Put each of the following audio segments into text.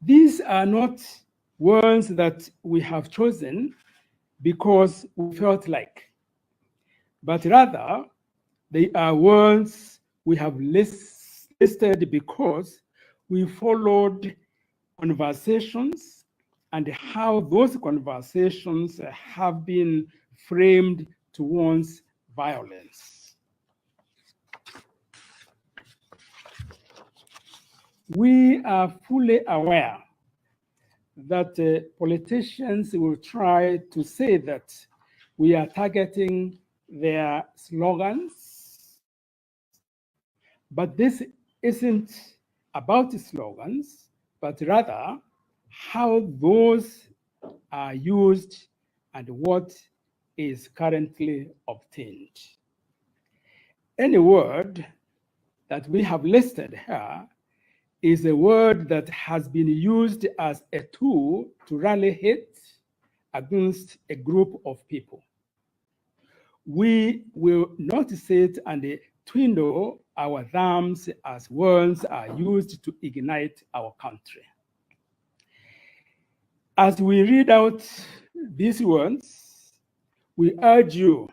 These are not words that we have chosen because we felt like, but rather they are words we have listed because we followed conversations and how those conversations have been framed towards violence. We are fully aware that politicians will try to say that we are targeting their slogans, but this isn't about slogans, but rather how those are used and what is currently obtained. Any word that we have listed here is a word that has been used as a tool to rally hate against a group of people. We will not sit and twiddle our thumbs as words are used to ignite our country. As we read out these words, we urge you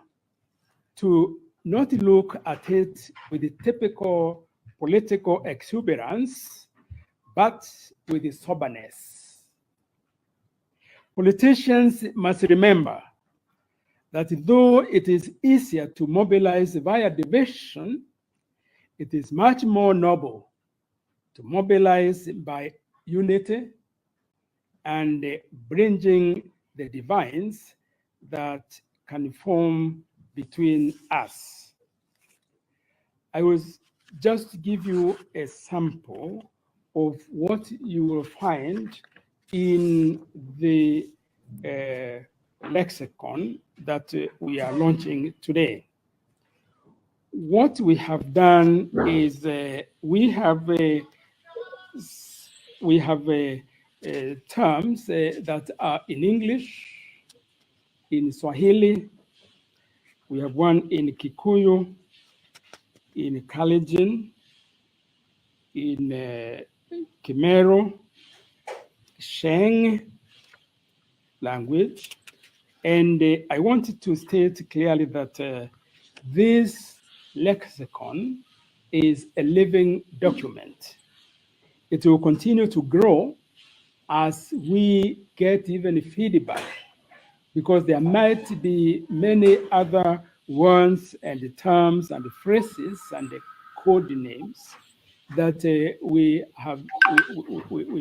to not look at it with the typical political exuberance, but with soberness. Politicians must remember that though it is easier to mobilize via division, it is much more noble to mobilize by unity and bridging the divides that can form between us. I will just give you a sample of what you will find in the lexicon that we are launching today. What we have done is we have terms that are in English, in Swahili, we have one in Kikuyu, in Kalenjin, in Khmer, Sheng language. And I wanted to state clearly that this lexicon is a living document. It will continue to grow as we get even feedback, because there might be many other words and terms and phrases and code names that we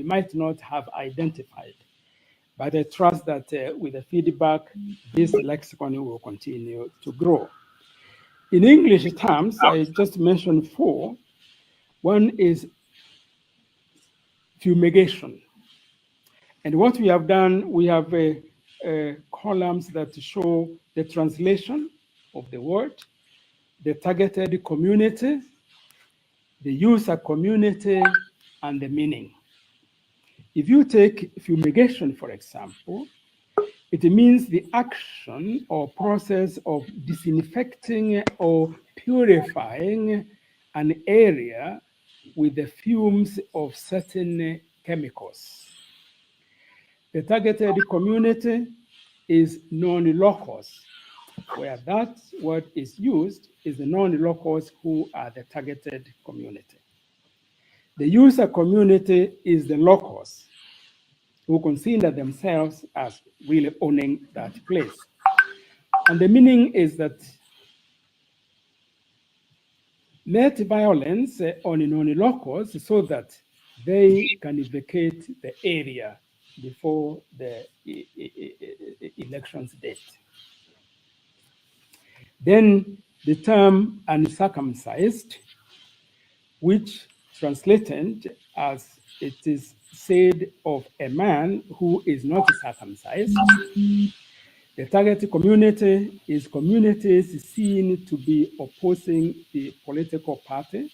might not have identified. But I trust that with the feedback, this lexicon will continue to grow. In English terms, I just mentioned 4. One is fumigation. And what we have done, we have columns that show the translation of the word, the targeted community, the user community, and the meaning. If you take fumigation, for example, it means the action or process of disinfecting or purifying an area with the fumes of certain chemicals. The targeted community is non-locals, where that word is used is the non-locals who are the targeted community. The user community is the locals who consider themselves as really owning that place. And the meaning is that net violence on non-locals so that they can vacate the area before the election's date. Then the term uncircumcised, which translated as it is said of a man who is not circumcised. The target community is communities seen to be opposing the political party,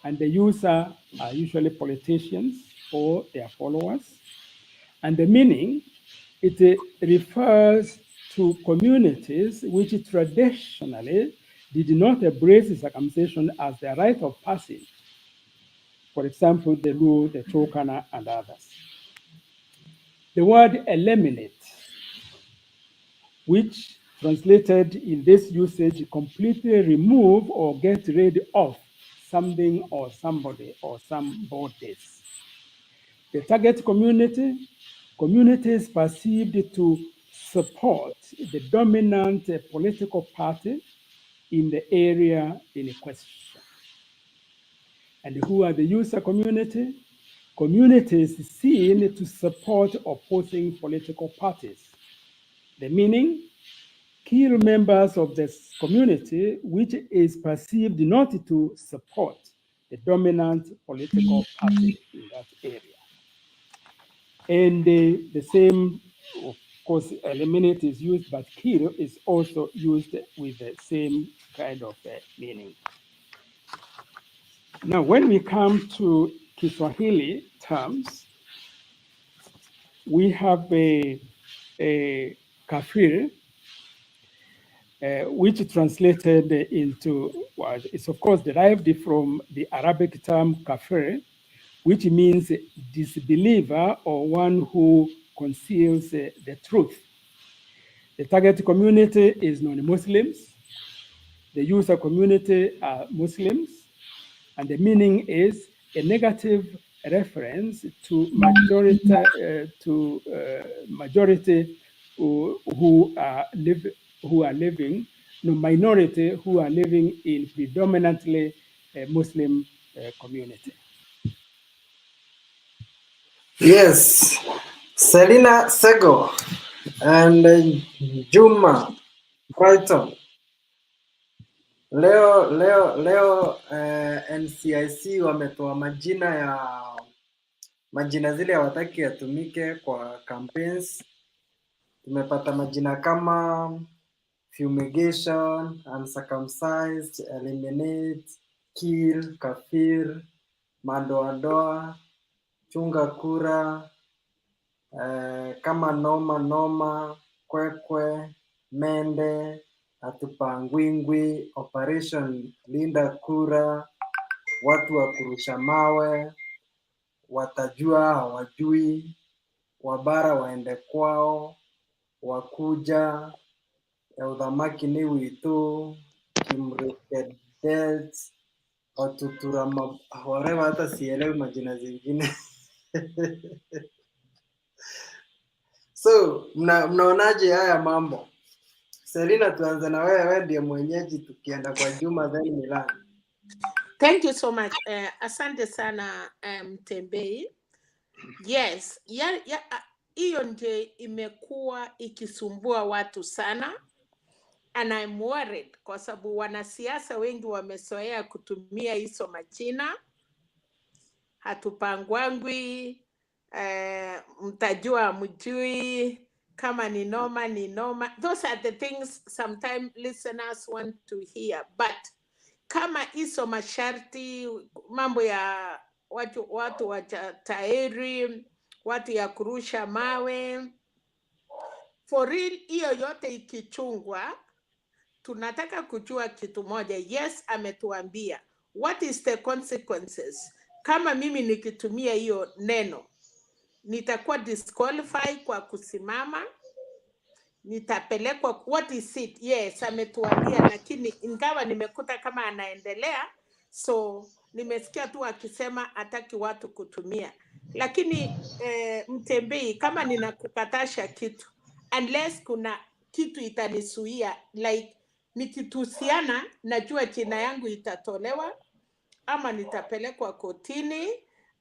and the user are usually politicians or their followers. And the meaning, it refers to communities which traditionally did not embrace circumcision as their rite of passage, For example, the Luo, the Turkana, and others. The word eliminate, which translated in this usage, completely remove or get rid of something or somebody or some bodies. The target communities perceived to support the dominant political party in the area in question. And who are the user community? Communities seen to support opposing political parties. The meaning, kill members of this community which is perceived not to support the dominant political party in that area. And the same, of course, eliminate is used, but kill is also used with the same kind of meaning. Now, when we come to Kiswahili terms, we have a kafir, which translated into, well, it's of course derived from the Arabic term kafir, which means disbeliever or one who conceals the truth. The target community is non-Muslims. The user community are Muslims. And the meaning is a negative reference to majority who are living, no, minority who are living in predominantly Muslim community. Yes, Selina Sego and Juma Brighton. Leo NCIC wametoa majina zile hawataki yatumike kwa campaigns. Tumepata majina kama fumigation, uncircumcised, eliminate, kill, kafir, madoadoa, chunga kura, kama noma, kwekwe, mende, hatupangwingwi, operation linda kura, watu wa kurusha mawe, watajua hawajui, wabara waende kwao, wakuja, udhamaki ni witu, kimrekedet, watuturama, whatever, hata sielewi majina zingine. So, mnaonaje haya mambo? Selina, tuanze na wewe ndiye mwenyeji, tukienda kwa Juma then Milan. Thank you so much. Asante sana Mtembei. Yes, hiyo ndio imekuwa ikisumbua watu sana. And I'm worried kwa sababu wanasiasa wengi wamezoea kutumia hizo majina. Hatupangwingwi, mtajua mjui, kama ni noma. Those are the things sometimes listeners want to hear. But kama hizo masharti, mambo ya watu wa tairi, watu ya kurusha mawe, for real, hiyo yote ikichungwa, tunataka kujua kitu moja. Yes, ametuambia what is the consequences. Kama mimi nikitumia hiyo neno, nitakuwa disqualified kwa kusimama, nitapelekwa, what is it? Yes, ametuambia, lakini ingawa nimekuta kama anaendelea, so nimesikia tu akisema hataki watu kutumia. Lakini Mtembei, kama ninakukatasha kitu, unless kuna kitu itanisuia, like nikitusiana, najua jina yangu itatolewa, ama nitapelekwa kotini,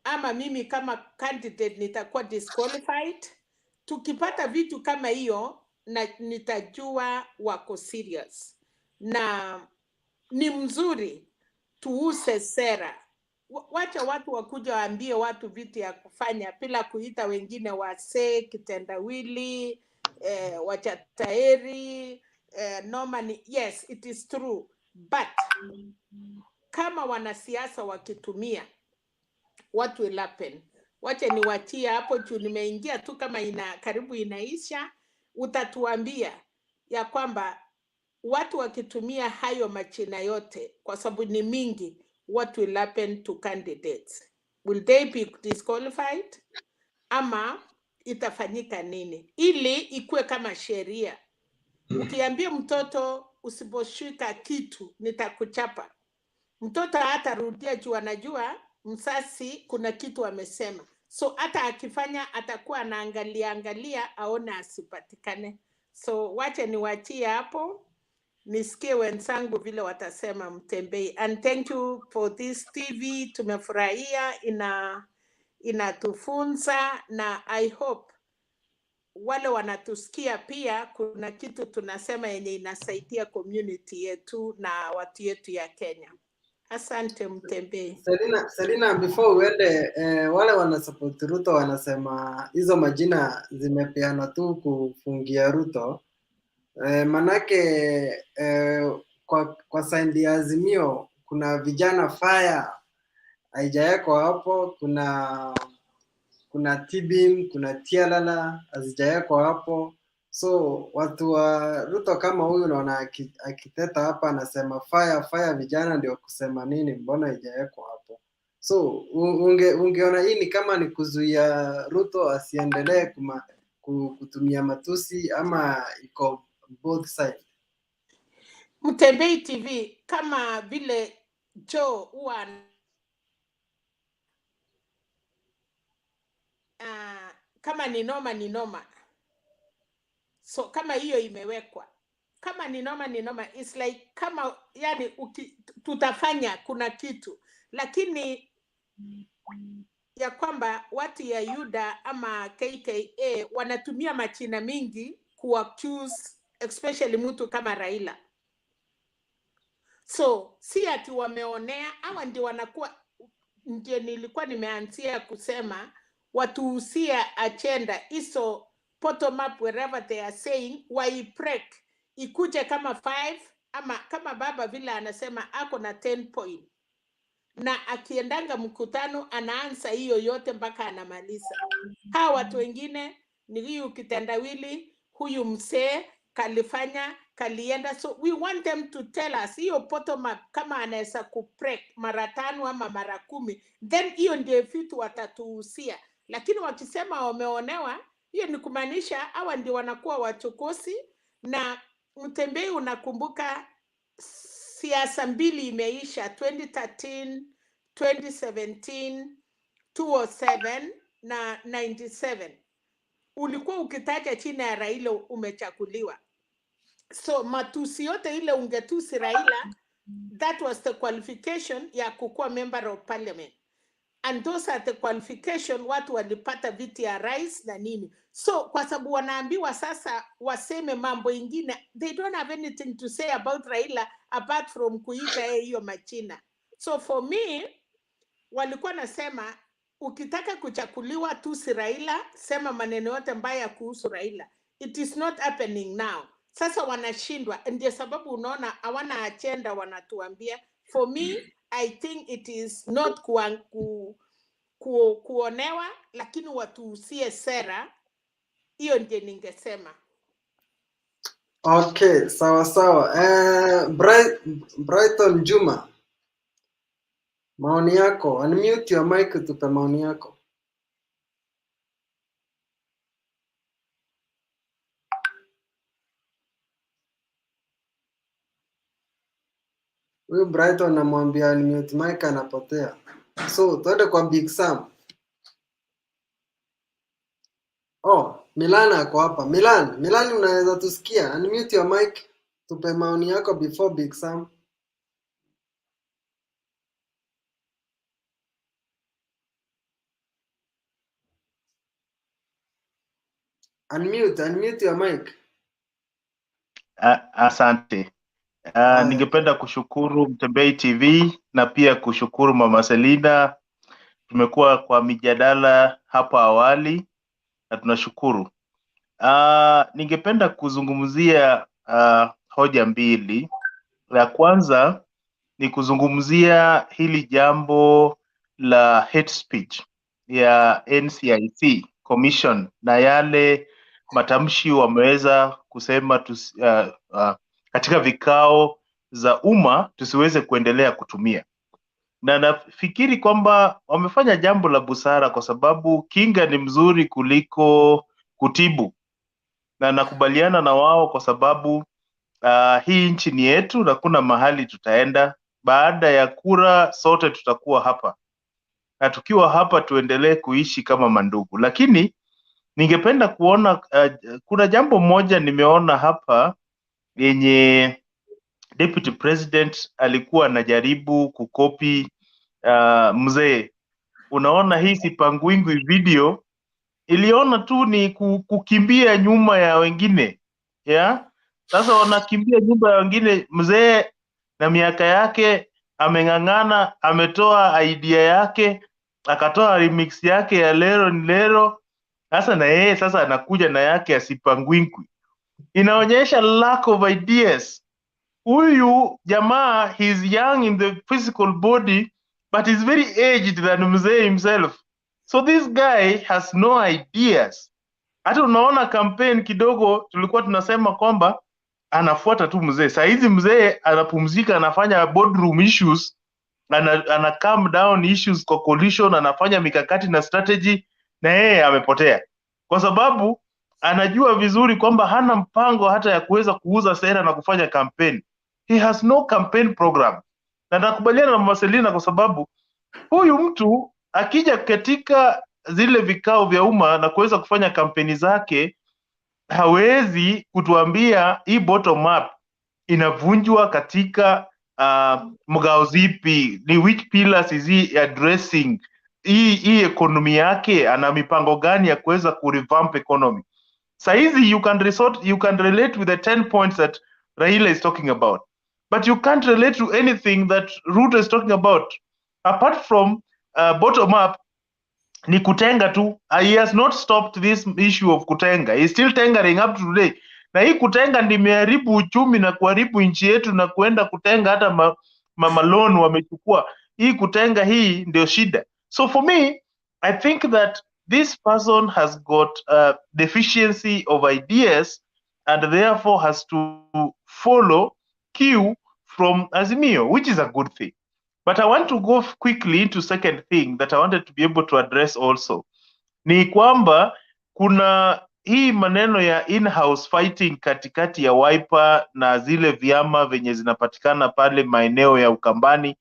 ama mimi kama candidate nitakuwa disqualified. Tukipata vitu kama hiyo, na nitajua wako serious. Na ni mzuri tuuse sera. Wacha watu wakuja waambie watu vitu ya kufanya bila kuita wengine wasee, kitendawili, wachataeri, normally. Yes, it is true. But kama wanasiasa wakitumia, what will happen? Wacha niwachie hapo juu nimeingia tu kama karibu inaisha. Utatuambia ya kwamba watu wakitumia hayo majina yote, kwa sababu ni mingi, what will happen to candidates? Will they be disqualified? Ama itafanyika nini? Ili ikue kama sheria. Ukiambia mtoto usiposhika kitu nitakuchapa, mtoto hatarudia juu anajua msasi kuna kitu amesema. So hata akifanya atakuwa anaangalia aone asipatikane. So wache niwachie hapo nisikie wenzangu vile watasema Mtembei. And thank you for this TV. Tumefurahia, inatufunza na I hope wale wanatusikia pia kuna kitu tunasema yenye inasaidia community yetu na watu yetu ya Kenya. Asante Mtembei. Selina, before uende, wale wanasupport Ruto wanasema hizo majina zimepeana tu kufungia Ruto. Manake kwa saindi ya Azimio kuna vijana fire haijawekwa hapo, kuna Tibim, kuna Tialala hazijawekwa hapo. So watu wa Ruto kama huyu naona akiteta hapa anasema fire vijana ndio kusema nini, mbona haijawekwa hapo? So ungeona hii ni kama ni kuzuia Ruto asiendelee kutumia matusi ama iko both side? Mtembei TV kama vile Joe huwa kama ni noma. So kama hiyo imewekwa kama ni noma, it's like kama yani tutafanya kuna kitu, lakini ya kwamba watu ya Yuda ama KKA wanatumia machina mingi kuaccuse especially mtu kama Raila. So si ati wameonea, hawa ndio wanakuwa, ndio nilikuwa nimeanzia kusema watuhusia agenda hizo bottom up wherever they are saying waiprek ikuje kama 5 ama kama baba vile anasema ako na 10 point na akiendanga mkutano anaanza hiyo yote mpaka anamaliza. Hawa watu wengine ni huyu kitendawili, huyu msee kalifanya kalienda. So we want them to tell us hiyo bottom up kama anaweza kuprek mara 5 ama mara 10, then hiyo ndio vitu watatuhusia. Lakini wakisema wameonewa, hiyo ni kumaanisha hawa ndio wanakuwa wachokozi. Na Mtembei, unakumbuka siasa mbili imeisha, 2013, 2017, 2007 na 97. Ulikuwa ukitaja china ya Raila umechakuliwa. So matusi yote ile ungetusi Raila, that was the qualification ya kukuwa member of parliament. And those are the qualification watu walipata viti ya rais na nini. So kwa sababu wanaambiwa sasa waseme mambo ingine, they don't have anything to say about Raila apart from kuita hiyo machina. So for me, walikuwa nasema ukitaka kuchakuliwa tusi Raila, sema maneno yote mbaya kuhusu Raila. It is not happening now. Sasa wanashindwa, ndio sababu unaona hawana agenda wanatuambia. For me, I think it is not kuonewa, lakini watuhusie sera. Hiyo ndiye ningesema. Okay, sawa. Brighton Juma, maoni yako. Unmute your mic tupe maoni yako. Huyu Brighton namwambia unmute mic anapotea. So tuende kwa Big Sam. Oh, Milan ako hapa. Milan unaweza tusikia? Unmute your mic tupe maoni yako before Big Sam. Unmute your mic. Asante. Ningependa kushukuru Mtembei TV na pia kushukuru Mama Selina. Tumekuwa kwa mijadala hapa awali na tunashukuru. Ningependa kuzungumzia hoja mbili. La kwanza ni kuzungumzia hili jambo la hate speech ya NCIC Commission na yale matamshi wameweza kusema katika vikao za umma tusiweze kuendelea kutumia. na nafikiri kwamba wamefanya jambo la busara, kwa sababu kinga ni mzuri kuliko kutibu, na nakubaliana na wao kwa sababu hii nchi ni yetu na kuna mahali tutaenda. Baada ya kura sote tutakuwa hapa, na tukiwa hapa tuendelee kuishi kama mandugu. Lakini ningependa kuona kuna jambo moja nimeona hapa yenye Deputy President alikuwa anajaribu kukopi mzee. Unaona hii Hatupangwingwi video iliona tu ni kukimbia nyuma ya wengine, yeah? Sasa wanakimbia nyuma ya wengine. Mzee na miaka yake ameng'ang'ana, ametoa idea yake, akatoa remix yake ya lero ni lero. Sasa na yeye sasa anakuja na yake ya Hatupangwingwi. Inaonyesha lack of ideas. Huyu jamaa, he's young in the physical body but he's very aged than mzee himself. So this guy has no ideas. Hata unaona campaign kidogo tulikuwa tunasema kwamba anafuata tu mzee. Saa hizi mzee anapumzika, anafanya boardroom issues, ana calm down issues kwa coalition, anafanya mikakati na strategy, na yeye amepotea. Kwa sababu anajua vizuri kwamba hana mpango hata ya kuweza kuuza sera na kufanya campaign. He has no campaign program. Na nakubaliana na Marcelina kwa sababu huyu mtu akija katika zile vikao vya umma na kuweza kufanya kampeni zake, hawezi kutuambia hii bottom up inavunjwa katika mgao zipi, ni which pillars is he addressing, hii economy yake ana mipango gani ya kuweza kurevamp economy. Saizi you can relate with the 10 points that Raila is talking about, but you can't relate to anything that Ruto is talking about apart from bottom up. Ni kutenga tu. He has not stopped this issue of kutenga. He is still tengering up to today. Na hii kutenga ndio imeharibu uchumi na kuharibu nchi yetu, na kuenda kutenga hata mama loan wamechukua. Hii kutenga hii ndio shida. So for me, I think that this person has got deficiency of ideas and therefore has to follow cue from Azimio, which is a good thing. But I want to go quickly into second thing that I wanted to be able to address also. Ni kwamba kuna hii maneno ya in-house fighting katikati ya Wiper na zile vyama venye zinapatikana pale maeneo ya Ukambani,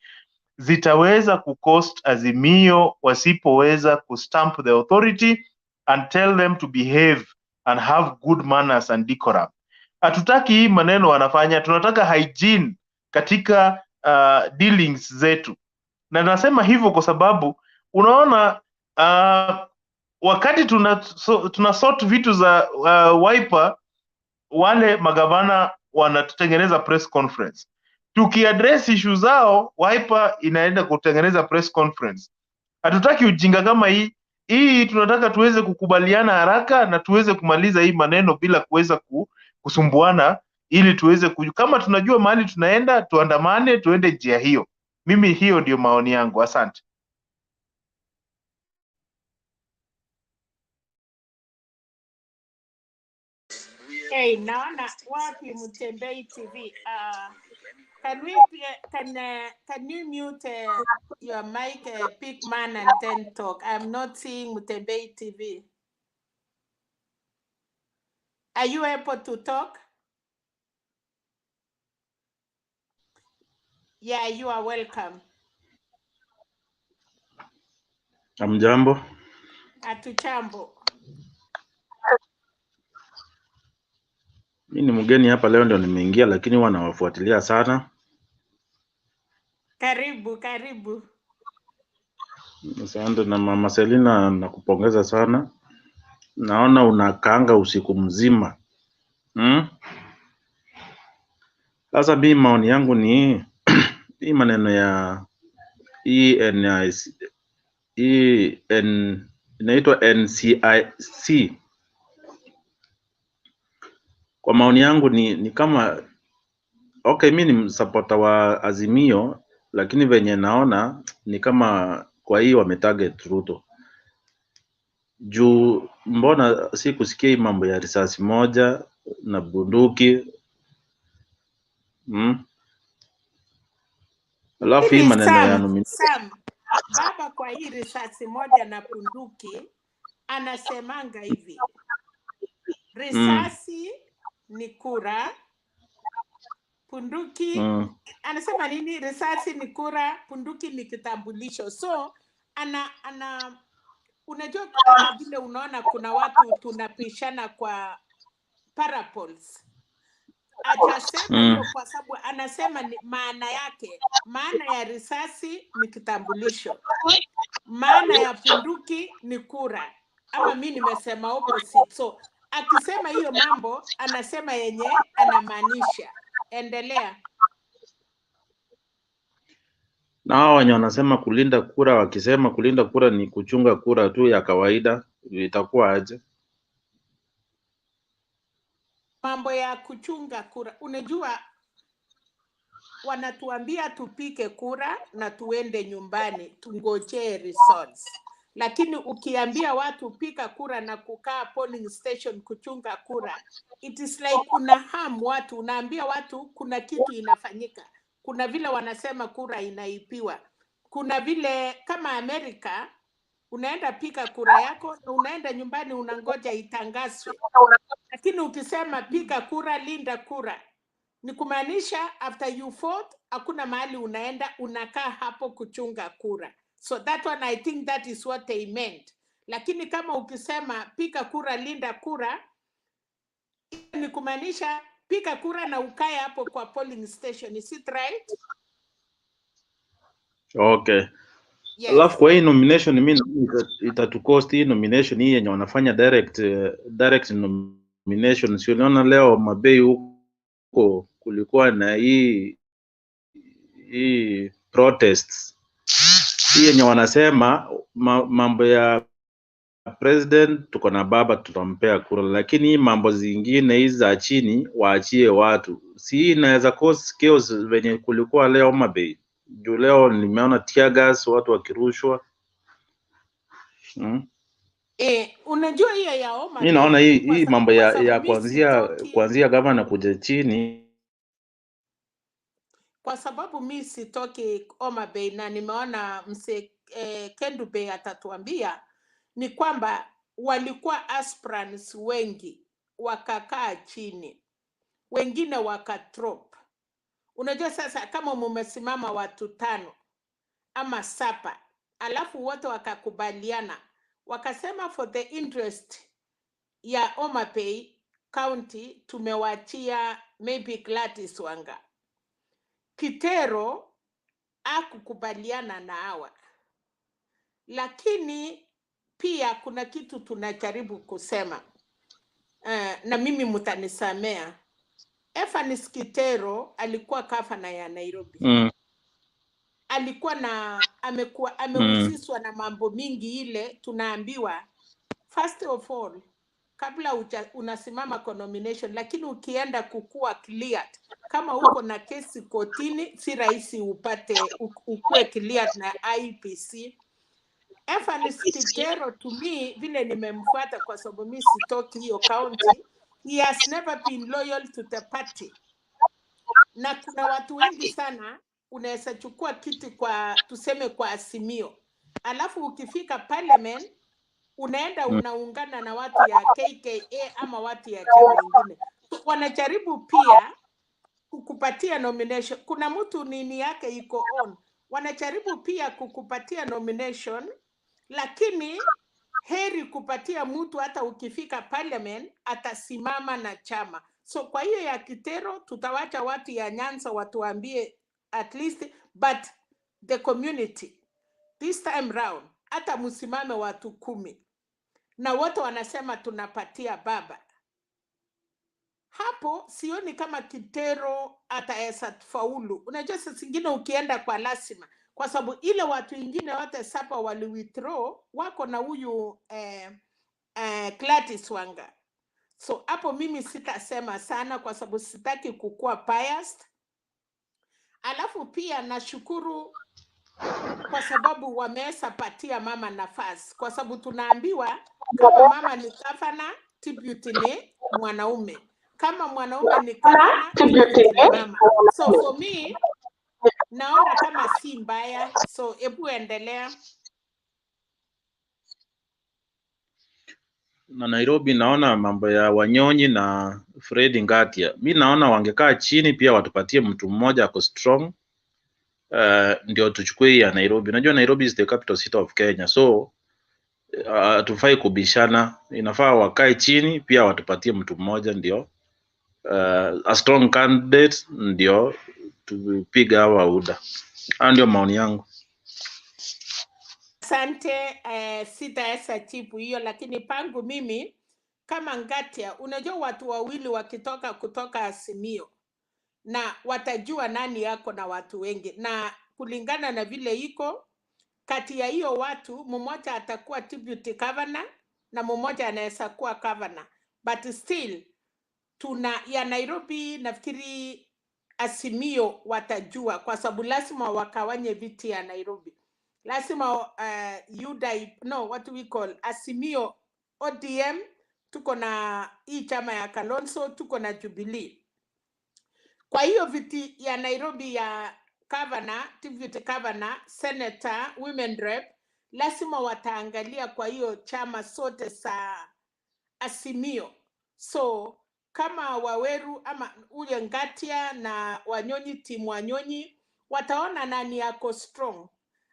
zitaweza kucost Azimio wasipoweza kustamp the authority and tell them to behave and have good manners and decorum. Hatutaki hii maneno wanafanya, tunataka hygiene katika dealings zetu. Na nasema hivyo kwa sababu unaona wakati tuna sort vitu za Wiper, wale magavana wanatengeneza press conference. Tukiaddress issue zao, Wiper inaenda kutengeneza press conference. Hatutaki ujinga kama hii. Hii tunataka tuweze kukubaliana haraka na tuweze kumaliza hii maneno bila kuweza kusumbuana, ili tuweze kama tunajua mahali tunaenda, tuandamane, tuende njia hiyo. Mimi hiyo ndio maoni yangu. Asante. Hey, naona wapi Mtembei TV? Can you mute your mic, pick man and then talk? I'm not seeing Mtembei TV. Are you able to talk? Yeah, you are welcome. Amjambo. Hatujambo. Mimi ni mgeni hapa leo, ndio nimeingia, lakini wanawafuatilia sana. Karibu. Asante. Na mama Selina, nakupongeza sana. Naona unakaanga usiku mzima. Sasa mimi maoni yangu ni hii maneno ya NCIC, inaitwa NCIC. Kwa maoni yangu ni kama okay, mimi ni supporter wa Azimio, lakini venye naona ni kama kwa hii wametarget Ruto. Juu mbona si kusikia hii mambo ya risasi moja na bunduki? Alafu hii maneno ya Sam, baba kwa hii risasi moja na bunduki anasemanga hivi, risasi ni kura, bunduki anasema nini? Risasi ni kura, bunduki ni kitambulisho. So unajua kama vile unaona kuna watu tunapishana kwa parables. Ajasema hiyo kwa sababu anasema ni maana yake. Maana ya risasi ni kitambulisho. Maana ya bunduki ni kura. Ama mimi nimesema opposite. So akisema hiyo mambo anasema yenye anamaanisha. Endelea. Na hao wenye wanasema kulinda kura, wakisema kulinda kura ni kuchunga kura tu ya kawaida, itakuwa aje? Mambo ya kuchunga kura, unajua wanatuambia tupike kura na tuende nyumbani tungojee results. Lakini ukiambia watu pika kura na kukaa polling station kuchunga kura, it is like una harm watu, unaambia watu kuna kitu inafanyika. Kuna vile wanasema kura inaipiwa. Kuna vile kama Amerika unaenda pika kura yako na unaenda nyumbani unangoja itangazwe. Lakini ukisema pika kura, linda kura, ni kumaanisha after you vote hakuna mahali unaenda, unakaa hapo kuchunga kura. So that one I think that is what they meant. Lakini kama ukisema pika kura, linda kura, ni kumaanisha pika kura na ukae hapo kwa polling station. Is it right? Okay. Yes. Alafu kwa hii nomination mimi itatucost hii nomination hii yenye wanafanya direct nomination. Si unaona leo Homa Bay huko kulikuwa na hii protests. Hii yenye wanasema mambo ya president tuko na baba tutampea kura, lakini hii mambo zingine hizi za chini waachie watu. Si inaweza cause chaos venye kulikuwa leo Homa Bay. Juu leo nimeona tear gas watu wakirushwa. Unajua hiyo ya Homa Bay. Mimi naona hii mambo ya kuanzia gavana kuja chini. Kwa sababu mimi sitoki Homa Bay na nimeona mse Kendu Bay atatuambia ni kwamba walikuwa aspirants wengi wakakaa chini, wengine wakatrop. Unajua sasa kama mumesimama watu 5 ama 7 alafu wote wakakubaliana wakasema for the interest ya Homa Bay County tumewachia maybe Gladys Wanga, Kitero akukubaliana na hawa. Lakini pia kuna kitu tunajaribu kusema na mimi mtanisamea. Evans Kitero alikuwa gavana ya Nairobi. Alikuwa na amehusishwa na mambo mingi ile tunaambiwa. First of all, kabla unasimama kwa nomination, lakini ukienda kukua cleared, kama uko na kesi kotini, si rahisi ukue cleared na IPC. Evans Kitero to me, vile nimemfuata kwa sababu mimi sitoki hiyo county, he has never been loyal to the party. Na kuna watu wengi sana unaweza chukua kiti kwa tuseme kwa Azimio, alafu ukifika parliament unaenda unaungana na watu ya KKA ama watu ya chama ingine. Wanajaribu pia kukupatia nomination. Kuna mtu nini yake iko on, wanajaribu pia kukupatia nomination, lakini heri kupatia mtu hata ukifika parliament atasimama na chama. So kwa hiyo ya Kitero tutawacha watu ya Nyanza watuambie at least, but the community this time round hata msimame watu 10 na wote wanasema tunapatia baba. Hapo sioni kama Kitero ataweza faulu. Unajua sasa zingine ukienda kwa lazima, kwa sababu ile watu wengine wote sapa wali withdraw wako na huyu Gladys Wanga. So hapo mimi sitasema sana kwa sababu sitaki kukua biased. Alafu pia nashukuru kwa sababu wameweza patia mama nafasi, kwa sababu tunaambiwa kama mama ni gavana, tribute ni mwanaume. Kama mwanaume ni gavana, tribute ni mama. So for me naona kama si mbaya, so hebu endelea. Na Nairobi naona mambo ya Wanyonyi na Fred Ngatia, mi naona wangekaa chini pia watupatie mtu mmoja ako strong, ndio tuchukue ya Nairobi. Unajua Nairobi is the capital city of Kenya, so tufai kubishana, inafaa wakae chini pia watupatie mtu mmoja ndio a strong candidate ndio tupiga hawa UDA. Hayo ndio maoni yangu. Asante. Sitaweza chipu hiyo, lakini pangu mimi kama Ngatia, unajua watu wawili wakitoka kutoka Azimio na watajua nani yako na watu wengi, na kulingana na vile iko kati ya hiyo watu, mmoja atakuwa deputy governor na mmoja anaweza kuwa governor, but still tuna ya Nairobi, nafikiri Azimio watajua, kwa sababu lazima wakawanye viti ya Nairobi. Lazima what do we call Azimio, ODM, tuko na hii chama ya Kalonzo, tuko na Jubilee. Kwa hiyo viti ya Nairobi ya governor, deputy governor, senator, women rep, lazima wataangalia kwa hiyo chama sote za Azimio. So kama Waweru ama ule Ngatia na Wanyonyi, timu Wanyonyi, wataona nani yako strong,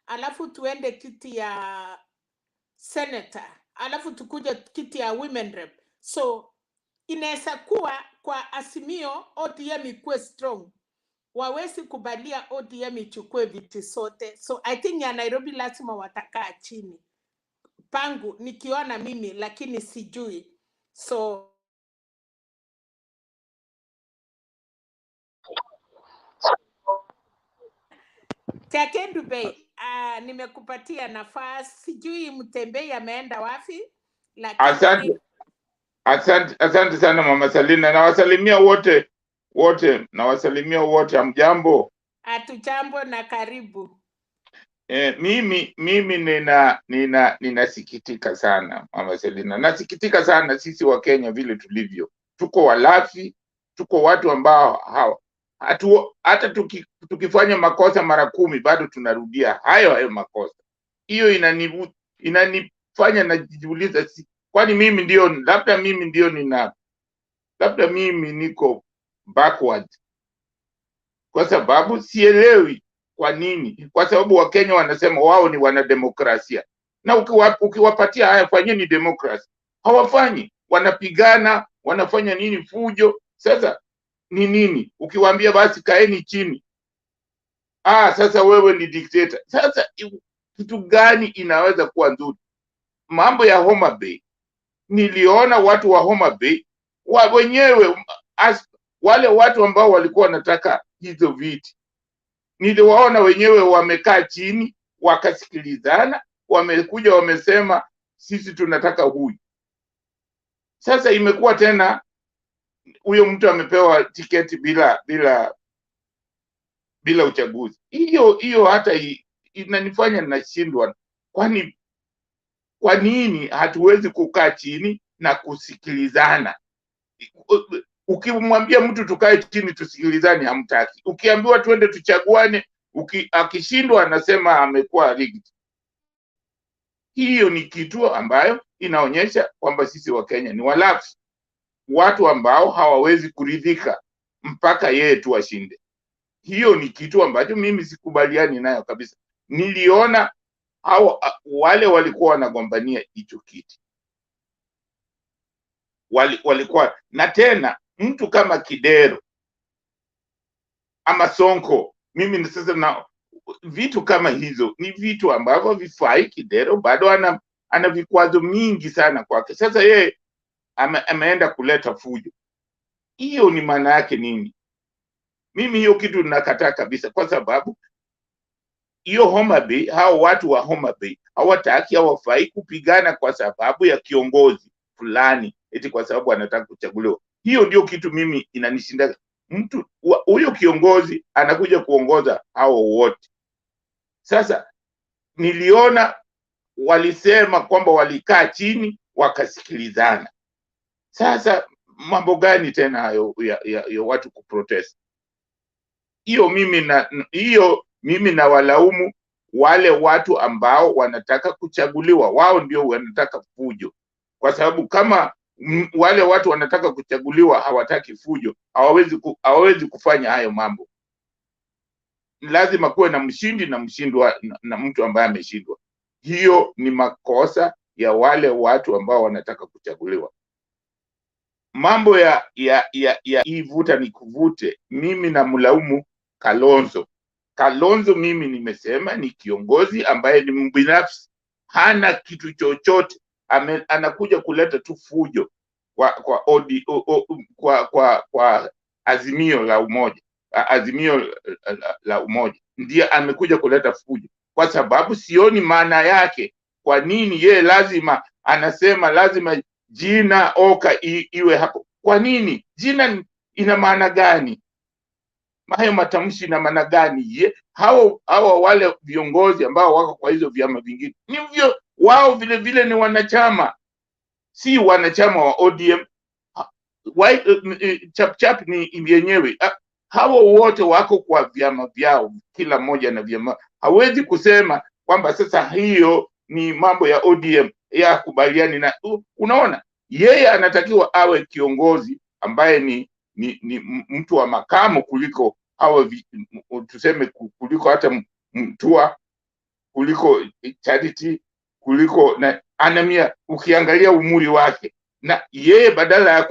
alafu tuende kiti ya senator, alafu tukuje kiti ya women rep. So inaweza kuwa kwa Azimio ODM ikuwe strong, wawezi kubalia ODM ichukue viti sote. So I think ya Nairobi lazima watakaa chini, pangu nikiona mimi, lakini sijui. So Chakendu Bay, nimekupatia nafasi, sijui Mtembei ameenda wapi, lakini Asante sana Mama Salina, nawasalimia wote, nawasalimia wote. Amjambo? Hatujambo na karibu. Mimi ninasikitika sana Mama Salina, nasikitika sana sisi wa Kenya vile tulivyo. Tuko walafi, tuko watu ambao hata tukifanya makosa mara 10 bado tunarudia hayo makosa. Hiyo inanifanya najiuliza, kwani mimi ndio labda mimi niko backward, kwa sababu sielewi kwa nini. Kwa sababu Wakenya wanasema wao ni wanademokrasia, na ukiwapatia haya fanyeni demokrasi, hawafanyi, wanapigana, wanafanya nini, fujo. Sasa ni nini? Ukiwaambia basi kaeni chini, sasa wewe ni dictator. Sasa kitu gani inaweza kuwa nzuri? Mambo ya Homa Bay, niliona watu wa Homa Bay wenyewe, wale watu ambao walikuwa wanataka hizo viti, niliwaona wenyewe wamekaa chini wakasikilizana, wamekuja wamesema sisi tunataka huyu. Sasa imekuwa tena huyo mtu amepewa tiketi bila uchaguzi. Hiyo hata inanifanya nashindwa. Kwa nini hatuwezi kukaa chini na kusikilizana? Ukimwambia mtu tukae chini tusikilizane, hamtaki. Ukiambiwa twende tuchaguane, akishindwa anasema amekuwa rigged. Hiyo ni kitu ambayo inaonyesha kwamba sisi wa Kenya ni walafi, watu ambao hawawezi kuridhika mpaka yeye tu ashinde. Hiyo ni kitu ambacho mimi sikubaliani nayo kabisa. Niliona wale walikuwa wanagombania hicho kiti, walikuwa na tena mtu kama Kidero ama Sonko. Mimi sasa na vitu kama hizo ni vitu ambavyo vifai. Kidero bado ana vikwazo mingi sana kwake. Sasa yeye ameenda kuleta fujo. Hiyo ni maana yake nini? Mimi hiyo kitu ninakataa kabisa, kwa sababu hiyo Homa Bay, hao watu wa Homa Bay hawataki, hawafai kupigana kwa sababu ya kiongozi fulani, eti kwa sababu anataka kuchaguliwa. Hiyo ndio kitu mimi inanishinda. Mtu huyo kiongozi anakuja kuongoza hao wote. Sasa niliona walisema kwamba walikaa chini wakasikilizana. Sasa mambo gani tena hayo ya watu kuprotest? Hiyo mimi na walaumu wale watu ambao wanataka kuchaguliwa, wao ndio wanataka fujo, kwa sababu kama wale watu wanataka kuchaguliwa hawataki fujo, hawawezi kufanya hayo mambo. Lazima kuwe na mshindi na mshindwa na mtu ambaye ameshindwa. Hiyo ni makosa ya wale watu ambao wanataka kuchaguliwa. Mambo ya hii vuta ni kuvute, mimi na mlaumu Kalonzo. Kalonzo mimi nimesema ni kiongozi ambaye ni mbinafsi, hana kitu chochote, anakuja kuleta tu fujo kwa azimio la umoja, ndiye amekuja kuleta fujo, kwa sababu sioni maana yake. Kwa nini yeye lazima anasema lazima jina Oka iwe hapo? Kwa nini? Jina ina maana gani? Hayo matamshi na maana gani? Hao wale viongozi ambao wako kwa hizo vyama vingine nivyo wao vile vile ni wanachama, si wanachama wa ODM. Chap ni yenyewe. Hao wote wako kwa vyama vyao, kila mmoja na vyama. Hawezi kusema kwamba sasa hiyo ni mambo ya ODM ya kubaliani na. Unaona, yeye anatakiwa awe kiongozi ambaye ni mtu wa makamo kuliko tuseme kuliko hata Mtua, kuliko Charity, kuliko na Anamia. Ukiangalia umuri wake, na yeye badala ya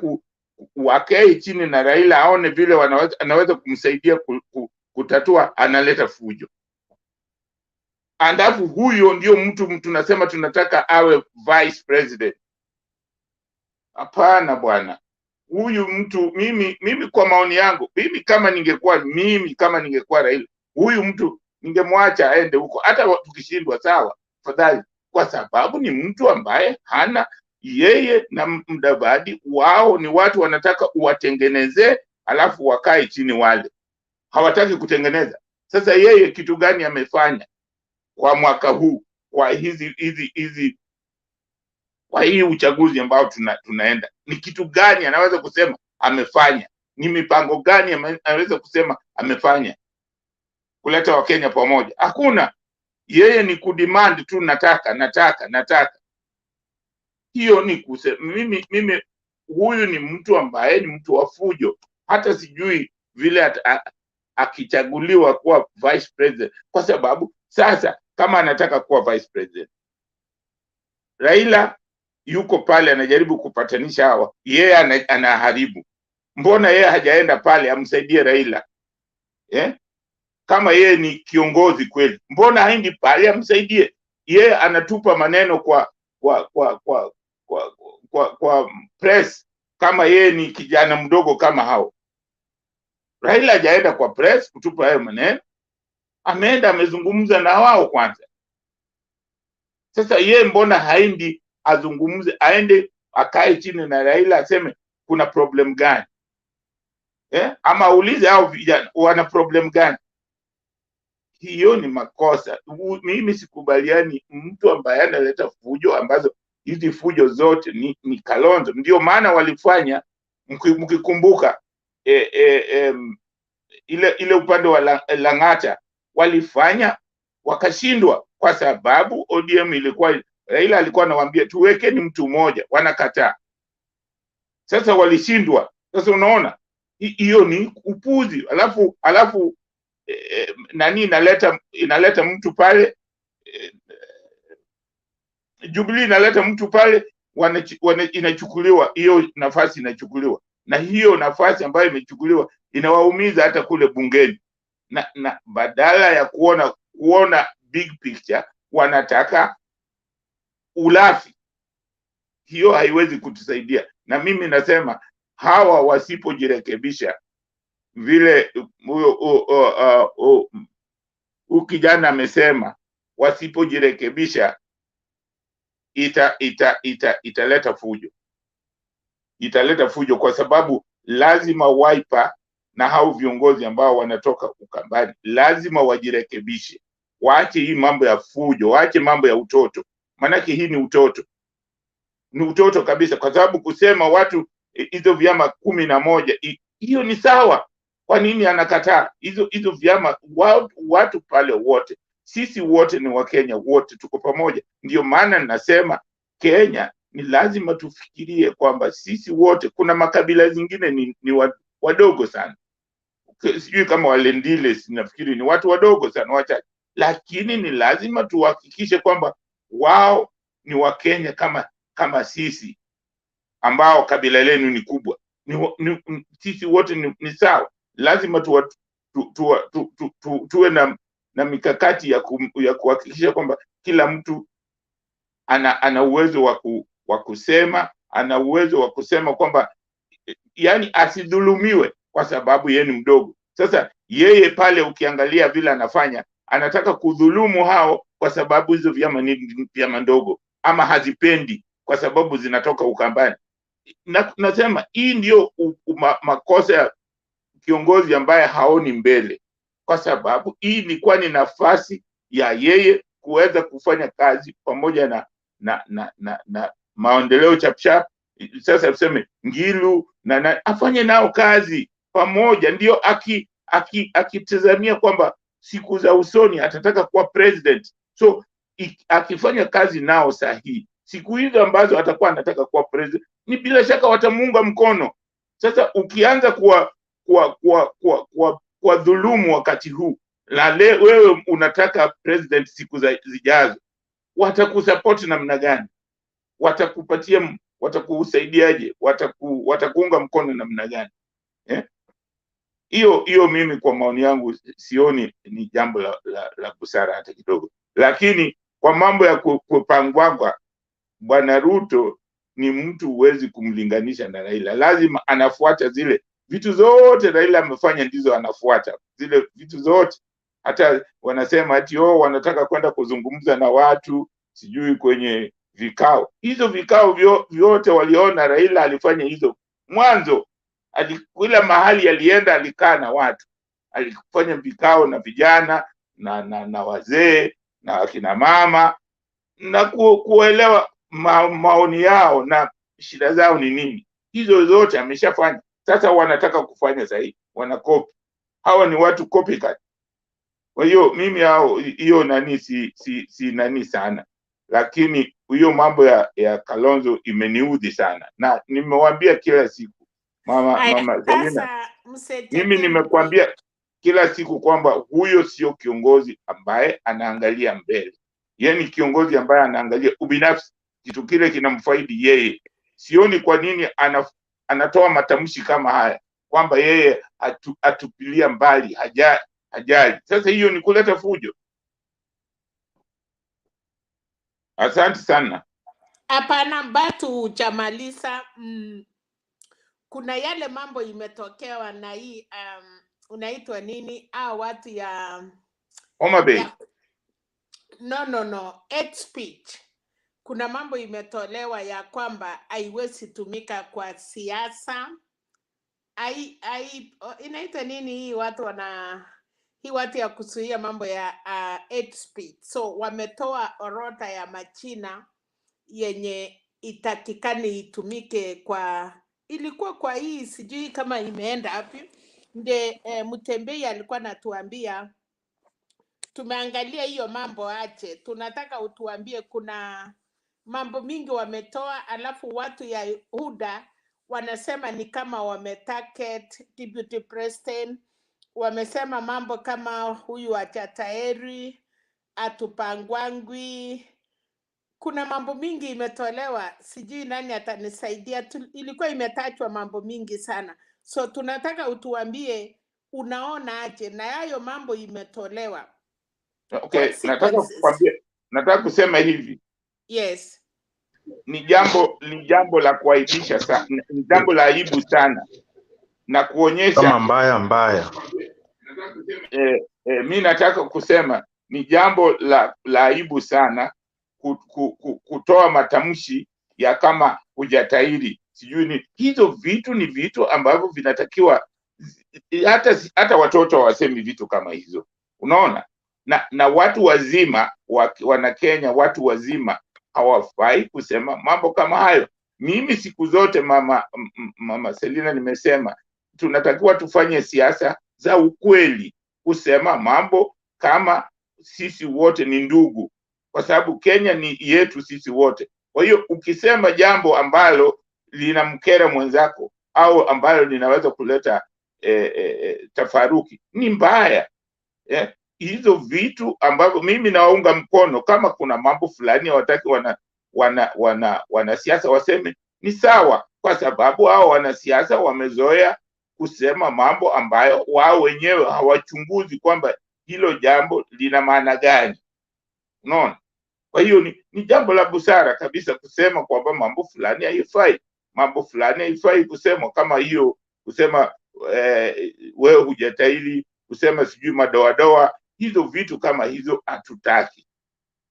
wakae chini na Raila aone vile anaweza kumsaidia kutatua, analeta fujo. Andafu huyo ndio mtu tunasema tunataka awe vice president. Hapana bwana, huyu mtu mimi kwa maoni yangu, mimi kama ningekuwa Raila, huyu mtu ningemwacha aende huko, hata tukishindwa sawa, fadhali, kwa sababu ni mtu ambaye hana, yeye na Mudavadi wao ni watu wanataka uwatengeneze, alafu wakae chini. Wale hawataki kutengeneza. Sasa yeye kitu gani amefanya kwa mwaka huu, kwa kwa hii uchaguzi ambao tunaenda? Ni kitu gani anaweza kusema amefanya? Ni mipango gani anaweza kusema amefanya kuleta Wakenya pamoja? Hakuna. Yeye ni kudemand tu, nataka. Hiyo ni kusema mimi huyu ni mtu ambaye ni mtu wa fujo. Hata sijui vile akichaguliwa kuwa vice president, kwa sababu sasa kama anataka kuwa vice president, Raila yuko pale anajaribu kupatanisha hawa, yeye anaharibu. Mbona yeye hajaenda pale amsaidie Raila? Kama yeye ni kiongozi kweli, mbona haendi pale amsaidie? Yeye anatupa maneno kwa press kama yeye ni kijana mdogo kama hao. Raila hajaenda kwa press kutupa hayo maneno, ameenda amezungumza na wao kwanza. Sasa yeye mbona haendi azungumze, aende akae chini na Raila aseme kuna problem gani? Ama aulize hao vijana wana problem gani? Hiyo ni makosa. Mimi sikubaliani mtu ambaye analeta fujo, ambazo hizi fujo zote ni Kalonzo. Ndio maana walifanya, mkikumbuka ile upande wa Lang'ata walifanya wakashindwa, kwa sababu ODM ilikuwa, Raila alikuwa anawaambia tuweke ni mtu mmoja, wanakataa. Sasa walishindwa. Sasa unaona hiyo ni upuzi. Alafu nani inaleta mtu pale, Jubilee inaleta mtu pale, inachukuliwa hiyo nafasi, inachukuliwa, na hiyo nafasi ambayo imechukuliwa inawaumiza hata kule bungeni, na badala ya kuona big picture wanataka ulafi. Hiyo haiwezi kutusaidia, na mimi nasema hawa wasipojirekebisha vile huyo kijana amesema, wasipojirekebisha italeta fujo. Italeta fujo kwa sababu lazima Wiper na hao viongozi ambao wanatoka Ukambani lazima wajirekebishe. Waache hii mambo ya fujo, waache mambo ya utoto. Manake hii ni utoto. Ni utoto kabisa, kwa sababu kusema watu hizo vyama 11 hiyo ni sawa. Kwa nini anakataa hizo vyama? Watu pale wote, sisi wote ni Wakenya, wote tuko pamoja. Ndio maana ninasema Kenya ni lazima tufikirie kwamba sisi wote, kuna makabila zingine ni wadogo sana, sijui kama Walendile, nafikiri ni watu wadogo sana, wachache, lakini ni lazima tuhakikishe kwamba wao ni Wakenya kama sisi ambao kabila lenu ni kubwa. Sisi wote ni sawa. Lazima tuwe na mikakati ya kuhakikisha kwamba kila mtu ana uwezo wa kusema, ana uwezo wa kusema kwamba yani asidhulumiwe kwa sababu yeye ni mdogo. Sasa yeye pale ukiangalia vile anafanya, anataka kudhulumu hao kwa sababu hizo vyama ni vyama ndogo, ama hazipendi kwa sababu zinatoka Ukambani. Nasema hii ndio makosa ya kiongozi ambaye haoni mbele, kwa sababu hii ilikuwa ni nafasi ya yeye kuweza kufanya kazi pamoja na maendeleo chapchap. Sasa tuseme Ngilu na afanye nao kazi pamoja, ndio akitazamia kwamba siku za usoni atataka kuwa president. So akifanya kazi nao sahihi, siku hizo ambazo atakuwa anataka kuwa president, ni bila shaka watamuunga mkono. Sasa ukianza kwa dhulumu wakati huu, wewe unataka president siku zijazo, watakusupport namna gani? Watakupatia, watakusaidiaje? Watakuunga mkono namna gani? Hiyo mimi kwa maoni yangu sioni ni jambo la busara hata kidogo. Lakini kwa mambo ya kupangwagwa, Bwana Ruto ni mtu huwezi kumlinganisha na Raila. Lazima anafuata zile vitu zote Raila amefanya, ndizo anafuata zile vitu zote. Hata wanasema ati wanataka kwenda kuzungumza na watu sijui kwenye vikao. Hizo vikao vyote waliona Raila alifanya hizo mwanzo. Kila mahali alienda alikaa na watu, alifanya vikao na vijana na wazee na akina mama, na kuelewa maoni yao na shida zao ni nini. Hizo zote ameshafanya. Sasa wanataka kufanya zaidi, wanakopi. Hawa ni watu copycat. Kwa hiyo mimi hiyo nani si nani sana, lakini hiyo mambo ya Kalonzo imeniudhi sana, na nimewaambia kila siku mama Selina, mimi nimekuambia kila siku kwamba huyo sio kiongozi ambaye anaangalia mbele. Yeye ni kiongozi ambaye anaangalia ubinafsi, kitu kile kinamfaidi yeye. Sioni kwa nini anatoa matamshi kama haya kwamba yeye atupilia mbali, hajali. Sasa hiyo ni kuleta fujo. Asante sana. Hapana, batu Jamalisa, kuna yale mambo imetokewa na hii unaitwa nini? Watu ya Homa Bay. No, hate speech. Kuna mambo imetolewa ya kwamba haiwezi tumika kwa siasa. Inaitwa nini hii watu ya kuzuia mambo ya hate speech. So wametoa orodha ya majina yenye itakikani itumike ilikuwa kwa hii, sijui kama imeenda hapi. Mutembei alikuwa natuambia tumeangalia hiyo mambo ache, tunataka utuambie kuna mambo mingi wametoa, alafu watu ya UDA wanasema ni kama wametarget deputy president. Wamesema mambo kama huyu Achataeri, Hatupangwingwi. Kuna mambo mingi imetolewa, sijui nani atanisaidia. Ilikuwa imetachwa mambo mingi sana, so tunataka utuambie unaona aje na hayo mambo imetolewa. Okay, nataka kusema hivi. Yes. Ni jambo la kuaibisha sana, ni jambo la aibu sana, na kuonyesha kama mbaya. Mimi nataka kusema ni jambo la aibu sana kutoa matamshi ya kama hujatairi sijui ni. Hizo vitu ni vitu ambavyo vinatakiwa, hata watoto wasemi vitu kama hizo, unaona. Na watu wazima wana Kenya, watu wazima hawafai kusema mambo kama hayo. Mimi siku zote mama Selina nimesema tunatakiwa tufanye siasa za ukweli, kusema mambo kama sisi wote ni ndugu, kwa sababu Kenya ni yetu sisi wote. Kwa hiyo ukisema jambo ambalo linamkera mwenzako au ambalo linaweza kuleta tafaruki ni mbaya. Hizo vitu ambavyo mimi nawaunga mkono. Kama kuna mambo fulani hawataki wanasiasa waseme, ni sawa, kwa sababu hao wanasiasa wamezoea kusema mambo ambayo wao wenyewe hawachunguzi kwamba hilo jambo lina maana gani. Unaona? Kwa hiyo ni jambo la busara kabisa kusema kwamba mambo fulani haifai, mambo fulani haifai kusema, kama hiyo kusema wewe hujatahili, kusema sijui madoadoa, hizo vitu kama hizo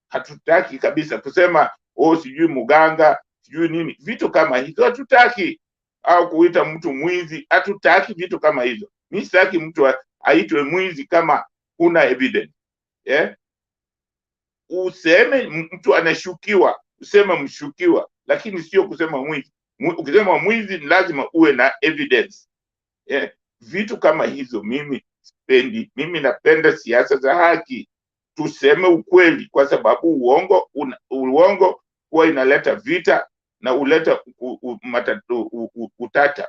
hatutaki kabisa. Kusema sijui muganga sijui nini, vitu kama hizo hatutaki, au kuita mtu mwizi, hatutaki vitu kama hizo. Mimi sitaki mtu aitwe mwizi kama huna evidence. Useme mtu anashukiwa, useme mshukiwa, lakini sio kusema mwizi. Ukisema mwizi ni lazima uwe na evidence. Vitu kama hizo mimi sipendi. Mimi napenda siasa za haki, tuseme ukweli, kwa sababu uongo huwa inaleta vita na uleta utata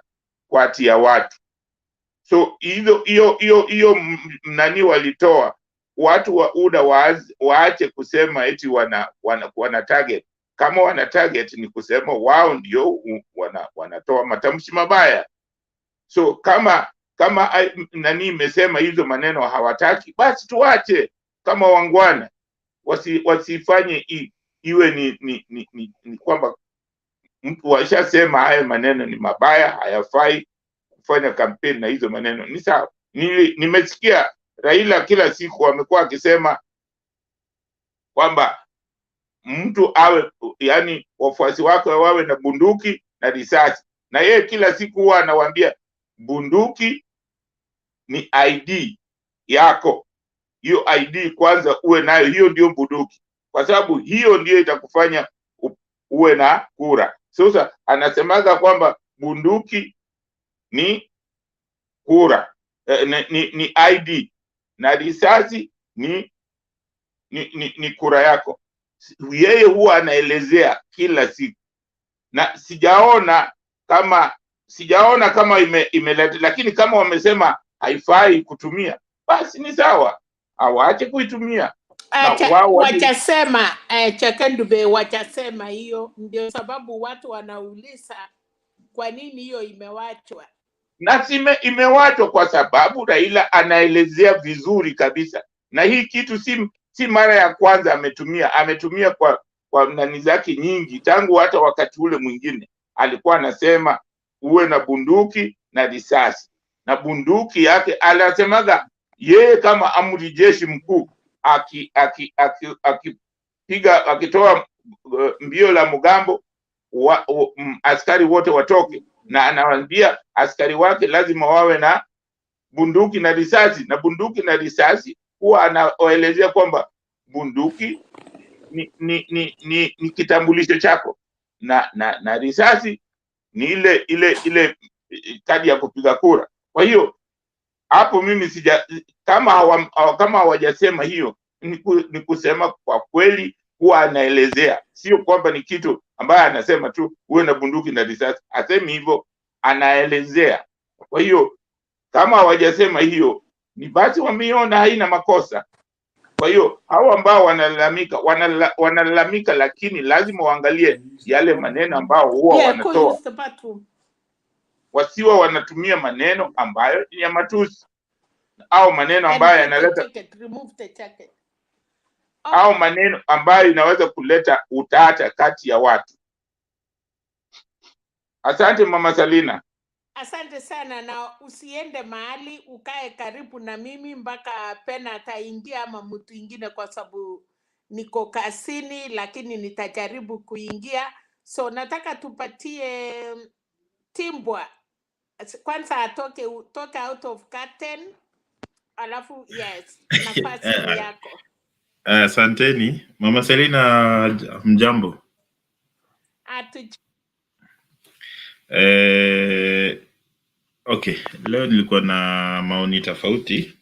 kati ya watu. So hiyo nani walitoa watu wa UDA waache kusema eti wana target. Kama wana target ni kusema wao ndio wanatoa matamshi mabaya. So kama nani imesema hizo maneno hawataki, basi tuache kama wangwana. Wasifanye iwe ni kwamba mtu washasema haya maneno ni mabaya, hayafai kufanya kampeni na hizo maneno. Ni sawa. Nimesikia Raila kila siku amekuwa akisema kwamba mtu awe, yani wafuasi wake wawe na bunduki na risasi, na yeye kila siku huwa anawaambia bunduki ni ID yako, hiyo ID kwanza uwe nayo, hiyo ndio bunduki, kwa sababu hiyo ndio itakufanya uwe na kura. Sasa anasemaga kwamba bunduki ni kura, ni ID, na risasi ni kura yako. Yeye huwa anaelezea kila siku, na sijaona kama imeleta, lakini kama wamesema haifai kutumia, basi ni sawa, hawaache kuitumia. Wachasema Chakandube, wachasema hiyo ndio sababu watu wanauliza kwa nini hiyo imewachwa. Na imewachwa kwa sababu Raila anaelezea vizuri kabisa, na hii kitu si mara ya kwanza ametumia kwa nani zake nyingi. Tangu hata wakati ule mwingine alikuwa anasema uwe na bunduki na risasi, na bunduki yake anasemaga yeye kama amri jeshi mkuu akitoa mbio la mgambo, askari wote watoke, na anawaambia askari wake lazima wawe na bunduki na risasi, na bunduki na risasi huwa anaelezea kwamba bunduki ni kitambulisho chako, na risasi ni ile kadi ya kupiga kura. Kwa hiyo hapo mimi kama hawajasema hiyo, ni kusema kwa kweli huwa anaelezea, sio kwamba ni kitu ambaye anasema tu uwe na bunduki na risasi. Asemi hivyo, anaelezea. Kwa hiyo kama hawajasema hiyo, ni basi wameiona haina makosa. Kwa hiyo hao ambao wanalalamika, lakini lazima waangalie yale maneno ambao huwa wanatoa, wasiwa wanatumia maneno ambayo ni ya matusi, au maneno ambayo yanaleta au maneno ambayo inaweza kuleta utata kati ya watu. Asante Mama Salina. Asante sana, na usiende mahali, ukae karibu na mimi mpaka Pena ataingia ama mtu ingine, kwa sababu niko kasini, lakini nitajaribu kuingia. So nataka tupatie Timbwa kwanza atoke out of curtain, alafu yes, nafasi yako. Asanteni. Mama Selina, mjambo. Okay, leo nilikuwa na maoni tofauti.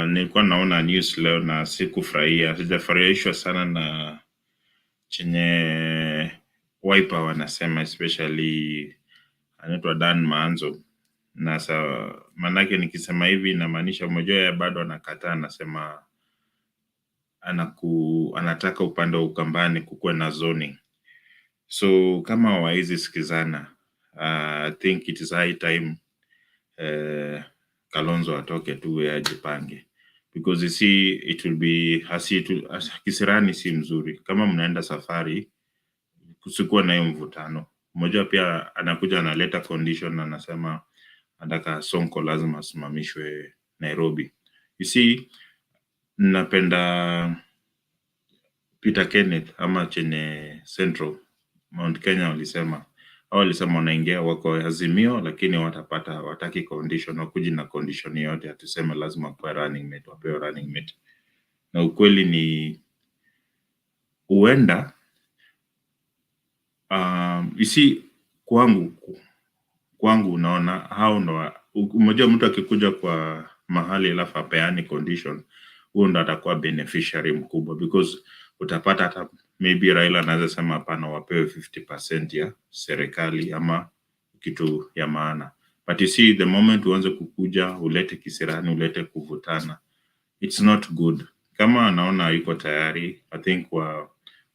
Nilikuwa naona news leo na sikufurahia, sijafurahishwa sana na chenye Wiper wanasema, especially anaitwa Dan Maanzo. Na manake nikisema hivi inamaanisha mmoja ya bado anakataa, anasema anataka upande wa Ukambani kukuwe na zoning. So kama hawawezi sikizana, I think it is high time Kalonzo atoke tu ajipange, because you see it will be kisirani si mzuri. Kama mnaenda safari kusikuwa na hiyo mvutano, mmoja pia anakuja analeta condition, anasema anataka Sonko lazima asimamishwe Nairobi. You see, napenda Peter Kenneth ama chenye Central Mount Kenya walisema wanaingia wako Azimio, lakini wataki condition, wakuji na condition yote atuseme lazima kwa running mate, wapewe running mate. Na ukweli ni huenda isi kwangu unaona hao ndo mmoja, mtu akikuja kwa mahali alafu apeani condition, huo ndo atakuwa beneficiary mkubwa, because utapata hata maybe Raila anaweza sema hapana, wapewe 50% ya serikali ama kitu ya maana. But you see, the moment uanze kukuja ulete kisirani, ulete kuvutana, it's not good. Kama anaona yuko tayari, I think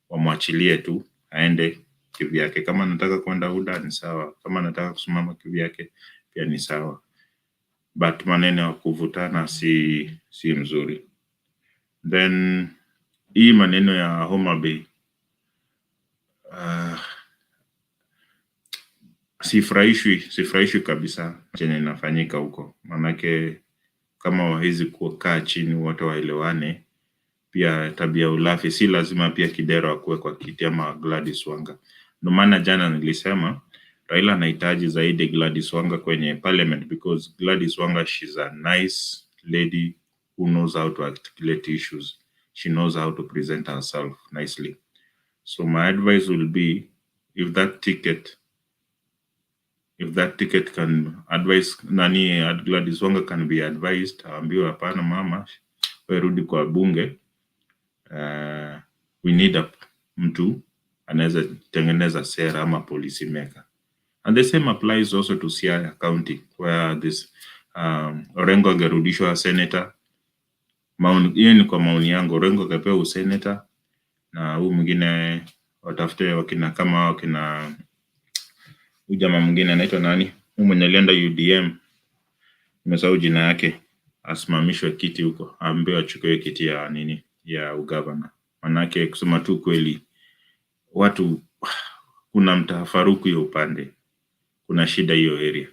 wamwachilie tu aende kivyake. Kama anataka kwenda UDA ni sawa, kama anataka kusimama kivyake pia ni sawa, but maneno ya kuvutana si mzuri. Then hii maneno ya Homa Bay, sifurahishwi kabisa chenye inafanyika huko, manake kama wawezi kukaa chini wote waelewane. Pia tabia ulafi, si lazima pia Kidero akuwe kwa kiti ama Gladys Wanga. Ndio maana jana nilisema Raila anahitaji zaidi Gladys Wanga kwenye parliament, because Gladys Wanga, she's a nice lady who knows how to articulate issues. She knows how to present herself nicely. So my advice will be, if that ticket can advise Gladys Wanga can be advised, ambiwa hapana mama, wewe rudi kwa bunge. We need a mtu anaweza tengeneza sera ama policy maker. And the same applies also to Siaya County, where this Orengo angerudishwa senator. Hiyo ni kwa maoni yangu, Orengo akapewa senator na huyu mwingine watafute wakina jamaa mwingine anaitwa nani, huyu mwenye alienda UDM, nimesahau jina yake, asimamishwe kiti huko, ambaye achukue kiti ya nini ya ugavana. Manake kusema tu kweli, watu kuna mtafaruku hiyo upande, kuna shida hiyo area.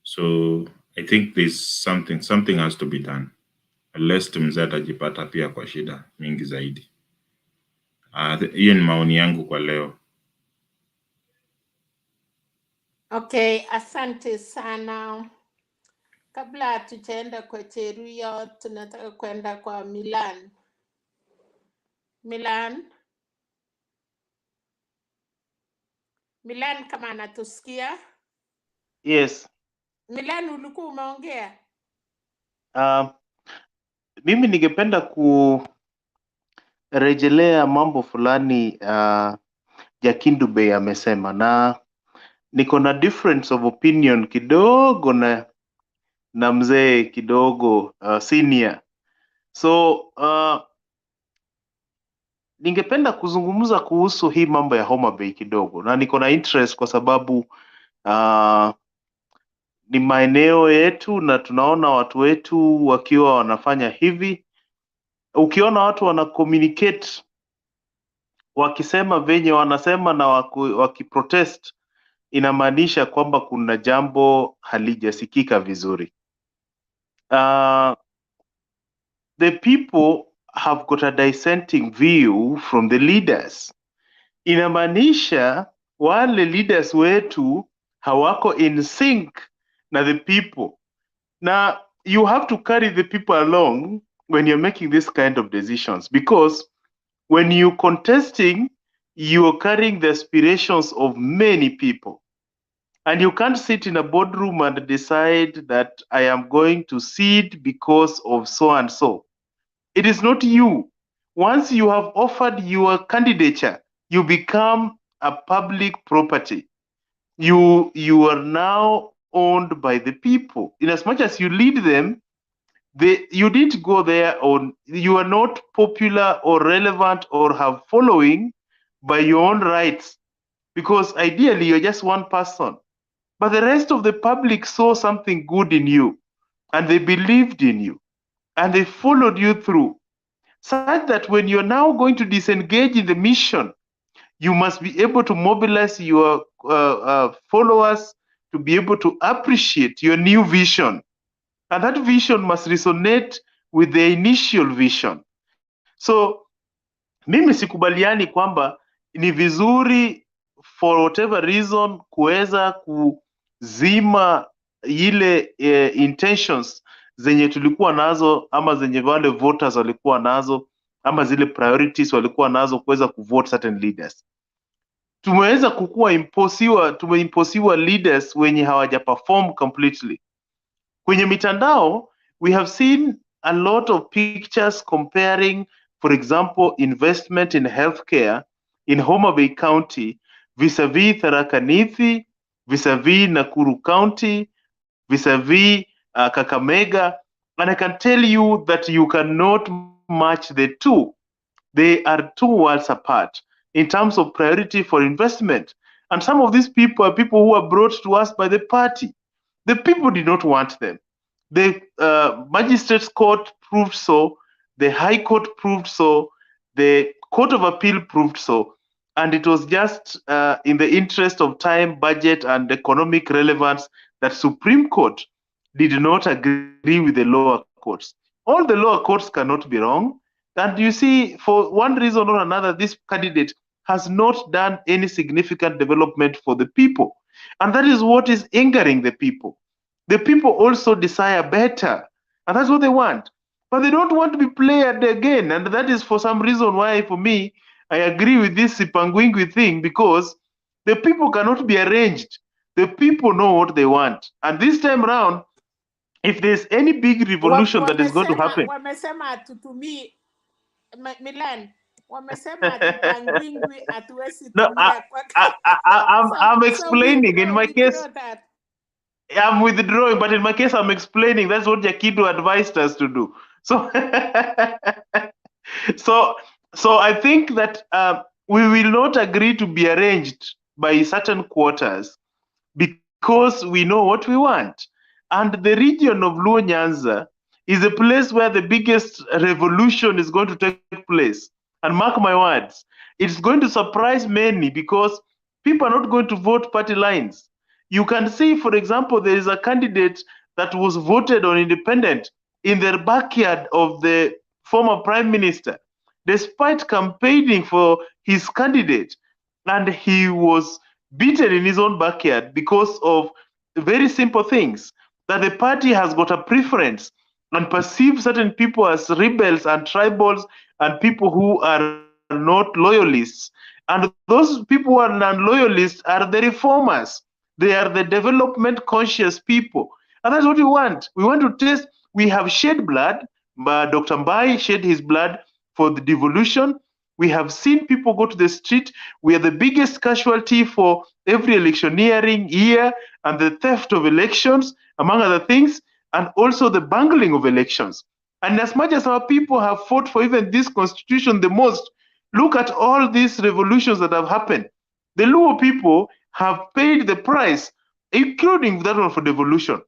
So I think there's something has to be done, unless mzee atajipata pia kwa shida mingi zaidi. Hiyo ni maoni yangu kwa leo. Okay, asante sana. Kabla tujaenda kwa Cheruyo, tunataka kwenda kwa Milan. Milan, kama anatusikia? Yes. Milan, ulikuwa umeongea? Mimi ningependa kurejelea mambo fulani Jakindu Bey amesema, na niko na difference of opinion kidogo na mzee kidogo senior. So ningependa kuzungumza kuhusu hii mambo ya Homa Bay kidogo, na niko na interest kwa sababu ni maeneo yetu na tunaona watu wetu wakiwa wanafanya hivi. Ukiona watu wana communicate wakisema venye wanasema na wakiprotest, inamaanisha kwamba kuna jambo halijasikika vizuri. The people have got a dissenting view from the leaders. Inamaanisha wale leaders wetu hawako in sync na the people. Now you have to carry the people along when you're making this kind of decisions, because when you're contesting, you're carrying the aspirations of many people. And you can't sit in a boardroom and decide that I am going to cede because of so and so. It is not you. Once you have offered your candidature, you become a public property. You are now owned by the people. In as much as you lead them, you didn't go there on, you are not popular or relevant or have following by your own rights, because ideally you're just one person. But the rest of the public saw something good in you, and they believed in you, and they followed you through, such that when you're now going to disengage in the mission, you must be able to mobilize your followers to be able to appreciate your new vision. And that vision must resonate with the initial vision. So mimi sikubaliani kwamba ni vizuri for whatever reason kuweza kuzima ile intentions zenye tulikuwa nazo ama zenye wale voters walikuwa nazo ama zile priorities walikuwa nazo kuweza kuvote certain leaders. Tumeweza tumeimposiwa leaders wenye hawaja perform completely. Kwenye mitandao, we have seen a lot of pictures comparing, for example, investment in healthcare in Homa Bay County vis-a-vis Tharaka Nithi, vis-a-vis Nakuru County, vis-a-vis Kakamega. And I can tell you that you cannot match the two. They are two worlds apart in terms of priority for investment. And some of these people are people who are brought to us by the party. The people did not want them. The Magistrates Court proved so, the High Court proved so, the Court of Appeal proved so, and it was just in the interest of time, budget, and economic relevance that Supreme Court did not agree with the lower courts. All the lower courts cannot be wrong. And you see, for one reason or another, this candidate has not done any significant development for the people. And that is what is angering the people. The people also desire better, and that's what they want. But they don't want to be played again. And that is for some reason why, for me, I agree with this Hatupangwingwi thing, because the people cannot be arranged. The people know what they want. And this time around, if there's any big revolution that is going to happen. Wamesema hatutumii Milan. Wamesema Hatupangwingwi hatuwezi tumia kwa I'm explaining in my case. that. I'm withdrawing, but in my case, I'm explaining. That's what Jakido advised us to do. So, so I think that we will not agree to be arranged by certain quarters because we know what we want. And the region of Luo Nyanza is a place where the biggest revolution is going to take place. And mark my words, it's going to surprise many because people are not going to vote party lines. You can see, for example, there is a candidate that was voted on independent in the backyard of the former prime minister, despite campaigning for his candidate. And he was beaten in his own backyard because of very simple things, that the party has got a preference and perceive certain people as rebels and tribals and people who are not loyalists. And those people who are non-loyalists are the reformers. They are the development conscious people. And that's what we want. We want to test. We have shed blood. Dr. Mbai shed his blood for the devolution. We have seen people go to the street. We are the biggest casualty for every electioneering year and the theft of elections, among other things, and also the bungling of elections. And as much as our people have fought for even this constitution the most, look at all these revolutions that have happened. The Luo people have paid the price, including that one for devolution.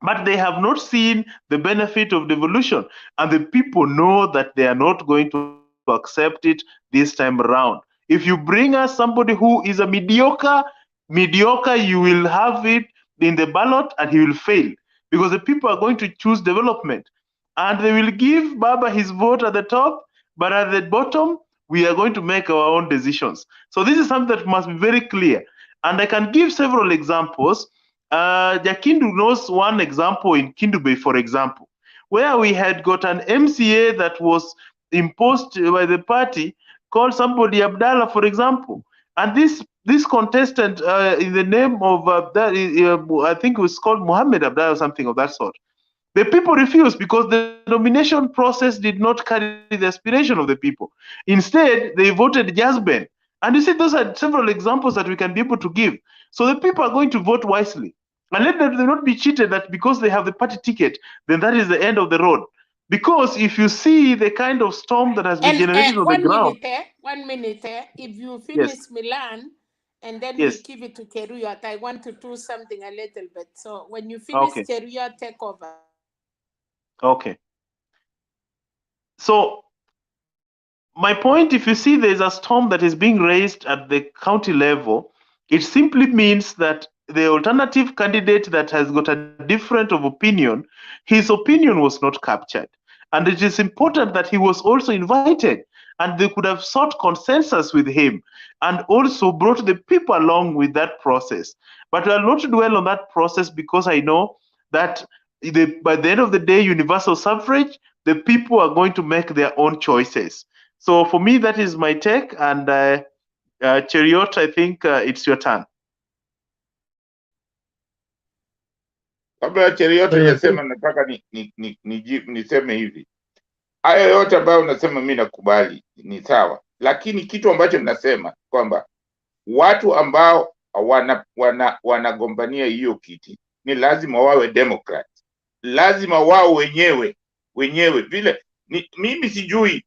But they have not seen the benefit of devolution. And the people know that they are not going to accept it this time around. If you bring us somebody who is a mediocre, you will have it in the ballot and he will fail. Because the people are going to choose development. And they will give Baba his vote at the top, but at the bottom, we are going to make our own decisions. So this is something that must be very clear. And I can give several examples. Jakindu knows one example in Kindu Bay, for example, where we had got an MCA that was imposed by the party called somebody Abdallah, for example. And this this contestant in the name of I think it was called Mohammed Abdallah or something of that sort. The people refused because the nomination process did not carry the aspiration of the people. Instead, they voted Jasben. And you see, those are several examples that we can be able to give. So the people are going to vote wisely. And let them not be cheated that because they have the party ticket, then that is the end of the road. Because if you see the kind of storm that has been generated on the ground. 1 minute, if you finish Yes. Milan, and then Yes. we give it to Keruyot, I want to do something a little bit. So when you finish, Okay. Keruyot, take over. Okay. So my point, if you see there's a storm that is being raised at the county level, it simply means that the alternative candidate that has got a different of opinion, his opinion was not captured. And it is important that he was also invited and they could have sought consensus with him and also brought the people along with that process. But I'll not dwell on that process because I know that by the end of the day, universal suffrage, the people are going to make their own choices. So for me, that is my take. And Cheriot, I think it's your turn. Kabla Cheriot hajasema, nataka niseme hivi. Haya yote ambayo unasema mimi nakubali, ni sawa. Lakini kitu ambacho ninasema kwamba watu ambao wanagombania hiyo kiti ni lazima wawe Democrat. Lazima wao wenyewe vile mimi sijui,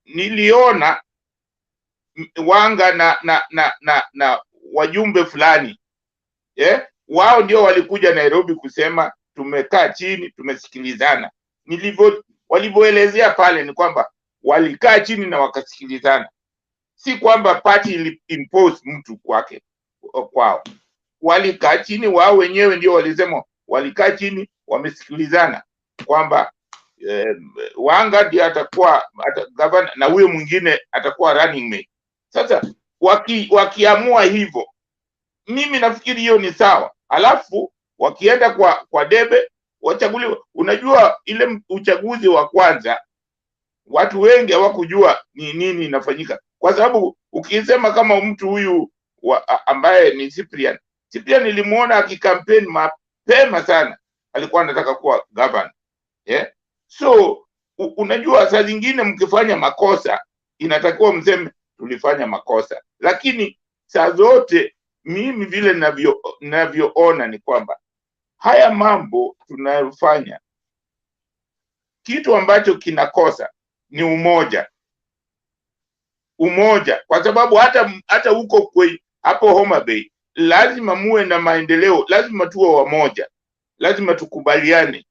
niliona Wanga na wajumbe fulani wao ndio walikuja Nairobi kusema tumekaa chini tumesikilizana. Walivyoelezea pale ni kwamba walikaa chini na wakasikilizana, si kwamba party ili impose mtu kwao. Walikaa chini wao wenyewe ndio walisema, walikaa chini wamesikilizana kwamba Wanga ndiye atakuwa governor na huyo mwingine atakuwa running mate. Sasa wakiamua hivyo, mimi nafikiri hiyo ni sawa. Alafu wakienda kwa debe wachaguliwe. Unajua ile uchaguzi wa kwanza watu wengi hawakujua ni nini inafanyika, kwa sababu ukisema kama mtu huyu ambaye ni Cyprian nilimuona akikampeni mapema sana, alikuwa anataka kuwa governor. So unajua saa zingine mkifanya makosa inatakiwa mseme tulifanya makosa, lakini saa zote mimi vile ninavyoona ni kwamba haya mambo tunayofanya, kitu ambacho kinakosa ni umoja, kwa sababu hata huko hapo Homa Bay lazima muwe na maendeleo, lazima tuwe wamoja, lazima tukubaliane.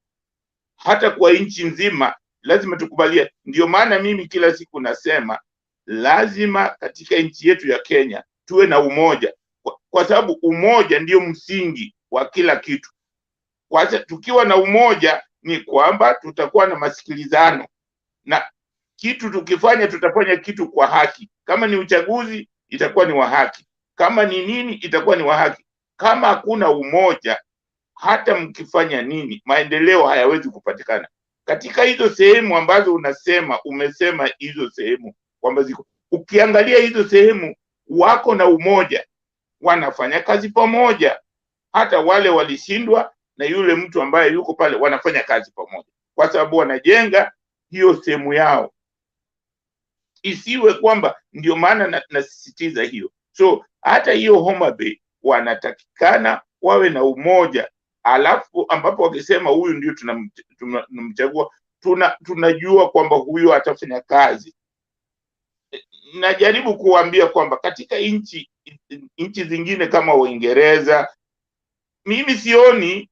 Hata kwa nchi nzima lazima tukubaliane. Ndio maana mimi kila siku nasema lazima katika nchi yetu ya Kenya tuwe na umoja, kwa sababu umoja ndio msingi wa kila kitu. Tukiwa na umoja ni kwamba tutakuwa na masikilizano, na kitu tukifanya tutafanya kitu kwa haki. Kama ni uchaguzi itakuwa ni wa haki, kama ni nini itakuwa ni wa haki. Kama hakuna umoja, hata mkifanya nini maendeleo hayawezi kupatikana. Katika hizo sehemu ambazo umesema hizo sehemu kwamba ziko, ukiangalia hizo sehemu wako na umoja, wanafanya kazi pamoja. Hata wale walishindwa na yule mtu ambaye yuko pale wanafanya kazi pamoja, kwa sababu wanajenga hiyo sehemu yao. Isiwe kwamba, ndio maana nasisitiza hiyo. So hata hiyo Homa Bay wanatakikana wawe na umoja, alafu ambapo wakisema huyu ndio tunamchagua, tunajua kwamba huyu atafanya kazi. Najaribu kuambia kwamba katika nchi zingine kama Uingereza, mimi sioni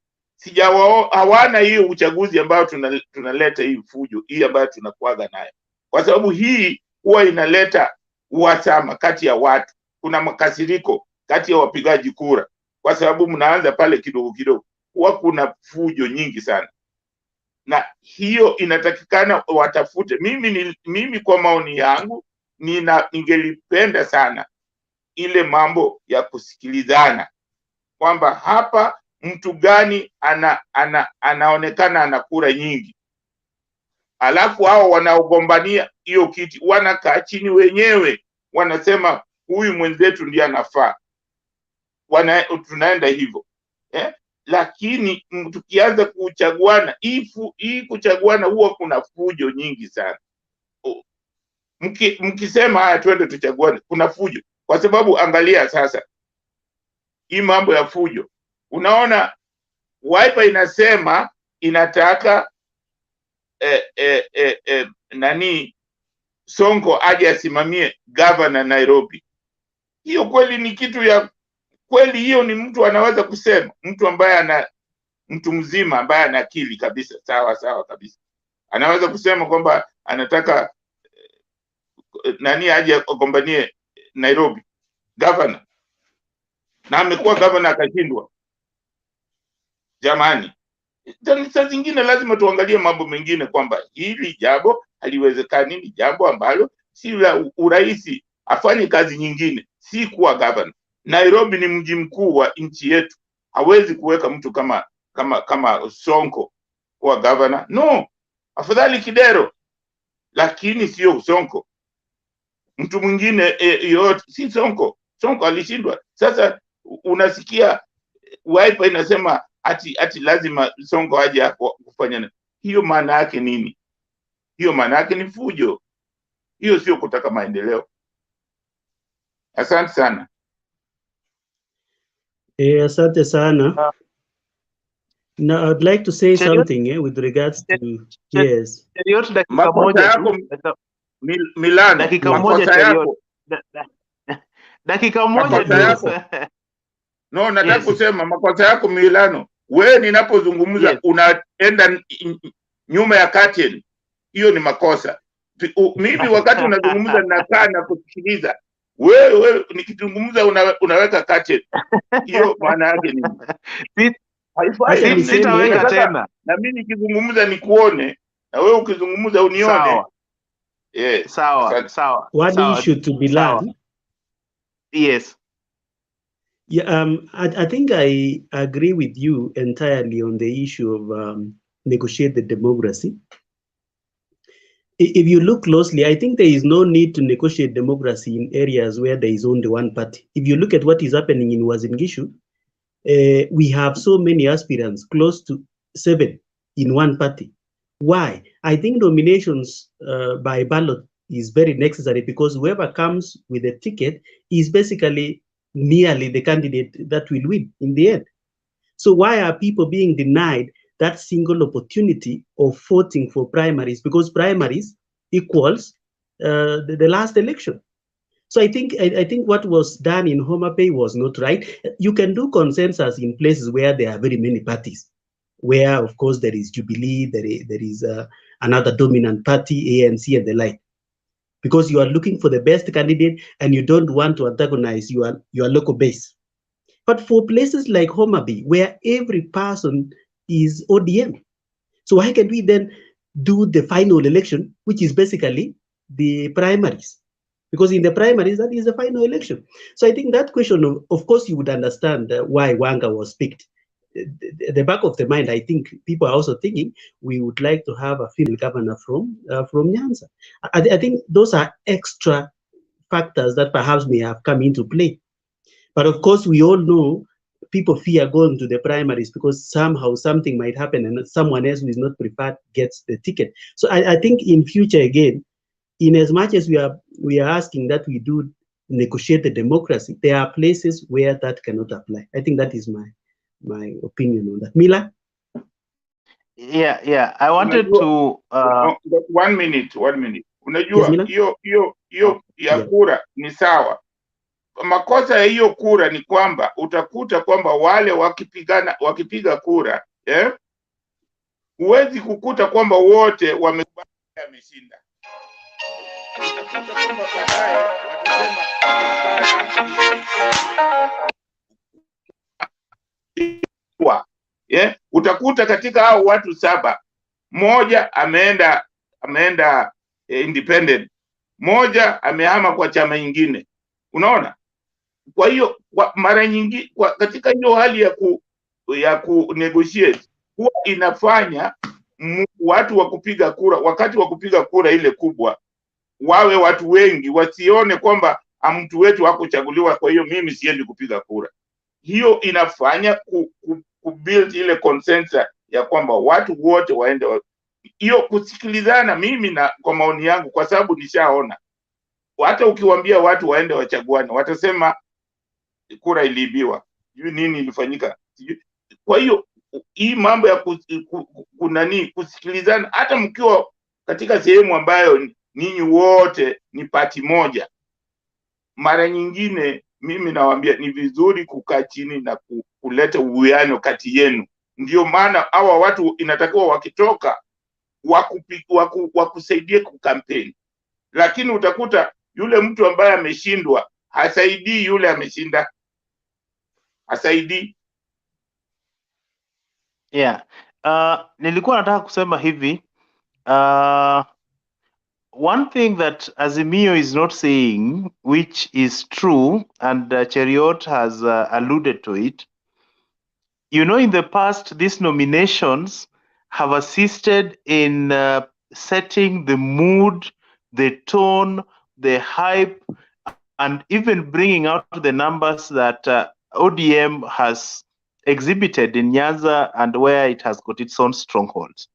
hawana hiyo uchaguzi ambao tunaleta hii fujo hii ambayo tunakuaga nayo, kwa sababu hii huwa inaleta uhasama kati ya watu. Kuna makasiriko kati ya wapigaji kura, kwa sababu mnaanza pale kidogo kidogo, huwa kuna fujo nyingi sana, na hiyo inatakikana watafute. Mimi kwa maoni yangu ningelipenda sana ile mambo ya kusikilizana, kwamba hapa mtu gani anaonekana ana kura nyingi, alafu hao wanaogombania hiyo kiti wanakaa chini wenyewe, wanasema huyu mwenzetu ndiye anafaa. tunaenda hivyo lakini tukianza kuchaguana hii kuchaguana huwa kuna fujo nyingi sana. Mkisema haya twende tuchaguane, kuna fujo, kwa sababu angalia sasa hii mambo ya fujo. Unaona Wiper inasema inataka nani Sonko aje asimamie governor Nairobi. Hiyo kweli ni kitu ya kweli? Hiyo ni mtu anaweza kusema, mtu ambaye mtu mzima ambaye ana akili kabisa, sawa kabisa, anaweza kusema kwamba anataka nani aje agombanie Nairobi governor, na amekuwa governor akashindwa? Jamani, saa zingine lazima tuangalie mambo mengine, kwamba hili jambo haliwezekani, ni jambo ambalo si la urahisi, afanye kazi nyingine, si kuwa governor. Nairobi ni mji mkuu wa nchi yetu, hawezi kuweka mtu kama Sonko kuwa governor. No, afadhali Kidero, lakini sio Sonko. Mtu mwingine yote, si Sonko. Sonko alishindwa. Sasa unasikia Wiper inasema ati lazima Sonko aje kufanya. Hiyo maana yake nini? Hiyo maana yake ni fujo. Hiyo sio kutaka maendeleo. Asante sana. Asante sana. Now I'd like to say something with regards to yes. Makosa yako Milano, makosa yako. Dakika moja tu. No, nataka kusema makosa yako Milano. Wewe ninapozungumza unaenda nyuma ya curtain. Hiyo ni makosa. Mimi wakati unazungumza nakaa na kusikiliza. Wewe nikizungumza unaweka curtain. Hiyo maana yake nini? Sitaweka tena. Na mimi nikizungumza nikuone, na wewe ukizungumza unione. Sawa. One issue to be learned. Yes. Yeah, I think I agree with you entirely on the issue of negotiated democracy. If you look closely, I think there is no need to negotiate democracy in areas where there is only one party. If you look at what is happening in Uasin Gishu, we have so many aspirants, close to 7 in one party. Why? I think nominations by ballot is very necessary, because whoever comes with a ticket is basically nearly the candidate that will win in the end. So why are people being denied that single opportunity of voting for primaries? Because primaries equals the last election. So I think what was done in Homa Bay was not right. You can do consensus in places where there are very many parties, where of course there is Jubilee, there is another dominant party, ANC and the like, because you are looking for the best candidate and you don't want to antagonize your local base. But for places like Homa Bay, where every person is ODM, so why can we then do the final election, which is basically the primaries? Because in the primaries, that is the final election. So I think that question, of course, you would understand why Wanga was picked. At the back of the mind, I think people are also thinking we would like to have a female governor from Nyanza. I think those are extra factors that perhaps may have come into play. But of course, we all know people fear going to the primaries because somehow something might happen and someone else who is not prepared gets the ticket. So I think in future, again, in as much as we are asking that we do negotiate the democracy, there are places where that cannot apply. I think that is my opinion on that. Mila? Yeah. I wanted to 1 minute. Unajua hiyo ya kura ni sawa. Makosa ya hiyo kura ni kwamba utakuta kwamba wale wakipiga kura, huwezi kukuta kwamba wote wamekubali ameshinda. Utakuta kwamba baadaye watasema utakuta katika hao watu 7, mmoja ameenda independent, mmoja amehama kwa chama nyingine. Unaona? Kwa hiyo mara nyingi katika hiyo hali ya ku negotiate huwa inafanya watu wa kupiga kura, wakati wa kupiga kura ile kubwa, wawe watu wengi wasione kwamba mtu wetu hakuchaguliwa, kwa hiyo mimi siendi kupiga kura. hiyo inafanya kubuild ile consensus ya kwamba watu wote waende hiyo kusikilizana. Mimi na kwa maoni yangu, kwa sababu nishaona hata ukiwaambia watu waende wachaguane watasema kura iliibiwa, sijui nini ilifanyika, sijui. Kwa hiyo hii mambo ya kusikilizana, hata mkiwa katika sehemu ambayo ninyi wote ni pati moja, mara nyingine mimi nawaambia ni vizuri kukaa chini na kuleta uwiano kati yenu. Ndio maana hawa watu inatakiwa wakitoka wakusaidie kukampeni, lakini utakuta yule mtu ambaye ameshindwa hasaidii yule ameshinda, hasaidii. Yeah. Nilikuwa nataka kusema hivi, one thing that Azimio is not saying, which is true, and Cheriot has alluded to it. You know, in the past, these nominations have assisted in setting the mood, the tone, the hype, and even bringing out the numbers that ODM has exhibited in Nyanza and where it has got its own strongholds.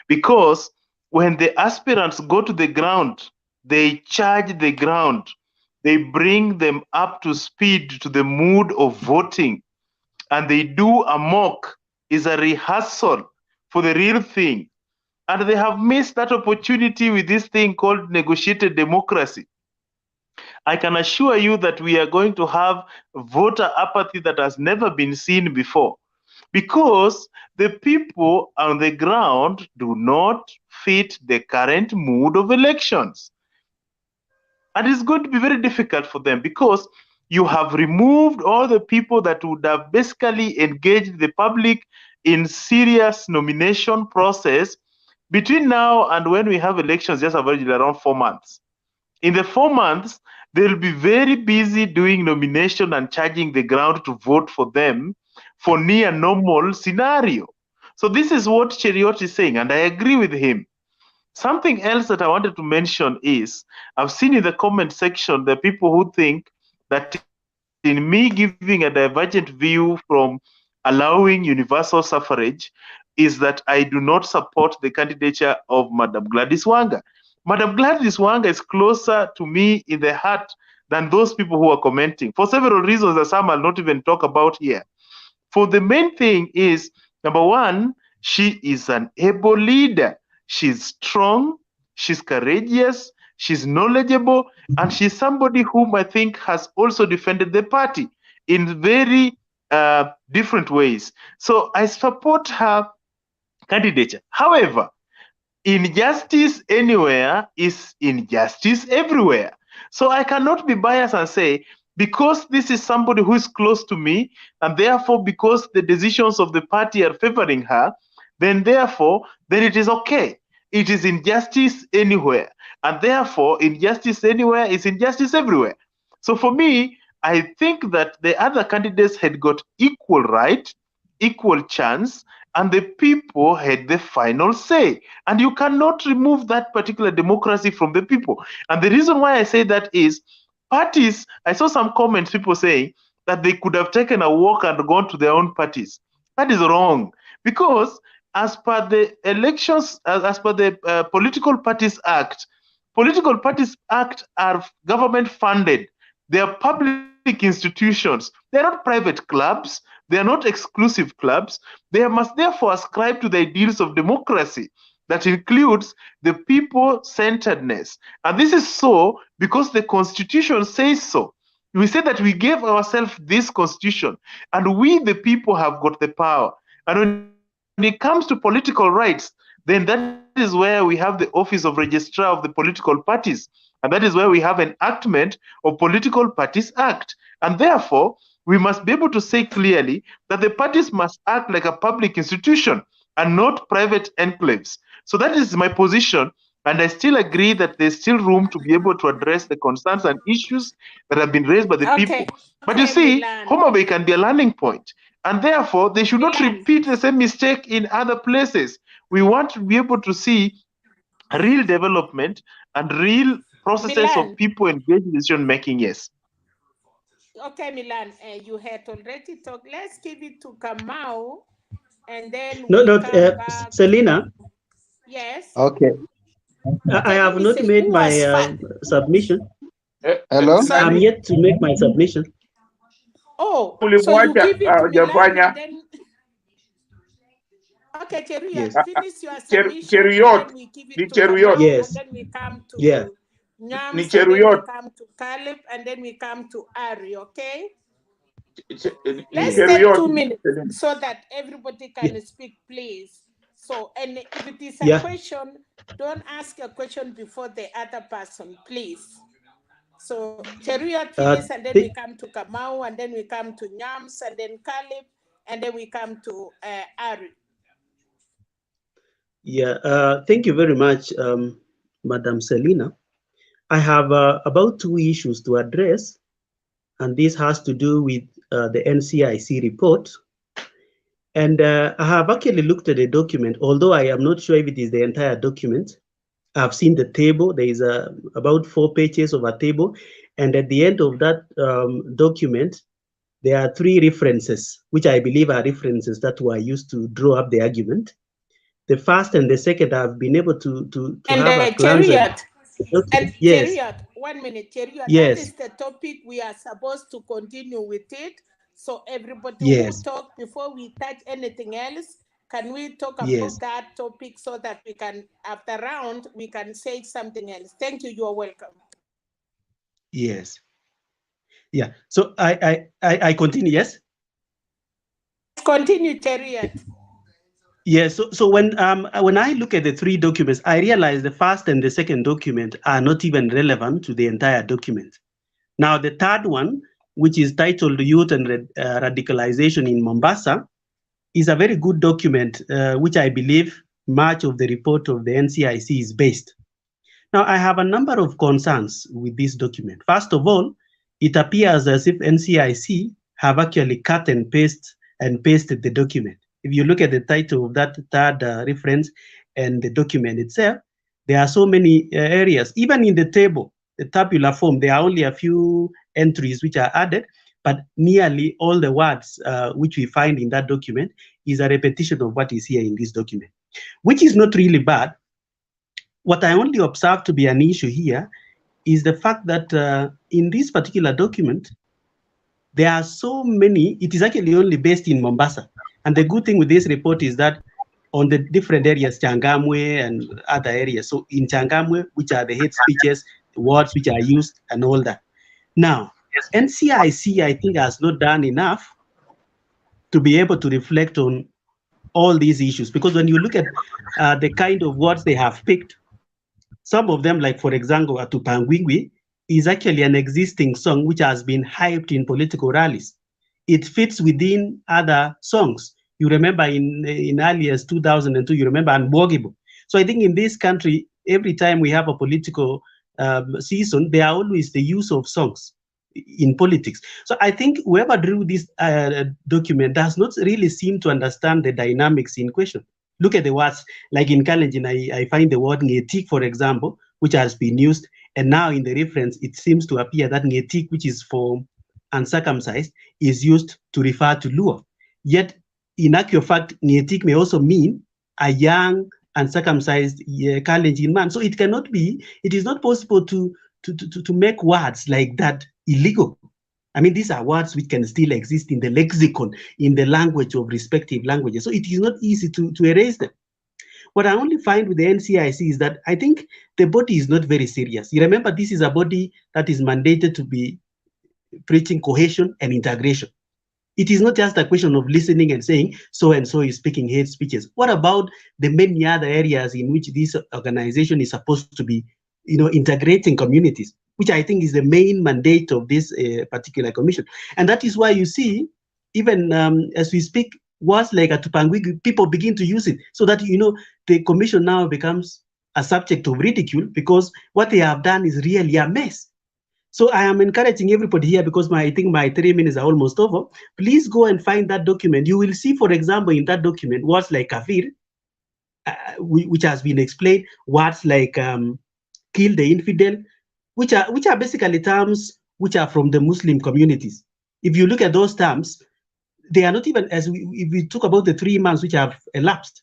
Because when the aspirants go to the ground, they charge the ground, they bring them up to speed to the mood of voting, and they do a mock, is a rehearsal for the real thing. And they have missed that opportunity with this thing called negotiated democracy. I can assure you that we are going to have voter apathy that has never been seen before, because the people on the ground do not fit the current mood of elections. And it's going to be very difficult for them, because you have removed all the people that would have basically engaged the public in serious nomination process between now and when we have elections, just around 4 months. In the 4 months, they'll be very busy doing nomination and charging the ground to vote for them for near normal scenario. So this is what Cheriot is saying, and I agree with him. Something else that I wanted to mention is, I've seen in the comment section the people who think that in me giving a divergent view from allowing universal suffrage is that I do not support the candidature of Madam Gladys Wanga. Madam Gladys Wanga is closer to me in the heart than those people who are commenting, for several reasons that some I'll not even talk about here. For the main thing is, number one, she is an able leader. She's strong, she's courageous, she's knowledgeable, and she's somebody whom I think has also defended the party in very different ways. So I support her candidature. However, injustice anywhere is injustice everywhere. So I cannot be biased and say, because this is somebody who is close to me, and therefore because the decisions of the party are favoring her, then it is okay. It is injustice anywhere. And therefore, injustice anywhere is injustice everywhere. So for me, I think that the other candidates had got equal right, equal chance, and the people had the final say. And you cannot remove that particular democracy from the people. And the reason why I say that is, parties, I saw some comments, people saying that they could have taken a walk and gone to their own parties. That is wrong. Because as per the elections, as per the Political Parties Act are government funded. They are public institutions. They are not private clubs. They are not exclusive clubs. They must therefore ascribe to the ideals of democracy that includes the people-centeredness. And this is so because the Constitution says so. We say that we gave ourselves this Constitution, and we, the people, have got the power. And when it comes to political rights, then that is where we have the Office of Registrar of the Political Parties. And that is where we have enactment of Political Parties Act. And therefore, we must be able to say clearly that the parties must act like a public institution and not private enclaves. So that is my position. And I still agree that there's still room to be able to address the concerns and issues that have been raised by the people. But you see, Homa Bay can be a learning point. And therefore, they should not repeat the same mistake in other places. We want to be able to see real development and real processes of people engaged in decision making. Yes. Okay, Milan, you had already talked. Let's give it to Kamau, and then No, we no, come back. Selena, Yes. Okay. I Okay, have let me not say made who my was fat. submission. Hello? I'm Sorry. yet to make my submission. Oh, so you Ulimwacha give it to Milan, hajafanya and then okay, Cheruiyot, Yes. finish your submission, and Cheruyot, then we give ni it to Cheruyot, Kamau, Yes. and then we come to Yeah. ni Nyams, and then we Cheruyot, come to Caleb, and then we come to Ari. Okay. ni Let's Yes. take Cheruyot. 2 minutes so that everybody can Yeah. speak, please. So, and if it is a Yeah. question, don't ask a question before the other person, please. So, Cheruiyot finish, and then we come to Kamau, and then we come to Nyams, and then Caleb, and then we come to Ari. Yeah. Thank you very much, Madam Selena. I have about 2 issues to address, and this has to do with the NCIC report. And I have actually looked at the document, although I am not sure if it is the entire document. I've seen the table. There is about 4 pages of a table. And at the end of that document, there are 3 references, which I believe are references that were used to draw up the argument. The first and the second, I've been able to have a glance at. And Yes. Cheruiyot, 1 minute, Cheruiyot, Yes. that is the topic we are supposed to continue with it. So everybody Yes. who talk before we touch anything else, can we talk about Yes. that topic so that we can, after round, we can say something else? Thank you. You're welcome. Yes. Yeah. So I continue. Yes. Continue, Cheruiyot. Yes. So when I look at the 3 documents, I realize the first and the second document are not even relevant to the entire document. Now the third one, which is titled "Youth and Radicalization in Mombasa," is a very good document, which I believe much of the report of the NCIC is based. Now, I have a number of concerns with this document. First of all, it appears as if NCIC have actually cut and pasted the document. If you look at the title of that third reference and the document itself, there are so many areas. Even in the table, the tabular form, there are only a few entries which are added, but nearly all the words which we find in that document is a repetition of what is here in this document, which is not really bad. What I only observe to be an issue here is the fact that in this particular document, there are so many, it is actually only based in Mombasa. And the good thing with this report is that on the different areas, Changamwe and other areas. So in Changamwe, which are the hate speeches, the words which are used and all that. Now, NCIC, I think, has not done enough to be able to reflect on all these issues. Because when you look at the kind of words they have picked, some of them, like for example, Hatupangwingwi, is actually an existing song which has been hyped in political rallies. It fits within other songs. You remember in earlier 2002, you remember Anbogibo. So I think in this country, every time we have a political season, there are always the use of songs in politics. So I think whoever drew this document does not really seem to understand the dynamics in question. Look at the words, like in Kalenjin, I find the word ngetik, for example, which has been used. And now in the reference, it seems to appear that ngetik, which is for uncircumcised, is used to refer to Luo. Yet, in actual fact, ngetik may also mean a young, uncircumcised Kalenjin man. So it cannot be, it is not possible to make words like that illegal. I mean, these are words which can still exist in the lexicon, in the language of respective languages. So it is not easy to erase them. What I only find with the NCIC is that I think the body is not very serious. You remember, this is a body that is mandated to be preaching cohesion and integration. It is not just a question of listening and saying, so and so is speaking hate speeches. What about the many other areas in which this organization is supposed to be, integrating communities, which I think is the main mandate of this particular commission. And that is why you see, even as we speak, words like Hatupangwingwi, people begin to use it, so that, the commission now becomes a subject of ridicule, because what they have done is really a mess. So I am encouraging everybody here, because I think my 3 minutes are almost over. Please go and find that document. You will see, for example, in that document, words like kafir, which has been explained, words like kill the infidel, which are basically terms which are from the Muslim communities. If you look at those terms, they are not even, if we talk about the 3 months which have elapsed,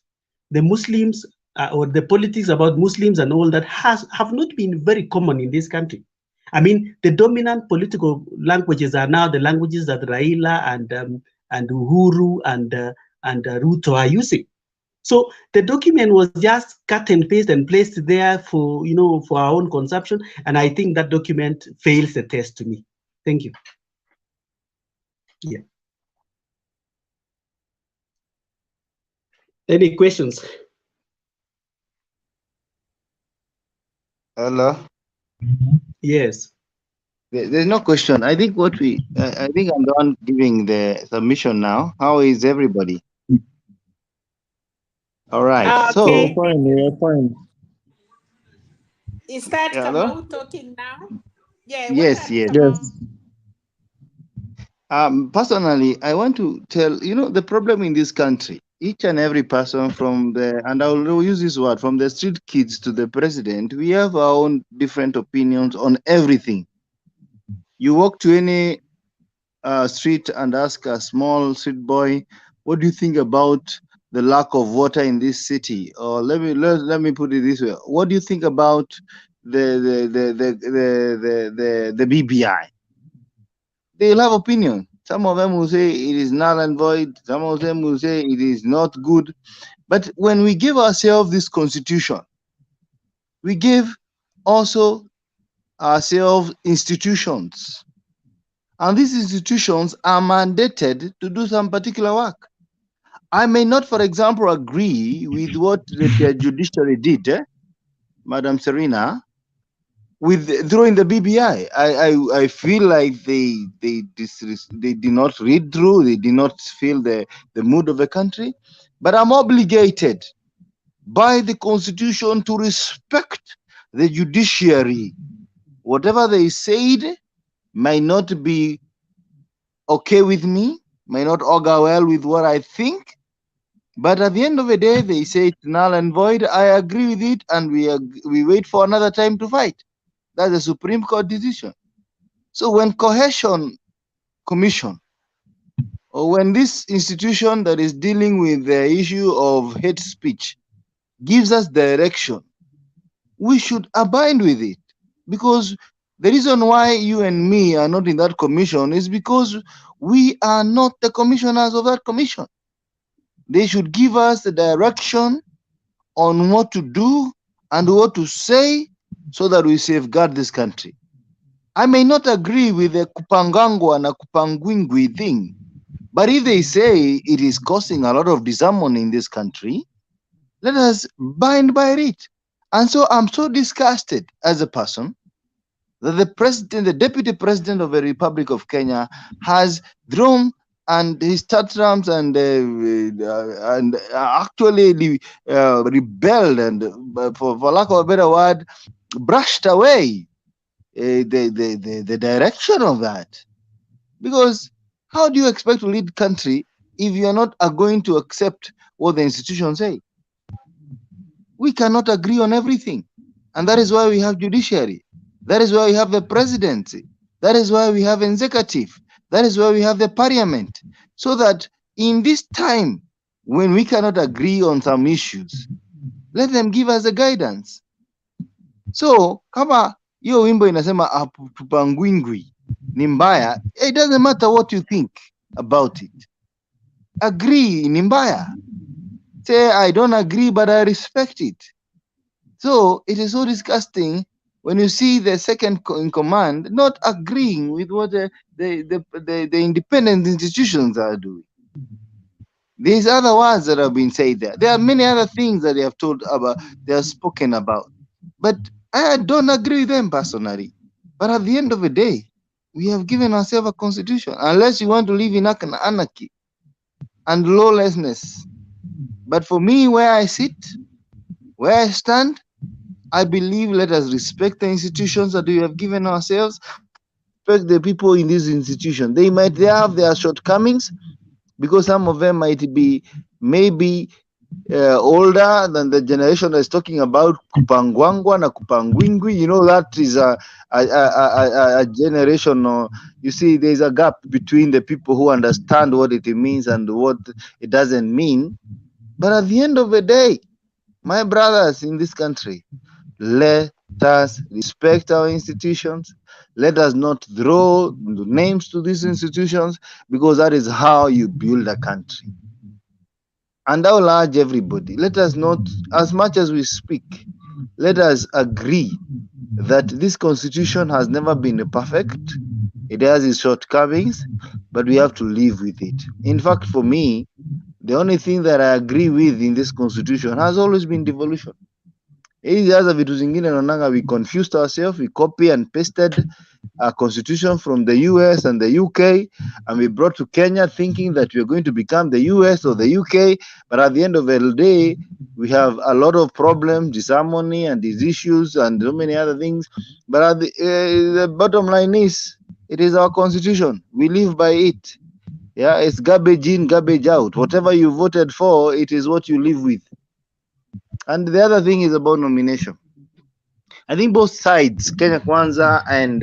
the Muslims or the politics about Muslims and all that have not been very common in this country. I mean, the dominant political languages are now the languages that Raila and Uhuru and Ruto are using. So the document was just cut and paste and placed there for, for our own consumption. And I think that document fails the test to me. Thank you. Yeah. Any questions? Hello. Yes. There's no question. I think I think I'm the one giving the submission now. How is everybody? All right. Okay. So We're fine. Is that hello? Kamau talking now? Yeah. Yes, yes. Yes. Personally, I want to tell, the problem in this country, each and every person and I will use this word, from the street kids to the president, we have our own different opinions on everything. You walk to any street and ask a small street boy, what do you think about the lack of water in this city? Or let me put it this way, what do you think about the BBI? They'll have opinion. Some of them will say it is null and void. Some of them will say it is not good. But when we give ourselves this constitution, we give also ourselves institutions. And these institutions are mandated to do some particular work. I may not, for example, agree with what the judiciary did, Madam Serena, during the BBI. I feel like they did not read through, they did not feel the mood of the country. But I'm obligated by the constitution to respect the judiciary. Whatever they said may not be okay with me, may not augur well with what I think. But at the end of the day, they say it's null and void. I agree with it, and we wait for another time to fight. That's a Supreme Court decision. So when Cohesion Commission, or when this institution that is dealing with the issue of hate speech gives us direction, we should abide with it. Because the reason why you and me are not in that commission is because we are not the commissioners of that commission. They should give us the direction on what to do and what to say so that we safeguard this country. I may not agree with the Kupangangwa and Hatupangwingwi thing, but if they say it is causing a lot of disharmony in this country, let us bind by it. And so I'm so disgusted as a person that the deputy president of the Republic of Kenya has drawn and his tantrums and actually rebelled and, for lack of a better word, brushed away the direction of that. Because how do you expect to lead country if you are not going to accept what the institutions say? We cannot agree on everything. And that is why we have judiciary. That is why we have the presidency. That is why we have executive. That is why we have the parliament. So that in this time, when we cannot agree on some issues, let them give us the guidance. So, kama hiyo wimbo inasema Hatupangwingwi ni mbaya, it doesn't matter what you think about it. Agree ni mbaya. Say, I don't agree, but I respect it. So it is so disgusting when you see the second in command not agreeing with what the independent institutions are doing. These other words that have been said there. There are many other things that they have told about, they have spoken about. But I don't agree with them personally. But at the end of the day, we have given ourselves a constitution. Unless you want to live in anarchy and lawlessness. But for me, where I sit, where I stand, I believe let us respect the institutions that we have given ourselves, respect the people in these institutions. They have their shortcomings, because some of them might be maybe older than the generation that's talking about Kupangwangwa na Kupangwingwi. You know, that is a generation. You see, there's a gap between the people who understand what it means and what it doesn't mean. But at the end of the day, my brothers in this country, let us respect our institutions. Let us not throw names to these institutions, because that is how you build a country. And I will urge everybody, let us not, as much as we speak, let us agree that this constitution has never been perfect. It has its shortcomings, but we have to live with it. In fact, for me, the only thing that I agree with in this constitution has always been devolution. Hizi other vitu zingine naonanga we confused ourselves, we copy and pasted a constitution from the US and the UK, and we brought to Kenya thinking that we're going to become the US or the UK, but at the end of the day, we have a lot of problems, disharmony and these issues and so many other things. But at the bottom line is, it is our constitution. We live by it. Yeah, it's garbage in, garbage out. Whatever you voted for, it is what you live with. And the other thing is about nomination. I think both sides, Kenya Kwanza and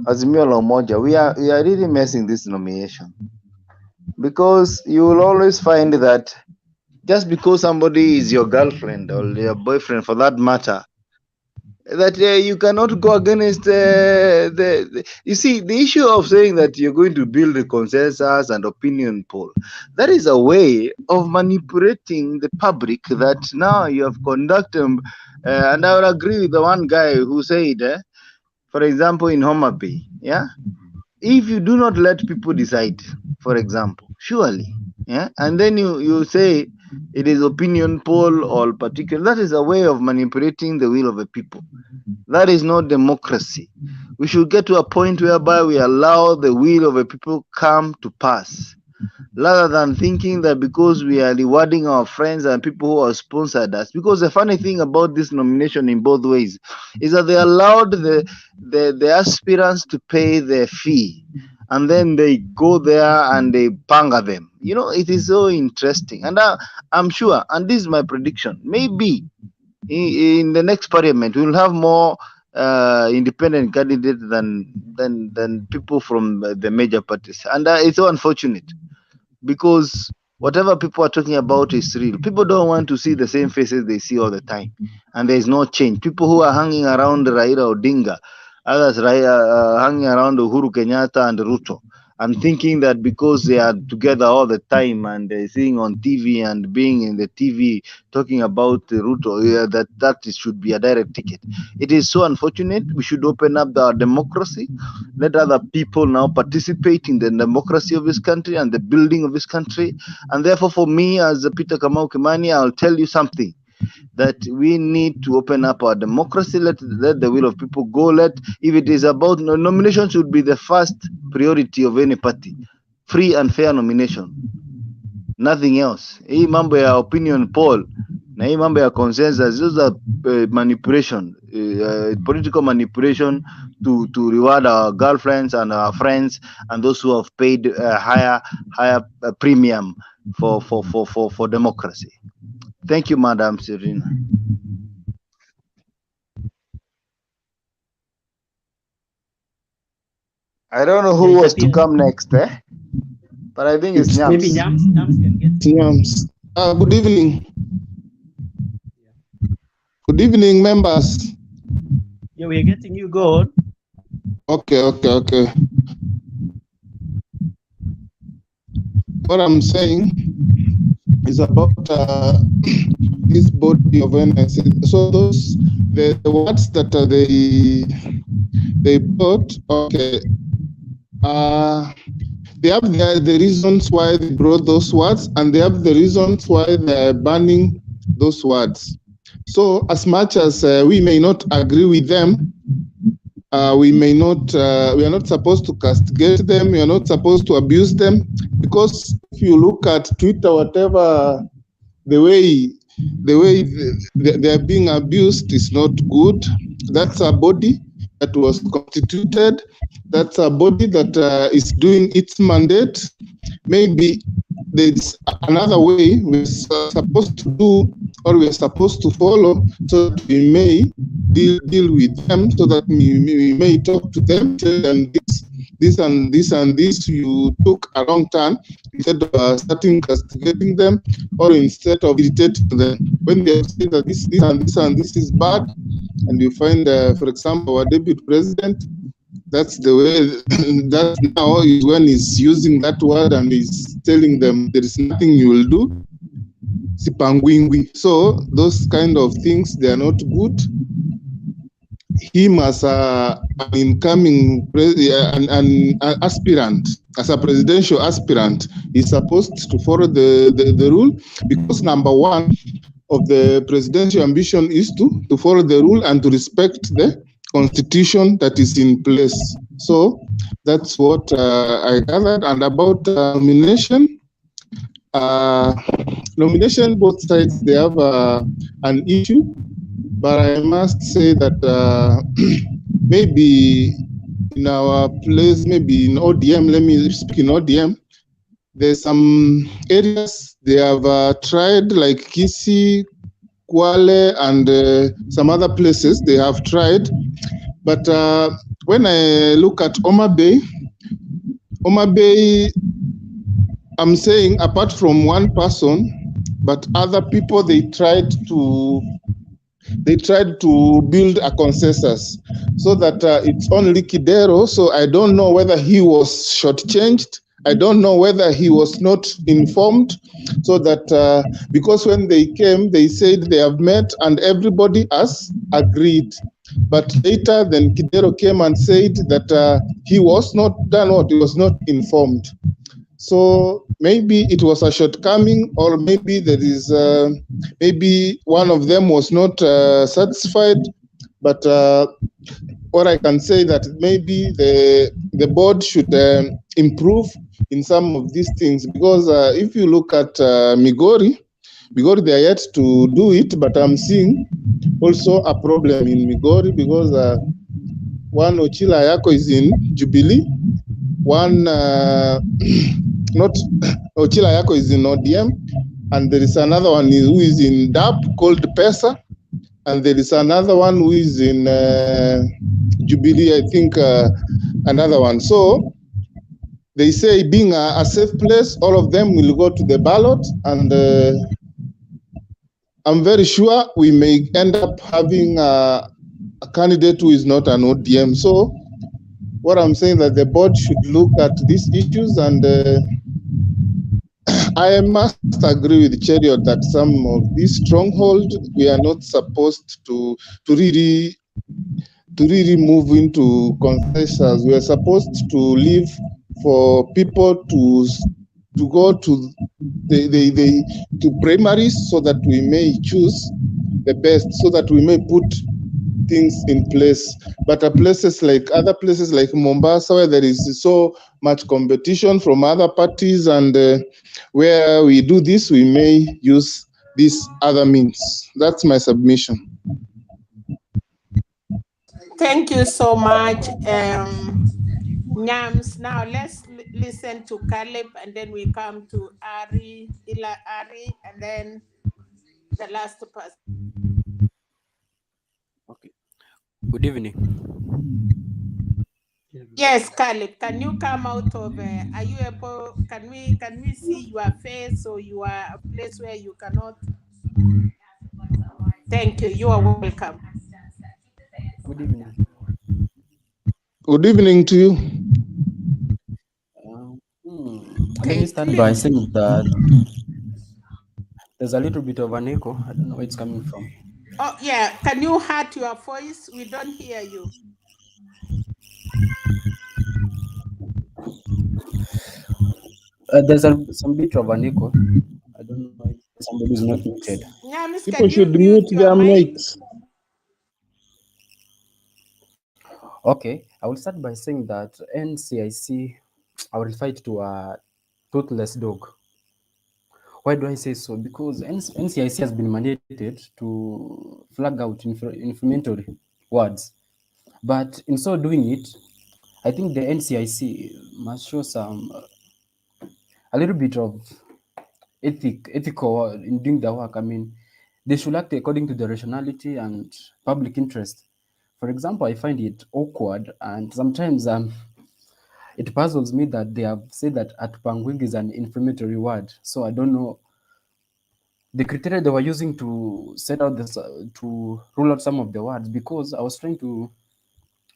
Azimio la Umoja, we are really messing this nomination, because you will always find that just because somebody is your girlfriend or your boyfriend, for that matter, that you cannot go against you see, the issue of saying that you're going to build a consensus and opinion poll, that is a way of manipulating the public, that now you have conducted, and I would agree with the one guy who said, for example, in Homa Bay, yeah, if you do not let people decide, for example, surely, yeah, and then you say it is opinion poll or particular, that is a way of manipulating the will of the people. That is not democracy. We should get to a point whereby we allow the will of the people come to pass, rather than thinking that because we are rewarding our friends and people who have sponsored us. Because the funny thing about this nomination in both ways is that they allowed the aspirants to pay their fee, and then they go there and they panga them. You know, it is so interesting. And I'm sure, and this is my prediction, maybe in the next parliament we will have more independent candidates than people from the major parties. And it's so unfortunate, because whatever people are talking about is real. People don't want to see the same faces they see all the time, and there is no change. People who are hanging around Raila Odinga, others hanging around Uhuru Kenyatta and Ruto, and thinking that because they are together all the time and they're seeing on TV and being in the TV talking about Ruto, that it should be a direct ticket. It is so unfortunate. We should open up our democracy. Let other people now participate in the democracy of this country and the building of this country. And therefore, for me, as Peter Kamau Kimani, I'll tell you something, that we need to open up our democracy. Let the will of people go. If it is about nomination, should be the first priority of any party. Free and fair nomination, nothing else. Hii mambo ya opinion poll na hii mambo ya consensus, those are manipulation, political manipulation to reward our girlfriends and our friends and those who have paid higher premium for democracy. Thank you, Madam Serena. I don't know who was to come next, but I think it's Nyams. Maybe Nyams can get Nyams. Good evening. Good evening, members. Yeah, we're getting you. Go on. Okay. What I'm saying is about this body of NCIC. So those the words that they brought, okay, they have the reasons why they brought those words, and they have the reasons why they're banning those words. So as much as we may not agree with them, we are not supposed to castigate them. We are not supposed to abuse them, because if you look at Twitter, whatever, the way they are being abused is not good. That's a body that was constituted. That's a body that is doing its mandate. Maybe there's another way we're supposed to do, or we're supposed to follow, so that we may deal with them, so that we may talk to them, tell them this and this and this, you took a wrong turn, instead of starting castigating them, or instead of irritating them. When they say that this and this and this is bad, and you find, for example, our deputy president, that's the way, that now is when he's using that word and he's telling them there is nothing you will do. Sipangwingwi. So those kind of things, they are not good. Him as an incoming an aspirant, as a presidential aspirant, is supposed to follow the rule, because number one of the presidential ambition is to follow the rule and to respect the constitution that is in place. So that's what I gathered. And about nomination, both sides, they have an issue, but I must say that maybe in our place, maybe in ODM, let me speak in ODM, there's some areas they have tried, like Kisii, Kwale, and some other places they have tried. But when I look at Homa Bay, I'm saying apart from one person, but other people, they tried to build a consensus, so that it's only Kidero. So I don't know whether he was shortchanged. I don't know whether he was not informed, so that because when they came, they said they have met and everybody has agreed. But later, then Kidero came and said that he was not done what, he was not informed. So maybe it was a shortcoming, or maybe there is maybe one of them was not satisfied. But what I can say that maybe the board should improve in some of these things, because if you look at Migori, they are yet to do it, but I'm seeing also a problem in Migori, because one Ochila Yako is in Jubilee, one not Ochila Yako is in ODM, and there is another one who is in DAP called PESA, and there is another one who is in Jubilee, I think another one. So they say, being a safe place, all of them will go to the ballot, and I'm very sure we may end up having a candidate who is not an ODM. So what I'm saying, that the board should look at these issues, and I must agree with Cheriot that some of these strongholds, we are not supposed to really move into consensus. We are supposed to leave for people to go to to primaries, so that we may choose the best, so that we may put things in place. But other places like Mombasa, where there is so much competition from other parties, and where we do this, we may use these other means. That's my submission. Thank you so much, Nyams. Now let's listen to Caleb, and then we come to Ari, and then the last person. Okay. Good evening. Yes, Caleb, can you come out of? Are you able? Can we see your face, or you are a place where you cannot? Thank you. You are welcome. Good evening. Good evening to you. Let me start by saying that there's a little bit of an echo. I don't know where it's coming from. Oh, yeah. Can you hurt your voice? We don't hear you. There's some bit of an echo. I don't know if somebody's not muted. Nyams, People should mute their mics. Okay, I will start by saying that NCIC, I will refer it to a toothless dog. Why do I say so? Because NCIC has been mandated to flag out inflammatory words. But in so doing it, I think the NCIC must show a little bit of ethical in doing the work. I mean, they should act according to the rationality and public interest. For example, I find it awkward and sometimes it puzzles me that they have said that Hatupangwingwi is an inflammatory word. So I don't know the criteria they were using to set out this to rule out some of the words, because I was trying to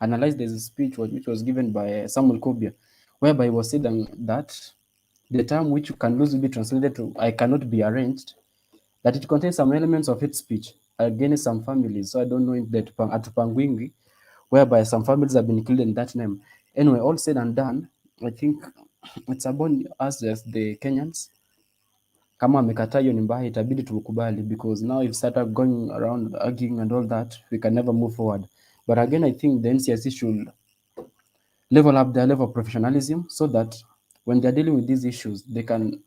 analyze this speech which was given by Samuel Kobia, whereby he was saying that the term which can loosely be translated to "I cannot be arranged," that it contains some elements of hate speech against some families. So I don't know if that Hatupangwingwi, whereby some families have been included in that name. Anyway, all said and done, I think it's about us as the Kenyans. Kama amekataa hiyo ni mbaya, itabidi tukubali, because now if start up going around arguing and all that, we can never move forward. But again, I think the NCIC should level up their level of professionalism so that when they're dealing with these issues, they can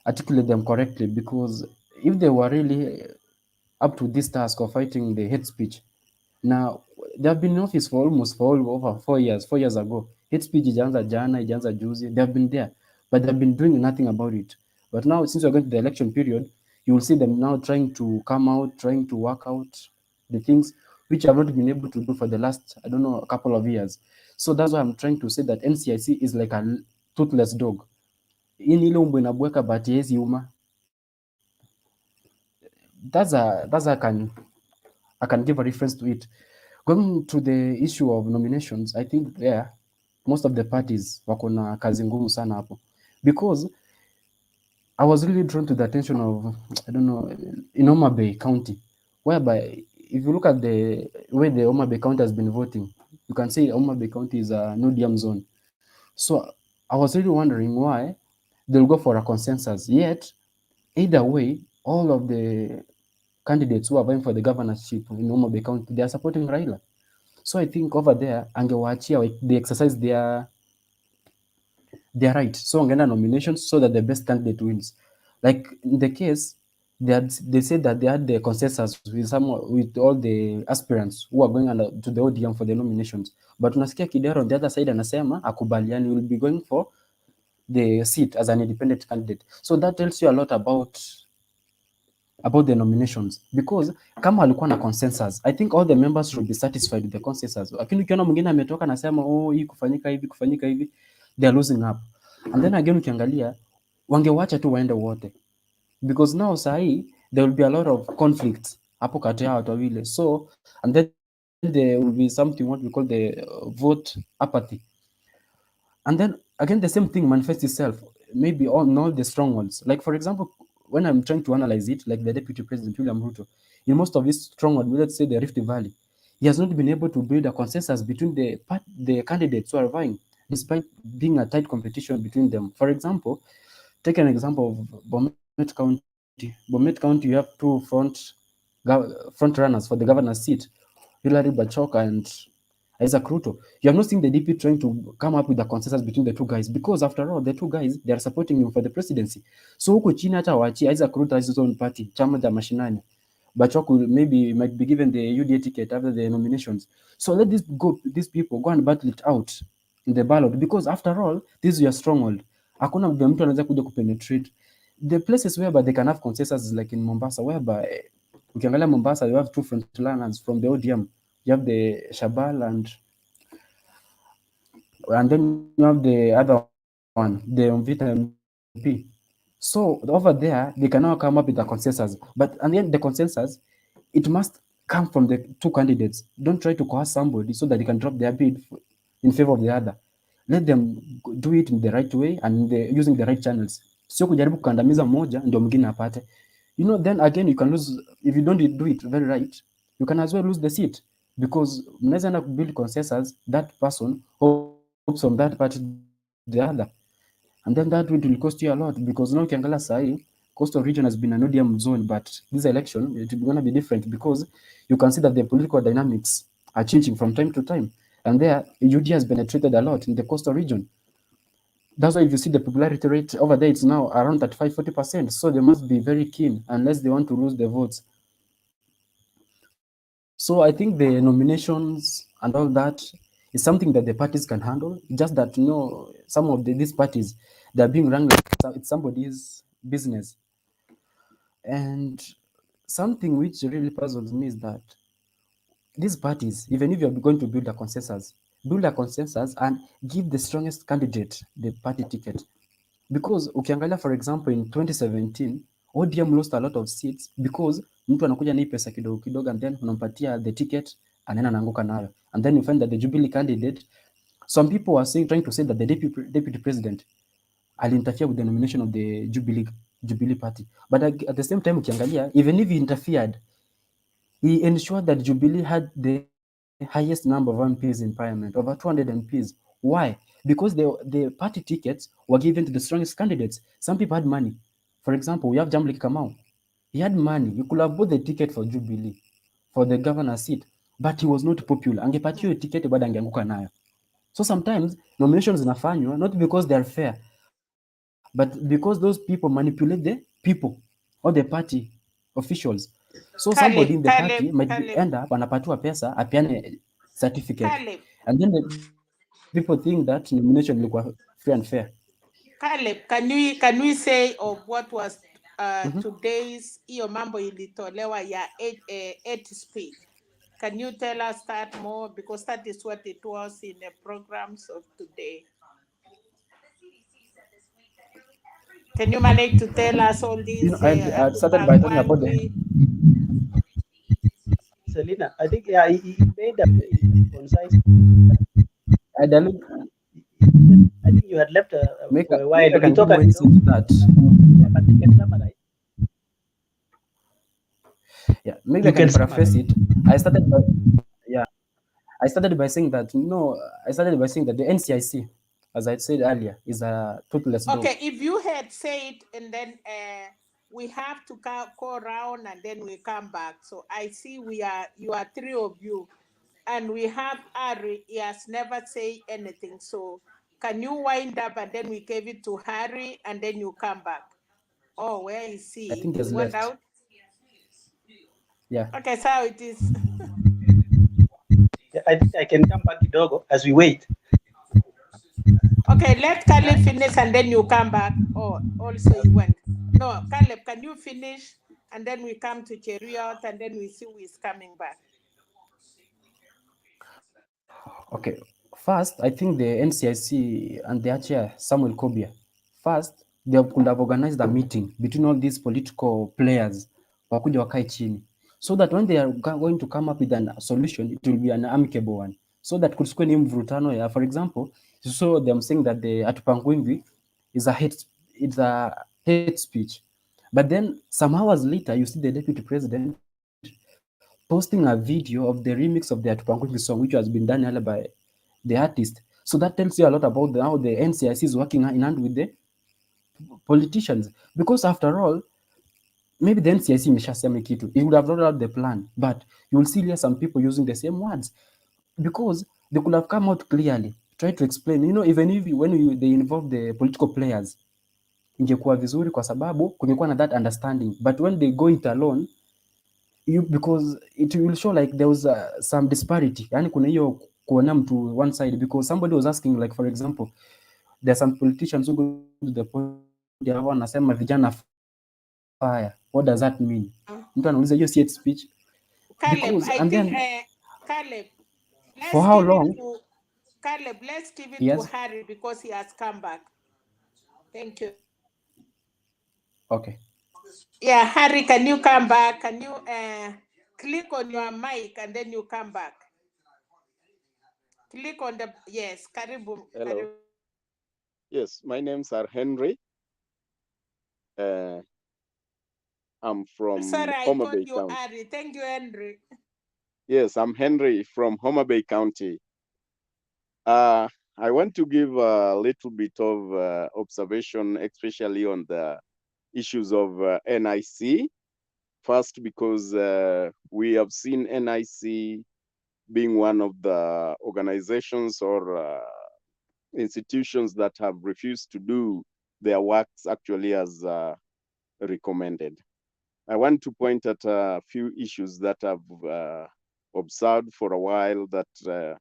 articulate them correctly, because if they were really up to this task of fighting the hate speech, now they have been in office for over 4 years. 4 years ago, hate speech ijaanza jana, ijaanza juzi, they have been there, but they've been doing nothing about it. But now, since we're going to the election period, you will see them now trying to come out, trying to work out the things which have not been able to do for the last, I don't know, a couple of years. So that's why I'm trying to say that NCIC is like a toothless dog. Hii ni ile umbo inabweka but haiwezi uma. That's I can give a reference to it. Going to the issue of nominations, I think there most of the parties wako na kazi ngumu sana hapo, because I was really drawn to the attention of, I don't know, in Homa Bay County, whereby if you look at the way the Homa Bay County has been voting, you can say Homa Bay County is a no-DM zone. So I was really wondering why they'll go for a consensus. Yet, either way, all of the candidates who are vying for the governorship in Homa Bay County, they are supporting Raila. So I think over there, angewaachia they exercise their right. So wangeenda nominations so that the best candidate wins. Like in the case, they said that they had the consensus with all the aspirants who are going to the ODM for the nominations. But unasikia Kidero on the other side anasema akubaliani will be going for the seat as an independent candidate. So that tells you a lot about the nominations, because kama walikuwa na consensus, I think all the members should be satisfied with the consensus. Lakini ukiona mwingine ametoka anasema hii kufanyika hivi, they are losing up. And then again ukiangalia wangewacha tu waende wote, because now sahi there will be a lot of conflicts hapo kati ya watu wawili. So and then there will be something what we call the vote apathy. And then again the same thing manifests itself maybe on all the strongholds. Like for example, when I'm trying to analyze it, like the Deputy President William Ruto, in most of his strongholds, let's say the Rift Valley, he has not been able to build a consensus between the candidates who are vying, despite being a tight competition between them. For example, take an example of Bomet County. Bomet County, you have two front runners for the governor's seat, Hilary Bachoka and Isaac Ruto. You have not seen the DP trying to come up with a consensus between the two guys, because after all, the two guys, they are supporting him for the presidency. So huko chini hata waachi Isaac Ruto has his own party, chama cha mashinani. Bachoka might be given the UDA ticket after the nominations. So let these people go and battle it out in the ballot, because after all, this is your stronghold. Hakuna mtu anaweza kuja kupenetrate the places whereby they can have consensus, like in Mombasa, whereby ukiangalia Mombasa, you have two frontliners from the ODM. You have the Shabal and then you have the other one, the Mvita MP. So over there, they can now come up with a consensus. But and then the consensus, it must come from the two candidates. Don't try to coerce somebody so that they can drop their bid in favor of the other. Let them do it in the right way and using the right channels. Sio kujaribu kukandamiza mmoja ndio mwingine apate. You know, then again you can lose if you don't do it very right. You can as well lose the seat, because mnaweza enda build consensus, that person hopes from that party the other, and then that will cost you a lot, because now ukiangalia sahi coastal region has been an ODM zone, but this election it will gonna be different, because you can see that the political dynamics are changing from time to time, and there UD has penetrated a lot in the coastal region. That's why if you see the popularity rate over there, it's now around 35-40%. So they must be very keen unless they want to lose the votes. So I think the nominations and all that is something that the parties can handle. Just that, you know, some of these parties, they're being run like it's somebody's business. And something which really puzzles me is that these parties, even if you're going to build a consensus and give the strongest candidate the party ticket. Because ukiangalia, for example, in 2017, ODM lost a lot of seats because mtu anakuja na hii pesa kidogo kidogo, and then unampatia the ticket, anaenda anaanguka nayo. And then you find that the Jubilee candidate, some people are trying to say that the deputy president interfere with the nomination of the Jubilee party. But at the same time, ukiangalia, even if he interfered, he ensured that Jubilee had the highest number of MPs in parliament, over 200 MPs. Why? Because the party tickets were given to the strongest candidates. Some people had money. For example, we have Jamlik Kamau. He had money. He could have bought the ticket for Jubilee, for the governor seat, but he was not popular. Angepatiwa ticket bado angeanguka nayo. So sometimes nominations zinafanywa not because they are fair, but because those people manipulate the people or the party officials. So somebody in the party might end up anapatiwa pesa apiane certificate, and then the people think that nomination ilikuwa free and fair. Caleb, can we say of what was today's hiyo mambo ilitolewa ya hate speech? Can you tell us that more, because that is what it was in the programs of today? Can you manage to tell us all these? I started by talking about the. Selena, I think he made a concise. I think you had left for a while. I can give more insight to that. But you can summarize. Yeah, maybe I can preface it. I started by saying that the NCIC, as I said earlier, is a toothless dog. Okay, if you had said, and then we have to go around and then we come back. So I see you are three of you, and we have Harry. He has never said anything. So can you wind up and then we give it to Harry and then you come back? Oh, where is he? I think he's left. Out? Yeah. Okay, so it is. I think I can come back kidogo as we wait. Okay, let Caleb finish and then you come back. Oh, also he went. No, Caleb, can you finish and then we come to Cheriot and then we see who is coming back. Okay, first, I think the NCIC and their chair, Samuel Kobia, first, they could have organized a meeting between all these political players, wakuja wakae chini, so that when they are going to come up with a solution, it will be an amicable one, so that kusikuwe ni mvurutano ya, for example, you saw them saying that the Hatupangwingwi is a hate speech. But then some hours later, you see the deputy president posting a video of the remix of the Hatupangwingwi song, which has been done earlier by the artist. So that tells you a lot about how the NCIC is working in hand with the politicians. Because after all, maybe the NCIC imeshasema kitu. It would have rolled out the plan, but you will see here some people using the same words because they could have come out clearly, try to explain. You know, even if they involve the political players, ingekuwa vizuri kwa sababu kungekuwa na that understanding. But when they go it alone, because it will show like there was some disparity. Yani kuna hiyo kuona mtu one side, because somebody was asking, like for example, there are some politicians who go to the podium wanasema vijana fire. What does that mean? Mtu anauliza hiyo si hate speech. Caleb, Caleb, for how long? Caleb, let's give it to Harry because he has come back. Thank you. Okay. Yeah, Harry, can you come back? Can you click on your mic and then you come back? Click on the, yes, Karibu. Hello. Karibu. Yes, my name's Henry. I'm from Homa Bay County. Harry. Thank you, Henry. Yes, I'm Henry from Homa Bay County. I want to give a little bit of observation, especially on the issues of NIC. First, because we have seen NIC being one of the organizations or institutions that have refused to do their works actually as recommended. I want to point at a few issues that I've observed for a while, that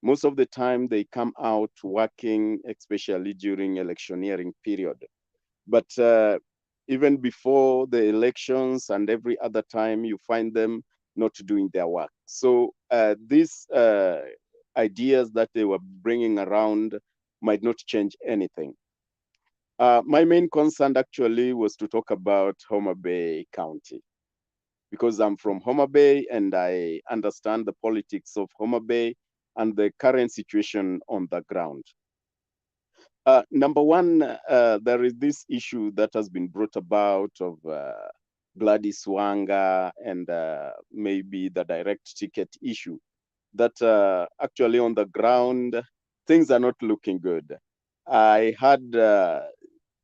most of the time they come out working, especially during electioneering period. But even before the elections and every other time, you find them not doing their work. So these ideas that they were bringing around might not change anything. My main concern actually was to talk about Homa Bay County, because I'm from Homa Bay and I understand the politics of Homa Bay and the current situation on the ground. Number one, there is this issue that has been brought about of Gladys Wanga and maybe the direct ticket issue, that actually on the ground, things are not looking good. I had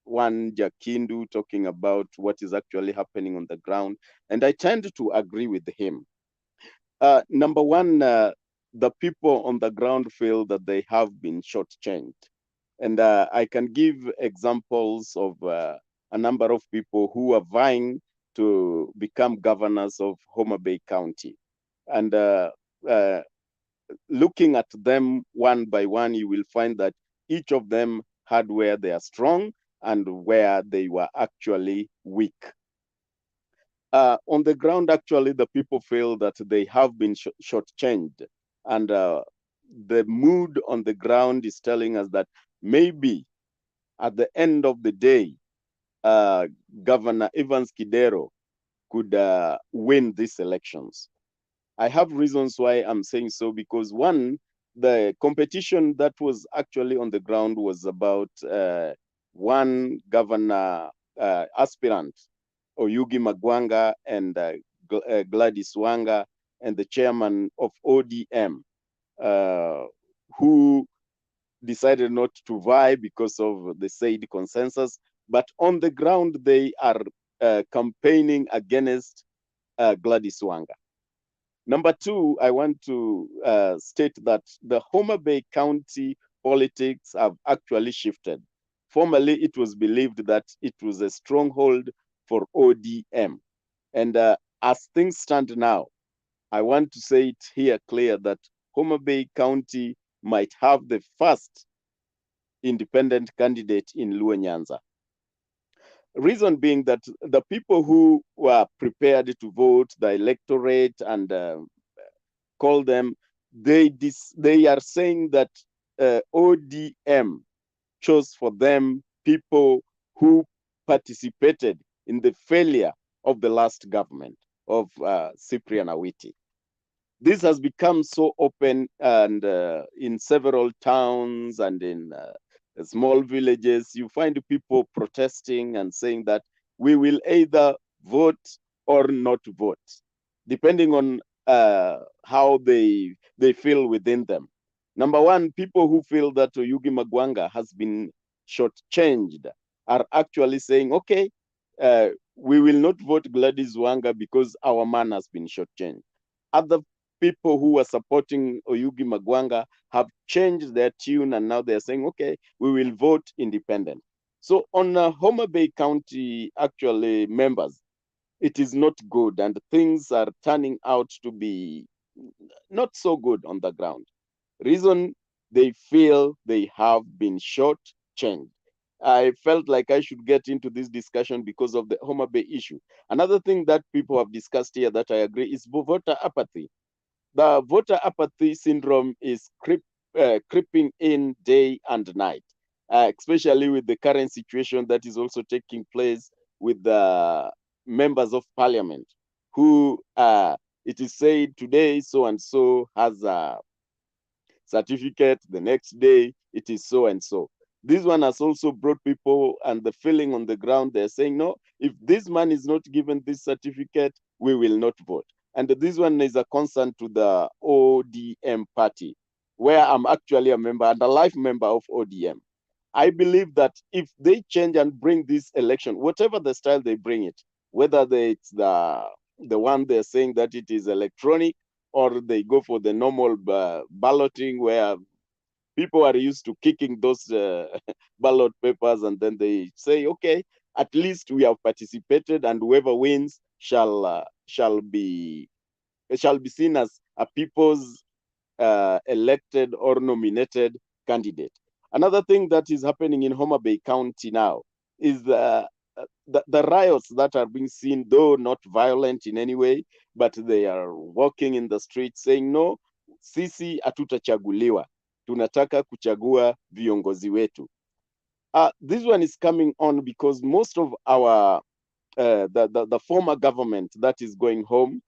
one Jakindu talking about what is actually happening on the ground, and I tend to agree with him. Number one, the people on the ground feel that they have been shortchanged. And I can give examples of a number of people who are vying to become governors of Homa Bay County. And looking at them one by one, you will find that each of them had where they are strong and where they were actually weak. On the ground, actually, the people feel that they have been shortchanged. And the mood on the ground is telling us that maybe at the end of the day, Governor Evans Kidero could win these elections. I have reasons why I'm saying so, because one, the competition that was actually on the ground was about one governor aspirant, Oyugi Magwanga, and Gladys Wanga, and the chairman of ODM, who decided not to vie because of the said consensus. But on the ground, they are campaigning against Gladys Wanga. Number two, I want to state that the Homa Bay County politics have actually shifted. Formerly, it was believed that it was a stronghold for ODM. And as things stand now, I want to say it here clear that Homa Bay County might have the first independent candidate in Luo Nyanza. Reason being that the people who were prepared to vote, the electorate, and call them, they are saying that ODM chose for them people who participated in the failure of the last government of Cyprian Awiti. This has become so open, and in several towns and in small villages, you find people protesting and saying that we will either vote or not vote, depending on how they feel within them. Number one, people who feel that Oyugi Magwanga has been shortchanged are actually saying, okay, we will not vote Gladys Wanga because our man has been shortchanged. Other people who were supporting Oyugi Magwanga have changed their tune, and now they're saying, okay, we will vote independent. So on Homa Bay County, actually, members, it is not good, and things are turning out to be not so good on the ground. Reason, they feel they have been shortchanged. I felt like I should get into this discussion because of the Homa Bay issue. Another thing that people have discussed here that I agree is voter apathy. The voter apathy syndrome is creeping in day and night, especially with the current situation that is also taking place with the members of parliament, who it is said today so and so has a certificate, the next day it is so and so. This one has also brought people and the feeling on the ground. They're saying, no, if this man is not given this certificate, we will not vote. And this one is a concern to the ODM party, where I'm actually a member and a life member of ODM. I believe that if they change and bring this election, whatever the style they bring it, whether it's the one they're saying that it is electronic, or they go for the normal balloting where people are used to kicking those ballot papers, and then they say, okay, at least we have participated, and whoever wins shall be seen as a people's elected or nominated candidate. Another thing that is happening in Homa Bay County now is the riots that are being seen, though not violent in any way, but they are walking in the streets saying, no, sisi hatutachaguliwa, tunataka kuchagua viongozi wetu. This one is coming on because most of our the former government that is going home,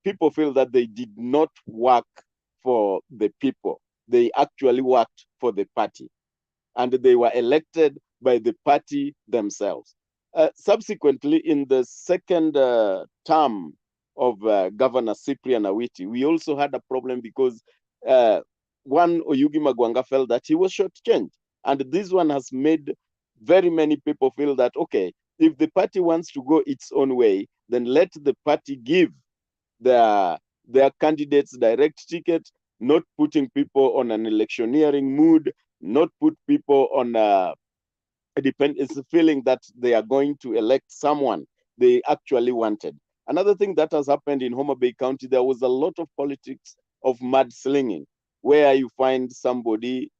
people feel that they did not work for the people. They actually worked for the party, and they were elected by the party themselves. Subsequently, in the second term of Governor Cyprian Awiti, we also had a problem because one Oyugi Magwanga felt that he was shortchanged. And this one has made very many people feel that, okay, if the party wants to go its own way, then let the party give their candidates direct ticket, not putting people on an electioneering mood, not put people on it's a feeling that they are going to elect someone they actually wanted. Another thing that has happened in Homa Bay County, there was a lot of politics of mudslinging, where you find somebody,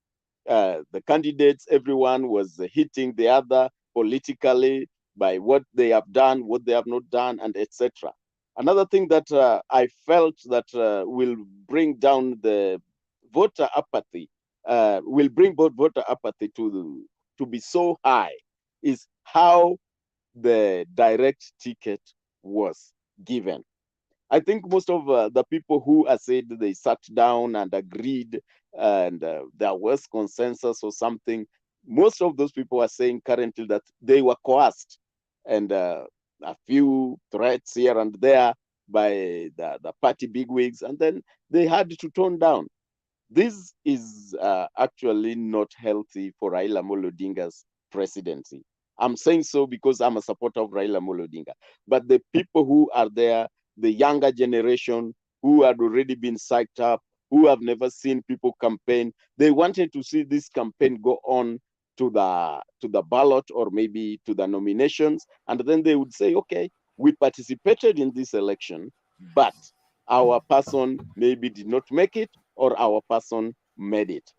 the candidates, everyone was hitting the other politically by what they have done, what they have not done, and etc. Another thing that I felt that will bring down the voter apathy, will bring both voter apathy to be so high, is how the direct ticket was given. I think most of the people who are said they sat down and agreed and there was consensus or something, most of those people are saying currently that they were coerced, and a few threats here and there by the party bigwigs, and then they had to tone down. This is actually not healthy for Raila Amolo Odinga's presidency. I'm saying so because I'm a supporter of Raila Amolo Odinga. But the people who are there, the younger generation who had already been psyched up, who have never seen people campaign, they wanted to see this campaign go on to the ballot or maybe to the nominations, and then they would say, okay, we participated in this election, but our person maybe did not make it, or our person made it.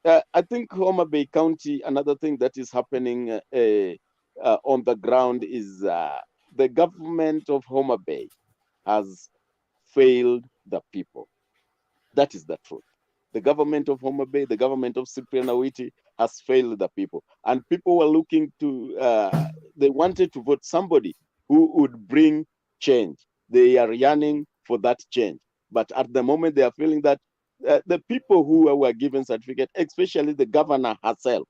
I think Homa Bay County, another thing that is happening on the ground is the government of Homa Bay has failed the people. That is the truth. The government of Homa Bay, the government of Cyprian Awiti has failed the people. And people were looking to, they wanted to vote somebody who would bring change. They are yearning for that change. But at the moment, they are feeling that the people who were given certificate, especially the governor herself,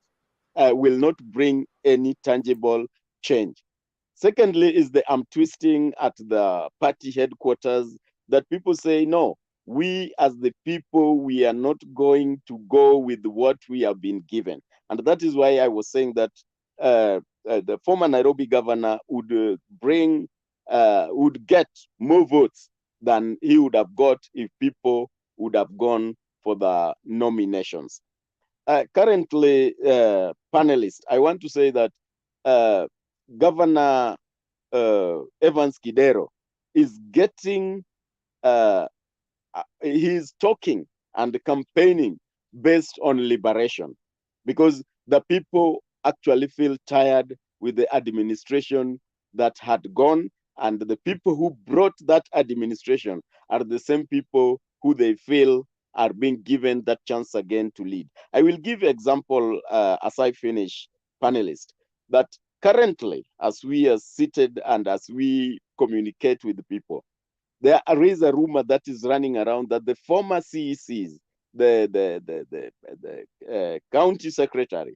will not bring any tangible change. Secondly, is the arm twisting at the party headquarters, that people say, no, we as the people, we are not going to go with what we have been given. And that is why I was saying that the former Nairobi governor would would get more votes than he would have got if people would have gone for the nominations. Currently, panelists, I want to say that Governor Evans Kidero is getting, he's talking and campaigning based on liberation, because the people actually feel tired with the administration that had gone, and the people who brought that administration are the same people who they feel are being given that chance again to lead. I will give example as I finish, panelists, that currently, as we are seated and as we communicate with the people, there is a rumor that is running around that the former CECs, the county secretary,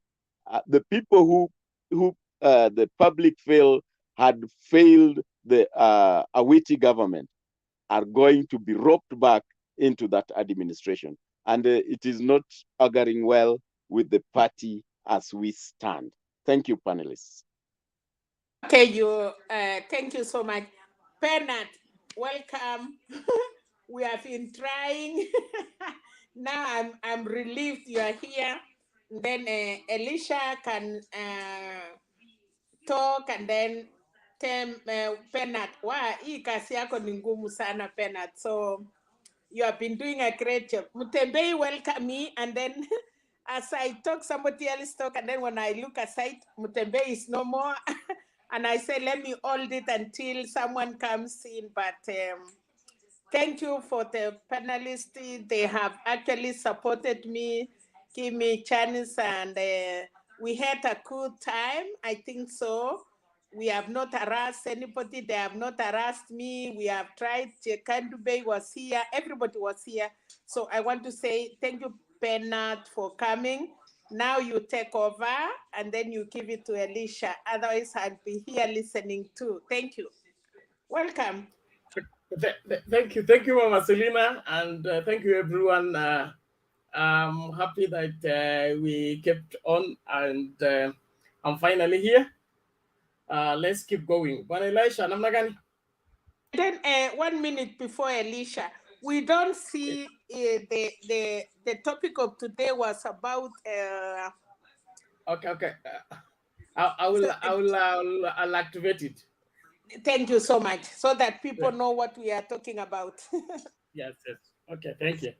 the people who the public feel had failed the Awiti government, are going to be roped back into that administration. And it is not auguring well with the party as we stand. Thank you, panelists. Okay, thank you so much. Bernard, welcome. We have been trying. Now I'm relieved you are here. Then Elisha can talk, and then Bernard. Wow, hii kazi yako ni ngumu sana, Bernard. So you have been doing a great job. Mutembei welcome me, and then as I talk, somebody else talk, and then when I look aside, Mutembei is no more. And I say, let me hold it until someone comes in. But thank you for the panelists. They have actually supported me, give me chance, and we had a good time. I think so. We have not harassed anybody. They have not harassed me. We have tried. Kandu Bay was here. Everybody was here. So I want to say thank you, Bernard, for coming. Now you take over and then you give it to Elisha. Otherwise, I'll be here listening too. Thank you. Welcome. Thank you, Mama Selina, and thank you, everyone. I'm happy that we kept on, and I'm finally here. Let's keep going. Bwana Elisha, namna gani? Then 1 minute before Elisha, we don't see the topic of today was about. Okay. I'll activate it. Thank you so much, so that people know what we are talking about. Yes. Okay, thank you.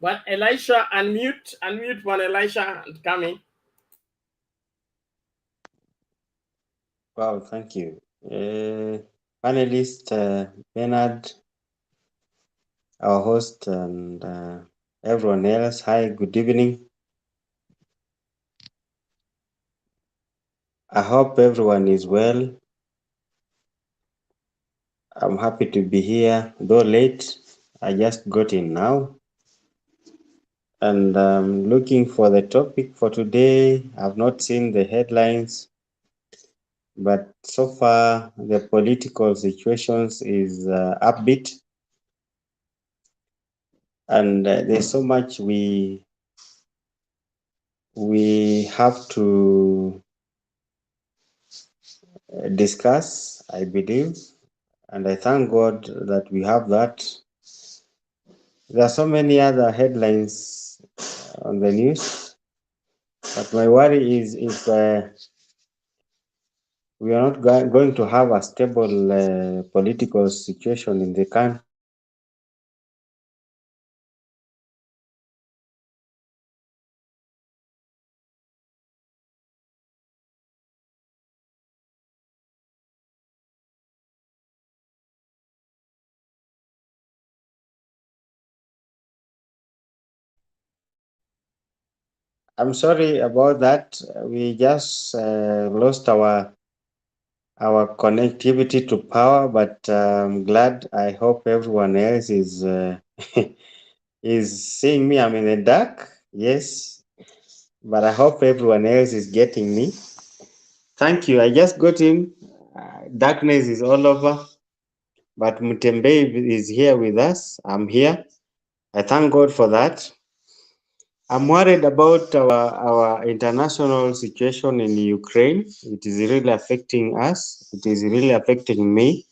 But Elisha, unmute when Elisha coming. Wow, thank you. Panelist Bernard, our host, and everyone else, hi, good evening. I hope everyone is well. I'm happy to be here, though late. I just got in now. And I'm looking for the topic for today. I've not seen the headlines, but so far the political situations is upbeat. And there's so much we have to discuss, I believe, and I thank God that we have that. There are so many other headlines on the news, but my worry is if we are not going to have a stable political situation in the country. I'm sorry about that. We just lost our connectivity to power, but I'm glad. I hope everyone else is is seeing me. I'm in the dark, yes, but I hope everyone else is getting me. Thank you. I just got in. Darkness is all over, but Mutembe is here with us. I'm here. I thank God for that. I'm worried about our international situation in Ukraine. It is really affecting us. It is really affecting me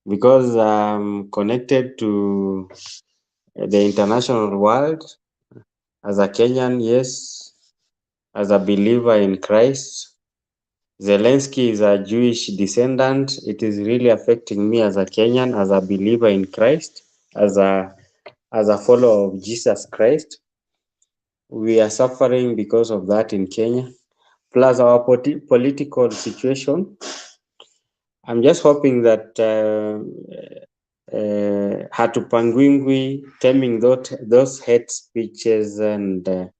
because I'm connected to the international world as a Kenyan, yes, as a believer in Christ. Zelensky is a Jewish descendant. It is really affecting me as a Kenyan, as a believer in Christ, as a follower of Jesus Christ. We are suffering because of that in Kenya. Plus our political situation. I'm just hoping that Hatupangwingwi Taming those hate speeches and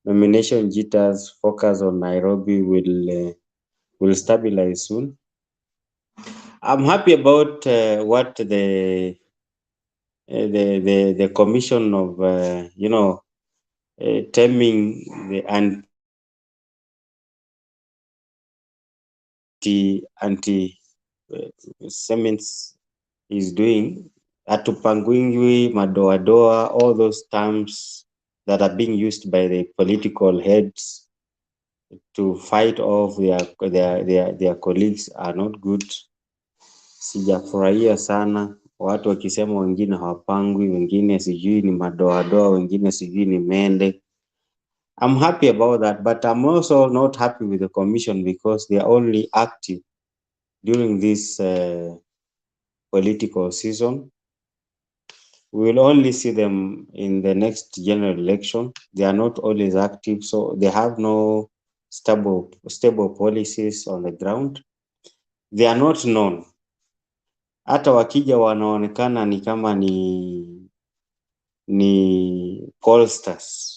nomination jitters focus on Nairobi will stabilize soon. I'm happy about what the commission of taming the anti-Semites is doing. Hatupangwingwi, madoadoa, all those terms that are being used by the political heads to fight off their colleagues are not good. Sijafurahia sana watu wakisema wengine hawapangwi, wengine sijui ni madoadoa, wengine sijui ni mende. I'm happy about that, but I'm also not happy with the commission because they are only active during this political season. We will only see them in the next general election. They are not always active, so they have no stable policies on the ground. They are not known. Hata wakija wanaonekana ni kama ni pollsters.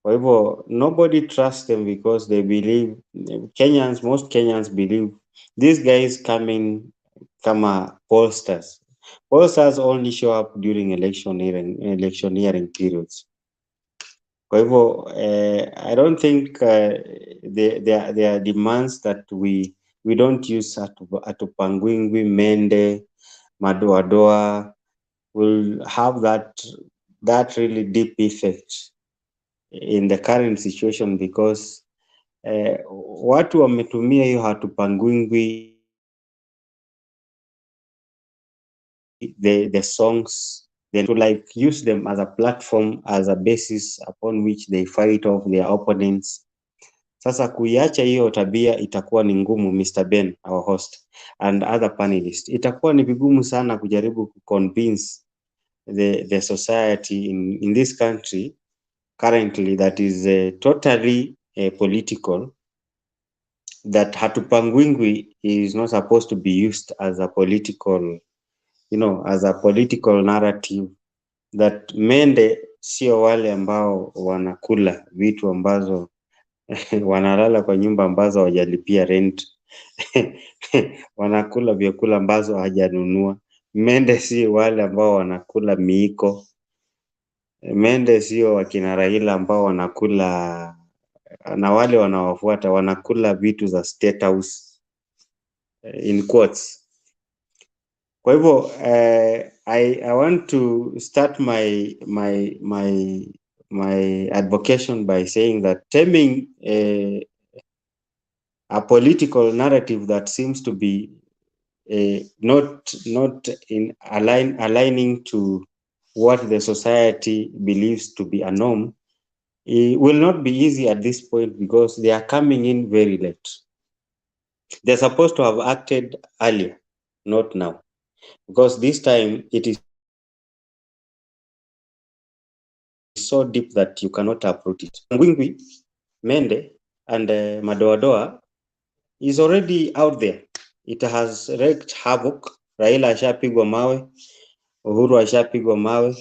Kwa hivyo, nobody trusts them because they believe, most Kenyans believe these guys coming kama pollsters. Pollsters only show up during electioneering periods. Kwa hivyo, I don't think there are demands that we don't use Hatupangwingwi, Mende, Madoadoa will have that really deep effect in the current situation because watu wametumia hiyo Hatupangwingwi, the songs, then to like use them as a platform, as a basis upon which they fight off their opponents. Sasa kuiacha hiyo tabia itakuwa ni ngumu, Mr. Ben, our host, and other panelists. Itakuwa ni vigumu sana kujaribu convince the society in this country currently that is totally political, that Hatupangwingwi is not supposed to be used as a political, as a political narrative, that Mende sio wale ambao wanakula vitu ambazo wanalala kwa nyumba ambazo hawajalipia rent wanakula vyakula ambazo hajanunua. Mende sio wale ambao wanakula miiko. Mende sio wakina Raila ambao wanakula, na wale wanawafuata wanakula vitu za State House in quotes. Kwa hivyo I want to start my advocation by saying that taming a political narrative that seems to be not in aligning to what the society believes to be a norm, it will not be easy at this point because they are coming in very late. They're supposed to have acted earlier, not now, because this time it is so deep that you cannot uproot it. Ngwingwi, Mende, and Madoadoa is already out there. It has wreaked havoc. Raila ashapigwa mawe, Uhuru ashapigwa mawe,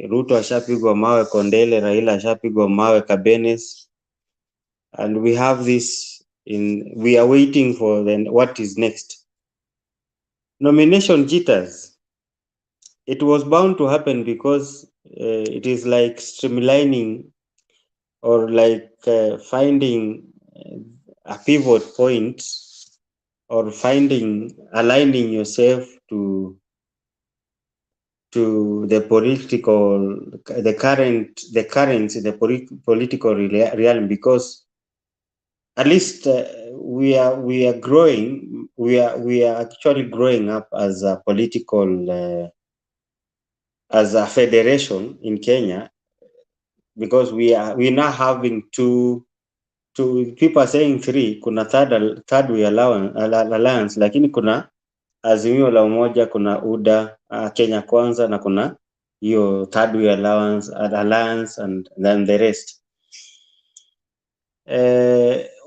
Ruto ashapigwa mawe, Kondele, Raila ashapigwa mawe, Kabenes, and we have this we are waiting for then what is next. Nomination jitters. It was bound to happen because it is like streamlining or like finding a pivot point or aligning yourself to the currents in the political realm, because at least we are growing. We are actually growing up as a political as a federation in Kenya, because we now having two people are saying three. Kuna third way alliance, lakini kuna Azimio la Umoja, kuna UDA, Kenya Kwanza, na kuna hiyo third way alliance and then the rest.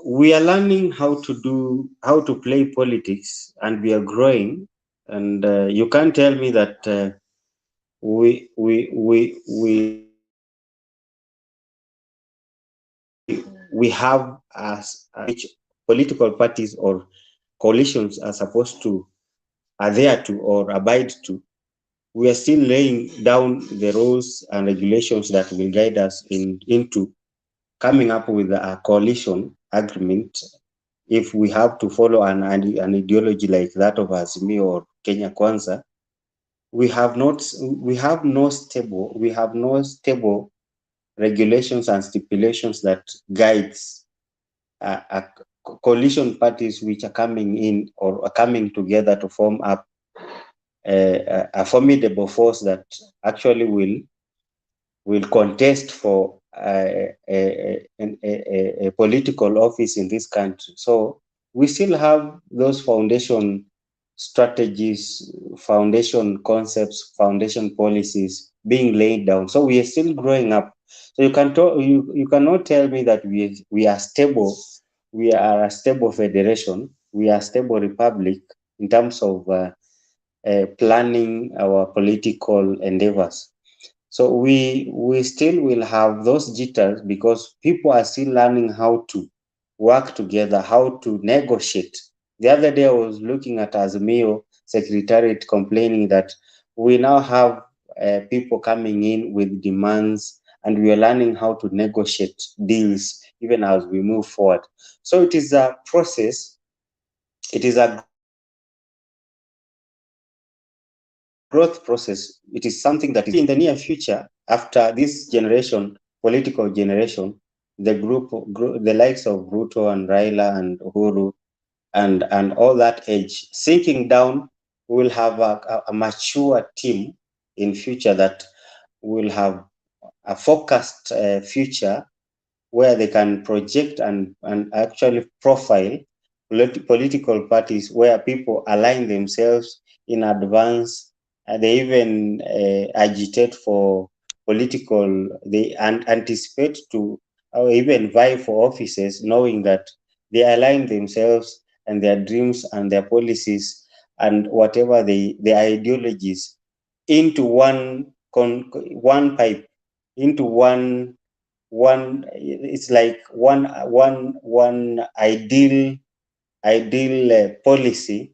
We are learning how to play politics, and we are growing, and you can't tell me that we have which political parties or coalitions are there to or abide to. We are still laying down the rules and regulations that will guide us into coming up with a coalition agreement if we have to follow an ideology like that of Azimio or Kenya Kwanza. We have no stable regulations and stipulations that guides coalition parties which are coming in or are coming together to form up a formidable force that actually will contest for a political office in this country. So we still have those foundation strategies, foundation concepts, foundation policies being laid down. So we are still growing up. So you cannot tell me that we are stable. We are a stable federation. We are a stable republic in terms of planning our political endeavors. So we still will have those jitters because people are still learning how to work together, how to negotiate. The other day I was looking at Azimio Secretariat complaining that we now have people coming in with demands and we are learning how to negotiate deals even as we move forward. So it is a process. It is a growth process. It is something that is in the near future, after this generation, political generation, the likes of Ruto and Raila and Uhuru and all that age, sinking down, we will have a mature team in future that will have a focused future where they can project and actually profile political parties where people align themselves in advance. They even agitate for they anticipate to or even vie for offices, knowing that they align themselves and their dreams and their policies and whatever their ideologies into one pipe, into one it's like one ideal policy,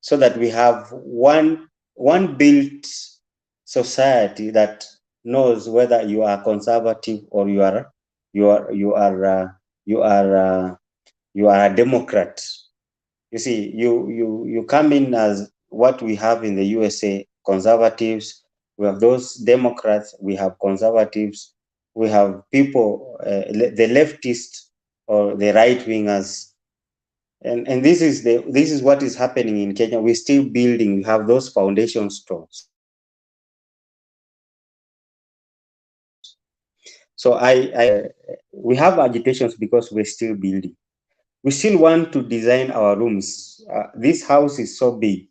so that we have one built society that knows whether you are conservative or you are a Democrat. You see, you come in as what we have in the USA, conservatives. We have those Democrats, we have conservatives, we have people, the leftists or the right wingers, and this is what is happening in Kenya. We're still building. We have those foundation stones. So we have agitations because we're still building. We still want to design our rooms. This house is so big.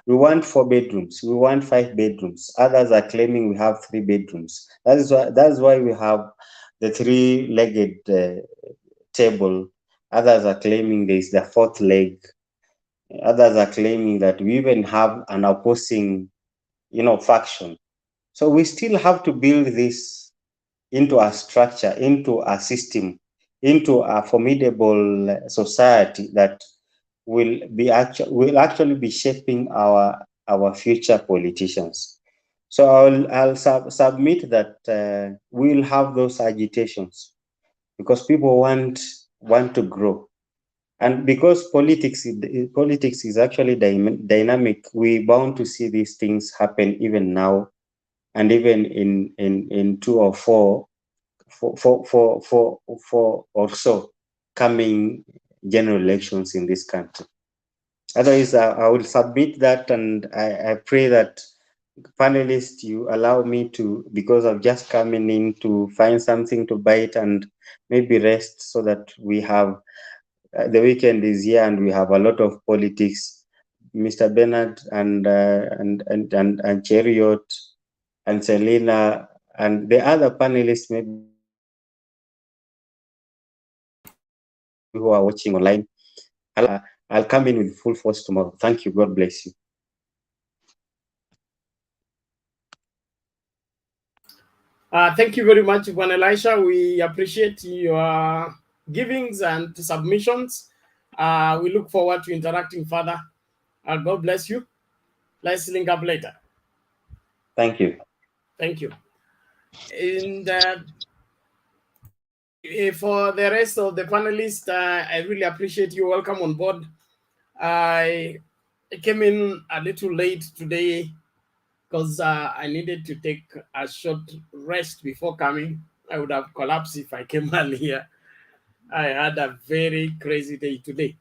We want 4 bedrooms. We want 5 bedrooms. Others are claiming we have 3 bedrooms. That's why we have the 3-legged table. Others are claiming there is the 4th leg. Others are claiming that we even have an opposing, faction. So we still have to build this into a structure, into a system, into a formidable society that will actually be shaping our future politicians. So I'll submit that we'll have those agitations because people want to grow. And because politics is actually dynamic, we're bound to see these things happen even now, and even in 2 or 4 or so coming general elections in this country. Otherwise, I will submit that, and I pray that panelists, you allow me to, because I've just coming in, to find something to bite and maybe rest, so that we have the weekend is here and we have a lot of politics. Mr. Bernard and Cheriot and Selena and the other panelists maybe who are watching online, I'll come in with full force tomorrow. Thank you. God bless you. Thank you very much, Juan Elisha. We appreciate your givings and submissions. We look forward to interacting further. God bless you. Let's link up later. Thank you. Thank you. And for the rest of the panelists, I really appreciate you. Welcome on board. I came in a little late today because I needed to take a short rest before coming. I would have collapsed if I came earlier. I had a very crazy day today.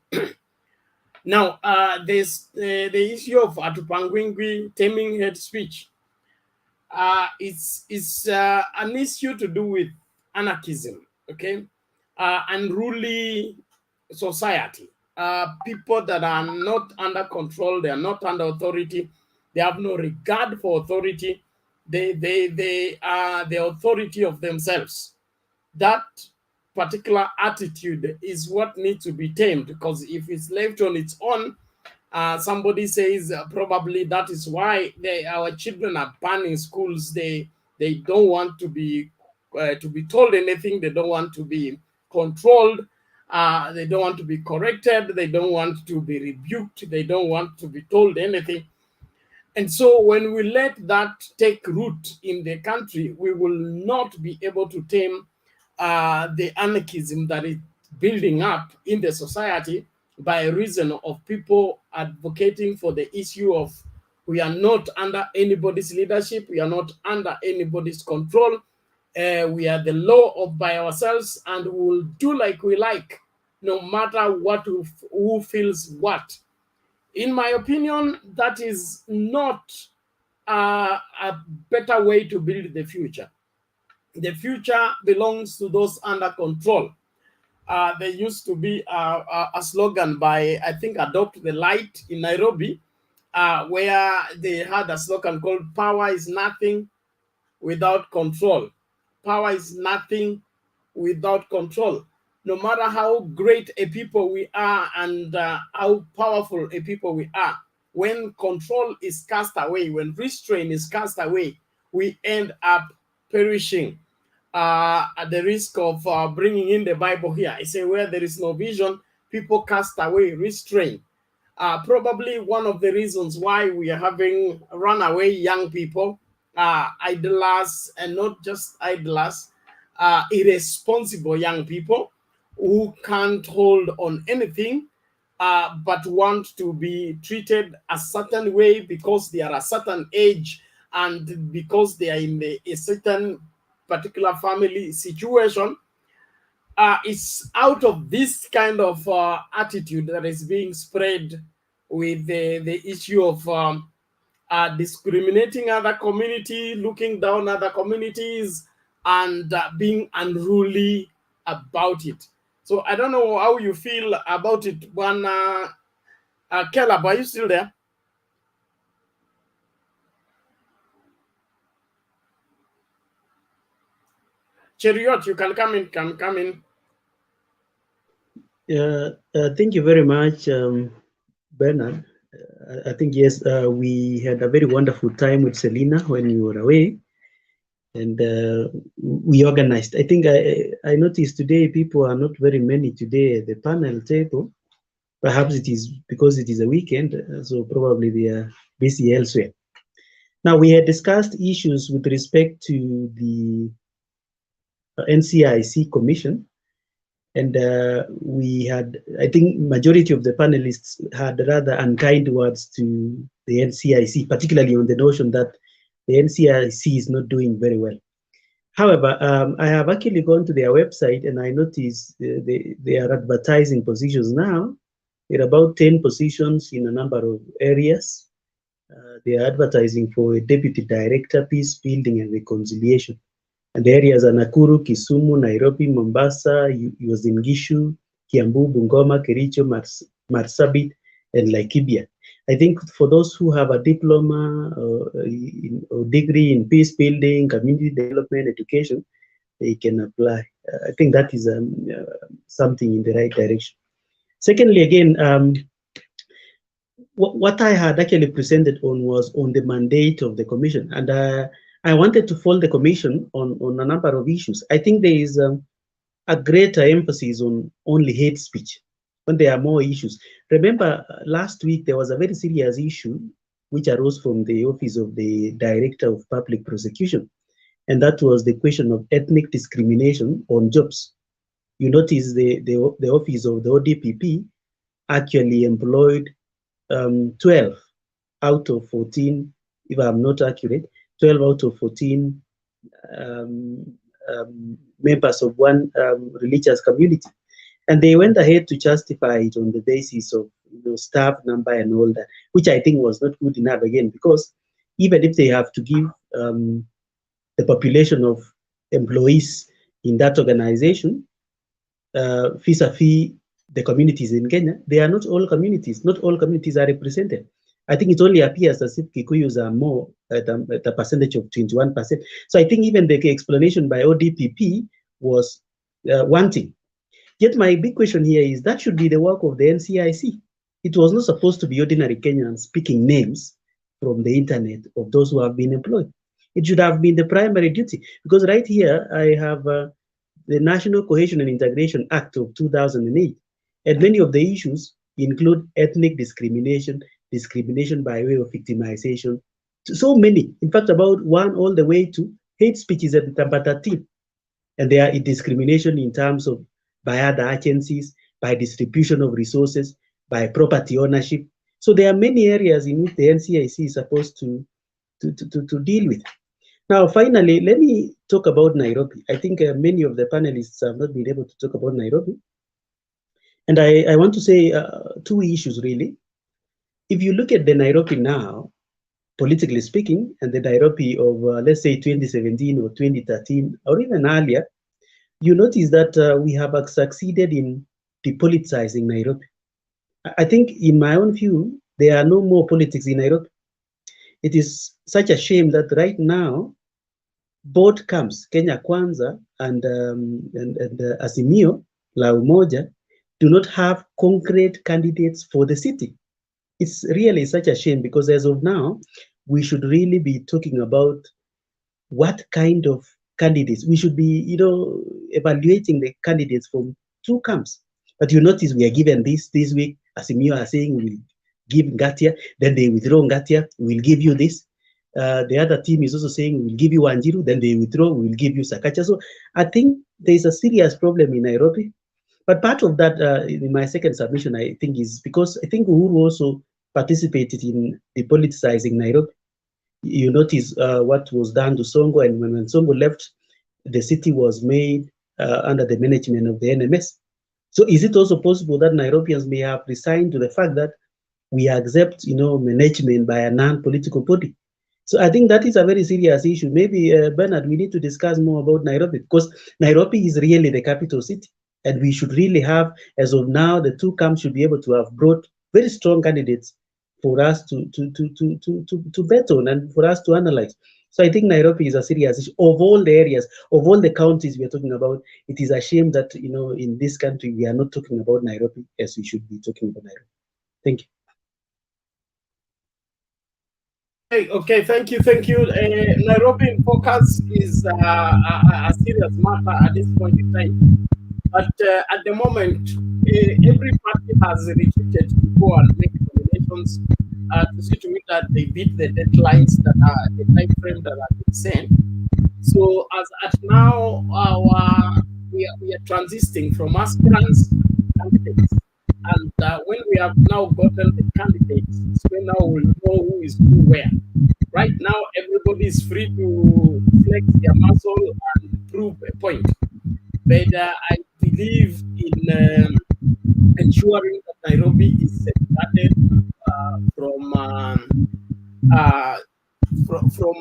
Now, there's the issue of Hatupangwingwi Taming Hatespeech. It's an issue to do with anarchism, okay? Unruly society. people that are not under control, they are not under authority, they have no regard for authority, they are the authority of themselves. That particular attitude is what needs to be tamed, because if it's left on its own, somebody says probably that is why our children are banning schools. They don't want to be told anything. They don't want to be controlled. They don't want to be corrected. They don't want to be rebuked. They don't want to be told anything. And so when we let that take root in the country, we will not be able to tame the anarchism that is building up in the society by reason of people advocating for the issue of we are not under anybody's leadership, we are not under anybody's control, we are the law of by ourselves, and we will do like we like, no matter what who feels what. In my opinion, that is not a better way to build the future. The future belongs to those under control. There used to be a slogan by, I think, Adopt the Light in Nairobi, where they had a slogan called "Power is nothing without control." Power is nothing without control. No matter how great a people we are and how powerful a people we are, when control is cast away, when restraint is cast away, we end up perishing. At the risk of bringing in the Bible here, I say where there is no vision, people cast away restraint. Probably one of the reasons why we are having runaway young people, idlers, and not just idlers, irresponsible young people who can't hold on anything, but want to be treated a certain way because they are a certain age and because they are in a certain particular family situation. It's out of this kind of attitude that is being spread with the issue of discriminating other community, looking down other communities, and being unruly about it. So I don't know how you feel about it, Bwana Caleb, are you still there? Cheriot, you can come in, Thank you very much, Bernard. I think, yes, we had a very wonderful time with Selina when you were away, and we organized. I think I noticed today people are not very many today at the panel table. Perhaps it is because it is a weekend, so probably they are busy elsewhere. Now, we had discussed issues with respect to the NCIC commission, and we had, I think, majority of the panelists had rather unkind words to the NCIC, particularly on the notion that the NCIC is not doing very well. However, I have actually gone to their website and I noticed they are advertising positions now. There are about 10 positions in a number of areas. They are advertising for a deputy director, peace building and reconciliation. And the areas are Nakuru, Kisumu, Nairobi, Mombasa, Uasin Gishu, Kiambu, Bungoma, Kericho, Marsabit, and Laikipia. I think for those who have a diploma or degree in peace building, community development, education, they can apply. I think that is something in the right direction. Secondly, again, what I had actually presented on was on the mandate of the commission, and I wanted to fold the commission on a number of issues. I think there is a greater emphasis on only hate speech when there are more issues. Remember, last week there was a very serious issue which arose from the office of the Director of Public Prosecution, and that was the question of ethnic discrimination on jobs. You notice the office of the ODPP actually employed 12 out of 14, if I'm not accurate, 12 out of 14 members of one religious community. And they went ahead to justify it on the basis of staff number and all that, which I think was not good enough again, because even if they have to give the population of employees in that organization vis-a-vis the communities in Kenya, they are not all communities. Not all communities are represented. I think it only appears as if Kikuyus are more at a percentage of 21%. So I think even the explanation by ODPP was wanting. Yet my big question here is that should be the work of the NCIC. It was not supposed to be ordinary Kenyans picking names from the internet of those who have been employed. It should have been the primary duty, because right here I have the National Cohesion and Integration Act of 2008, and many of the issues include ethnic discrimination, discrimination by way of victimization, so many. In fact, about one all the way to hate speech is at number 13, and there are discrimination in terms of by other agencies, by distribution of resources, by property ownership. So there are many areas in which the NCIC is supposed to deal with. Now, finally, let me talk about Nairobi. I think many of the panelists have not been able to talk about Nairobi. And I want to say two issues, really. If you look at the Nairobi now, politically speaking, and the Nairobi of, let's say, 2017 or 2013, or even earlier, you notice that we have succeeded in depoliticizing Nairobi. I think, in my own view, there are no more politics in Nairobi. It is such a shame that right now, both camps, Kenya Kwanza and Azimio la Umoja, do not have concrete candidates for the city. It's really such a shame, because as of now, we should really be talking about what kind of candidates. We should be, evaluating the candidates from two camps. But you notice we are given this week, Azimio are saying we'll give Ngatia, then they withdraw Ngatia, we'll give you this. The other team is also saying we'll give you Wanjiru, then they withdraw, we'll give you Sakacha. So I think there's a serious problem in Nairobi. But part of that, in my second submission, I think, is because I think Uhuru also participated in depoliticizing Nairobi. You notice what was done to Songo, and when Songo left, the city was made under the management of the NMS. So is it also possible that Nairobians may have resigned to the fact that we accept, management by a non-political body? So I think that is a very serious issue. Maybe, Bernard, we need to discuss more about Nairobi, because Nairobi is really the capital city. And we should really have, as of now, the two camps should be able to have brought very strong candidates for us to bet on and for us to analyze. So I think Nairobi is a serious issue. Of all the areas, of all the counties we are talking about, it is a shame that, in this country, we are not talking about Nairobi as we should be talking about Nairobi. Thank you. Okay, thank you. Nairobi in focus is a serious matter at this point in time. But at the moment, every party has retreated to go and make nominations to see to it that they beat the deadlines that are the time frame that are been set. So as at now, we are transiting from aspirants to candidates. And when we have now gotten the candidates, so now we'll know who is who where. Right now, everybody is free to flex their muscle and prove a point. But I believe in ensuring that Nairobi is started from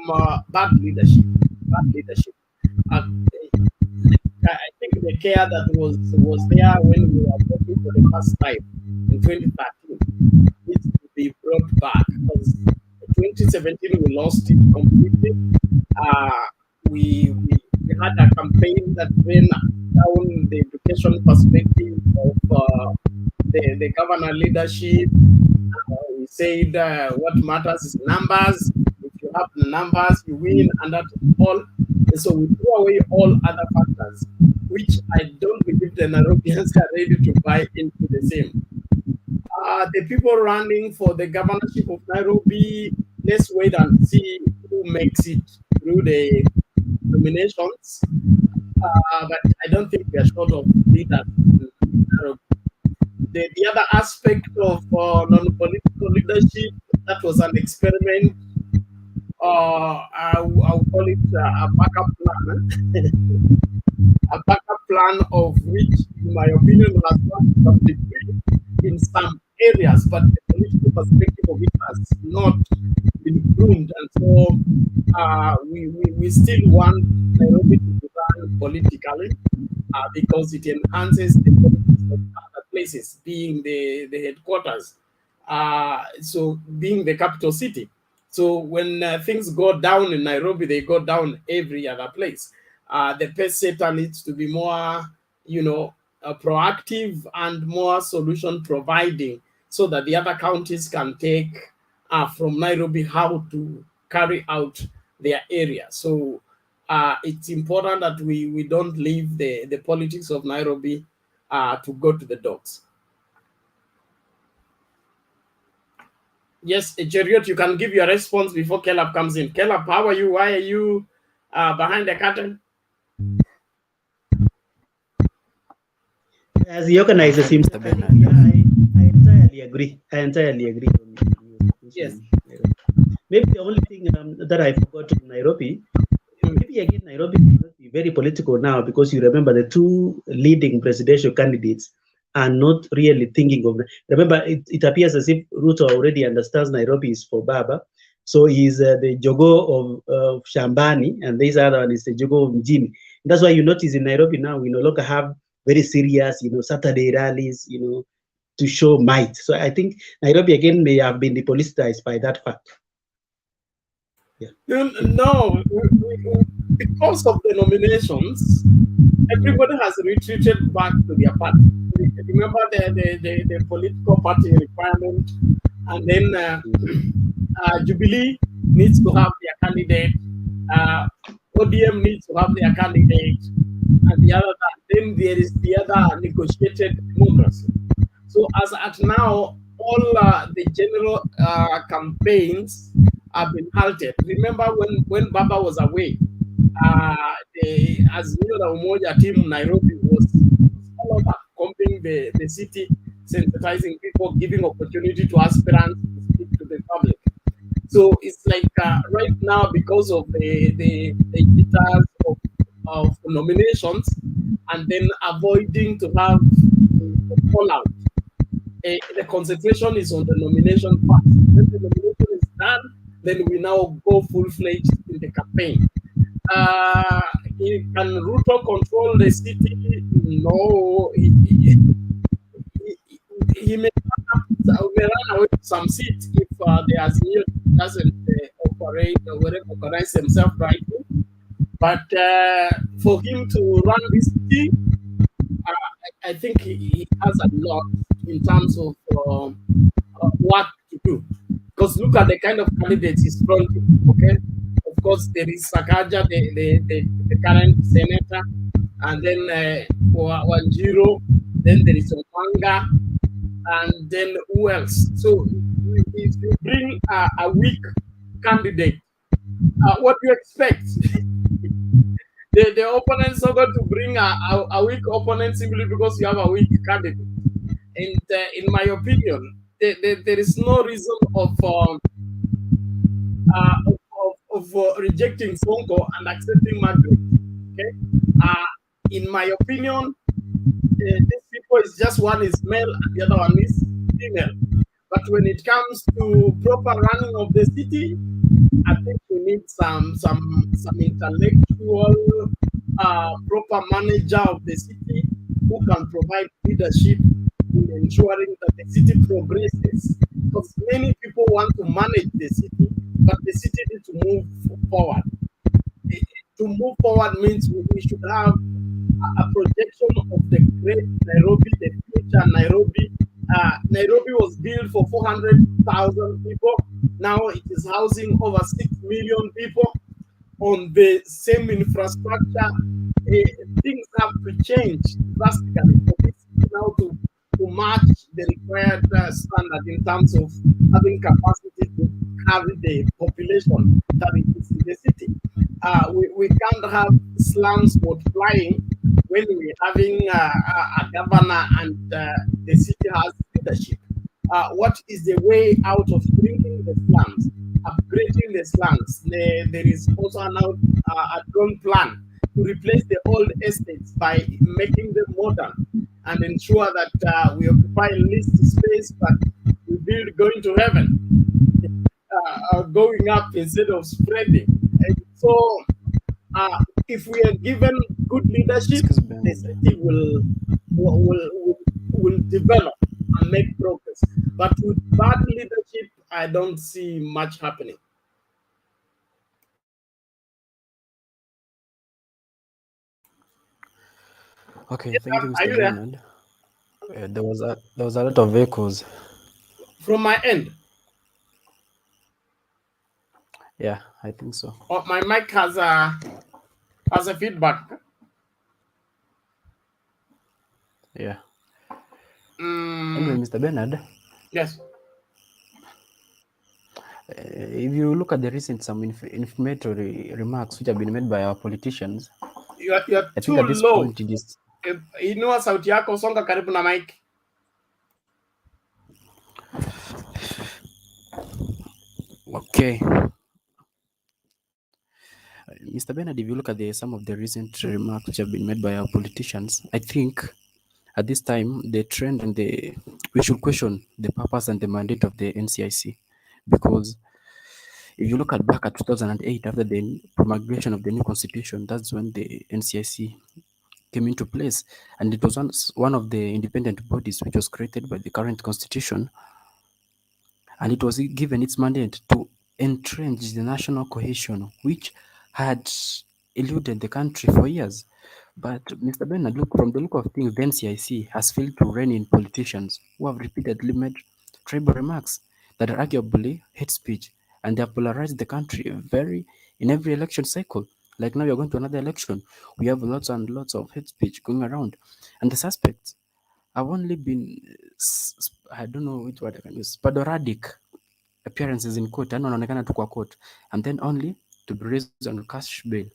bad leadership. I think the care that was there when we were voting for the first time in 2013 needs to be brought back, because in 2017 we lost it completely. We had a campaign that went down the education perspective of the governor leadership. We said what matters is numbers. If you have the numbers, you win, and that's all. And so we threw away all other factors, which I don't believe the Nairobians are ready to buy into the same. The people running for the governorship of Nairobi, let's wait and see who makes it through the nominations. But I don't think we are short of leaders in Nairobi. The other aspect of non-political leadership, that was an experiment. I'll call it a backup plan. A backup plan of which, in my opinion, has gone to some degree in some areas, but the political perspective of it has not been groomed. And so we still want Nairobi to be run politically because it enhances the politics of other places, being the headquarters, so being the capital city. So when things go down in Nairobi, they go down every other place. The pace setter needs to be more, proactive and more solution providing, so that the other counties can take from Nairobi how to carry out their area. So it's important that we don't leave the politics of Nairobi to go to the dogs. Yes, Cheriot, you can give your response before Caleb comes in. Caleb, how are you? Why are you behind the curtain? As the organizers himself, I entirely agree. Yes. Maybe the only thing that I forgot in Nairobi, maybe again Nairobi will be very political now, because you remember the two leading presidential candidates are not really thinking of. Remember, it appears as if Ruto already understands Nairobi is for Baba, so he's the Jogo of Shambani, and this other one is the Jogo of Mjini. That's why you notice in Nairobi now we no longer have very serious, Saturday rallies, to show might. So I think Nairobi again may have been depoliticized by that fact. Yeah. No, because of the nominations, everybody has retreated back to their party. Remember the political party requirement, and then Jubilee needs to have their candidate, ODM needs to have their candidate, and the other, then there is the other negotiated democracy. So as at now, all the general campaigns have been halted. Remember when Baba was away, the Azimio la Umoja team in Nairobi was all over, combing the city, sensitizing people, giving opportunity to aspirants to speak to the public. So it's like right now, because of the jitters of nominations, and then avoiding to have the fallout. The concentration is on the nomination part. When the nomination is done, then we now go full-fledged in the campaign. Can Ruto control the city? No. He may run away with some seats if the Azimio doesn't operate or organize himself rightly. But for him to run this city, I think he has a lot in terms of what to do. Because look at the kind of candidates he's fronting, okay? Of course, there is Sakaja, the current senator, and then Wanjiro, then there is Omanga, and then who else? So if you bring a weak candidate, what do you expect? The opponents are going to bring a weak opponent simply because you have a weak candidate. And in my opinion, there is no reason of rejecting Sonko and accepting Margaret. Okay, in my opinion, these people is just one is male and the other one is female. But when it comes to proper running of the city, I think we need some intellectual, proper manager of the city who can provide leadership in ensuring that the city progresses. Because many people want to manage the city, but the city needs to move forward. To move forward means we should have a projection of the great Nairobi, the future Nairobi. Nairobi was built for 400,000 people. Now it is housing over 6 million people on the same infrastructure. Things have to change drastically for this now to match the required standard in terms of having capacity to carry the population that is in the city. We can't have slums multiplying when we're having a governor and the city has leadership. What is the way out of shrinking the slums, upgrading the slums? There is also now a drawn plan to replace the old estates by making them modern and ensure that we occupy least space, but we build going to heaven, going up instead of spreading. And so if we are given good leadership, the city will will develop and make progress. But with bad leadership, I don't see much happening. Okay, thank you, Are Mr. you there? Bernard. There was a lot of echoes. From my end? Yeah, I think so. Oh, my mic has a feedback. Yeah. Anyway, Mr. Bernard. Yes. If you look at the recent some inflammatory remarks which have been made by our politicians, You're I too think at this low. point it is. Inua sauti yako, songa karibu na mic. Okay. Mr. Bernard, if you look at some of the recent remarks which have been made by our politicians, I think at this time the trend and we should question the purpose and the mandate of the NCIC, because if you look at back at 2008, after the promulgation of the new constitution, that's when the NCIC came into place, and it was one of the independent bodies which was created by the current constitution, and it was given its mandate to entrench the national cohesion, which had eluded the country for years. But Mr. Bernard, look, from the look of things, the NCIC has failed to rein in politicians who have repeatedly made tribal remarks that are arguably hate speech, and they have polarized the country in every election cycle. Like now, you're going to another election, we have lots and lots of hate speech going around, and the suspects have only been, I don't know which word I can use, sporadic appearances in court, and wanaonekana tu kwa court, and then only to be raised on cash bail.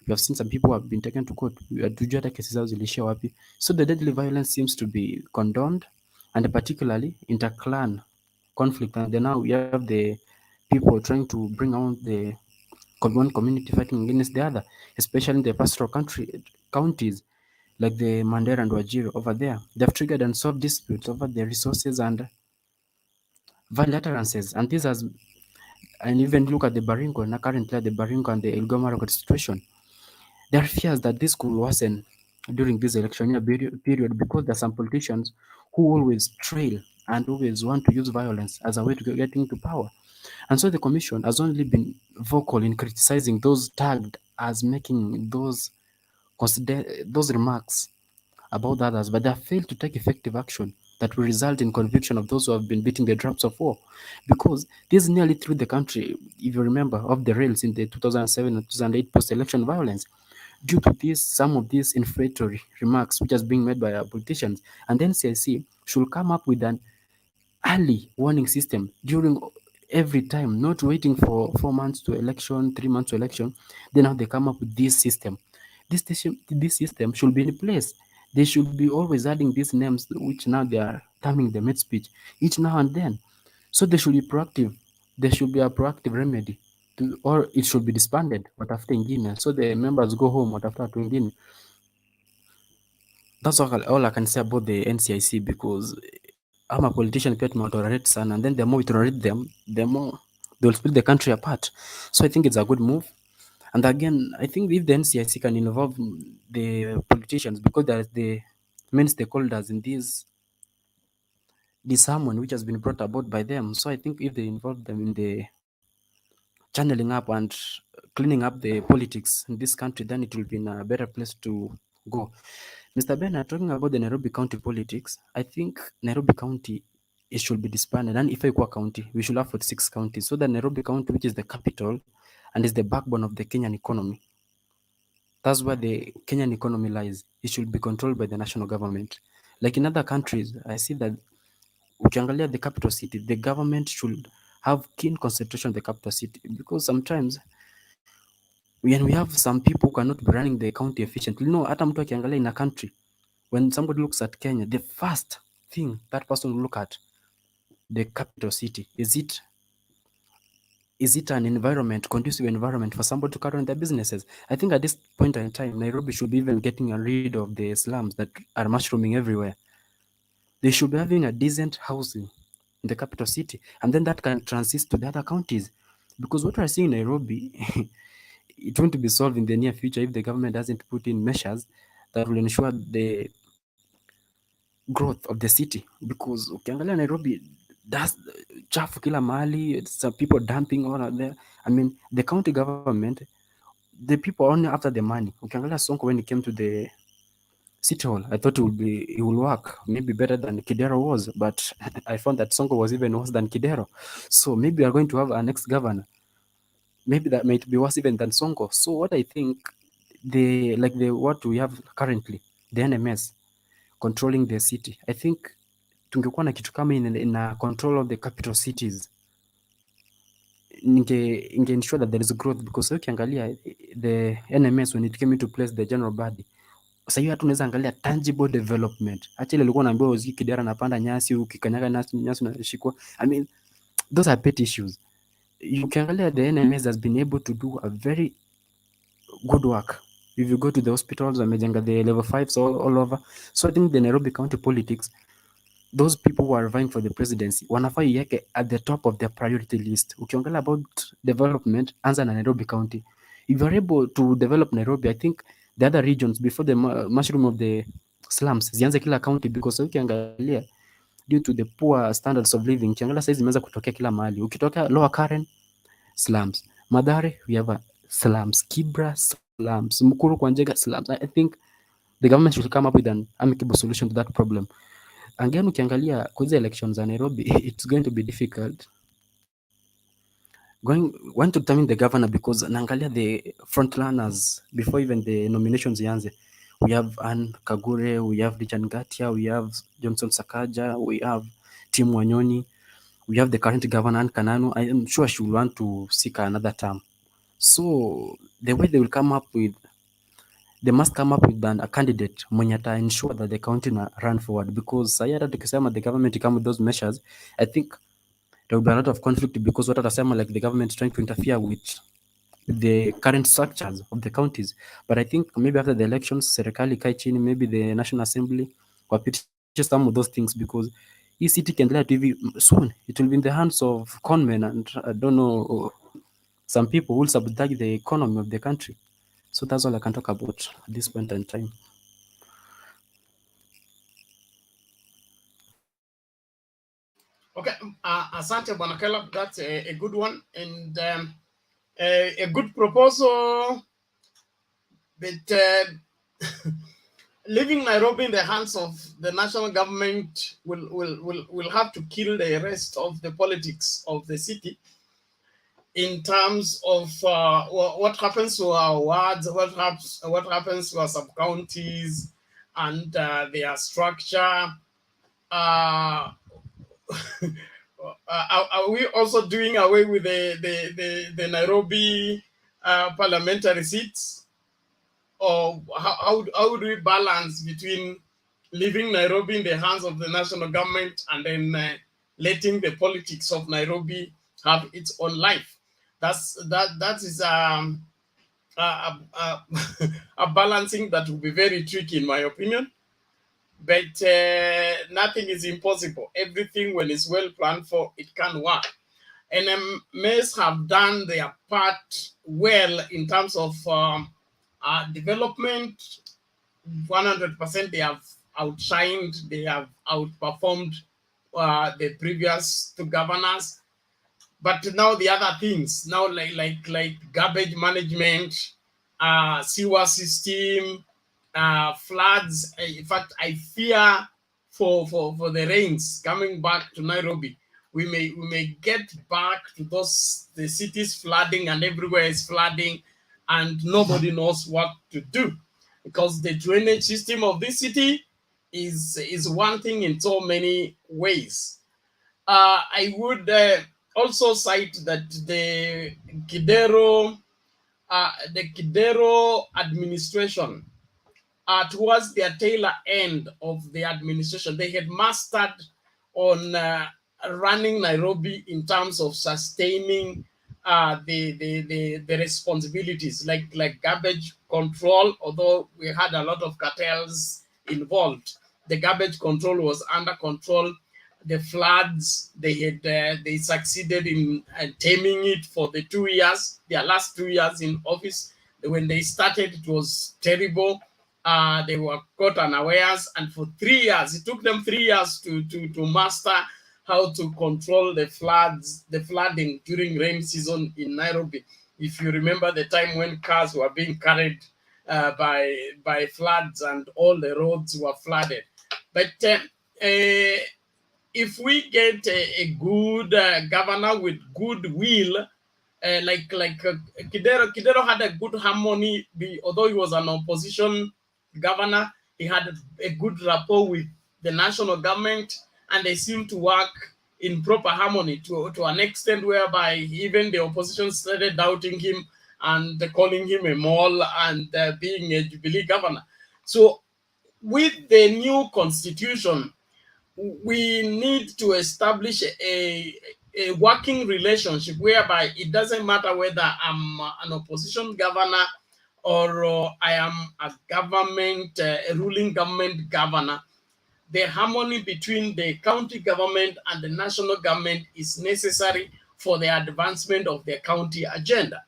We have seen some people who have been taken to court. Hatujui hata kesi zao ziliishia wapi. So the deadly violence seems to be condoned, and particularly inter-clan conflict. And then now we have the people trying to bring out the one community fighting against the other, especially in the pastoral counties like the Mandera and Wajir over there. They've triggered unsolved disputes over the resources and violent utterances. And this has, and even look at the Baringo, and currently the Baringo and the Elgeyo situation. There are fears that this could worsen during this election period because there are some politicians who always trail and always want to use violence as a way to get into power. And so the commission has only been vocal in criticizing those tagged as making those remarks about others, but they have failed to take effective action that will result in conviction of those who have been beating the drums of war. Because this nearly threw the country, if you remember, off the rails in the 2007 and 2008 post-election violence due to some of these inflammatory remarks which has been made by our politicians. And then NCIC should come up with an early warning system during every time, not waiting for 4 months to election, 3 months to election. Then now they come up with this system. This system should be in place. They should be always adding these names, which now they are terming the hate speech, each now and then. So they should be proactive. There should be a proactive remedy, or it should be disbanded watafuta ingine, so the members go home watafuta watu wengine. That's all I can say about the NCIC, because I'm a politician pia tumetolerate sana, and then the more we tolerate them, the more they'll split the country apart. So I think it's a good move. And again, I think if the NCIC can involve the politicians, because they're the main stakeholders in this sermon which has been brought about by them. So I think if they involve them in the channeling up and cleaning up the politics in this country, then it will be in a better place to go. Mr. Bernard, talking about the Nairobi County politics, I think Nairobi County, it should be disbanded. And if Ikwa County, we should have 46 counties. So that Nairobi County, which is the capital and is the backbone of the Kenyan economy, that's where the Kenyan economy lies. It should be controlled by the national government. Like in other countries, I see that ukiangalia the capital city, the government should have keen concentration on the capital city, because sometimes when we have some people who cannot be running the county efficiently. No, hata mtu akiangalia in a country, when somebody looks at Kenya, the first thing that person will look at the capital city. Is it an environment, conducive environment for somebody to carry on their businesses? I think at this point in time, Nairobi should be even getting rid of the slums that are mushrooming everywhere. They should be having a decent housing in the capital city, and then that can transit to the other counties. Because what we're seeing in Nairobi, it won't be solved in the near future if the government doesn't put in measures that will ensure the growth of the city, because ukiangalia Nairobi, that's chafu kila mahali, some people dumping all out there. I mean, the county government, the people only after the money. Ukiangalia Sonko, when it came to the City Hall, I thought it will work maybe better than Kidero was, but I found that Sonko was even worse than Kidero. So maybe we are going to have our next governor. Maybe that might be worse even than Sonko. So what I think, what we have currently, the NMS controlling the city, I think tungekuwa na kitu kama in control of the capital cities, inge ensure that there is growth, because ukiangalia the NMS when it came into place, the general body, sasa hiyo hatu unaweza angalia tangible development. Acha ile ilikuwa naambiwa uziki Kidara napanda nyasi, ukikanyaga nyasi unashikwa. I mean, those are pet issues. Ukiangalia the NMS has been able to do a very good work. If you go to the hospitals, wamejenga the level 5s all over. So I think the Nairobi County politics, those people who are vying for the presidency, wanafaa iweke at the top of their priority list. Ukiangalia about development, anza na Nairobi County. If you're able to develop Nairobi, I think the other regions, before the mushroom of the slums, zianze kila county, because ukiangalia due to the poor standards of living, ukiangalia saizi imeanza kutokea kila mahali. Ukitoka Lower Karen, slums. Mathare, we have a slums. Kibra, slums. Mukuru kwa Njega, slums. I think the government should come up with an amicable solution to that problem. Again, ukiangalia kwa hizo elections za Nairobi, it's going to be difficult going to determine the governor, because naangalia the frontrunners before even the nominations ianze. We have Anne Kagure, we have Richard Ngatia, we have Johnson Sakaja, we have Tim Wanyoni, we have the current governor Anne Kananu. I am sure she will want to seek another term. So the way they will come up with, they must come up with a candidate mwenye ata ensure that the county na run forward, because sasa hata tukisema the government come with those measures, I think there will be a lot of conflict, because what atasema like the government trying to interfere with the current structures of the counties. But I think maybe after the elections, serikali ikae chini, maybe the National Assembly wapitishe some of those things, because hii city ikiendelea tu hivi, soon it will be in the hands of conmen and I don't know, some people will sabotage the economy of the country. So that's all I can talk about at this point in time. Okay, asante Bwana Caleb, that's a good one, and a good proposal, but leaving Nairobi in the hands of the national government will have to kill the rest of the politics of the city in terms of what happens to our wards, what happens to our sub-counties and their structure. Are we also doing away with the Nairobi parliamentary seats? Or how do we balance between leaving Nairobi in the hands of the national government and then letting the politics of Nairobi have its own life? That is a balancing that will be very tricky in my opinion. But nothing is impossible. Everything, when it's well planned for, it can work. NMS have done their part well in terms of development. 100%, they have outshined, they have outperformed the previous two governors. But now the other things, now like garbage management, sewer system, floods. In fact, I fear for the rains coming back to Nairobi. We may get back to the cities flooding, and everywhere is flooding, and nobody knows what to do, because the drainage system of this city is one thing in so many ways. I would also cite that the Kidero administration, towards their tail end of the administration, they had mastered on running Nairobi in terms of sustaining the responsibilities like garbage control. Although we had a lot of cartels involved, the garbage control was under control. The floods, they succeeded in taming it for their last 2 years in office. When they started, it was terrible. They were caught unawares, and for 3 years, it took them 3 years to master how to control the flooding during rain season in Nairobi. If you remember the time when cars were being carried by floods and all the roads were flooded. But if we get a good governor with goodwill, like Kidero had a good harmony, although he was an opposition governor, he had a good rapport with the national government, and they seemed to work in proper harmony to an extent whereby even the opposition started doubting him and calling him a mole and being a Jubilee governor. So with the new constitution, we need to establish a working relationship whereby it doesn't matter whether I'm an opposition governor or I am a government, a ruling government governor. The harmony between the county government and the national government is necessary for the advancement of the county agenda.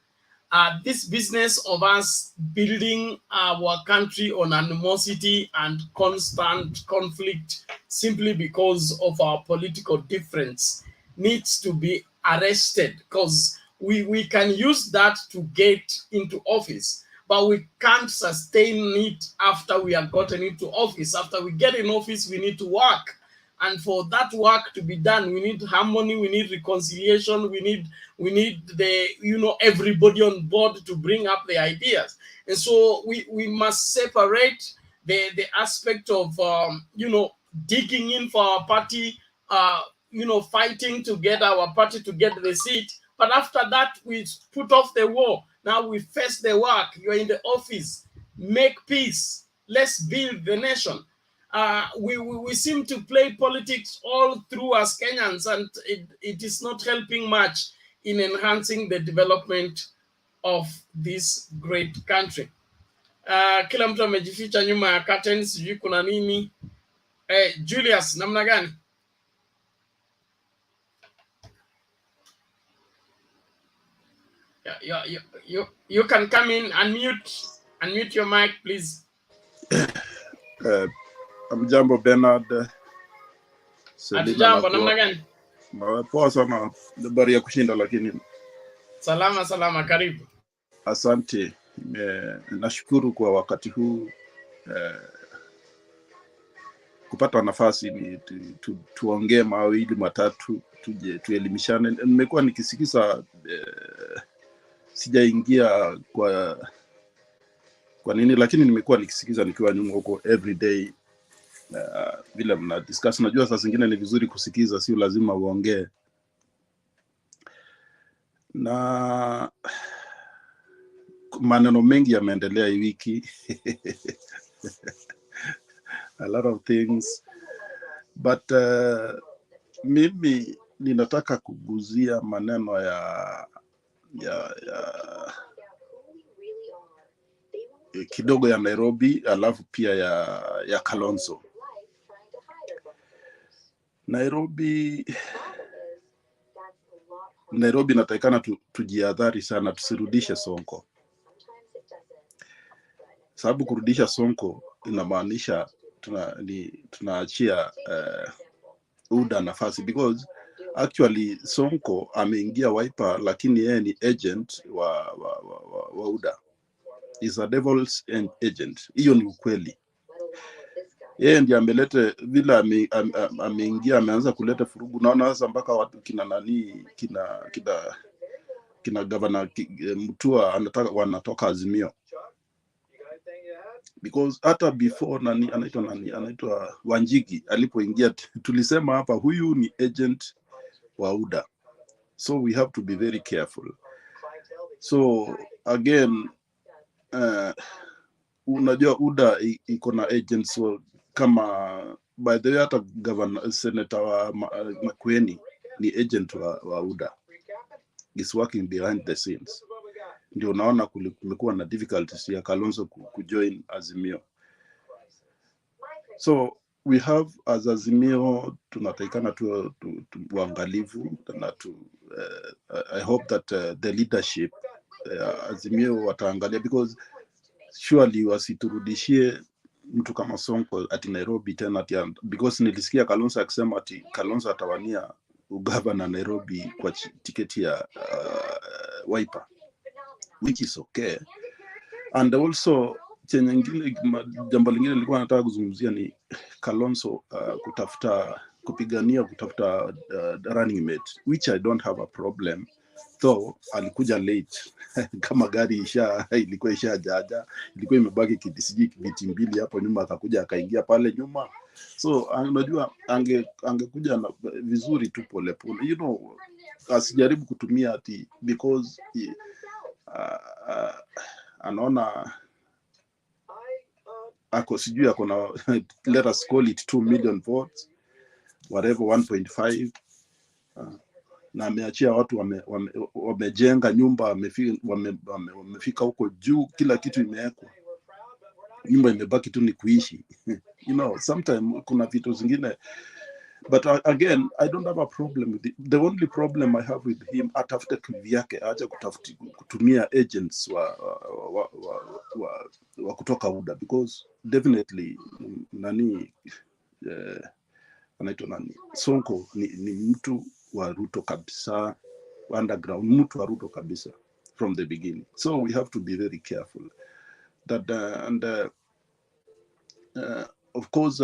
This business of us building our country on animosity and constant conflict simply because of our political difference needs to be arrested, because we can use that to get into office, but we can't sustain it after we have gotten into office. After we get in office, we need to work. And for that work to be done, we need harmony, we need reconciliation, we need the, everybody on board to bring up the ideas. And so we must separate the aspect of, digging in for our party, fighting to get our party to get the seat. But after that, we put off the war. Now we face the work. You're in the office. Make peace. Let's build the nation. We seem to play politics all through as Kenyans, and it is not helping much in enhancing the development of this great country. Kila mtu amejificha nyuma ya curtains, sijui kuna nini. Julius, namna gani? You can come in, unmute your mic, please. Mjambo Bernard. Hatujambo, namna gani? Poa sana, habari ya kushinda lakini. Salama, karibu. Asante. Nashukuru kwa wakati huu kupata nafasi ni tuongee mawili matatu, tuelimishane. Nimekuwa nikisikiza sijaingia kwa nini, lakini nimekuwa nikisikiza nikiwa nyuma huko every day vile mna discuss. Najua saa zingine ni vizuri kusikiza, sio lazima uongee. Na maneno mengi yameendelea hii wiki. A lot of things, but mimi ninataka kuguzia maneno ya kidogo ya Nairobi, alafu pia ya Kalonzo. Nairobi natakikana tujihadhari sana, tusirudishe Sonko. Sababu kurudisha Sonko inamaanisha tunaachia UDA nafasi, because actually Sonko ameingia Wiper, lakini yeye ni agent wa UDA. Is a devil's agent. Hiyo ni ukweli. Yeye ndiye amelete vile ameingia, ameanza kuleta furugu. Naona sasa mpaka watu kina governor Mutua wanatoka Azimio. Because hata before anaitwa Wanjigi alipoingia, tulisema hapa huyu ni agent wa UDA. So we have to be very careful. So again, unajua UDA iko na agents kama, by the way, hata governor senator wa Makueni ni agent wa UDA. Is working behind the scenes. Ndio unaona kumekuwa na difficulties ya Kalonzo kujoin Azimio. So we have as Azimio tunatakikana tuangalivu na I hope that the leadership Azimio wataangalia, because surely wasiturudishie mtu kama Sonko ati Nairobi tena ati, because nilisikia Kalonzo akisema ati Kalonzo atawania ugavana Nairobi kwa tiketi ya Wiper, which is okay. And also jambo lingine nilikuwa nataka kuzungumzia ni Kalonzo kupigania kutafuta running mate, which I don't have a problem, though alikuja late kama gari ilikuwa ishajaja, ilikuwa imebaki kiti mbili hapo nyuma, akakuja akaingia pale nyuma. So unajua angekuja na vizuri tu pole pole, you know, asijaribu kutumia ati because anaona ako sijui ako na let us call it 2 million votes whatever 1.5 na ameachia watu wamejenga nyumba, wamefika huko juu, kila kitu imewekwa, nyumba imebaki tu ni kuishi. You know, sometimes kuna vitu zingine, but again I don't have a problem with it. The only problem I have with him, atafute kivyake, acha kutumia agents wa kutoka UDA, because definitely nani anaitwa nani, Sonko ni mtu wa Ruto kabisa, underground, mtu wa Ruto kabisa from the beginning. So we have to be very careful that of course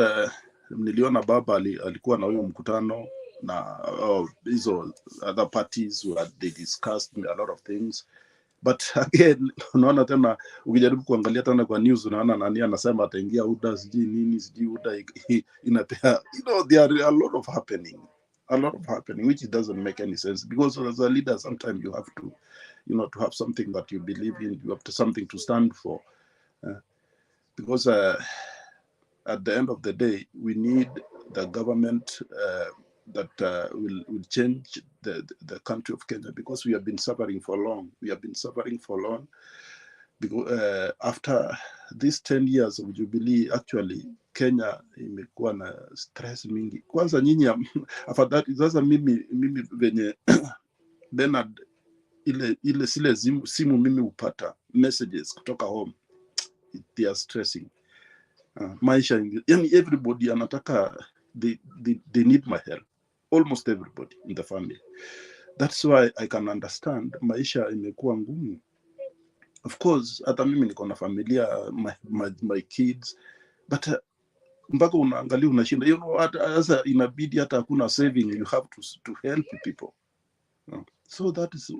niliona baba alikuwa na huyo mkutano na hizo other parties where they discussed a lot of things, but again unaona tena ukijaribu kuangalia tena kwa news unaona nani anasema ataingia UDA sijui nini sijui UDA inapea, you know, there are a lot of happening which doesn't make any sense, because as a leader sometimes you have to, you know, to have something that you believe in, you have to something to stand for, because at the end of the day we need the government that will change the country of Kenya, because we have been suffering for long. Because after these 10 years of Jubilee, actually Kenya imekuwa na stress mingi. Kwanza nyinyi afadhali sasa mimi venye Bernard ile sile simu mimi upata messages kutoka home, they are stressing. Maisha yani everybody anataka, they need my help, almost everybody in the family. That's why I can understand maisha imekuwa ngumu. Of course hata mimi niko na familia, my kids, but mpaka unaangalia unashinda, you know, sasa inabidi hata hakuna saving, you have to help people. So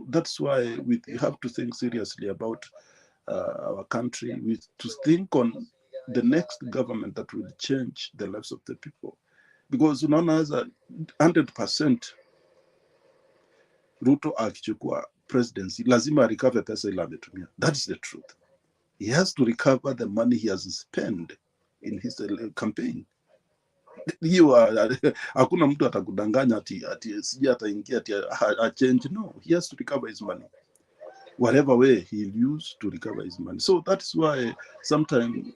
that's why we have to think seriously about our country. We to think on the next government that will change the lives of the people, because unaona as 100% Ruto akichukua presidency lazima recover pesa ile ametumia. That is the truth. He has to recover the money he has spent in his campaign. Hiyo hakuna mtu atakudanganya ati sija ataingia ati a change. No, he has to recover his money whatever way he'll use to recover his money. So that's why sometimes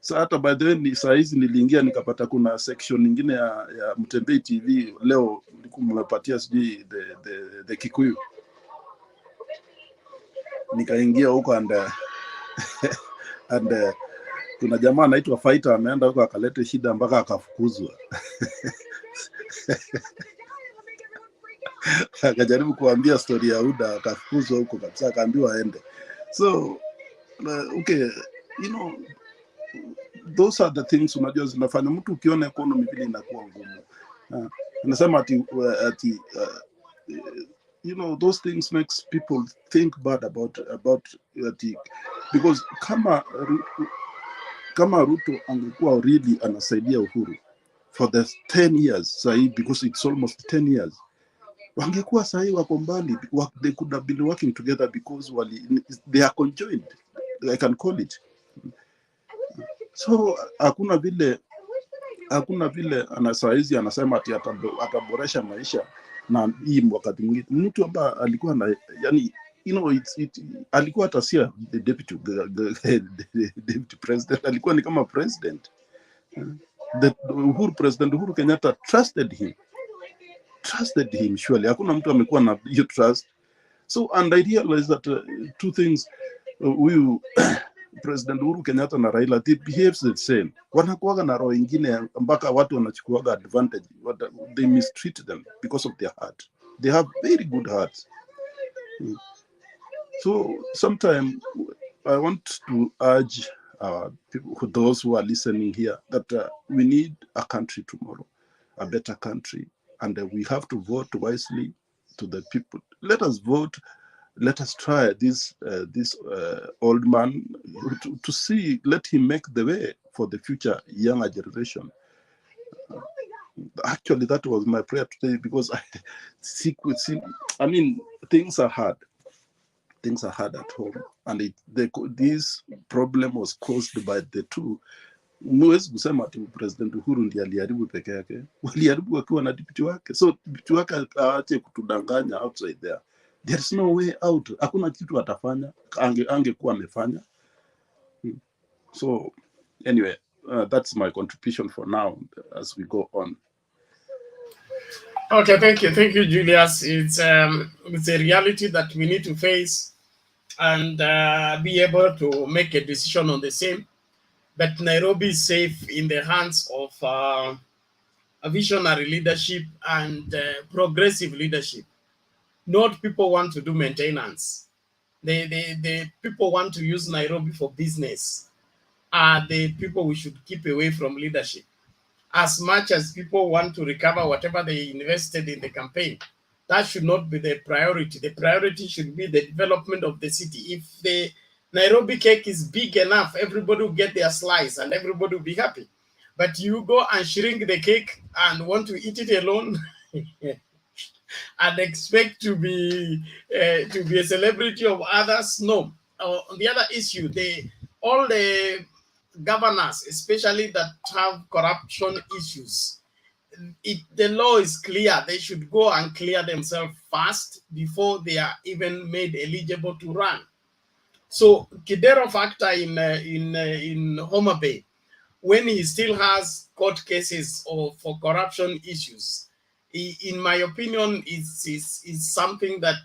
hata by the way saa hizi niliingia nikapata kuna section nyingine ya Mtembei TV leo nimepatia sijui the Kikuyu, nikaingia huko and kuna jamaa anaitwa Fighter ameenda huko akaleta shida mpaka akafukuzwa. Akajaribu kuambia story ya UDA akafukuzwa huko kabisa, akaambiwa aende. So okay, you know, those are the things unajua zinafanya mtu ukiona economy vile inakuwa ngumu. Nasema ati you know, those things makes people think bad about because kama Ruto angekuwa really anasaidia Uhuru for the 10 years sahi, because it's almost 10 years, wangekuwa sahi wako mbali, they could have been working together because they are conjoined, I can call it. So hakuna vile anasaizi anasema ati ataboresha maisha na hii wakati mwingine mtu ambaye alikuwa na yani, you know, alikuwa atasia the deputy president, alikuwa ni kama president. President Uhuru Kenyatta trusted him surely. Hakuna mtu amekuwa na hiyo trust. So and I realize that two things, President Uhuru Kenyatta na Raila, they behaves the same. Wanakuwaga na roho ingine mpaka watu wanachukuaga advantage. They mistreat them because of their heart. They have very good hearts. So sometimes I want to urge people, those who are listening here, that we need a country tomorrow, a better country, and we have to vote wisely to the people. Let us vote. Let us try this old man to see. Let him make the way for the future younger generation. Actually, that was my prayer today, because I mean, things are hard. Things are hard at home, and this problem was caused by the two. Mwezi kusema ati President Uhuru ndiye aliharibu peke yake, waliharibu wakiwa na deputy wake. So deputy wake aache kutudanganya outside there. There is no way out. Hakuna kitu atafanya, angekuwa amefanya. So anyway, that's my contribution for now as we go on. Okay, thank you, Julius. It's a reality that we need to face and be able to make a decision on the same. But Nairobi is safe in the hands of a visionary leadership and progressive leadership. Not people want to do maintenance. The people want to use Nairobi for business. Are the people we should keep away from leadership. As much as people want to recover whatever they invested in the campaign, that should not be the priority. The priority should be the development of the city. If the Nairobi cake is big enough, everybody will get their slice and everybody will be happy. But you go and shrink the cake and want to eat it alone and expect to be a celebrity of others. No. On the other issue, all the governors, especially that have corruption issues, the law is clear. They should go and clear themselves first before they are even made eligible to run. So Kidero factor in Homa Bay, when he still has court cases for corruption issues, in my opinion, is something that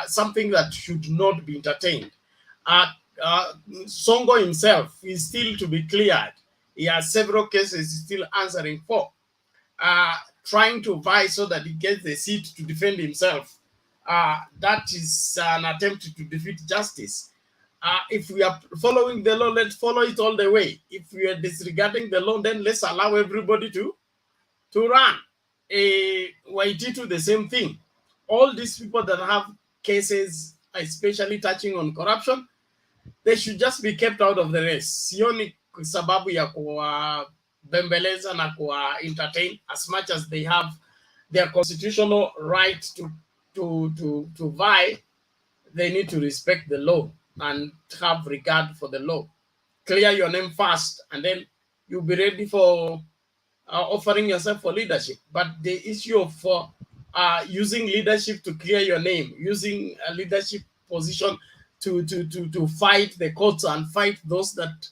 something that should not be entertained. Songo himself is still to be cleared. He has several cases he's still answering for, trying to vie so that he gets the seat to defend himself. That is an attempt to defeat justice. If we are following the law, let's follow it all the way. If we are disregarding the law, then let's allow everybody to run. Waititu, the same thing. All these people that have cases, especially touching on corruption, they should just be kept out of the race. Sioni sababu ya kuwa bembeleza na kuwa entertain, as much as they have their constitutional right to vie. They need to respect the law and have regard for the law. Clear your name first, and then you'll be ready for offering yourself for leadership. But the issue of using leadership to clear your name, using a leadership position to fight the courts and fight those that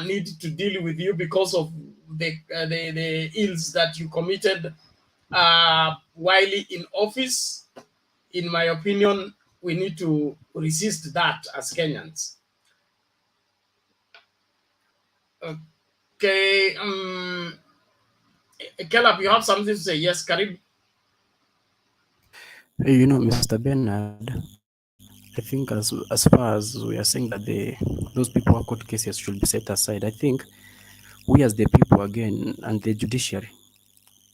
need to deal with you because of the ills that you committed while in office, in my opinion, we need to resist that as Kenyans. Okay, Caleb, you have something to say? Yes, Karim. You know, Mr. Bernard, I think as far as we are saying that those people who court cases should be set aside, I think we as the people again and the judiciary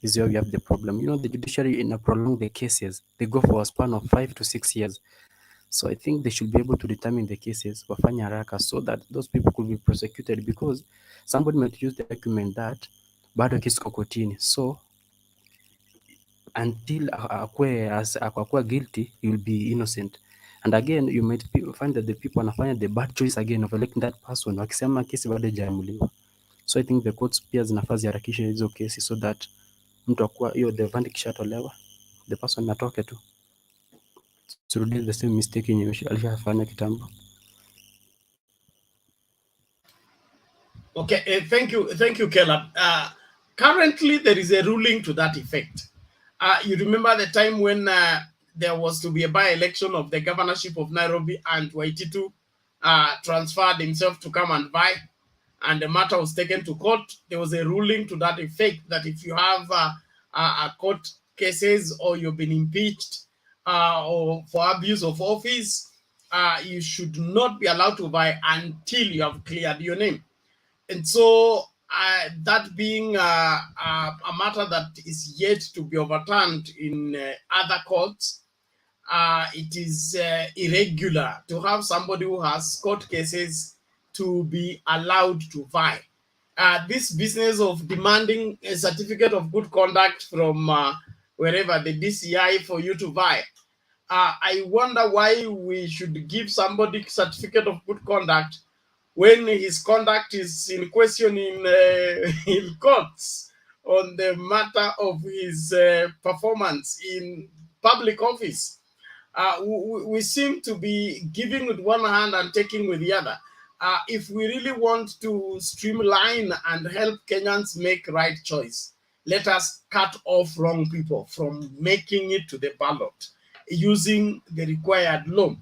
is where we have the problem. You know, the judiciary prolong the cases. They go for a span of 5 to 6 years. So I think they should be able to determine the cases wafanya haraka so that those people could be prosecuted, because somebody might use the argument that bado kesi iko kotini. So until akwa guilty, he will be innocent. And again, you might find that the people wanafanya the bad choice again of electing that person wakisema kesi bado haijaamuliwa. So I think the courts pia zinafaa ziharakishe hizo kesi so that mtu akua hiyo the verdict kishatolewa, the person atoke tu. Surudie the same mistake yenye alishafanya kitambo. Okay, thank you, Caleb. Currently, there is a ruling to that effect. You remember the time when there was to be a by-election of the governorship of Nairobi, and Waititu transferred himself to come and vie, and the matter was taken to court. There was a ruling to that effect that if you have a court cases or you've been impeached or for abuse of office, you should not be allowed to vie until you have cleared your name. And so that being a matter that is yet to be overturned in other courts, it is irregular to have somebody who has court cases to be allowed to vie. This business of demanding a certificate of good conduct from wherever, the DCI, for you to vie, I wonder why we should give somebody certificate of good conduct when his conduct is in question in courts on the matter of his performance in public office. We seem to be giving with one hand and taking with the other. If we really want to streamline and help Kenyans make right choice, let us cut off wrong people from making it to the ballot using the required law.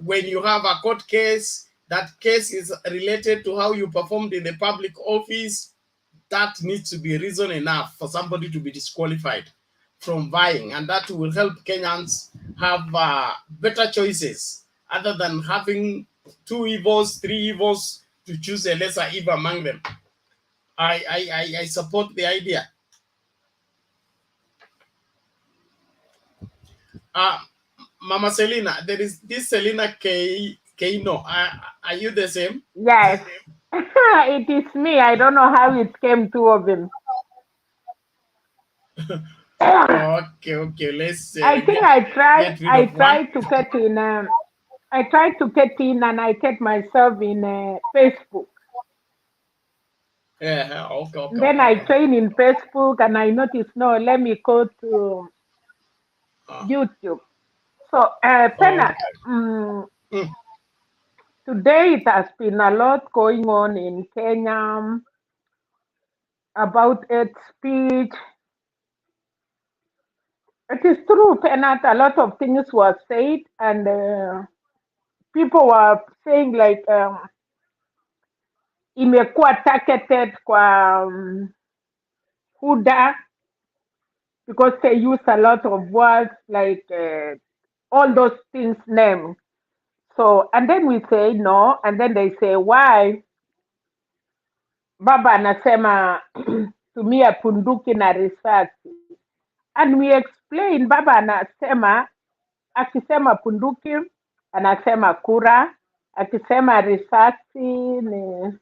When you have a court case, that case is related to how you performed in the public office, that needs to be reason enough for somebody to be disqualified from vying, and that will help Kenyans have better choices other than having 2 evils, 3 evils to choose a lesser evil among them. I support the idea. Mama Selina, there is this Selina Keino. Are you the same? Yes, it is me. I don't know how it came, 2 of them. Okay. Let's. I think I tried to get in. I tried to get in, and I get myself in Facebook. Yeah. Okay. Then I train in Facebook, and I noticed, no, let me go to YouTube. So, Pena, today it has been a lot going on in Kenya about hate speech. It is true, Pena, a lot of things were said, and people were saying like imekuwa targeted kwa Huda because they use a lot of words like all those things named. So, and then we say no, and then they say why Baba anasema tumia punduki na risasi. And we explain Baba anasema, akisema punduki, anasema kura, akisema risasi ni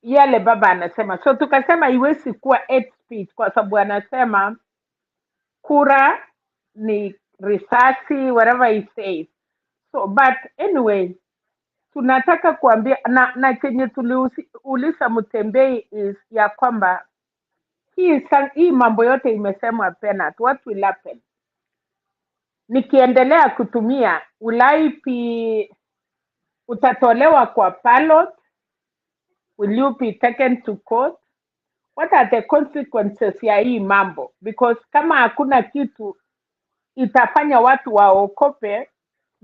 yale Baba anasema. So tukasema iwezi kuwa hate speech kwa sababu anasema kura ni risasi, whatever he says. So, but anyway, tunataka kuambia na chenye tuliuliza Mutembei is ya kwamba hii mambo yote imesemwa Penat, what will happen? Nikiendelea kutumia ulaipi utatolewa kwa ballot? Will you be taken to court? What are the consequences ya hii mambo? Because kama hakuna kitu itafanya watu waokope,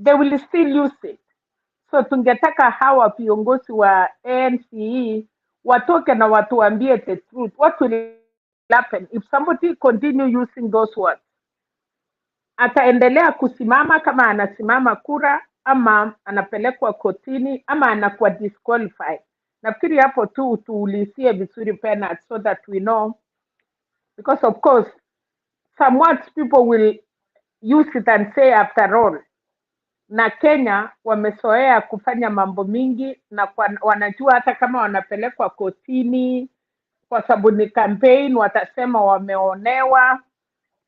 they will still use it. So tungetaka hawa viongozi wa NCE watoke na watuambie the truth. What will happen if somebody continue using those words? Ataendelea kusimama kama anasimama kura, ama anapelekwa kotini, ama anakuwa disqualified. Nafikiri hapo tu tuulizie vizuri Penat, so that we know, because of course some words people will use it and say after all. Na Kenya wamezoea kufanya mambo mingi, na wanajua hata kama wanapelekwa kotini kwa sababu ni campaign, watasema wameonewa.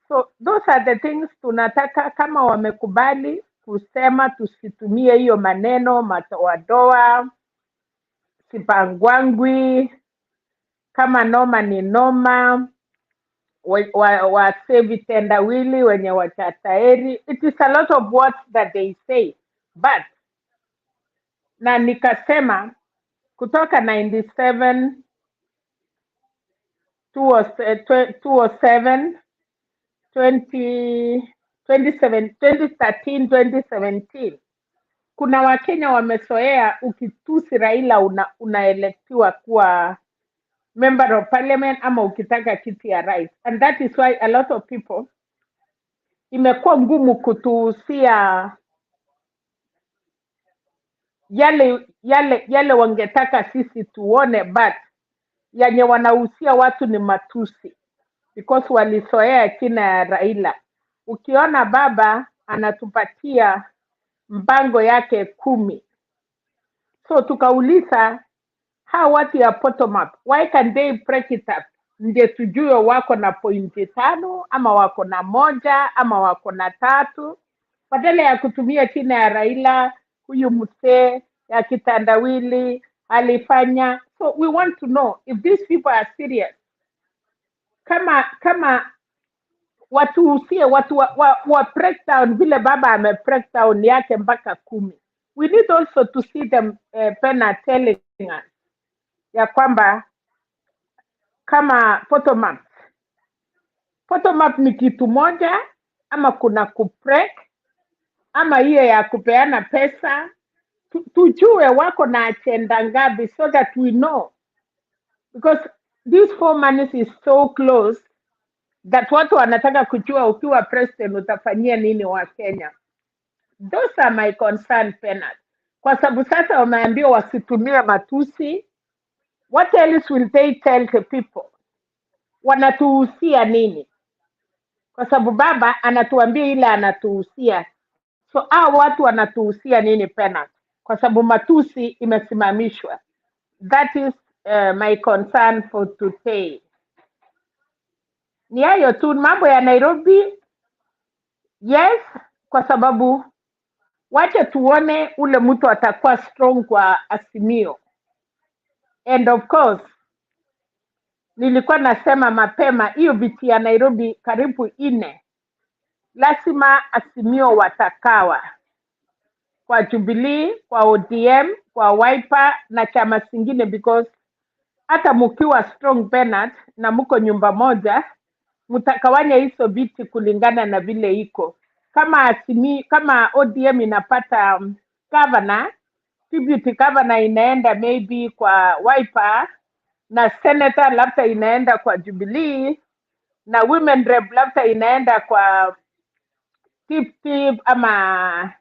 So those are the things tunataka, kama wamekubali kusema tusitumie hiyo maneno matoadoa, sipangwangwi, kama noma ni noma, wase vitendawili wenye wachataeri. It is a lot of words that they say, but na nikasema kutoka 97 207 2013 2017 kuna Wakenya wamezoea ukitusi Raila unaelektiwa kuwa member of parliament ama ukitaka kiti ya rais, and that is why a lot of people imekuwa ngumu kutuhusia yale wangetaka sisi tuone, but yenye wanahusia watu ni matusi because walizoea china ya Raila. Ukiona baba anatupatia mpango yake 10, so tukauliza how watu ya bottom up, why can they break it up? Ndio tujue wako na pointi 5 ama wako na 1 ama wako na 3, badala ya kutumia china ya Raila, huyu mzee ya kitandawili alifanya. So we want to know if these people are serious. Kama watuhusie watu wa breakdown vile baba ame breakdown yake mpaka 10. We need also to see them Pena telling us ya kwamba kama bottom up ni kitu moja ama kuna kubreak ama hiyo ya kupeana pesa, tujue wako na agenda ngapi so that we know, because these 4 months is so close that watu wanataka kujua ukiwa president utafanyia nini wa Kenya. Those are my concern, Pena, kwa sababu sasa wameambiwa wasitumie matusi. What else will they tell the people? Wanatuhusia nini? Kwa sababu baba anatuambia ile anatuhusia, so watu wanatuhusia nini, Pena? Kwa sababu matusi imesimamishwa. That is my concern for today. Ni hayo tu mambo ya Nairobi. Yes, kwa sababu wacha tuone ule mtu atakuwa strong kwa Azimio. And of course nilikuwa nasema mapema hiyo viti ya Nairobi karibu 4 lazima Azimio watakawa kwa Jubilee, kwa ODM, kwa Wiper na chama zingine, because hata mkiwa strong Bernard na mko nyumba moja mtakawanya hizo viti kulingana na vile iko. Kama ODM inapata governor, deputy governor inaenda maybe kwa Wiper, na senator labda inaenda kwa Jubilee, na women rep labda inaenda kwa tip ama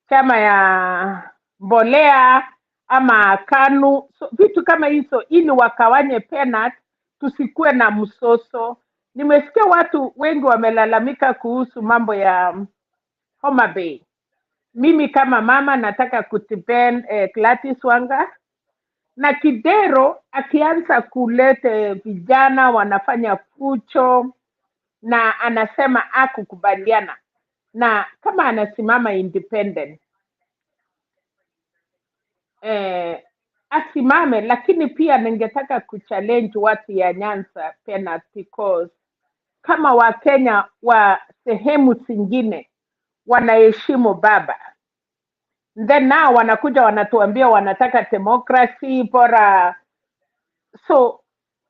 chama ya Mbolea ama KANU. So, vitu kama hizo ili wakawanye Pena, tusikue na msoso. Nimesikia watu wengi wamelalamika kuhusu mambo ya Homa Bay. Mimi kama mama nataka kutipen Gladys Wanga, na Kidero akianza kulete vijana wanafanya fucho na anasema hakukubaliana, na kama anasimama independent asimame. Lakini pia ningetaka kuchallenge watu ya Nyanza Pena, because kama Wakenya wa sehemu zingine wanaheshimu baba, then now wanakuja wanatuambia wanataka democracy bora. So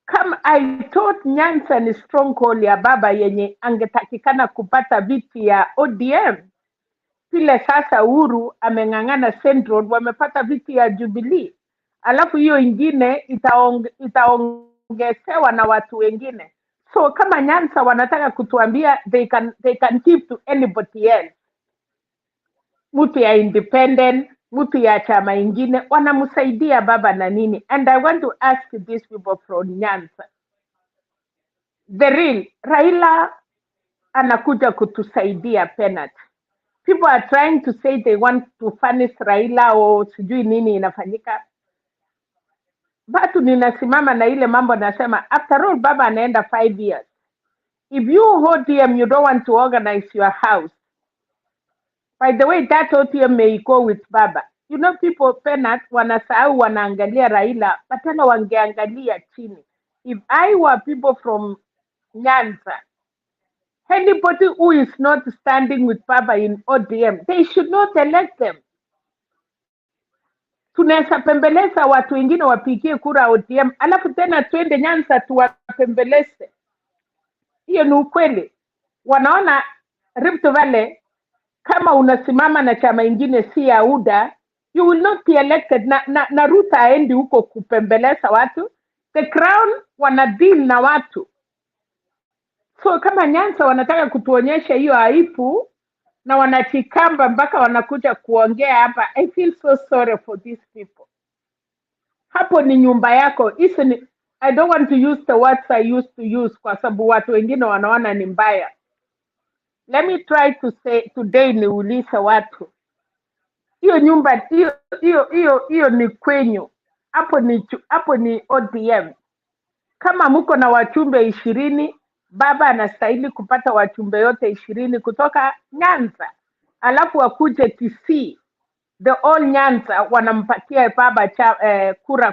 kama I thought Nyanza ni stronghold ya baba yenye angetakikana kupata viti ya ODM, vile sasa Uhuru ameng'ang'ana Central wamepata viti ya Jubilee, alafu hiyo ingine itaongezewa na watu wengine. So kama Nyanza wanataka kutuambia they can give to anybody else, mtu ya independent, mtu ya chama ingine, wanamsaidia baba na nini. And I want to ask these people from Nyanza, the real Raila anakuja kutusaidia Pena. People are trying to say they want to punish Raila o sijui nini inafanyika. Batu ninasimama na ile mambo nasema, after all baba anaenda 5 years. If you ODM you don't want to organize your house, by the way that ODM may go with baba. You know people Pena wanasahau wanaangalia Raila, badala wangeangalia chini. If I were people from Nyanza, anybody who is not standing with baba in ODM, they should not elect them. Tunaweza pembeleza watu wengine wapigie kura ODM, alafu tena twende Nyanza tuwapembeleze. Hiyo ni ukweli. Wanaona Rift Valley kama unasimama na chama ingine si ya UDA, you will not be elected. Na Ruto aendi huko kupembeleza watu. The Crown wana deal na watu. So kama Nyanza wanataka kutuonyesha hiyo aibu na wanachikamba mpaka wanakuja kuongea hapa, I feel so sorry for these people. Hapo ni nyumba yako. I don't want to use the words I used to use kwa sababu watu wengine wanaona ni mbaya. Let me try to say today, niulize watu. Hiyo nyumba hiyo ni kwenyu. Hapo ni ODM. Kama mko na wachumbe 20, baba anastahili kupata wachumbe yote 20 kutoka Nyanza. Alafu wakuje TC. The all Nyanza wanampatia baba kura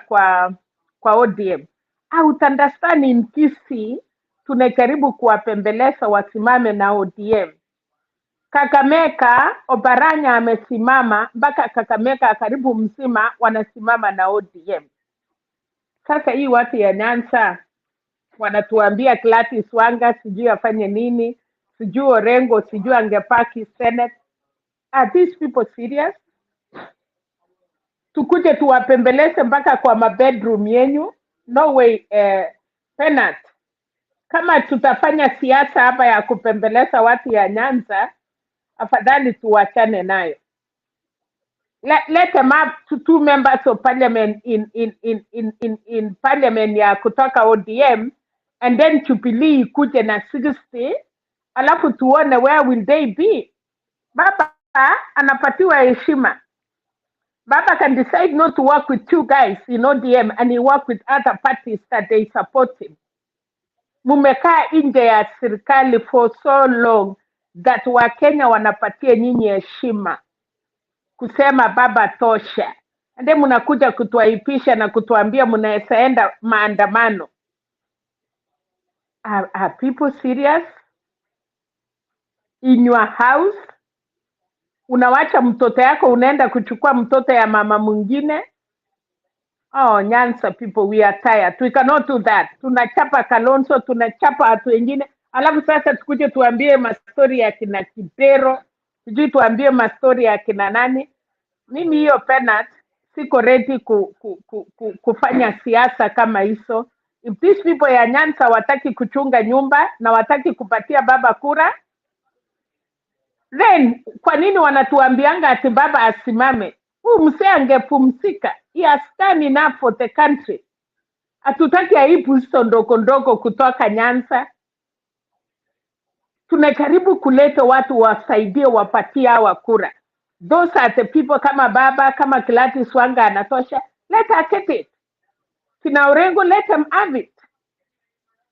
kwa ODM. I would understand in TC tunajaribu kuwapembeleza wasimame na ODM. Kakamega, Oparanya amesimama mpaka Kakamega karibu mzima wanasimama na ODM. Sasa hii watu ya Nyanza wanatuambia Gladys Wanga sijui afanye nini, sijui Orengo sijui angepaki Senate. Are these people serious? Tukuje tuwapembeleze mpaka kwa mabedroom yenyu? No way. Penat, kama tutafanya siasa hapa ya kupembeleza watu ya Nyanza, afadhali tuwachane nayo. Let them have 2 members of parliament in parliament ya kutoka ODM, and then Jubilee kuje na 60, alafu tuone where will they be. Baba anapatiwa heshima. Baba can decide not to work with 2 guys in ODM and he work with other parties that they support him. Mumekaa nje ya serikali for so long that Wakenya wanapatia nyinyi heshima kusema baba tosha. And then mnakuja kutuaipisha na kutuambia mnaweza enda maandamano. Are people serious? In your house? Unawacha mtoto yako unaenda kuchukua mtoto ya mama mwingine? Oh, Nyanza people, we are tired. We cannot do that. Tunachapa Kalonzo, tunachapa watu wengine. Alafu sasa tukuje tuambie mastori ya kina Kidero, sijui tuambie mastori ya kina nani. Mimi hiyo Penat siko ready kufanya siasa kama hizo. If these people ya Nyanza wataki kuchunga nyumba na wataki kupatia baba kura, then kwa nini wanatuambianga ati baba asimame? Msee angepumzika. He has done enough for the country. Hatutaki aibu hizo ndogo kutoka Nyanza. Tunajaribu kuleta watu wasaidie wapatie hawa kura. Those are the people kama baba, kama Gladys Wanga anatosha. Let her get it. Kina Orengo, let them have it.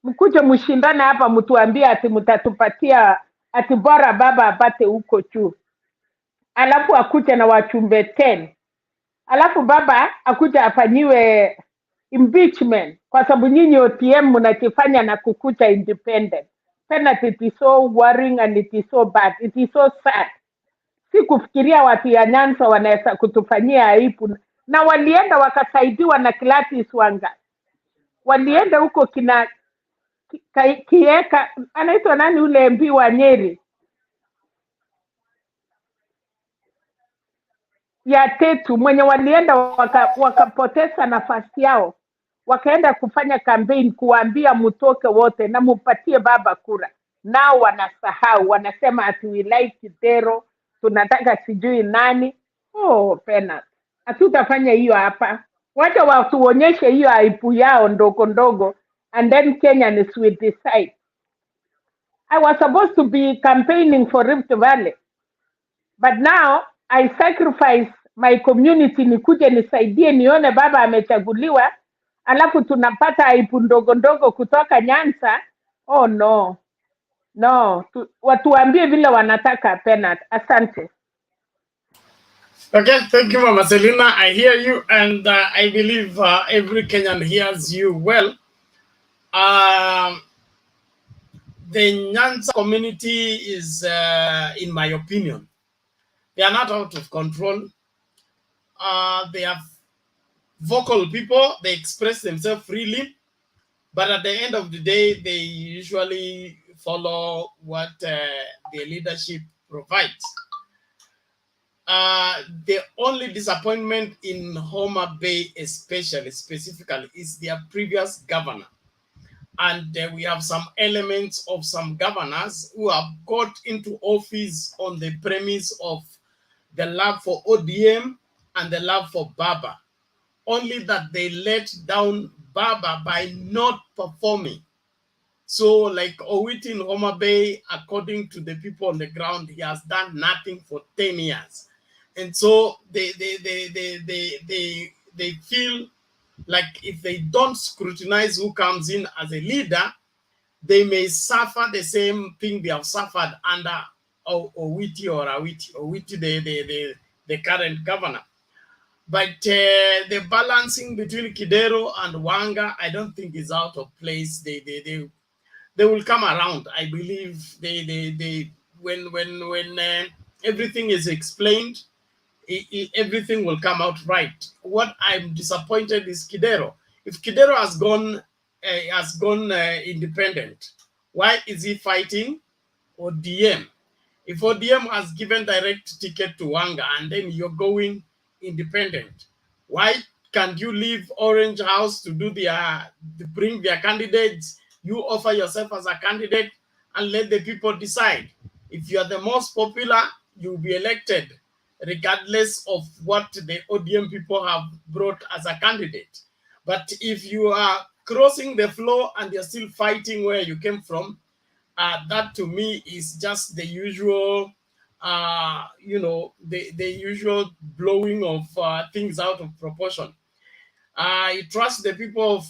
Mkuje mshindane hapa mtuambie ati mtatupatia ati bora baba apate huko juu. Alafu akuje na wachumbe 10. Alafu baba akuja afanyiwe impeachment kwa sababu nyinyi OTM mnakifanya na kukucha independent. Penalty, it is so worrying and it is so bad. It is so sad. Si kufikiria watu ya Nyanza wanaweza kutufanyia aibu. Na walienda wakasaidiwa na Gladys Wanga. Walienda huko kina Kieka, anaitwa nani ule MP wa Nyeri? Ya Tetu, mwenye walienda wakapoteza nafasi yao. Wakaenda kufanya campaign kuambia mtoke wote na mupatie baba kura. Nao wanasahau, wanasema ati we like Kidero, tunataka sijui nani. Oh, Penat. Hatutafanya hiyo hapa. Wacha watuonyeshe hiyo aibu yao ndogo and then Kenyans will decide. I was supposed to be campaigning for Rift Valley. But now I sacrifice my community nikuje nisaidie nione baba amechaguliwa, alafu tunapata aibu ndogo kutoka Nyanza. Oh no. No, watuambie vile wanataka Penat. Asante. Okay, thank you, Mama Selina. I hear you, and I believe every Kenyan hears you well. The Nyanza community is, in my opinion, they are not out of control. They are vocal people. They express themselves freely, but at the end of the day, they usually follow what the leadership provides. The only disappointment in Homa Bay, specifically, is their previous governor. And we have some elements of some governors who have got into office on the premise of the love for ODM and the love for Baba. Only that they let down Baba by not performing. So like Owiti in Homa Bay, according to the people on the ground, he has done nothing for 10 years. And so they feel like if they don't scrutinize who comes in as a leader, they may suffer the same thing they have suffered under Owiti or Awiti, the current governor. But the balancing between Kidero and Wanga, I don't think is out of place. They will come around. I believe when everything is explained, everything will come out right. What I'm disappointed is Kidero. If Kidero has gone independent, why is he fighting ODM? If ODM has given direct ticket to Wanga and then you're going independent, why can't you leave Orange House to bring their candidates? You offer yourself as a candidate and let the people decide. If you are the most popular, you'll be elected, regardless of what the ODM people have brought as a candidate. But if you are crossing the floor and you're still fighting where you came from, that to me is just the usual, the usual blowing of things out of proportion. I trust the people of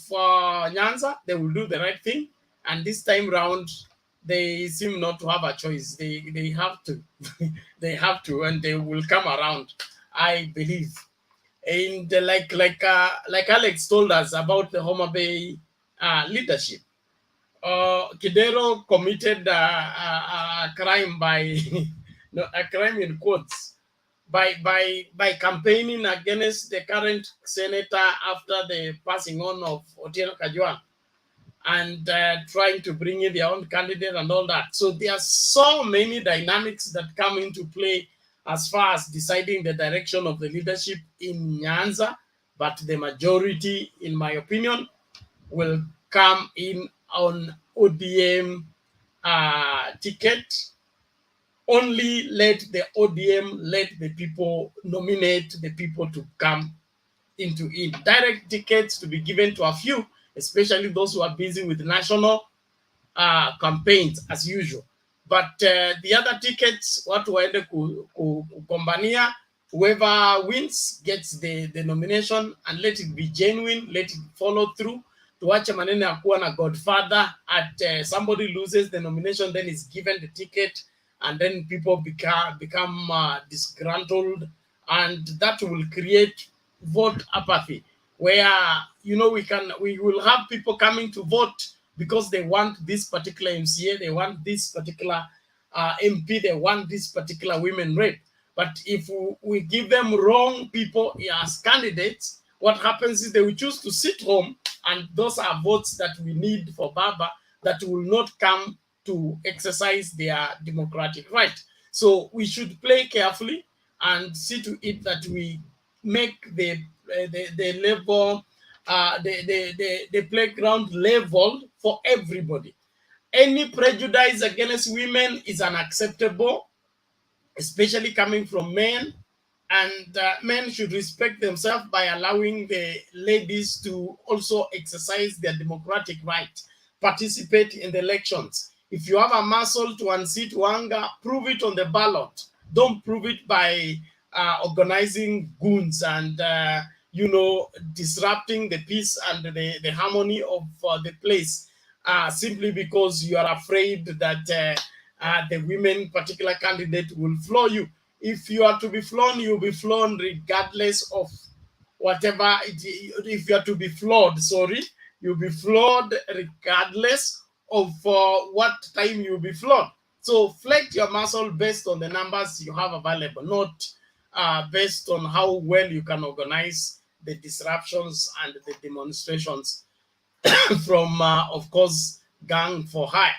Nyanza, they will do the right thing. And this time round, they seem not to have a choice. They have to, they have to, and they will come around, I believe. And like Alex told us about the Homa Bay leadership, Kidero committed a crime by, a crime in quotes, by campaigning against the current senator after the passing on of Otieno Kajwang, and trying to bring in their own candidate and all that. So there are so many dynamics that come into play as far as deciding the direction of the leadership in Nyanza, but the majority, in my opinion, will come in on ODM ticket. Only let the ODM, let the people nominate the people to come into it. Direct tickets to be given to a few, especially those who are busy with national campaigns as usual. But the other tickets, watu waende kugombania, whoever wins gets the nomination, and let it be genuine, let it follow through. Tuache manene ya kuwa na godfather at somebody loses the nomination, then is given the ticket, and then people become disgruntled, and that will create vote apathy, where we will have people coming to vote because they want this particular MCA, they want this particular MP, they want this particular women rep. But if we give them wrong people as candidates, what happens is they will choose to sit home, and those are votes that we need for Baba that will not come to exercise their democratic right. So we should play carefully and see to it that we make the level, the playground level for everybody. Any prejudice against women is unacceptable, especially coming from men, and men should respect themselves by allowing the ladies to also exercise their democratic right, participate in the elections. If you have a muscle to unseat Wanga, prove it on the ballot. Don't prove it by organizing goons and disrupting the peace and the harmony of the place, simply because you are afraid that the women particular candidate will floor you. If you are to be flown, you'll be flown regardless of whatever. If you are to be flawed, you'll be flawed regardless of what time you'll be flawed. So flex your muscle based on the numbers you have available, not based on how well you can organize the disruptions and the demonstrations from, of course, gang for hire.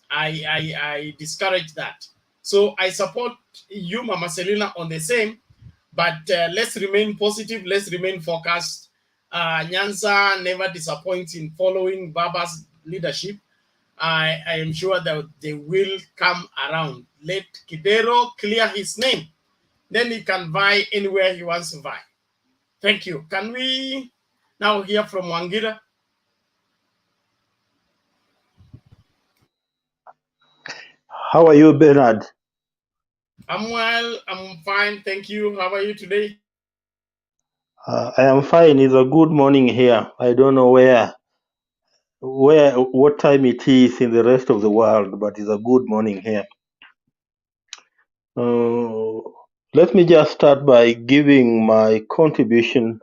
I discourage that. So I support you, Mama Selina, on the same. But let's remain positive. Let's remain focused. Nyanza never disappoints in following Baba's leadership. I am sure that they will come around. Let Kidero clear his name. Then he can vie anywhere he wants to vie. Thank you. Can we now hear from Wangira? How are you, Bernard? I'm well. I'm fine. Thank you. How are you today? I am fine. It's a good morning here. I don't know what time it is in the rest of the world, but it's a good morning here. Let me just start by giving my contribution.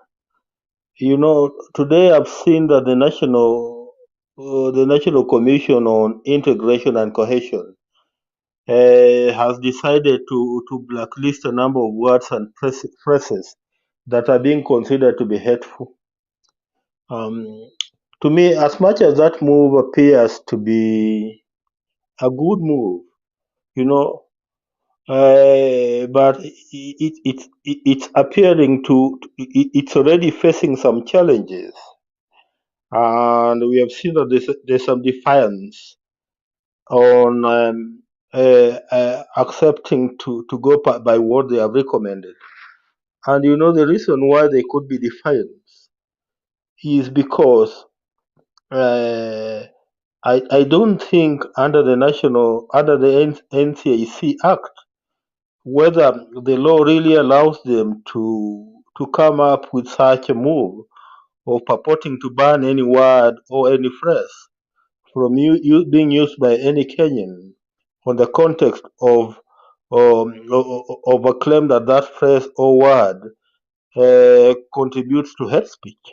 You know, today I've seen that the National Commission on Integration and Cohesion has decided to blacklist a number of words and phrases that are being considered to be hateful. To me, as much as that move appears to be a good move, you know, but it's appearing it's already facing some challenges, and we have seen that there's some defiance on accepting to go by what they have recommended. And you know, the reason why they could be defiant is because I don't think under the NCIC Act, whether the law really allows them to come up with such a move of purporting to ban any word or any phrase from being used by any Kenyan on the context of a claim that that phrase or word contributes to hate speech.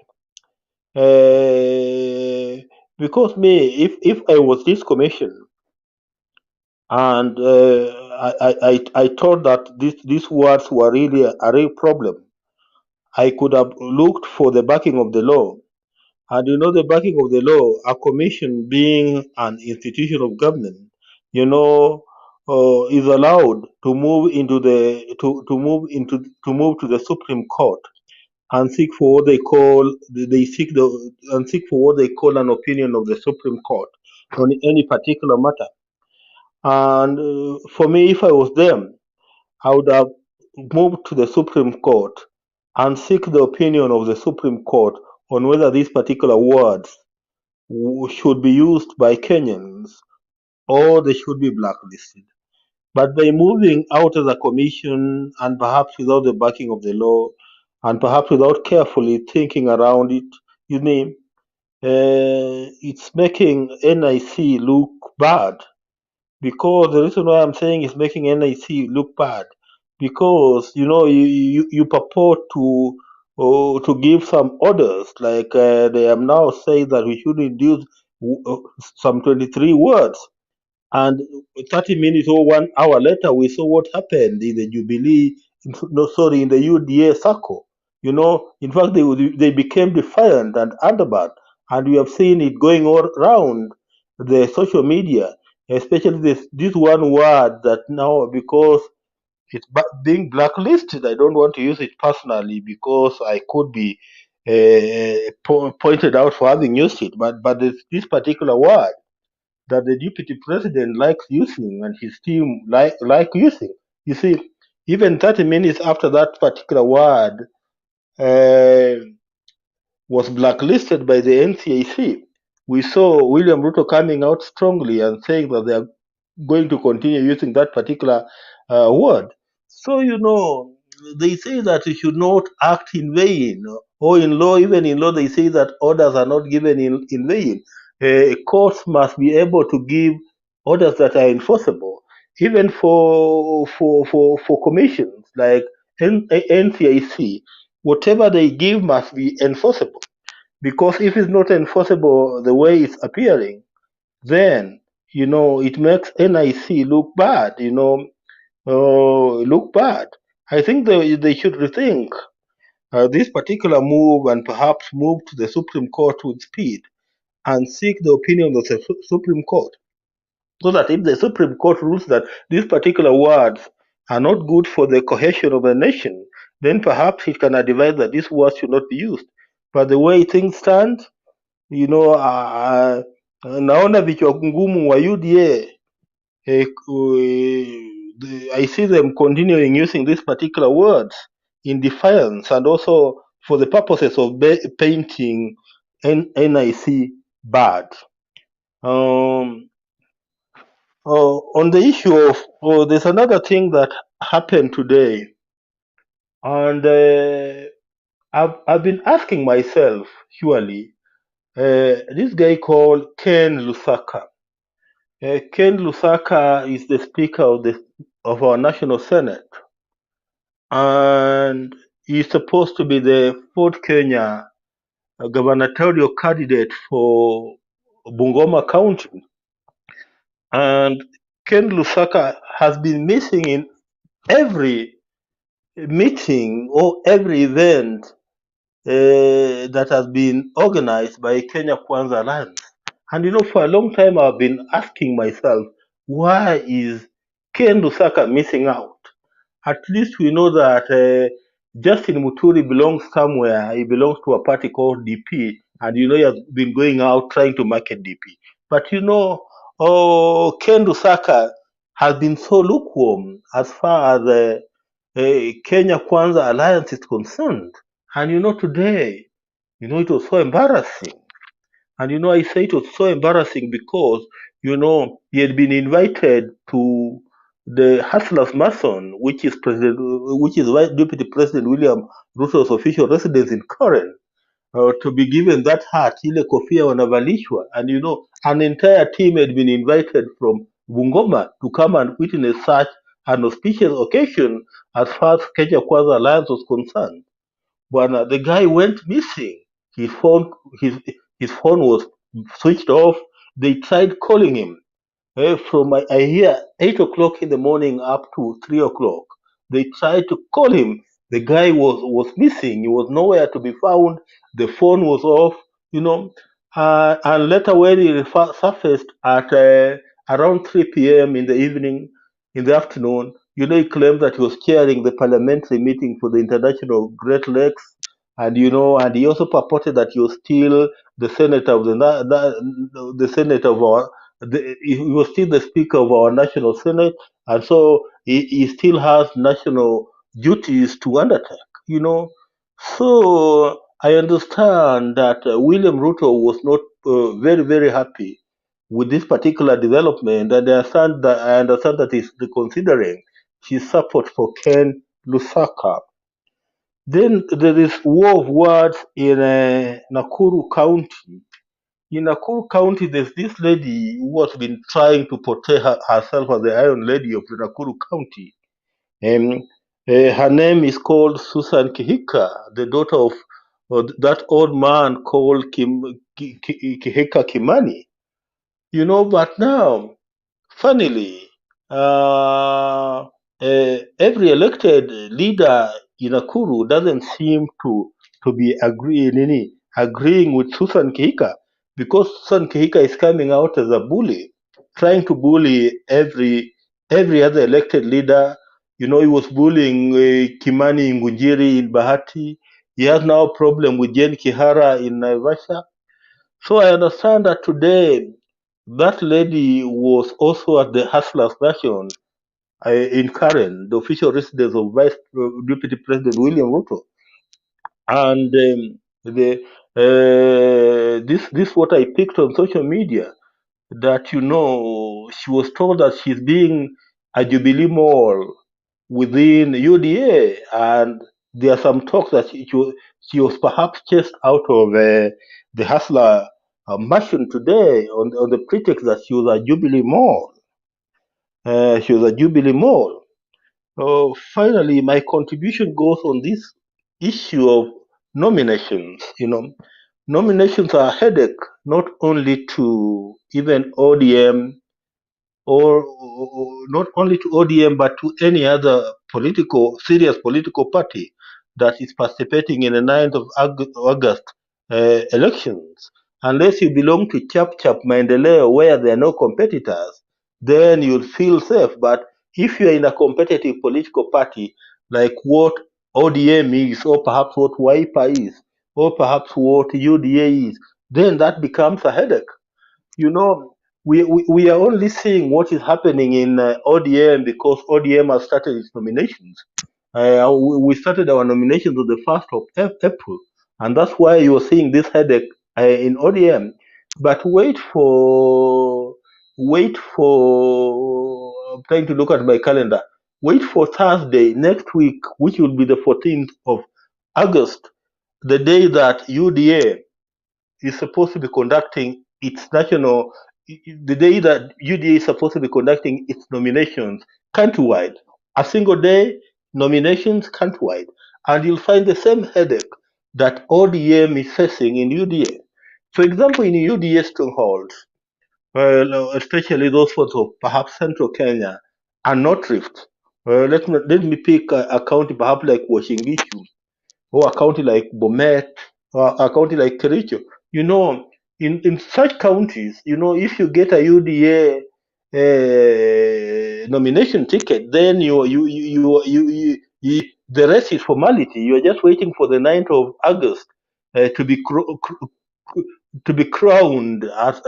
Because me, if I was this commission and I thought that these words were really a real problem, I could have looked for the backing of the law. And you know, the backing of the law, a commission being an institution of government, you know, is allowed to move into to move to the Supreme Court and seek for what they call seek for what they call an opinion of the Supreme Court on any particular matter. And for me, if I was them, I would have moved to the Supreme Court and seek the opinion of the Supreme Court on whether these particular words should be used by Kenyans or they should be blacklisted. But by moving out as a commission and perhaps without the backing of the law and perhaps without carefully thinking around it, you mean, it's making NIC look bad. Because the reason why I'm saying it's making NIC look bad, because you know you purport to give some orders, like they have now said that we should use some 23 words, and 30 minutes or 1 hour later we saw what happened in the Jubilee, in the UDA circle. You know, in fact they became defiant and adamant, and we have seen it going all around the social media, especially this one word that now, because it's being blacklisted, I don't want to use it personally because I could be pointed out for having used it, but this particular word that the deputy president likes using and his team like using. You see, even 30 minutes after that particular word was blacklisted by the NCIC, we saw William Ruto coming out strongly and saying that they are going to continue using that particular word. So, you know, they say that you should not act in vain, or in law, even in law, they say that orders are not given in vain. Courts must be able to give orders that are enforceable, even for commissions like NCIC. Whatever they give must be enforceable, because if it's not enforceable the way it's appearing, then you know it makes NIC look bad. You know, look bad. I think they should rethink this particular move and perhaps move to the Supreme Court with speed and seek the opinion of the Supreme Court, so that if the Supreme Court rules that these particular words are not good for the cohesion of a nation, then perhaps it can advise that these words should not be used. But the way things stand, naona vichwa ngumu wa UDA, I see them continuing using these particular words in defiance and also for the purposes of painting NIC bad. On the issue of, there's another thing that happened today, and I've been asking myself, surely, this guy called Ken Lusaka. Ken Lusaka is the Speaker of our National Senate, and he's supposed to be the Fort Kenya gubernatorial candidate for Bungoma County. And Ken Lusaka has been missing in every meeting or every event that has been organized by Kenya Kwanza Alliance. And for a long time I've been asking myself, why is Ken Lusaka missing out? At least we know that Justin Muturi belongs somewhere. He belongs to a party called DP, and he has been going out trying to market DP. But Ken Lusaka has been so lukewarm as far as Kenya Kwanza Alliance is concerned. And today, it was so embarrassing. And I say it was so embarrassing because, he had been invited to the Hustlers Marathon, which is Vice Deputy President William Ruto's official residence in Karen, to be given that hat, ile kofia wanavalishwa. And an entire team had been invited from Bungoma to come and witness such an auspicious occasion as far as Kenya Kwanza Alliance was concerned. But the guy went missing. His phone was switched off. They tried calling him from I hear 8 o'clock in the morning up to 3 o'clock. They tried to call him. The guy was missing. He was nowhere to be found. The phone was off. And later when he surfaced at around 3 p.m. in the evening, in the afternoon, he claimed that he was chairing the parliamentary meeting for the International Great Lakes, and and he also purported that he was still the senator of the Senate of our. He was still the Speaker of our National Senate, and so he still has national duties to undertake. So I understand that William Ruto was not very, very happy with this particular development, and I understand that he's reconsidering his support for Ken Lusaka. Then there is war of words in Nakuru County. In Nakuru County, there's this lady who has been trying to portray herself as the Iron Lady of the Nakuru County. Her name is called Susan Kihika, the daughter of that old man called Kihika Kimani. But now, funnily, every elected leader in Nakuru doesn't seem to be agreeing with Susan Kihika, because Susan Kihika is coming out as a bully, trying to bully every other elected leader. He was bullying Kimani Ngunjiri in Bahati. He has now a problem with Jane Kihara in Naivasha. So I understand that today that lady was also at the Hustlers Nation in Karen, the official residence of Vice Deputy President William Ruto. And this what I picked on social media, that she was told that she's being a Jubilee Mall within UDA, and there are some talk that she was perhaps chased out of the Hustler mansion today on the pretext that she was a Jubilee Mall. She was a Jubilee Mall. Finally, my contribution goes on this issue of nominations. Nominations are a headache, not only to even ODM, or not only to ODM, but to any other serious political party that is participating in the 9th of August elections. Unless you belong to Chap Maendeleo, where there are no competitors, then you'll feel safe. But if you're in a competitive political party, like what ODM is, or perhaps what Wiper is, or perhaps what UDA is, then that becomes a headache. You know, we are only seeing what is happening in ODM because ODM has started its nominations. We started our nominations on the 1st of April, and that's why you're seeing this headache in ODM. But I'm trying to look at my calendar. Wait for Thursday next week, which will be the 14th of August, the day that UDA is supposed to be conducting its national, the day that UDA is supposed to be conducting its nominations countrywide. A single day, nominations countrywide. And you'll find the same headache that ODM is facing in UDA. For example, in UDA strongholds, especially those parts of perhaps central Kenya and North Rift. Let me pick a county perhaps like Washingishu, or a county like Bomet, or a county like Kericho. You know, in such counties, you know, if you get a UDA nomination ticket, then the rest is formality. You are just waiting for the 9th of August to be crowned as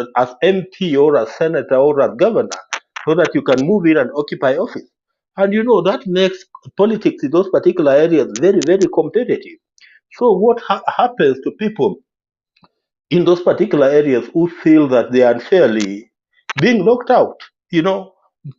MP or as senator or as governor, so that you can move in and occupy office. And you know that makes politics in those particular areas very, very competitive. So what happens to people in those particular areas who feel that they are unfairly being locked out? You know,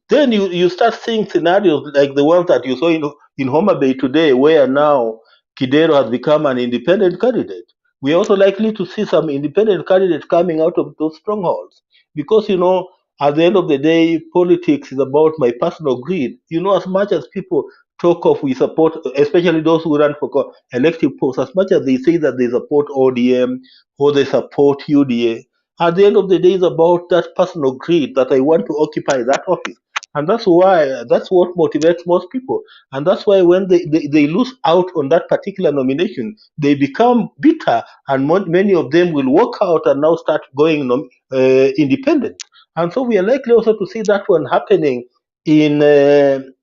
then you start seeing scenarios like the ones that you saw in Homa Bay today, where now Kidero has become an independent candidate. We are also likely to see some independent candidates coming out of those strongholds, because you know, at the end of the day, politics is about my personal greed. You know, as much as people talk of we support, especially those who run for elective posts, as much as they say that they support ODM or they support UDA, at the end of the day, it's about that personal greed that I want to occupy that office. And that's what motivates most people. And that's why when they lose out on that particular nomination, they become bitter, and many of them will walk out and now start going independent. And so we are likely also to see that one happening in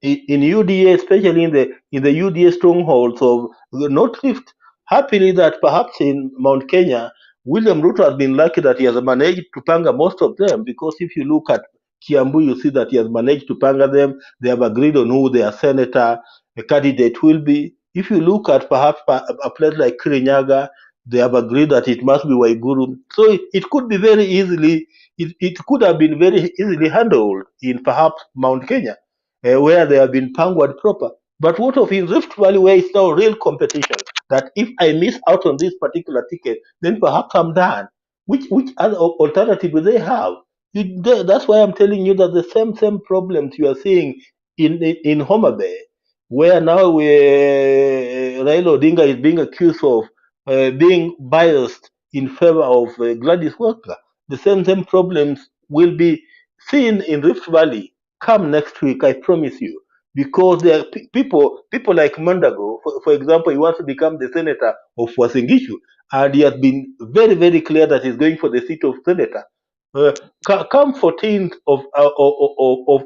UDA, especially in the UDA strongholds of the North Rift. Happily, that perhaps in Mount Kenya, William Ruto has been lucky that he has managed to panga most of them, because if you look at Kiambu, you see that he has managed to panga them. They have agreed on who their senator candidate will be. If you look at perhaps a place like Kirinyaga, they have agreed that it must be Waiguru. So it could be very easily, it could have been very easily handled in perhaps Mount Kenya, where they have been pangued proper. But what of in Rift Valley, where it's now real competition, that if I miss out on this particular ticket, then perhaps I'm done. Which other alternative do they have? That's why I'm telling you that the same problems you are seeing in Homa Bay, where now Raila Odinga is being accused of being biased in favor of Gladys Walker. The same problems will be seen in Rift Valley come next week, I promise you, because there are people like Mandago, for example, he wants to become the senator of Wasingishu, and he has been very, very clear that he's going for the seat of senator. Come 14th of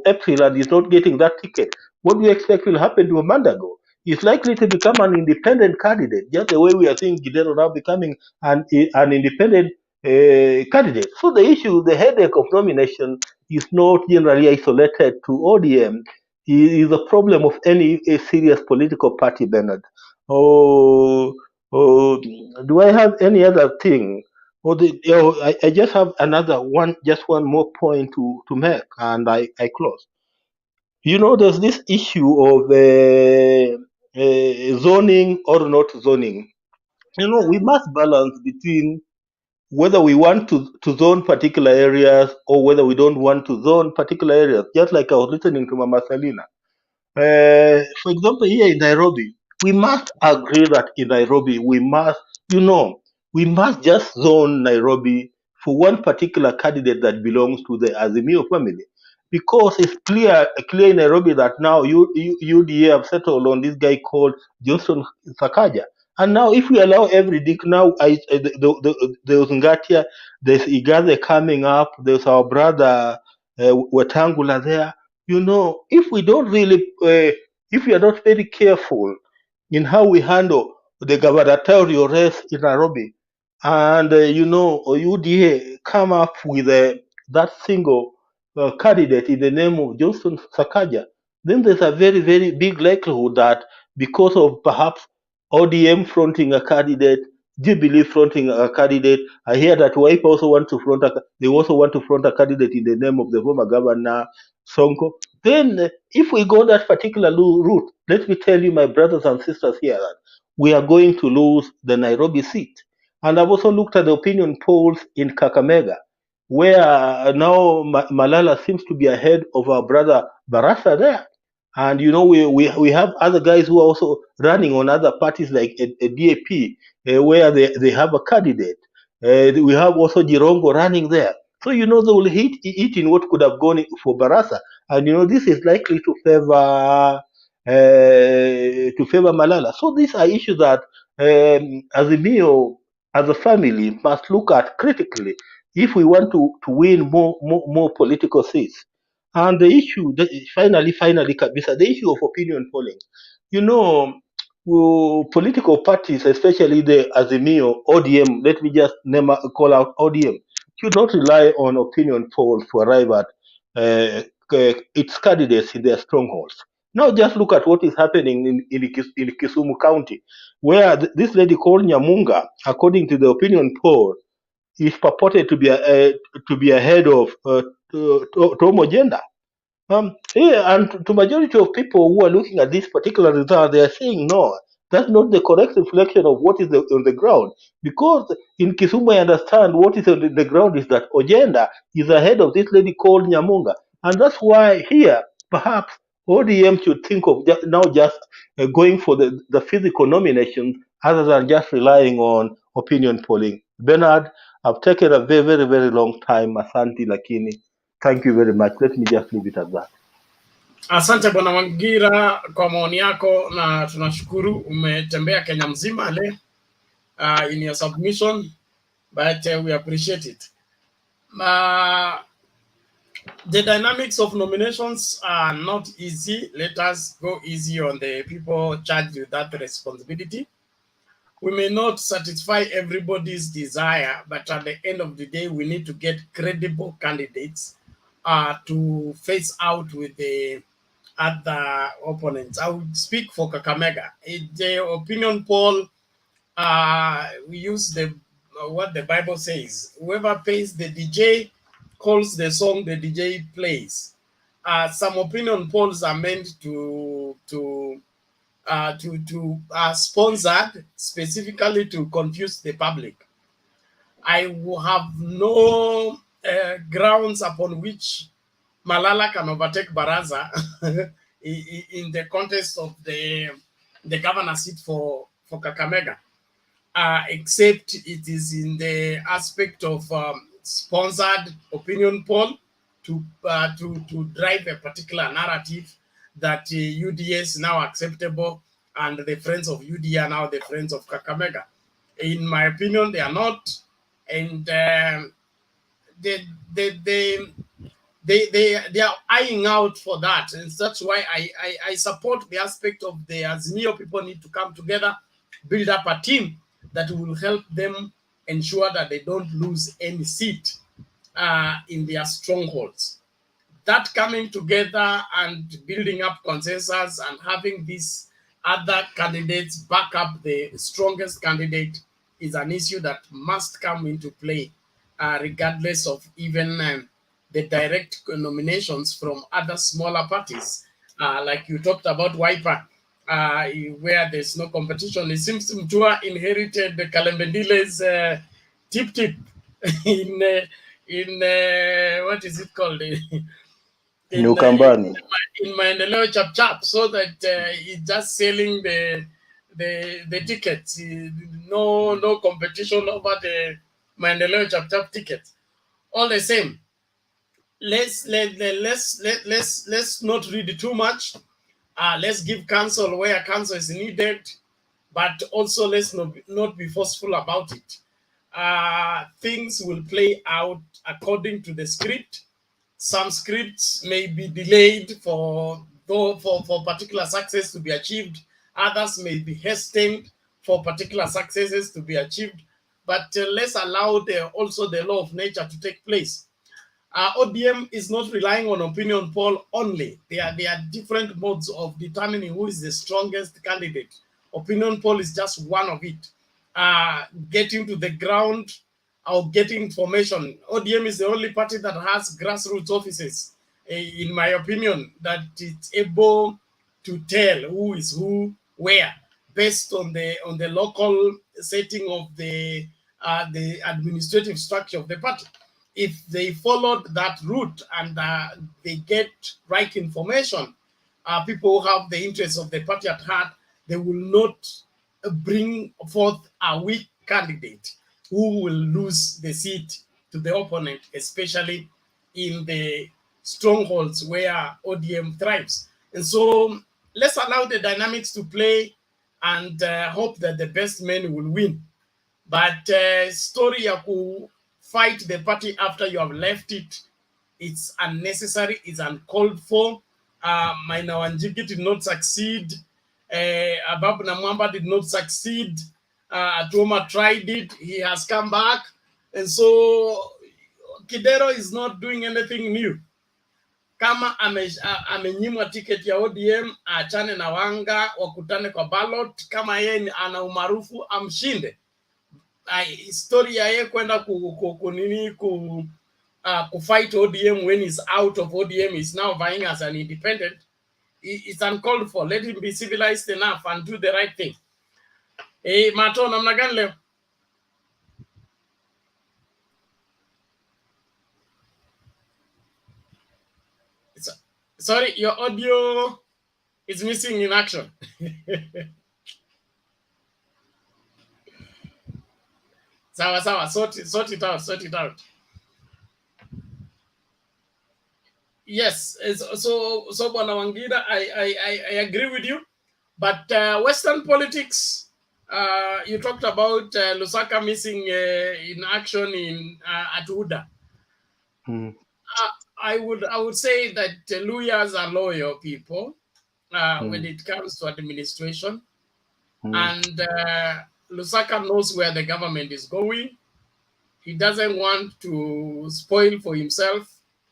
April and he's not getting that ticket, what do you expect will happen to Mandago? He's likely to become an independent candidate, just the way we are seeing Gidero now becoming an independent candidate. So the headache of nomination is not generally isolated to ODM. It is a problem of any serious political party, Bernard. Oh, do I have any other thing? I just have another one, just one more point to make, and I close. You know, there's this issue of zoning or not zoning. You know, we must balance between whether we want to zone particular areas or whether we don't want to zone particular areas. Just like I was listening to Mama Salina. For example, here in Nairobi, we must agree that in Nairobi, we must just zone Nairobi for one particular candidate that belongs to the Azimio family. Because it's clear in Nairobi that now UDA have settled on this guy called Johnson Sakaja. And now if we allow every dick now, there's Ngatia, there's Igaze coming up, there's our brother Wetangula there. You know, if we don't really, if we are not very careful, in how we handle the gubernatorial race in Nairobi. And, UDA come up with that single candidate in the name of Johnson Sakaja, then there's a very, very big likelihood that because of perhaps ODM fronting a candidate, Jubilee fronting a candidate, I hear that Wipe also want to they also want to front a candidate in the name of the former governor Sonko. Then, if we go that particular route, let me tell you, my brothers and sisters here, that we are going to lose the Nairobi seat. And I've also looked at the opinion polls in Kakamega, where now Malala seems to be ahead of our brother Barasa there. And we have other guys who are also running on other parties like a DAP, where they have a candidate. We have also Jirongo running there. So they will hit in what could have gone for Barasa, and this is likely to favor Malala. So these are issues that Azimio, as a family, must look at critically if we want to win more political seats. And the issue, finally, Kabisa, the issue of opinion polling. Political parties, especially the Azimio, ODM, let me just call out ODM, should not rely on opinion polls to arrive at its candidates in their strongholds. Now just look at what is happening in Kisumu County, where this lady called Nyamunga, according to the opinion poll, is purported to be ahead of Tomo Gender. And to majority of people who are looking at this particular result, they are saying no, that's not the correct reflection of what is on the ground. Because in Kisumu, I understand what is on the ground is that Ojenda is ahead of this lady called Nyamunga. And that's why here, perhaps ODM should think of just going for the physical nomination other than just relying on opinion polling. Bernard, I've taken a very, very, very long time. Asante Lakini. Thank you very much. Let me just leave it at that. Asante Bwana Wangira kwa maoni yako, na tunashukuru umetembea Kenya mzima leo in your submission, but we appreciate it. The dynamics of nominations are not easy. Let us go easy on the people charged with that responsibility. We may not satisfy everybody's desire, but at the end of the day, we need to get credible candidates to face out with the other opponents. I will speak for Kakamega. In the opinion poll, we use what the Bible says. Whoever pays the DJ calls the song the DJ plays. Some opinion polls are meant to sponsored specifically to confuse the public. I will have no grounds upon which Malala can overtake Baraza in the context of the governor seat for Kakamega, except it is in the aspect of sponsored opinion poll to drive a particular narrative that UDA is now acceptable and the friends of UDA are now the friends of Kakamega. In my opinion, they are not, and they are eyeing out for that, and that's why I support the aspect of the Azimio people need to come together, build up a team that will help them ensure that they don't lose any seat in their strongholds. That coming together and building up consensus and having these other candidates back up the strongest candidate is an issue that must come into play, regardless of even the direct nominations from other smaller parties. Like you talked about Wiper, where there's no competition. It seems Mtua inherited the Kalembendile's tip in what is it called? In Maendeleo Chap, so that he's just selling the tickets. No competition over the Maendeleo Chap tickets. All the same, let's not read too much. Let's give counsel where counsel is needed, but also let's not be forceful about it. Things will play out according to the script. Some scripts may be delayed for particular success to be achieved. Others may be hastened for particular successes to be achieved, but let's allow also the law of nature to take place. ODM is not relying on opinion poll only. There are different modes of determining who is the strongest candidate. Opinion poll is just one of it. Getting to the ground or getting information. ODM is the only party that has grassroots offices, in my opinion, that it's able to tell who is who where, based on the local setting of the administrative structure of the party. If they followed that route and they get right information, people who have the interests of the party at heart, they will not bring forth a weak candidate who will lose the seat to the opponent, especially in the strongholds where ODM thrives. And so let's allow the dynamics to play and hope that the best men will win. But story ya ku fight the party after you have left it, it's unnecessary, it's uncalled for. Maina Wanjigi did not succeed. Ababu Namwamba did not succeed. Atoma tried it, he has come back. And so Kidero is not doing anything new. Kama amenyimwa tiketi ya ODM, achane na Wanga, wakutane kwa ballot. Kama yeye ana umaarufu, amshinde. Story ya yeye kwenda kufight ODM when he's out of ODM, is now vying as an independent. It's uncalled for. Let him be civilized enough and do the right thing. Mato, namna gani leo? Sorry, your audio is missing in action. Sawa, sort it out. Yes, so Bwana Wangida, I agree with you. But Western politics, you talked about Lusaka missing in action in at UDA. I would say that Luyas are loyal people when it comes to administration, and Lusaka knows where the government is going. He doesn't want to spoil for himself.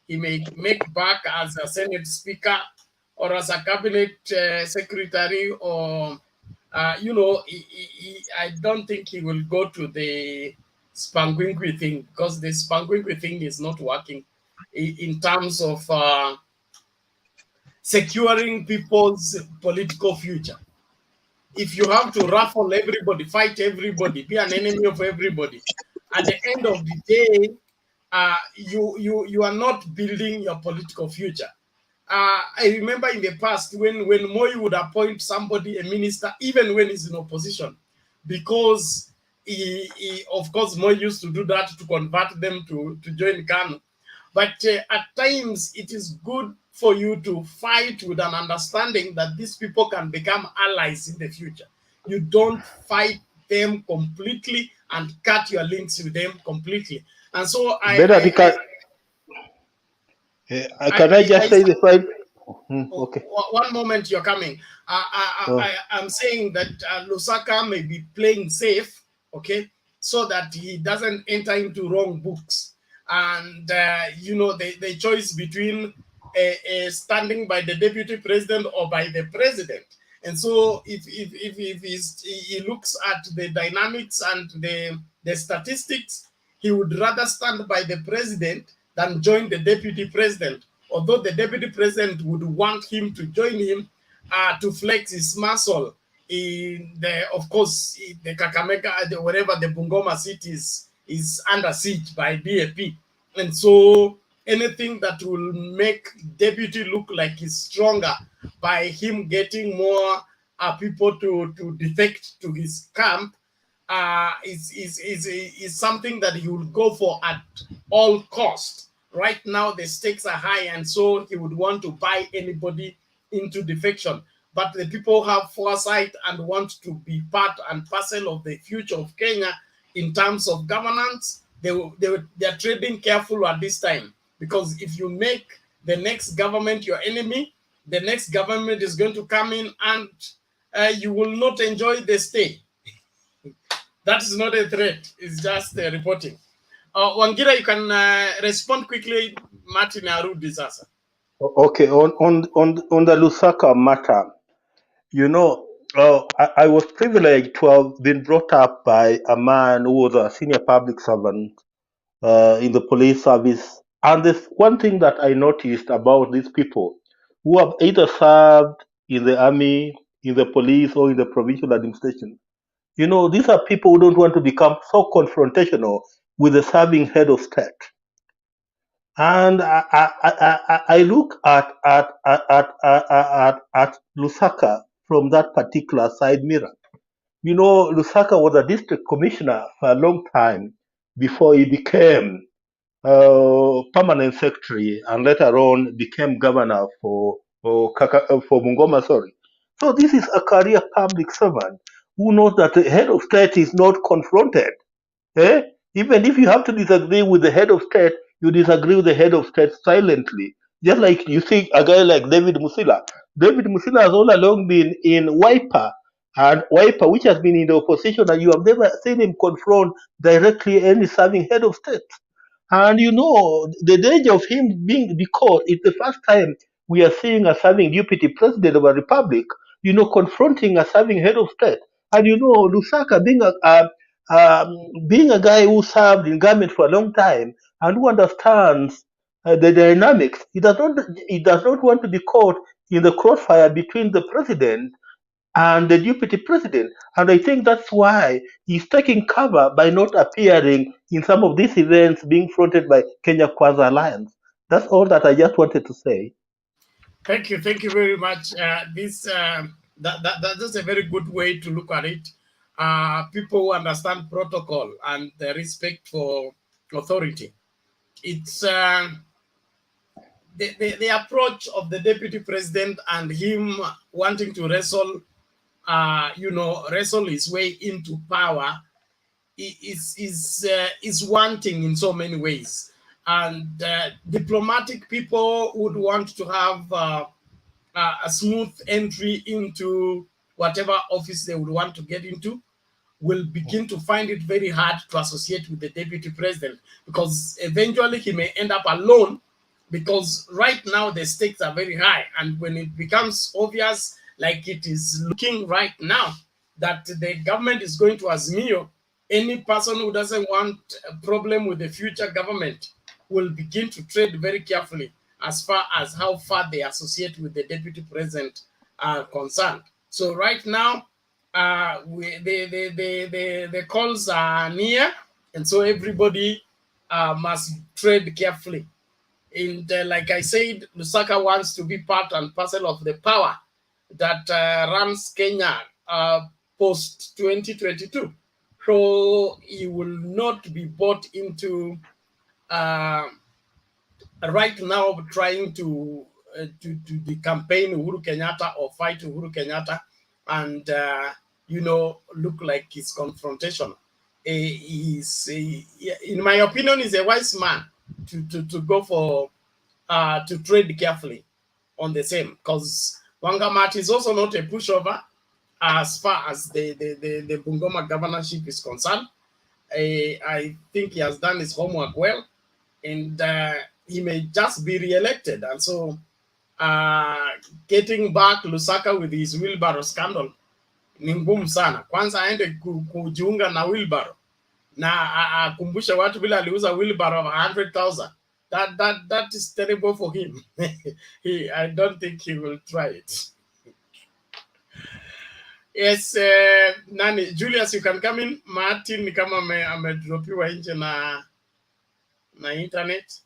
He may make back as a Senate Speaker or as a Cabinet Secretary, or, I don't think he will go to the Spangwingwi thing, because the Spangwingwi thing is not working in terms of securing people's political future. If you have to raffle everybody, fight everybody, be an enemy of everybody, at the end of the day, you are not building your political future. I remember in the past when Moi would appoint somebody a minister, even when he's in opposition, because he of course, Moi used to do that to convert them to join KANU. But at times, it is good for you to fight with an understanding that these people can become allies in the future. You don't fight them completely and cut your links with them completely. And so can I just say the fight? Okay. One moment, you're coming. I'm saying that Lusaka may be playing safe, okay, so that he doesn't enter into wrong books. And, the choice between standing by the deputy president or by the president. And so if he looks at the dynamics and the statistics, he would rather stand by the president than join the deputy president. Although the deputy president would want him to join him to flex his muscle in of course, the Kakamega, wherever the Bungoma seat is under siege by DAP. And so anything that will make deputy look like he's stronger by him getting more people to defect to his camp is something that he will go for at all costs. Right now, the stakes are high, and so he would want to buy anybody into defection. But the people have foresight and want to be part and parcel of the future of Kenya in terms of governance. They're trading careful at this time, because if you make the next government your enemy, the next government is going to come in and you will not enjoy the stay. That is not a threat. It's just reporting. Wangira, you can respond quickly. Martin Arudi sasa. Okay, on the Lusaka matter, you know, I was privileged to have been brought up by a man who was a senior public servant in the police service. And there's one thing that I noticed about these people who have either served in the army, in the police, or in the provincial administration. You know, these are people who don't want to become so confrontational with the serving head of state. And I look at Lusaka from that particular side mirror. You know, Lusaka was a district commissioner for a long time before he became permanent secretary and later on became governor for Bungoma. Sorry. So this is a career public servant who knows that the head of state is not confronted. Eh? Even if you have to disagree with the head of state, you disagree with the head of state silently. Just like you see a guy like David Musila. David Musila has all along been in Wiper, and Wiper, which has been in the opposition, and you have never seen him confront directly any serving head of state. And you know, the danger of him being, because it's the first time we are seeing a serving deputy president of a republic, you know, confronting a serving head of state. And you know, Lusaka being a guy who served in government for a long time and who understands the dynamics, he does not want to be caught in the crossfire between the president and the deputy president. And I think that's why he's taking cover by not appearing in some of these events being fronted by Kenya Kwanza Alliance. That's all that I just wanted to say. Thank you very much. That's a very good way to look at it. People who understand protocol and the respect for authority. It's the approach of the deputy president and him wanting to wrestle his way into power is wanting in so many ways. And diplomatic people would want to have a smooth entry into whatever office they would want to get into, will begin to find it very hard to associate with the deputy president, because eventually he may end up alone, because right now the stakes are very high. And when it becomes obvious, like it is looking right now, that the government is going to Azimio, any person who doesn't want a problem with the future government will begin to tread very carefully as far as how far they associate with the deputy president are concerned. So right now, the calls are near, and so everybody must tread carefully. And like I said, Lusaka wants to be part and parcel of the power that runs Kenya post 2022. So he will not be bought into right now trying to campaign Uhuru Kenyatta or fight Uhuru Kenyatta and look like he's confrontational. In my opinion, he's a wise man to go for to trade carefully on the same, because Wangamat is also not a pushover as far as the Bungoma governorship is concerned. I think he has done his homework well, and he may just be re-elected. And so getting back Lusaka with his wheelbarrow scandal ni ngumu sana. Kwanza aende kujiunga na wheelbarrow na akumbushe watu bila aliuza wheelbarrow of 100,000. That is terrible for him. I don't think he will try it. Yes, Nani, Julius, you can come in. Martin ni kama amedropiwa nje na internet.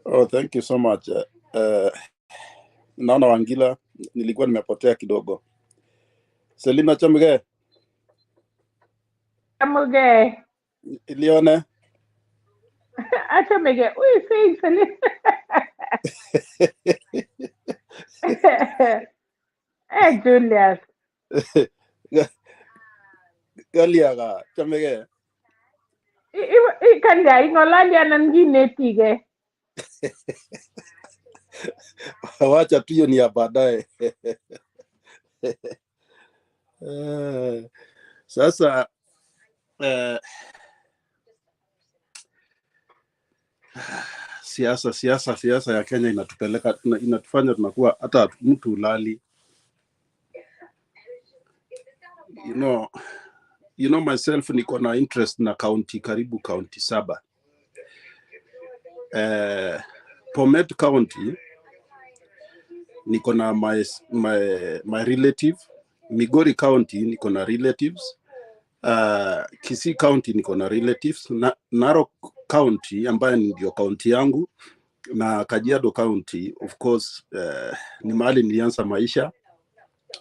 Oh, thank you so much. Naona Wangila, nilikuwa nimepotea kidogo. Selina Chamge. Chamge. Ilione. Chamge. Uy, sí, Selina. Julius. Galiaga, Chamge. Ikanda ingolali ananginetige. Wacha tu hiyo ni ya baadaye. Sasa siasa ya Kenya inatufanya tunakuwa hata mtu ulali. You know myself, niko na interest na karibu county 7. Bomet County niko na my relative. Migori County niko na relatives. Kisii County niko na relatives. Narok County ambayo ndio county yangu, na Kajiado County of course ni mahali nilianza maisha.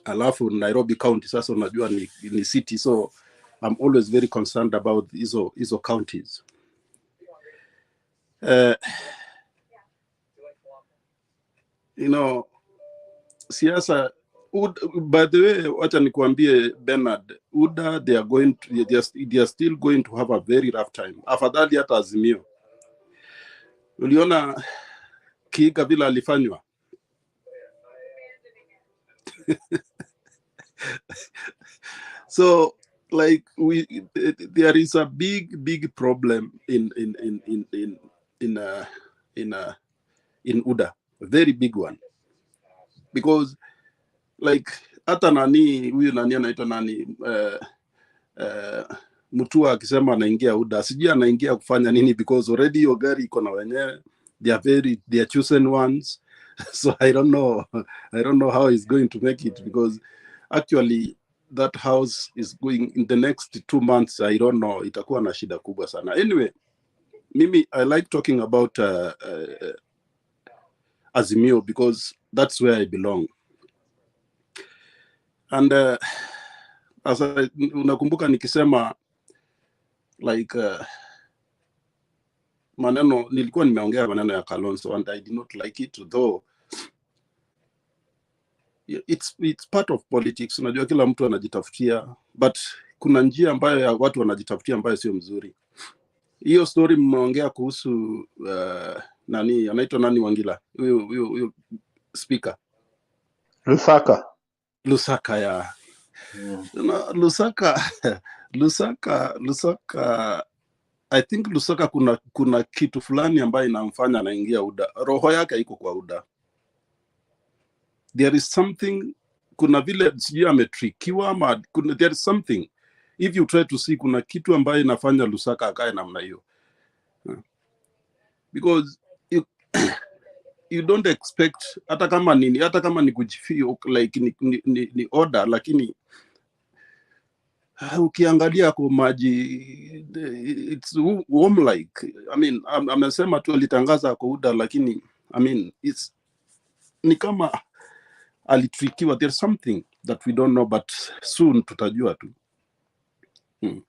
Alafu Nairobi County sasa unajua ni city, so I'm always very concerned about hizo counties. Siasa, by the way, wacha nikuambie Bernard, UDA they are still going to have a very rough time. Afadhali hata Azimio. Uliona Kiiga vile alifanywa? So like there is a big problem in UDA, a very big one, because like hata huyu anaitwa Mutua akisema anaingia UDA, sijui anaingia kufanya nini, because already hiyo gari iko na wenyewe, they are chosen ones. So I don't know how he's going to make it, because actually that house is going in the next 2 months. I don't know, itakuwa na shida kubwa sana. Anyway, mimi I like talking about Azimio because that's where I belong. And as unakumbuka nikisema like nilikuwa nimeongea maneno ya Kalonzo and I did not like it, though it's part of politics. Unajua kila mtu anajitafutia, but kuna njia ambayo ya watu wanajitafutia ambayo sio mzuri. Hiyo story mmeongea kuhusu anaitwa nani Wangila, huyo speaker Lusaka ya Lusaka I think Lusaka kuna kitu fulani ambayo inamfanya anaingia UDA. Roho yake iko kwa UDA. There is something, kuna vile sijui ametrikiwa ama there is something. If you try to see, kuna kitu ambayo inafanya Lusaka akae namna hiyo. Because you don't expect, hata kama ni kujifio like ni order, lakini ukiangalia kwa maji it's warm like, I mean amesema tu alitangaza kwa UDA, lakini I mean ni kama alitrikiwa. There's something that we don't know, but soon tutajua tu.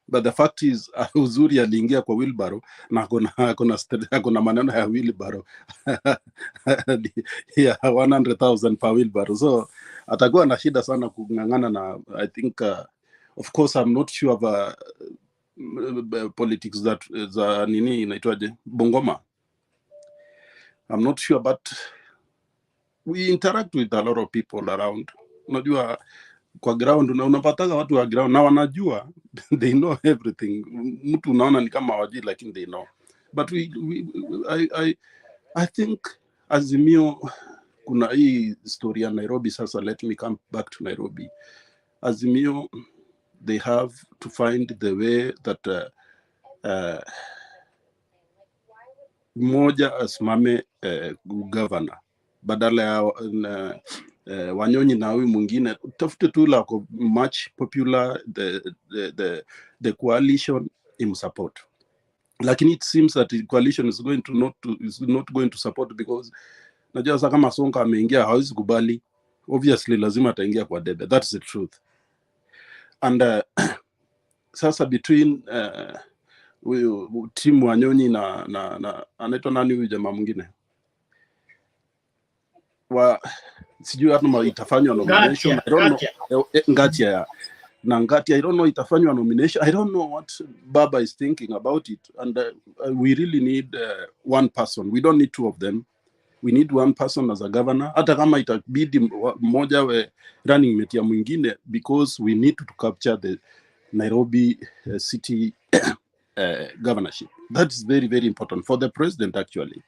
But the fact is uzuri aliingia kwa wheelbarrow na kuna maneno ya wheelbarrow yeah, 100,000 per wheelbarrow, so atakuwa na shida sana kung'ang'ana na I think of course I'm not sure of politics that za nini inaitwaje Bungoma. I'm not sure, but we interact with a lot of people around. Unajua kwa ground unapataga watu wa ground na wanajua they know everything. Mtu unaona ni kama hawajui lakini they know. But I think Azimio, kuna hii story ya Nairobi sasa. Let me come back to Nairobi. Azimio, they have to find the way that mmoja asimame governor badala ya Wanyonyi na huyu mwingine. Tafute tu la much popular the coalition in support, lakini it seems that the coalition is not going to support, because najua sasa kama Sonko ameingia hawezi kubali, obviously lazima ataingia kwa debe. That's the truth. And sasa between timu Wanyonyi na anaitwa nani huyu jamaa mwingine sijui hata itafanywa nomination. I don't know. Ngatia na Ngatia, I don't know itafanywa nomination. I don't know what Baba is thinking about it, and we really need one person. We don't need two of them. We need one person as a governor, hata kama itabidi mmoja we running mate ya mwingine, because we need to capture the Nairobi city governorship. That is very, very important for the president actually.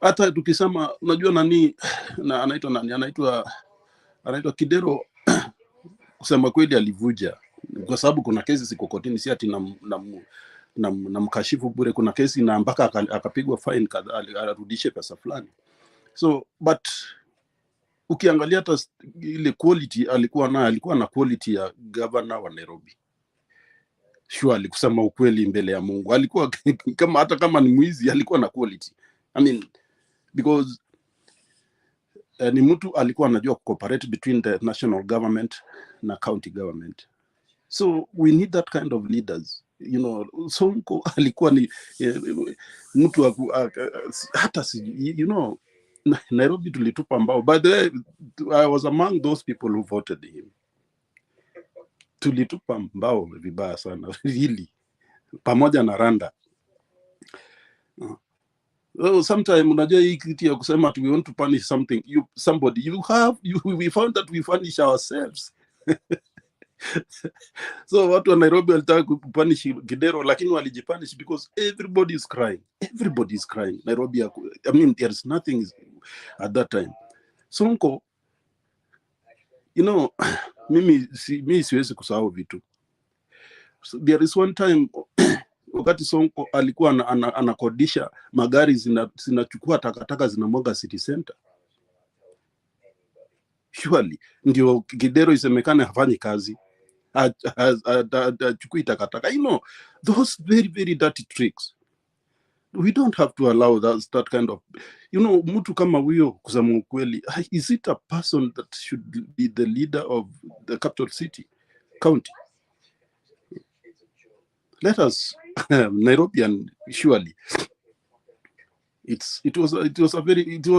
Hata tukisema unajua nani na anaitwa nani, anaitwa Kidero, kusema kweli alivuja, kwa sababu kuna kesi ziko kotini, si ati na mkashifu bure. Kuna kesi na mpaka akapigwa fine arudishe pesa fulani. So but ukiangalia hata ile quality alikuwa na quality ya governor wa Nairobi. Surely, kusema ukweli mbele ya Mungu, alikuwa kama hata kama ni mwizi alikuwa na quality. I mean, because ni mtu alikuwa anajua cooperate between the national government na county government. So we need that kind of leaders. You know, Sonko alikuwa ni mtu hata you know, Nairobi tulitupa mbao. By the way, I was among those people who voted him. Tulitupa mbao vibaya sana really, pamoja na Randa. Sometimes unajua hii kitu ya kusema we want to punish something, we found that we punish ourselves. So watu wa Nairobi walitaka kupunish Kidero, lakini walijipunish because everybody is crying. Nairobi, I mean, there is nothing at that time. Sonko, you know, mimi siwezi kusahau vitu. So there is one time wakati Sonko alikuwa anakodisha magari zinachukua takataka zinamwaga city center. Surely ndio Kidero isemekane hafanyi kazi, chukui takataka. You know, those very, very dirty tricks. We don't have to allow that kind of, you know, mtu kama huyo, kusema ukweli, is it a person that should be the leader of the capital city county? Let us Nairobian, surely it was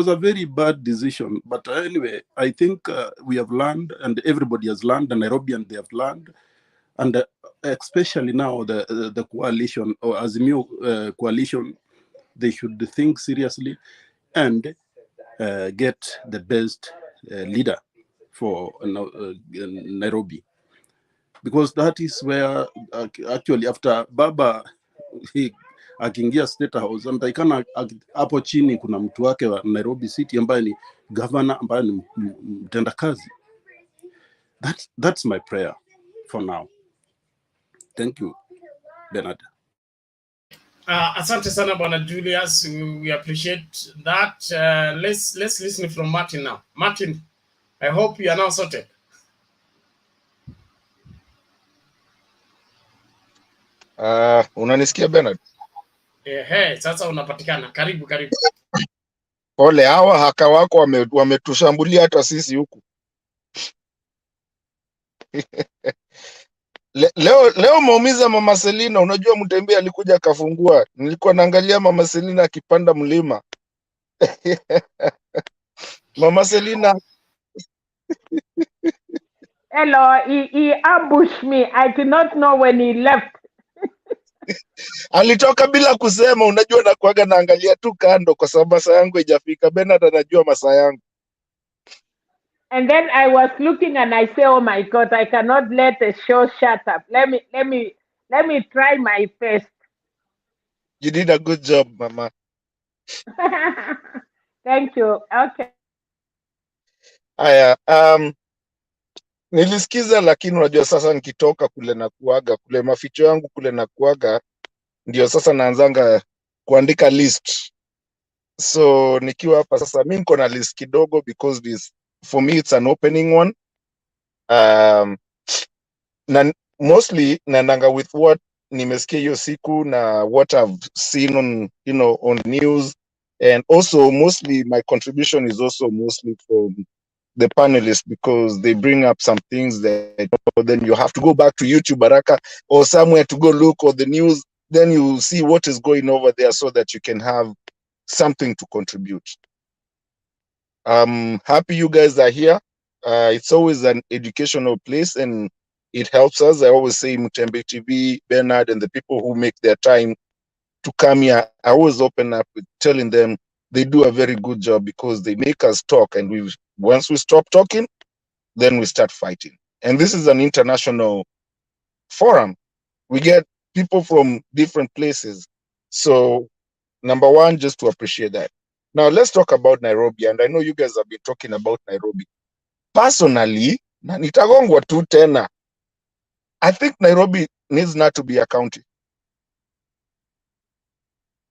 a very bad decision, but anyway, I think we have learned, and everybody has learned, and Nairobian, they have learned, and especially now the coalition, or Azimio coalition, they should think seriously and get the best leader for Nairobi, because that is where actually after Baba akiingia State House, anatakana hapo chini kuna mtu wake wa Nairobi City ambaye ni governor, ambaye ni mtenda kazi. That's my prayer for now. Thank you, Bernard. Asante sana Bwana Julius, we appreciate that. Let's listen from Martin now. Martin, I hope you are now sorted. Unanisikia Bernard? Sasa unapatikana. Karibu. Pole, hawa haka wako wametushambulia hata sisi huku. Leo maumiza Mama Selina. Unajua Mtembe alikuja akafungua, nilikuwa naangalia Mama Selina akipanda mlima. Mama Selina. Hello, he ambushed me. I did not know when he left. Alitoka bila kusema. Unajua nakuaga naangalia tu kando kwa sababu masaa yangu haijafika. Bernard anajua masaa yangu. And then I was looking and I say, oh my God, I cannot let the show shut up. Let me try my best. You did a good job, Mama. Thank you. Okay. Aya, nilisikiza, lakini unajua sasa nikitoka kule na kuaga kule maficho yangu kule na kuaga, ndio sasa naanzanga kuandika list. So nikiwa hapa sasa mimi niko na list kidogo, because this for me it's an opening one. Na mostly naendanga with what nimesikia hiyo siku na what I've seen on, you know, on news, and also mostly my contribution is also mostly from the panelists, because they bring up some things that then you have to go back to YouTube Baraka or somewhere to go look or the news, then you see what is going over there so that you can have something to contribute. I'm happy you guys are here. It's always an educational place and it helps us. I always say Mutembe TV, Bernard, and the people who make their time to come here, I always open up with telling them they do a very good job because they make us talk, and once we stop talking, then we start fighting. And this is an international forum. We get people from different places. So number one, just to appreciate that. Now let's talk about Nairobi. And I know you guys have been talking about Nairobi. Personally, na nitagongwa tu tena, I think Nairobi needs not to be a county.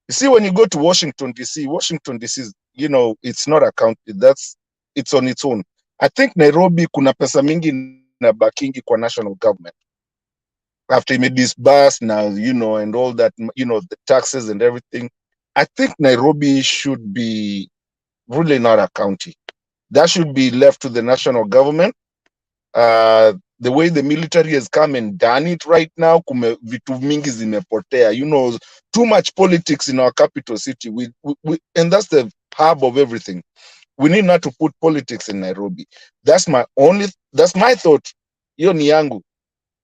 You see, when you go to Washington, DC, is, you know, it's not a county. It's on its own. I think Nairobi kuna pesa mingi na bakingi kwa national government. After it disbursed now, you know, and all that, you know, the taxes and everything. I think Nairobi should be really not a county. That should be left to the national government. The way the military has come and done it right now, vitu mingi zimepotea. You know, too much politics in our capital city. And that's the hub of everything. We need not to put politics in Nairobi. That's my thought. Yo ni yangu.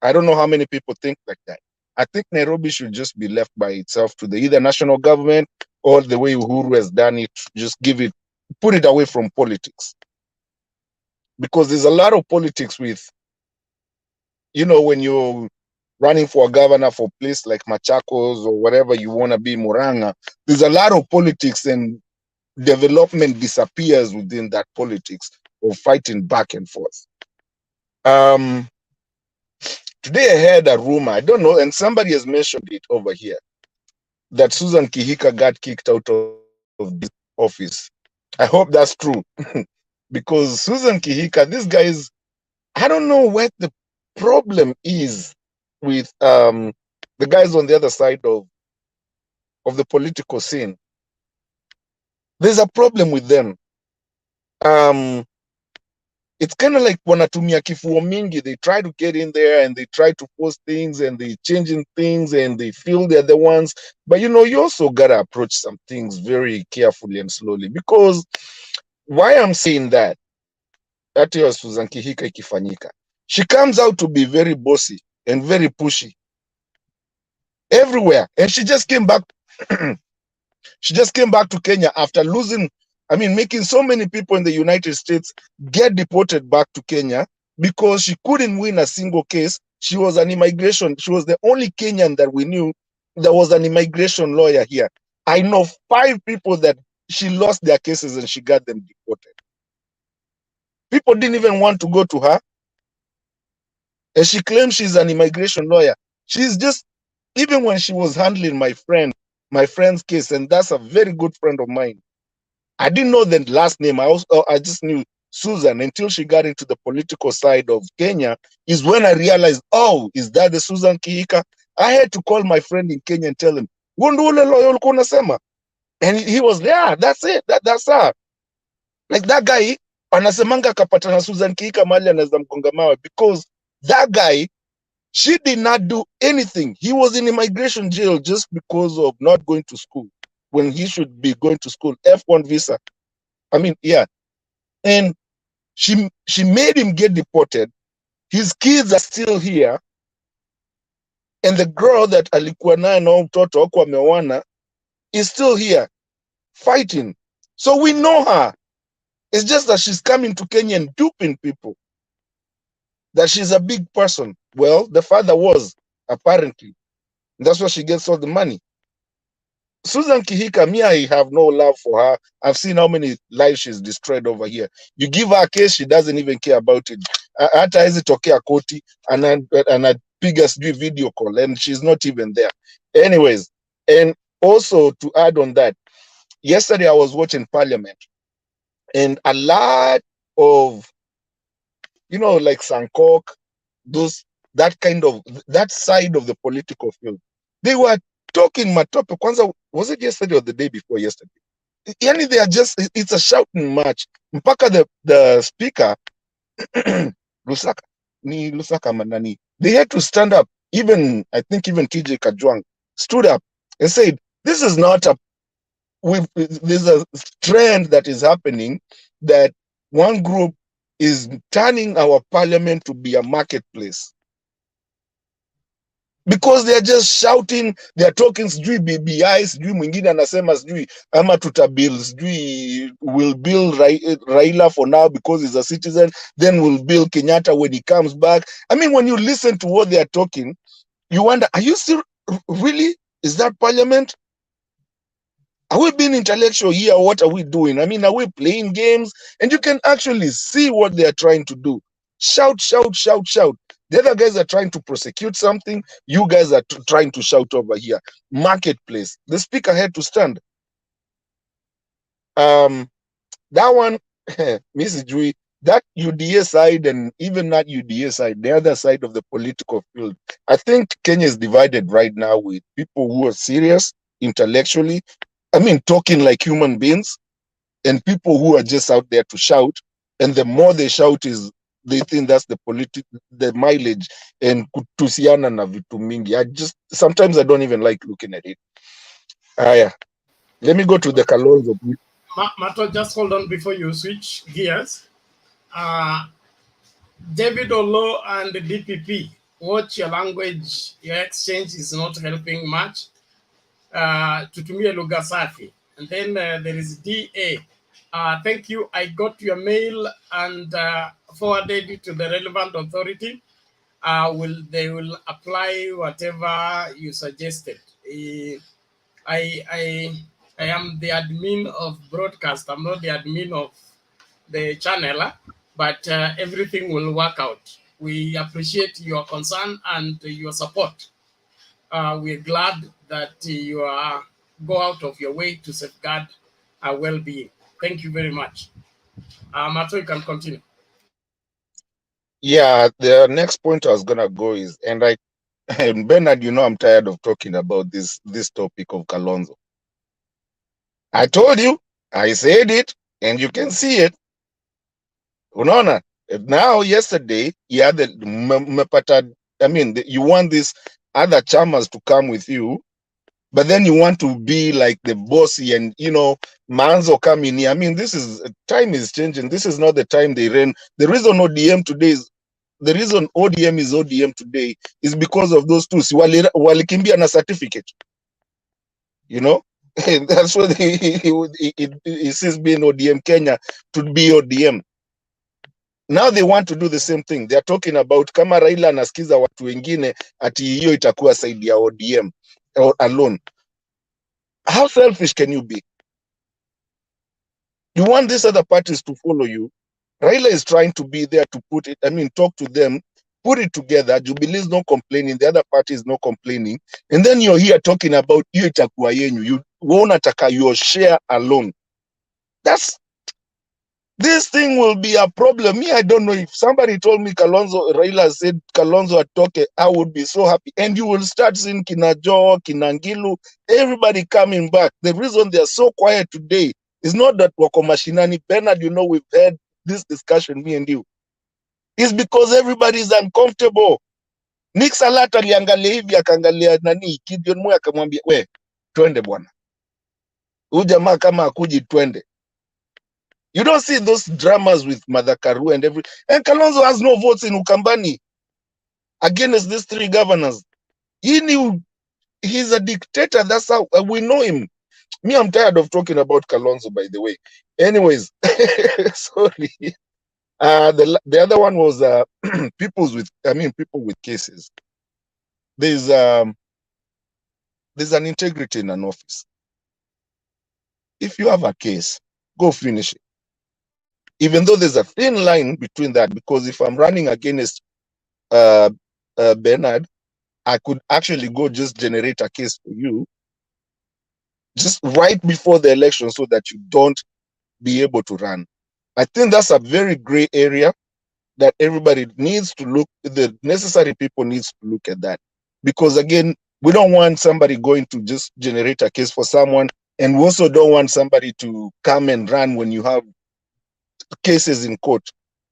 I don't know how many people think like that. I think Nairobi should just be left by itself to the either national government or the way Uhuru has done it. Just put it away from politics. Because there's a lot of politics with, you know, when you're running for a governor for a place like Machakos or whatever you want to be, Muranga, there's a lot of politics, and development disappears within that politics of fighting back and forth. Today I heard a rumor, I don't know, and somebody has mentioned it over here, that Susan Kihika got kicked out of this office. I hope that's true. Because Susan Kihika, this guy is, I don't know what the problem is with the guys on the other side of the political scene. There's a problem with them. It's kind of like wanatumia kifua mingi. They try to get in there and they try to post things and they changing things and they feel they're the ones. But you know, you also gotta approach some things very carefully and slowly. Because why I'm saying that hiyo Susan Kihika ikifanyika, she comes out to be very bossy and very pushy everywhere, and she just came back. She just came back to Kenya after losing, making so many people in the United States get deported back to Kenya because she couldn't win a single case. She was an immigration. She was the only Kenyan that we knew that was an immigration lawyer here. I know 5 people that she lost their cases and she got them deported. People didn't even want to go to her. And she claims she's an immigration lawyer. She's just, even when she was handling my friend's case, and that's a very good friend of mine. I didn't know the last name. I just knew Susan until she got into the political side of Kenya, is when I realized, oh, is that the Susan Kihika? I had to call my friend in Kenya and tell him, and he was there. Yeah, that's it. That's her. Like that guy, anasemanga kapata na Susan Kihika mali anaweza mgonga mawe, because that guy, she did not do anything. He was in immigration jail just because of not going to school when he should be going to school. F1 visa. Yeah. And she made him get deported. His kids are still here. And the girl that alikuwa naye na mtoto wako ameoana is still here fighting. So we know her. It's just that she's coming to Kenya and duping people. That she's a big person. Well, the father was, apparently. And that's why she gets all the money. Susan Kihika, me, I have no love for her. I've seen how many lives she's destroyed over here. You give her a case, she doesn't even care about it. Hata hizi tokea koti, anapiga sijui video call, and she's not even there. Anyways, and also to add on that, yesterday I was watching Parliament, and a lot of, like Sankok, that side of the political field, they were talking matope. Kwanza, was it yesterday or the day before yesterday? Yani, they are just, it's a shouting match. Mpaka the speaker, Lusaka Manani, they had to stand up. I think even TJ Kajwang stood up and said, this is not there's a trend that is happening, that one group is turning our parliament to be a marketplace. because they are just shouting, they are talking sijui BBI, sijui mwingine anasema sijui ama tutabuild sijui will build Raila for now because he's a citizen, then we'll build Kenyatta when he comes back. I mean, when you listen to what they are talking, you wonder, are you still really? Is that parliament? Are we being intellectual here? What are we doing? I mean, are we playing games? And you can actually see what they are trying to do. Shout, shout, shout, shout. The other guys are trying to prosecute something. You guys are trying to shout over here. Marketplace. The speaker had to stand. That one, Mrs. Jui, that UDA side and even not UDA side, the other side of the political field, I think Kenya is divided right now with people who are serious intellectually, I mean, talking like human beings, and people who are just out there to shout. And the more they shout is they think that's the mileage and kutusiana na vitu mingi. Sometimes I don't even like looking at it. Yeah. Let me go to the Kalonzo. Mato, just hold on before you switch gears. David Olo and the DPP, watch your language, your exchange is not helping much. Tutumie lugha safi. And then there is DA. Thank you. I got your mail and forwarded it to the relevant authority. They will apply whatever you suggested. I am the admin of broadcast. I'm not the admin of the channel, but everything will work out. We appreciate your concern and your support. We're glad that you go out of your way to safeguard our well-being. Thank you very much. Mato, you can continue. Yeah, the next point I was gonna go is, and Bernard, you know, I'm tired of talking about this topic of Kalonzo. I told you, I said it, and you can see it. Unaona, now yesterday, you had you want these other chamas to come with you, but then you want to be like the bossy and, you know, manzo coming here. I mean, time is changing. This is not the time they ran. The reason ODM is ODM today is because of those two. Walikimbia na certificate. You know? That's what he says being ODM Kenya to be ODM. Now they want to do the same thing. They're talking about kama Raila anasikiza watu wengine ati hiyo itakuwa side ya ODM alone. How selfish can you be? You want these other parties to follow you. Raila is trying to be there to talk to them, put it together. Jubilee is not complaining. The other party is not complaining. And then you're here talking about hiyo itakuwa yenyu. You won't taka your share alone. This thing will be a problem. Me, I don't know. If somebody told me Raila said Kalonzo atoke, I would be so happy. And you will start seeing Kinajo, Kinangilu, everybody coming back. The reason they are so quiet today is not that wako mashinani. Bernard, you know, we've had this discussion, me and you. It's because everybody is uncomfortable. Nick Salat aliangalia hivi akaangalia nani Gideon Moi akamwambia, we, twende bwana. Huyu jamaa kama akuji twende. You don't see those dramas with Madhakaru and and Kalonzo has no votes in Ukambani against these three governors. He's a dictator. That's how we know him. Me, I'm tired of talking about Kalonzo, by the way. Anyways, sorry. The other one was people with cases. There's an integrity in an office. If you have a case, go finish it. Even though there's a thin line between that, because if I'm running against Bernard, I could actually go just generate a case for you just right before the election so that you don't be able to run. I think that's a very gray area that everybody needs to look, the necessary people needs to look at that. Because again, we don't want somebody going to just generate a case for someone, and we also don't want somebody to come and run when you have cases in court.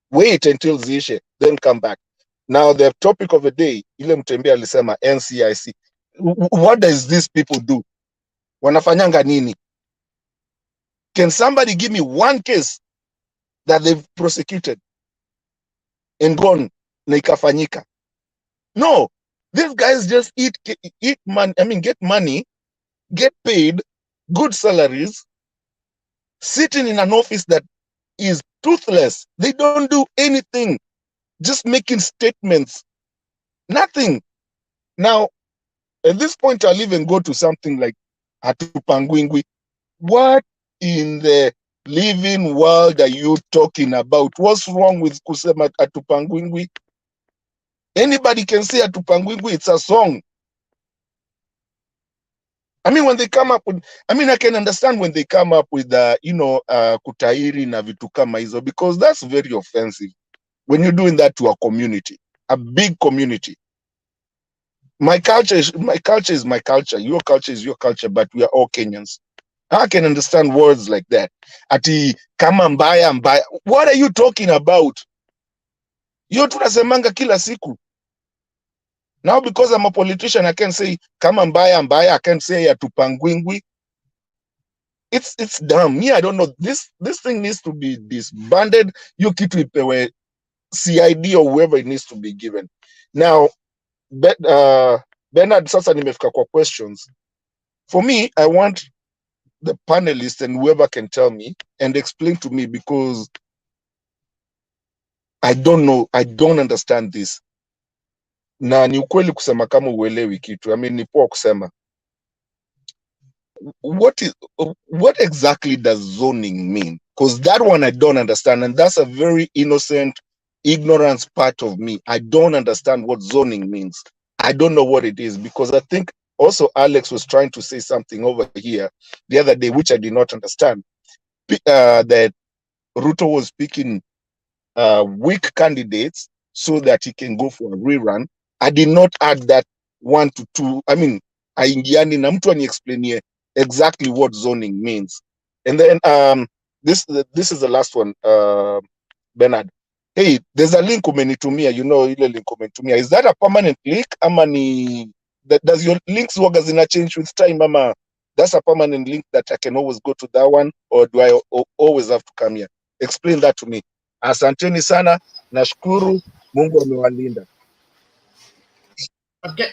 Wait until ziishe, then come back. Now the topic of the day, ile Mtembea alisema NCIC. What does these people do? Wanafanyanga nini? Can somebody give me one case that they've prosecuted and gone na ikafanyika? No, These guys just eat money. I mean, get money, get paid, good salaries, sitting in an office that is toothless. They don't do anything, just making statements. Nothing. Now, at this point, I'll even go to something like Hatupangwingwi. What in the living world are you talking about? What's wrong with kusema Hatupangwingwi? Anybody can say Hatupangwingwi. It's a song. I mean, when they come up with, I mean, I can understand when they come up with, kutairi na vitu kama hizo, because that's very offensive when you're doing that to a community, a big community. My culture is my culture. Your culture is your culture, but we are all Kenyans. I can understand words like that. Ati kama mbaya mbaya. What are you talking about? Yo tunasemanga kila siku. Now, because I'm a politician, I can say kama mbaya mbaya. I can say Hatupangwingwi. It's dumb. Me, I don't know. This thing needs to be disbanded. You kitu ipewe CID or whoever it needs to be given. Now, Bernard, sasa nimefika kwa questions. For me, I want the panelists and whoever can tell me and explain to me, because I don't know, I don't understand this. Na ni ukweli kusema kama uelewi kitu. I mean, ni poa kusema. What exactly does zoning mean? Because that one I don't understand, and that's a very innocent ignorance part of me. I don't understand what zoning means. I don't know what it is, because I think also Alex was trying to say something over here the other day, which I did not understand. That Ruto was picking weak candidates so that he can go for a rerun. I did not add that 1 to 2. I mean, aingiani na mtu aniexplainie exactly what zoning means. And then this is the last one, Bernard. Hey, there's a link umenitumia, ile link umenitumia. Is that a permanent link? Ama ni does your links waga zina change with time? Ama that's a permanent link that I can always go to that one, or do I always have to come here? Explain that to me. Asanteni sana, nashukuru, Mungu amewalinda. Okay,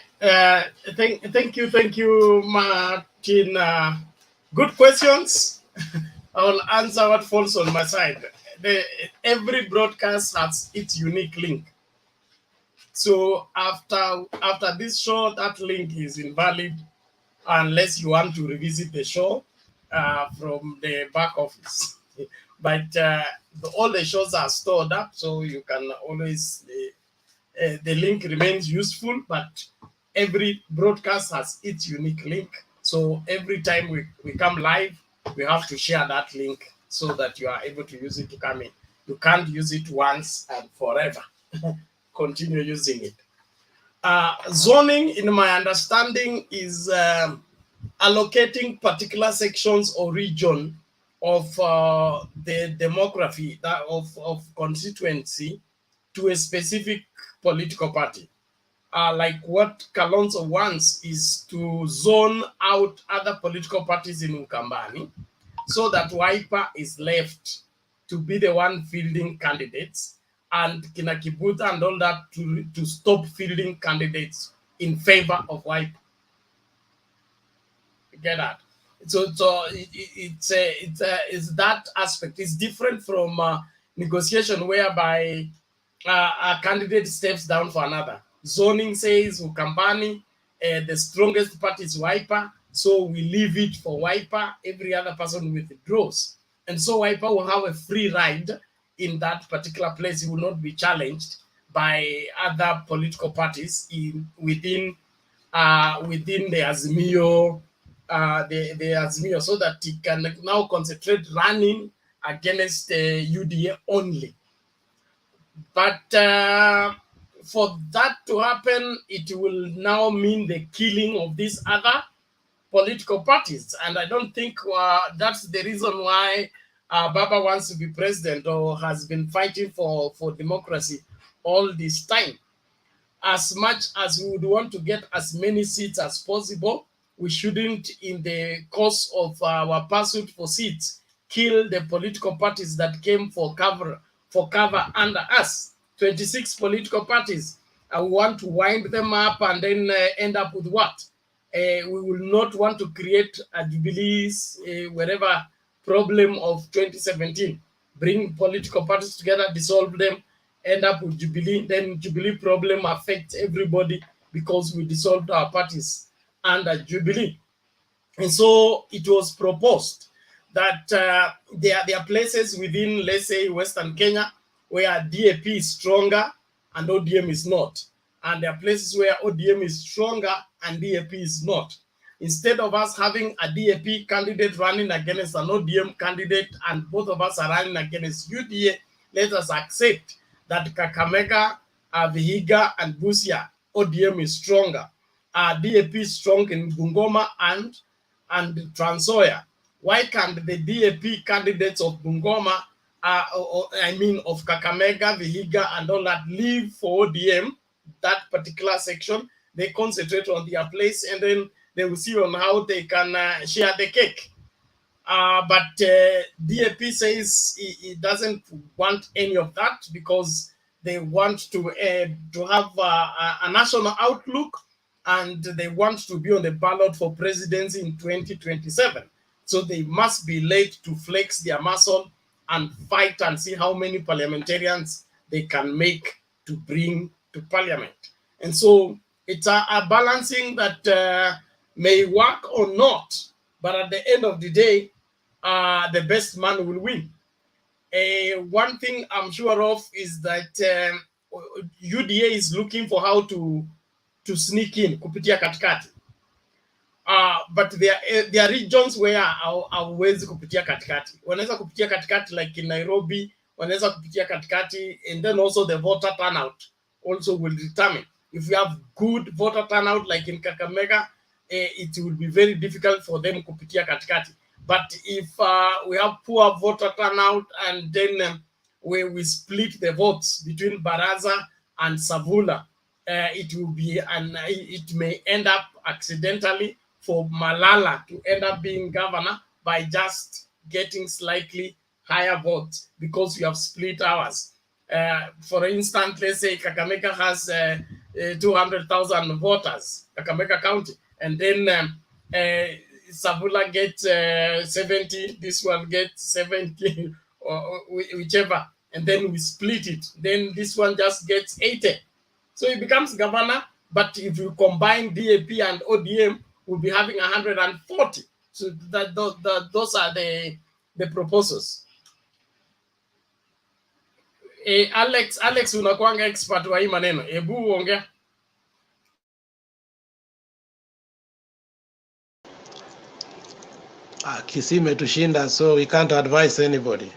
thank you, Martin. Good questions. I will answer what falls on my side. Every broadcast has its unique link. So after this show, that link is invalid unless you want to revisit the show from the back office. But all the shows are stored up, so you can always, the link remains useful, but every broadcast has its unique link. So every time we come live, we have to share that link so that you are able to use it to come in. You can't use it once and forever. Continue using it. Zoning, in my understanding, is allocating particular sections or region of the demography of constituency to a specific political party. Like what Kalonzo wants is to zone out other political parties in Ukambani so that Wiper is left to be the one fielding candidates, and Kina Kibuta and all that to stop fielding candidates in favor of Wiper. Get that? So it's that aspect. It's different from negotiation whereby a candidate steps down for another. Zoning says Ukambani, the strongest party is Wiper, so we leave it for Wiper. Every other person withdraws, and so Wiper will have a free ride in that particular place. He will not be challenged by other political parties within the Azimio. The Azimio, so that he can now concentrate running against UDA only. But for that to happen, it will now mean the killing of these other political parties. And I don't think that's the reason why Baba wants to be president or has been fighting for democracy all this time. As much as we would want to get as many seats as possible, we shouldn't, in the course of our pursuit for seats, kill the political parties that came for cover under us. 26 political parties. we want to wind them up and then end up with what? We will not want to create a Jubilee's wherever problem of 2017. Bring political parties together, dissolve them, end up with Jubilee. Then Jubilee problem affects everybody because we dissolved our parties under Jubilee. And so it was proposed that there are places within, let's say, Western Kenya, where DAP is stronger and ODM is not. And there are places where ODM is stronger and DAP is not. Instead of us having a DAP candidate running against an ODM candidate and both of us are running against UDA, let us accept that Kakamega, Vihiga, and Busia, ODM is stronger. DAP is strong in Bungoma and Trans Nzoia. Why can't the DAP candidates of Bungoma, of Kakamega, Vihiga, and all that leave for ODM, that particular section? They concentrate on their place and then they will see on how they can share the cake. But DAP says it doesn't want any of that because they want to have a national outlook and they want to be on the ballot for presidency in 2027. So they must be late to flex their muscle and fight and see how many parliamentarians they can make to bring to parliament. And so it's a balancing that may work or not, but at the end of the day, the best man will win. One thing I'm sure of is that UDA is looking for how to sneak in kupitia katikati. But there are regions where hawezi kupitia katikati. Wanaweza kupitia katikati like in Nairobi, wanaweza kupitia katikati, and then also the voter turnout also will determine. If we have good voter turnout like in Kakamega, it will be very difficult for them kupitia katikati. But if we have poor voter turnout and then we split the votes between Baraza and Savula, it will be, and it may end up accidentally for Malala to end up being governor by just getting slightly higher votes because we have split ours. For instance, let's say Kakamega has 200,000 voters, Kakamega County, and then Savula gets 70, this one gets 70, or whichever, and then we split it. Then this one just gets 80. So it becomes governor, but if you combine DAP and ODM, we'll be having 140. So those are the proposals. Alex unakuanga expert wa hii maneno. Hebu ongea. Kisii imetushinda, so we can't advise anybody.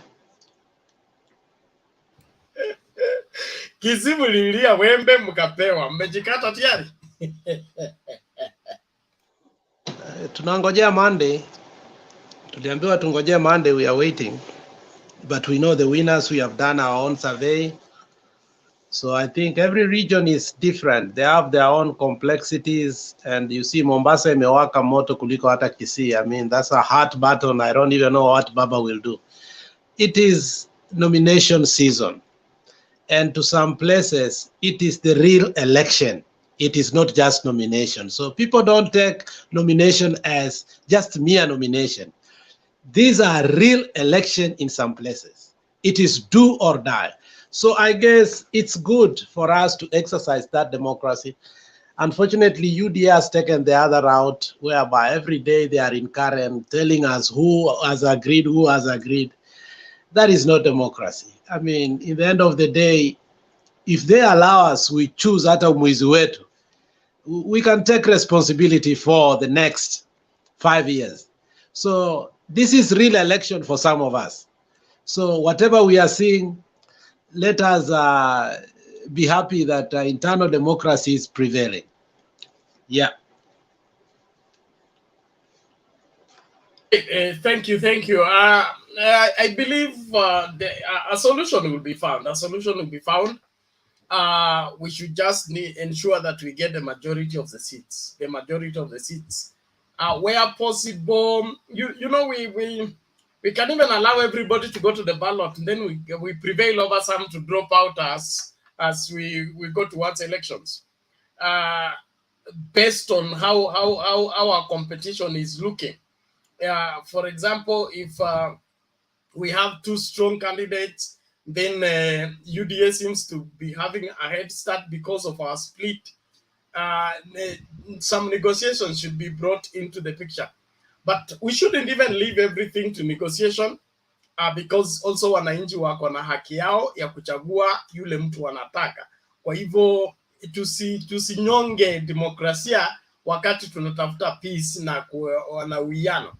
Kisii mlilia wembe mkapewa, mmejikata tayari. Tunangojea Monday. Tuliambiwa tungojea Monday, we are waiting. But we know the winners, we have done our own survey. So I think every region is different. They have their own complexities. And you see Mombasa imewaka moto kuliko hata Kisii. I mean, that's a hot battle. I don't even know what Baba will do. It is nomination season. And to some places, it is the real election. It is not just nomination. So people don't take nomination as just mere nomination. These are real election in some places. It is do or die. So I guess it's good for us to exercise that democracy. Unfortunately, UDA has taken the other route, whereby every day they are in current telling us who has agreed, who has agreed. That is not democracy. I mean, in the end of the day, if they allow us, we choose hata mwizi wetu, we can take responsibility for the next 5 years. So this is real election for some of us. So whatever we are seeing, let us be happy that internal democracy is prevailing. Yeah. Thank you. I believe a solution will be found. A solution will be found. We should just ensure that we get the majority of the seats. The majority of the seats, where possible. You know, we can even allow everybody to go to the ballot, and then we prevail over some to drop out as we go towards elections, based on how our competition is looking. For example, if we have two strong candidates, then UDA seems to be having a head start because of our split. Some negotiations should be brought into the picture, but we shouldn't even leave everything to negotiation, because also wananchi wako na haki yao ya kuchagua yule mtu wanataka. Kwa hivyo tusinyonge demokrasia wakati tunatafuta peace na uwiano.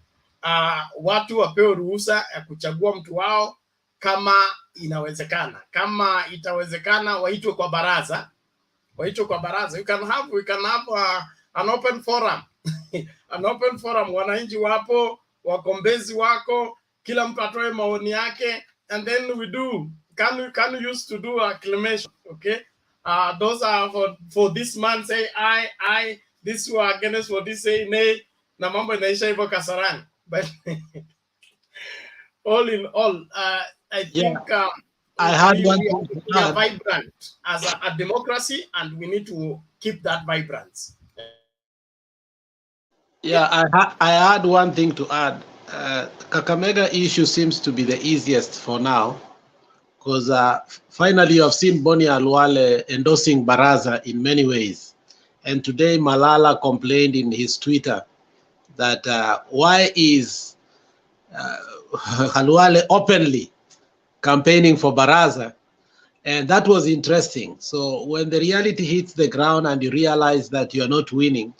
Watu wapewe ruhusa ya kuchagua mtu wao kama inawezekana. Kama itawezekana, waitwe kwa baraza. Waitwe kwa baraza. We can have an open forum. An open forum. Wananchi wapo, wagombezi wako, kila mtu atoe maoni yake, and then we do. Can we used to do acclamation, okay? Those are for this man say I, this who are against for this say nay, na mambo inaisha hivyo Kasarani. But all in all, I think I had we are vibrant as a democracy, and we need to keep that vibrance. Yeah, I had one thing to add. Kakamega issue seems to be the easiest for now, because finally you have seen Boni Alwale endorsing Baraza in many ways. And today Malala complained in his Twitter that why is Alwale openly campaigning for Baraza? And that was interesting. So when the reality hits the ground and you realize that you are not winning,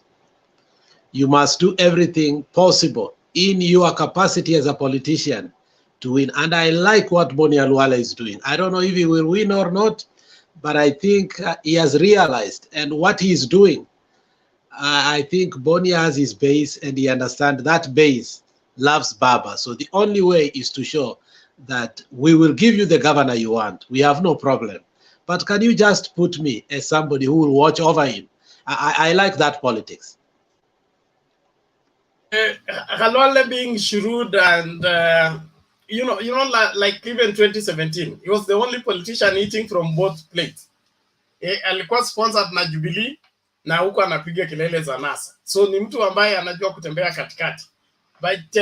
you must do everything possible in your capacity as a politician to win. And I like what Boni Alwale is doing. I don't know if he will win or not, but I think he has realized, and what he is doing, I think Boni has his base, and he understands that base loves Baba. So the only way is to show that we will give you the governor you want. We have no problem. But can you just put me as somebody who will watch over him? I like that politics. Halwale being shrewd and like even 2017, he was the only politician eating from both plates. Alikuwa sponsored na Jubilee na huko anapiga kelele za NASA. So ni mtu ambaye anajua kutembea katikati. But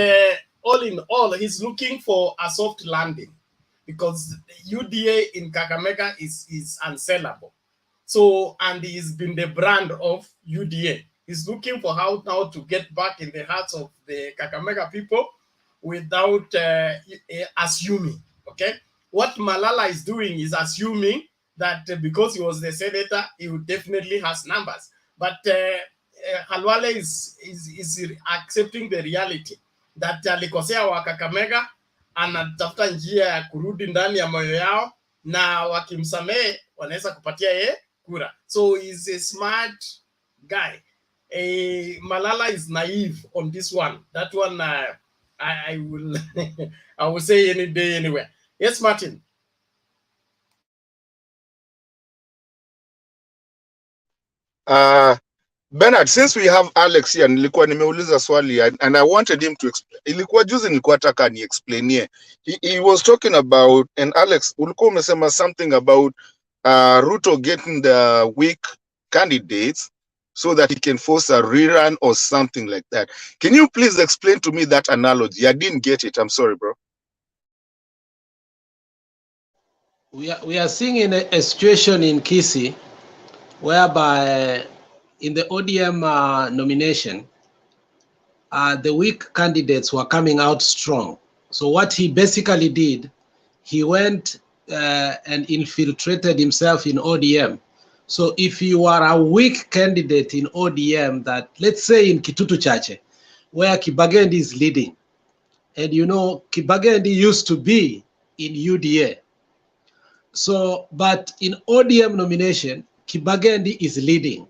all in all, he's looking for a soft landing, because UDA in Kakamega is unsellable. So, and he's been the brand of UDA. He's looking for how now to get back in the hearts of the Kakamega people without assuming, okay? What Malala is doing is assuming that because he was the senator, he would definitely has numbers. But Halwale is accepting the reality that alikosea wa Kakamega, anatafuta njia ya kurudi ndani ya moyo yao, na wakimsamehe wanaweza kupatia ye kura. So he's a smart guy. Malala is naive on this one. That one I will I will say any day anywhere. Yes, Martin. Bernard, since we have Alex here, nilikuwa nimeuliza swali and I wanted him to explain. Ilikuwa juzi nilikuwa nataka ni explainie. He was talking about, and Alex, ulikuwa umesema something about Ruto getting the weak candidates so that he can force a rerun or something like that. Can you please explain to me that analogy? I didn't get it. I'm sorry, bro. We are seeing in a situation in Kisii whereby in the ODM nomination, the weak candidates were coming out strong. So what he basically did, he went and infiltrated himself in ODM. So if you are a weak candidate in ODM, that let's say in Kitutu Chache, where Kibagendi is leading, and you know Kibagendi used to be in UDA. So, but in ODM nomination, Kibagendi is leading.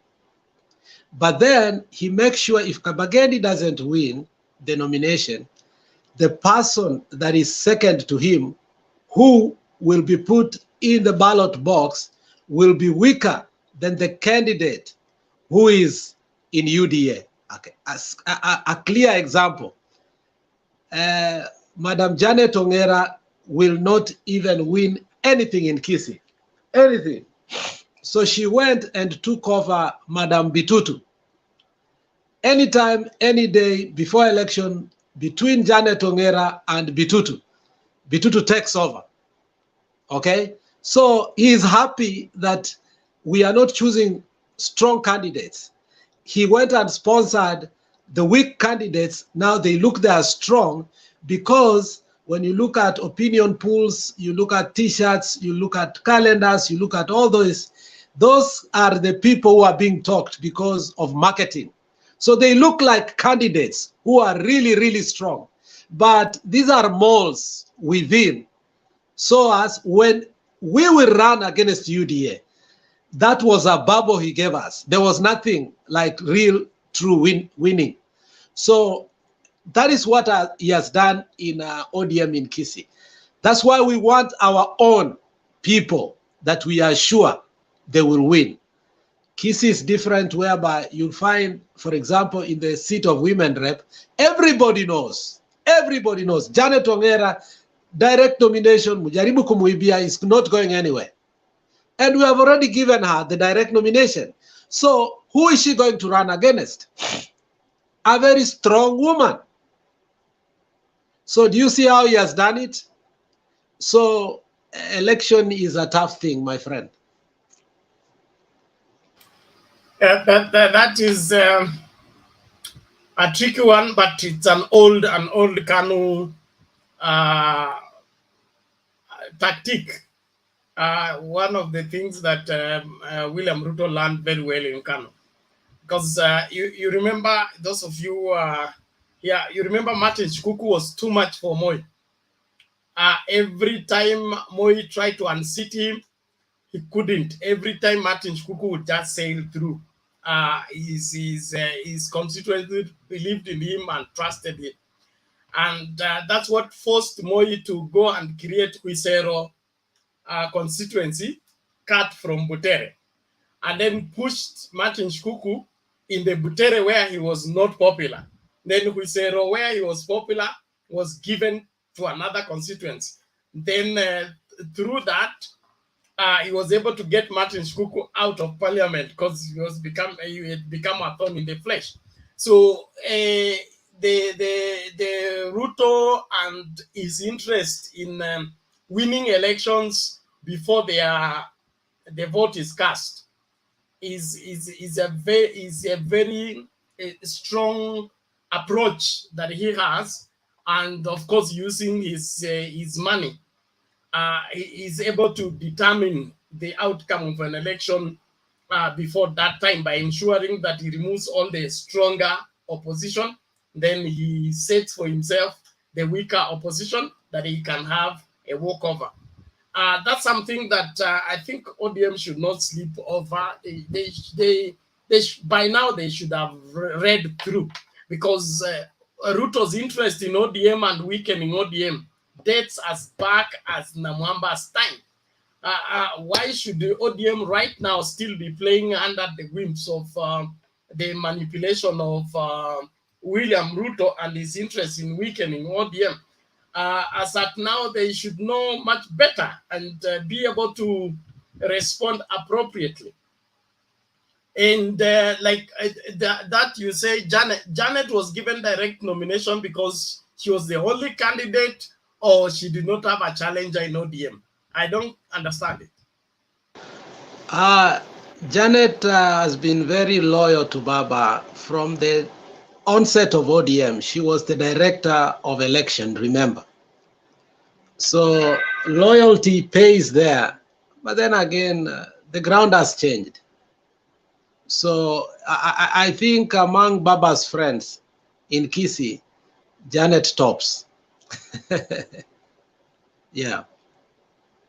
But then he makes sure if Kibagendi doesn't win the nomination, the person that is second to him, who will be put in the ballot box, will be weaker than the candidate who is in UDA. Okay, a clear example. Madam Janet Ongera will not even win anything in Kisii, anything. So she went and took over Madam Bitutu. Anytime, any day before election, between Janet Ongera and Bitutu, Bitutu takes over. Okay? So he is happy that we are not choosing strong candidates. He went and sponsored the weak candidates. Now they they are strong, because when you look at opinion polls, you look at t-shirts, you look at calendars, you look at all those are the people who are being talked because of marketing. So they look like candidates who are really, really strong. But these are moles within. So as when we will run against UDA, that was a bubble he gave us. There was nothing like real, true winning. So that is what he has done in ODM in Kisii. That's why we want our own people that we are sure they will win. Kisii is different, whereby you'll find, for example, in the seat of women rep, everybody knows. Everybody knows. Janet Ongera, direct nomination, Mujaribu Kumuibia, is not going anywhere. And we have already given her the direct nomination. So who is she going to run against? A very strong woman. So do you see how he has done it? So election is a tough thing, my friend. That is a tricky one, but it's an old Kanu tactic. One of the things that William Ruto learned very well in Kanu. Because you remember, those of you, you remember Martin Shikuku was too much for Moi. Every time Moi tried to unseat him, he couldn't. Every time Martin Shikuku would just sail through. His constituency believed in him and trusted him. And that's what forced Moi to go and create Huisero constituency, cut from Butere, and then pushed Martin Shikuku in the Butere where he was not popular. Then Huisero, where he was popular, was given to another constituency. Then through that, he was able to get Martin Shikuku out of parliament because he had become a thorn in the flesh. So the Ruto and his interest in winning elections before the vote is cast is a very strong approach that he has, and of course using his money, he is able to determine the outcome of an election before that time by ensuring that he removes all the stronger opposition. Then he sets for himself the weaker opposition that he can have a walkover. That's something that I think ODM should not sleep over. By now they should have read through, because Ruto's interest in ODM and weakening ODM dates as back as Namwamba's time. Why should the ODM right now still be playing under the whims of the manipulation of William Ruto and his interest in weakening ODM? As at now, they should know much better and be able to respond appropriately. And that you say, Janet was given direct nomination because she was the only candidate, or she did not have a challenger in ODM. I don't understand it. Janet has been very loyal to Baba from the onset of ODM. She was the director of election, remember. So loyalty pays there. But then again, the ground has changed. So I think among Baba's friends in Kisii, Janet tops. Yeah.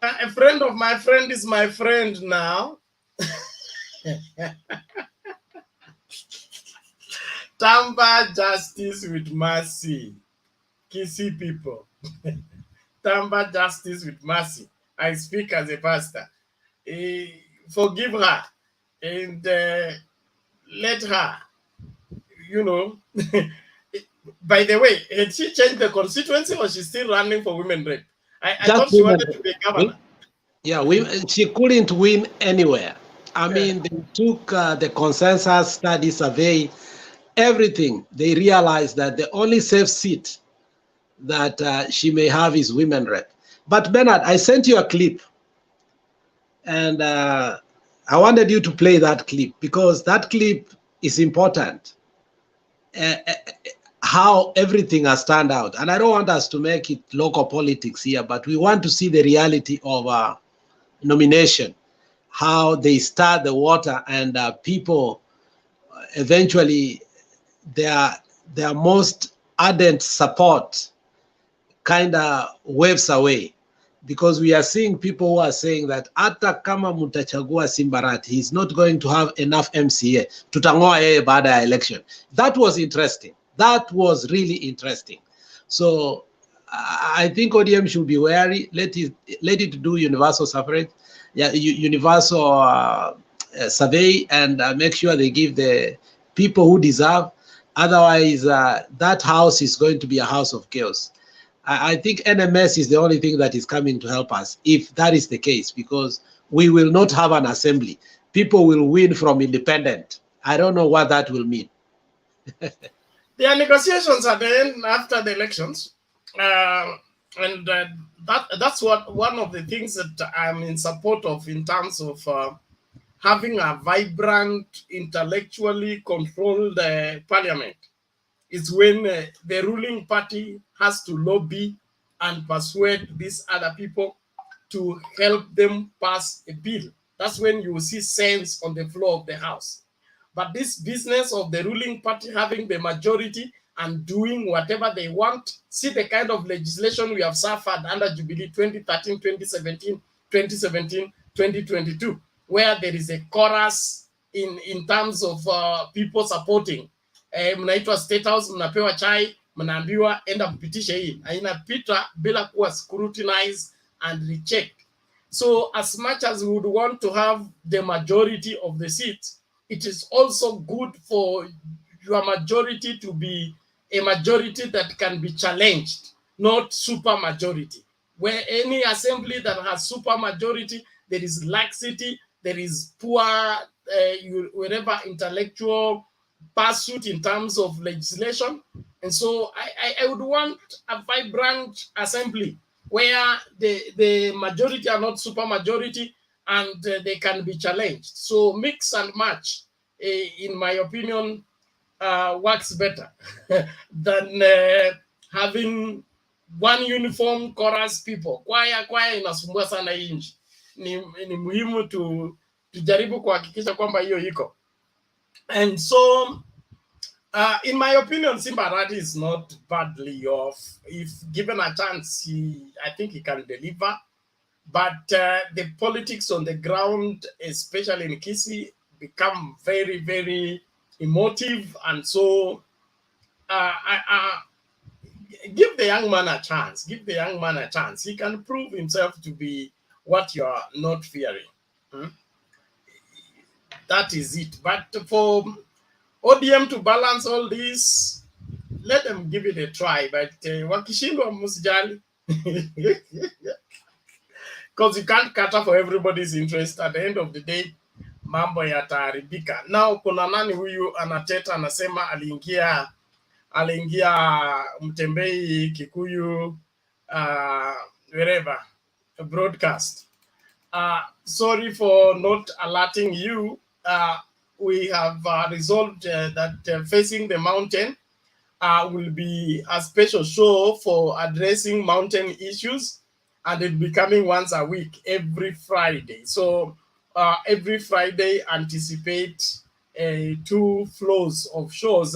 A friend of my friend is my friend now. Tamba justice with mercy. Kisii people. Tamba justice with mercy. I speak as a pastor. Forgive her and let her, By the way, had she changed the constituency, or she's still running for women rep? I thought she wanted to be governor. Yeah, she couldn't win anywhere. I mean, they took the consensus study survey, everything. They realized that the only safe seat that she may have is women rep. But Bernard, I sent you a clip, and I wanted you to play that clip because that clip is important. How everything has turned out. And I don't want us to make it local politics here, but we want to see the reality of nomination, how they start the water and people eventually their most ardent support kind of waves away, because we are seeing people who are saying that hata kama mutachagua Simbarat, he's not going to have enough MCA. Tutangoa yeye baada ya election. That was interesting. That was really interesting. So I think ODM should be wary. Let it do universal suffrage, universal survey, and make sure they give the people who deserve. Otherwise, that house is going to be a house of chaos. I think NMS is the only thing that is coming to help us, if that is the case, because we will not have an assembly. People will win from independent. I don't know what that will mean. There are negotiations at the end after the elections, and that's one of the things that I'm in support of in terms of having a vibrant, intellectually controlled parliament. It's when the ruling party has to lobby and persuade these other people to help them pass a bill. That's when you will see sense on the floor of the House. But this business of the ruling party having the majority and doing whatever they want, see the kind of legislation we have suffered under Jubilee 2013, 2017, 2022, where there is a chorus in terms of people supporting. Mnaitwa State House, mnapewa chai, mnaambiwa enda kupitisha hii. Inapita bila kuwa scrutinized and rechecked. So as much as we would want to have the majority of the seats, it is also good for your majority to be a majority that can be challenged, not super majority. Where any assembly that has super majority, there is laxity, there is poor, wherever intellectual pursuit in terms of legislation. And so I would want a vibrant assembly where the majority are not super majority and they can be challenged. So mix and match, in my opinion, works better than having one uniform chorus people. Kwaya inasumbua sana inji. Ni muhimu tujaribu kuhakikisha kwamba hiyo iko. And so, in my opinion, Simbarat is not badly off. If given a chance, I think he can deliver. But the politics on the ground, especially in Kisii, become very, very emotive. And so, give the young man a chance. Give the young man a chance. He can prove himself to be what you are not fearing. That is it. But for ODM to balance all this, let them give it a try. But wakishindwa msijali. Because you can't cater for everybody's interest. At the end of the day, mambo yataharibika. Now kuna nani huyu anateta anasema aliingia Mtembei Kikuyu wherever broadcast. Sorry for not alerting you. We have resolved that Facing the Mountain will be a special show for addressing mountain issues, and it will be coming once a week, every Friday. So every Friday, anticipate 2 flows of shows.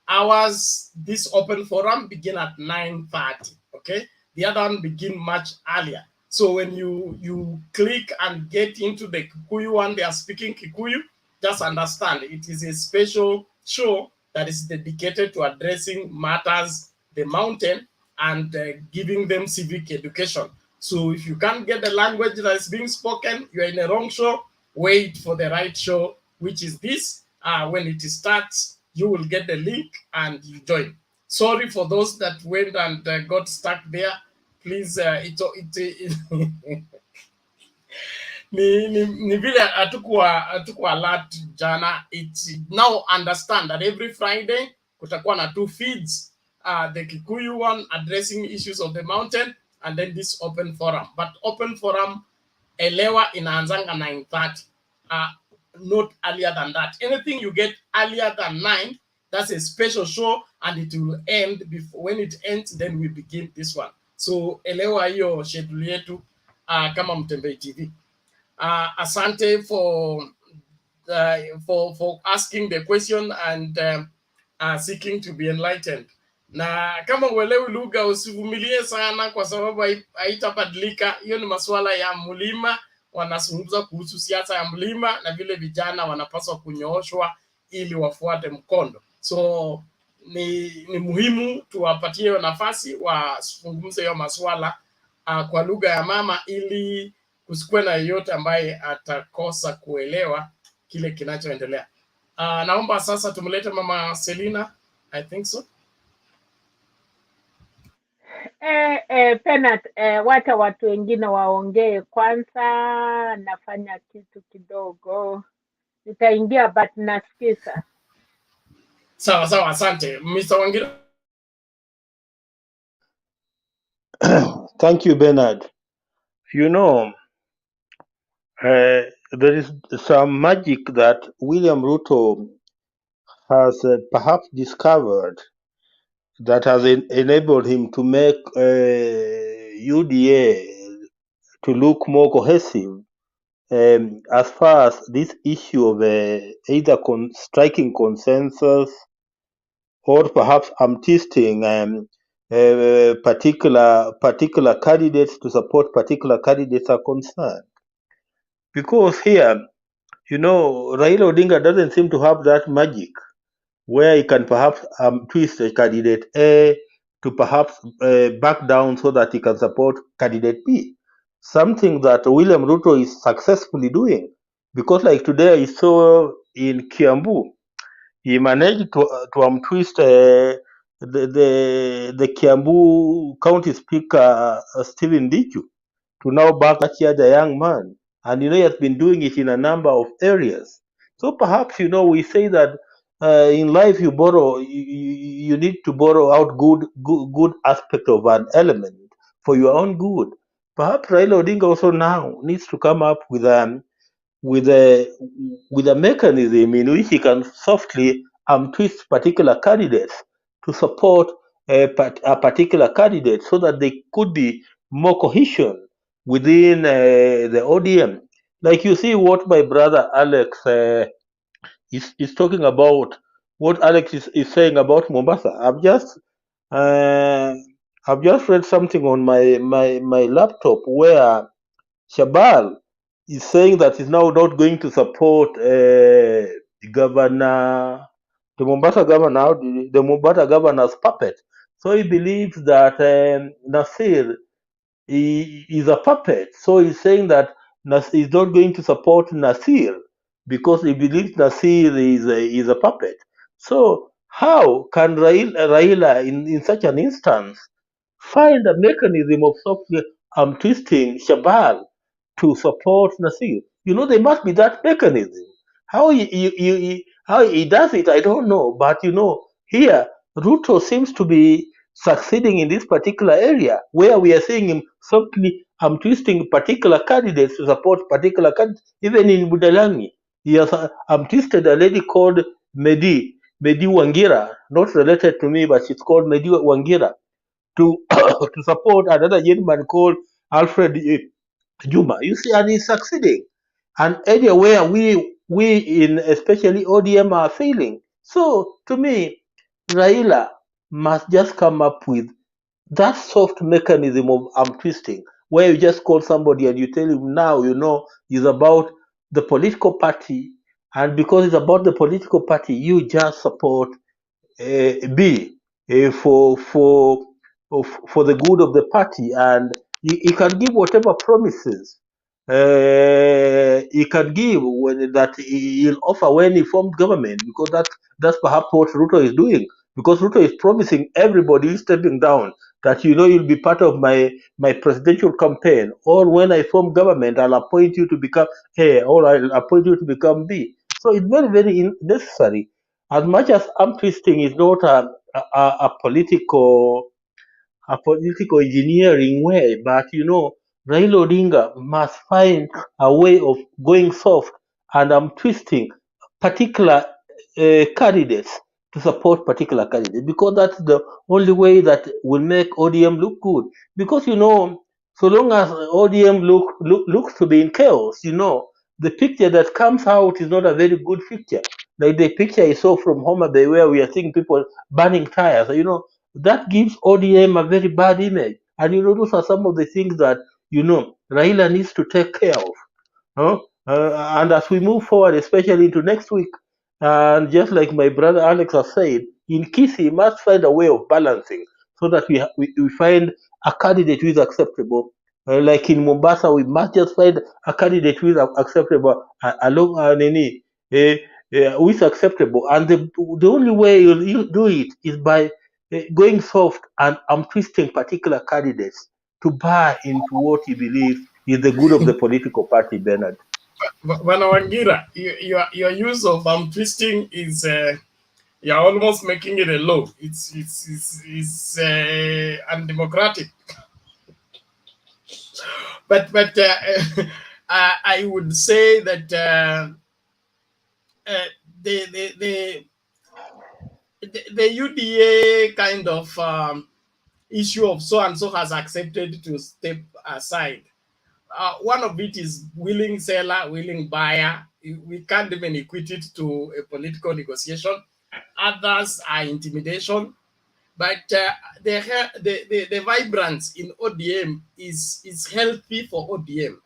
Ours, this open forum begin at 9:30, okay? The other one begin much earlier. So when you click and get into the Kikuyu one, they are speaking Kikuyu, just understand it is a special show that is dedicated to addressing matters, the mountain, and giving them civic education. So if you can't get the language that is being spoken, you're in a wrong show, wait for the right show, which is this. When it starts, you will get the link and you join. Sorry for those that went and got stuck there. Please, ni vile hatukuwa alert jana. It's now understand that every Friday kutakuwa na 2 feeds, the Kikuyu one addressing issues of the mountain, and then this open forum. But open forum elewa inaanzanga 9:30, not earlier than that. Anything you get earlier than 9, that's a special show, and it will end before. When it ends, then we begin this one. So elewa hiyo schedule yetu kama Mtembei TV. Asante for asking the question and seeking to be enlightened. Na kama uelewi lugha usivumilie sana, kwa sababu haitabadilika. Hiyo ni masuala ya mlima, wanazungumza kuhusu siasa ya mlima, na vile vijana wanapaswa kunyooshwa ili wafuate mkondo. So ni muhimu tuwapatie nafasi wazungumze hiyo masuala kwa lugha ya mama, ili kusikuwe na yeyote ambaye atakosa kuelewa kile kinachoendelea. Naomba sasa tumlete Mama Selina. I think so. Penat, wacha watu wengine waongee kwanza, nafanya kitu kidogo, nitaingia but nasikiza. Sawa, asante. Mr. Wangira. Thank you, Bernard. You know, there is some magic that William Ruto has perhaps discovered that has enabled him to make UDA to look more cohesive as far as this issue of either striking consensus or perhaps amnesting particular candidates to support particular candidates are concerned. Because here, you know, Raila Odinga doesn't seem to have that magic where he can perhaps twist a candidate A to perhaps back down so that he can support candidate B. Something that William Ruto is successfully doing. Because like today I saw in Kiambu, he managed to twist the Kiambu County Speaker Stephen Dichu to now back the young man. And you know, he has been doing it in a number of areas. So perhaps, you know, we say that in life you borrow, you need to borrow out good aspect of an element for your own good. Perhaps Raila Odinga also now needs to come up with a mechanism in which he can softly twist particular candidates to support a particular candidate so that they could be more cohesion within the ODM. Like you see what my brother Alex is talking about, what Alex is saying about Mombasa. I've just read something on my laptop where Shabal is saying that he's now not going to support the Mombasa governor's puppet. So he believes that Nasir is a puppet. So he's saying that he's not going to support Nasir because he believes Nasir is a puppet. So how can Raila in such an instance find a mechanism of softly twisting Shabal to support Nasir? You know, there must be that mechanism. How he does it, I don't know. But you know, here Ruto seems to be succeeding in this particular area where we are seeing him softly twisting particular candidates to support particular candidates. Even in Budalangi, he has twisted a lady called Medi Wangira, not related to me, but she's called Medi Wangira, to to support another gentleman called Alfred Juma. You see, and he's succeeding. And area where we in especially ODM are failing. So to me, Raila must just come up with that soft mechanism of twisting, where you just call somebody and you tell him now, you know, it's about the political party, and because it's about the political party, you just support B for the good of the party, and he can give whatever promises he can give that he'll offer when he formed government, because that's perhaps what Ruto is doing. Because Ruto is promising everybody stepping down that you'll be part of my presidential campaign, or when I form government, I'll appoint you to become A, or I'll appoint you to become B. So it's very, very necessary. As much as arm twisting is not a political engineering way, but Raila Odinga must find a way of going soft and twisting particular candidates to support particular candidates, because that's the only way that will make ODM look good. Because so long as ODM looks to be in chaos, the picture that comes out is not a very good picture. Like the picture I saw from Homa Bay, where we are seeing people burning tires, that gives ODM a very bad image. And those are some of the things that Raila needs to take care of. Huh? And as we move forward, especially into next week, and just like my brother Alex has said, in Kisi, we must find a way of balancing so that we find a candidate who is acceptable. Like in Mombasa, we must just find a candidate who is acceptable along who is acceptable. And the only way you do it is by going soft and twisting particular candidates to buy into what he believes is the good of the political party, Bernard. Wanawangira, your use of twisting is you're almost making it a law. It's undemocratic. But I would say that the UDA kind of issue of so and so has accepted to step aside. One of it is willing seller, willing buyer. We can't even equate it to a political negotiation. Others are intimidation. But the vibrance in ODM is healthy for ODM.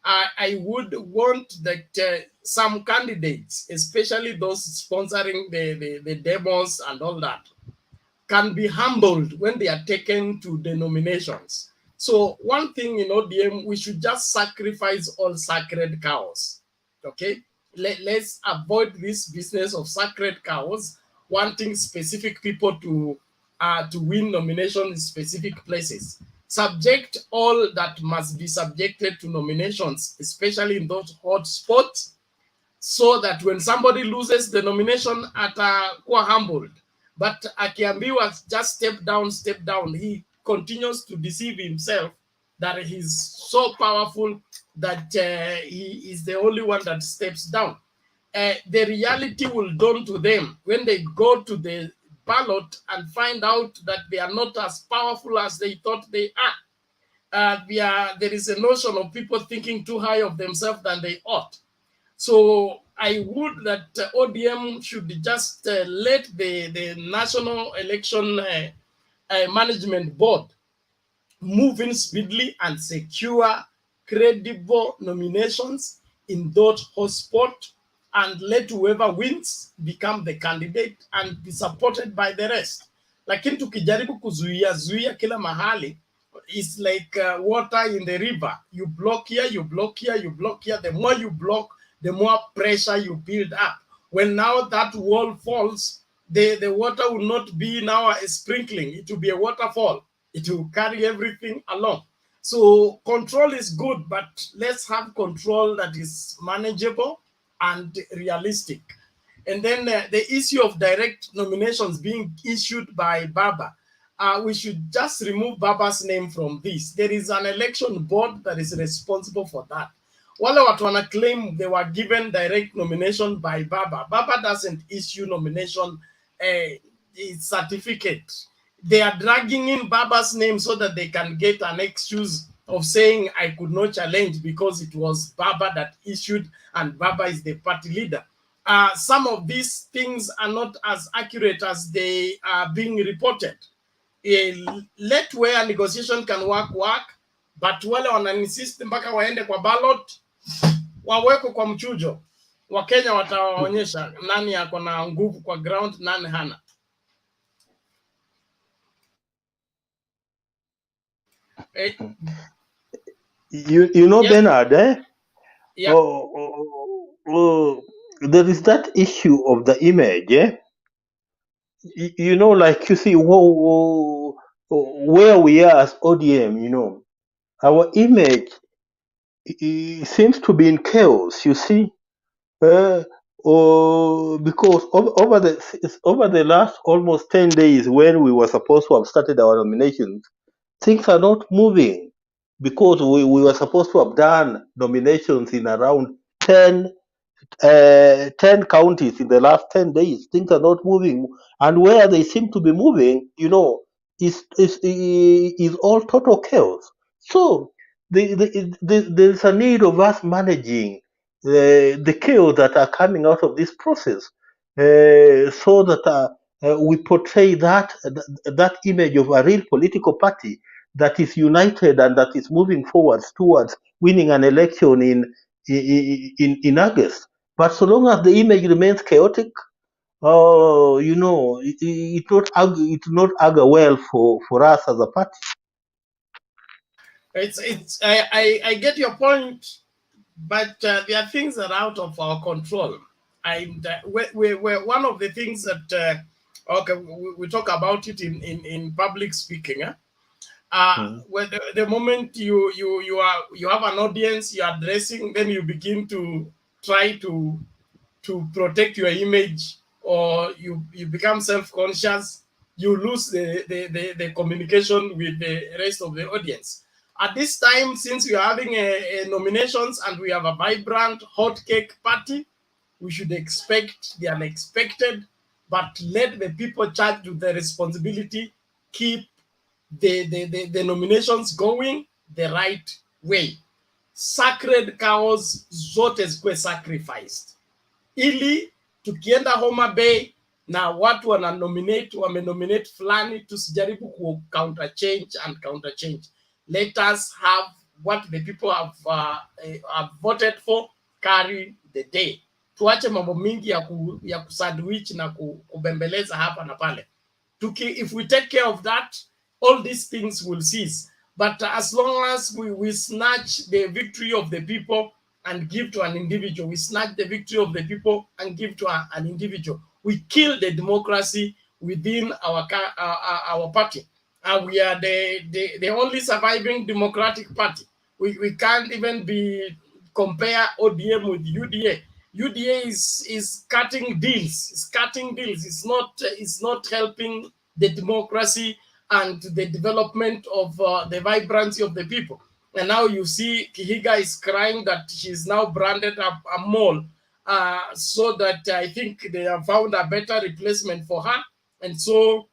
I would want that some candidates, especially those sponsoring the demos and all that, can be humbled when they are taken to the nominations. So one thing in ODM, we should just sacrifice all sacred cows. Okay? Let's avoid this business of sacred cows, wanting specific people to win nominations in specific places. Subject all that must be subjected to nominations, especially in those hot spots, so that when somebody loses the nomination kuwa humbled. But akiambiwa just step down, he continues to deceive himself that he's so powerful that he is the only one that steps down. The reality will dawn to them when they go to the ballot and find out that they are not as powerful as they thought they are. There is a notion of people thinking too high of themselves than they ought. So I would that ODM should just let the National Election Management Board move in speedily and secure credible nominations in those hotspots, and let whoever wins become the candidate and be supported by the rest. Lakini tukijaribu kuzuia kila mahali, it's like water in the river. You block here, you block here, you block here. The more you block, the more pressure you build up. When now that wall falls, the water will not be now a sprinkling. It will be a waterfall. It will carry everything along. So control is good, but let's have control that is manageable and realistic. And then the issue of direct nominations being issued by Baba, we should just remove Baba's name from this. There is an election board that is responsible for that. Wale watu wana claim they were given direct nomination by Baba. Baba doesn't issue nomination certificate. They are dragging in Baba's name so that they can get an excuse of saying I could not challenge because it was Baba that issued and Baba is the party leader. Some of these things are not as accurate as they are being reported. Let where negotiation can work, but wale wana insist mpaka waende kwa ballot, waweko kwa mchujo. Wakenya watawaonyesha nani ako na nguvu kwa ground, nani hana. Yes. Bernard, yeah. There is that issue of the image, like you see, where we are as ODM, our image seems to be in chaos, you see. Because over the last almost 10 days when we were supposed to have started our nominations, things are not moving because we were supposed to have done nominations in around 10 counties in the last 10 days. Things are not moving. And where they seem to be moving, is all total chaos. So there's a need of us managing the chaos that are coming out of this process, so that we portray that image of a real political party that is united and that is moving forwards towards winning an election in August. But so long as the image remains chaotic, it not augur well for us as a party. I get your point, but there are things that are out of our control. And we're one of the things that we talk about it in public speaking. When the moment you have an audience you're addressing, then you begin to try to protect your image, or you become self-conscious, you lose the communication with the rest of the audience. At this time, since we are having a nominations and we have a vibrant hotcake party, we should expect the unexpected, but let the people charged with the responsibility keep the nominations going the right way. Sacred cows zote zikuwe sacrificed, ili tukienda Homa Bay na watu wamenominate fulani, tusijaribu ku counter change. Let us have what the people have voted for carry the day. Tuache mambo mingi ya kusandwich na kubembeleza hapa na pale. If we take care of that, all these things will cease. But as long as we snatch the victory of the people and give to an individual, we snatch the victory of the people and give to an individual, we kill the democracy within our party. And we are the only surviving democratic party. We can't even compare ODM with UDA. UDA is cutting deals. It's not helping the democracy and the development of the vibrancy of the people. And now you see Kihiga is crying that she's now branded a mole, so that I think they have found a better replacement for her. And so,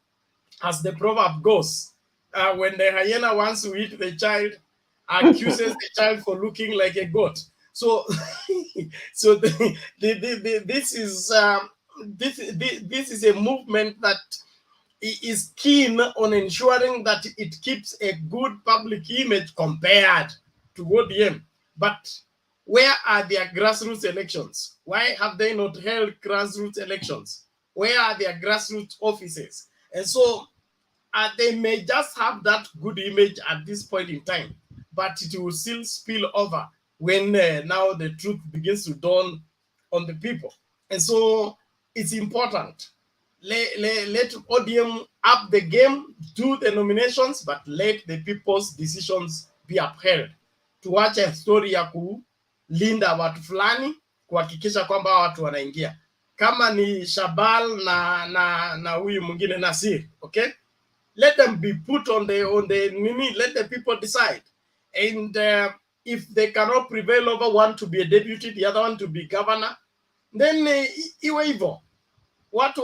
as the proverb goes, when the hyena wants to eat the child, accuses the child for looking like a goat. So, this is a movement that is keen on ensuring that it keeps a good public image compared to ODM. But where are their grassroots elections? Why have they not held grassroots elections? Where are their grassroots offices? And so they may just have that good image at this point in time, but it will still spill over when now the truth begins to dawn on the people. And so it's important. Let ODM up the game, do the nominations, but let the people's decisions be upheld. Tuache story ya kulinda watu fulani, kuhakikisha kwamba watu wanaingia. Kama ni Shabal na huyu mwingine Nasir, okay? Let them be put on the let the people decide. And if they cannot prevail over one to be a deputy, the other one to be governor, then iwe hivyo. Watu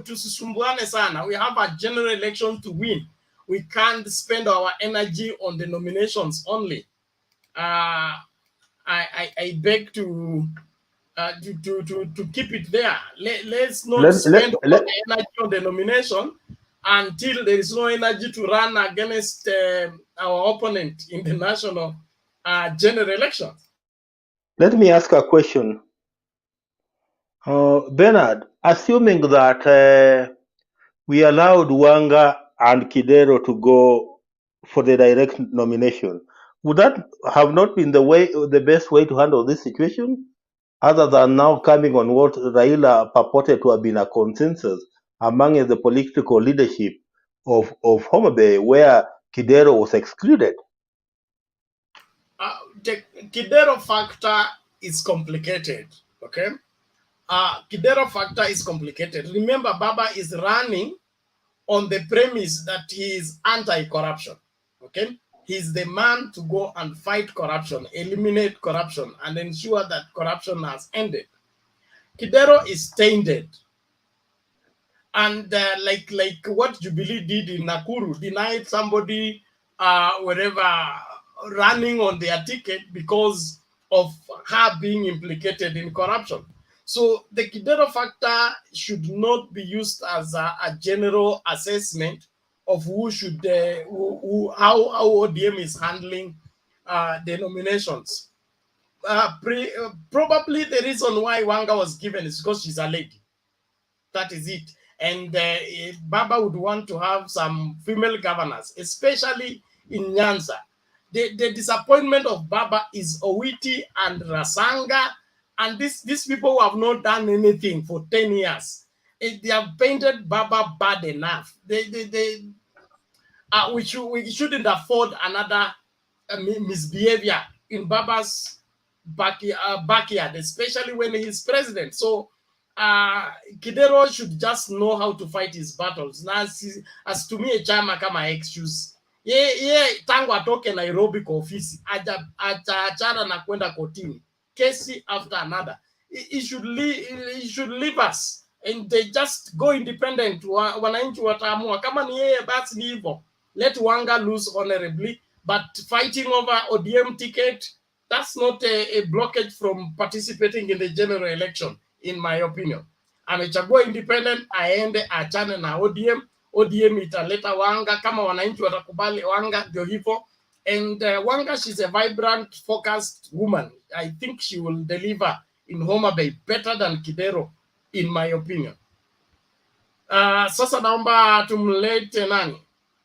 tusisumbuane sana. We have a general election to win. We can't spend our energy on the nominations only. I beg to keep it there. Let's not spend all the energy on the nomination until there is no energy to run against our opponent in the national general elections. Let me ask a question. Bernard, assuming that we allowed Wanga and Kidero to go for the direct nomination, would that have not been the best way to handle this situation, other than now coming on what Raila purported to have been a consensus among the political leadership of Homa Bay where Kidero was excluded. The Kidero factor is complicated, okay? Kidero factor is complicated. Remember, Baba is running on the premise that he is anti-corruption, okay? He's the man to go and fight corruption, eliminate corruption, and ensure that corruption has ended. Kidero is tainted. And like what Jubilee did in Nakuru, denied somebody wherever running on their ticket because of her being implicated in corruption. So the Kidero factor should not be used as a general assessment of who should how ODM is handling the nominations. Probably the reason why Wanga was given is because she's a lady. That is it. And Baba would want to have some female governors, especially in Nyanza. The disappointment of Baba is Owiti and Rasanga, and these people who have not done anything for 10 years. They have painted Baba bad enough. We shouldn't afford another misbehavior in Baba's backyard, especially when he's president. So Kidero should just know how to fight his battles. Na as to me a chama kama excuse. Tangu atoke Nairobi kwa ofisi achana na kwenda kotini. Kesi after another. He should leave us and they just go independent. Wananchi wataamua kama ni yeye basi ni hivyo. Let Wanga lose honorably, but fighting over ODM ticket, that's not a blockage from participating in the general election, in my opinion. Amechagua independent, aende achane na ODM. ODM italeta Wanga, kama wananchi watakubali Wanga, ndio hivyo. And Wanga, she's a vibrant, focused woman. I think she will deliver in Homa Bay better than Kidero, in my opinion. Sasa naomba tumlete nani?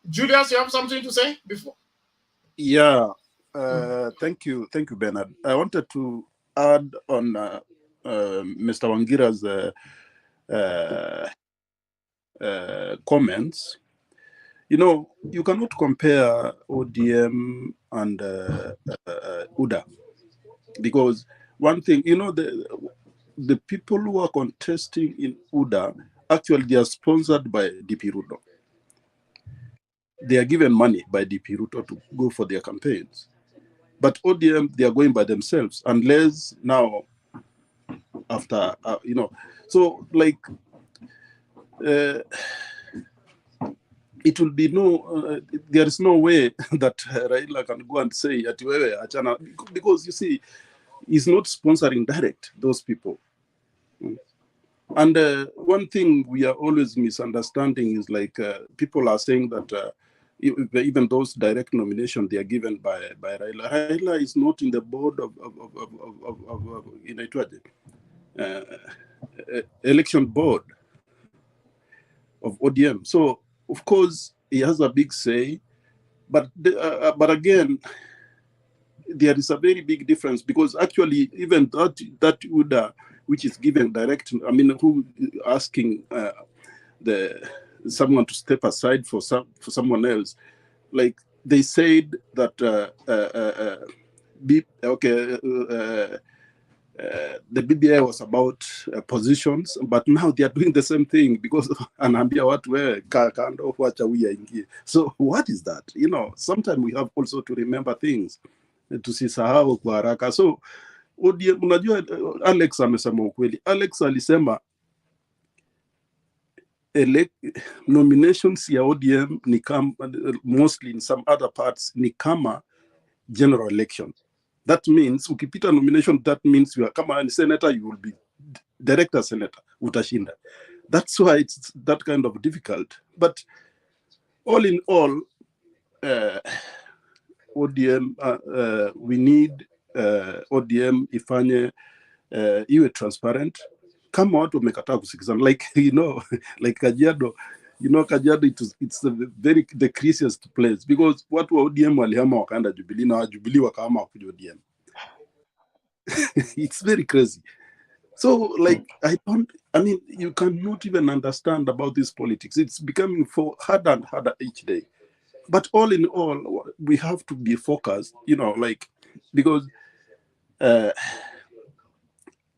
Julius, you have something to say before? Yeah, thank you, Bernard. I wanted to add on Mr. Wangira's comments. You know, you cannot compare ODM and UDA, because one thing, you know, the people who are contesting in UDA, actually they are sponsored by DP Ruto. They are given money by DP Ruto to go for their campaigns. But ODM, they are going by themselves, unless now, after, you know, so like, it will be there is no way that Raila can go and say, achana, because you see, he's not sponsoring direct those people. And one thing we are always misunderstanding is like people are saying that even those direct nominations they are given by Raila. Raila is not in the board of election board of ODM. So of course he has a big say, but again, there is a very big difference, because actually even that UDA which is given direct, I mean, who asking someone to step aside for someone else, like they said that the BBI was about positions, but now they are doing the same thing because anaambia watu kando wacha uingie. So what is that? You know, sometimes we have also to remember things, tusisahau kwa haraka. So ODM, unajua Alex amesema ukweli. Alex alisema nominations ya ODM ni kama, mostly in some other parts, ni kama general election. That means ukipita nomination, that means you are kama a senator, you will be director senator, utashinda. That's why it's that kind of difficult. But all in all, ODM, we need ODM ifanye iwe transparent. Kama watu wamekataa kusikizana, like, you know, like Kajiado, you know, Kajiado, it's the craziest place, because watu wa ODM walihama wakaenda Jubilee na Jubilee wakahama wakuja ODM. It's very crazy. So, like, I mean, you cannot even understand about this politics. It's becoming harder and harder each day. But all in all, we have to be focused, you know, like, because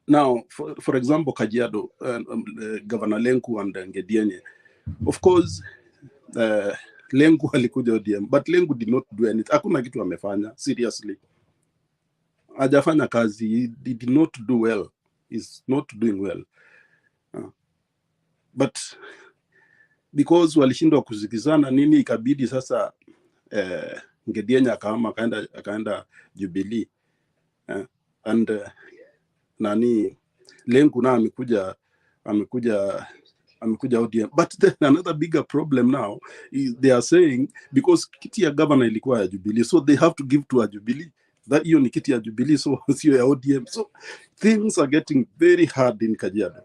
now, for example, Kajiado, Governor Lenku and Ngedienye, of course, Lenku alikuja ODM, but Lenku did not do anything. Hakuna kitu amefanya, seriously. Hajafanya kazi, he did not do well. He's not doing well. But because walishindwa kusikizana nini, ikabidi sasa Ngedienye akaenda Jubilee. And nani Lenku na amekuja ODM. But then another bigger problem now is they are saying because kiti ya governor ilikuwa ya Jubilee, so they have to give to a Jubilee. That hiyo ni kiti ya Jubilee, so sio ya ODM. So things are getting very hard in Kajiado.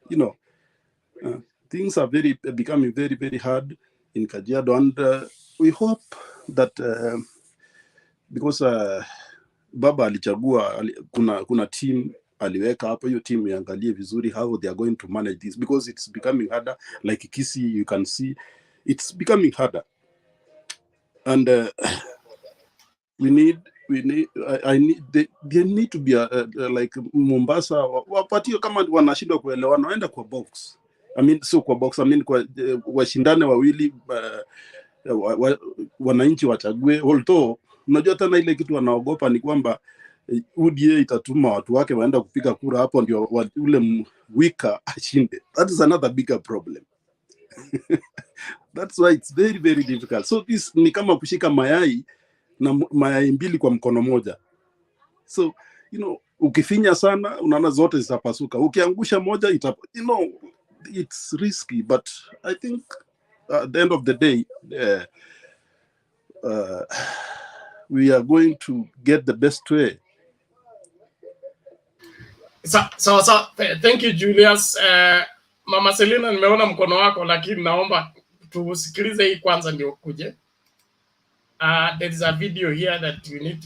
You know, things are becoming very, very hard in Kajiado, and we hope that because Baba alichagua, kuna team aliweka hapo, hiyo team iangalie vizuri how they are going to manage this, because it's becoming harder. Like Kisii, you can see it's becoming harder, and they need to be like Mombasa, wapatio kama wanashindwa kuelewana, waenda kwa box. I mean, so kwa box, I mean kwa washindane wawili, wananchi wachague. Although unajua tena ile kitu wanaogopa ni kwamba UDA itatuma watu wake waenda kupiga kura, hapo ndio ule wika ashinde. That is another bigger problem. That's why it's very, very difficult. So this ni kama kushika mayai na mayai mbili kwa mkono moja. So, you know, ukifinya sana unaona zote zitapasuka. Ukiangusha moja you know, it's risky, but I think at the end of the day we are going to get the best way. So thank you Julius. Mama Selina, nimeona mkono wako, lakini naomba tusikilize hii kwanza ndio kuje. There is a video here that you need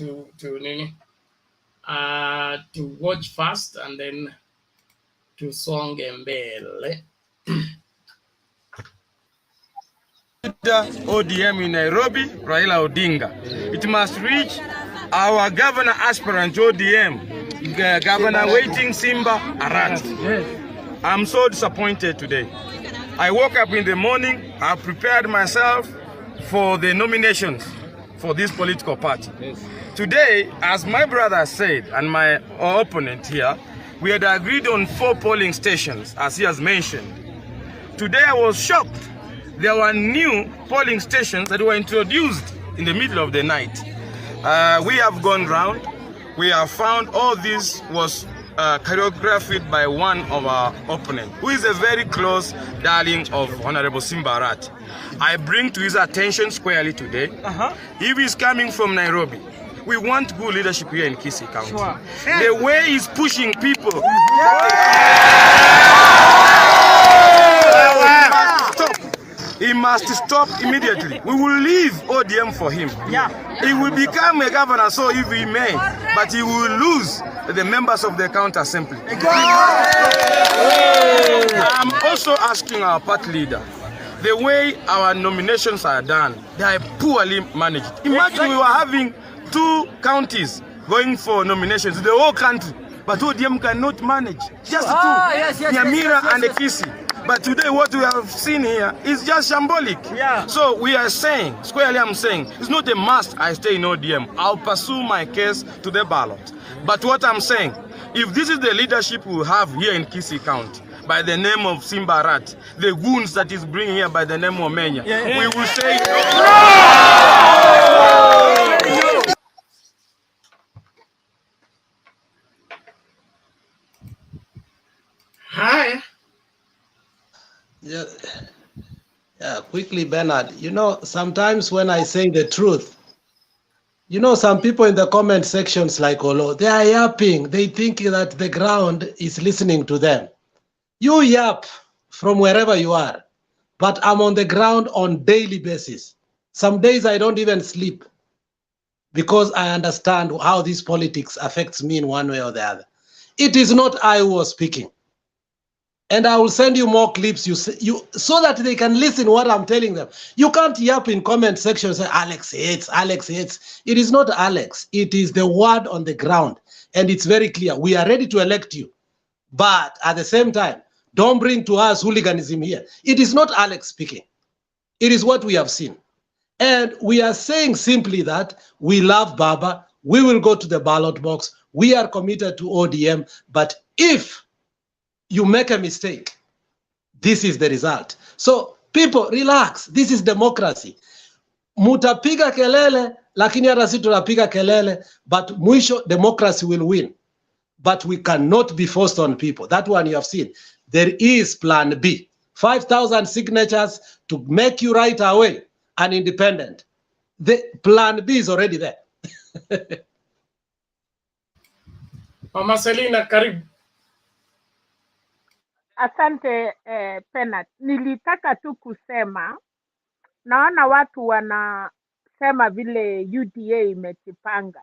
to watch first and then tusonge mbele. ODM in Nairobi, Raila Odinga. It must reach our governor aspirant ODM, Governor waiting Simba Arat. I'm so disappointed today. I woke up in the morning, I prepared myself for the nominations for this political party. Today, as my brother said and my opponent here, we had agreed on 4 polling stations, as he has mentioned. Today I was shocked. There were new polling stations that were introduced in the middle of the night. We have gone round. We have found all this was choreographed by one of our opponents, who is a very close darling of Honorable Simba Arat. I bring to his attention squarely today, if he's coming from Nairobi, we want good leadership here in Kisii County. Sure. The way he's pushing people, he must stop immediately. We will leave ODM for him. He will become a governor, so if he may, but he will lose the members of the county assembly. I'm also asking our party leader, the way our nominations are done, they are poorly managed. Imagine we were having 2 counties going for nominations, the whole country, but ODM cannot manage. Just 2, Nyamira and Kisii. But today what we have seen here is just shambolic. So we are saying, squarely I'm saying, it's not a must I stay in ODM. I'll pursue my case to the ballot. But what I'm saying, if this is the leadership we have here in Kisii County, by the name of Simba Arat, the wounds that is bringing here by the name of Menya, we will say no. Hi. Yeah, quickly, Bernard. You know, sometimes when I say the truth, you know, some people in the comment sections like Olo, they are yapping. They think that the ground is listening to them. You yap from wherever you are, but I'm on the ground on daily basis. Some days I don't even sleep because I understand how this politics affects me in one way or the other. It is not I who was speaking. And I will send you more clips so that they can listen what I'm telling them. You can't yap in comment section and say, Alex hates, Alex hates. It is not Alex. It is the word on the ground. And it's very clear. We are ready to elect you. But at the same time, don't bring to us hooliganism here. It is not Alex speaking. It is what we have seen. And we are saying simply that we love Baba. We will go to the ballot box. We are committed to ODM. But if you make a mistake, this is the result. So people, relax. This is democracy. Mutapiga kelele, lakini hata sisi tunapiga kelele, but mwisho democracy will win. But we cannot be forced on people. That one you have seen. There is plan B. 5,000 signatures to make you right away an independent. The plan B is already there. Mama Selina, karibu. Asante Penat. Nilitaka tu kusema, naona watu wanasema vile UDA imejipanga.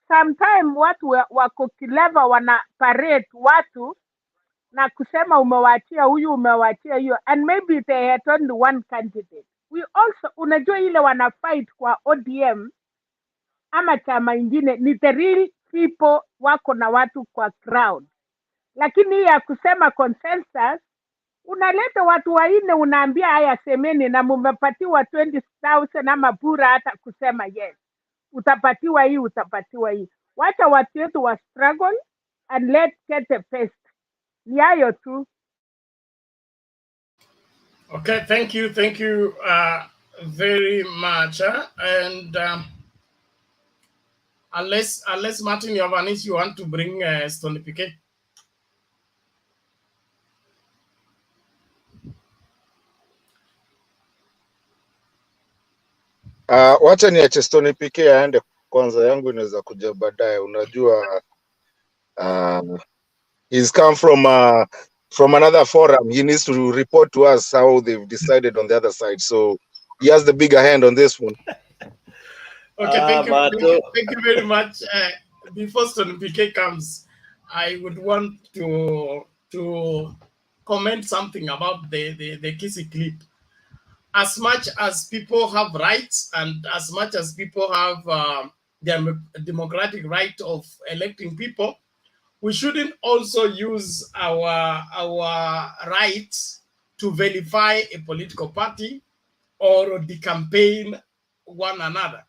Sometimes watu wako kileva wana parade watu na kusema umewachia huyu umewachia hiyo, and maybe they had only one candidate. We also, unajua ile wana fight kwa ODM ama chama ingine ni the real people wako na watu kwa crowd. Lakini ya kusema consensus, unaleta watu waine unaambia haya semeni na mumepatiwa 20,000 ama bura hata kusema yes. Utapatiwa hii, utapatiwa hii. Wacha watu wetu wa struggle and let's get the best. Ni hayo tu. Okay, thank you very much. And unless Martin, you have an issue you want to bring Stony PK. Wacha niache Stony PK aende kwanza, yangu inaweza kuja baadaye. Unajua he's come from another forum. He needs to report to us how they've decided on the other side. So he has the bigger hand on this one. Okay, thank you very much. Before Stony PK comes, I would want to comment something about the Kisi clip. As much as people have rights and as much as people have their democratic right of electing people, we shouldn't also use our rights to vilify a political party or decampaign one another.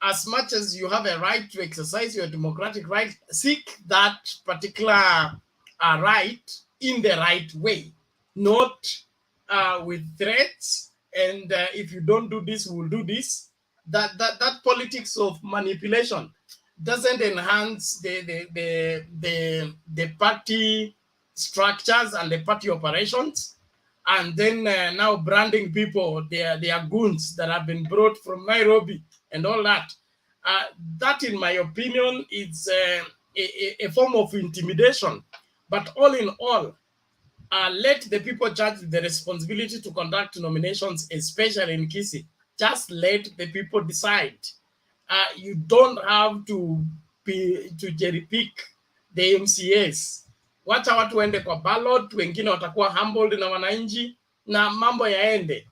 As much as you have a right to exercise your democratic right, seek that particular right in the right way, not with threats. And if you don't do this, we'll do this. That politics of manipulation doesn't enhance the party structures and the party operations. And then now branding people, they are goons that have been brought from Nairobi and all that. That, in my opinion, is a form of intimidation. But all in all, let the people judge the responsibility to conduct nominations, especially in Kisi. Just let the people decide. You don't have to cherry pick the MCAs. Wacha watu waende kwa ballot, wengine watakuwa humbled na wananchi na mambo yaende.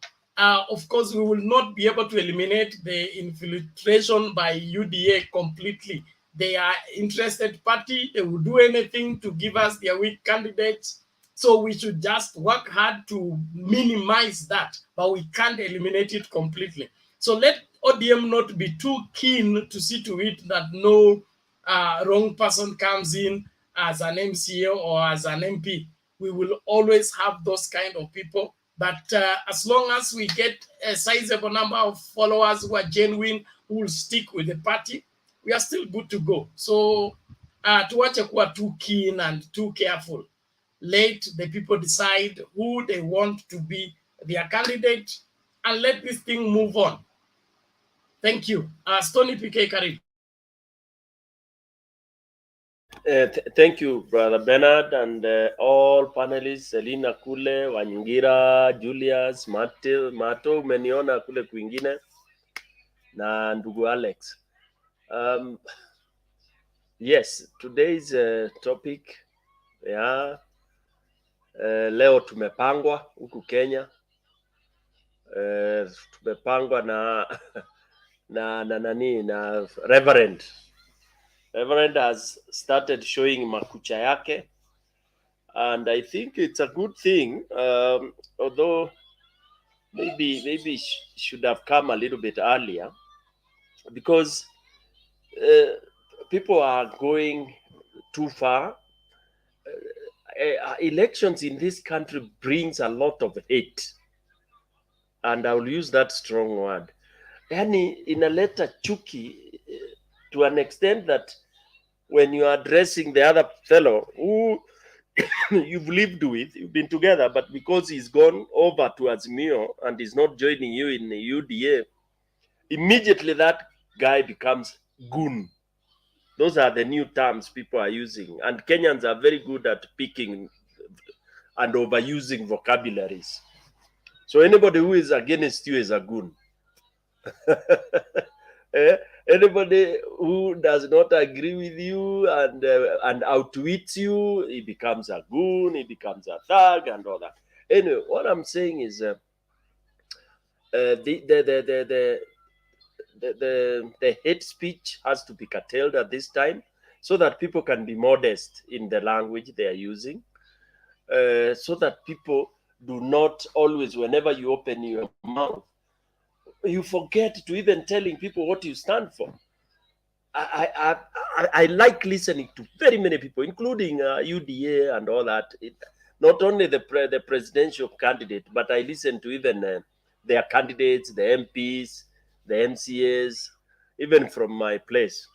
Of course, we will not be able to eliminate the infiltration by UDA completely. They are interested party. They will do anything to give us their weak candidates. So we should just work hard to minimize that, but we can't eliminate it completely. So let ODM not be too keen to see to it that no wrong person comes in as an MCA or as an MP. We will always have those kind of people. But as long as we get a sizable number of followers who are genuine, who will stick with the party, we are still good to go. So tuache kuwa too keen and too careful. Let the people decide who they want to be their candidate and let this thing move on. Thank you. Stony PK Karim. Thank you, Brother Bernard, and all panelists, Selina kule, Wanyingira, Julius, Mato, umeniona kule kwingine, na ndugu Alex. Yes, today's topic leo tumepangwa huku Kenya, tumepangwa na na Reverend has started showing makucha yake, and I think it's a good thing, although maybe should have come a little bit earlier, because people are going too far. Elections in this country brings a lot of hate, and I will use that strong word. Yani inaleta chuki to an extent that when you are addressing the other fellow who you've lived with, you've been together, but because he's gone over to Azimio and is not joining you in the UDA, immediately that guy becomes goon. Those are the new terms people are using, and Kenyans are very good at picking and overusing vocabularies. So anybody who is against you is a goon. Anybody who does not agree with you and outwits you, he becomes a goon, he becomes a thug, and all that. Anyway, what I'm saying is the hate speech has to be curtailed at this time, so that people can be modest in the language they are using, so that people do not always, whenever you open your mouth, you forget to even telling people what you stand for. I like listening to very many people, including UDA and all that. Not only the presidential candidate, but I listen to even their candidates, the MPs, the MCAs, even from my place.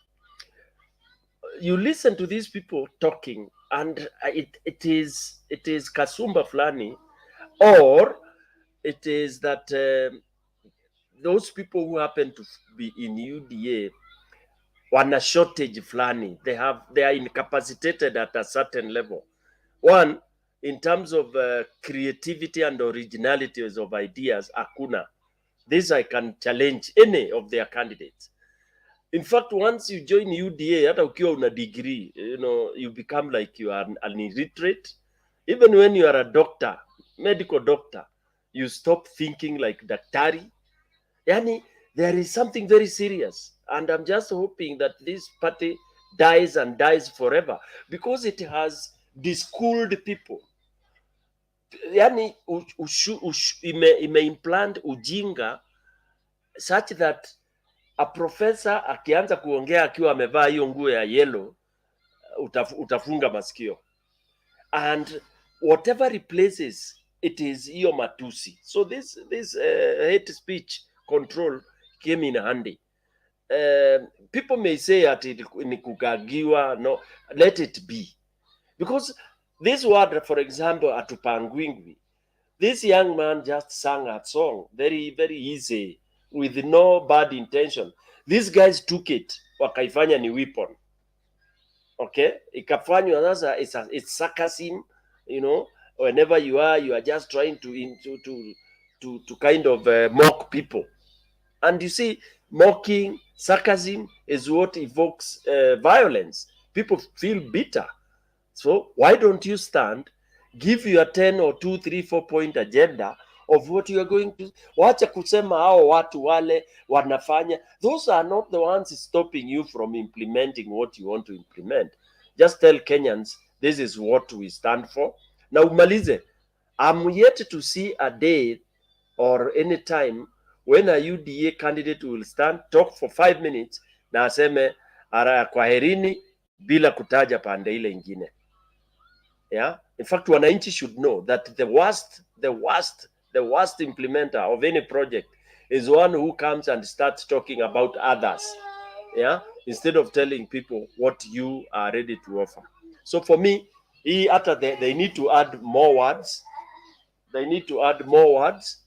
You listen to these people talking, and it is kasumba flani, or it is that those people who happen to be in UDA wana shortage flani. They are incapacitated at a certain level. One, in terms of creativity and originalities of ideas, akuna. This I can challenge any of their candidates. In fact, once you join UDA, hata ukiwa una degree, you become like you are an illiterate. Even when you are a doctor, medical doctor, you stop thinking like daktari. Yani, there is something very serious. And I'm just hoping that this party dies and dies forever, because it has deschooled people. Yani, ime-implant ujinga such that a professor akianza kuongea akiwa amevaa hiyo nguo ya yellow, utafunga masikio. And whatever replaces it is hiyo matusi. So this hate speech control came in handy. People may say that ni kugagiwa. No, let it be. Because this word, for example, Hatupangwingwi, this young man just sang a song very, very easy, with no bad intention. These guys took it, wakaifanya ni weapon. Okay? Ikafanywa sasa, it's sarcasm, whenever you are just trying to kind of mock people. And you see, mocking, sarcasm is what evokes violence. People feel bitter. So why don't you stand, give your 10 or 2, 3, 4 point agenda of what you are going to. Wacha kusema hao watu wale wanafanya. Those are not the ones stopping you from implementing what you want to implement. Just tell Kenyans, this is what we stand for. Now umalize. I'm yet to see a day or any time when a UDA candidate will stand, talk for 5 minutes, na aseme kwaherini bila kutaja pande ile ingine. Yeah. In fact, wananchi should know that the worst implementer of any project is one who comes and starts talking about others. Yeah. Instead of telling people what you are ready to offer. So for me, they need to add more words. They need to add more words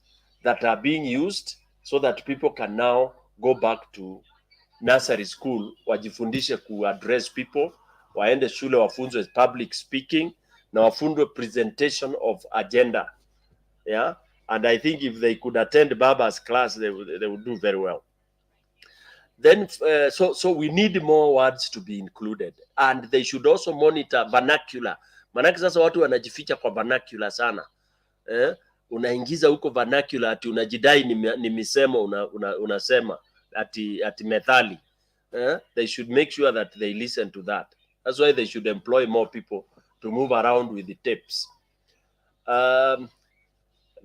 that are being used, so that people can now go back to nursery school, wajifundishe ku address people, waende shule wafunzwe public speaking, na wafunzwe presentation of agenda. Yeah, and I think if they could attend Baba's class, they would do very well. Then so we need more words to be included, and they should also monitor vernacular. Manake sasa watu wanajificha kwa vernacular sana. Unaingiza huko vernacular ati unajidai ni misemo unasema ati methali. They should make sure that they listen to that. That's why they should employ more people to move around with the tapes.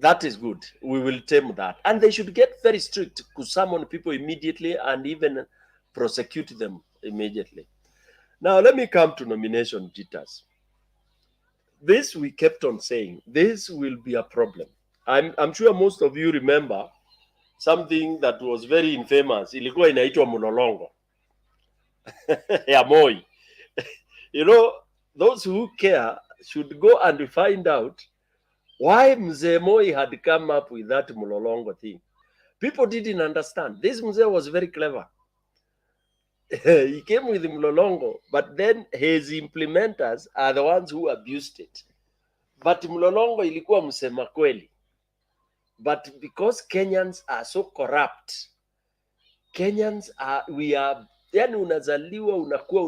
That is good. We will tame that. And they should get very strict to summon people immediately and even prosecute them immediately. Now, let me come to nomination jitters. This we kept on saying, this will be a problem. I'm sure most of you remember something that was very infamous. Ilikuwa inaitwa mlolongo. Ya Moi. You know, those who care should go and find out why Mzee Moi had come up with that mlolongo thing. People didn't understand. This Mzee was very clever. He came with mlolongo, but then his implementers are the ones who abused it. But mlolongo ilikuwa msema kweli. But because Kenyans are so corrupt, yani unazaliwa unakuwa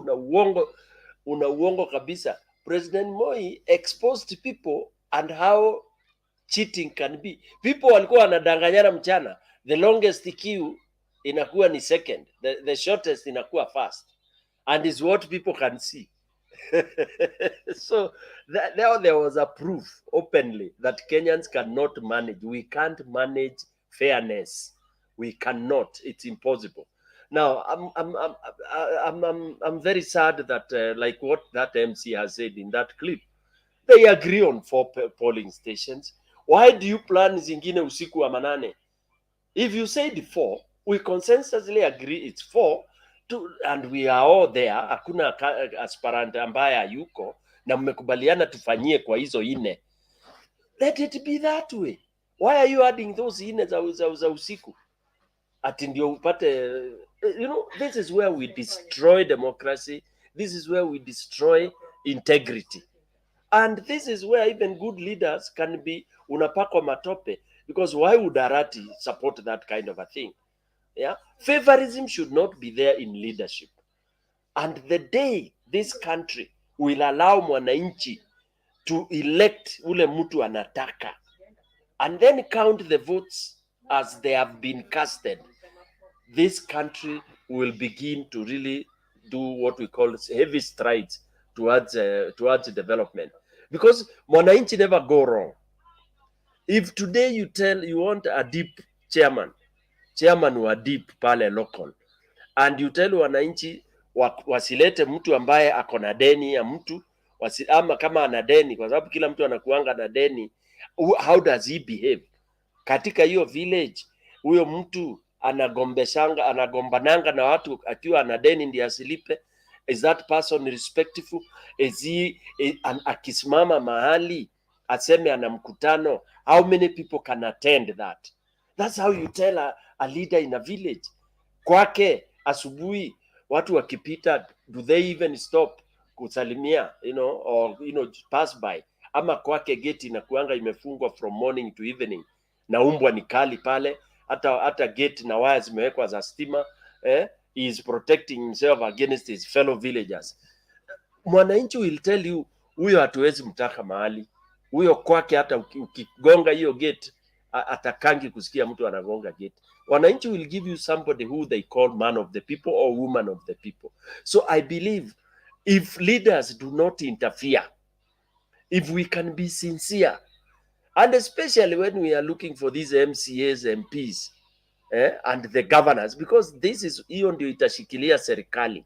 una uongo kabisa. President Moi exposed people and how cheating can be. People walikuwa wanadanganyana mchana. The longest queue inakuwa ni second. The shortest inakuwa first. And is what people can see. So there was a proof openly that Kenyans cannot manage. We can't manage fairness. We cannot. It's impossible. Now, I'm very sad that like what that MC has said in that clip, they agree on 4 polling stations. Why do you plan zingine usiku wa manane? If you said 4, we consensusly agree it's 4, and we are all there. Hakuna aspirant ambaye hayuko na mmekubaliana tufanyie kwa hizo 4. Let it be that way. Why are you adding those 4 za usiku? Ati ndio upate, you know, this is where we destroy democracy. This is where we destroy integrity. And this is where even good leaders can be unapakwa matope, because why would Arati support that kind of a thing? Yeah, favorism should not be there in leadership. And the day this country will allow mwananchi to elect ule mtu anataka and then count the votes as they have been casted, this country will begin to really do what we call heavy strides towards development. Because mwananchi never go wrong. If today you want a deep chairman wa deep pale local, and you tell wananchi wasilete mtu ambaye ako na deni ya mtu, ama kama ana deni, kwa sababu kila mtu anakuanga na deni, how does he behave? Katika hiyo village, huyo mtu anagombananga na watu akiwa ana deni ndiye asilipe. Is that person respectful? Is he akisimama mahali aseme ana mkutano, how many people can attend that? That's how you tell a leader in a village. Kwake asubuhi watu wakipita, do they even stop kusalimia, or pass by? Ama kwake gate inakuanga imefungwa from morning to evening na umbwa ni kali pale, hata gate na waya zimewekwa za stima. He is protecting himself against his fellow villagers. Mwananchi will tell you, huyo hatuwezi mtaka mahali, huyo kwake hata ukigonga hiyo gate atakangi kusikia mtu anagonga gate. Wananchi will give you somebody who they call man of the people or woman of the people. So I believe if leaders do not interfere, if we can be sincere, and especially when we are looking for these MCAs, MPs, and the governors, because this is hiyo ndio itashikilia serikali.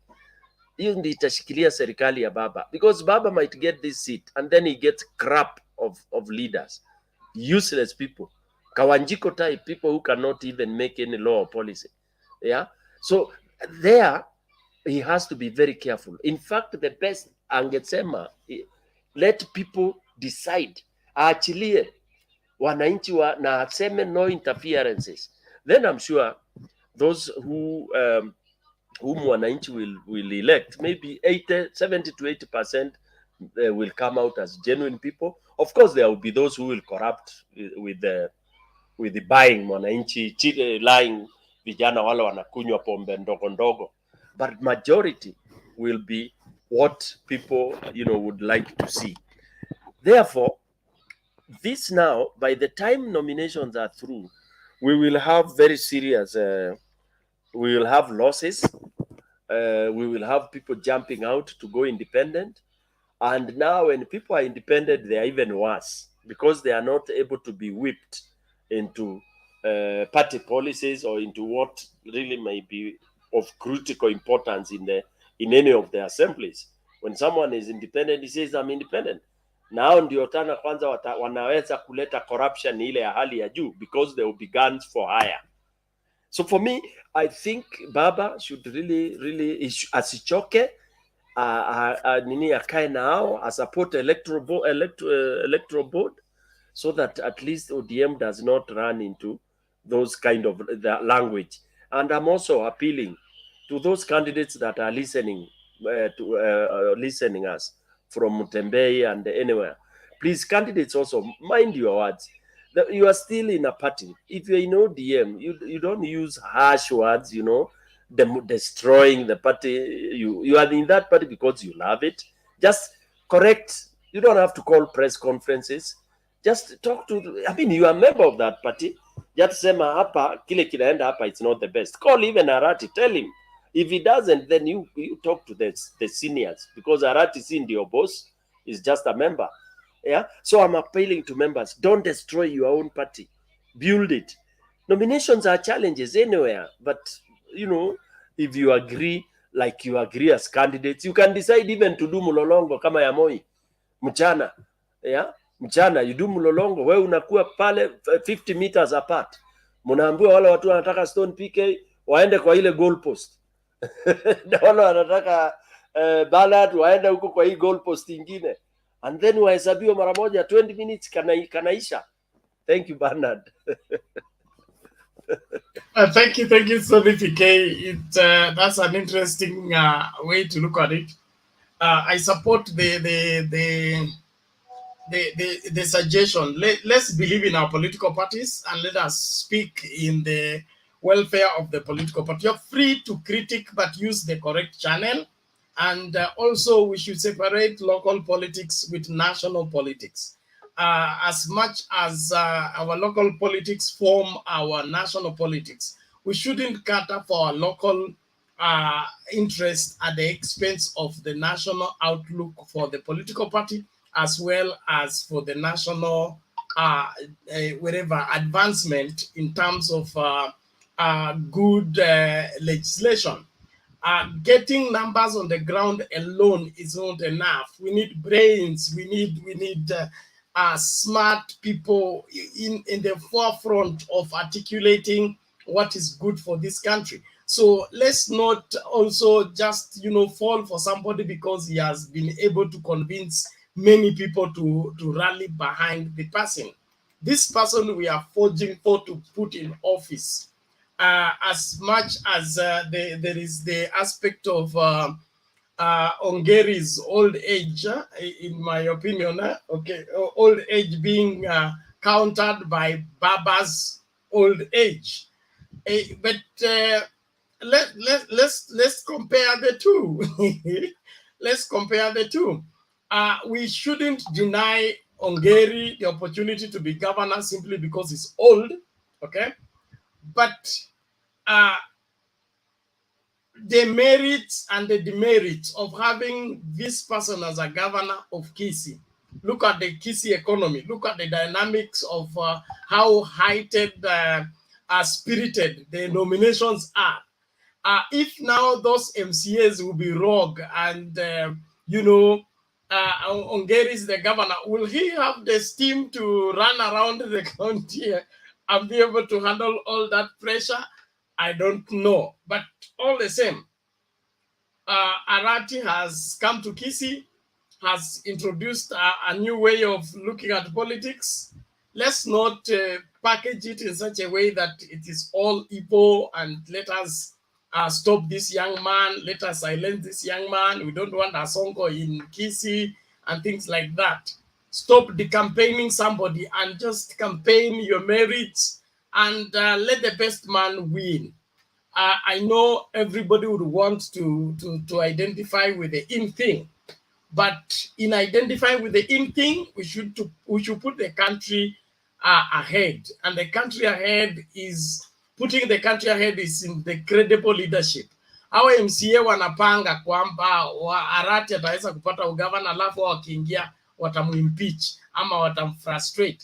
Hiyo ndio itashikilia serikali ya baba, because baba might get this seat and then he gets crap of leaders, useless people, Kawanjiko type people who cannot even make any law or policy. Yeah, so there he has to be very careful. In fact, the best angesema, let people decide, aachilie wananchi na aseme no interferences. Then I'm sure those who whom wananchi will elect, maybe 70 to 80% will come out as genuine people. Of course, there will be those who will corrupt with the buying mwananchi, lying vijana wale wanakunywa pombe ndogo ndogo, but majority will be what people would like to see. Therefore, this now, by the time nominations are through, we will have very serious we will have losses. We will have people jumping out to go independent. And now when people are independent, they are even worse because they are not able to be whipped into party policies or into what really may be of critical importance in any of the assemblies. When someone is independent, he says, I'm independent. Nao ndio tana kwanza wanaweza kuleta corruption ile ya hali ya juu because there will be guns for hire. So for me, I think Baba should really asichoke nini akae nao, support electoral board so that at least ODM does not run into those kind of the language. And I'm also appealing to those candidates that are listening listening us from Mutembei and anywhere. Please, candidates, also mind your words. You are still in a party. If you're in ODM, you don't use harsh words, destroying the party. You are in that party because you love it. Just correct. You don't have to call press conferences. Just talk to, you are a member of that party. Just sema hapa, kile kinaenda hapa, it's not the best. Call even Arati, tell him. If he doesn't, then you talk to the seniors, because Arati is in your boss, is just a member. Yeah. So I'm appealing to members, don't destroy your own party. Build it. Nominations are challenges anywhere, but if you agree, like you agree as candidates, you can decide even to do mulolongo kama ya Moi. Mchana. Yeah. Mchana, you do mulolongo, wewe unakuwa pale 50 meters apart. Mnaambiwa wale watu wanataka Stone PK waende kwa ile goalpost. Na wale wanataka ballot waende huko kwa hii goalpost ingine. And then wahesabiwa mara moja 20 minutes kanaisha. Thank you, Bernard. Thank you, Sonny PK. That's an interesting way to look at it. I support the suggestion. Let's believe in our political parties and let us speak in the welfare of the political party. You're free to critique, but use the correct channel. And also, we should separate local politics with national politics. As much as our local politics form our national politics, we shouldn't cater for our local interest at the expense of the national outlook for the political party, as well as for the national advancement in terms of good legislation. Getting numbers on the ground alone is not enough. We need brains. We need smart people in the forefront of articulating what is good for this country. So let's not also just fall for somebody because he has been able to convince many people to rally behind the person. This person we are forging for to put in office. As much as there is the aspect of Ongeri's old age, in my opinion, old age being countered by Baba's old age. But let's compare the two. Let's compare the two. We shouldn't deny Ongeri the opportunity to be governor simply because he's old, okay? But the merits and the demerits of having this person as a governor of Kisii. Look at the Kisii economy. Look at the dynamics of how heightened, spirited the nominations are. If now those MCAs will be rogue and, Ongeri is the governor, will he have the steam to run around the county and be able to handle all that pressure? I don't know. But all the same, Arati has come to Kisii, has introduced a new way of looking at politics. Let's not package it in such a way that it is all evil and let us stop this young man, let us silence this young man. We don't want Asonko in Kisii and things like that. Stop decampaigning somebody and just campaign your merits and let the best man win. I know everybody would want to identify with the in thing, but in identifying with the in thing, we should put the country ahead, and the country ahead is putting the country ahead is in the credible leadership. Our MCA wanapanga kwamba Arati ataweza kupata ugavana, alafu wakiingia watamuimpeach ama watamfrustrate.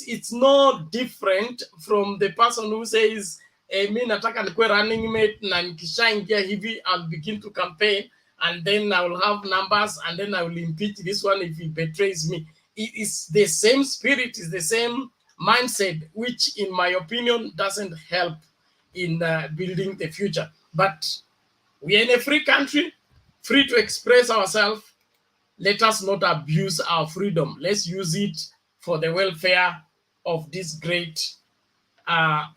It's no different from the person who says mi nataka nikuwe running mate na nikishaingia hivi I'll begin to campaign and then I will have numbers and then I will impeach this one if he betrays me. It is the same spirit, is the same mindset, which in my opinion doesn't help in building the future. But we are in a free country, free to express ourselves. Let us not abuse our freedom. Let's use it for the welfare of this great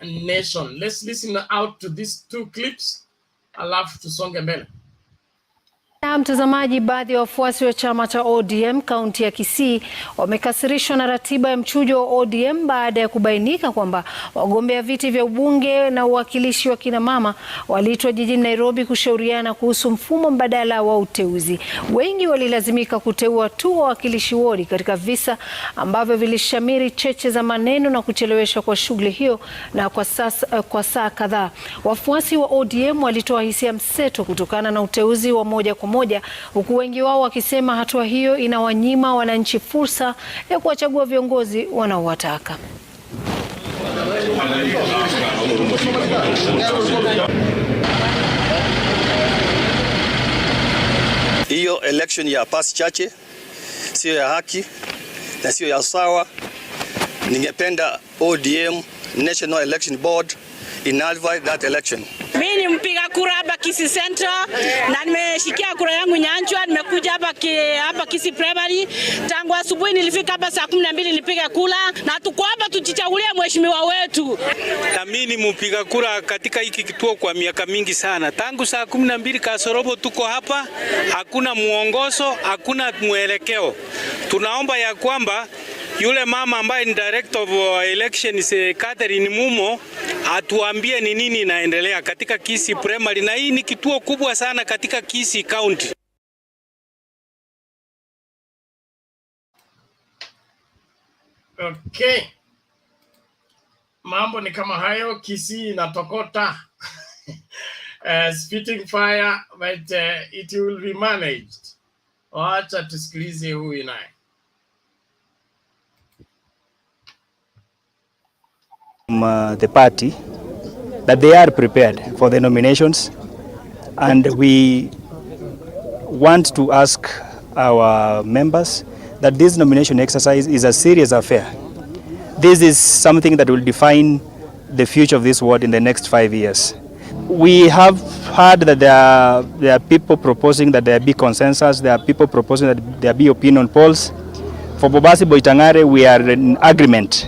nation. Let's listen out to these two clips. Alafu tusonge mbele. Na mtazamaji, baadhi ya wafuasi wa chama cha ODM kaunti ya Kisii wamekasirishwa na ratiba ya mchujo wa ODM baada ya kubainika kwamba wagombea viti vya ubunge na uwakilishi wa kina mama waliitwa jijini Nairobi kushauriana kuhusu mfumo mbadala wa uteuzi. Wengi walilazimika kuteua tu wawakilishi wodi katika visa ambavyo vilishamiri cheche za maneno na kucheleweshwa kwa shughuli hiyo na kwa saa kadhaa. Wafuasi wa ODM walitoa hisia mseto kutokana na uteuzi wa moja kwa moja, huku wengi wao wakisema hatua hiyo inawanyima wananchi fursa ya kuwachagua viongozi wanaowataka. Hiyo election ya pasi chache sio ya haki na sio ya sawa. Ningependa ODM National Election Board invalidate that election. Mimi ni mpiga kura hapa Kisii Central na nimeshikia kura yangu Nyanchwa. Nimekuja hapa Kisii Primary. Tangu asubuhi nilifika hapa saa 12 nilipiga kura na tuko hapa tujichagulie mheshimiwa wetu. Na mimi ni mpiga kura katika hiki kituo kwa miaka mingi sana. Tangu saa 12 kasorobo tuko hapa, hakuna muongozo, hakuna mwelekeo. Tunaomba ya kwamba yule mama ambaye ni director of elections Catherine Mumo atuambie ni nini inaendelea katika Kisii Primary, na hii ni kituo kubwa sana katika Kisii County. Okay. Mambo ni kama hayo. Kisii inatokota spitting fire, but it will be managed. Wacha tusikilize huyu naye. The party that they are prepared for the nominations, and we want to ask our members that this nomination exercise is a serious affair. This is something that will define the future of this ward in the next 5 years. We have heard that there are people proposing that there be consensus, there are people proposing that there be opinion polls. For Bobasi Boitangare, we are in agreement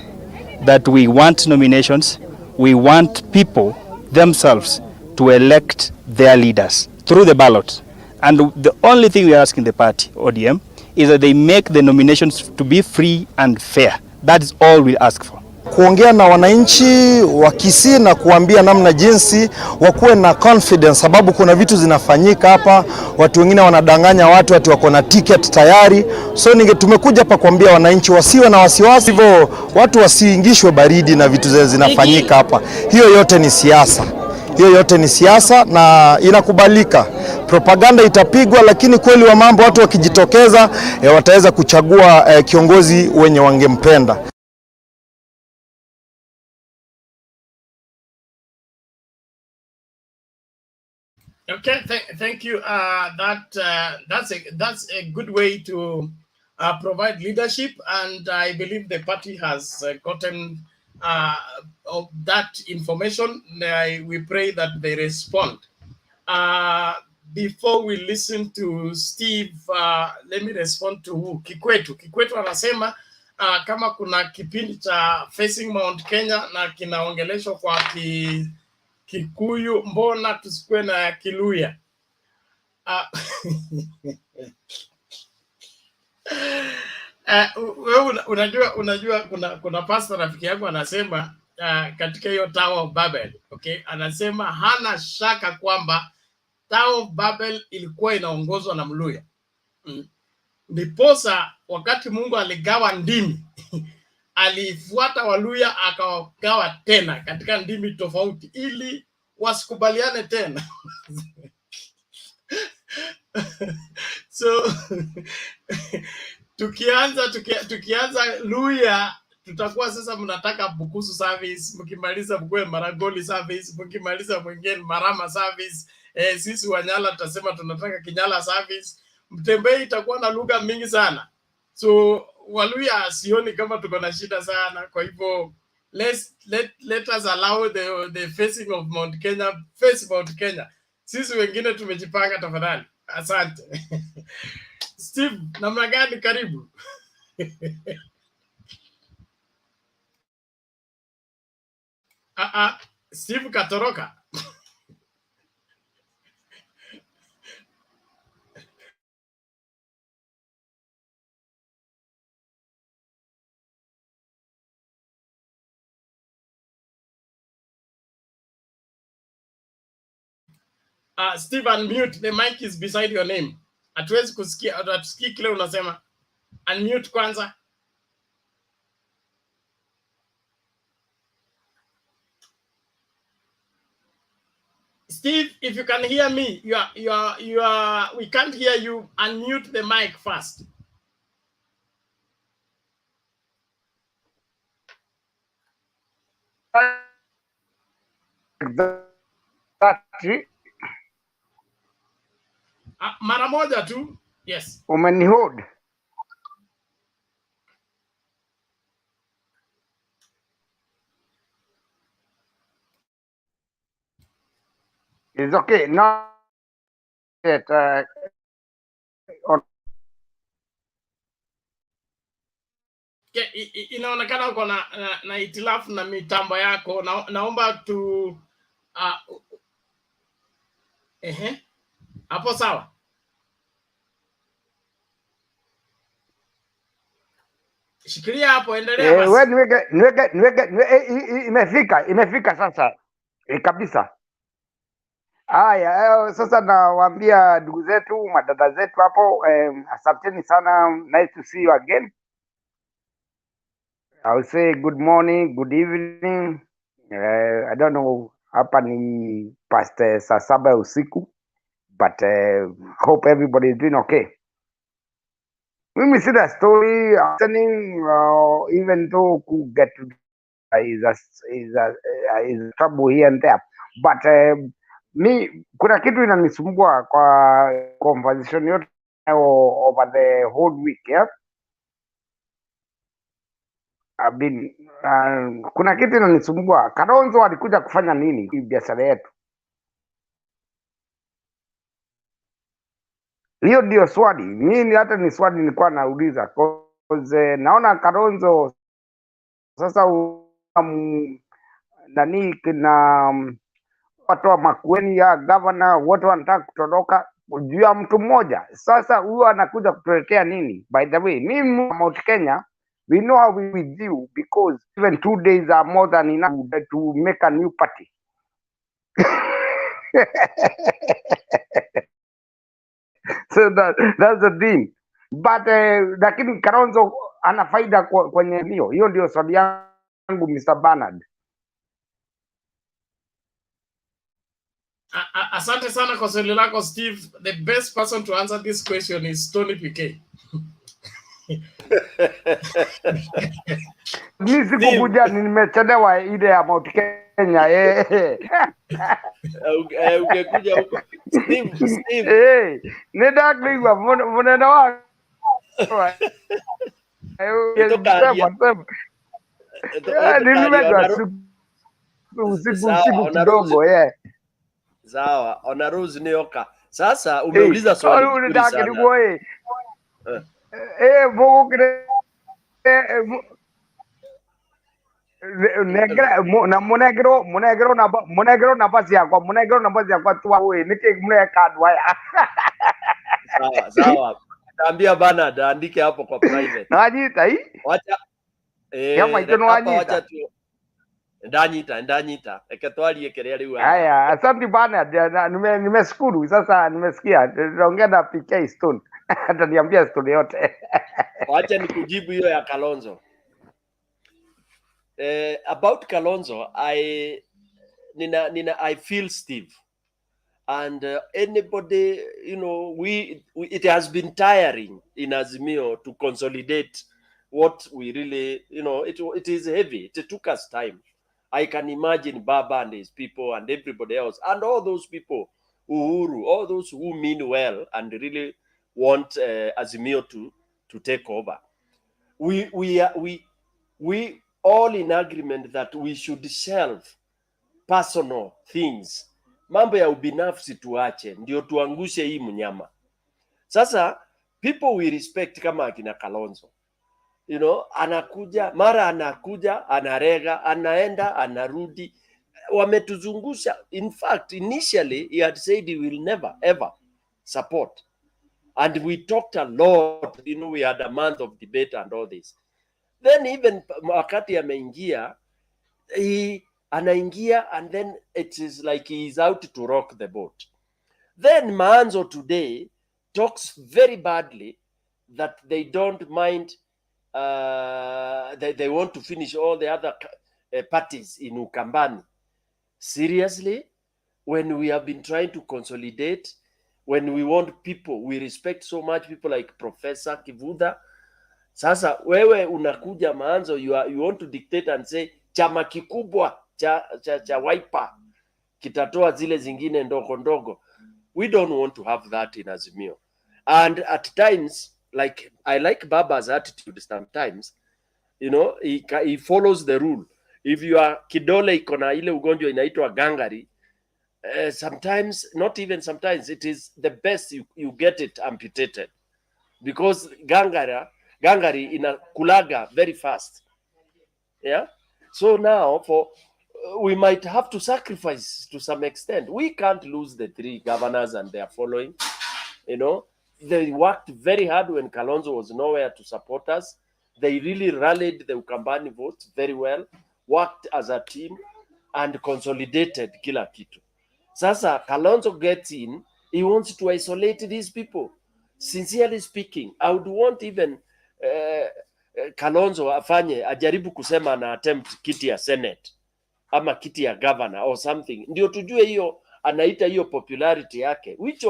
that we want nominations, we want people themselves to elect their leaders through the ballot. And the only thing we are asking the party, ODM, is that they make the nominations to be free and fair. That is all we ask for. Kuongea na wananchi wa Kisii na kuambia namna jinsi wakuwe na confidence, sababu kuna vitu zinafanyika hapa, watu wengine wanadanganya watu ati wako na ticket tayari. So tumekuja hapa kuambia wananchi wasiwe na wasiwasi, hivyo watu wasiingishwe baridi na vitu zinafanyika hapa. Hiyo yote ni siasa. Hiyo yote ni siasa na inakubalika. Propaganda itapigwa, lakini kweli wa mambo watu wakijitokeza wataweza kuchagua kiongozi wenye wangempenda. Okay, thank you. That's a good way to provide leadership, and I believe the party has gotten of that information. We pray that they respond. Before we listen to Steve, let me respond to Kikwetu. Kikwetu anasema kama kuna kipindi cha Facing Mount Kenya na kinaongeleshwa kwa Kikuyu, mbona tusikue na Kiluya? Wewe unajua kuna pastor rafiki yangu anasema katika hiyo Tower of Babel. Okay, anasema hana shaka kwamba Tower of Babel ilikuwa inaongozwa na Mluya. Ndiposa wakati Mungu aligawa ndimi alifuata Waluya akawagawa tena katika ndimi tofauti ili wasikubaliane tena. So tukianza Luya tutakuwa sasa mnataka Bukusu service, mkimaliza Bukwe Maragoli service, mkimaliza mwingine Marama service, sisi Wanyala tutasema tunataka Kinyala service. Mtembei itakuwa na lugha mingi sana. So Waluya sioni kama tuko na shida sana. Kwa hivyo let us allow the facing of Mount Kenya face Mount Kenya. Sisi wengine tumejipanga tafadhali. Asante. Steve, namna gani? Karibu. Steve katoroka. Steve, unmute. The mic is beside your name. Hatuwezi kusikia, hatusikii kile unasema. Unmute kwanza. Steve, if you can hear me, we can't hear you. Unmute the mic first. Exactly. Mara moja tu. Yes. Umenihold. It's okay. Now that inaonekana uko na itilafu na mitambo yako. Naomba tu hapo sawa. Shikilia hapo, endelea basi. Wewe imefika sasa. Kabisa. Haya, sasa nawaambia ndugu zetu, madada zetu hapo, asanteni sana. Nice to see you again. I will say good morning, good evening. I don't know, hapa ni past saa 7 usiku, but hope everybody is doing okay. Mimi see the story happening, even though could get to is a trouble here and there, but kuna kitu inanisumbua kwa conversation yote over the whole week, yeah. Kuna kitu inanisumbua. Kalonzo alikuja kufanya nini hii biashara yetu? Hiyo ndio swali. Mimi hata ni swali nilikuwa nauliza, because naona Kalonzo sasa nani kina watu wa Makueni ya governor wote wanataka kutoroka juu ya mtu mmoja. Sasa huyo anakuja kutuletea nini? By the way, mimi Mount Kenya, we know how we deal, because even 2 days are more than enough to make a new party. So that's the thing. But lakini Kalonzo ana faida kwenye hiyo ndio swali yangu, Mr. Bernard. Asante sana kwa swali lako Steve. The best person to answer this question is Tony PK. Mimi sikukuja, nimechelewa ile ya Mount Kenya. Ungekuja huko. Steve. Nidakliwa mnene wako. Usiku kidogo, yeah. Sawa, ona Rose Nioka. Sasa umeuliza swali nzuri sana. Monegro nafasi yako tu wewe nike mleka adwaya. Sawa. Taambia bana andike hapo kwa private. Najita hii? Wacha kama hicho najita. ndanyita eketwarie keria riu Haya, asante bana, nimeshukuru sasa, nimesikia. Tutaongea na PK Stone ataniambia story yote. Wacha nikujibu hiyo ya Kalonzo. About Kalonzo, I feel Steve, and anybody, you know, it has been tiring in Azimio to consolidate what we really, you know, it is heavy. It took us time. I can imagine Baba and his people and everybody else and all those people, Uhuru, all those who mean well and really want Azimio to take over. We all in agreement that we should shelve personal things. Mambo ya ubinafsi tuache, ndio tuangushe hii mnyama. Sasa people we respect kama akina Kalonzo, you know, mara anakuja, anarega, anaenda, anarudi, wametuzungusha. In fact, initially he had said he will never ever support, and we talked a lot, you know, we had a month of debate and all this. Then even wakati ameingia, anaingia, and then it is like he is out to rock the boat. Then Maanzo today talks very badly that they don't mind, they want to finish all the other parties in Ukambani. Seriously? When we have been trying to consolidate, when we want people, we respect so much people like Professor Kivuda. Sasa wewe unakuja Maanzo, you want to dictate and say chama kikubwa cha Wiper kitatoa zile zingine ndogo ndogo. We don't want to have that in Azimio. And at times, like, I like Baba's attitude sometimes, you know, he follows the rule. If you are kidole iko na ile ugonjwa inaitwa gangari, sometimes, not even sometimes, it is the best you get it amputated, because gangari inakulaga very fast. Yeah. So now we might have to sacrifice to some extent. We can't lose the 3 governors and their following. You know, they worked very hard when Kalonzo was nowhere to support us. They really rallied the Ukambani vote very well, worked as a team, and consolidated kila kitu. Sasa Kalonzo gets in, he wants to isolate these people. Sincerely speaking, I would want even Kalonzo ajaribu kusema na attempt kiti ya Senate ama kiti ya governor or something, ndio tujue hiyo anaita hiyo popularity yake, which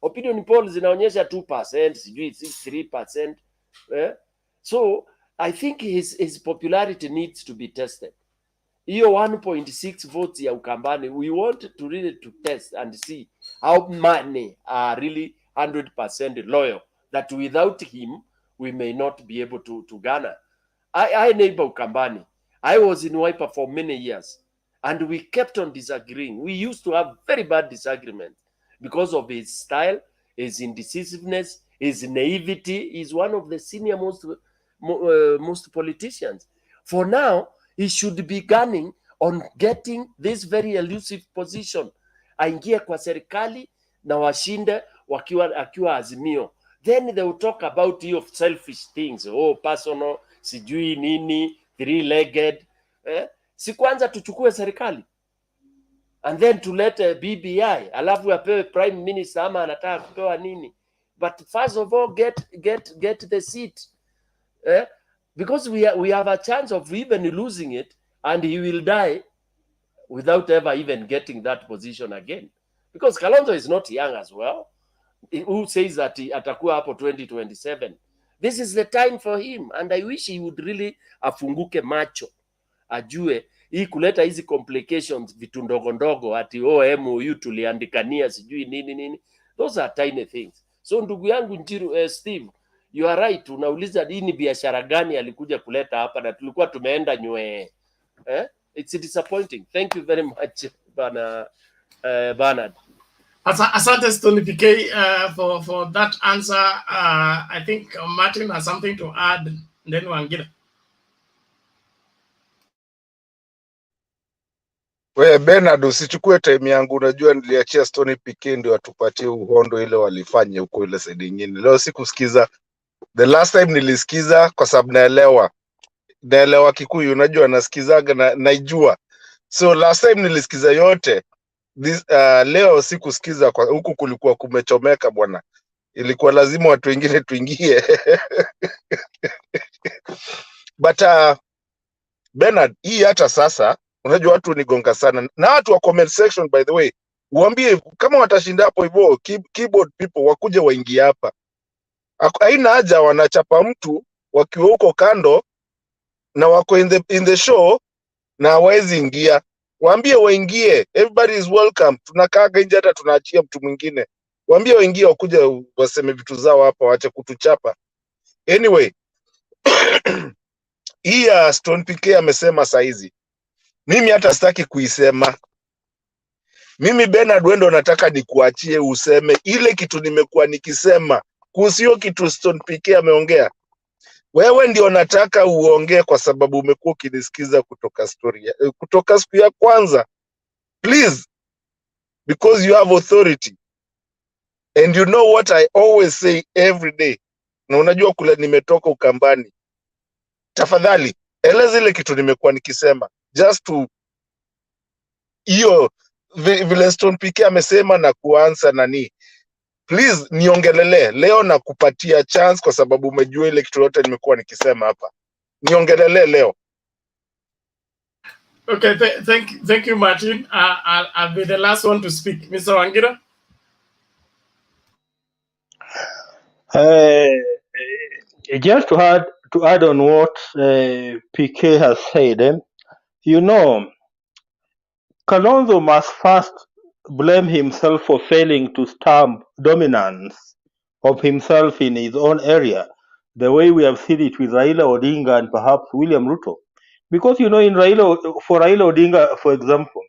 opinion polls zinaonyesha 2%, sijui 3%. So I think his popularity needs to be tested. Hiyo 1.6 votes ya Ukambani, we want to really to test and see how many are really 100% loyal, that without him we may not be able to garner. I neighbor Ukambani. I was in Wiper for many years, and we kept on disagreeing. We used to have very bad disagreements because of his style, his indecisiveness, his naivety. He's one of the senior most politicians. For now, he should be gunning on getting this very elusive position. Aingie kwa serikali na washinde akiwa Azimio. Then they will talk about your selfish things. Oh, personal, sijui nini, 3-legged. Si kwanza tuchukue serikali, and then tulete BBI, alafu apewe prime minister ama anataka kupewa nini. But first of all, get the seat. Because we have a chance of even losing it, and he will die without ever even getting that position again. Because Kalonzo is not young as well. Who says that atakuwa hapo 2027? This is the time for him, and I wish he would really afunguke macho, ajue hii kuleta hizi complications vitu ndogo ndogo, ati MOU tuliandikania sijui nini. Those are tiny things. So ndugu yangu Njiru, Steve, you are right. Unauliza ni biashara gani alikuja kuleta hapa na tulikuwa tumeenda nywe. It's disappointing. Thank you very much, Bernard. Asante Stony PK for that answer. I think Martin has something to add, then Wangila. We Bernard, usichukue time yangu, unajua niliachia Stony PK ndio atupatie uhondo ile walifanya huko ile side nyingine. Leo sikusikiza. The last time nilisikiza kwa sababu naelewa naelewa Kikuyu, unajua nasikizaga na naijua. So last time nilisikiza yote. Leo sikusikiza kwa huku kulikuwa kumechomeka bwana. Ilikuwa lazima watu wengine tuingie. But Bernard, hii hata sasa unajua watu nigonga sana. Na watu wa comment section by the way, uambie kama watashinda hapo hivyo keyboard people wakuje waingie hapa. Haina haja wanachapa mtu wakiwa huko kando na wako in the show na hawezi ingia. Waambie waingie. Everybody is welcome. Tunakaaga nje hata tunaachia mtu mwingine. Waambie waingie wakuje waseme vitu zao hapa waache kutuchapa. Anyway, hii Stone PK amesema saizi. Mimi hata sitaki kuisema. Mimi Bernard Wendo nataka nikuachie useme ile kitu nimekuwa nikisema. Kuhusu kitu Stone PK ameongea. Wewe ndio nataka uongee kwa sababu umekuwa ukinisikiza kutoka siku ya kwanza. Please, because you have authority. And you know what I always say every day. Na unajua kule nimetoka Ukambani. Tafadhali, eleza ile kitu nimekuwa nikisema. Just to hiyo vile Stone PK amesema na kuansa nani. Please niongelele leo na kupatia chance kwa sababu umejua ile kitu yote nimekuwa nikisema hapa. Niongelele leo. Okay, thank you Martin. I'll be the last one to speak. Mr. Wangira. Just to add on what PK has said, you know, Kalonzo must first blame himself for failing to stamp dominance of himself in his own area, the way we have seen it with Raila Odinga and perhaps William Ruto. Because, you know, for Raila Odinga, for example,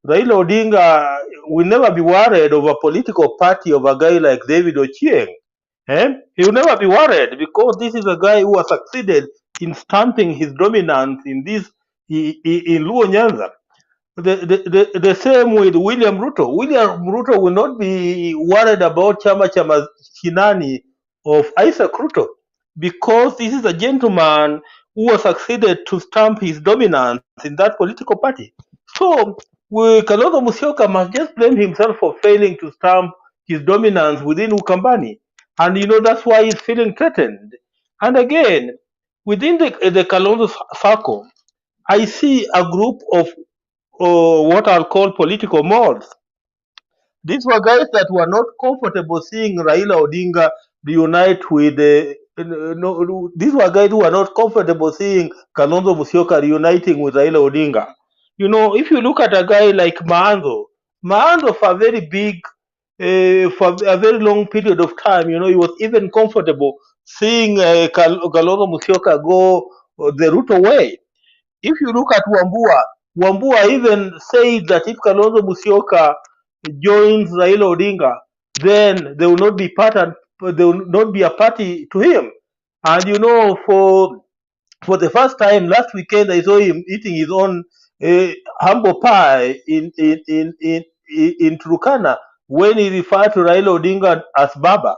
Raila Odinga will never be worried of a political party of a guy like David Ochieng. He will never be worried because this is a guy who has succeeded in stamping his dominance in Luo Nyanza. The same with William Ruto. William Ruto will not be worried about Chama Shinani of Isaac Ruto because this is a gentleman who has succeeded to stamp his dominance in that political party. So Kalonzo Musyoka must just blame himself for failing to stamp his dominance within Ukambani. And you know, that's why he's feeling threatened. And again, within the Kalonzo circle, I see a group of what I'll call political mods. These were guys that were not comfortable seeing Raila Odinga reunite with these were guys who were not comfortable seeing Kalonzo Musyoka reuniting with Raila Odinga. You know, if you look at a guy like Maanzo for a very big for a very long period of time, you know, he was even comfortable seeing Kalonzo Musyoka go the Ruto way. If you look at Wambua even said that if Kalonzo Musyoka joins Raila Odinga, then they will not be a party to him. And you know, for the first time last weekend, I saw him eating his own humble pie in Turkana when he referred to Raila Odinga as Baba.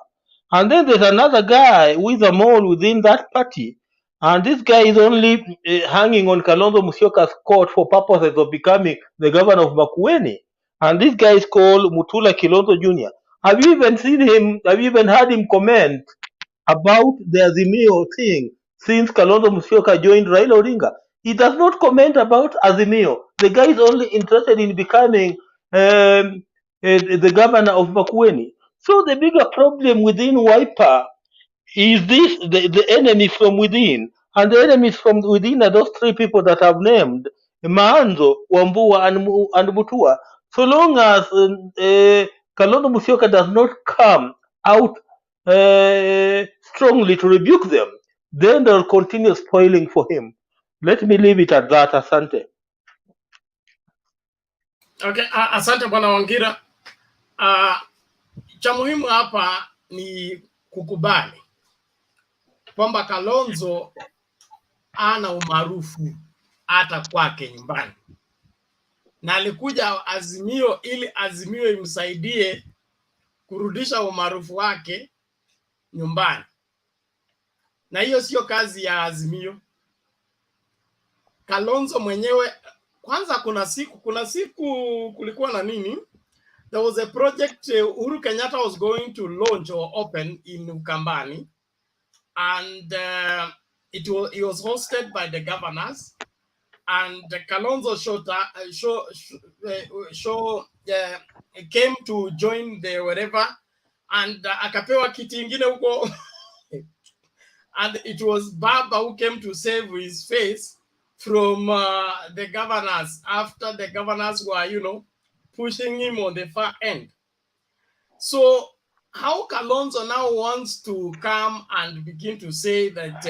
And then there's another guy who is a mole within that party. And this guy is only hanging on Kalonzo Musyoka's court for purposes of becoming the governor of Makueni. And this guy is called Mutula Kilonzo Jr. Have you even seen him? Have you even heard him comment about the Azimio thing since Kalonzo Musyoka joined Raila Odinga? He does not comment about Azimio. The guy is only interested in becoming the governor of Makueni. So the bigger problem within Wiper is this the enemy from within, and the enemies from within are those three people that I've named: Maanzo, Wambua, and Mutua. So long as Kalonzo Musyoka does not come out strongly to rebuke them, then they'll continue spoiling for him. Let me leave it at that. Asante. Okay, asante Bwana Wangira. Cha muhimu hapa ni kukubali kwamba Kalonzo ana umaarufu hata kwake nyumbani, na alikuja Azimio ili Azimio imsaidie kurudisha umaarufu wake nyumbani, na hiyo sio kazi ya Azimio. Kalonzo mwenyewe kwanza, kuna siku kulikuwa na nini, there was a project Uhuru Kenyatta was going to launch or open in Ukambani, and it was hosted by the governors, and Kalonzo came to join the wherever, and akapewa kiti ingine huko and it was Baba who came to save his face from the governors after the governors were, you know, pushing him on the far end. So how Kalonzo now wants to come and begin to say that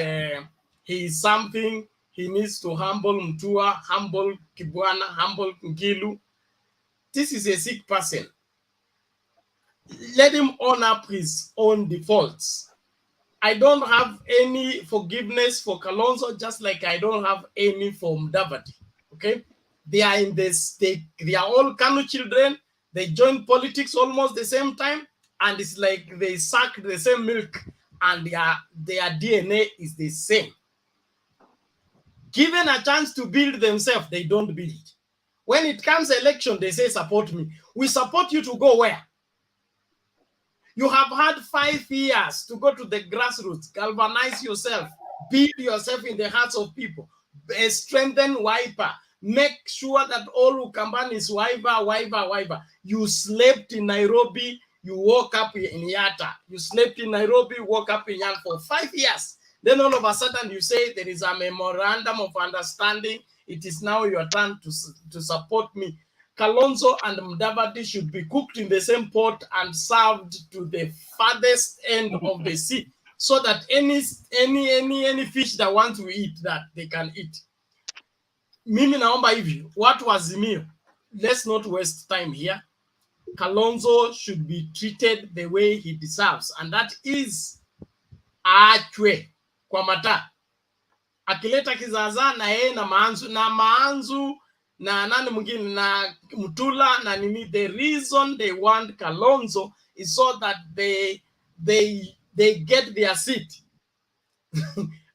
he is something, he needs to humble Mtua, humble Kibwana, humble Ngilu. This is a sick person. Let him own up his own defaults. I don't have any forgiveness for Kalonzo, just like I don't have any for Mudavadi. Okay, they are in this. They are all Kanu children. They joined politics almost the same time, and it's like they suck the same milk, and their DNA is the same. Given a chance to build themselves, they don't build. When it comes election, they say support me. We support you to go where? You have had 5 years to go to the grassroots, galvanize yourself, build yourself in the hearts of people, strengthen Wiper, make sure that all Ukambani is Wiper. You slept in Nairobi, you woke up in Yatta. You slept in Nairobi, woke up in Yatta for 5 years. Then all of a sudden you say there is a memorandum of understanding. It is now your turn to support me. Kalonzo and Mudavadi should be cooked in the same pot and served to the farthest end of the sea, so that any fish that want to eat that they can eat. Mimi naomba hivi, watu wa Azimio, let's not waste time here. Kalonzo should be treated the way he deserves, and that is aachwe kwa mata. Akileta kizaza na yeye na maanzu na nani mwingine na Mutula na nini. The reason they want Kalonzo is so that they get their seat.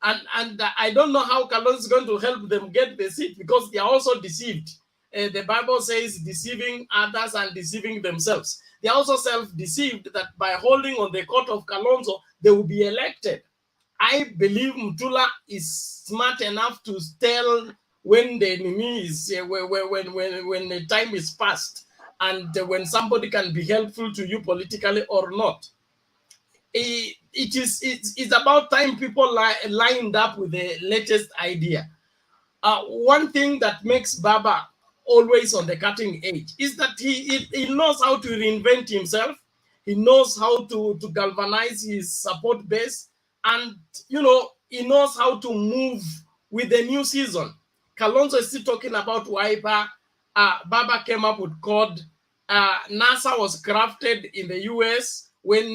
and I don't know how Kalonzo is going to help them get the seat, because they are also deceived. The Bible says deceiving others and deceiving themselves. They are also self-deceived that by holding on the court of Kalonzo, they will be elected. I believe Mutula is smart enough to tell when the enemy is when the time is past, and when somebody can be helpful to you politically or not. It's about time people lined up with the latest idea. One thing that makes Baba always on the cutting edge is that he knows how to reinvent himself. He knows how to galvanize his support base, and you know, he knows how to move with the new season. Kalonzo is still talking about Wiper. Baba came up with code. NASA was crafted in the US when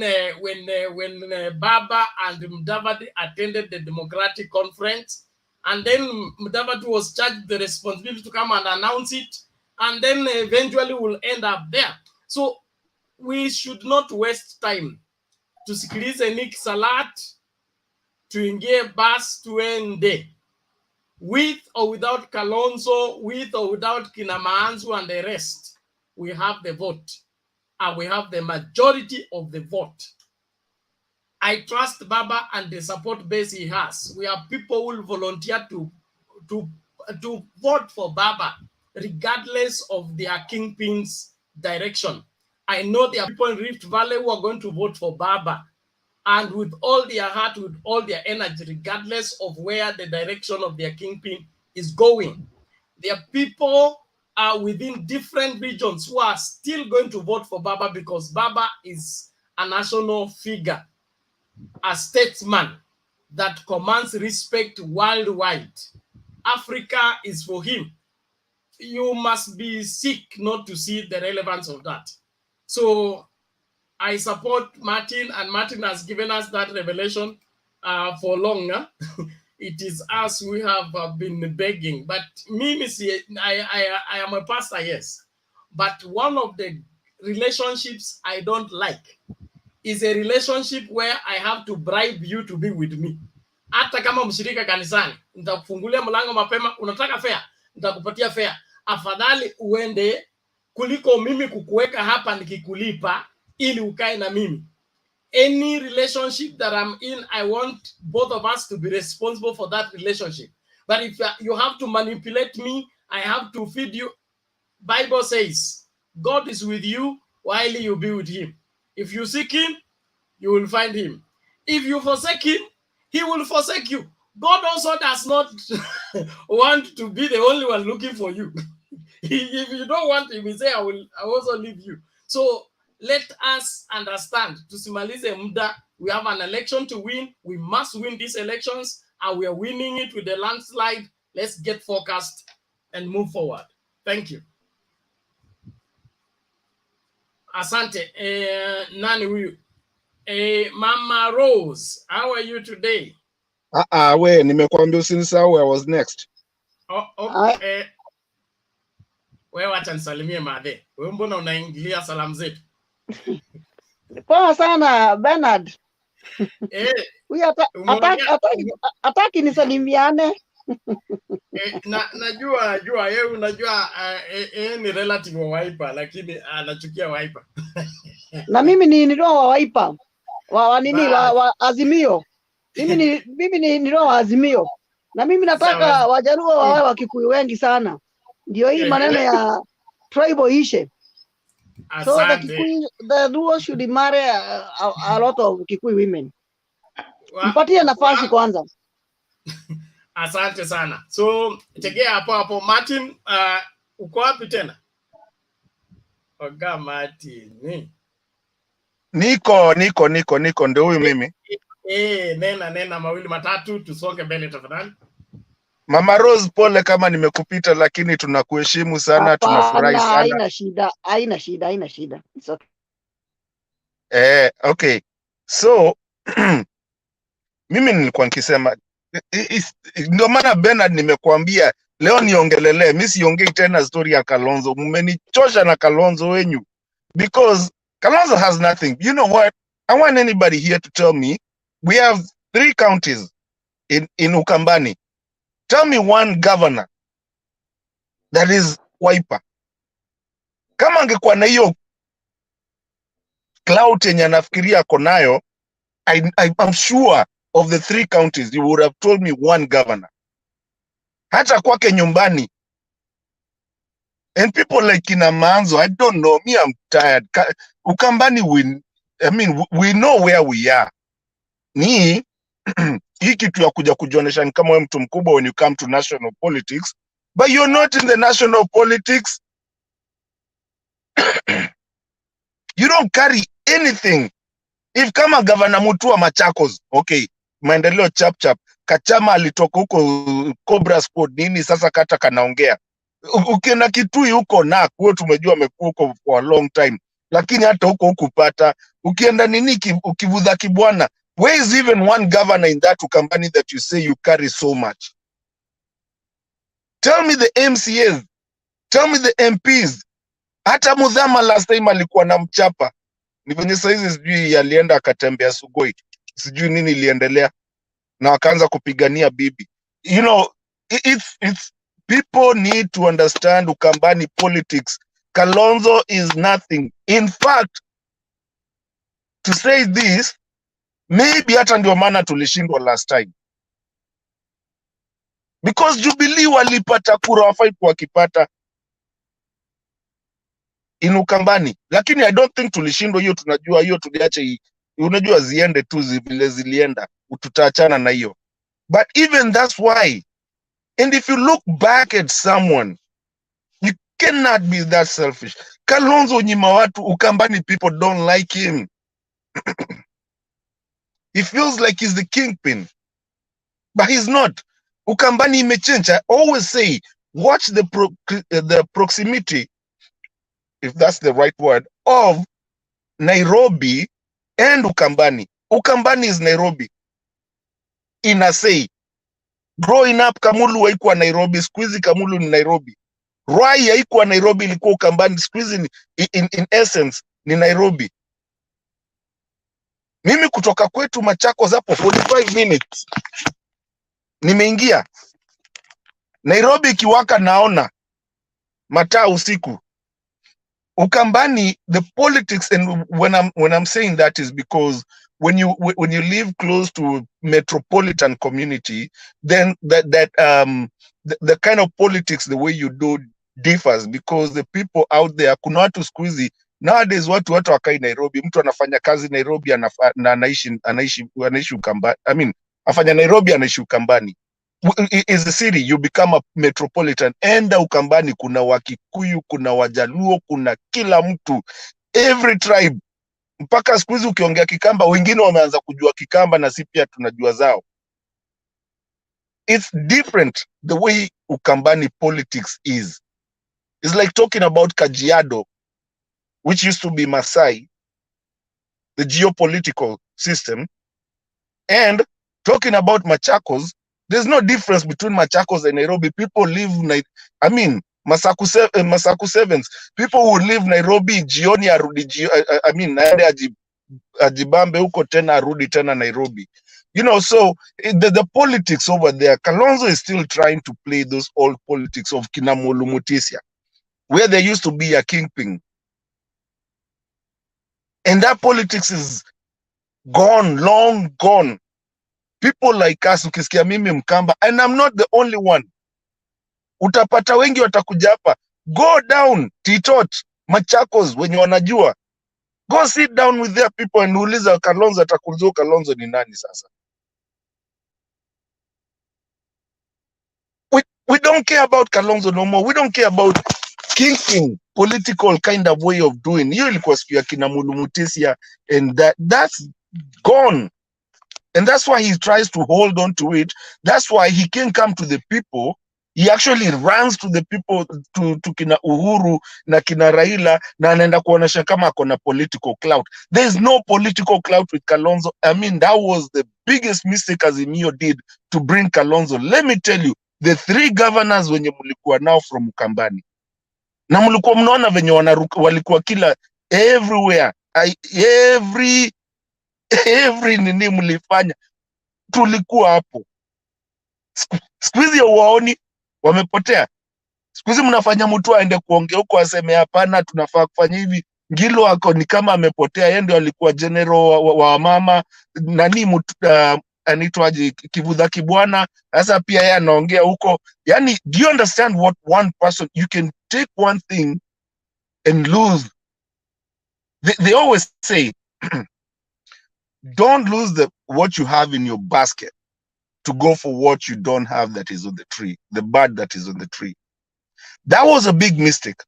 Baba and Mudavadi attended the Democratic Conference, and then Mudavadi was charged the responsibility to come and announce it, and then eventually will end up there. So we should not waste time to sikilize Nick Salat, tuingie bus tuende. With or without Kalonzo, with or without Kina Maanzu and the rest, we have the vote, and we have the majority of the vote. I trust Baba and the support base he has. We have people who will volunteer to vote for Baba, regardless of their kingpin's direction. I know there are people in Rift Valley who are going to vote for Baba, and with all their heart, with all their energy, regardless of where the direction of their kingpin is going. There are people within different regions who are still going to vote for Baba, because Baba is a national figure, a statesman that commands respect worldwide. Africa is for him. You must be sick not to see the relevance of that. So I support Martin, and Martin has given us that revelation for longer. It is us who have been begging. But me, I am a pastor, yes. But one of the relationships I don't like is a relationship where I have to bribe you to be with me. hata kama mshirika kanisani, nitakufungulia mlango mapema. Unataka fare, nitakupatia fare. Afadhali uende kuliko mimi kukuweka hapa nikikulipa ili ukae na mimi. Any relationship that I'm in, I want both of us to be responsible for that relationship. But if you have to manipulate me, I have to feed you. Bible says, God is with you while you be with him. If you seek him, you will find him. If you forsake him, he will forsake you. God also does not want to be the only one looking for you. If you don't want him, he say, I will also leave you. So let us understand, tusimalize muda. We have an election to win. We must win these elections, and we are winning it with a landslide. Let's get focused and move forward. Thank you. Asante. Nani huyu? Mama Rose, how are you today? We nimekuambia usinisahau, I was next. Wewe acha nisalimie madhe. Wewe mbona unaingilia salamu zetu? Poa sana Bernard. Huyu ataki nisalimiane. Najua yeye unajua ni relative wa Wiper, lakini anachukia Wiper. Na mimi ni roho wa Wiper. Wa nini wa Azimio. Mimi ni roho wa Azimio. Na mimi nataka Wajaluo wawe Wakikuyu wengi sana. Ndio hii maneno ya tribal ishe. So the Luo should marry a lot of Kikuyu women. Mpatie nafasi kwanza. Asante sana. So tegea hapo Martin, uko wapi tena? Oga Martin. Niko ndio huyu mimi. Nena mawili matatu tusonge mbele tafadhali. Mama Rose, pole kama nimekupita, lakini tunakuheshimu sana, tunafurahi sana. Haina shida. It's okay. Okay. So mimi nilikuwa nikisema ndio maana Bernard nimekuambia leo niongelelee, mimi siongei tena story ya Kalonzo. Mmenichosha na Kalonzo wenyu, because Kalonzo has nothing. You know what? I want anybody here to tell me, we have 3 counties in Ukambani. Tell me one governor that is Wiper. Kama angekuwa na hiyo clout yenye anafikiria konayo, I'm sure of the 3 counties you would have told me one governor. Hata kwake nyumbani. And people like Kinamanzo, I don't know, me I'm tired. Ukambani we know where we are. Ni hii kitu ya kuja kujionesha ni kama wewe mtu mkubwa when you come to national politics, but you're not in the national politics. You don't carry anything. If kama governor Mutua Machakos, okay, maendeleo chap Kachama alitoka huko Cobra Squad nini, sasa kata kanaongea. Ukienda Kitui huko na kuwe tumejua amekuwa huko for a long time, lakini hata huko hukupata. Ukienda nini ukivudha Kibwana, where is even one governor in that Ukambani that you say you carry so much? Tell me the MCAs, tell me the MPs. Hata Mudhama last time alikuwa na mchapa. Ni venye saizi sijui yalienda akatembea Sugoi. Sijui nini iliendelea. Na wakaanza kupigania bibi. You know, it's people need to understand Ukambani politics. Kalonzo is nothing. In fact, to say this, maybe hata ndio maana tulishindwa last time. Because Jubilee walipata kura wafai wakipata in Ukambani. Lakini I don't think tulishindwa hiyo, tunajua hiyo tuliacha hii. Unajua ziende tu vile zilienda, tutaachana na hiyo. But even that's why. And if you look back at someone, you cannot be that selfish. Kalonzo nyima watu, Ukambani people don't like him. He feels like he's the kingpin. But he's not. Ukambani imechange. I always say, watch the proximity, if that's the right word, of Nairobi and Ukambani. Ukambani is Nairobi. In a say, growing up, Kamulu haikuwa Nairobi, squeezy Kamulu ni Nairobi. Rai haikuwa Nairobi, ilikuwa Ukambani, squeezy in essence ni Nairobi. Mimi kutoka kwetu Machakos hapo 45 minutes. Nimeingia Nairobi ikiwaka, naona mataa usiku. Ukambani, the politics, and when I'm saying that is because when you live close to metropolitan community, then the kind of politics, the way you do differs, because the people out there, kuna watu siku hizi nowadays, watu wakai Nairobi, mtu anafanya kazi Nairobi na anaishi Ukambani. I mean, afanya Nairobi anaishi Ukambani. Is a city, you become a metropolitan. Enda Ukambani, kuna Wakikuyu, kuna Wajaluo, kuna kila mtu, every tribe. Mpaka siku hizi ukiongea Kikamba, wengine wameanza kujua Kikamba na si pia tunajua zao. It's different the way Ukambani politics is. It's like talking about Kajiado, which used to be Masai, the geopolitical system, and talking about Machakos. There's no difference between Machakos and Nairobi. People live, I mean, Masaku Sevens. People who live Nairobi, jioni arudi, I mean, naende ajibambe huko tena arudi tena Nairobi. You know, so the politics over there, Kalonzo is still trying to play those old politics of Kinamolu Mutisia, where there used to be a kingpin. And that politics is gone, long gone. People like us, ukisikia mimi Mkamba, and I'm not the only one. Utapata wengi watakuja hapa. Go down Titot, Machakos, wenye wanajua. Go sit down with their people and uliza Kalonzo, atakulizo Kalonzo ni nani sasa. We don't care about Kalonzo no more. We don't care about kingpin political kind of way of doing. Hiyo ilikuwa siku ya kina Mulumutisia, and that's gone. And that's why he tries to hold on to it. That's why he can't come to the people. He actually runs to the people, to kina Uhuru na kina Raila, na anaenda kuonesha kama akona political clout. There's no political clout with Kalonzo. I mean, that was the biggest mistake Azimio did to bring Kalonzo. Let me tell you, the 3 governors wenye mulikuwa nao from Ukambani, na mulikuwa mnaona venye walikuwa kila everywhere, every nini mlifanya, tulikuwa hapo. Siku hizi waoni wamepotea. Siku hizi mnafanya mtu aende kuongea huko aseme hapana, tunafaa kufanya hivi. Ngilo wako ni kama amepotea. Yeye ndio alikuwa general wa mama nani, anaitwaje, Kivutha Kibwana. Sasa pia yeye anaongea huko. Yani, do you understand what one person, you can take one thing and lose. They always say don't lose what you have in your basket to go for what you don't have that is on the tree, the bud that is on the tree. That was a big mistake.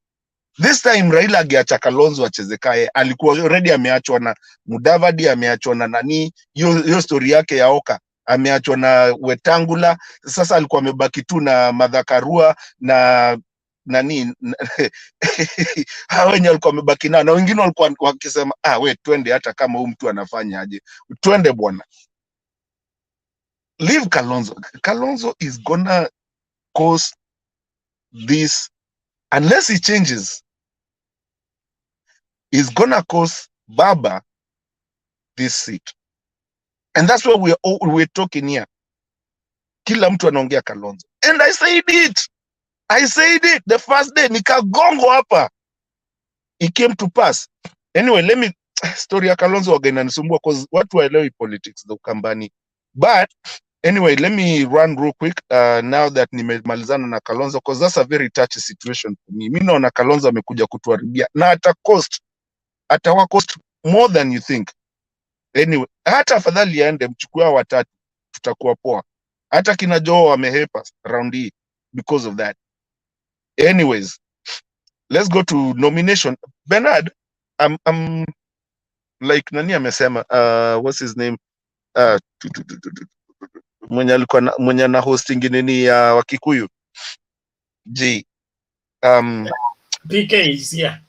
This time Raila ageacha Kalonzo achezekae, alikuwa already ameachwa na Mudavadi, ameachwa na nani, hiyo story yake ya Oka, ameachwa na Wetangula. Sasa alikuwa amebaki tu na Martha Karua na nani hawa wenye walikuwa wamebaki nao, na wengine walikuwa wakisema we twende, hata kama huyu mtu anafanya aje, twende bwana. Leave Kalonzo. Kalonzo is gonna cause this, unless he changes, is gonna cause Baba this seat. And that's what we're talking here. Kila mtu anaongea Kalonzo. And I said it the first day, nikagongo hapa. It came to pass. Anyway, let me, story ya Kalonzo waga inanisumbua because watu waelewi politics the Ukambani. But anyway, let me run real quick now that nimemalizana na Kalonzo, because that's a very touchy situation for me. Mimi naona Kalonzo amekuja kutuharibia na atawa cost more than you think. Anyway, hata afadhali aende, mchukua watatu, tutakuwa poa. Hata kina Joe wamehepa round hii because of that. Anyways, let's go to nomination. Bernard, I'm like nani amesema, what's his name, mwenye na hosting nini ya Wakikuyu PK is here.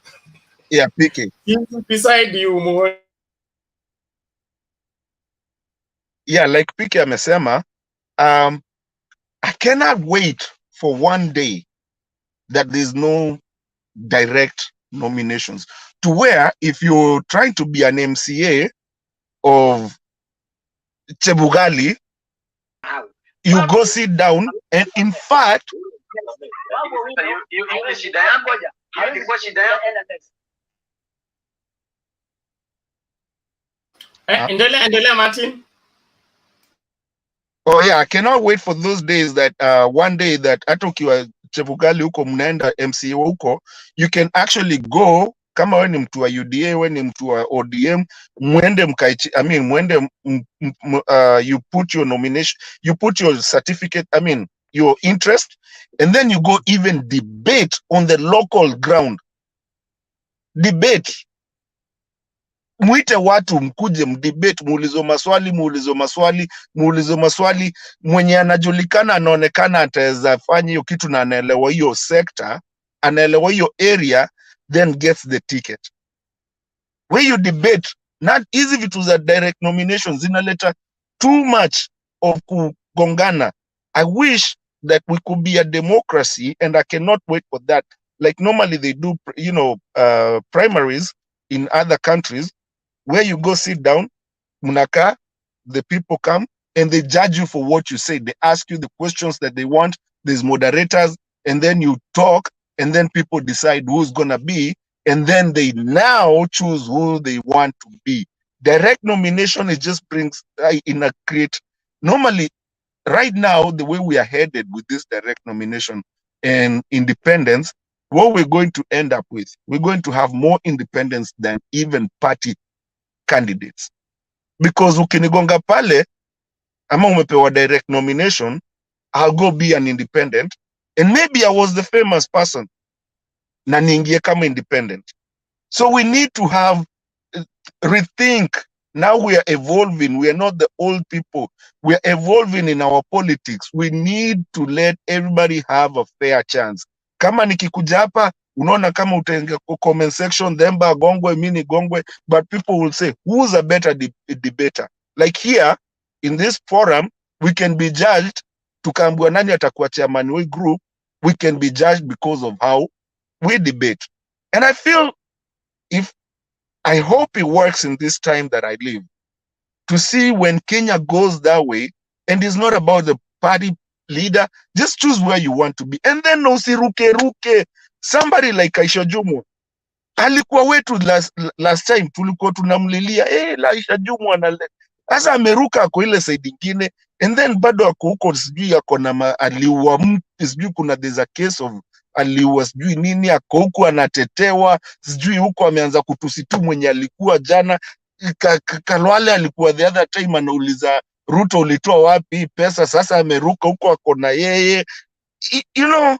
Yeah, PK. He's beside you more. Yeah, like PK amesema, I cannot wait for one day that there's no direct nominations, to where if you're trying to be an MCA of Chebugali, you go sit down, and in fact, Endelea Martin. Oh yeah, I cannot wait for those days that one day that hata ukiwa Chebukali huko mnaenda MCA huko, you can actually go kama wewe ni mtu wa UDA, wewe ni mtu wa ODM, mwende mkaichi, I mean mwende you put your nomination, you put your certificate, I mean your interest, and then you go even debate on the local ground. Debate. Mwite watu mkuje mdebate, muulizo maswali, mwenye anajulikana anaonekana ataweza fanya hiyo kitu na anaelewa hiyo sector, anaelewa hiyo area, then gets the ticket. Where you debate, not easy vitu za direct nominations zinaleta too much of kugongana. I wish that we could be a democracy, and I cannot wait for that. Like normally they do, you know, primaries in other countries, where you go sit down, munaka, the people come and they judge you for what you say. They ask you the questions that they want. There's moderators, and then you talk, and then people decide who's gonna be, and then they now choose who they want to be. Direct nomination, it just brings in a create. Normally, right now, the way we are headed with this direct nomination and independence, what we're going to end up with, we're going to have more independence than even party candidates. Because ukinigonga pale, ama umepewa direct nomination, I'll go be an independent, and maybe I was the famous person, na niingie kama independent. So we need to have rethink. Now we are evolving. We are not the old people. We are evolving in our politics. We need to let everybody have a fair chance. Kama nikikuja hapa, unaona kama utaingia comment section, themba gongwe, mini gongwe, but people will say, who's a better debater? Like here, in this forum, we can be judged, tukaambiwa nani atakuwa chairman wa group, we can be judged because of how we debate. And I feel, I hope it works in this time that I live, to see when Kenya goes that way, and it's not about the party leader, just choose where you want to be. And then usiruke. Somebody like Aisha Jumwa, alikuwa wetu last time, tulikuwa tunamlilia, Aisha Jumwa sasa ameruka kwa ile side ingine, and then bado ako huko, sijui ako na aliua mtu, sijui kuna there's a case of aliua sijui nini, ako huko anatetewa, sijui huko ameanza kutusitu mwenye alikuwa jana. Kalwale alikuwa the other time anauliza Ruto ulitoa wapi pesa, sasa ameruka huko ako na yeye. You know,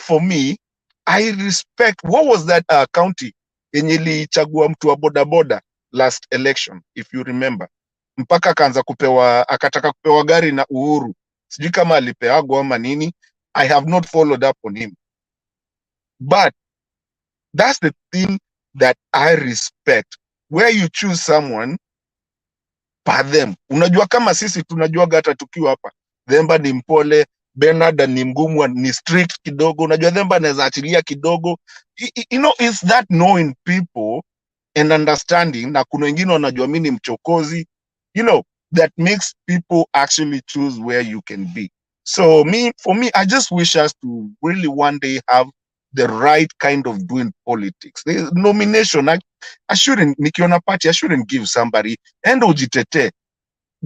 for me, I respect, what was that county yenye ilichagua mtu wa bodaboda last election, if you remember, mpaka akataka kupewa gari na Uhuru, sijui kama alipeagwa ama nini. I have not followed up on him, but that's the thing that I respect, where you choose someone per them. Unajua kama sisi tunajua hata tukiwa hapa, Themba ni mpole, Bernard ni mgumu, ni strict kidogo, unajua Themba anaweza achilia kidogo. You know, it's that knowing people and understanding, na kuna wengine wanajua mimi ni mchokozi, you know, that makes people actually choose where you can be. So for me, I just wish us to really one day have the right kind of doing politics. The nomination, I shouldn't, nikiona party, I shouldn't give somebody, and ujitete.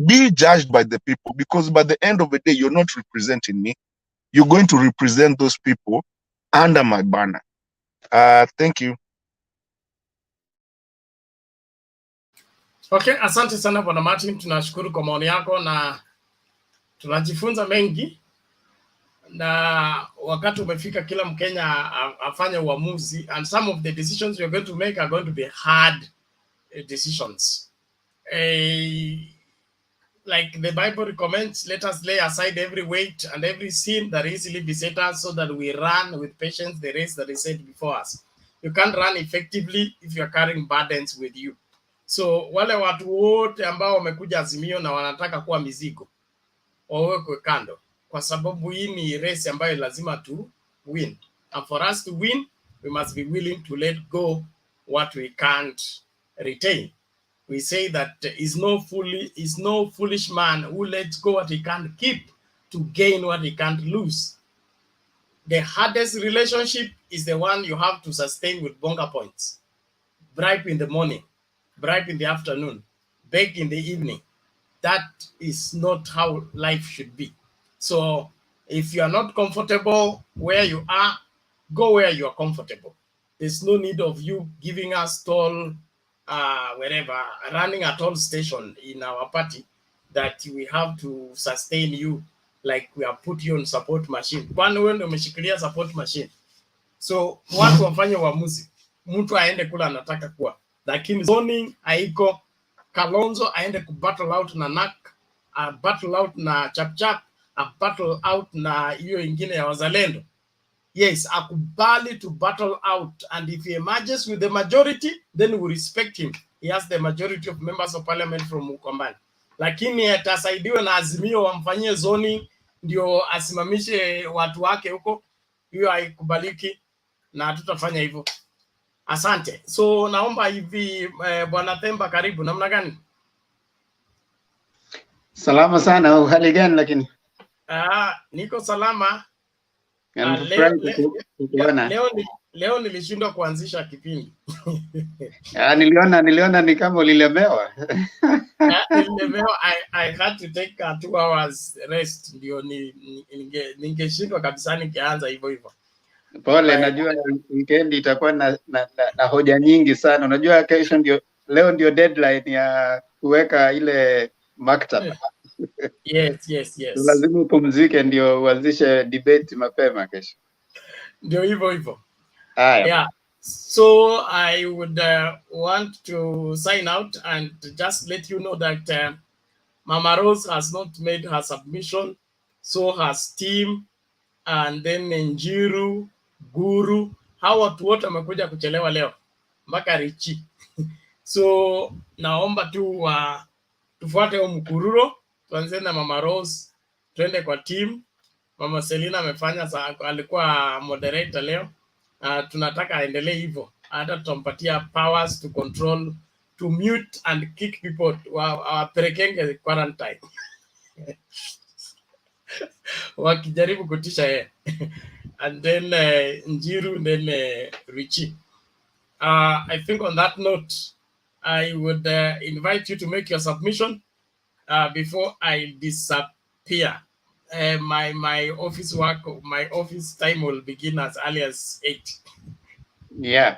Be judged by the people, because by the end of the day, you're not representing me. You're going to represent those people under my banner. Thank you. Okay, asante sana Bwana Martin, tunashukuru kwa maoni yako na tunajifunza mengi, na wakati umefika kila Mkenya afanye uamuzi, and some of the decisions we're going to make are going to be hard decisions. Like the Bible recommends, let us lay aside every weight and every sin that easily beset us, so that we run with patience the race that is set before us. You can't run effectively if you're carrying burdens with you. So wale watu wote ambao wamekuja Azimio na wanataka kuwa mizigo, wawekwe kando, kwa sababu hii ni race ambayo lazima tu win. And for us to win, we must be willing to let go what we can't retain. We say that is no foolish man who lets go what he can't keep to gain what he can't lose. The hardest relationship is the one you have to sustain with bonga points. Bribe in the morning, bribe in the afternoon, beg in the evening. That is not how life should be. So if you are not comfortable where you are, go where you are comfortable. There's no need of you giving us toll, wherever, running a toll station in our party that we have to sustain you like we have put you on support machine. Kwani wewe ndio umeshikilia support machine. So watu wafanye uamuzi. Mtu aende kula anataka kuwa. Lakini zoning haiko. Kalonzo aende ku battle out na NAK, a battle out na Chapchap, a battle out na hiyo ingine ya Wazalendo. Yes, akubali to battle out, and if he emerges with the majority, then we respect him. He has the majority of members of parliament from Ukambani. Lakini atasaidiwe na Azimio wamfanyie zoning ndio asimamishe watu wake huko, hiyo haikubaliki na tutafanya hivyo. Asante. So naomba hivi Bwana Themba, karibu. Namna gani? Salama sana, hali gani lakini? Niko salama. Leo nilishindwa kuanzisha kipindi. Niliona ni kama ulilemewa. Nililemewa. I had to take 2 hours rest ndio ningeshindwa kabisa ningeanza hivyo. Pole, najua weekend itakuwa na hoja nyingi sana. Unajua kesho leo ndio deadline ya kuweka ile maktaba. Yes. Lazima upumzike ndio uanzishe debate mapema kesho. Ndio hivyo. Yeah. So I would want to sign out and just let you know that Mama Rose has not made her submission, so has team, and then Njiru, Guru, hawa watu wote wamekuja kuchelewa leo mpaka Richi. So naomba tu tufuate huo mkururo, tuanze na Mama Rose, twende kwa team. Mama Selina amefanya, alikuwa moderator leo. Tunataka aendelee hivyo. Hata tutampatia powers to control, to mute and kick people, wapelekenge quarantine. Wakijaribu kutisha yeye. And then Njiru, then Richie. I think on that note, I would invite you to make your submission before I disappear. My office work, my office time will begin as early as 8. Yeah.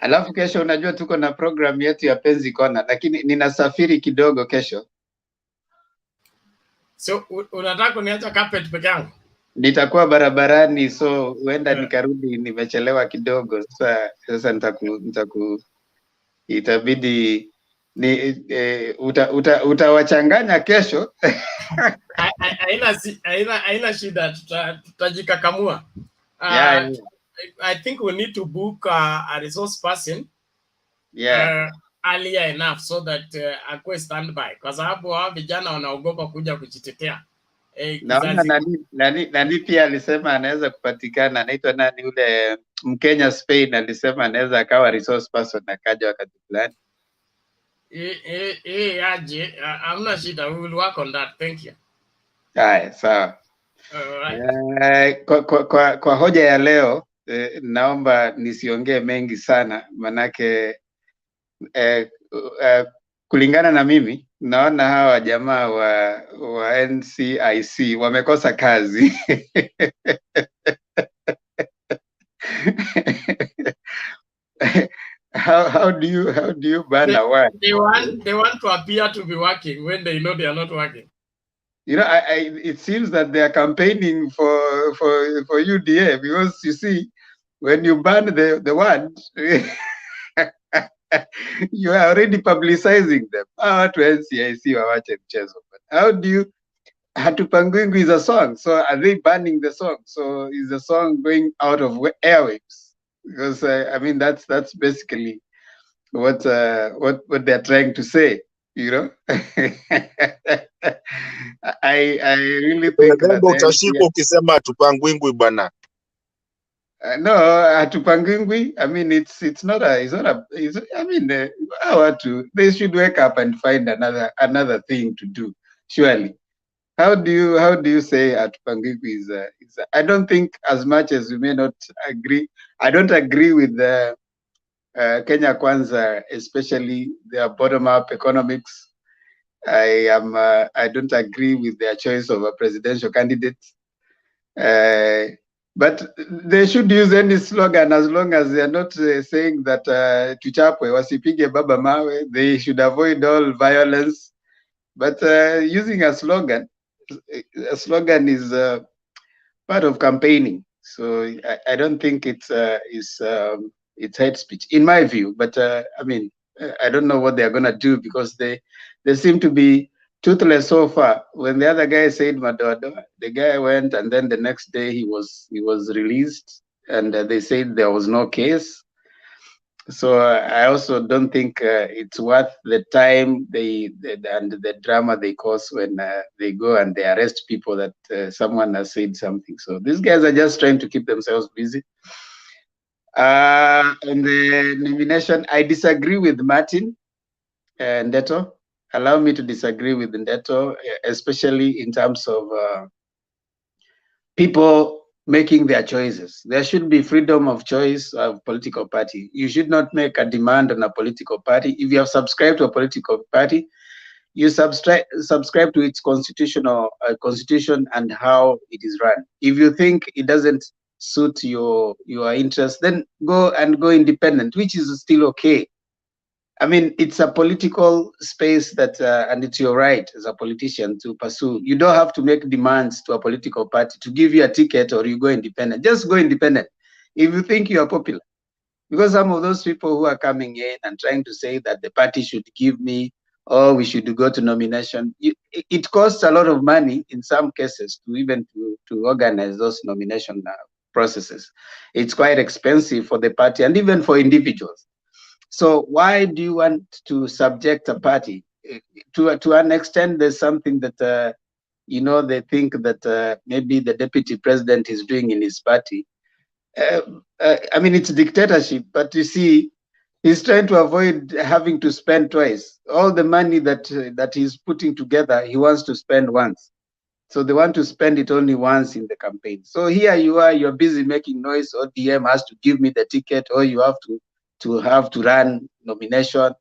Alafu kesho unajua tuko na program yetu ya Penzi Kona, lakini ninasafiri kidogo kesho. So unataka kuniacha carpet peke yangu? Nitakuwa barabarani, so huenda nikarudi nimechelewa kidogo. Sasa itabidi utawachanganya kesho. Haina shida, tutajikakamua. I think we need to book a resource person earlier enough so that akue standby, kwa sababu hao vijana wanaogopa kuja kujitetea. Naona nani pia alisema anaweza kupatikana, anaitwa nani ule Mkenya Spain, alisema anaweza akawa resource person akaja wakati fulani. Aje, I'm not sure, we will work on that. Thank you. Haya, sawa. Kwa hoja ya leo naomba nisiongee mengi sana, manake kulingana na mimi naona hawa jamaa wa NCIC wamekosa kazi. How do you ban a word? They want to appear to be working when they know they are not working. You know, it seems that they are campaigning for UDA, because you see, when you ban the word, you are already publicizing them. How to NCIC wawache mchezo. How do you? Hatupangwingwi is a song, so are they banning the song? So is the song going out of airwaves? Because I mean that's basically what they're trying to say, you know. I really think that utashikwa ukisema Hatupangwingwi bwana. No, Hatupangwingwi. I mean, it's not a. I mean, they should wake up and find another thing to do. Surely. How do you say Hatupangwingwi is a, I don't think, as much as we may not agree, I don't agree with the Kenya Kwanza, especially their bottom-up economics. I don't agree with their choice of a presidential candidate. But they should use any slogan as long as they are not saying that tuchapwe wasipige baba mawe. They should avoid all violence. But using a slogan is part of campaigning. So I don't think it's hate speech in my view. But I mean, I don't know what they are gonna do, because they seem to be toothless so far. When the other guy said Madodo, the guy went, and then the next day he was released, and they said there was no case. So I also don't think it's worth the time and the drama they cause when they go and they arrest people that someone has said something. So these guys are just trying to keep themselves busy. On the nomination, I disagree with Martin Ndeto. Allow me to disagree with Ndeto, especially in terms of people making their choices. There should be freedom of choice of political party. You should not make a demand on a political party. If you have subscribed to a political party, you subscribe to its constitution and how it is run. If you think it doesn't suit your interest, then go independent, which is still okay. I mean, it's a political space that, and it's your right as a politician to pursue. You don't have to make demands to a political party to give you a ticket or you go independent. Just go independent if you think you are popular. Because some of those people who are coming in and trying to say that the party should give me, or we should go to nomination, it costs a lot of money in some cases to even to organize those nomination processes. It's quite expensive for the party and even for individuals. So why do you want to subject a party? To an extent, there's something that, they think that maybe the deputy president is doing in his party. I mean, it's dictatorship, but you see, he's trying to avoid having to spend twice. All the money that he's putting together, he wants to spend once. So they want to spend it only once in the campaign. So here you are, you're busy making noise, ODM has to give me the ticket, or you have to run nomination.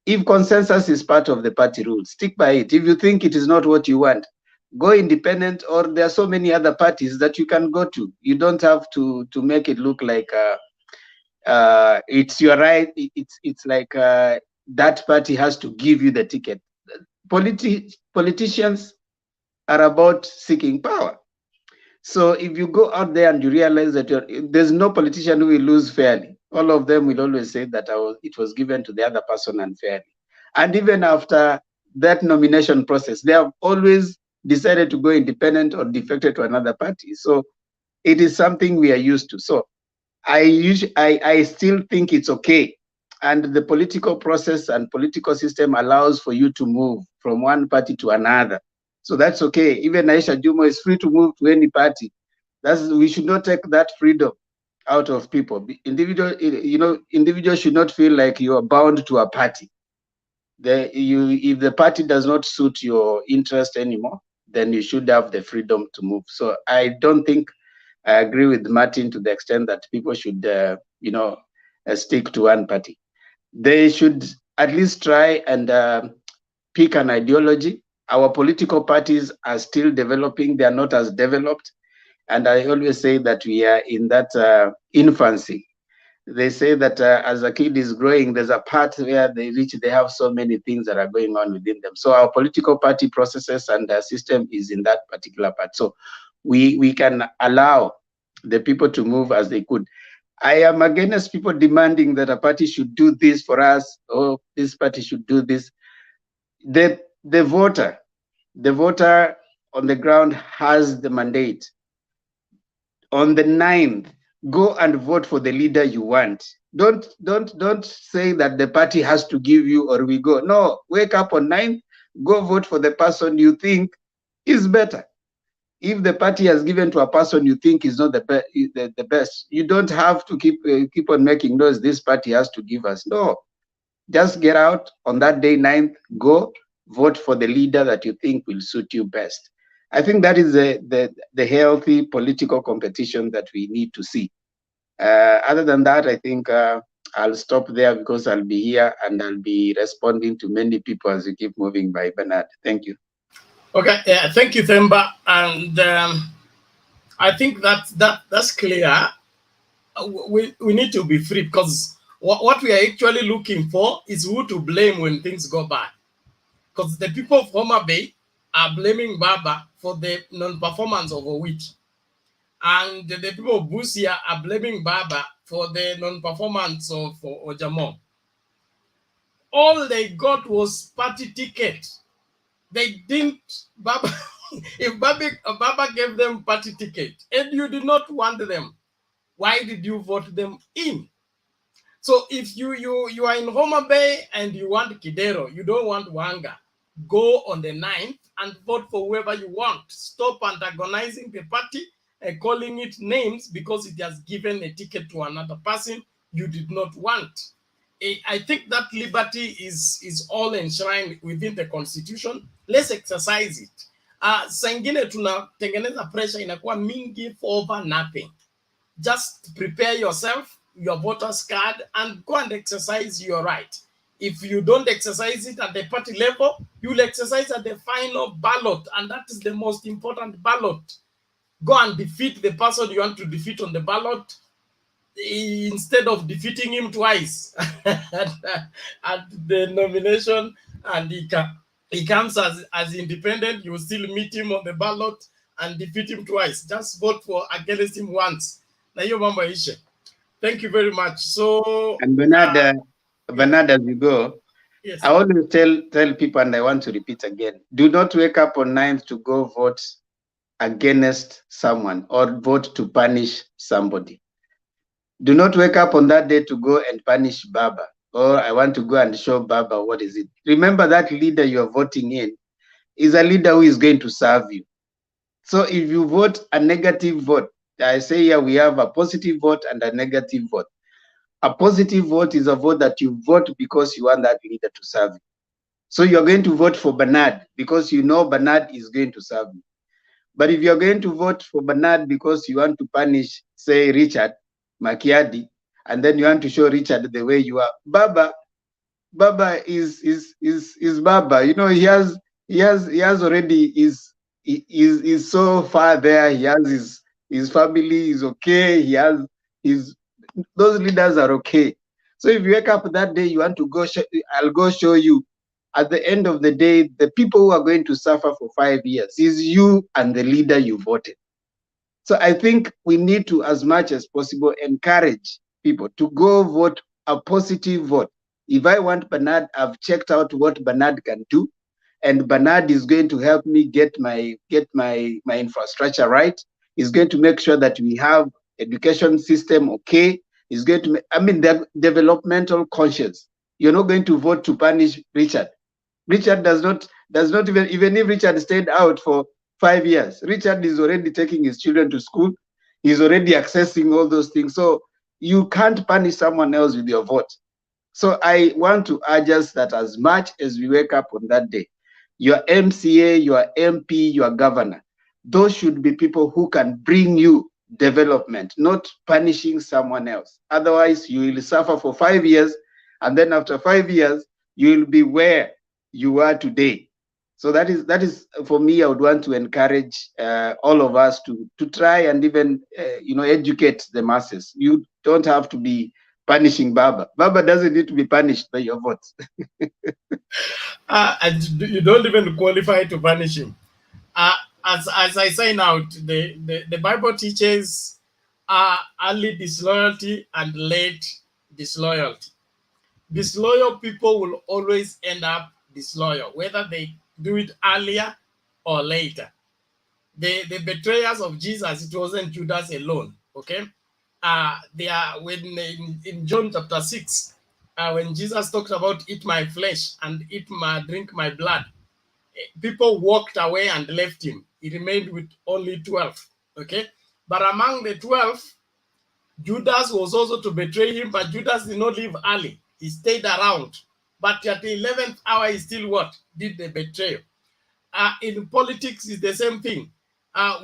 If consensus is part of the party rules, stick by it. If you think it is not what you want, go independent, or there are so many other parties that you can go to. You don't have to make it look like it's your right. It's like that party has to give you the ticket. Politicians are about seeking power. So if you go out there and you realize that there's no politician who will lose fairly. All of them will always say that it was given to the other person unfairly. And even after that nomination process, they have always decided to go independent or defected to another party. So it is something we are used to. So I still think it's okay. And the political process and political system allows for you to move from one party to another. So that's okay. Even Aisha Juma is free to move to any party. We should not take that freedom out of people. Individuals should not feel like you are bound to a party. If the party does not suit your interest anymore, then you should have the freedom to move. So I don't think I agree with Martin to the extent that people should, stick to one party. They should at least try and pick an ideology. Our political parties are still developing. They are not as developed. And I always say that we are in that infancy. They say that as a kid is growing, there's a part where they have so many things that are going on within them. So our political party processes and system is in that particular part. So we can allow the people to move as they could. I am against people demanding that a party should do this for us, or this party should do this. The voter on the ground has the mandate. On the 9th, go and vote for the leader you want. Don't say that the party has to give you or we go. No, wake up on 9th, go vote for the person you think is better. If the party has given to a person you think is not the best, you don't have to keep on making noise. This party has to give us. No, just get out on that day 9th, go vote for the leader that you think will suit you best. I think that is the healthy political competition that we need to see. Other than that, I think I'll stop there because I'll be here and I'll be responding to many people as we keep moving by. Bernard, thank you. Okay, thank you, Themba, and I think that's clear. We need to be free, because what we are actually looking for is who to blame when things go bad. Because the people of Homa Bay are blaming Baba for the non-performance of a week. And the people of Busia are blaming Baba for the non-performance of Ojamo. All they got was party ticket. They didn't, Baba, if Baba gave them party ticket and you did not want them, why did you vote them in? So if you are in Homa Bay and you want Kidero, you don't want Wanga, go on the 9th and vote for whoever you want. Stop antagonizing the party and calling it names because it has given a ticket to another person you did not want. I think that liberty is all enshrined within the constitution. Let's exercise it. Sangine tunatengeneza pressure inakuwa mingi for over nothing. Just prepare yourself, your voter's card, and go and exercise your right. If you don't exercise it at the party level, you'll exercise at the final ballot, and that is the most important ballot. Go and defeat the person you want to defeat on the ballot instead of defeating him twice at the nomination, and he comes as independent. You will still meet him on the ballot and defeat him twice. Just vote against him once. Thank you very much. So, and Bernard, Bernard, as you go, yes. I always tell people, and I want to repeat again, do not wake up on 9th to go vote against someone or vote to punish somebody. Do not wake up on that day to go and punish Baba, or I want to go and show Baba what is it. Remember that leader you are voting in is a leader who is going to serve you. So if you vote a negative vote, I say here we have a positive vote and a negative vote. A positive vote is a vote that you vote because you want that leader to serve you. So you're going to vote for Bernard because you know Bernard is going to serve you. But if you're going to vote for Bernard because you want to punish, say, Richard Makiadi, and then you want to show Richard the way you are, Baba is Baba. You know, he has already is so far there. He has his family is okay. He has those leaders are okay. So if you wake up that day, you want to go, I'll go show you. At the end of the day, the people who are going to suffer for 5 years is you and the leader you voted. So I think we need to, as much as possible, encourage people to go vote a positive vote. If I want Bernard, I've checked out what Bernard can do, and Bernard is going to help me get my infrastructure right. He's going to make sure that we have education system okay. He's going to, the developmental conscience. You're not going to vote to punish Richard. Richard does not even if Richard stayed out for 5 years, Richard is already taking his children to school. He's already accessing all those things. So you can't punish someone else with your vote. So I want to urge us that as much as we wake up on that day, your MCA, your MP, your governor, those should be people who can bring you development, not punishing someone else. Otherwise, you will suffer for 5 years, and then after 5 years, you will be where you are today. So that is for me. I would want to encourage all of us to try and even educate the masses. You don't have to be punishing Baba. Baba doesn't need to be punished by your votes. And you don't even qualify to punish him. As I sign out, the Bible teaches early disloyalty and late disloyalty. Disloyal people will always end up disloyal, whether they do it earlier or later. The betrayers of Jesus, it wasn't Judas alone, okay? They are in John chapter 6, when Jesus talked about eat my flesh and drink my blood, people walked away and left him. He remained with only 12. Okay, but among the 12, Judas was also to betray him, but Judas did not leave early. He stayed around. But at the 11th hour, he still what? Did the betrayal. In politics, it's the same thing.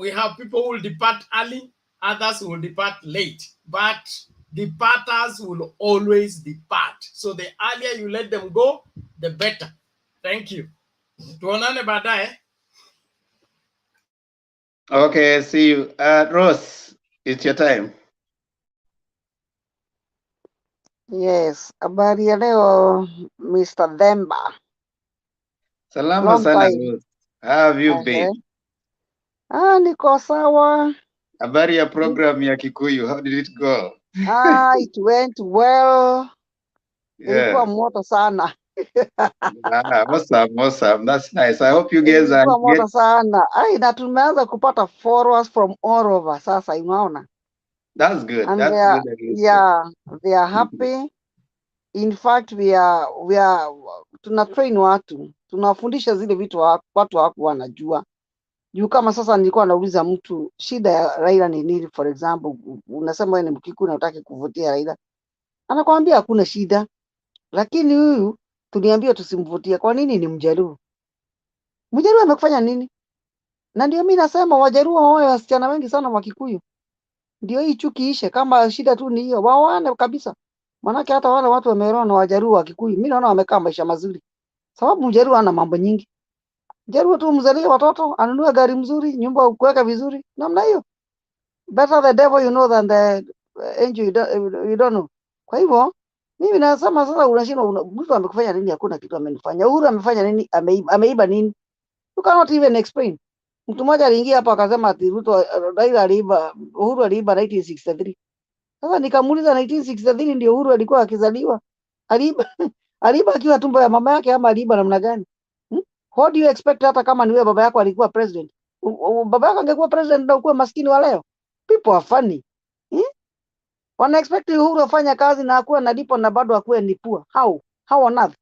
We have people who will depart early, others will depart late. But departers will always depart. So the earlier you let them go, the better. Thank you. Tuonane baadaye. Okay, see you. Rose, it's your time. Yes, habari ya leo Mr. Themba. Salama Long sana, time. Rose. How have you been? Niko sawa. Habari ya program ya Kikuyu, how did it go? It went well. Ilikuwa Yeah. moto sana. Awesome. That's nice. I hope you guys are Ilikuwa moto sana. Na tumeanza kupata followers from all over sasa, unaona. That's good. And That's good. they are happy. In fact, we are tuna train watu, tunafundisha zile vitu watu hawakuwa wanajua. Juu kama sasa nilikuwa nauliza mtu shida ya Raila ni nini, for example, unasema wewe ni Mkikuyu na unataka kuvutia Raila. Anakuambia hakuna shida. Lakini huyu tuliambiwa tusimvutie. Kwa nini? Ni Mjaluo. Mjaluo amekufanya nini? Na ndio mimi nasema Wajaluo wao wasichana wengi sana wa Kikuyu. Ndio hii chuki ishe, kama shida tu ni hiyo, waone kabisa. Manake hata wale watu wameolewa na Wajaluo wa Kikuyu, mimi naona wamekaa maisha mazuri. Sababu Mjaluo ana mambo nyingi. Mjaluo tu mzalie watoto, anunue gari mzuri, nyumba kuweka vizuri, namna hiyo. Better the devil you know than the angel you don't know. Kwa hivyo mimi nasema sasa unashinda mtu amekufanya nini? Hakuna kitu amenifanya. Uhuru amefanya nini? Ameiba nini? You cannot even explain. Mtu mmoja aliingia hapa akasema ati Ruto Raila aliiba, Uhuru aliiba 1963. Sasa nikamuuliza 1963 ndio Uhuru alikuwa akizaliwa? Aliiba akiwa tumbo ya mama yake ama aliiba namna gani? What do you expect hata kama ni wewe baba yako alikuwa president? Baba yako angekuwa president na ukuwe maskini wa leo? People are funny. Wana expect Uhuru afanya kazi na akuwe na dipo na bado akuwe ni poor. How on earth?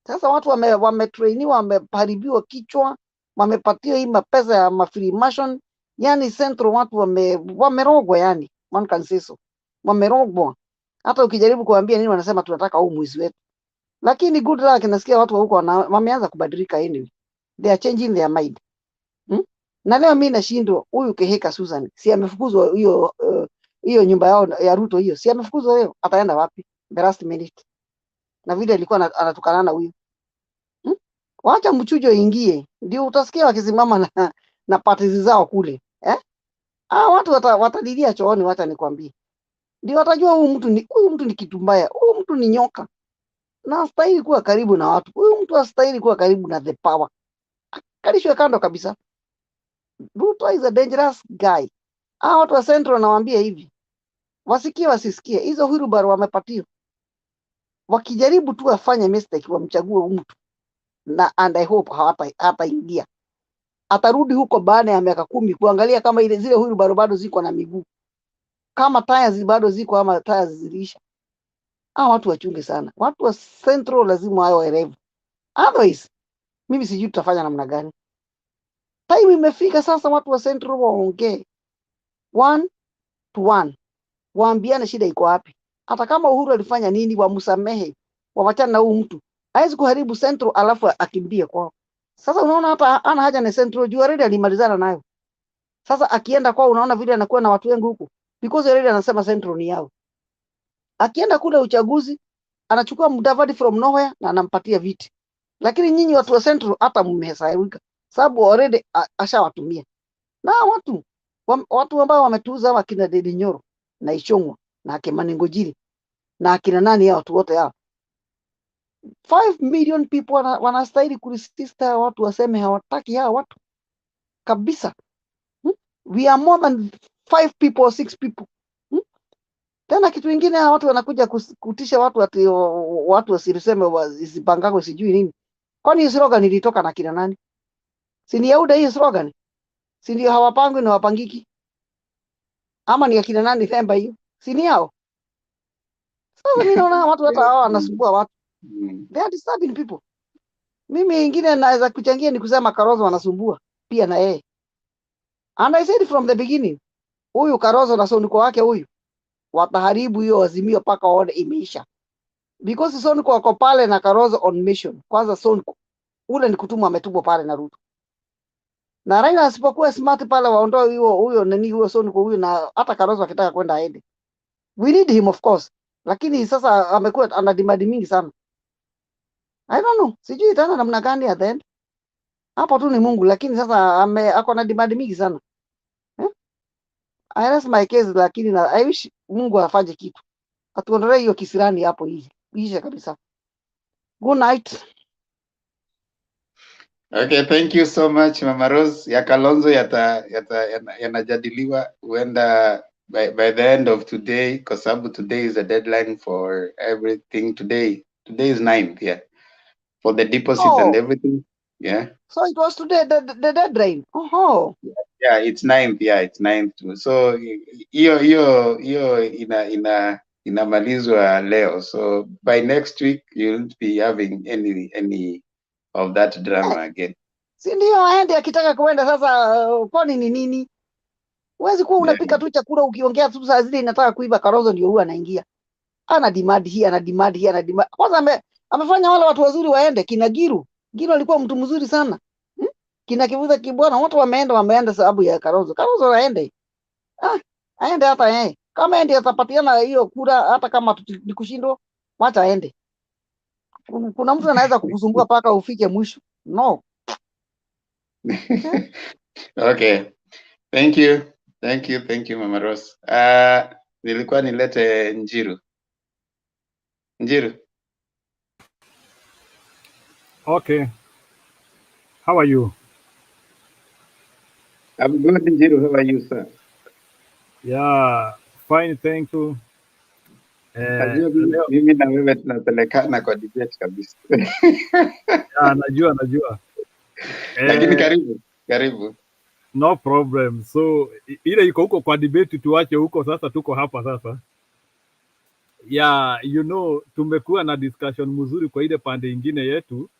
Sasa watu wametrainiwa, wameharibiwa kichwa, wamepatiwa hii mapesa ya Freemason, yani central watu wamerogwa, yani one can say so. Wamerogwa. Hata ukijaribu kuambia nini wanasema tunataka huu mwizi wetu. Lakini good luck, nasikia watu huko wameanza kubadilika anyway. They are changing their mind. Na leo mimi nashindwa huyu Keheka Susan, si amefukuzwa hiyo nyumba yao ya Ruto hiyo. Si amefukuzwa leo, ataenda wapi? The last minute. Na vile alikuwa anatukana na huyu. Wacha mchujo ingie, ndio utasikia wakisimama na parties zao kule. Watu watadilia chooni, wacha nikwambie. Ndio watajua huyu mtu ni kitu mbaya. Huyu mtu ni nyoka. Na hastahili kuwa karibu na watu. Huyu mtu hastahili kuwa karibu na the power. Kalishwe kando kabisa. Ruto is a dangerous guy. Watu wa Central nawaambia hivi. Wasikie wasisikie. Hizo wheelbarrow wamepatiwa. Wakijaribu tu afanye mistake wamchague huyu mtu. And I hope hataingia. Atarudi huko baada ya miaka 10 kuangalia kama zile wheelbarrow bado ziko na miguu. Kama tires bado ziko ama tires zilisha. Watu wachunge sana. Watu wa Central lazima hao waelewe. Otherwise, mimi sijui tutafanya namna gani. Time imefika sasa watu wa Central waongee. 1 to 1. Waambiane shida iko wapi. Hata kama Uhuru alifanya nini wamsamehe. Wawachane na huyu mtu. Haiwezi kuharibu Central alafu akimbie kwao. Sasa unaona hata ana haja na Central juu already alimalizana nayo. Sasa akienda kwao unaona vile anakuwa na watu wengi huko. Because already anasema Central ni yao. Akienda kule uchaguzi anachukua Mudavadi from nowhere na anampatia viti. Lakini nyinyi watu wa Central hata mmehesabika. Sababu already ashawatumia. Na watu ambao wametuuza wakina Dedi Nyoro na Ichongwa na Kimani Ngojiri na akina nani hao watu wote hao. 5 million people wanastahili kuresista watu waseme hawataki hao watu kabisa. We are more than 5 people or 6 people. Tena kitu kingine watu wanakuja kutisha watu ati watu wasiseme wasipangango sijui nini. Kwani hiyo slogan ilitoka na kina nani? Si ni Yauda hiyo slogan? Si ndio hawapangwi na wapangiki? Ama ni akina nani Themba hiyo? Si ni hao? Sasa mimi naona watu hata hao wanasumbua watu. They are disturbing people. Mimi ingine naweza kuchangia ni kusema Kalonzo wanasumbua pia na yeye. And I said from the beginning, huyu Kalonzo na soniko wake huyu wataharibu hiyo Azimio paka waone imeisha. Because Sonko wako pale na Kalonzo on mission. Kwanza Sonko ule ni kutumwa, ametumwa pale na Ruto. Na Raila asipokuwa smart pale waondoe huyo nani huyo Sonko huyo, na hata Kalonzo akitaka kwenda aende. We need him of course. Lakini sasa amekuwa ana demand mingi sana. I don't know. Sijui tena namna gani at the end. Hapo tu ni Mungu, lakini sasa ako na demand mingi sana. I rest my case, lakini na I wish Mungu afanye kitu. Atuondolee hiyo kisirani hapo hii. Isha kabisa. Good night. Okay, thank you so much Mama Rose. Ya Kalonzo yanajadiliwa huenda by the end of today, kwa sababu today is the deadline for everything. Today is 9th, yeah. For the deposits and everything. Yeah. So it was today the deadline. Oh. Yeah, it's 9th. Yeah, it's 9th. So hiyo inamalizwa leo. So by next week you'll be having any of that drama again. Si ndio aende akitaka kuenda sasa, kwani ni nini? Huwezi kuwa unapika tu chakula ukiongea tu saa zile inataka kuiba. Kalonzo ndio huwa anaingia. Ana demand hii, ana demand hii, ana demand. Kwanza amefanya wale watu wazuri waende. Kina Giru alikuwa mtu mzuri sana. Kina Kivuza Kibwana watu wameenda sababu ya Kalonzo. Kalonzo aende. Aende hata yeye. Kama yeye atapatiana hiyo kura hata kama ni kushindwa, wacha aende. Kuna mtu anaweza kukusumbua paka ufike mwisho. No. Okay. Thank you Mama Rose. Nilikuwa nilete Njiru. Okay. How are you? I'm good, Njiru. How are you, sir? Yeah, fine, thank you. Mimi na wewe tunapelekana kwa debate kabisa. Yeah, najua. Lakini karibu. No problem. So ile iko huko kwa debate tuache huko, sasa tuko hapa sasa. Yeah, tumekuwa na discussion mzuri kwa ile pande ingine yetu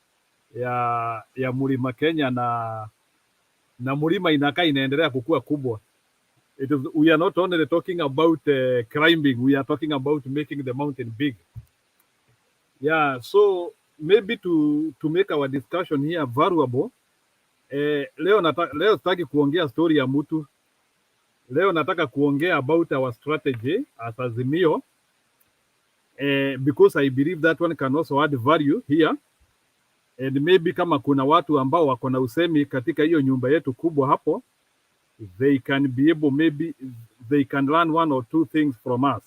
ya Mlima Kenya na mlima inakaa inaendelea kukua kubwa. We are not only talking about climbing, we are talking about making the mountain big. Yeah, so maybe to make our discussion here valuable, leo sitaki kuongea story ya mtu. Leo nataka kuongea about our strategy as Azimio, because I believe that one can also add value here. And maybe kama kuna watu ambao wako na usemi katika hiyo nyumba yetu kubwa hapo, they can be able, maybe they can learn one or two things from us.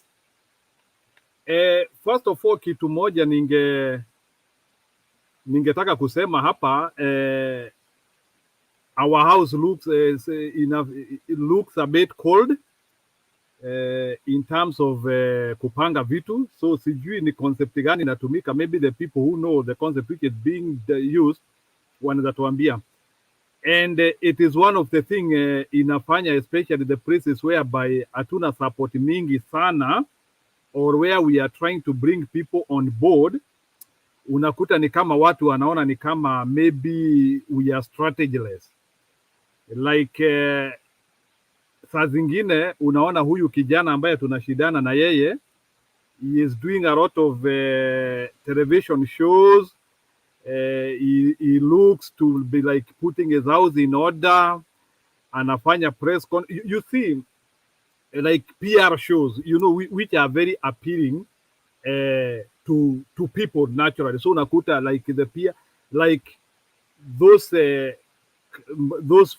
First of all, kitu moja ningetaka kusema hapa, our house looks a bit cold in terms of kupanga vitu. So sijui ni concept gani inatumika. Maybe the people who know the concept which is being used wanaweza tuambia. And it is one of the thing inafanya, especially the places whereby hatuna support mingi sana, or where we are trying to bring people on board, unakuta ni kama watu wanaona ni kama maybe we are strategyless. Like saa zingine unaona huyu kijana ambaye tunashidana na yeye, he is doing a lot of television shows. He looks to be like putting his house in order. Anafanya press con. You see, like PR shows, which are very appealing to people naturally. So unakuta like the PR, like those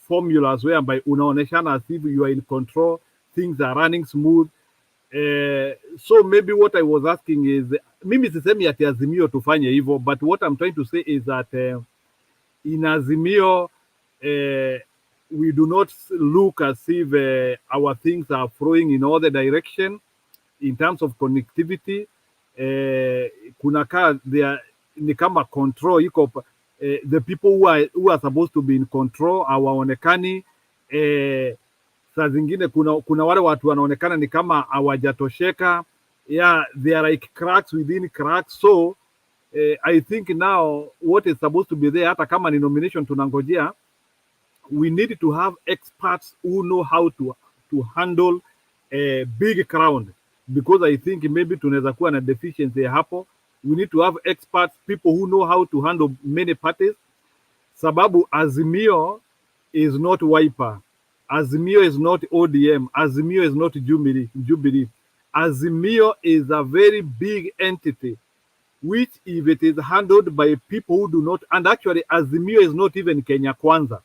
formulas whereby unaoneshana as if you are in control, things are running smooth. So maybe what I was asking is, mimi sisemi ati Azimio tufanye hivyo, but what I'm trying to say is that in Azimio we do not look as if our things are flowing in all the direction in terms of connectivity. Kunakaa there ni kama control iko, the people who are supposed to be in control hawaonekani. Saa zingine kuna wale watu wanaonekana ni kama hawajatosheka. Yeah, they are like cracks within cracks. So I think now what is supposed to be there, hata kama ni nomination tunangojea, we need to have experts who know how to handle a big crowd, because I think maybe tunaweza kuwa na deficiency hapo. We need to have experts, people who know how to handle many parties, sababu Azimio is not Wiper, Azimio is not ODM, Azimio is not Jubilee. Azimio is a very big entity, which if it is handled by people who do not, and actually Azimio is not even Kenya Kwanza.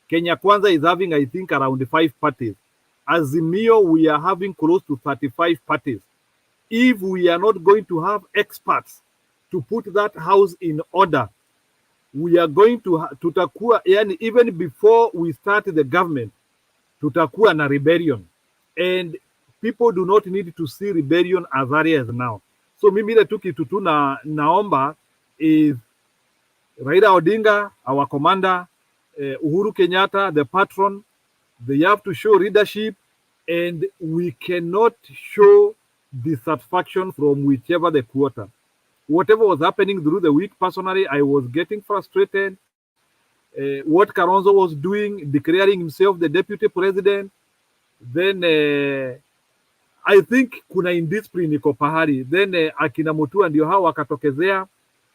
Kenya Kwanza is having, I think, around 5 parties. Azimio, we are having close to 35 parties. If we are not going to have experts to put that house in order, we are going to tutakuwa, yani even before we start the government, tutakuwa na rebellion, and people do not need to see rebellion as early as now. So mimi ile tu kitu tu naomba is Raila Odinga, our commander, Uhuru Kenyatta, the patron, they have to show leadership, and we cannot show dissatisfaction from whichever the quarter. Whatever was happening through the week, personally, I was getting frustrated. What Kalonzo was doing, declaring himself the deputy president, then I think kuna indiscipline iko pahali. Then akina Mutua ndio hao wakatokezea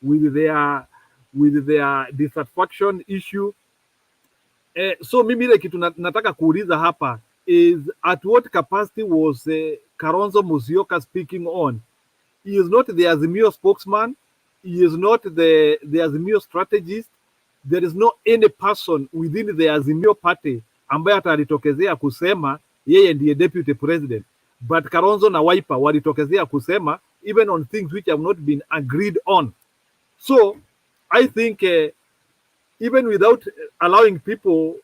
with their dissatisfaction issue. So mimi ile kitu nataka kuuliza hapa is at what capacity was Kalonzo Musyoka speaking on? He is not the Azimio spokesman. He is not the Azimio strategist. There is no any person within the Azimio party ambaye atalitokezea kusema yeye ndiye deputy president. But Kalonzo na Wiper walitokezea kusema even on things which have not been agreed on. So I think even without allowing people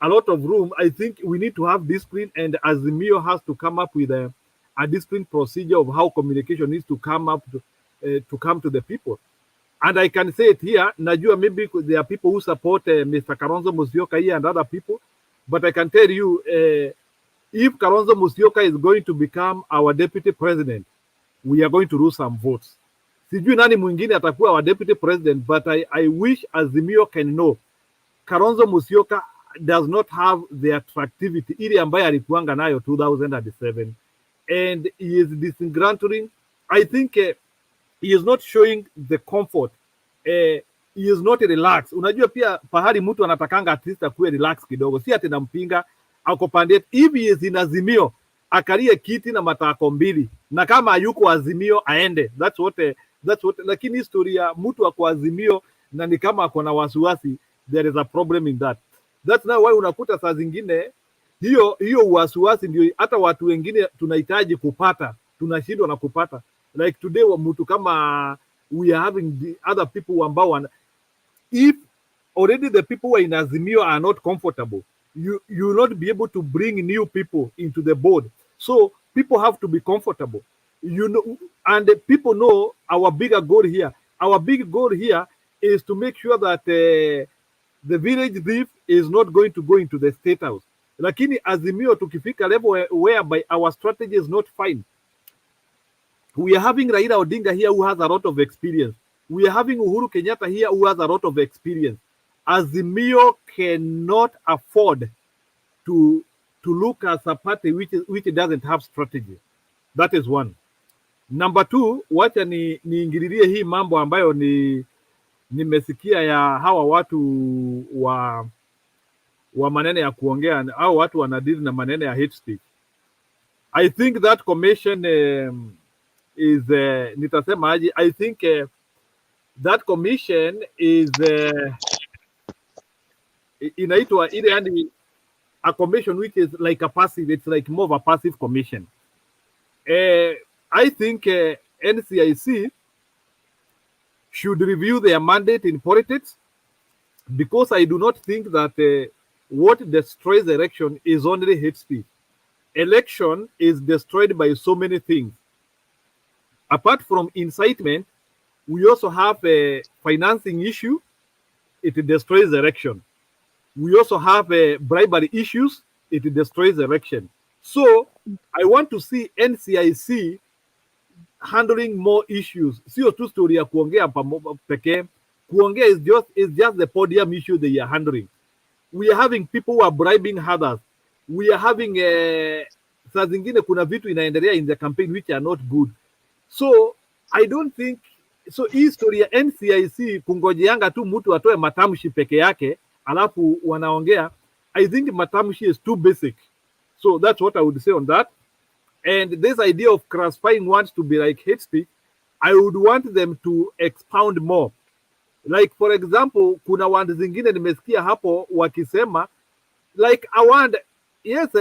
a lot of room, I think we need to have discipline, and Azimio has to come up with a disciplined procedure of how communication needs to come up to come to the people. And I can say it here, najua maybe there are people who support Mr. Kalonzo Musyoka here and other people, but I can tell you, if Kalonzo Musyoka is going to become our deputy president, we are going to lose some votes. Sijui nani mwingine atakuwa our deputy president, but I wish Azimio can know Kalonzo Musyoka does not have the attractivity ile ambayo alikuanga nayo 2007, and he is disgruntling. I think he is not showing the comfort. He is not relaxed. Unajua pia pahali mtu anatakanga at least akuwe relax kidogo, si ati nampinga ako pande. If he is in Azimio, akalie kiti na matako mbili, na kama hayuko Azimio aende. That's what lakini historia mtu ako Azimio na ni kama ako na wasiwasi, there is a problem in that. That's now why unakuta saa zingine hiyo wasiwasi ndio hata watu wengine tunahitaji kupata, tunashindwa na kupata. Like today mtu kama we are having the other people ambao if already the people who are in Azimio are not comfortable, you will not be able to bring new people into the board. So people have to be comfortable, you know, and the people know our bigger goal here. Our big goal here is to make sure that the village thief is not going to go into the state house. Lakini Azimio tukifika level whereby our strategy is not fine. We are having Raila Odinga here who has a lot of experience. We are having Uhuru Kenyatta here who has a lot of experience. Azimio cannot afford to look as a party which doesn't have strategy. That is one. Number two, wacha niingililie hii mambo ambayo nimesikia ya hawa watu wa maneno ya kuongea, au watu wanadili na maneno ya hate speech. I think that commission is nitasema aje, I think that commission is inaitwa ile, yani a commission which is like a passive, it's like more of a passive commission. I think NCIC should review their mandate in politics, because I do not think that what destroys election is only hate speech. Election is destroyed by so many things. Apart from incitement, we also have a financing issue. It destroys election. We also have bribery issues. It destroys election. So I want to see NCIC handling more issues. Sio tu story ya kuongea pekee. Kuongea is just the podium issue they are handling. We are having people who are bribing others. We are having saa zingine kuna vitu inaendelea in the campaign which are not good. So I don't think so. Hii story ya NCIC kungojeanga tu mtu atoe matamshi peke yake alafu wanaongea. I think matamshi is too basic. So that's what I would say on that. And this idea of classifying words to be like hate speech, I would want them to expound more. Like for example, kuna words zingine nimesikia hapo wakisema like a word, yes,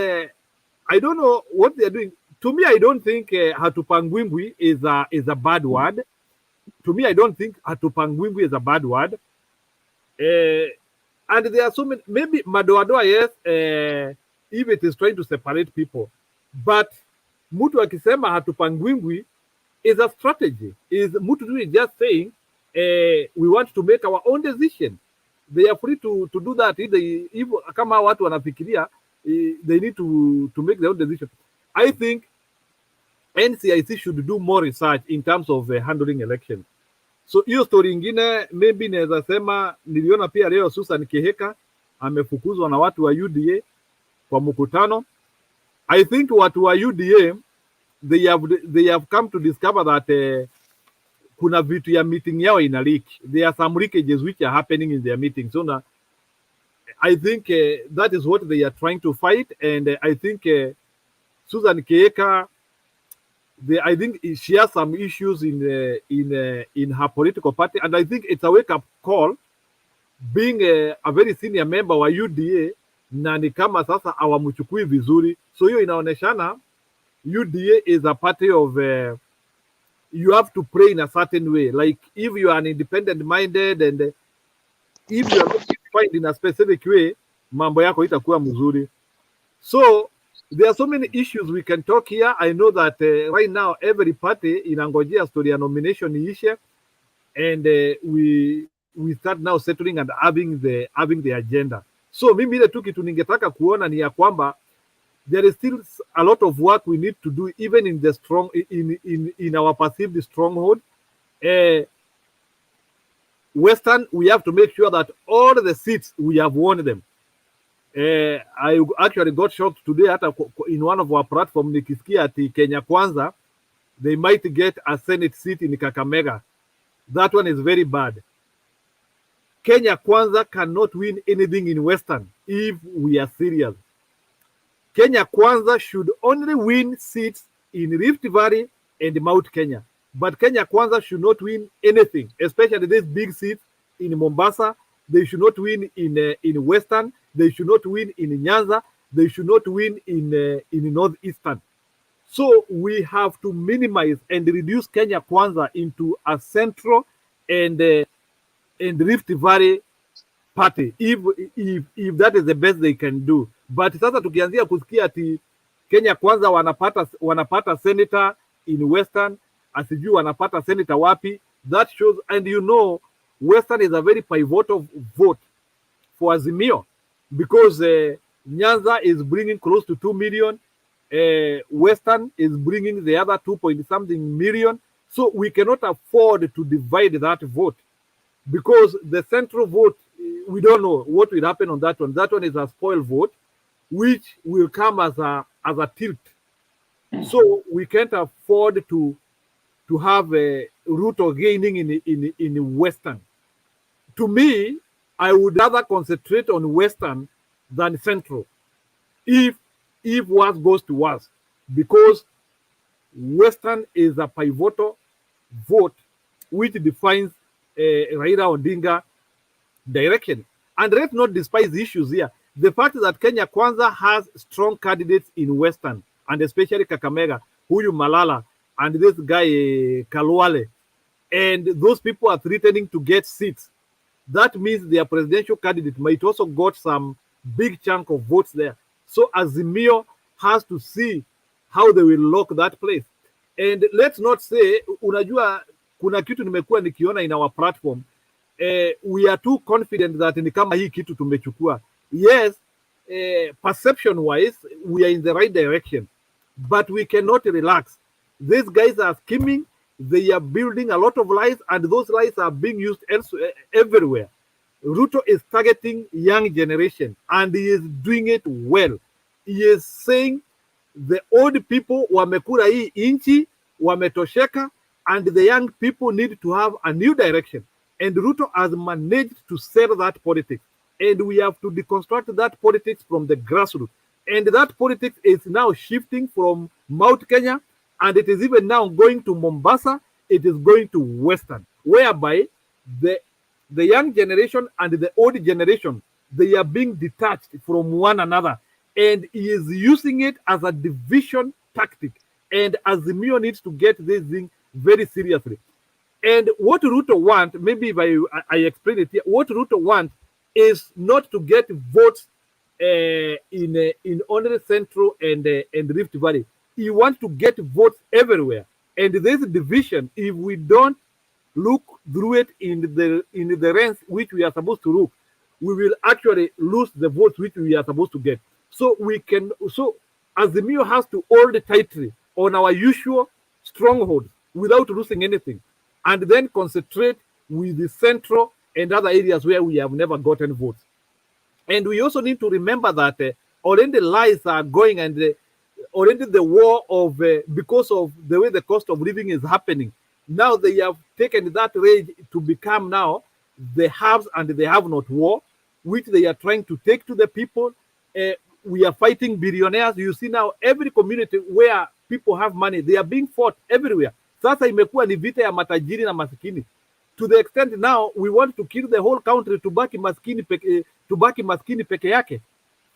I don't know what they are doing. To me, I don't think Hatupangwingwi is a bad word. To me, I don't think Hatupangwingwi is a bad word. And there are so many, maybe madoadoa, yes, if it is trying to separate people. But mtu akisema Hatupangwingwi is a strategy. Is mtu is just saying, we want to make our own decision. They are free to do that. If kama watu wanafikiria, they need to make their own decision. I think NCIC should do more research in terms of handling elections. So hiyo story ingine maybe naweza sema, niliona pia leo Susan Kihika amefukuzwa na watu wa UDA kwa mkutano. I think watu wa UDA they have come to discover that kuna vitu ya meeting yao ina leak. There are some leakages which are happening in their meeting. So I think that is what they are trying to fight. And I think Susan Kihika, I think she has some issues in her political party, and I think it's a wake-up call. Being a very senior member wa UDA, na ni kama sasa hawamchukui vizuri. So hiyo inaoneshana UDA is a party of you have to pray in a certain way. Like if you are an independent-minded and if you are not defined in a specific way, mambo yako itakuwa mzuri. So there are so many issues we can talk here. I know that right now every party inangojea story ya nomination iishe, and we start now settling and having the agenda. So mimi ile tu kitu ningetaka kuona ni ya kwamba there is still a lot of work we need to do even in the strong in our perceived stronghold. Western, we have to make sure that all the seats we have won them. I actually got shocked today in one of our platforms nikisikia ati Kenya Kwanza they might get a Senate seat in Kakamega. That one is very bad. Kenya Kwanza cannot win anything in Western if we are serious. Kenya Kwanza should only win seats in Rift Valley and Mount Kenya. But Kenya Kwanza should not win anything, especially these big seats in Mombasa. They should not win in Western. They should not win in Nyanza. They should not win in Northeastern. So we have to minimize and reduce Kenya Kwanza into a central and Rift Valley party, if that is the best they can do. But sasa tukianzia kusikia ati Kenya Kwanza wanapata senator in Western, asijui wanapata senator wapi, that shows, and you know Western is a very pivotal vote for Azimio because Nyanza is bringing close to 2 million, Western is bringing the other 2-point-something million. So we cannot afford to divide that vote because the central vote, we don't know what will happen on that one. That one is a spoil vote, which will come as a tilt. So we can't afford to have a route of gaining in Western. To me, I would rather concentrate on Western than Central, if worse goes to worse, because Western is a pivotal vote which defines Raila Odinga direction. And let's not despise the issues here. The fact that Kenya Kwanza has strong candidates in Western, and especially Kakamega, Huyu Malala, and this guy Kalwale, and those people are threatening to get seats. That means their presidential candidate might also got some big chunk of votes there. So Azimio has to see how they will lock that place. And let's not say, unajua kuna kitu nimekuwa nikiona in our platform, we are too confident that ni kama hii kitu tumechukua. Yes, perception wise we are in the right direction, but we cannot relax. These guys are scheming They are building a lot of lies, and those lies are being used everywhere. Ruto is targeting young generation, and he is doing it well. He is saying the old people wamekula hii inchi, wametosheka, and the young people need to have a new direction. And Ruto has managed to sell that politics. And we have to deconstruct that politics from the grassroots. And that politics is now shifting from Mount Kenya, and it is even now going to Mombasa. It is going to Western, whereby the young generation and the old generation, they are being detached from one another. And he is using it as a division tactic. And Azimio needs to get this thing very seriously. And what Ruto wants, maybe if I explain it here, what Ruto wants is not to get votes in only Central and Rift Valley. He wants to get votes everywhere. And this division, if we don't look through it in the range which we are supposed to look, we will actually lose the votes which we are supposed to get. So Azimio has to hold tightly on our usual strongholds without losing anything, and then concentrate with the Central and other areas where we have never gotten votes. And we also need to remember that already lies are going, and already the war of because of the way the cost of living is happening. Now they have taken that rage to become now the haves and the have-not war, which they are trying to take to the people. We are fighting billionaires. You see now every community where people have money, they are being fought everywhere. Sasa imekuwa ni vita ya matajiri na masikini. To the extent now we want to kill the whole country to baki maskini peke yake.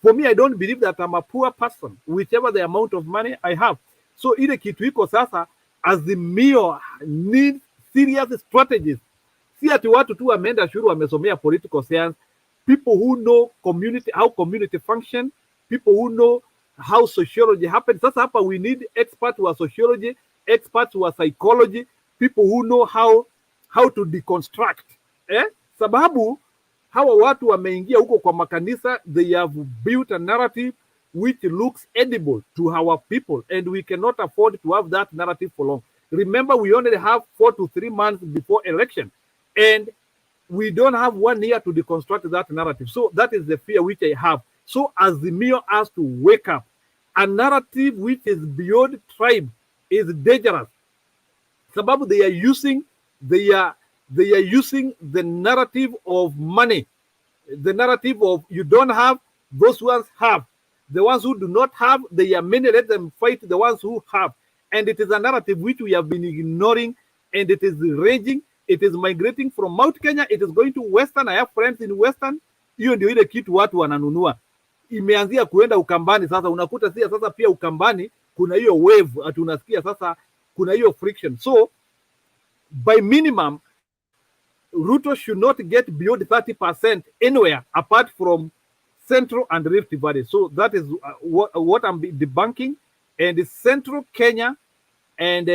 For me, I don't believe that I'm a poor person, whichever the amount of money I have. So ile kitu iko sasa, Azimio needs serious strategies. Si ati watu tu wameenda shule wamesomea political science. People who know community, how community function, people who know how sociology happens. Sasa hapa we need experts who are sociology, experts who are psychology, people who know how to deconstruct. Sababu hawa watu wameingia huko kwa makanisa, they have built a narrative which looks edible to our people, and we cannot afford to have that narrative for long. Remember, we only have 4 to 3 months before election, and we don't have 1 year to deconstruct that narrative. So that is the fear which I have. So Azimio has to wake up. A narrative which is beyond tribe is dangerous. Sababu they are using the narrative of money, the narrative of you don't have, those ones have. The ones who do not have, they are many, let them fight the ones who have. And it is a narrative which we have been ignoring, and it is raging. It is migrating from Mount Kenya. It is going to Western. I have friends in Western. Hiyo ndio ile kitu watu wananunua. Imeanzia kuenda Ukambani sasa, unakuta sasa pia Ukambani kuna hiyo wave, ati unasikia sasa kuna hiyo friction. So by minimum, Ruto should not get beyond 30% anywhere apart from Central and Rift Valley. So that is what I'm debunking. And Central Kenya and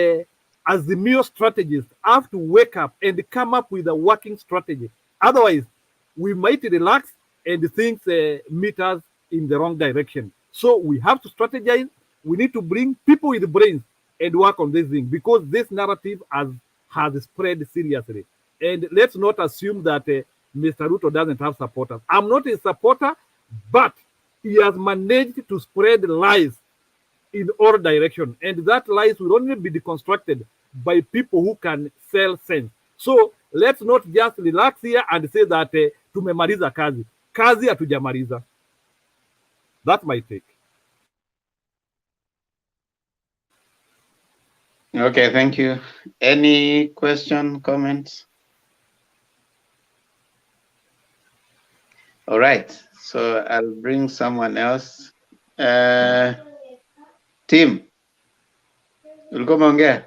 Azimio strategists have to wake up and come up with a working strategy. Otherwise, we might relax and things meet us in the wrong direction. So we have to strategize. We need to bring people with brains and work on this thing, because this narrative has spread seriously. And let's not assume that Mr. Ruto doesn't have supporters. I'm not a supporter, but he has managed to spread lies in all directions. And that lies will only be deconstructed by people who can sell sense. So let's not just relax here and say that tumemaliza kazi. Kazi hatujamaliza. That's my take. Okay, thank you. Any question, comments? All right, so I'll bring someone else. Tim, ulikuwa umeongea?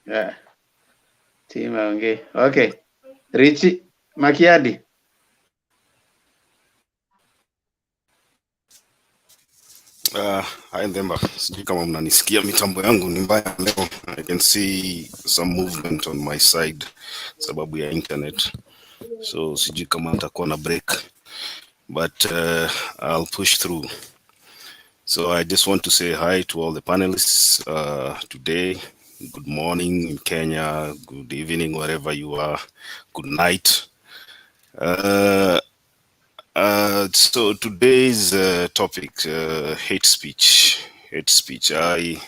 Yeah. Tim aongee. Okay. Richie Makiadi. Hi Ndemba, sijui kama mnanisikia, mitambo yangu ni mbaya leo. I can see some movement on my side sababu ya internet, so sijui kama nitakuwa na break. but I'll push through. So I just want to say hi to all the panelists today. Good morning in Kenya, good evening wherever you are, good night. So today's topic, hate speech. Hate speech. I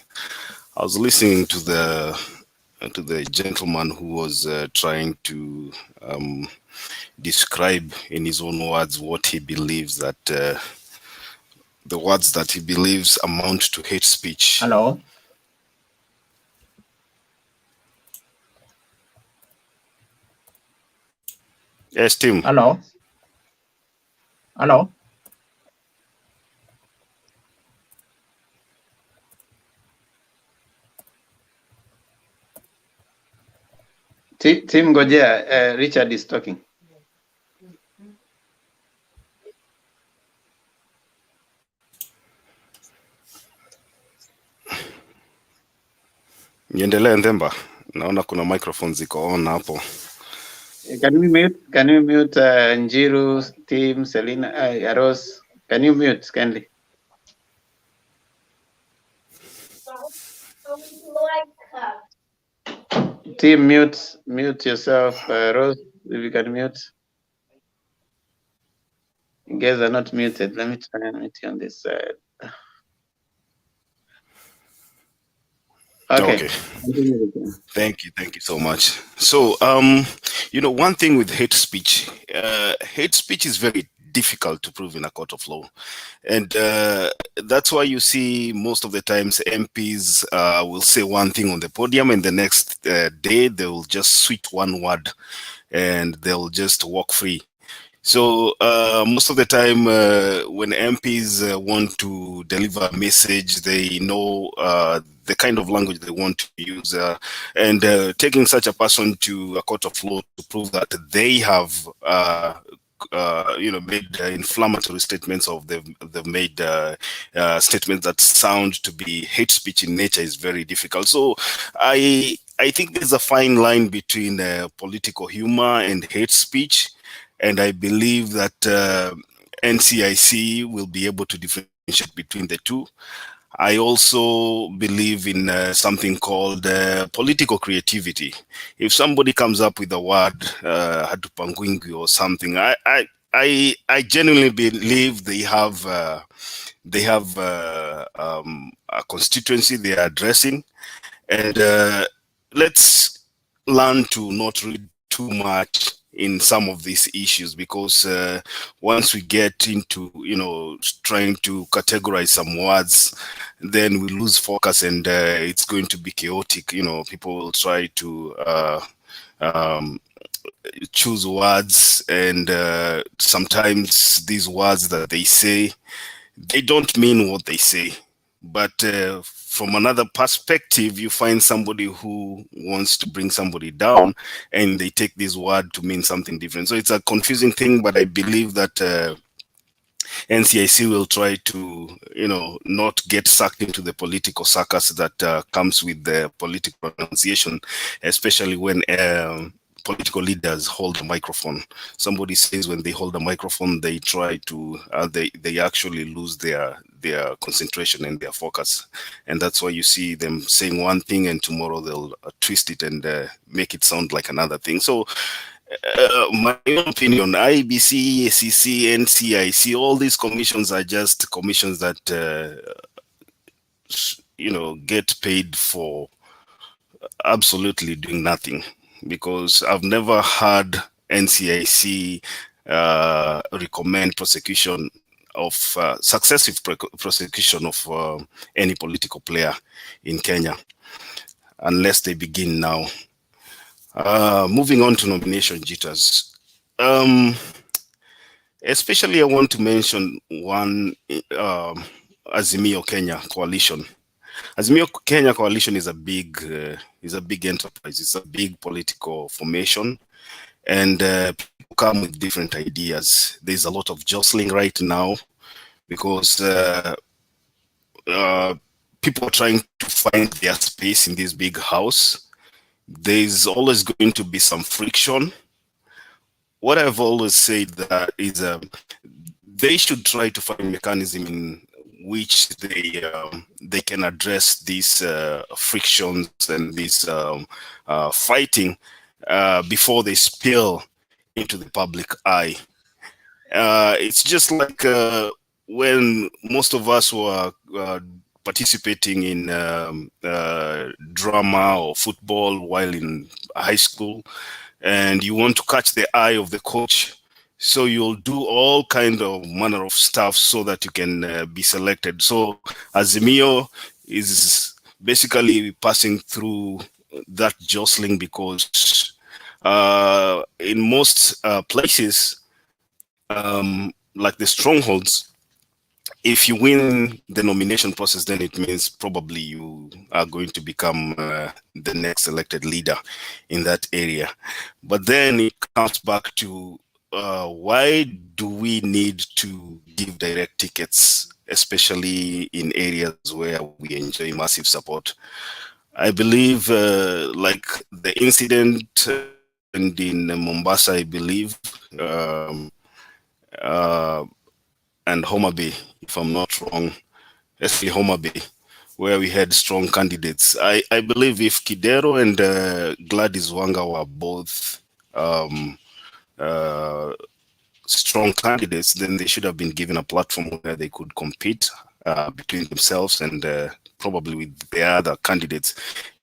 was listening to the gentleman who was trying to describe in his own words what he believes that the words that he believes amount to hate speech. Hello. Yes, Tim. Hello. Hello. Tim Gojea, Richard is talking. Niendelee Ndemba, naona kuna microphone ziko on hapo. Can we mute Njiru, Tim, Selina, Aros? Can you mute kindly? Tim, mute yourself. Rose, if you can mute. You guys are not muted. Let me try and mute you on this side. Okay. Thank you so much. So, one thing with hate speech is very difficult to prove in a court of law. And that's why you see most of the times MPs will say one thing on the podium and the next day they will just switch one word and they'll just walk free. So most of the time when MPs want to deliver a message, they know the kind of language they want to use, and taking such a person to a court of law to prove that they have made inflammatory statements, or they've made statements that sound to be hate speech in nature is very difficult. So I think there's a fine line between political humor and hate speech. And I believe that NCIC will be able to differentiate between the two. I also believe in something called political creativity. If somebody comes up with a word, Hatupangwingwi or something, I genuinely believe they have a constituency they are addressing, and let's learn to not read too much in some of these issues, because once we get into trying to categorize some words, then we lose focus and it's going to be chaotic. People will try to choose words, and sometimes these words that they say, they don't mean what they say. But from another perspective, you find somebody who wants to bring somebody down and they take this word to mean something different. So it's a confusing thing, but I believe that NCIC will try to, not get sucked into the political circus that comes with the political pronunciation, especially when political leaders hold a microphone. Somebody says when they hold a microphone, they try to, they actually lose their concentration and their focus. And that's why you see them saying one thing and tomorrow they'll twist it and make it sound like another thing. So my opinion, IBC, ACC, NCIC, all these commissions are just commissions that, get paid for absolutely doing nothing. Because I've never heard NCIC recommend prosecution of successive prosecution of any political player in Kenya, unless they begin now. Moving on to nomination jitters. Especially I want to mention one Azimio Kenya coalition. Azimio Kenya coalition is a big enterprise. It's a big political formation, and people come with different ideas. There's a lot of jostling right now because people are trying to find their space in this big house. There's always going to be some friction. What I've always said that is they should try to find mechanism in which they can address these frictions and this fighting before they spill into the public eye. It's just like when most of us were participating in drama or football while in high school, and you want to catch the eye of the coach, so you'll do all kind of manner of stuff so that you can be selected. So Azimio is basically passing through that jostling because in most places, like the strongholds, if you win the nomination process, then it means probably you are going to become the next elected leader in that area. But then it comes back to why do we need to give direct tickets, especially in areas where we enjoy massive support? I believe like the incident in Mombasa, I believe, and Homa Bay, if I'm not wrong, especially Homa Bay, where we had strong candidates. I believe if Kidero and Gladys Wanga were both strong candidates, then they should have been given a platform where they could compete between themselves and probably with the other candidates.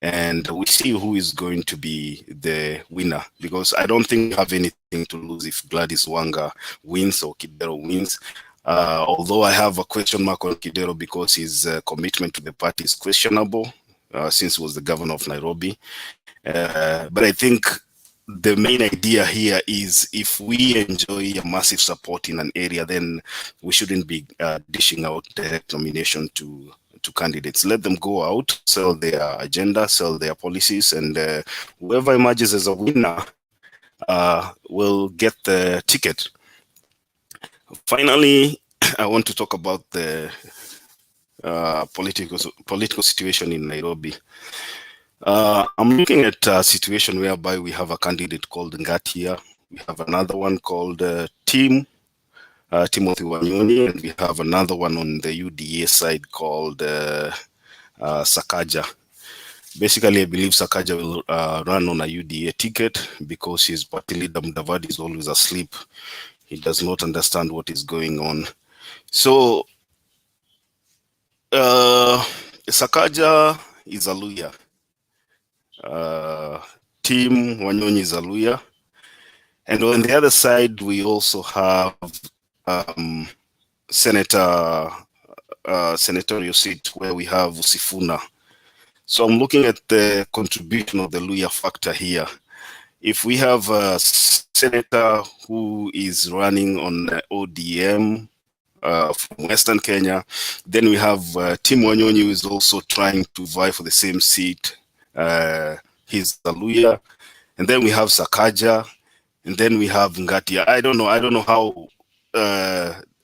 And we see who is going to be the winner, because I don't think we have anything to lose if Gladys Wanga wins or Kidero wins. Although I have a question mark on Kidero because his commitment to the party is questionable since he was the governor of Nairobi. But I think the main idea here is if we enjoy a massive support in an area, then we shouldn't be dishing out direct nomination to candidates. Let them go out, sell their agenda, sell their policies, and whoever emerges as a winner will get the ticket. Finally, I want to talk about the political situation in Nairobi. I'm looking at a situation whereby we have a candidate called Ngatia. We have another one called Timothy Wanyoni, and we have another one on the UDA side called Sakaja. Basically, I believe Sakaja will run on a UDA ticket because his party leader Mudavadi is always asleep. He does not understand what is going on. So, Sakaja is a Luya. Tim Wanyonyi is a Luya. And on the other side, we also have senatorial seat where we have Sifuna. So I'm looking at the contribution of the Luya factor here. If we have a senator who is running on ODM from Western Kenya, then we have Tim Wanyonyi, who is also trying to vie for the same seat. He's a Luya. And then we have Sakaja, and then we have Ngatia. I don't know how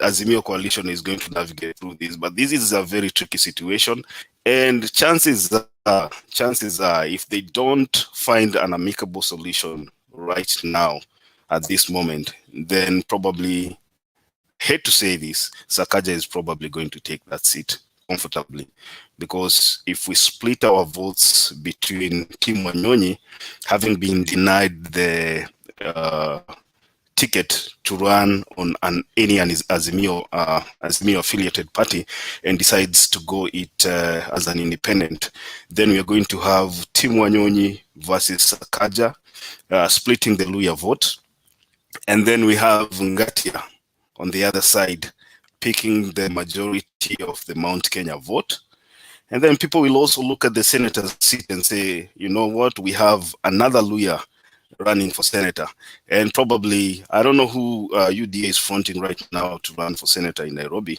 Azimio coalition is going to navigate through this, but this is a very tricky situation. And chances are, if they don't find an amicable solution right now at this moment, then probably, hate to say this, Sakaja is probably going to take that seat comfortably. Because if we split our votes between Tim Wanyonyi, having been denied the ticket to run on any Azimio affiliated party, and decides to go it as an independent, then we are going to have Tim Wanyonyi versus Sakaja, splitting the Luya vote. And then we have Ngatia on the other side, picking the majority of the Mount Kenya vote. And then people will also look at the senator's seat and say, you know what, we have another Luya running for senator. And probably, I don't know who UDA is fronting right now to run for senator in Nairobi,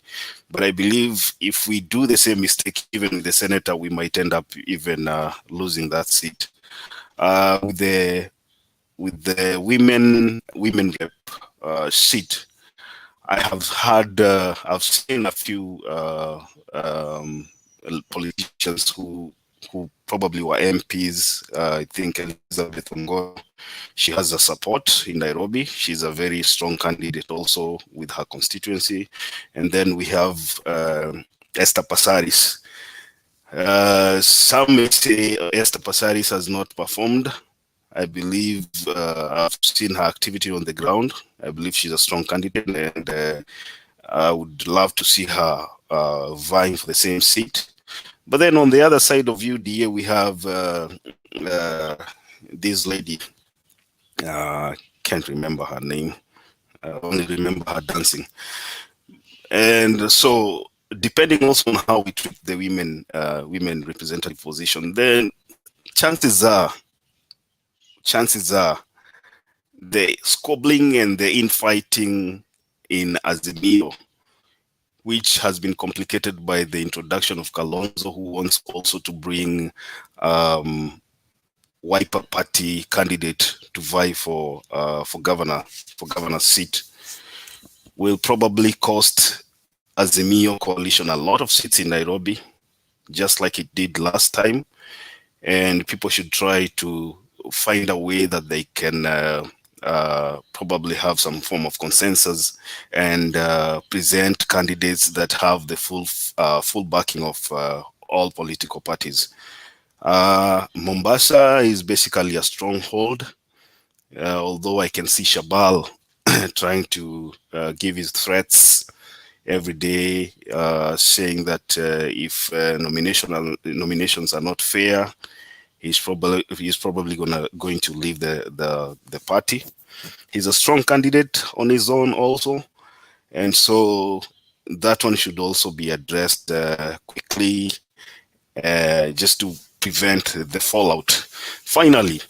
but I believe if we do the same mistake, even with the senator, we might end up even losing that seat. With the women rep seat, I have had, I've seen a few politicians who who probably were MPs. I think Elizabeth Ongo, she has a support in Nairobi. She's a very strong candidate also with her constituency. And then we have Esther Passaris. Some may say Esther Passaris has not performed. I believe I've seen her activity on the ground. I believe she's a strong candidate, and I would love to see her vying for the same seat. But then on the other side of UDA, we have this lady. Can't remember her name. I only remember her dancing. And so, depending also on how we treat the women representative position, then chances are the squabbling and the infighting in Azimio, which has been complicated by the introduction of Kalonzo, who wants also to bring Wiper Party candidate to vie for governor's seat, will probably cost Azimio coalition a lot of seats in Nairobi, just like it did last time. And people should try to find a way that they can probably have some form of consensus and present candidates that have the full backing of all political parties. Mombasa is basically a stronghold, although I can see Shabal trying to give his threats every day, saying that if nominations are not fair, he's probably going to leave the party. He's a strong candidate on his own also, and so that one should also be addressed quickly, just to prevent the fallout. Finally,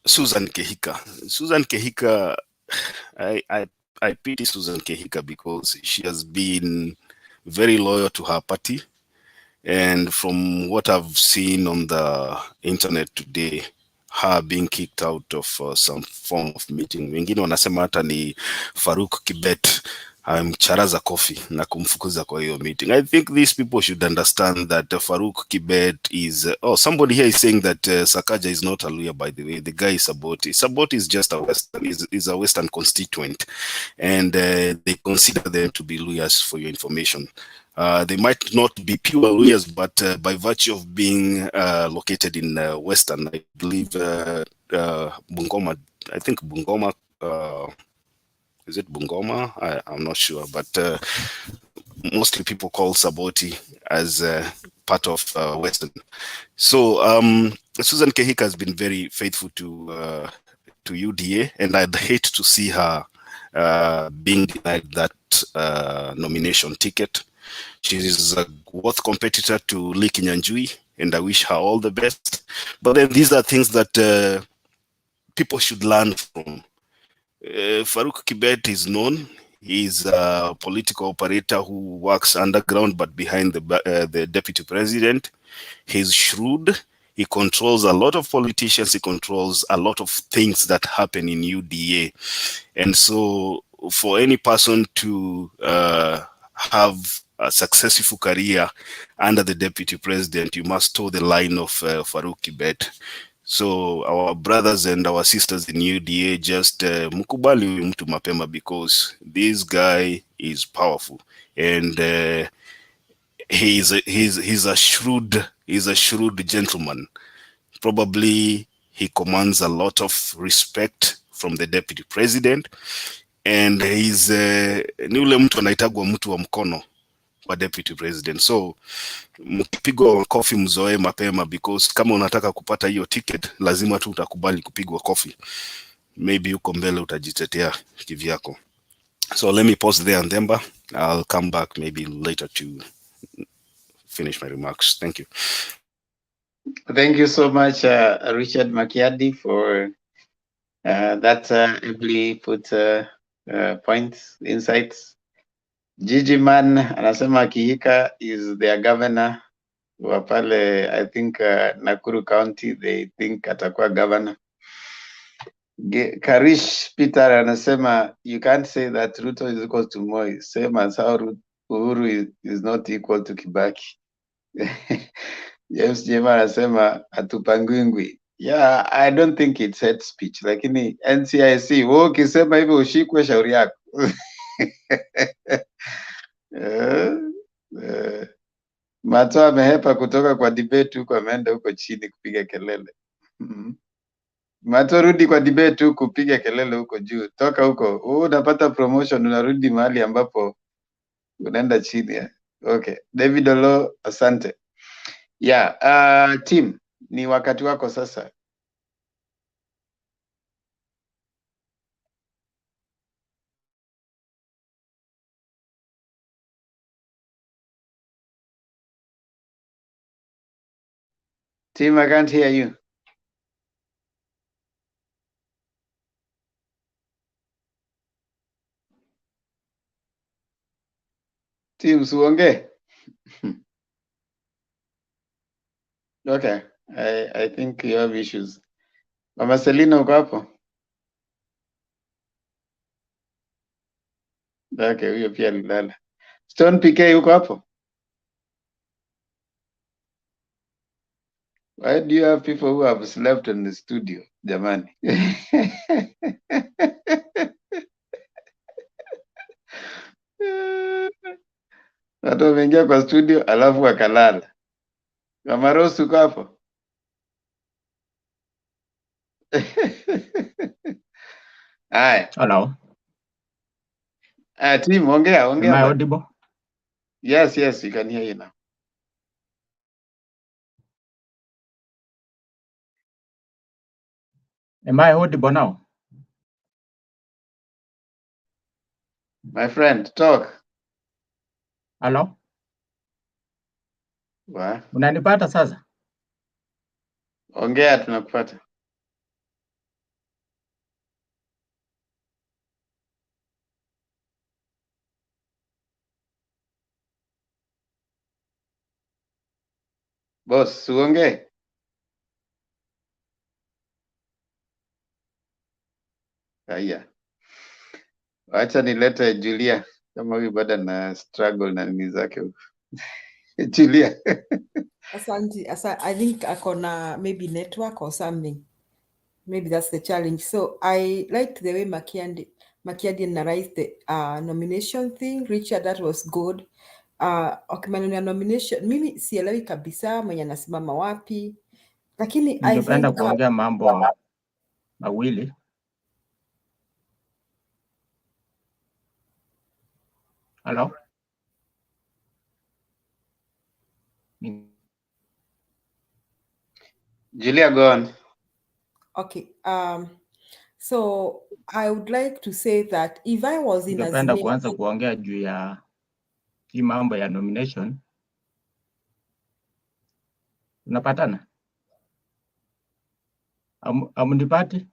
Susan Kehika, I pity Susan Kehika because she has been very loyal to her party. And from what I've seen on the internet today, her being kicked out of some form of meeting. Wengine wanasema hata ni Faruk Kibet mcharaza kofi na kumfukuza kwa hiyo meeting. I think these people should understand that Faruk Kibet is, somebody here is saying that Sakaja is not a Luya, by the way. The guy is Saboti. Saboti is just is a Western constituent, and they consider them to be Luyas, for your information. They might not be pure Luyas, but by virtue of being located in Western, I believe Bungoma, I think Bungoma, is it Bungoma? I'm not sure, but mostly people call Saboti as part of Western. So Susan Kehika has been very faithful to UDA, and I'd hate to see her being denied that nomination ticket. She is a worth competitor to Lee Kinyanjui, and I wish her all the best. But then these are things that people should learn from. Faruk Kibet is known. He's a political operator who works underground but behind the deputy president. He's shrewd. He controls a lot of politicians. He controls a lot of things that happen in UDA. And so for any person to have a successful career under the deputy president, you must toe the line of Faruk Kibet. So our brothers and our sisters in UDA, just mukubali mtu mapema, because this guy is powerful, and he's a shrewd gentleman. Probably he commands a lot of respect from the deputy president, and he's ni ule mtu anaitagwa mtu wa mkono wa deputy president. So mkipigwa kofi mzoe mapema, because kama unataka kupata hiyo ticket lazima tu utakubali kupigwa kofi. Maybe uko mbele utajitetea kivyako. So let me pause there, and Demba, I'll come back maybe later to finish my remarks. Thank you. Thank you so much, Richard Makiadi, for that ably put points, insights. Gigi Man anasema Kihika is their governor wa pale, I think Nakuru County, they think atakuwa governor. Karish Peter anasema you can't say that Ruto is equal to Moi, same as how Uhuru is not equal to Kibaki. James Jema anasema Hatupangwingwi. Yeah, I don't think it's hate speech, lakini NCIC wewe ukisema hivyo ushikwe shauri yako. Mato amehepa kutoka kwa debate huko, ameenda huko chini kupiga kelele. Mato, rudi kwa debate huko, kupiga kelele huko juu. Toka huko, unapata promotion, unarudi mahali ambapo unaenda chini ya. Okay, David Olo, asante. Yeah, team, ni wakati wako sasa. Team, I can't hear you. Team, suonge. Okay, I think you have issues. Mama Selina, uko hapo? Okay, huyo pia alilala. Stone PK, uko hapo? Why do you have people who have slept in the studio, jamani? Watu wameingia kwa studio alafu wakalala. Mama Rose, uko hapo? Hi. Hello. Team, ongea. Am I audible? Yes, we can hear you now. Am I audible now? My friend, talk. Hello? Wa? Unanipata sasa? Ongea, tunakupata. Boss, suongee. Haya. Wacha nilete Julia kama huyu bado na struggle na nini zake huko. Julia. Asante. I think akona maybe network or something. Maybe that's the challenge. So I liked the way Makiadi narrated the nomination thing. Richard, that was good. Maneno ya nomination, mimi sielewi kabisa mwenye anasimama wapi, lakini I Ningependa think kuongea mambo mawili. Hello? Julia, go on. Okay. So I would like to say that if I was in Ningependa kuanza kuongea juu ya hii mambo ya nomination. Unapatana? Amunipati?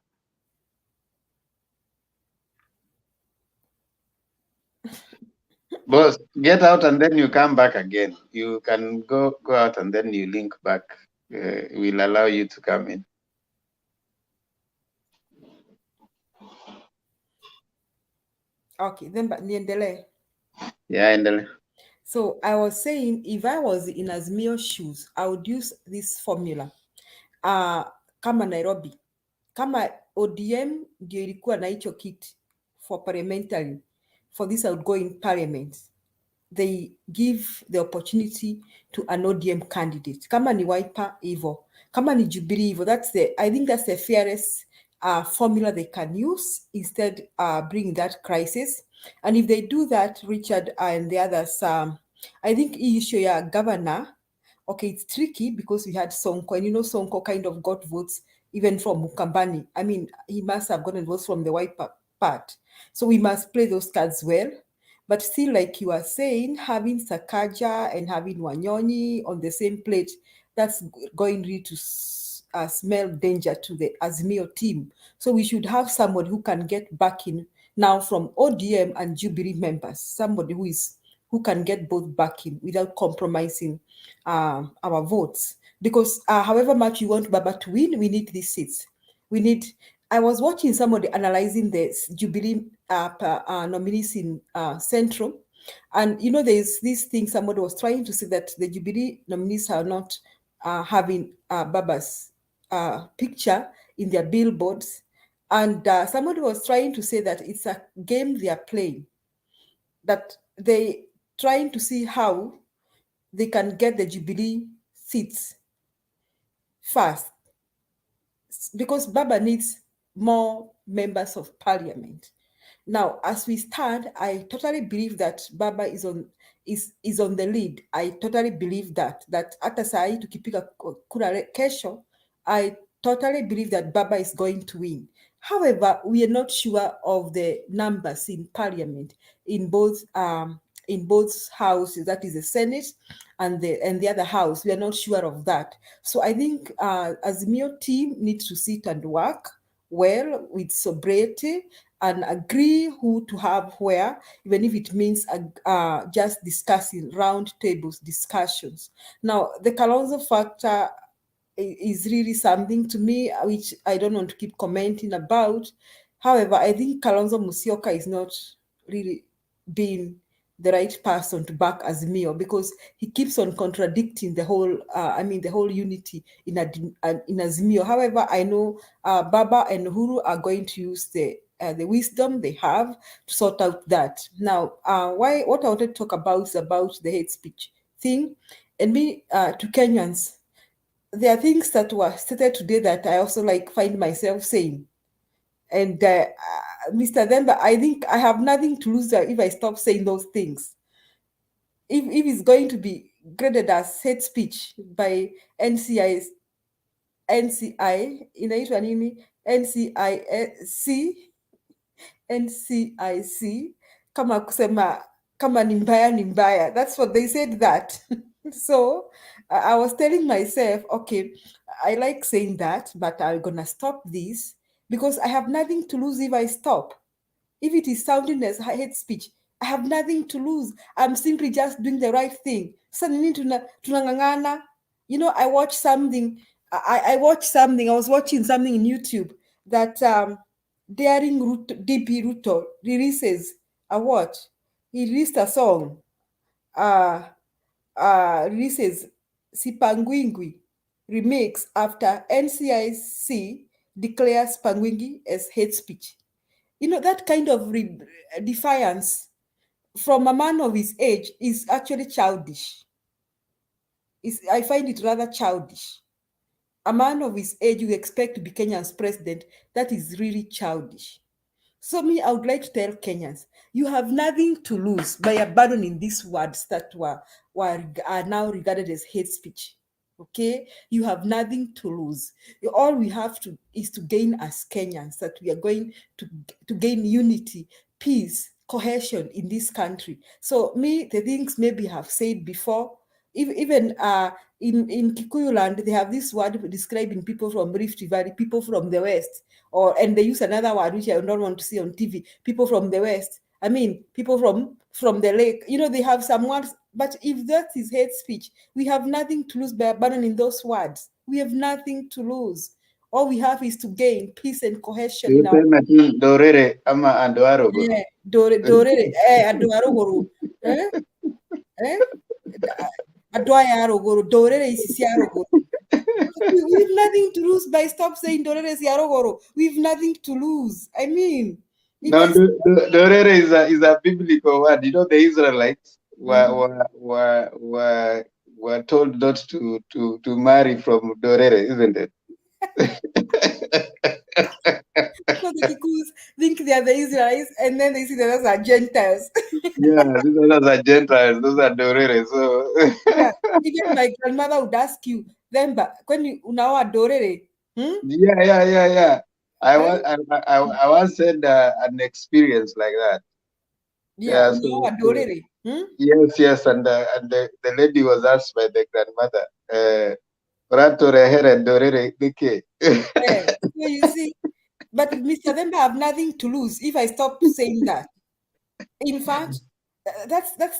Boss, get out and then you come back again. You can go out and then you link back. We'll allow you to come in. Okay, then niendelee. Yeah, endelee. So I was saying, if I was in Azimio's shoes, I would use this formula. Kama Nairobi, kama ODM ndio ilikuwa na hicho kiti for parliamentary, for this outgoing parliament, they give the opportunity to an ODM candidate. Kama ni Wiper, hivyo. Kama ni Jubilee, hivyo. I think that's the fairest formula they can use, instead bring that crisis. And if they do that, Richard and the others, I think issue ya governor, okay, it's tricky because we had Sonko, and Sonko kind of got votes even from Mukambani. I mean, he must have gotten votes from the Wiper part. So we must play those cards well. But still, like you are saying, having Sakaja and having Wanyonyi on the same plate, that's going really to smell danger to the Azimio team. So we should have somebody who can get backing now from ODM and Jubilee members, somebody who can get both backing without compromising our votes. Because however much you want Baba to win, we need these seats. I was watching somebody analyzing the Jubilee nominees in Central, And you know, there's this thing somebody was trying to say that the Jubilee nominees are not having Baba's picture in their billboards. And somebody was trying to say that it's a game they are playing, that they trying to see how they can get the Jubilee seats first, because Baba needs more members of parliament. Now, as we stand, I totally believe that Baba is on the lead. I totally believe that hata sai tukipiga kura kesho, I totally believe that Baba is going to win. However, we are not sure of the numbers in parliament in both houses, that is the Senate and the other house. We are not sure of that. So I think Azimio team needs to sit and work well with sobriety and agree who to have where, even if it means just discussing round tables discussions. Now, the Kalonzo factor is really something to me, which I don't want to keep commenting about. However, I think Kalonzo Musyoka is not really being the right person to back Azimio, because he keeps on contradicting the whole, the whole unity in Azimio. However, I know Baba and Uhuru are going to use the wisdom they have to sort out that. Now, what I wanted to talk about is about the hate speech thing. And me, to Kenyans, there are things that were stated today that I also find myself saying. And Mr. Demba, I think I have nothing to lose if I stop saying those things. If it's going to be graded as hate speech by NCIC, inaitwa nini? NCIC, kama kusema kama ni mbaya ni mbaya. That's what they said that. So I was telling myself, okay, I like saying that, but I'm gonna stop this because I have nothing to lose if I stop. If it is sounding as hate speech, I have nothing to lose. I'm simply just doing the right thing. Tunangangana. You know, I watched something. I watched something. I was watching something in YouTube that Daring DP Ruto releases a what? He released a song. Releases Sipangwingwi remix after NCIC declares Pangwingi as hate speech. You know, that kind of defiance from a man of his age is actually childish. I find it rather childish. A man of his age you expect to be Kenya's president, that is really childish. So me, I would like to tell Kenyans, you have nothing to lose by abandoning these words that are now regarded as hate speech. Okay, you have nothing to lose. All we have to is to gain as Kenyans, that we are going to gain unity, peace, cohesion in this country. So me, the things maybe I have said before, even in Kikuyu land, they have this word describing people from Rift Valley, people from the West, and they use another word which I don't want to see on TV, people from the West. I mean, people from the lake. You know, they have some words, but if that is hate speech, we have nothing to lose by abandoning those words. We have nothing to lose. All we have is to gain peace and cohesion in our country. Dorere ama Andoarogoro. Yeah, dorere, Andoarogoro. Dorere is Yarogoro. We have nothing to lose by stop saying Dorere is Yarogoro. We have nothing to lose. I mean, no, Dorere is a biblical word. You know, the Israelites were told not to marry from Dorere, isn't it? So the Kikus think they are the Israelites, and then they see that those are Gentiles. Yeah, those are Gentiles. Those are Dorere. So yeah, even my grandmother would ask you, then, but when you now are Dorere, Yeah. I once had an experience like that. Yeah, so, Dorere. Yes, and the lady was asked by the grandmother, Ratore here Dorere Dike. Yeah, so you see, but Mr. Demba have nothing to lose if I stop saying that. In fact,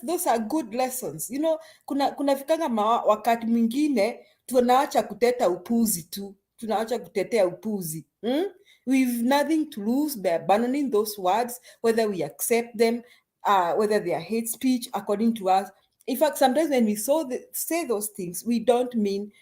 those are good lessons. You know, kuna fikanga wakati mwingine tunaacha kuteta upuzi tu. Tunaacha kutetea upuzi. We've nothing to lose by abandoning those words, whether we accept them. whether they are hate speech, according to us. In fact, sometimes when we say those things, we don't mean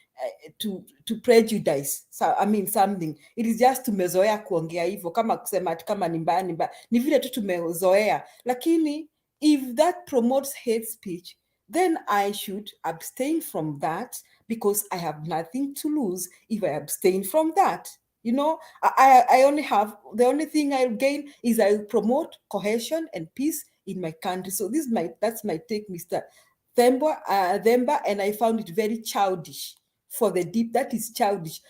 to prejudice. So, I mean something. It is just tumezoea kuongea hivyo, kama kusema ati kama ni mbaya ni mbaya. Ni vile tu tumezoea. Lakini, if that promotes hate speech, then I should abstain from that because I have nothing to lose if I abstain from that. You know, I only have, the only thing I'll gain is I'll promote cohesion and peace in my country. So that's my take, Mr. Themba, and I found it very childish for the deep. That is childish.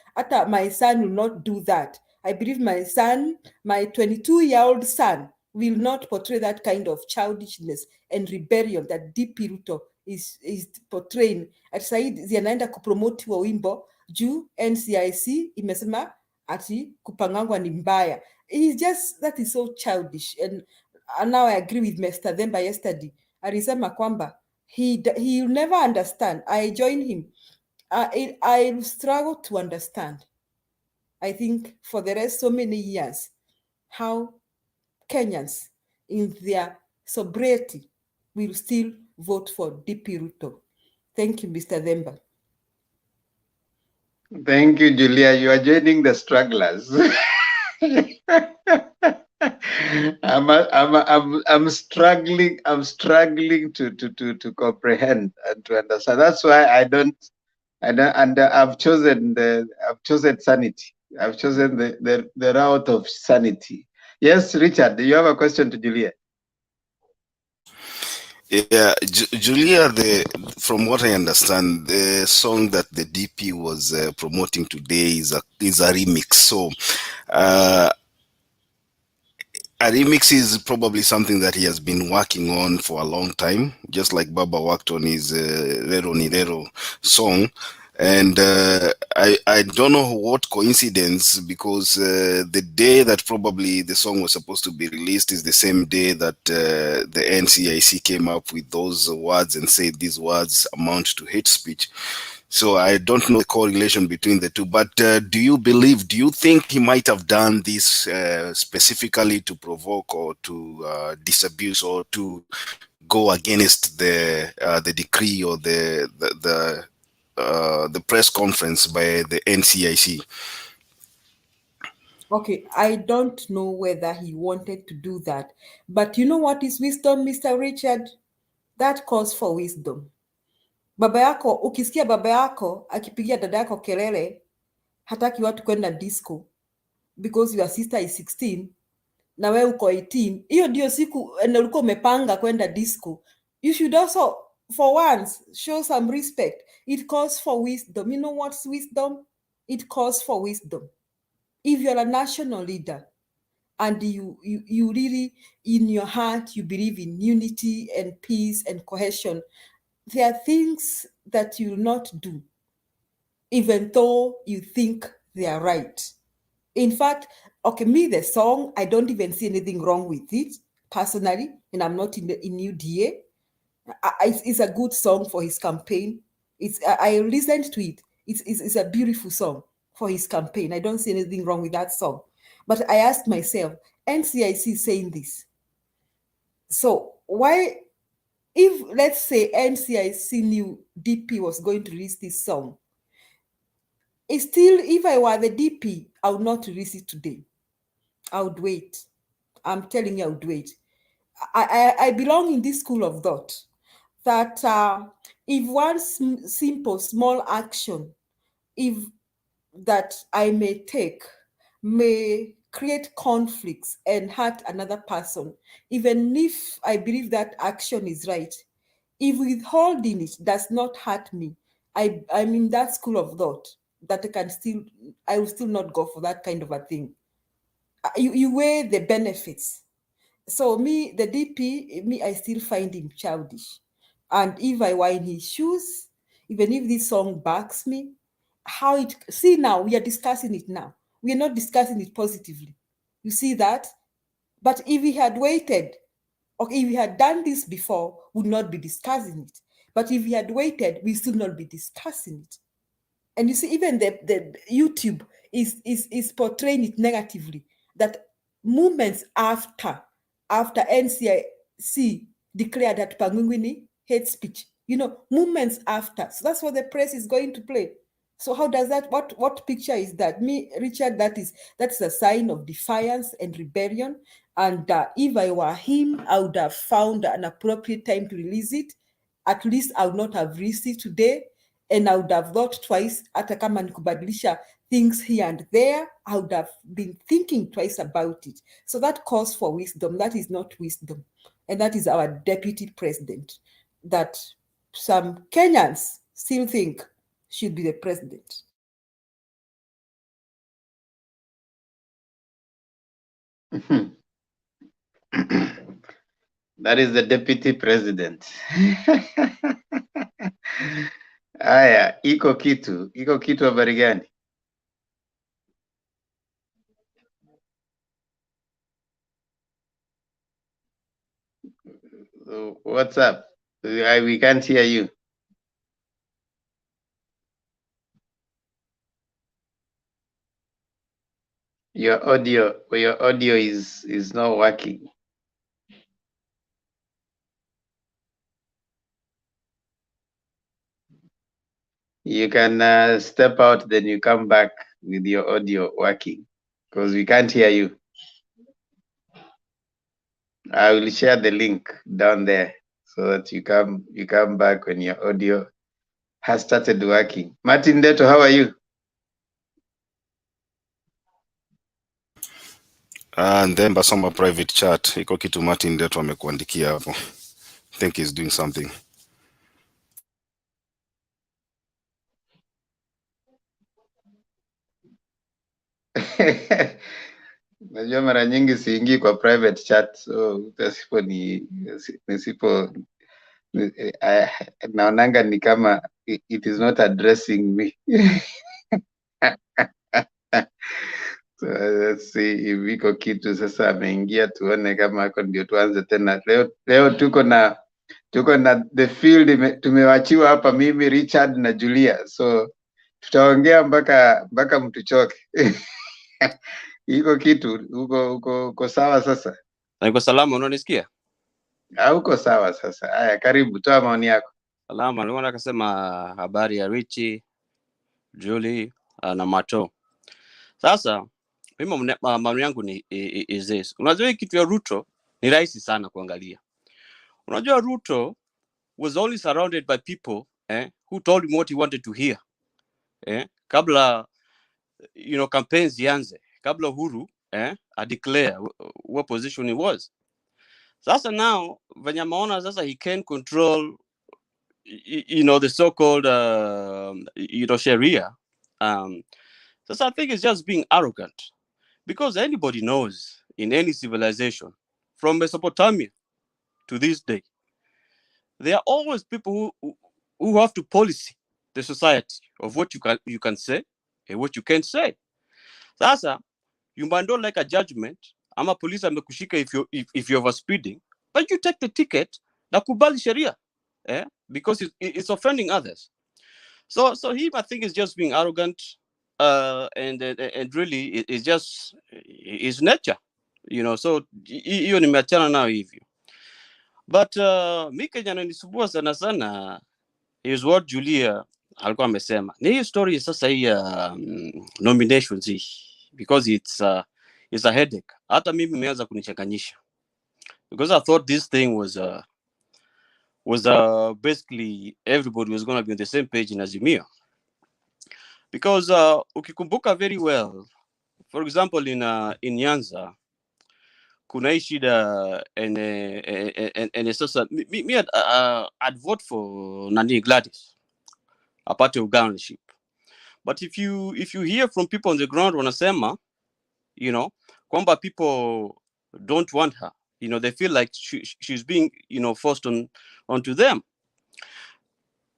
My son will not do that. I believe my son, my 22-year-old son, will not portray that kind of childishness and rebellion that DP Ruto is portraying. At Said zinaenda kupromote wa wimbo juu NCIC imesema ati kupangangwa ni mbaya. That is so childish. And now I agree with Mr. Themba yesterday. Alisema kwamba he'll never understand. I join him. I struggle to understand. I think for the rest so many years, how Kenyans in their sobriety will still vote for DP Ruto. Thank you, Mr. Themba. Thank you, Julia. You are joining the strugglers. I'm struggling. I'm struggling to comprehend and to understand. That's why I've chosen sanity. I've chosen the route of sanity. Yes, Richard, do you have a question to Julia? Yeah, Julia, from what I understand, the song that the DP was promoting today is a remix. So, a remix is probably something that he has been working on for a long time, just like Baba worked on his Rero ni Rero song. And I don't know what coincidence, because the day that probably the song was supposed to be released is the same day that the NCIC came up with those words and said these words amount to hate speech. So I don't know the correlation between the two, but do you think he might have done this specifically to provoke or to disabuse or to go against the decree or the press conference by the NCIC? Okay, I don't know whether he wanted to do that, but you know what is wisdom, Mr. Richard? That calls for wisdom. Baba yako, ukisikia baba yako akipigia dada yako kelele, hataki watu kwenda disco because your sister is 16 na wewe uko 18, hiyo ndio siku ulikuwa umepanga kwenda disco. You should also, for once, show some respect. It calls for wisdom. You know what's wisdom? It calls for wisdom. If you're a national leader and you really, in your heart, you believe in unity and peace and cohesion, there are things that you will not do, even though you think they are right. In fact, okay, the song, I don't even see anything wrong with it, personally, and I'm not in UDA. It's a good song for his campaign. I listened to it. It's a beautiful song for his campaign. I don't see anything wrong with that song. But I asked myself, NCIC is saying this. So why, if let's say NCIC knew DP was going to release this song, it's still, if I were the DP, I would not release it today. I would wait. I'm telling you, I would wait. I belong in this school of thought that if one simple, small action, if that I may take, may create conflicts and hurt another person, even if I believe that action is right, if withholding it does not hurt me, I'm in that school of thought that I will still not go for that kind of a thing. You weigh the benefits. So the DP, I still find him childish. And if I were in his shoes, even if this song backs me, now we are discussing it now. We are not discussing it positively. You see that? But if he had waited, or if he had done this before, we would not be discussing it. But if he had waited, we still not be discussing it. And you see, even the YouTube is portraying it negatively, that moments after NCIC NCIC declared Hatupangwingwi hate speech, you know, moments after. So that's what the press is going to play. So how does that, what picture is that? Me, Richard, that's a sign of defiance and rebellion. And if I were him, I would have found an appropriate time to release it. At least I would not have released it today. And I would have thought twice, hata kama nikubadilisha things here and there, I would have been thinking twice about it. So that calls for wisdom. That is not wisdom. And that is our deputy president, that some Kenyans still think should be the president. That is the deputy president. Aya, iko kitu habari gani? What's up? We can't hear you. Your audio is not working. You can step out, then you come back with your audio working, because we can't hear you. I will share the link down there so that you come back when your audio has started working. Martin Deto, how are you? And then basoma private chat iko kitu Martin Deto amekuandikia hapo. I think he's doing something. Najua mara nyingi siingii kwa private chat, so naonanga ni kama it is not addressing me. So let's see if iko kitu sasa ameingia, tuone kama ako ndio tuanze tena. Leo tuko na the field tumewachiwa hapa, mimi Richard na Julia, so tutaongea mpaka mtuchoke. Iko kitu uko sawa sasa? Niko salama, unanisikia? Uko sawa sasa. Haya, karibu, toa maoni yako. Salama, nilikuwa nataka kusema habari ya Richie, Julie na Mato. Sasa mimi maoni yangu ni is this. Unajua hii kitu ya Ruto ni rahisi sana kuangalia. Unajua Ruto was only surrounded by people who told him what he wanted to hear. Kabla campaigns zianze, kabla Uhuru I declare what position he was. Sasa now Vanyamaona sasa he can control the so-called Sharia. So I think it's just being arrogant, because anybody knows in any civilization from Mesopotamia to this day, there are always people who have to policy the society of what you can say and what you can't say. Sasa you might not like a judgment, ama police amekushika if you're over speeding, but you take the ticket na kubali Sharia, because it's offending others. So he, I think, is just being arrogant, and really it's just his nature, So hiyo nimeachana nayo hivyo. But mi Kenya nanisumbua sana is what Julia alikuwa amesema. Ni hii story sasa hii nominations hii, because it's a headache. Hata mimi imeanza kunichanganyisha, because I thought this thing was basically everybody was going to be on the same page in Azimio. Because ukikumbuka very well, for example in Nyanza kuna hii shida and sasa me I'd vote for Nani Gladys apate ugovernorship. But if you hear from people on the ground wanasema, kwamba people don't want her, they feel like she's being forced onto them.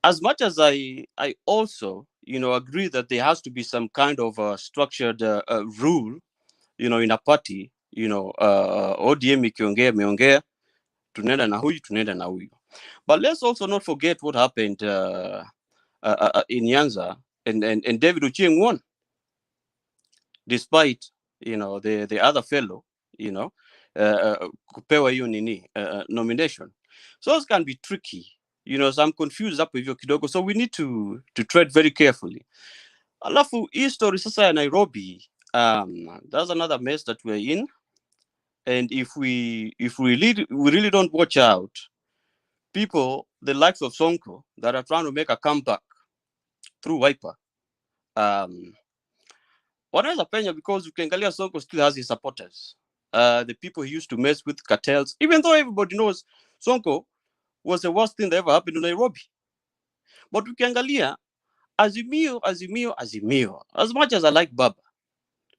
As much as I also agree that there has to be some kind of a structured rule in a party, ODM ikiongea meongea, tunaenda na huyu. But let's also not forget what happened in Nyanza, and David Ochieng won, despite the other fellow kupewa hiyo nini nomination. So it can be tricky, you know. So I'm confused hapo hivyo kidogo, so we need to tread very carefully. Alafu hii story sasa ya Nairobi, that's another mess that we're in, and if we really don't watch out, people the likes of Sonko that are trying to make a comeback through Wiper, wanaweza penya, because ukiangalia Sonko still has his supporters, the people he used to mess with, cartels, even though everybody knows Sonko was the worst thing that ever happened in Nairobi. But ukiangalia Azimio, as much as I like Baba,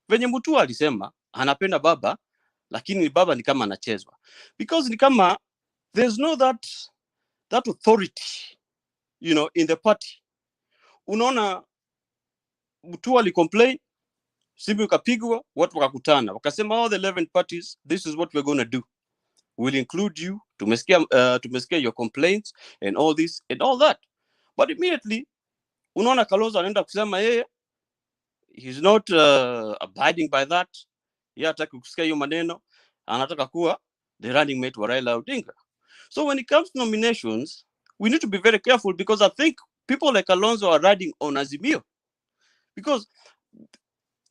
venye Mutua alisema anapenda Baba, lakini Baba ni kama anachezwa, because ni kama there's no that authority, you know, in the party. Unaona Mutua alicomplain, simu ikapigwa, watu wakakutana wakasema, all the 11 parties, this is what we're going to do, we'll include you, tumesikia your complaints and all this and all that. But immediately unaona Kalonzo anaenda kusema yeye he's not abiding by that. Yeye hataki kusikia hiyo maneno, anataka kuwa the running mate wa Raila Odinga. So when it comes to nominations, we need to be very careful, because I think people like Kalonzo are riding on Azimio, because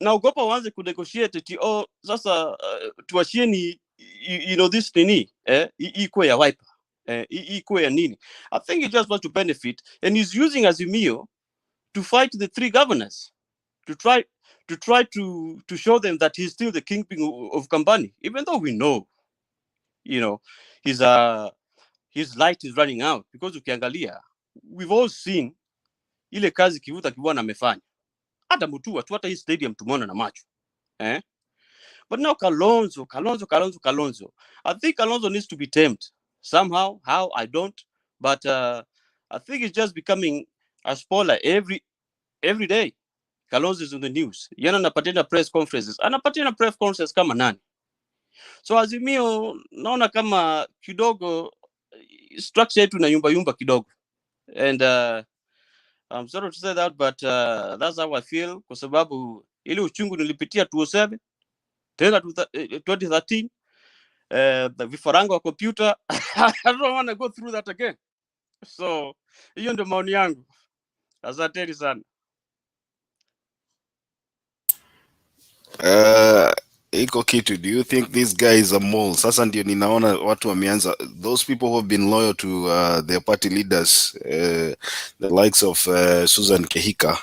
naogopa waanze kunegotiate eti sasa tuachieni you know this nini iko ya Wiper iko ya nini. I think he just wants to benefit, and he's using Azimio to fight the 3 governors, to try to show them that he's still the kingpin of Kambani, even though we know, you know, his light is running out, because ukiangalia we've all seen ile kazi Kivuta Kibwana amefanya, hata Mutua tu, hata hii stadium tumeona na macho but now Kalonzo. I think Kalonzo needs to be tamed somehow. How, I don't, but I think it's just becoming a spoiler every day. Kalonzo is in the news, yana anapatia press conferences, kama nani. So Azimio naona kama kidogo structure yetu na yumba kidogo, and I'm sorry to say that, but that's how I feel, kwa sababu ile uchungu nilipitia 2007 tena 2013 the vifaranga wa computer. I don't want to go through that again. So hiyo ndio maoni yangu, asanteni sana. Iko kitu, do you think this guy is a mole? Sasa ndio ninaona watu wameanza, those people who have been loyal to their party leaders, the likes of Susan Kehika,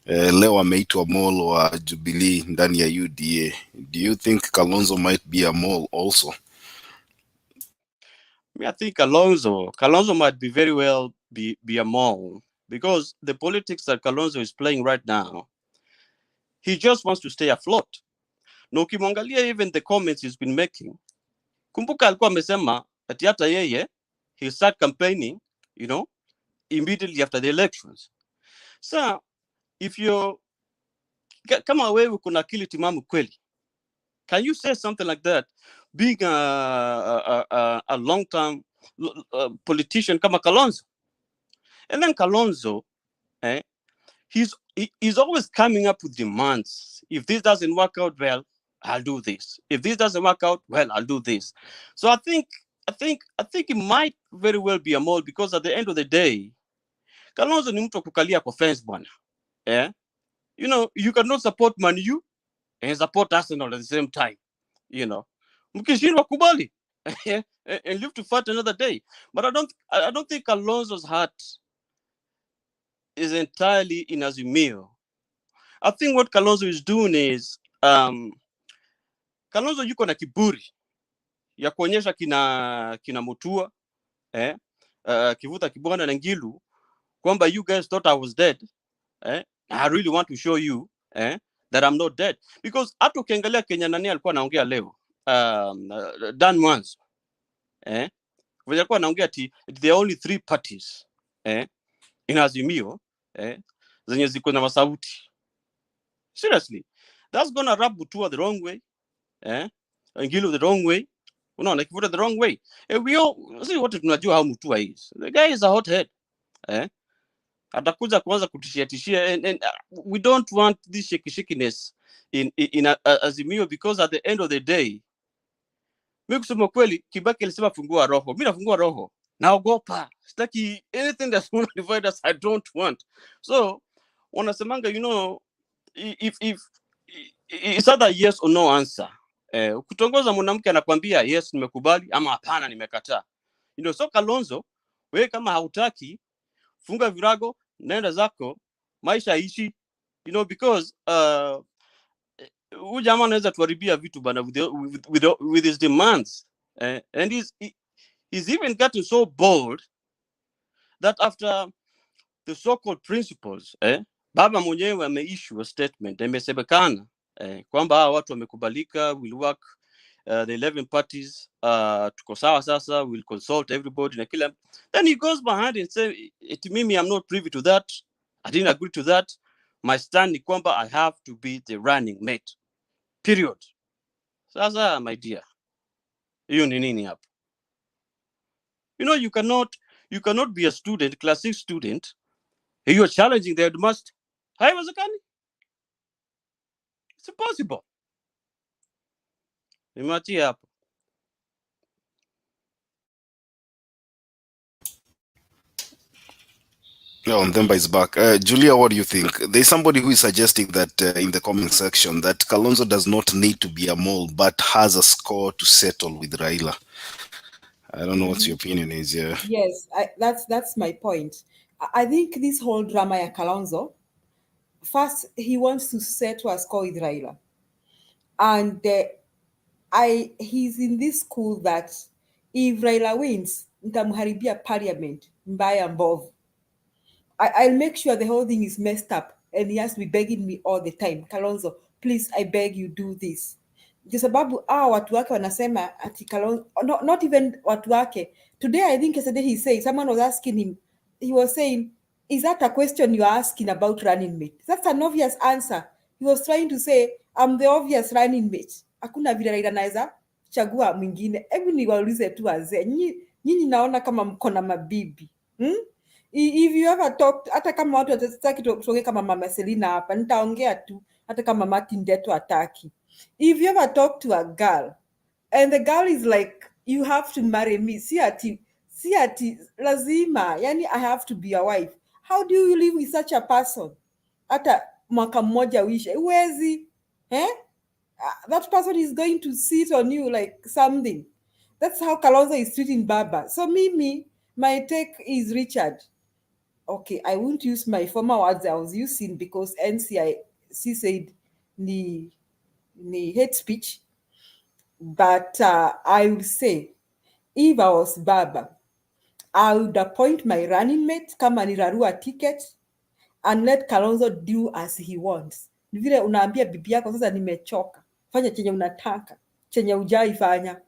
leo ameitwa mole wa Jubilee ndani ya UDA. Do you think Kalonzo might be a mole also? I think Kalonzo might be very well be a mole, because the politics that Kalonzo is playing right now, he just wants to stay afloat. Na ukimwangalia even the comments he's been making, kumbuka alikuwa amesema ati hata yeye he start campaigning, you know, immediately after the elections. So if you kama wewe kuna akili timamu kweli, can you say something like that, being a long-term politician kama Kalonzo? And then Kalonzo, he's always coming up with demands. If this doesn't work out well, I'll do this. If this doesn't work out well, I'll do this. So I think it might very well be a mole, because at the end of the day, Kalonzo ni mtu kukalia kwa fence bwana. You know, you cannot support Man U and support Arsenal at the same time. You know, mkishindwa kubali and live to fight another day. But I don't think Kalonzo's heart is entirely in Azimio. I think what Kalonzo is doing is Kalonzo yuko na kiburi ya kuonyesha kina Mutua Kivuta Kibwana na Ngilu kwamba you guys thought I was dead. I really want to show you that I'm not dead, because hata ukiangalia Kenya nani alikuwa anaongea leo, Dan Mwanzo alikuwa anaongea ati there are only 3 parties in Azimio zenye ziko na masauti. Seriously, that's gonna rub Mutua the wrong way, Ngilu the wrong way, unaona, Kivuta the wrong way. We all see what tunajua how Mutua is. The guy is a hothead. Atakuja kuanza kutishia and we don't want this shakiness in Azimio, because at the end of the day, Mimi kusema kweli, Kibaki alisema fungua roho. Mimi nafungua roho. Naogopa. Sitaki anything that's going to divide us, I don't want. So, wanasemanga, you know, if it's either yes or no answer. Kutongoza mwanamke anakuambia yes nimekubali ama hapana nimekataa. You know, so Kalonzo, wewe kama hautaki, funga virago, nenda zako, maisha ishi. You know, because huyu jamaa anaweza tuharibia vitu bana with his demands. And he's even gotten so bold that after the so-called principles, baba mwenyewe ameissue a statement, imesemekana kwamba hawa watu wamekubalika, will work, the 11 parties, tuko sawa sasa, will consult everybody na kila. Then he goes behind and say, to mimi, I'm not privy to that, I didn't agree to that, my stand ni kwamba I have to be the running mate, period. Sasa my dear, hiyo ni nini hapo? You know, you cannot be a student, class 6 student, you're challenging the headmaster. Haiwezekani. It's impossible. Nimeachia hapo. Yeah, Ndemba is back. Julia, what do you think? There's somebody who is suggesting that in the comment section that Kalonzo does not need to be a mole, but has a score to settle with Raila. I don't know what your opinion is. Yeah. Yes, that's my point. I think this whole drama ya Kalonzo, first he wants to settle a score with Raila, and he's in this school that if Raila wins, nitamharibia parliament mbaya mbovu. I'll make sure the whole thing is messed up, and he has to be begging me all the time, Kalonzo, please, I beg you, do this. Kwa sababu watu wake wanasema ati Kalonzo, not even watu wake. Today, I think yesterday he said, someone was asking him, he was saying, is that a question you're asking about running mate? That's an obvious answer. He was trying to say, I'm the obvious running mate. Hakuna vile Raila naweza chagua mwingine. Hebu niwaulize tu wazee. Nyinyi naona kama mko na mabibi. If you ever talked, hata kama watu watataki tuongee kama Mama Selina hapa, nitaongea tu hata kama Martin Deto ataki. If you ever talk to a girl and the girl is like, you have to marry me, si ati lazima, yani I have to be a wife. How do you live with such a person? Hata mwaka mmoja uishe, uwezi, that person is going to sit on you like something. That's how Kalonzo is treating Baba. So Mimi, my take is Richard. Okay, I won't use my former words I was using because NCIC said ni hate speech. But I would say, if I was Baba, I would appoint my running mate kama ni rarua ticket and let Kalonzo do as he wants. Ni vile unaambia bibi yako sasa nimechoka. Fanya chenye unataka, chenye hujai fanya.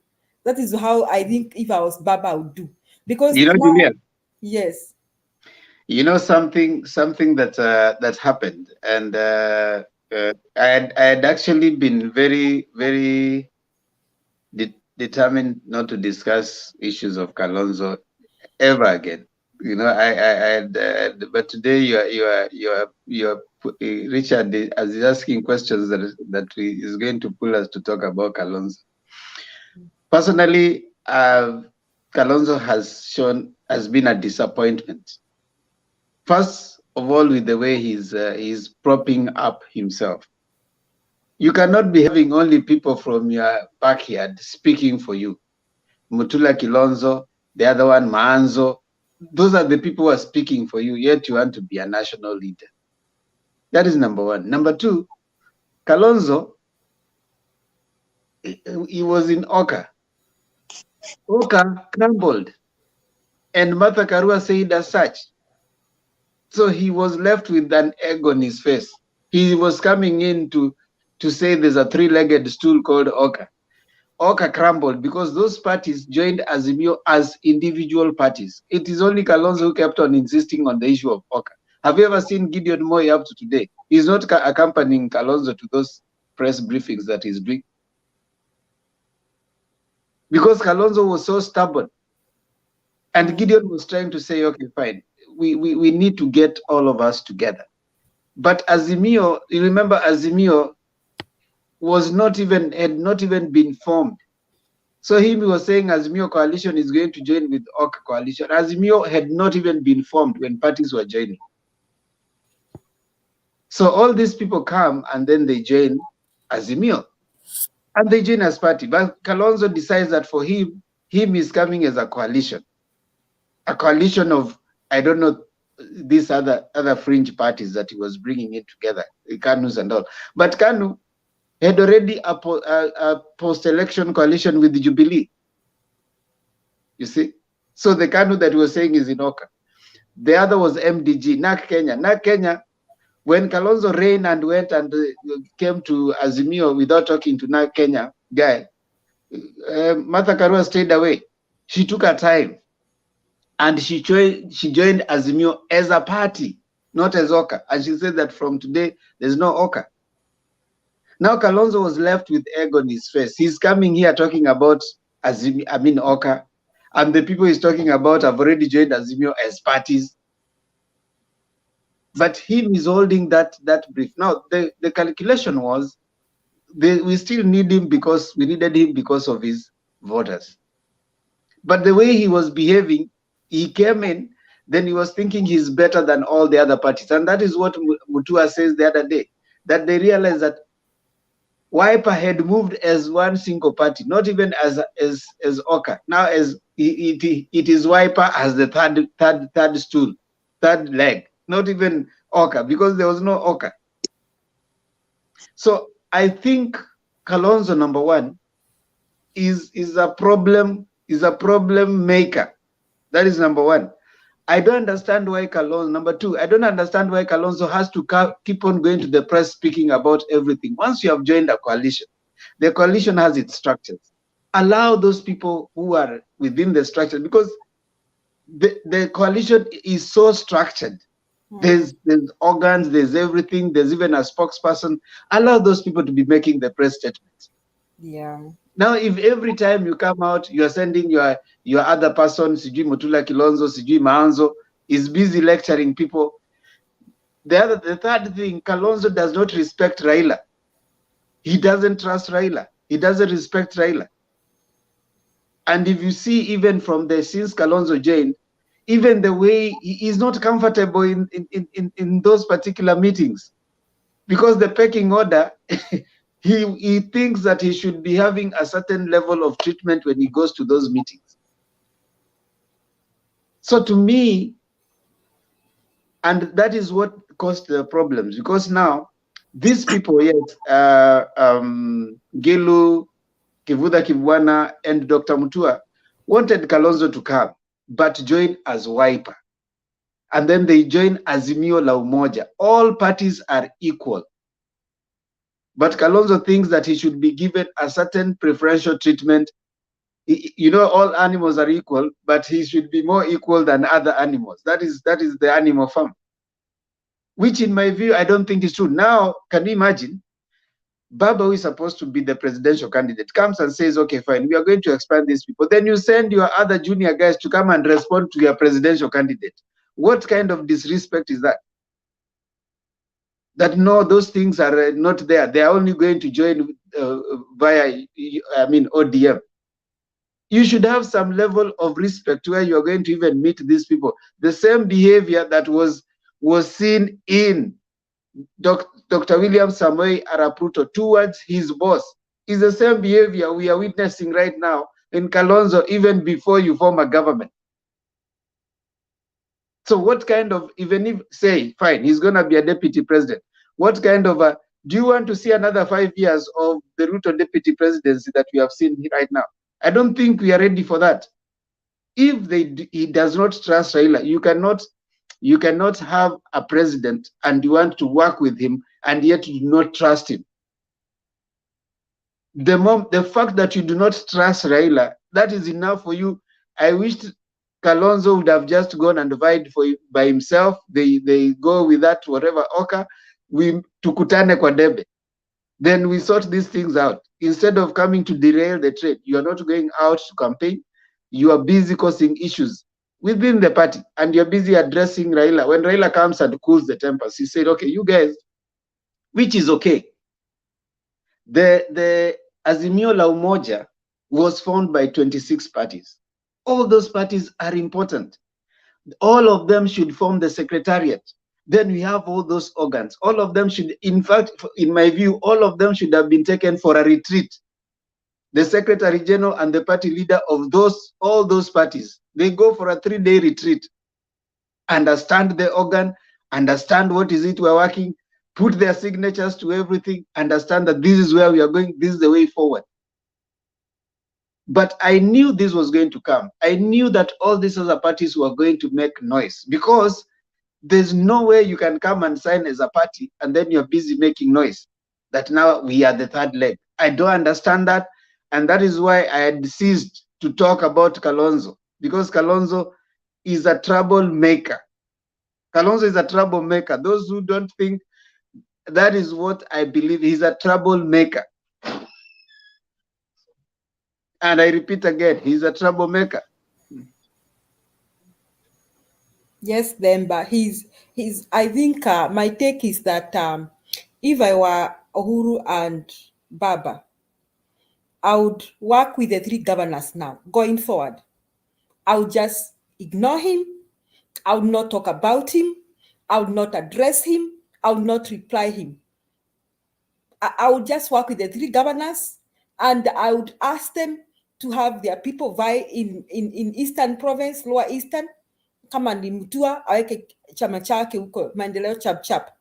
That is how I think if I was Baba I would do. Because you know, now, Julia, yes. You know something that happened, and I had actually been very, very determined not to discuss issues of Kalonzo ever again. You know, but today you are Richard is asking questions that is going to pull us to talk about Kalonzo. Personally, Kalonzo has been a disappointment. First of all, with the way he's propping up himself. You cannot be having only people from your backyard speaking for you. Mutula Kilonzo, the other one, Maanzo. Those are the people who are speaking for you, yet you want to be a national leader. That is number one. Number two, Kalonzo, he was in Oka. Oka crumbled. And Martha Karua said as such. So he was left with an egg on his face. He was coming in to say there's a three-legged stool called Oka. Oka crumbled because those parties joined Azimio as individual parties. It is only Kalonzo who kept on insisting on the issue of Oka. Have you ever seen Gideon Moi up to today? He's not accompanying Kalonzo to those press briefings that he's doing. Because Kalonzo was so stubborn. And Gideon was trying to say, okay, fine. We need to get all of us together. But Azimio, you remember Azimio had not even been formed. So he was saying Azimio coalition is going to join with Oka coalition. Azimio had not even been formed when parties were joining. So all these people come and then they join Azimio. And they join as party. But Kalonzo decides that for him is coming as a coalition. A coalition of, I don't know, these other fringe parties that he was bringing in together, the Kanus and all. But Kanu had already a post-election coalition with the Jubilee. You see? So the Kanu that he was saying is in Oka. The other was MDG, NAK Kenya. NAK Kenya, when Kalonzo ran and went and came to Azimio without talking to NAK Kenya guy, Martha Karua stayed away. She took her time. And she joined Azimio as a party, not as Oka. And she said that from today, there's no Oka. Now Kalonzo was left with egg on his face. He's coming here talking about Oka. And the people he's talking about have already joined Azimio as parties. But him is holding that brief. Now, the calculation was, we still need him because we needed him because of his voters. But the way he was behaving, he came in, then he was thinking he's better than all the other parties. And that is what Mutua says the other day, that they realized that Wiper had moved as one single party, not even as Oka. Now as it is Wiper as the third stool, third leg, not even Oka, because there was no Oka. So I think Kalonzo, number one, is a problem maker. That is number one. I don't understand why Kalonzo, number two, I don't understand why Kalonzo has to keep on going to the press speaking about everything. Once you have joined a coalition, the coalition has its structures. Allow those people who are within the structure, because the coalition is so structured. There's organs, there's everything, there's even a spokesperson. Allow those people to be making the press statements. Yeah. Now, if every time you come out, you are sending your other person, Sijui Mutula Kilonzo, Sijui Maanzo, is busy lecturing people. The third thing, Kalonzo does not respect Raila. He doesn't trust Raila. He doesn't respect Raila. And if you see, even from since Kalonzo joined, even the way he is not comfortable in those particular meetings, because the pecking order, he thinks that he should be having a certain level of treatment when he goes to those meetings. So to me, and that is what caused the problems, because now these people, yes, Gelu, Kivuda Kibwana, and Dr. Mutua wanted Kalonzo to come, but join as Wiper. And then they join Azimio la Umoja. All parties are equal. But Kalonzo thinks that he should be given a certain preferential treatment. You know, all animals are equal, but he should be more equal than other animals. That is the animal farm. Which in my view, I don't think is true. Now, can you imagine? Baba, who is supposed to be the presidential candidate, comes and says, okay, fine, we are going to expand these people. Then you send your other junior guys to come and respond to your presidential candidate. What kind of disrespect is that? That no, those things are not there. They are only going to join via, ODM. You should have some level of respect where you are going to even meet these people. The same behavior that was seen in Dr. William Samoei Arap Ruto towards his boss is the same behavior we are witnessing right now in Kalonzo, even before you form a government. So what kind of, even if, say, fine, he's going to be a deputy president, what kind of do you want to see another 5 years of the Ruto deputy presidency that we have seen right now? I don't think we are ready for that. If he does not trust Raila, you cannot have a president and you want to work with him and yet you do not trust him. The fact that you do not trust Raila, that is enough for you. I wish Kalonzo would have just gone and vied by himself. They go with that, whatever, Oka, we tukutane kwa debe. Then we sort these things out. Instead of coming to derail the trade, you are not going out to campaign. You are busy causing issues within the party, and you're busy addressing Raila. When Raila comes and cools the tempers, he said, okay, you guys, which is okay. The Azimio la Umoja was formed by 26 parties. All those parties are important. All of them should form the secretariat. Then we have all those organs. All of them should, in fact, in my view, all of them should have been taken for a retreat. The Secretary General and the party leader of all those parties, they go for a 3-day retreat. Understand the organ, understand what is it we're working, put their signatures to everything, understand that this is where we are going, this is the way forward. But I knew this was going to come. I knew that all these other parties were going to make noise, because there's no way you can come and sign as a party and then you're busy making noise that now we are the third leg. I don't understand that. And that is why I had ceased to talk about Kalonzo, because Kalonzo is a troublemaker. Kalonzo is a troublemaker. Those who don't think, that is what I believe. He's a troublemaker. And I repeat again, he's a troublemaker. Yes, Demba. I think my take is that if I were Uhuru and Baba, I would work with the 3 governors now, going forward. I would just ignore him. I would not talk about him. I would not address him. I would not reply him. I would just work with the 3 governors, and I would ask them to have their people vie in Eastern Province, Lower Eastern, kama ni Mutua aweke chama chake huko maendeleo chap.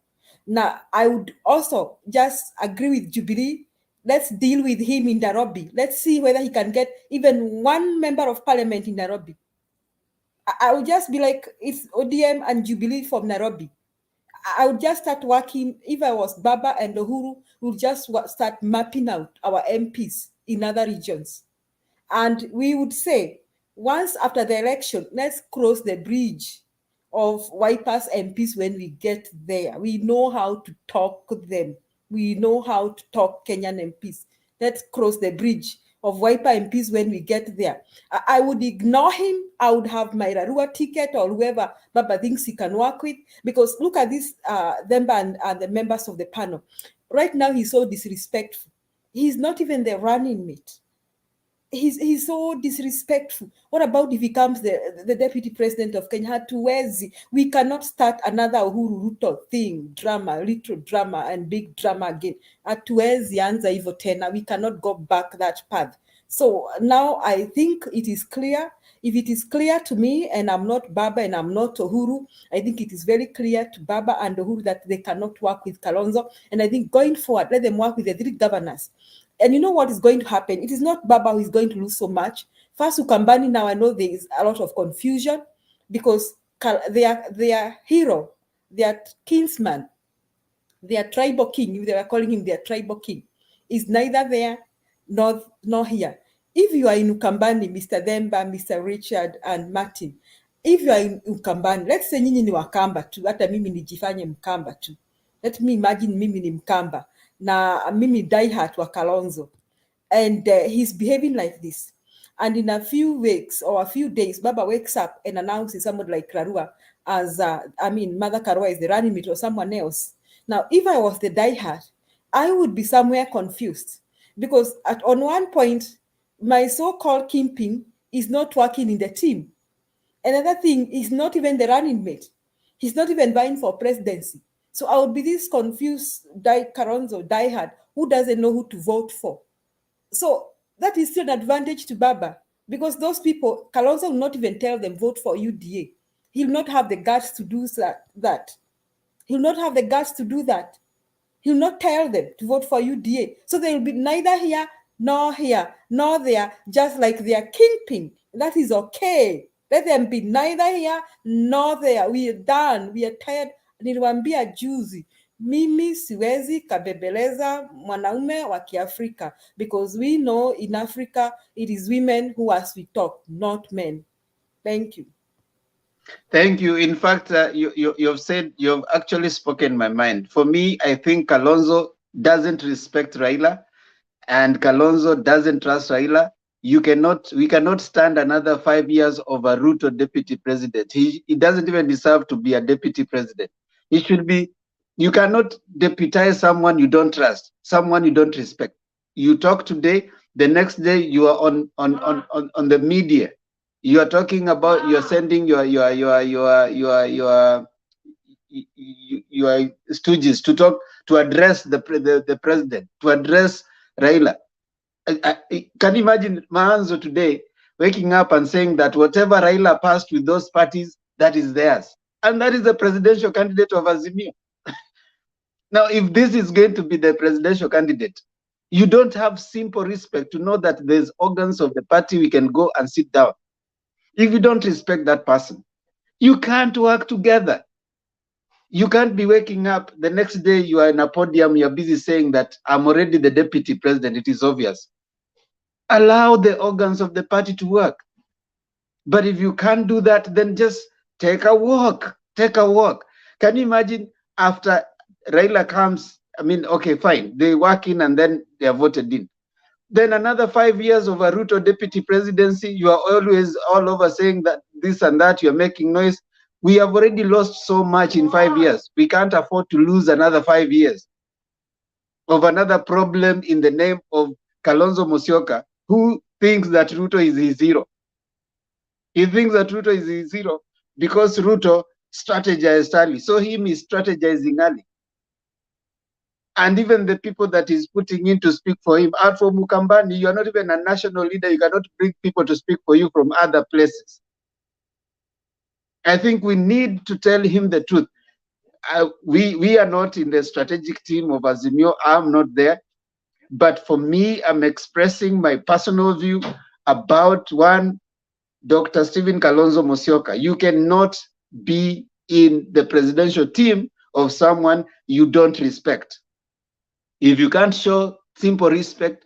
Now, I would also just agree with Jubilee. Let's deal with him in Nairobi. Let's see whether he can get even 1 member of parliament in Nairobi. I would just be like, it's ODM and Jubilee from Nairobi. I would just start working. If I was Baba and Uhuru, we would just start mapping out our MPs in other regions. And we would say, once after the election, let's cross the bridge of Wiper's MPs when we get there. We know how to talk to them. We know how to talk Kenyan MPs. Let's cross the bridge of Wiper MPs when we get there. I would ignore him. I would have my Rarua ticket or whoever Baba thinks he can work with. Because look at this, Demba and the members of the panel. Right now, he's so disrespectful. He's not even the running mate. He's so disrespectful. What about if he becomes the deputy president of Kenya? Hatuwezi. We cannot start another Uhuru Ruto thing, drama, little drama, and big drama again. Hatuwezi anza hivyo tena. We cannot go back that path. So now I think it is clear. If it is clear to me, and I'm not Baba and I'm not Uhuru, I think it is very clear to Baba and Uhuru that they cannot work with Kalonzo. And I think going forward, let them work with the 3 governors. And you know what is going to happen? It is not Baba who is going to lose so much. First, Ukambani, now I know there is a lot of confusion because their hero, their kinsman, their tribal king, if they were calling him their tribal king, is neither there nor here. If you are in Ukambani, Mr. Demba, Mr. Richard, and Martin, if you are in Ukambani, let's say nyinyi ni Wakamba tu, hata mimi nijifanye Mkamba tu. Let me imagine mimi ni Mkamba. Na mimi diehard wa Kalonzo, and he's behaving like this. And in a few weeks or a few days, Baba wakes up and announces someone like Karua as, Mother Karua is the running mate or someone else. Now, if I was the diehard, I would be somewhere confused because on one point, my so-called kingpin is not working in the team. Another thing is not even the running mate. He's not even vying for presidency. So I would be this confused Kalonzo diehard who doesn't know who to vote for. So that is still an advantage to Baba because those people, Kalonzo will not even tell them vote for UDA. He'll not have the guts to do that. He'll not have the guts to do that. He'll not tell them to vote for UDA. So they'll be neither here, nor there, just like their kingpin. That is okay. Let them be neither here nor there. We are done. We are tired. Niliwaambia juzi, mimi siwezi kabebeleza mwanaume wa Kiafrika because we know in Africa it is women who as we talk, not men. Thank you. Thank you. In fact, you've actually spoken my mind. For me, I think Kalonzo doesn't respect Raila and Kalonzo doesn't trust Raila. We cannot stand another 5 years of a Ruto deputy president. He doesn't even deserve to be a deputy president. He should be, you cannot deputize someone you don't trust, someone you don't respect. You talk today, The next day you are on the media. You are talking about, you are sending your stooges to talk, to address the president, to address Raila. Can you imagine Maanzo today waking up and saying that whatever Raila passed with those parties, that is theirs, and that is the presidential candidate of Azimio. Now, if this is going to be the presidential candidate, you don't have simple respect to know that there's organs of the party we can go and sit down. If you don't respect that person, you can't work together. You can't be waking up the next day, you are in a podium, you're busy saying that I'm already the deputy president. It is obvious. Allow the organs of the party to work. But if you can't do that, then just take a walk. Take a walk. Can you imagine after Raila comes, I mean, okay, fine, they work in and then they are voted in. Then another 5 years of a Ruto deputy presidency, you are always all over saying that this and that, you're making noise. We have already lost so much in 5 years. We can't afford to lose another 5 years of another problem in the name of Kalonzo Musyoka, who thinks that Ruto is his hero. He thinks that Ruto is his hero because Ruto strategized early. So him is strategizing early. And even the people that he's putting in to speak for him are from Mukambani. You are not even a national leader. You cannot bring people to speak for you from other places. I think we need to tell him the truth. We are not in the strategic team of Azimio. I'm not there. But for me, I'm expressing my personal view about one, Dr. Stephen Kalonzo Musyoka. You cannot be in the presidential team of someone you don't respect. If you can't show simple respect,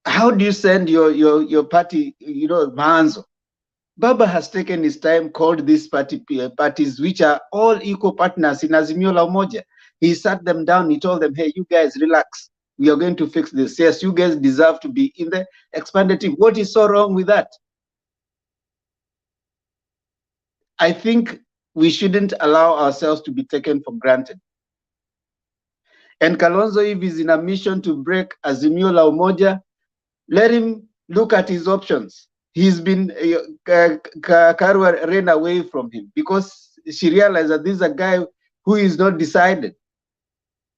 how do you send your party, you know, Maanzo? Baba has taken his time, called these parties, which are all equal partners in Azimio la Umoja. He sat them down, he told them, hey, you guys relax. We are going to fix this. Yes, you guys deserve to be in the expanded team. What is so wrong with that? I think we shouldn't allow ourselves to be taken for granted. And Kalonzo, if he's in a mission to break Azimio la Umoja, let him look at his options. He's been, Karua ran away from him because she realized that this is a guy who is not decided.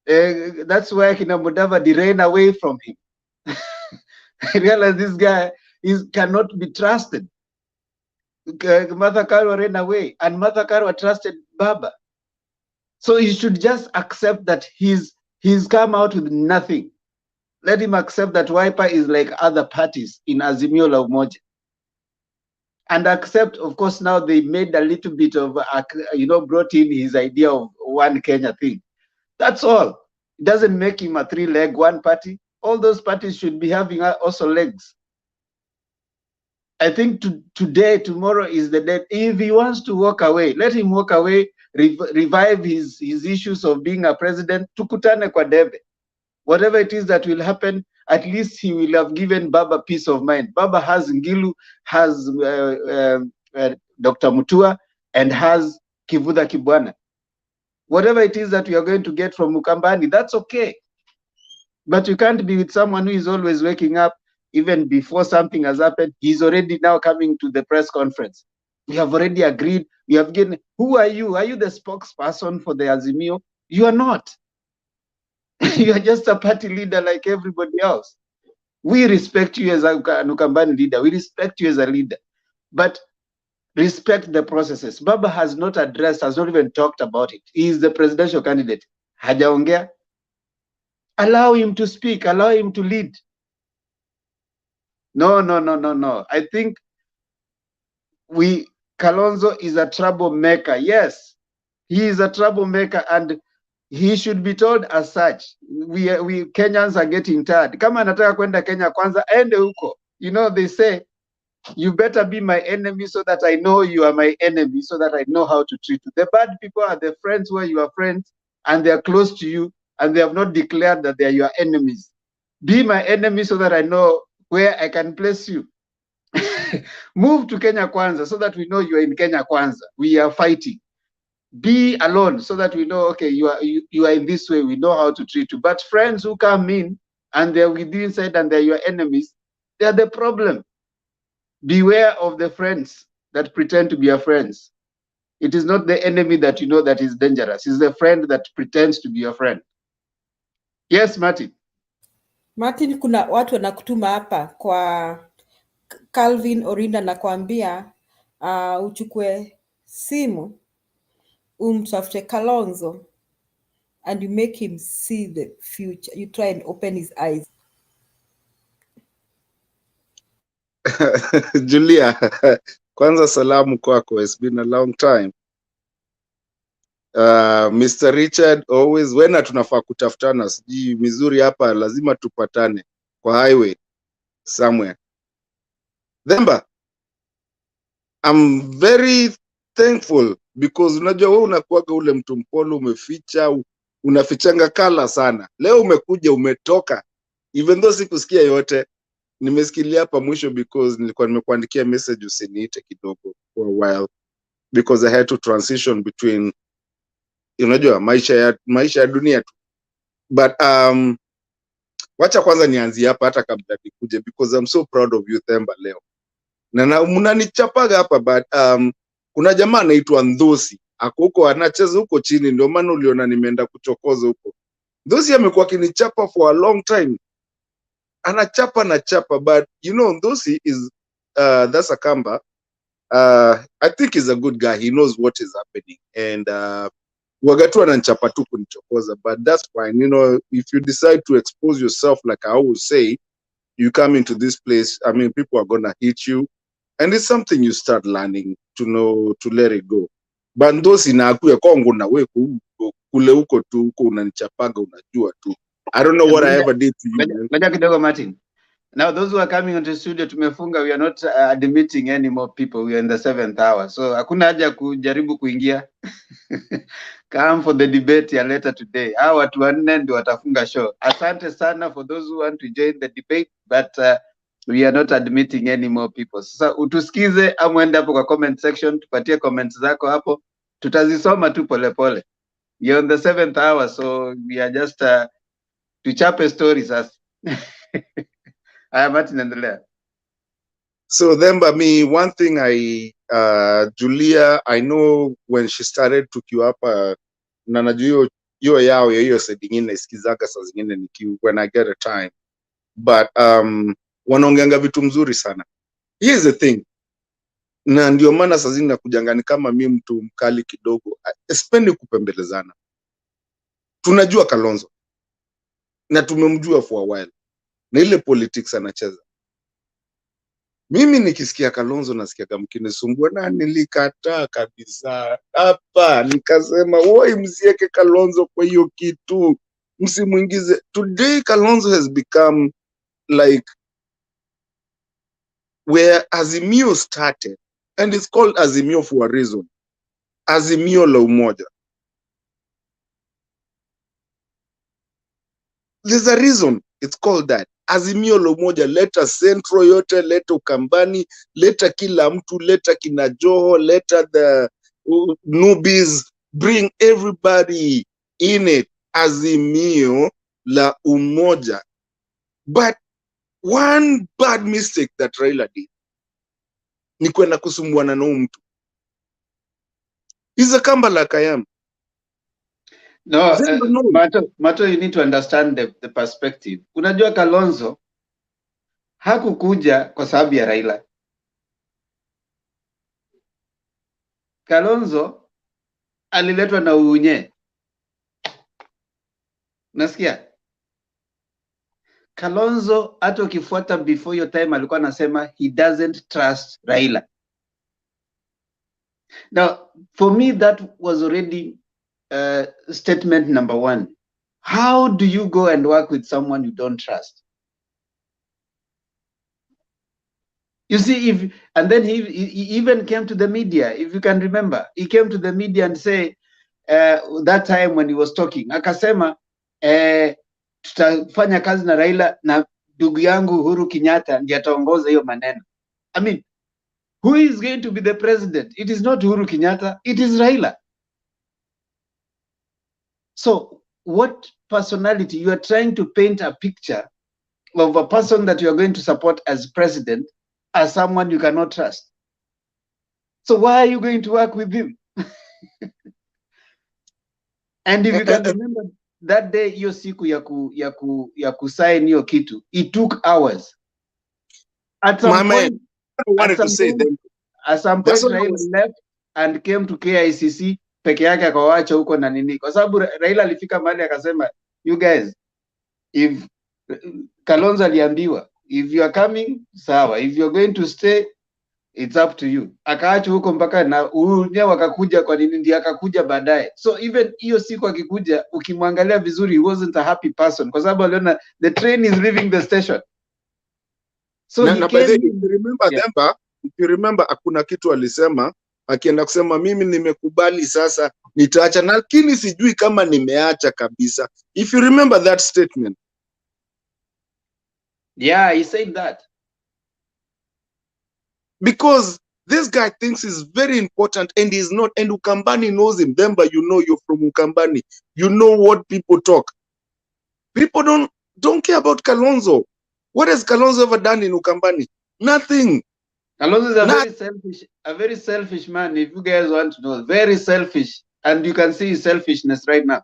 That's why Kina Mudavadi ran away from him. I realized this guy cannot be trusted. Martha Karua ran away, and Martha Karua trusted Baba. So he should just accept that he's come out with nothing. Let him accept that Wiper is like other parties in Azimio la Umoja. And accept, of course, now they made a little bit of, brought in his idea of one Kenya thing. That's all. It doesn't make him a three-leg one party. All those parties should be having also legs. I think today, tomorrow is the day. If he wants to walk away, let him walk away, revive his issues of being a president, tukutane kwa debe. Whatever it is that will happen, at least he will have given Baba peace of mind. Baba has Ngilu, has Dr. Mutua, and has Kivuda Kibwana. Whatever it is that we are going to get from Mukambani, that's okay. But you can't be with someone who is always waking up, even before something has happened. He's already now coming to the press conference. We have already agreed. We have given. Who are you? Are you the spokesperson for the Azimio? You are not. You are just a party leader like everybody else. We respect you as a Nukambani leader. We respect you as a leader. But respect the processes. Baba has not addressed, has not even talked about it. He is the presidential candidate. Hajaongea. Allow him to speak. Allow him to lead. No. I think Kalonzo is a troublemaker. Yes, he is a troublemaker, and he should be told as such. We Kenyans are getting tired. Kama anataka kwenda Kenya kwanza, ende huko. You know, they say, you better be my enemy so that I know you are my enemy, so that I know how to treat you. The bad people are the friends where you are friends, and they are close to you, and they have not declared that they are your enemies. Be my enemy so that I know where I can place you. Move to Kenya Kwanza so that we know you are in Kenya Kwanza. We are fighting. Be alone so that we know, okay, you are in this way. We know how to treat you. But friends who come in and they're with you inside and they're your enemies, they're the problem. Beware of the friends that pretend to be your friends. It is not the enemy that you know that is dangerous. It's the friend that pretends to be your friend. Yes, Martin. Martin, kuna watu wanakutuma hapa kwa Calvin Orinda na kuambia uchukue simu umtafute Kalonzo and you make him see the future. You try and open his eyes. Julia, kwanza salamu kwako. It's been a long time. Mr. Richard, always when tunafaa kutafutana, sijui Missouri hapa lazima tupatane kwa highway somewhere. Themba, I'm very thankful because unajua wewe unakuaga ule mtu mpole, umeficha, unafichanga kala sana. Leo umekuja umetoka, even though sikusikia yote, nimesikilia hapa mwisho because nilikuwa nimekuandikia message usiniite kidogo for a while because I had to transition between, unajua maisha ya dunia tu. But wacha kwanza nianzie hapa hata kabla nikuje because I'm so proud of you Themba leo. Na mnanichapaga hapa but kuna jamaa anaitwa Ndosi ako huko anacheza huko chini, ndio maana uliona nimeenda kuchokoza huko. Ndosi amekuwa akinichapa for a long time, anachapa but you know Ndosi is that's a Kamba. I think he's a good guy, he knows what is happening and wagatu ananichapa tu kunichokoza, but that's fine. You know, if you decide to expose yourself like I always say, you come into this place, I mean people are gonna hit you. And it's something you start learning to know, to let it go. But Ndosi na akuya kongo na we kule huko tu huko unanichapaga unajua tu. I don't know what I ever did to you. Ngoja kidogo Martin. Now those who are coming into studio tumefunga, we are not admitting any more people. We are in the 7th hour. So hakuna haja kujaribu kuingia. Come for the debate ya later today. Hawa watu wanne ndio watafunga show. Asante sana for those who want to join the debate, but we are not admitting any more people. Sasa utusikize au uende hapo kwa comment section, tupatie comments zako hapo. Tutazisoma tu polepole. You're on the 7th hour, so we are just tuchape stories sasa. Martin endelea. So then by me, one thing Julia, I know when she started took you up, na najua hiyo yao hiyo side nyingine isikizaga saa zingine when I get a time. But wanaongeanga vitu mzuri sana. Here's the thing. Na ndio maana saa zingine nakujanga ni kama mimi mtu mkali kidogo. Sipendi kupembelezana. Tunajua Kalonzo. Na tumemjua for a while. Na ile politics anacheza. Mimi nikisikia Kalonzo nasikia kama kinisumbua na nilikataa kabisa. Hapa nikasema woi msieke Kalonzo kwa hiyo kitu. Msimuingize. Today Kalonzo has become like where Azimio started, and it's called Azimio for a reason. Azimio la umoja. There's a reason it's called that. Azimio la umoja. Leta Centro yote, leta Ukambani, leta kila mtu, leta kina Joho, leta the newbies, bring everybody in it. Azimio la umoja. But one bad mistake that Raila did ni kwenda kusumbuana na mtu. He's a Kamba like I am. No, Mato, you need to understand the perspective. Unajua Kalonzo hakukuja kwa sababu ya Raila. Kalonzo aliletwa na Unye. Nasikia? Kalonzo hata ukifuata before your time alikuwa anasema he doesn't trust Raila. Now, for me that was already statement number one. How do you go and work with someone you don't trust? You see, and then he even came to the media, if you can remember, he came to the media and say, that time when he was talking, akasema, tutafanya kazi na Raila na ndugu yangu Uhuru Kenyatta ndiye ataongoza hiyo maneno. I mean, who is going to be the president? It is not Uhuru Kenyatta, it is Raila. So what personality, you are trying to paint a picture of a person that you are going to support as president as someone you cannot trust. So why are you going to work with him? And if you can remember that day, hiyo siku ya kusign hiyo kitu, it took hours. At some point, Raila left and came to KICC peke yake akawacha huko na nini, kwa sababu Raila alifika mahali akasema, you guys, if Kalonzo aliambiwa, if you are coming sawa, if you are going to stay it's up to you. Akaacha huko mpaka na huyu wakakuja, kwa nini ndiye akakuja baadaye. So even hiyo siku akikuja, ukimwangalia vizuri, he wasn't a happy person kwa sababu aliona the train is leaving the station. So if you remember hakuna kitu alisema, akienda kusema mimi nimekubali sasa nitaacha, lakini sijui kama nimeacha kabisa. If you remember that statement. Yeah, he said that. Because this guy thinks is very important and he's not, and Ukambani knows him. Demba, you know, you're from Ukambani. You know what people talk. People don't care about Kalonzo. What has Kalonzo ever done in Ukambani? Nothing. Kalonzo is a very selfish man, if you guys want to know. Very selfish. And you can see his selfishness right now.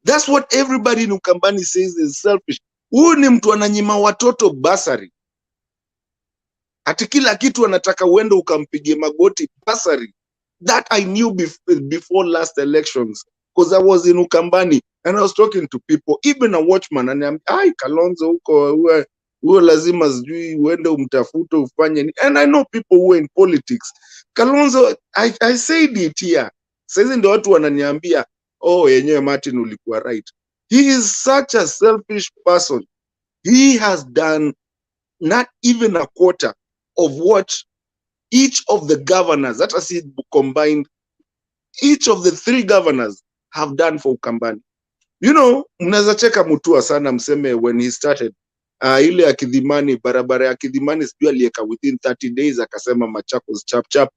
That's what everybody in Ukambani says is selfish. Huyu ni mtu ananyima watoto basari. Ati kila kitu anataka uende ukampige magoti basari. That I knew before last elections, because I was in Ukambani and I was talking to people, even a watchman, and I'm, Kalonzo huko huo lazima sijui uende umtafute ufanye ni. And I know people who are in politics. Kalonzo, I said it here. Sasa ndio watu wananiambia, oh yenyewe Martin ulikuwa right. He is such a selfish person. He has done not even a quarter of what each of the governors, that is combined, each of the 3 governors have done for Ukambani. You know, mnaweza cheka Mutua sana mseme when he started, ile ya Kidhimani, barabara ya Kidhimani sijui alieka within 30 days akasema Machakos chap chap,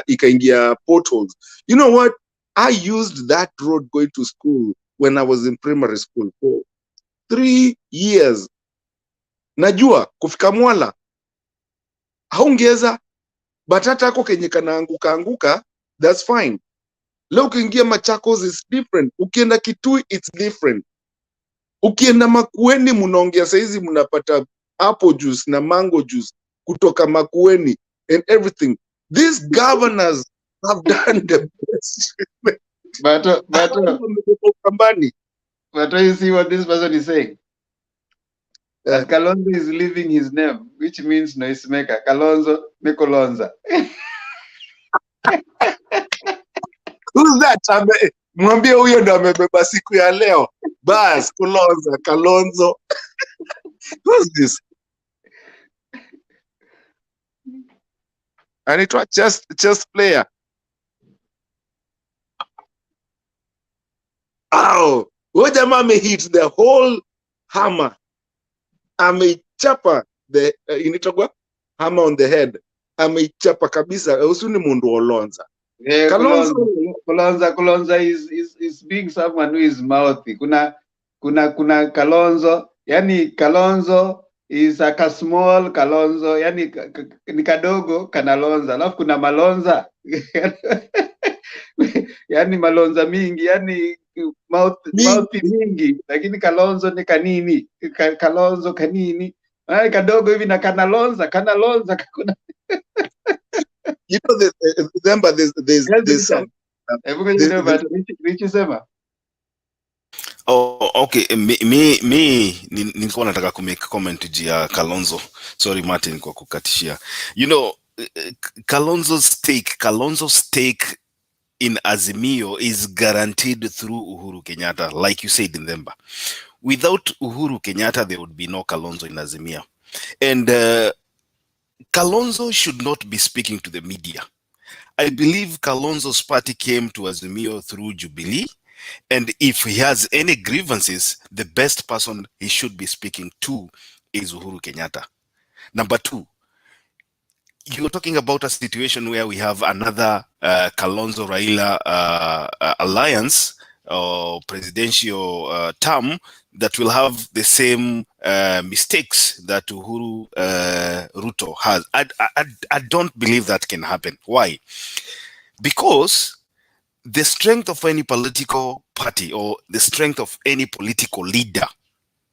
ikaingia potholes. You know what? I used that road going to school when I was in primary school for 3 years. Najua kufika Mwala haungeza, but hata ako kenye kanaanguka, that's fine. Leo ukiingia Machakos is different. Ukienda Kitui it's different. Ukienda Makueni munaongea saizi munapata apple juice na mango juice kutoka Makueni and everything. These governors have done the best. But you see what this person is saying? That Kalonzo is leaving his name, which means noisemaker. Kalonzo Nikolonza. Who's that? Mwambie huyo ndo amebeba siku ya leo. Bas, Kulonza, Kalonzo. Who's this? Anaitwa chess player. Oh, huyo jamaa amehit the whole hammer. Amechapa the initagwa hammer on the head. Amechapa kabisa. Usuni mundu olonza. Yeah, Kalonzo is being someone who is mouthy. Kuna Kalonzo, yani Kalonzo is a small Kalonzo, yani ni kadogo kanalonza. Alafu kuna Malonza. Yani Malonza mingi, yani mouthy mingi, lakini Kalonzo ni kanini. Kalonzo kanini. Kadogo hivi na kanalonza kuna. You know, there's some. Oh, okay. Me nilikuwa nataka kumake comment juu ya Kalonzo. Sorry Martin kwa kukatishia. You know, Kalonzo's stake in Azimio is guaranteed through Uhuru Kenyatta, like you said in Themba. Without Uhuru Kenyatta, there would be no Kalonzo in Azimio. And Kalonzo should not be speaking to the media. I believe Kalonzo's party came to Azimio through Jubilee, and if he has any grievances, the best person he should be speaking to is Uhuru Kenyatta. Number 2, you're talking about a situation where we have another Kalonzo-Raila alliance or presidential term that will have the same mistakes that Uhuru Ruto has. I don't believe that can happen. Why? Because the strength of any political party or the strength of any political leader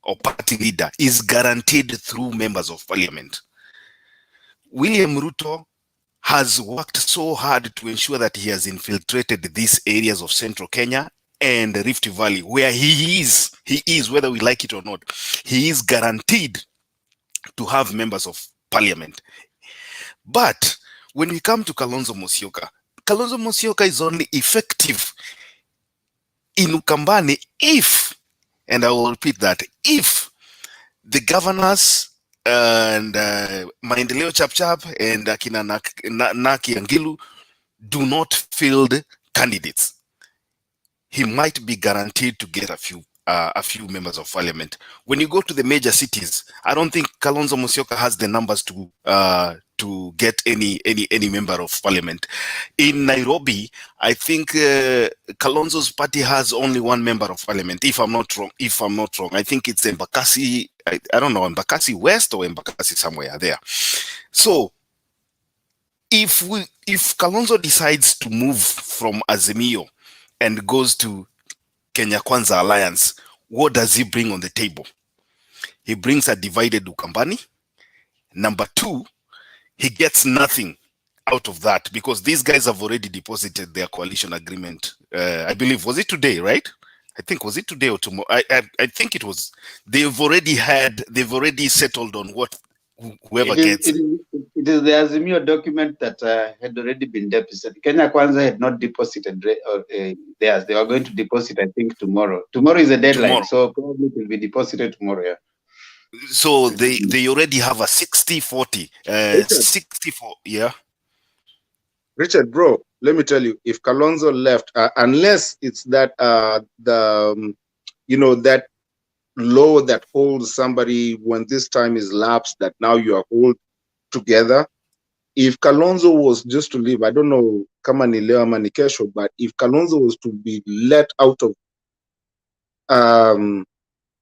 or party leader is guaranteed through members of parliament. William Ruto has worked so hard to ensure that he has infiltrated these areas of central Kenya and Rift Valley, where he is, whether we like it or not, he is guaranteed to have members of parliament. But when we come to Kalonzo Musyoka is only effective in Ukambani if, and I will repeat that, if the governors and Maendeleo Chapchap and Akina Naki Angilu do not field candidates, he might be guaranteed to get a few members of parliament. When you go to the major cities, I don't think Kalonzo Musyoka has the numbers to get any member of parliament. In Nairobi, I think Kalonzo's party has only one member of parliament, if I'm not wrong. I think it's Embakasi, I don't know, Embakasi West or Embakasi somewhere there. So if Kalonzo decides to move from Azimio and goes to Kenya Kwanza Alliance, what does he bring on the table? He brings a divided Ukambani. Number two, he gets nothing out of that because these guys have already deposited their coalition agreement. I believe, was it today, right? I think, was it today or tomorrow? I think it was. They've already settled on what whoever gets. It is the Azimio document that had already been deposited. Kenya Kwanza had not deposited theirs. They are going to deposit, I think, tomorrow. Tomorrow is the deadline, so probably it will be deposited tomorrow, yeah. So they already have a 60-40. 64, yeah. Richard, bro, let me tell you, if Kalonzo left, unless it's that that law that holds somebody when this time is lapsed, that now you are all together. If Kalonzo was just to leave, I don't know kama ni leo ama ni kesho, but if Kalonzo was to be let out of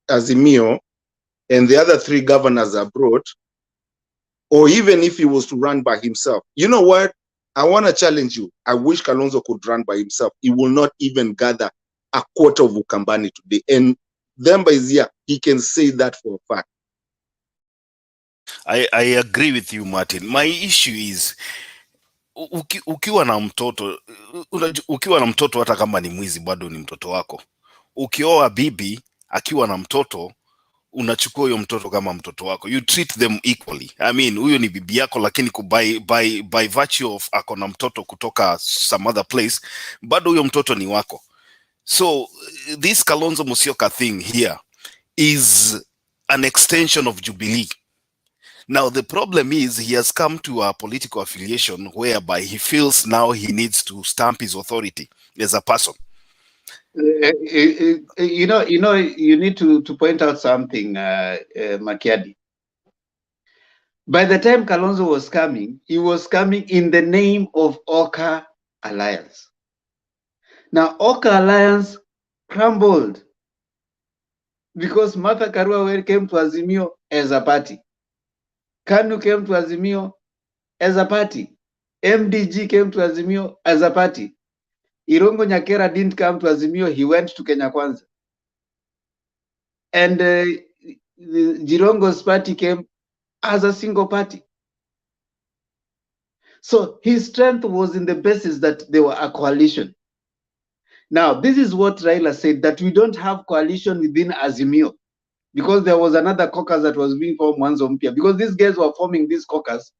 Azimio and the other three governors are brought, or even if he was to run by himself, you know what? I want to challenge you. I wish Kalonzo could run by himself. He will not even gather a quarter of Ukambani today. And then by Zia, he can say that for a fact. I agree with you, Martin. My issue is ukiwa na mtoto hata kama ni mwizi bado ni mtoto wako. Ukioa bibi akiwa na mtoto, unachukua huyo mtoto kama mtoto wako. You treat them equally. I mean, huyo ni bibi yako, lakini by virtue of ako na mtoto kutoka some other place, bado huyo mtoto ni wako. So this Kalonzo Musyoka thing here is an extension of Jubilee. Now the problem is he has come to a political affiliation whereby he feels now he needs to stamp his authority as a person. You need to point out something, Makiadi. By the time Kalonzo was coming, he was coming in the name of Oka Alliance. Now, Oka Alliance crumbled because Martha Karua came to Azimio as a party. Kanu came to Azimio as a party. MDG came to Azimio as a party. Irongo Nyakera didn't come to Azimio, he went to Kenya Kwanza. And Jirongo's party came as a single party. So his strength was in the basis that they were a coalition. Now, this is what Raila said, that we don't have coalition within Azimio, because there was another caucus that was being formed, Mwanzo Mpya, because these guys were forming this caucus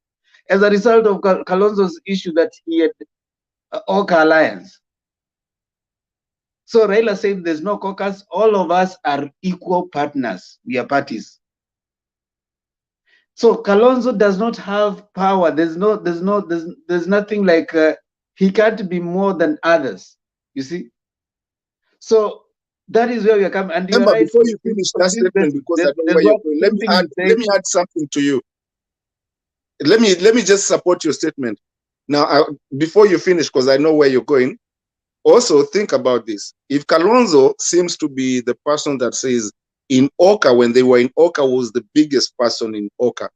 as a result of Kalonzo's issue that he had Oka Alliance. So Raila said there's no caucus, all of us are equal partners, we are parties. So Kalonzo does not have power. There's nothing like he can't be more than others. You see? So that is where we are coming. And you're right. Before you finish that statement, because I don't know where you're going, let me add something to you. Let me just support your statement. Now, before you finish, because I know where you're going, also think about this. If Kalonzo seems to be the person that says in Oka, when they were in Oka, was the biggest person in Oka.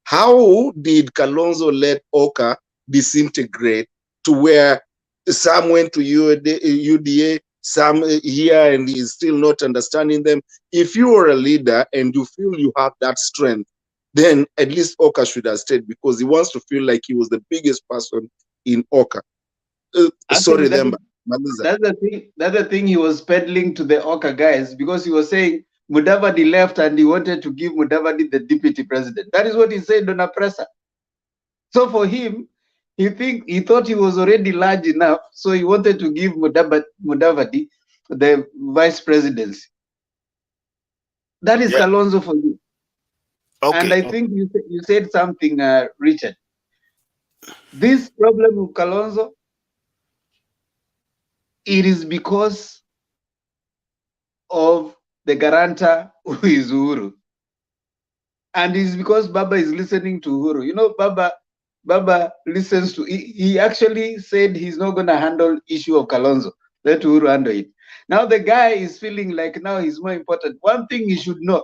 How did Kalonzo let Oka disintegrate to where some went to UDA, some here, and is still not understanding them? If you are a leader and you feel you have that strength, then at least Oka should have stayed, because he wants to feel like he was the biggest person in Oka. Sorry, Lemba. That's the thing he was peddling to the Oka guys, because he was saying Mudavadi left and he wanted to give Mudavadi the deputy president. That is what he said on a presser. So for him, he thought he was already large enough, so he wanted to give Mudavadi the vice presidency. That is Kalonzo for you. Okay. And I think you said something, Richard. This problem of Kalonzo, it is because of the guarantor who is Uhuru. And it's because Baba is listening to Uhuru. You know, Baba listens to, he actually said he's not going to handle issue of Kalonzo. Let Uhuru handle it. Now the guy is feeling like now he's more important. One thing he should know,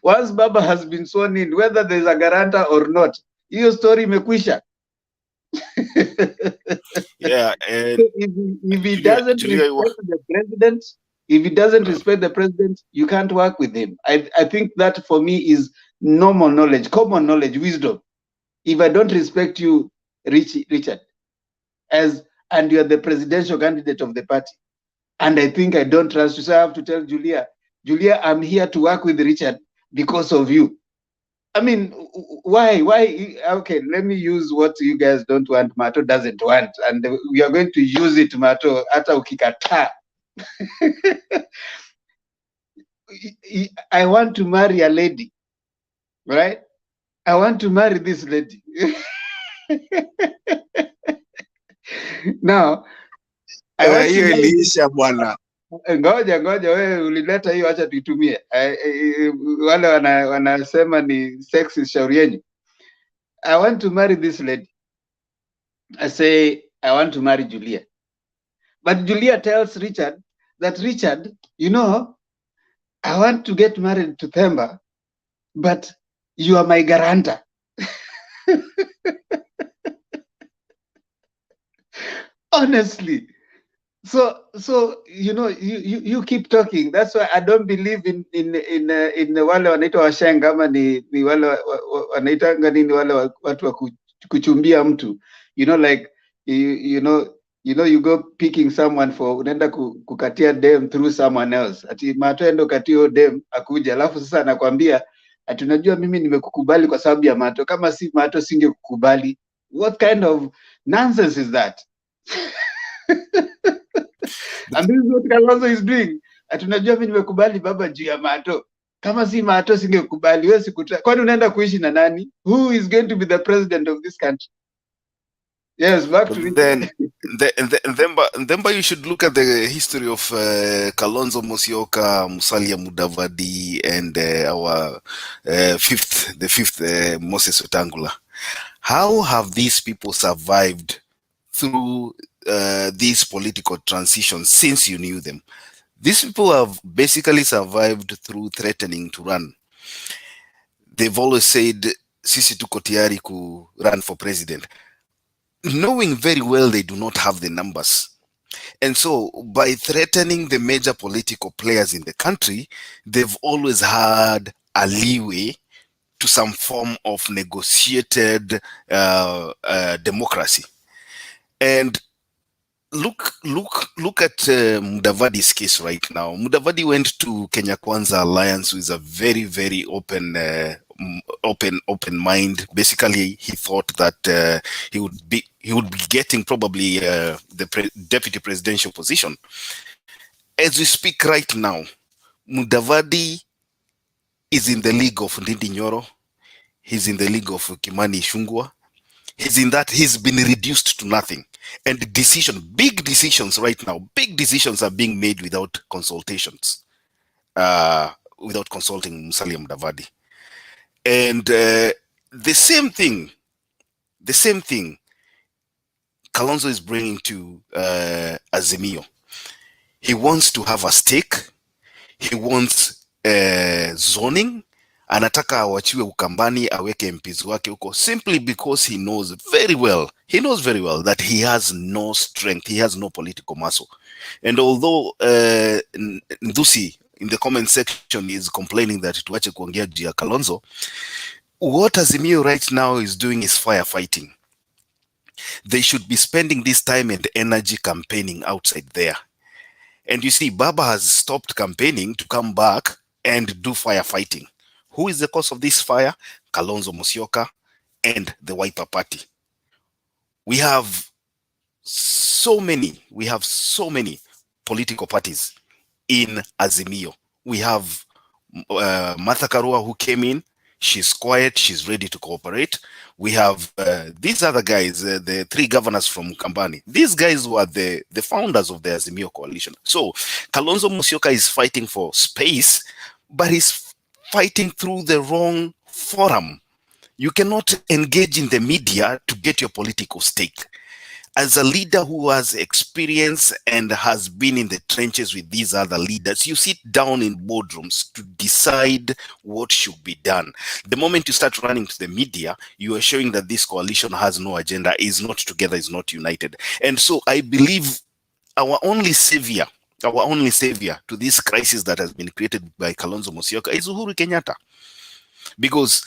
once Baba has been sworn in, whether there's a guarantor or not, hiyo story imekwisha. Yeah, and if he doesn't respect the president, you can't work with him. I think that for me is normal knowledge, common knowledge, wisdom. If I don't respect you, Richard, and you're the presidential candidate of the party, and I think I don't trust you, so I have to tell Julia, I'm here to work with Richard because of you. I mean, why? Okay, let me use what you guys don't want, Mato doesn't want, and we are going to use it, Mato, hata ukikataa. I want to marry a lady, right? I want to marry this lady. Now, I want to iliisha bwana. Ngoja wewe ulileta hiyo, acha tuitumie. Wale wanasema ni sex shauri yenu. I want to marry this lady. I say I want to marry Julia. But Julia tells Richard that, Richard, you know, I want to get married to Themba, but you are my guarantor. Honestly. So you know, you keep talking. That's why I don't believe in wale wanaitwa washenga, ama ni wale wanaitanga nini, wale watu wa kuchumbia mtu. You know, like you know you go picking someone for, unaenda kukatia dem through someone else. Ati Mato endo katio dem akuja, alafu sasa anakwambia ati unajua mimi nimekukubali kwa sababu ya Mato, kama si Mato singekukubali. What kind of nonsense is that? And this is what Kalonzo is doing. Atunajua mimi nimekubali baba juu ya Mato. Kama si Mato singekubali. Wewe sikuta. Kwani unaenda kuishi na nani? Who is going to be the president of this country? Yes, back to then you should look at the history of Kalonzo Musyoka, Musalia Mudavadi, and our fifth Moses Wetangula. How have these people survived through these political transitions since you knew them? These people have basically survived through threatening to run. They've always said, sisi tuko tayari ku run for president, knowing very well they do not have the numbers. And so by threatening the major political players in the country, they've always had a leeway to some form of negotiated democracy. And look at Mudavadi's case right now. Mudavadi went to Kenya Kwanza Alliance with a very, very open mind. Basically, he thought that he would be getting probably the deputy presidential position. As we speak right now, Mudavadi is in the league of Ndindi Nyoro. He's in the league of Kimani Ichung'wah. He's been reduced to nothing. And big decisions right now, big decisions are being made without consultations, without consulting Musalia Mudavadi. And the same thing Kalonzo is bringing to Azimio. He wants to have a stake. He wants zoning. Anataka awachiwe Ukambani, aweke MPs wake huko, simply because he knows very well that he has no strength, he has no political muscle. And although Ndusi in the comment section is complaining that tuache kuongea juu ya Kalonzo, what Azimio right now is doing is firefighting. They should be spending this time and energy campaigning outside there. And you see, Baba has stopped campaigning to come back and do firefighting. Who is the cause of this fire? Kalonzo Musyoka and the Wiper Party. We have so many political parties in Azimio. We have Martha Karua, who came in. She's quiet. She's ready to cooperate. We have these other guys, the 3 governors from Kambani. These guys were the founders of the Azimio coalition. So Kalonzo Musyoka is fighting for space, but he's fighting through the wrong forum. You cannot engage in the media to get your political stake. As a leader who has experience and has been in the trenches with these other leaders, you sit down in boardrooms to decide what should be done. The moment you start running to the media, you are showing that this coalition has no agenda, is not together, is not united. And so I believe our only savior to this crisis that has been created by Kalonzo Musyoka is Uhuru Kenyatta. Because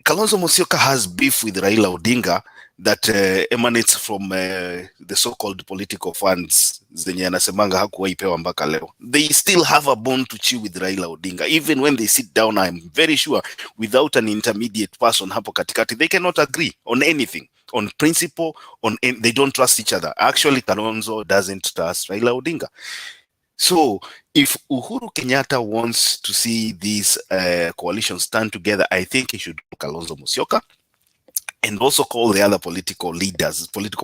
Kalonzo Musyoka has beef with Raila Odinga that emanates from the so-called political funds zenye anasemanga hakuwahi pewa mpaka leo. They still have a bone to chew with Raila Odinga. Even when they sit down, I'm very sure without an intermediate person hapo katikati, they cannot agree on anything, on principle, they don't trust each other. Actually, Kalonzo doesn't trust Raila Odinga. So if Uhuru Kenyatta wants to see these coalitions stand together, I think he should Kalonzo Musyoka and also call the other political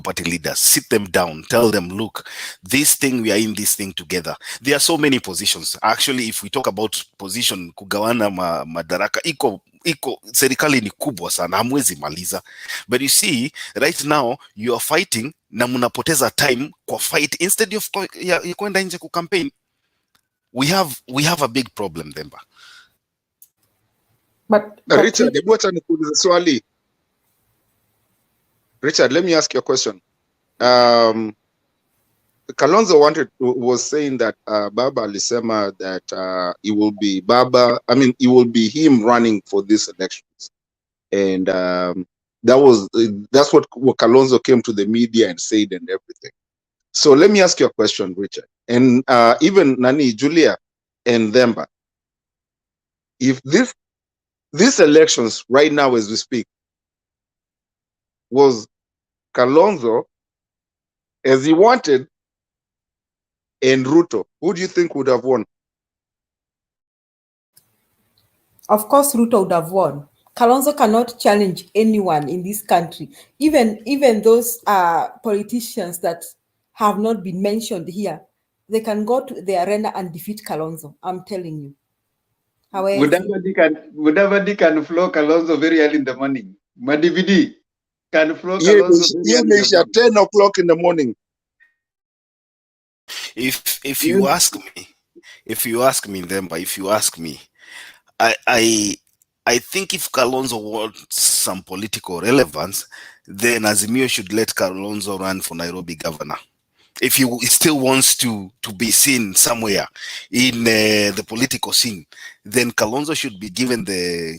party leaders, sit them down, tell them, look, this thing, we are in this thing together. There are so many positions. Actually, if we talk about position, kugawana madaraka, iko serikali ni kubwa sana, hamwezi maliza. But you see, right now, you are fighting na mnapoteza time kwa fight instead of ya kwenda nje ku campaign. We have a big problem, Themba. But Richard, hebu acha nikuulize swali. Richard, let me ask you a question. Kalonzo was saying that Baba alisema that it will be it will be him running for these elections, and that's what Kalonzo came to the media and said and everything. So let me ask you a question, Richard, and even Nani, Julia, and Themba. If these elections right now as we speak was Kalonzo as he wanted and Ruto, who do you think would have won? Of course, Ruto would have won. Kalonzo cannot challenge anyone in this country, even those politicians that have not been mentioned here. They can go to the arena and defeat Kalonzo. I'm telling you. However, Mudavadi can flow Kalonzo very early in the morning. Madividi can flow Kalonzo very early in the morning. 10 o'clock in the morning. If you ask me, Themba, I think if Kalonzo wants some political relevance, then Azimio should let Kalonzo run for Nairobi governor. If he still wants to be seen somewhere in the political scene, then Kalonzo should be given the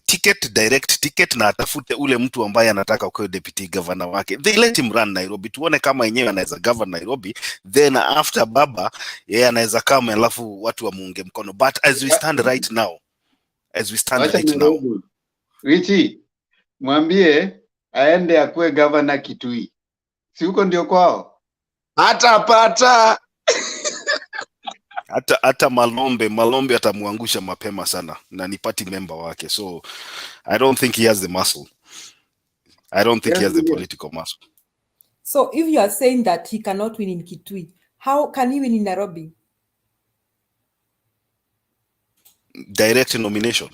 direct ticket, na atafute ule mtu ambaye anataka kuwa deputy governor wake. They let him run Nairobi. Tuone kama yenyewe anaweza govern Nairobi. Then after Baba, yeye anaweza kama alafu watu wamuunge mkono. But as we stand right now, Richi, mwambie aende akuwe governor Kitui. Si huko ndio kwao? Hatapata. hata Malombe atamuangusha mapema sana na ni party member wake. So I don't think he has the muscle. I don't think he has the political muscle. So if you are saying that he cannot win in Kitui, how can he win in Nairobi? Direct nomination.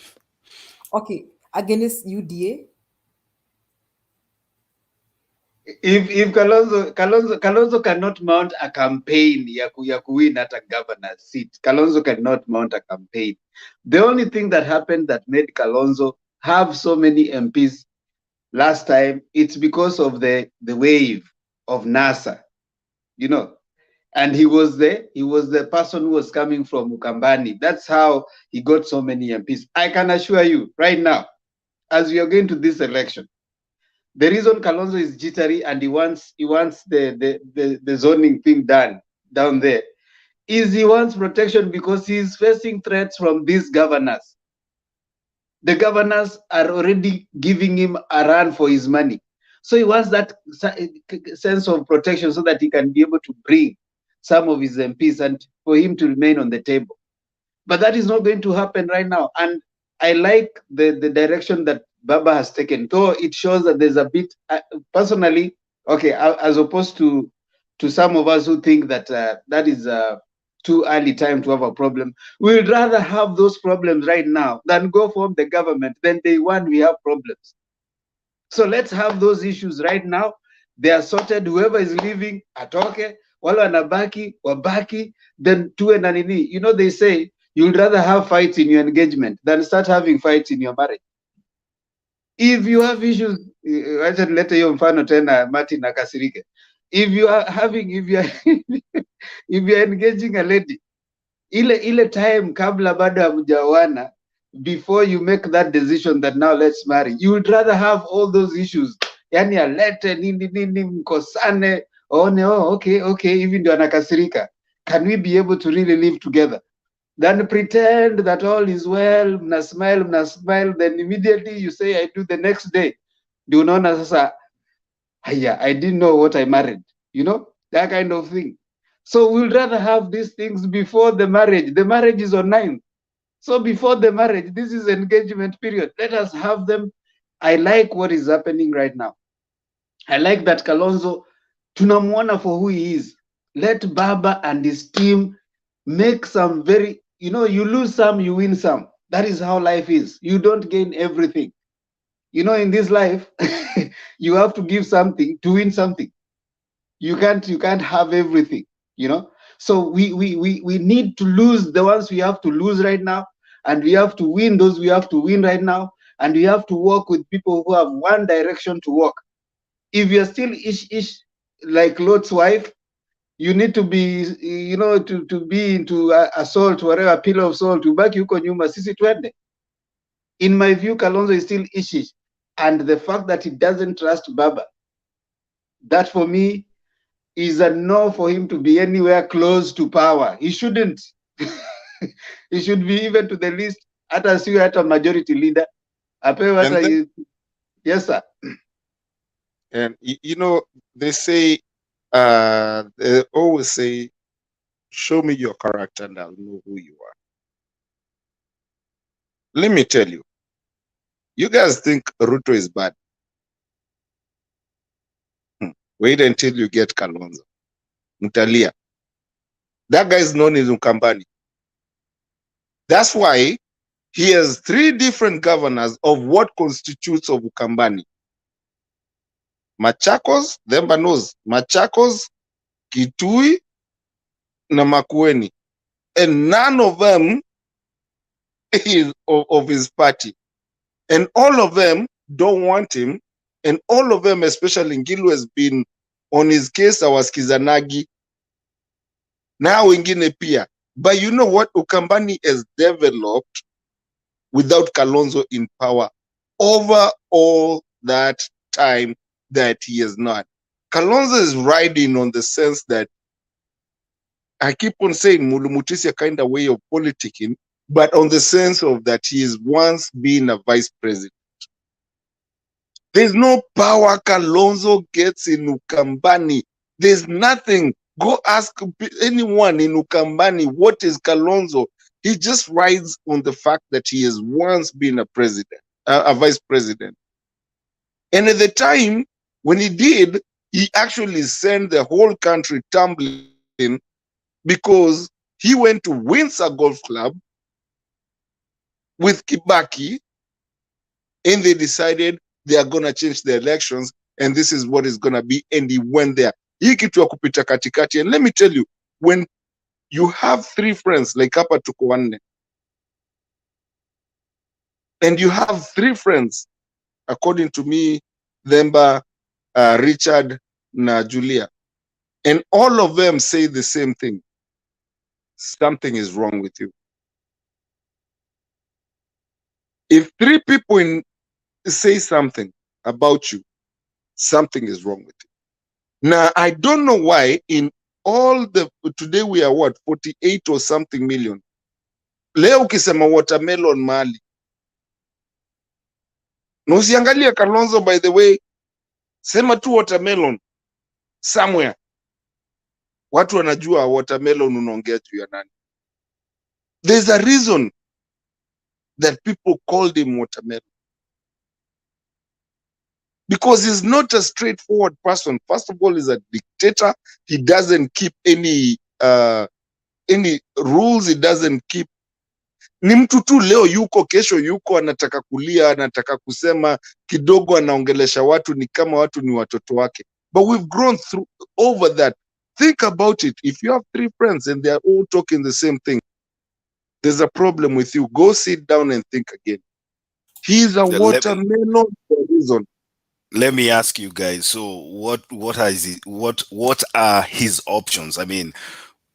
Okay, against UDA? if Kalonzo cannot mount a campaign ya kuwin at a governor's seat, Kalonzo cannot mount a campaign. The only thing that happened that made Kalonzo have so many MPs last time, it's because of the wave of NASA, you know. And he was the person who was coming from Ukambani. That's how he got so many MPs. I can assure you right now, as we are going to this election, the reason Kalonzo is jittery and he wants the zoning thing done down there is he wants protection because he's facing threats from these governors. The governors are already giving him a run for his money. So he wants that sense of protection so that he can be able to bring some of his MPs and for him to remain on the table. But that is not going to happen right now. And I like the direction that Baba has taken, though it shows that there's a bit, personally, okay, as opposed to some of us who think that that is too early time to have a problem. We'd rather have those problems right now than go form the government. Then day one, we have problems. So let's have those issues right now. They are sorted. Whoever is leaving, atoke. Wale wanabaki, wabaki. Then tuwe na nini. You know, they say, you'd rather have fights in your engagement than start having fights in your marriage. If you have issues, acha nilete hiyo mfano tena Martin akasirike. If you are engaging a lady, ile time kabla bado hamjaoana, before you make that decision that now let's marry, you would rather have all those issues. Yani alete nini mkosane, one okay, hivi ndio anakasirika. Can we be able to really live together? Then pretend that all is well, mna smile, then immediately you say I do the next day. Do not sasa, I didn't know what I married. You know, that kind of thing. So we'd rather have these things before the marriage. The marriage is on 9th. So before the marriage, this is engagement period. Let us have them. I like what is happening right now. I like that Kalonzo, tunamuona for who he is. Let Baba and his team make some very, you know, you lose some, you win some. That is how life is. You don't gain everything. You know, in this life, you have to give something to win something. You can't have everything, you know. So we need to lose the ones we have to lose right now, and we have to win those we have to win right now, and we have to work with people who have one direction to work. If you're still ish like Lot's wife, you need to be, you know, to be into a salt, whatever, pillar of salt, ubaki huko nyuma, sisi twende. In my view, Kalonzo is still ish, and the fact that he doesn't trust Baba, that for me is a no for him to be anywhere close to power. He shouldn't. He should be even to the least, at a majority leader. Yes, sir. And you know, they say, they always say, show me your character and I'll know who you are. Let me tell you, you guys think Ruto is bad. Wait until you get Kalonzo. Mutalia. That guy is known as Ukambani. That's why he has 3 different governors of what constitutes of Ukambani. Machakos, Themba knows. Machakos, Kitui, na Makueni. And none of them is of his party. And all of them don't want him. And all of them, especially Ngilu, has been on his case, Awaskizanagi. Now wengine pia. But you know what Ukambani has developed without Kalonzo in power over all that time that he has not. Kalonzo is riding on the sense that, I keep on saying Mulumutisi a kind of way of politicking, but on the sense of that he is once been a vice president. There's no power Kalonzo gets in Ukambani. There's nothing. Go ask anyone in Ukambani, what is Kalonzo? He just rides on the fact that he has once been a president, a vice president. And at the time when he did, he actually sent the whole country tumbling because he went to Windsor Golf Club with Kibaki and they decided they are going to change the elections and this is what is going to be, and he went there. Hii kitu ya kupita katikati, and let me tell you, when you have 3 friends, like hapa tuko wanne, and you have 3 friends, according to me, Themba, Richard, na Julia, and all of them say the same thing, something is wrong with you. If 3 people say something about you, something is wrong with you. Now, I don't know why in all the, today we are what, 48 or something million. Leo ukisema watermelon mali. Na usiangalia Kalonzo, by the way, sema tu watermelon somewhere. Watu wanajua watermelon unaongea juu ya nani. There's a reason that people called him watermelon. Because he's not a straightforward person. First of all, he's a dictator. He doesn't keep any rules. He doesn't keep. Ni mtu tu leo yuko, kesho yuko, anataka kulia, anataka kusema, kidogo anaongelesha watu ni kama watu ni watoto wake. But we've grown through over that. Think about it. If you have 3 friends and they are all talking the same thing, there's a problem with you. Go sit down and think again. He's a watermelon for a reason. Let me ask you guys. So, what are his options? I mean,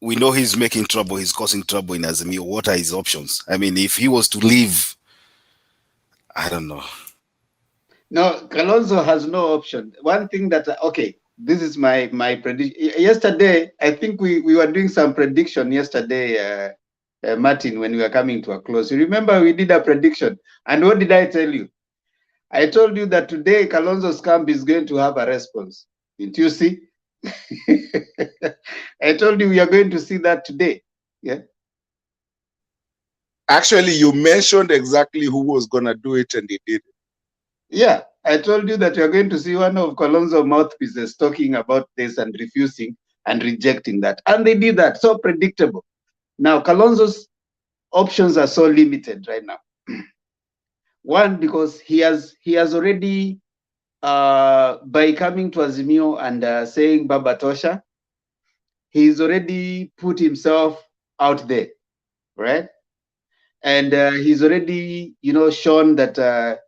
we know he's making trouble. He's causing trouble in Azimio. What are his options? I mean, if he was to leave, I don't know. No, Kalonzo has no option. One thing that, okay, this is my prediction. Yesterday, I think we were doing some prediction yesterday, Martin, when we were coming to a close. You remember we did a prediction, and what did I tell you? I told you that today Kalonzo's camp is going to have a response. Didn't you see? I told you we are going to see that today. Yeah. Actually, you mentioned exactly who was going to do it, and he did it. Yeah, I told you that you are going to see one of Kalonzo's mouthpieces talking about this and refusing and rejecting that. And they did that. So predictable. Now, Kalonzo's options are so limited right now. One, because he has already, by coming to Azimio and saying Baba Tosha, he's already put himself out there, right? And he's already, shown that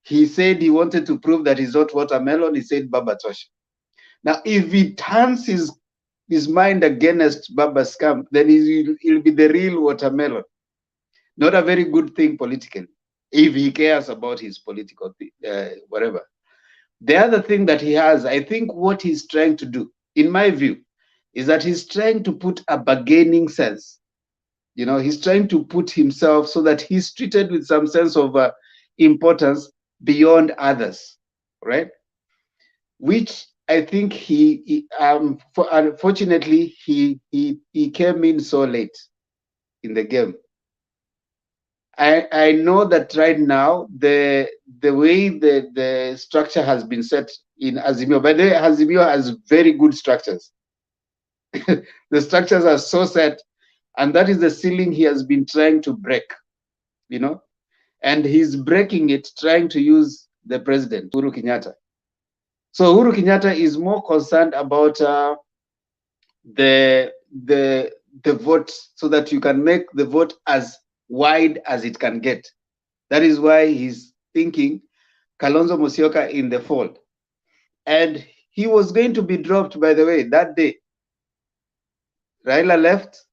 he said he wanted to prove that he's not watermelon. He said Baba Tosha. Now, if he turns his mind against Baba's camp, then he'll be the real watermelon. Not a very good thing politically, if he cares about his political whatever. The other thing that he has, I think what he's trying to do, in my view, is that he's trying to put a bargaining sense. He's trying to put himself so that he's treated with some sense of importance beyond others, right? Which I think unfortunately, he came in so late in the game. I know that right now the way the structure has been set in Azimio, by the way, Azimio has very good structures. The structures are so set, and that is the ceiling he has been trying to break, and he's breaking it, trying to use the president, Uhuru Kenyatta. So Uhuru Kenyatta is more concerned about the vote, so that you can make the vote as wide as it can get. That is why he's thinking Kalonzo Musyoka in the fold. And he was going to be dropped, by the way, that day. Raila left,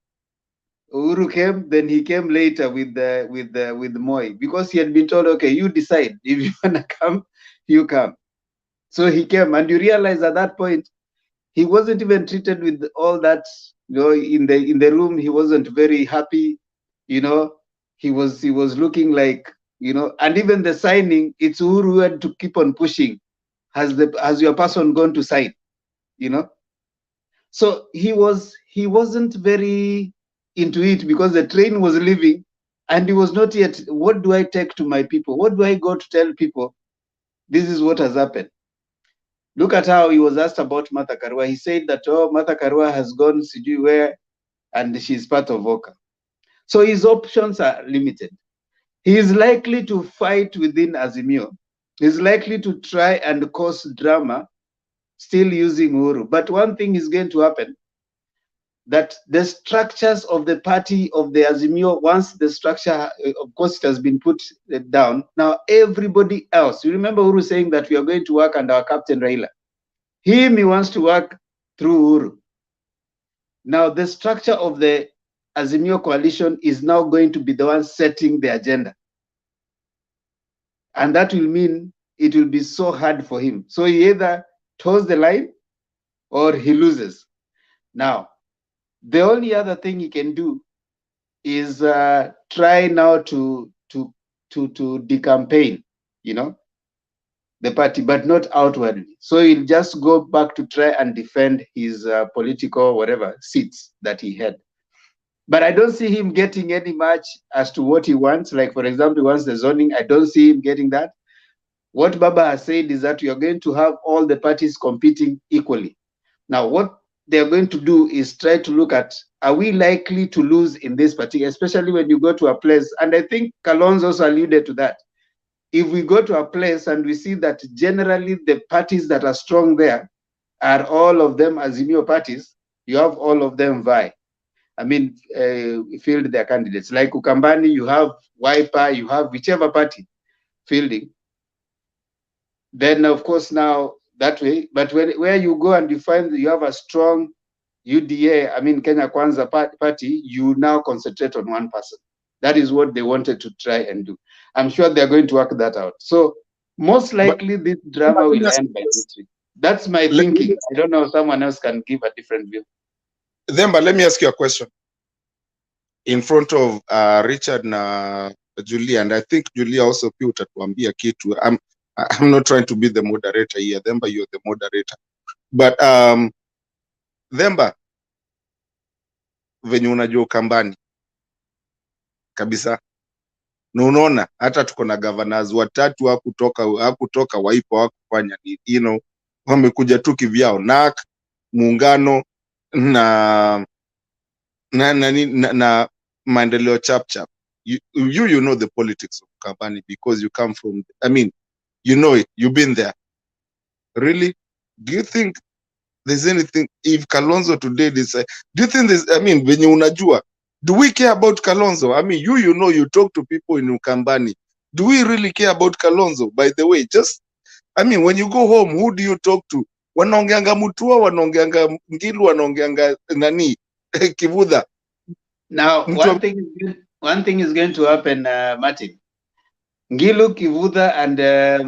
Uhuru came, then he came later with Moi, because he had been told, okay, you decide. If you want to come, you come. So he came, and you realize at that point, he wasn't even treated with all that, in the room. He wasn't very happy, He was looking like, and even the signing, it's Uhuru who had to keep on pushing. Has your person gone to sign? So he wasn't very into it, because the train was leaving, and he was not yet. What do I take to my people? What do I go to tell people? This is what has happened. Look at how he was asked about Martha Karua. He said that, oh, Martha Karua has gone sijui where, and she's part of Oka. So his options are limited. He is likely to fight within Azimio He's likely to try and cause drama, still using Uhuru. But one thing is going to happen, that the structures of the party of the Azimio, once the structure, of course, it has been put down, now everybody else, you remember Uhuru saying that we are going to work under our Captain Raila. He wants to work through Uhuru. Now the structure of the Azimio coalition is now going to be the one setting the agenda. And that will mean it will be so hard for him. So he either toes the line or he loses. Now, the only other thing he can do is try now to decampaign, the party, but not outwardly. So he'll just go back to try and defend his political whatever seats that he had. But I don't see him getting any much as to what he wants. Like, for example, he wants the zoning. I don't see him getting that. What Baba has said is that we are going to have all the parties competing equally. Now, what they're going to do is try to look at, are we likely to lose in this particular, especially when you go to a place, and I think Kalonzo also alluded to that. If we go to a place and we see that generally the parties that are strong there are all of them Azimio parties, you have all of them vie. I mean, field their candidates. Like Ukambani, you have Wiper, you have whichever party fielding. Then, of course, now that way, but where you go and you find that you have a strong UDA, I mean, Kenya Kwanza party, you now concentrate on one person. That is what they wanted to try and do. I'm sure they're going to work that out. So most likely this drama will end by victory. That's my thinking. I don't know if someone else can give a different view. Then, but let me ask you a question. In front of Richard na Julia, and I think Julia also pia utatuambia kitu. I'm not trying to be the moderator here. Themba, you're the moderator. But Themba, venye unajua Ukambani kabisa, na unaona hata tuko na governors watatu hakutoka Wiper, hakufanya nini, wamekuja tu kivyao, NAK, muungano na maendeleo chap. You know the politics of Ukambani because you come from, I mean, you know it, you've been there. Really? Do you think there's anything, if Kalonzo today decide, do you think there's, I mean, venye unajua, do we care about Kalonzo? I mean, you talk to people in Ukambani. Do we really care about Kalonzo? By the way, just, I mean, when you go home, who do you talk to? Wanaongeanga Mutua, wanaongeanga Ngilu, wanaongeanga nani, Kivudha. Now, one thing is going to happen, Martin. Ngilu, Kivudha, and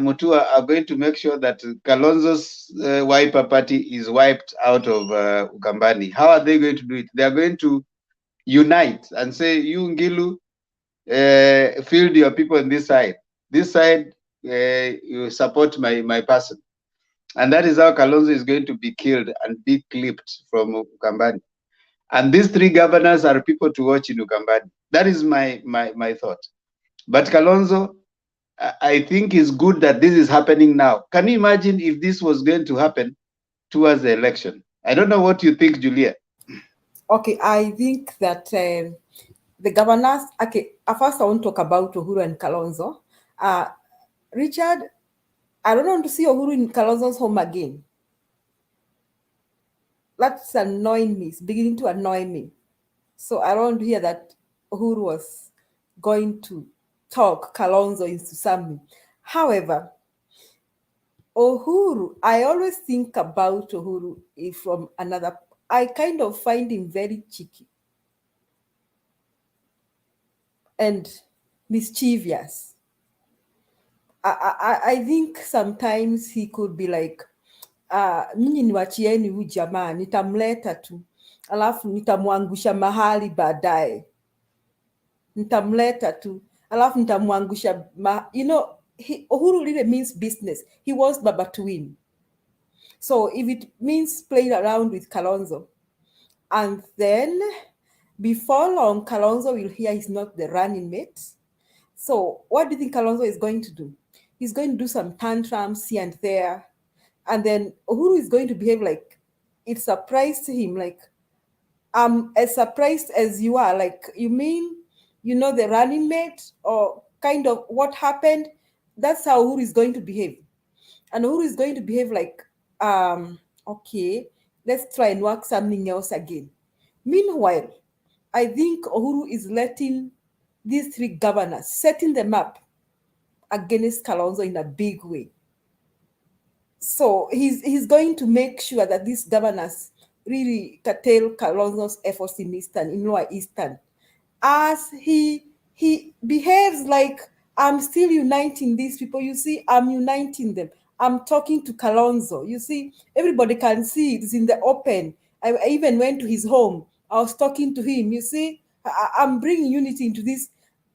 Mutua are going to make sure that Kalonzo's Wiper party is wiped out of Ukambani. How are they going to do it? They are going to unite and say, you Ngilu, field your people on this side. This side, you support my person. And that is how Kalonzo is going to be killed and be clipped from Ukambani. And these three governors are people to watch in Ukambani. That is my thought. But Kalonzo, I think it's good that this is happening now. Can you imagine if this was going to happen towards the election? I don't know what you think, Julia. Okay, I think that the governors, okay, first I want to talk about Uhuru and Kalonzo. Richard, I don't want to see Uhuru in Kalonzo's home again. That's annoying me. It's beginning to annoy me. So I don't want to hear that Uhuru was going to talk Kalonzo into something. However, Uhuru, I always think about Uhuru from another. I kind of find him very cheeky and mischievous. I think sometimes he could be like, mimi niwachieni huyu jamaa, nitamleta tu, alafu nitamwangusha mahali baadaye. Nitamleta tu, alafu nitamwangusha Uhuru really means business. He wants Baba to win. So if it means playing around with Kalonzo, and then before long, Kalonzo will hear he's not the running mate. So what do you think Kalonzo is going to do? He's going to do some tantrums here and there. And then Uhuru is going to behave like it surprised him, like, I'm as surprised as you are. Like, you mean, the running mate, or kind of what happened? That's how Uhuru is going to behave. And Uhuru is going to behave like, okay, let's try and work something else again. Meanwhile, I think Uhuru is letting these three governors, setting them up against Kalonzo in a big way. So he's going to make sure that these governors really curtail Kalonzo's efforts in Eastern, in Lower Eastern, as he behaves like, I'm still uniting these people. You see, I'm uniting them. I'm talking to Kalonzo. You see, everybody can see it's in the open. I even went to his home. I was talking to him. You see, I'm bringing unity into this.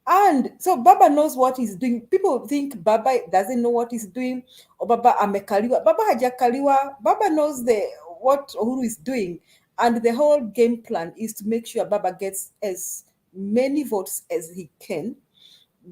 And so Baba knows what he's doing. People think Baba doesn't know what he's doing, or Baba amekaliwa. Baba hajakaliwa. Baba knows what Uhuru is doing. And the whole game plan is to make sure Baba gets as many votes as he can.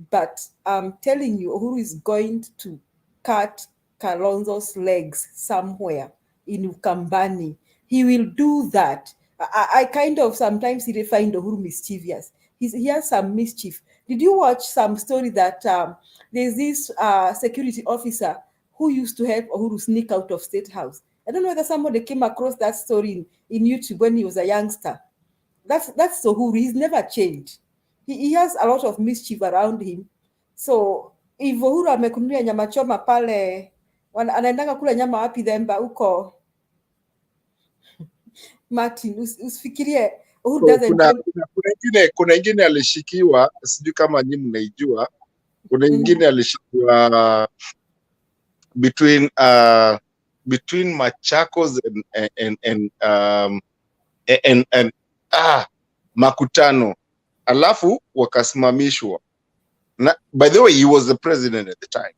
But I'm telling you, Uhuru is going to cut Kalonzo's legs somewhere in Ukambani. He will do that. I kind of sometimes find Uhuru mischievous. He has some mischief. Did you watch some story that there's this security officer who used to help Uhuru sneak out of State House? I don't know whether somebody came across that story in YouTube when he was a youngster. That's Uhuru. He's never changed. He has a lot of mischief around him. So if Uhuru amekunulia nyama choma pale, anaendanga kula nyama wapi Themba huko? Martin, usifikirie Uhuru doesn't kuna ingine alishikiwa, sijui kama nyinyi mnaijua. Kuna ingine alishikiwa between Machakos and Makutano, alafu wakasimamishwa. By the way, he was the president at the time.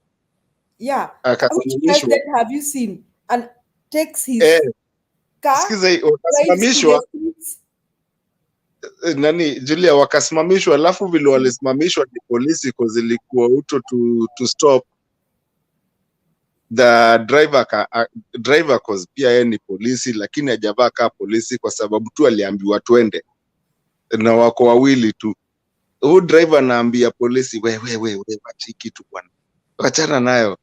Yeah. Which president have you seen? And takes his car. Wakasimamishwa nani Julia, wakasimamishwa, alafu vile walisimamishwa ni polisi, because ilikuwa uto to stop the driver cause pia yeye ni polisi, lakini hajavaa kaa polisi kwa sababu tu aliambiwa twende na wako wawili tu. Huyu driver anaambia polisi, we wacha kitu bwana, wachana nayo.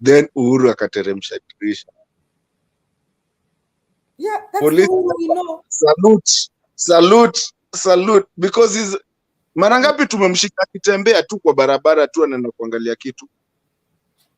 Then Uhuru akateremsha dirisha. Yeah, that's police, Uhuru, we know. Salute because mara ngapi tumemshika akitembea tu kwa barabara tu anaenda kuangalia kitu.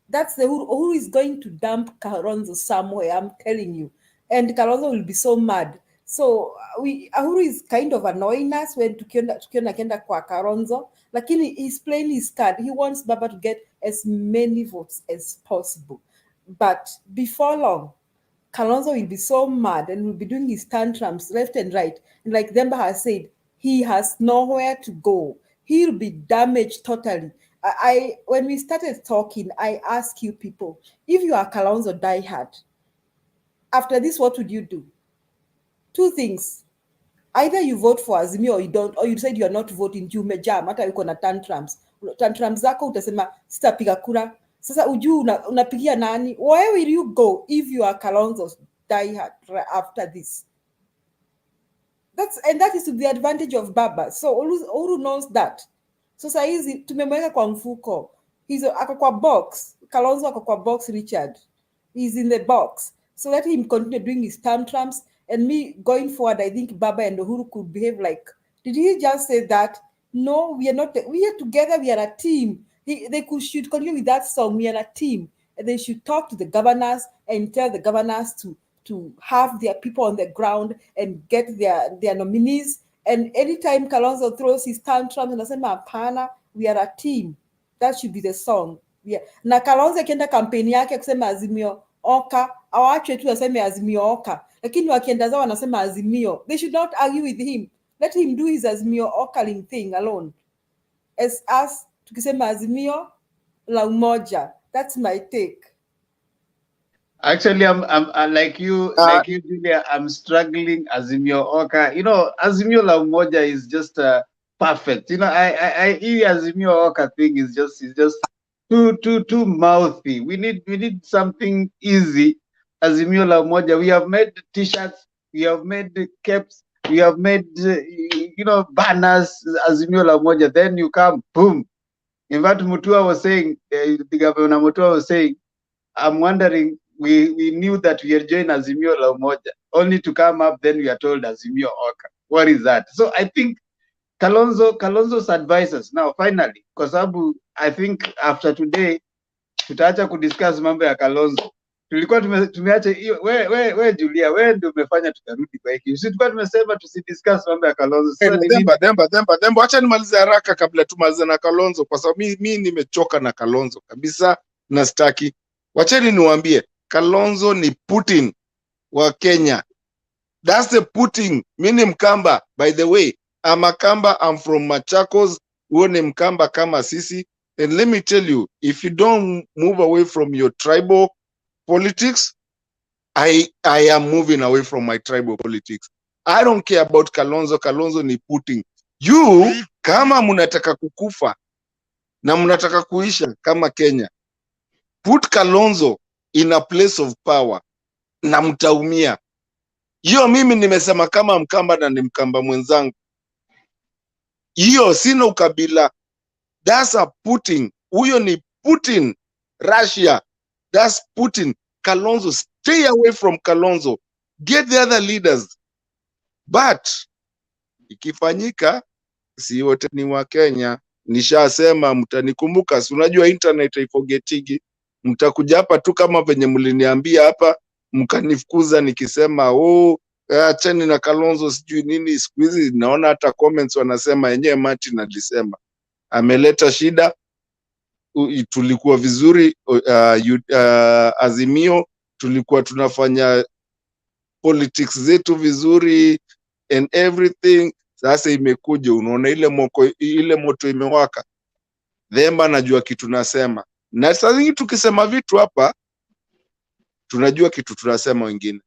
That's the Uhuru is going to dump Kalonzo somewhere, I'm telling you. And Kalonzo will be so mad. So Uhuru is kind of annoying us when tukiona kenda kwa Kalonzo, lakini he's playing his card. He wants Baba to get as many votes as possible. But before long, Kalonzo will be so mad and will be doing his tantrums left and right. And like Themba has said, he has nowhere to go. He'll be damaged totally. When we started talking, I asked you people, if you are Kalonzo diehard, after this, what would you do? Two things. Either you vote for Azimio or you don't, or you said you're not voting, you umejam, hata yuko na tantrums. Tantrums zako utasema, sitapiga kura. Sasa ujuu unapigia nani? Where will you go if you are Kalonzo's diehard after this? That is to the advantage of Baba. So Uhuru knows that. So saizi tumemweka kwa mfuko. Ako kwa box. Kalonzo ako kwa box, Richard. He's in the box. So let him continue doing his tantrums. And me going forward, I think Baba and Uhuru could behave like, did he just say that? No, we are not. We are together. We are a team. They should continue with that song. We are a team. And they should talk to the governors and tell the governors to have their people on the ground and get their nominees. And anytime Kalonzo throws his tantrums and says, "Hapana, we are a team." That should be the song. Yeah. Na Kalonzo akienda kampeni yake kusema Azimio Oka, awachwe tu aseme Azimio Oka. Lakini wakienda zao wanasema Azimio. They should not argue with him. Let him do his Azimio Okaling thing alone. As us tukisema Azimio la umoja. That's my take. Actually, I'm like you, Julia. I'm struggling Azimio Oka. You know, Azimio la umoja is just perfect. You know, I Azimio Oka thing is just too mouthy. We need something easy. Azimio la umoja. We have made T-shirts. We have made caps. We have made banners. Azimio la umoja. Then you come, boom. In fact, Mutua was saying, the Governor Mutua was saying, I'm wondering, we knew that we had joined Azimio la Umoja, only to come up, then we are told Azimio Oka. What is that? So I think Kalonzo's advisors, now finally, kwa sababu I think after today, tutaacha kudiscuss mambo ya Kalonzo. Tulikuwa tumeacha hiyo, we Julia, we ndio umefanya tukarudi kwa hiki. Sisi tulikuwa tumesema tusidiscuss mambo ya Kalonzo. Sasa ni nini? Demba, acha nimalize haraka kabla tumalize na Kalonzo, kwa sababu mimi nimechoka na Kalonzo kabisa na staki. Wacheni niwaambie, Kalonzo ni Putin wa Kenya. That's the Putin. Mimi ni Mkamba, by the way. I'm a Kamba, I'm from Machakos. Huo ni Mkamba kama sisi. And let me tell you, if you don't move away from your tribal politics, I am moving away from my tribal politics. I don't care about Kalonzo. Kalonzo ni Putin. You, kama munataka kukufa na munataka kuisha kama Kenya, put Kalonzo in a place of power na mtaumia. Hiyo mimi nimesema kama Mkamba na ni Mkamba mwenzangu. Hiyo sina ukabila. That's a Putin. Huyo ni Putin. Russia. That's Putin. Kalonzo, stay away from Kalonzo. Get the other leaders. But ikifanyika, si wote ni wa Kenya. Nishasema mtanikumbuka. Si unajua internet haiforgetigi. Mtakuja hapa tu kama venye mliniambia hapa, mkanifukuza nikisema acheni na Kalonzo sijui nini. Siku hizi naona hata comments wanasema yenyewe Martin alisema ameleta shida. Tulikuwa vizuri Azimio, tulikuwa tunafanya politics zetu vizuri and everything. Sasa imekuja, unaona ile moto imewaka. Themba najua kitu nasema, na sasa hivi tukisema vitu hapa tunajua kitu tunasema wengine.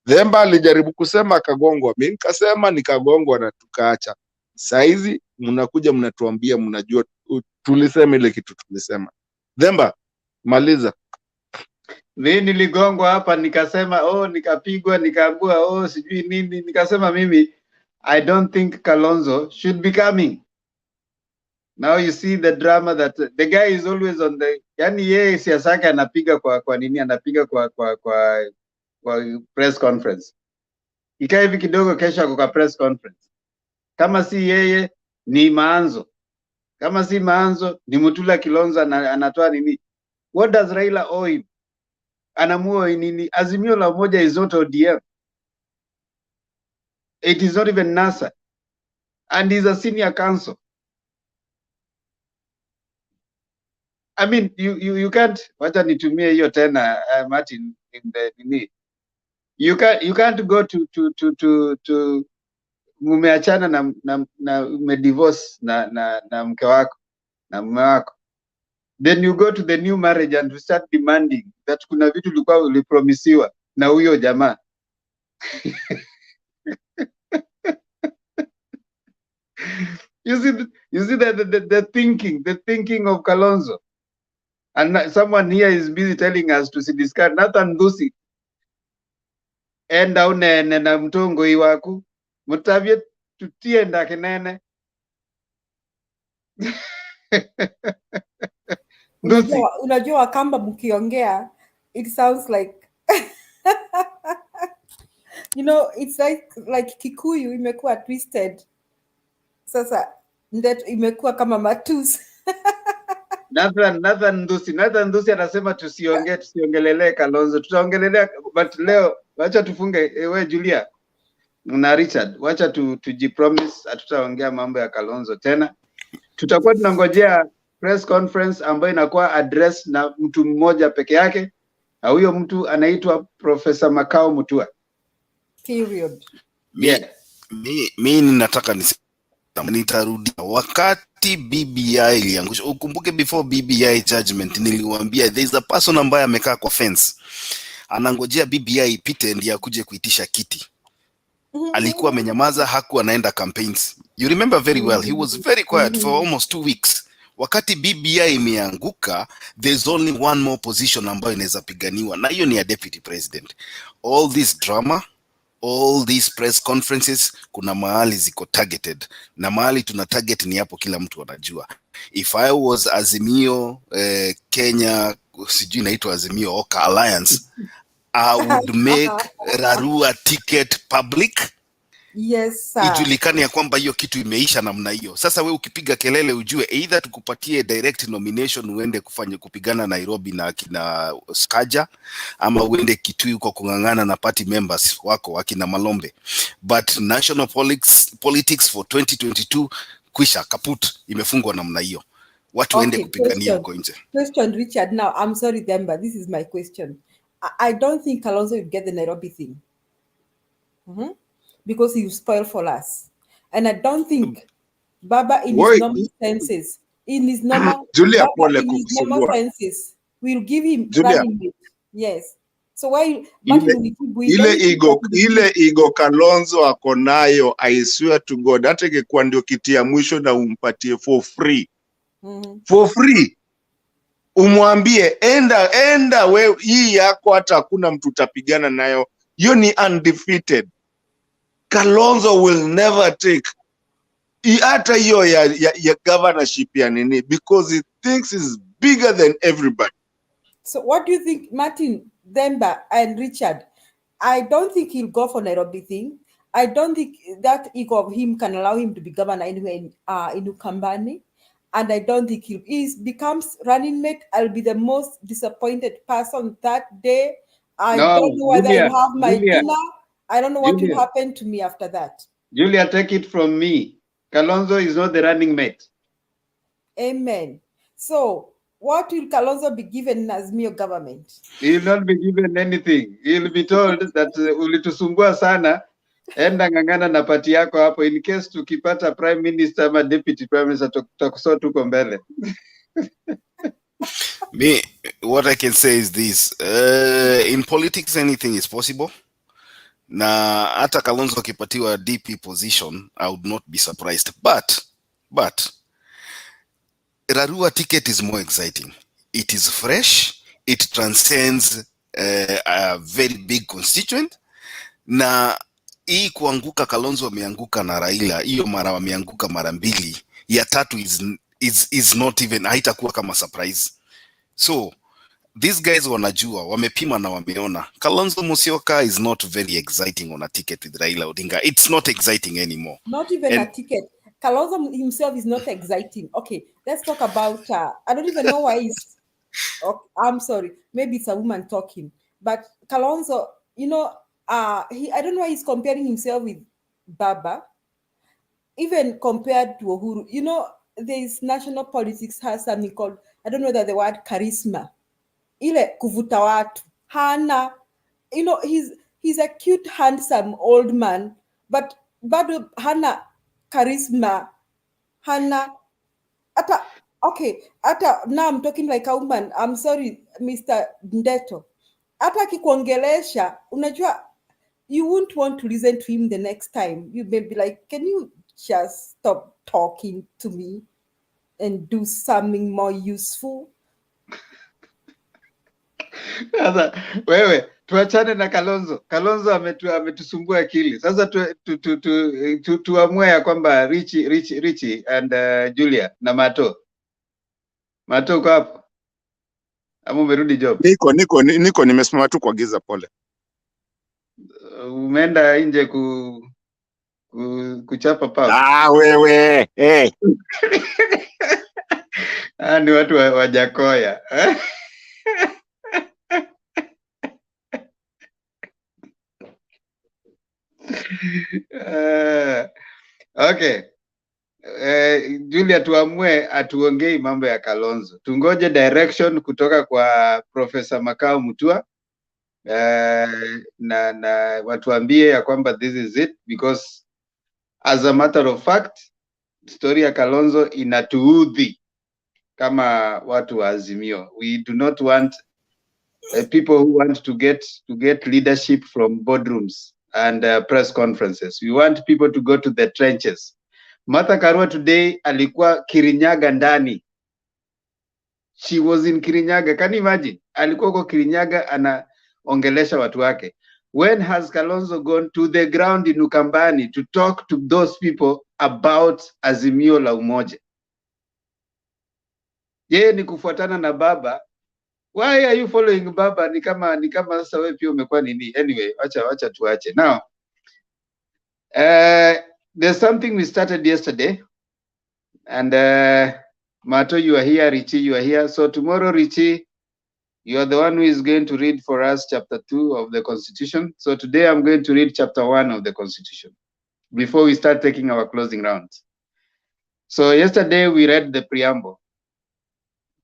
Themba alijaribu kusema akagongwa, mimi nikasema nikagongwa na tukaacha. Saizi mnakuja mnatuambia mnajua tulisema ile kitu tulisema. Themba, maliza. Mimi niligongwa hapa nikasema nikapigwa nikaambua sijui nini, nikasema mimi I don't think Kalonzo should be coming. Now you see the drama that the guy is always on the, yani yeye siasa yake anapiga kwa nini, anapiga kwa press conference. Ikaa hivi kidogo kesho kwa press conference. Kama si yeye ni Maanzo. Kama si Maanzo ni Mutula Kilonzo anatoa nini? What does Raila owe him? Anamuoa nini? Azimio la Umoja is not ODM. It is not even NASA. And he's a senior counsel. I mean, you can't, wacha nitumie hiyo tena Martin in the nini. You can't go to mumeachana na umedivorce na mke wako na mume wako, then you go to the new marriage and you start demanding that kuna vitu ulikuwa ulipromisiwa na huyo jamaa. You see the thinking of Kalonzo. And someone here is busy telling us to discuss Nathan Dusi enda unene na mtongo iwaku mutavye tutie ndakenene. Unajua kamba mkiongea it sounds like you know, it's like Kikuyu imekuwa twisted. Sasa ndio imekuwa kama matusi. Nathan Dusi anasema tusiongelele Kalonzo, tutaongelelea, but leo wacha tufunge. We Julia na Richard, wacha tujipromise hatutaongea mambo ya Kalonzo tena. Tutakuwa tunangojea press conference ambayo inakuwa address na mtu mmoja peke yake, na huyo mtu anaitwa Professor Makao Mutua. Period. Yeah. Mimi ninataka nitarudia wakati BBI iliangusha. Ukumbuke before BBI judgment niliwaambia there is a person ambaye amekaa kwa fence anangojea BBI ipite ndiye akuje kuitisha kiti. Alikuwa amenyamaza, hakuwa anaenda campaigns. You remember very well, he was very quiet for almost 2 weeks. Wakati BBI imeanguka, there's only one more position ambayo inaweza piganiwa, na hiyo ni ya deputy president. All this drama all these press conferences kuna mahali ziko targeted, na mahali tuna target ni hapo kila mtu anajua. If I was Azimio Kenya, sijui inaitwa Azimio Oka Alliance, I would make Rarua ticket public. Yes, sir. Ijulikane ya kwamba hiyo kitu imeisha namna hiyo. Sasa we ukipiga kelele ujue either tukupatie direct nomination uende kupigana Nairobi na kina Skaja, ama uende Kitui kwa kungangana na party members wako wakina Malombe. But national politics for 2022 kwisha kaput, imefungwa namna hiyo. Watu waende kupigania huko nje. Question, Richard. Now, I'm sorry, Demba, this is my question. I don't think Kalonzo will get the Nairobi thing. Because he will spoil for us. And I don't think Baba in his normal senses, Julia, senses, will give him Julia. running mate. Yes. So why ile ego Kalonzo ako nayo, I swear to God, hata ingekuwa ndio kiti ya mwisho na umpatie for free. For free. Umwambie enda we, hii yako hata hakuna mtu utapigana nayo. Hiyo ni undefeated. Kalonzo will never take hata hiyo ya governorship ya nini, because he thinks he's bigger than everybody. So what do you think, Martin, Demba and Richard? I don't think he'll go for Nairobi thing. I don't think that ego of him can allow him to be governor anywhere in Ukambani. And I don't think he becomes running mate. I'll be the most disappointed person that day. I don't know whether I'll have my dinner. I don't know what will happen to me after that. Julia, take it from me. Kalonzo is not the running mate. Amen. So, what will Kalonzo be given in Azimio government? He will not be given anything. He will be told that ulitusumbua sana, enda ngangana na pati yako hapo, in case tukipata prime minister ama deputy prime minister tutakusoa tuko mbele. Me, what I can say is this. In politics, anything is possible. Na hata Kalonzo akipatiwa DP position, I would not be surprised. But Rarua ticket is more exciting. It is fresh. It transcends a very big constituent. Na hii kuanguka Kalonzo ameanguka na Raila, hiyo mara wameanguka mara mbili. Ya tatu is not even, haitakuwa kama surprise. So these guys wanajua, wamepima na wameona. Kalonzo Musyoka is not very exciting on a ticket with Raila Odinga. It's not exciting anymore. Not even a ticket. Kalonzo himself is not exciting. Okay, let's talk about, I don't even know why he's, I'm sorry, maybe it's a woman talking. But Kalonzo, you know, I don't know why he's comparing himself with Baba. Even compared to Uhuru. You know, this national politics has something called, I don't know that the word charisma. Ile kuvuta watu. Hana, you know, he's a cute, handsome old man, but bado hana charisma. Hana, now I'm talking like a woman. I'm sorry, Mr. Ndeto. Hata akikuongelesha, unajua, you won't want to listen to him the next time. You may be like, can you just stop talking to me and do something more useful? Sasa wewe tuachane na Kalonzo. Kalonzo ametusumbua akili. Sasa tuamue ya kwamba Richie and Julia na Mato uko hapo? Ama umerudi job? Niko nimesimama tu kwa giza, pole. Umeenda nje kuchapa pao. Wewe, hey. Ni watu wajakoya. Okay. Julia, tuamue atuongei mambo ya Kalonzo. Tungoje direction kutoka kwa Professor Makao Mutua. Na watuambie ya kwamba this is it, because as a matter of fact story ya Kalonzo inatuudhi kama watu wa Azimio. We do not want people who want to get leadership from boardrooms and press conferences. We want people to go to the trenches. Martha Karua today alikuwa Kirinyaga ndani. She was in Kirinyaga. Can you imagine? Alikuwa kwa Kirinyaga anaongelesha watu wake. When has Kalonzo gone to the ground in Ukambani to talk to those people about Azimio la Umoja? Yeye ni kufuatana na baba. Why are you following baba? Ni kama sasa wewe pia umekuwa nini? Anyway, acha tuache. Now, there's something we started yesterday, and Mato, you are here, Richie, you are here. So tomorrow, Richie, you are the one who is going to read for us chapter 2 of the Constitution. So today I'm going to read chapter 1 of the Constitution before we start taking our closing rounds. So yesterday we read the preamble.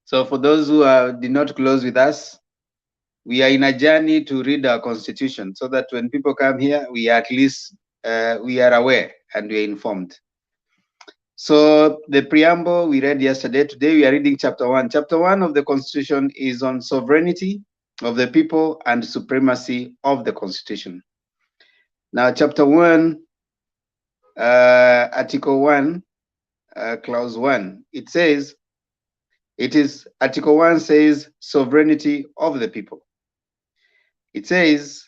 So for those who did not close with us, we are in a journey to read our Constitution so that when people come here, we at least we are aware and we are informed. So the preamble we read yesterday. Today we are reading chapter 1. Chapter 1 of the Constitution is on sovereignty of the people and supremacy of the Constitution. Now, chapter 1, article 1, clause 1, it says, article 1 says sovereignty of the people. It says,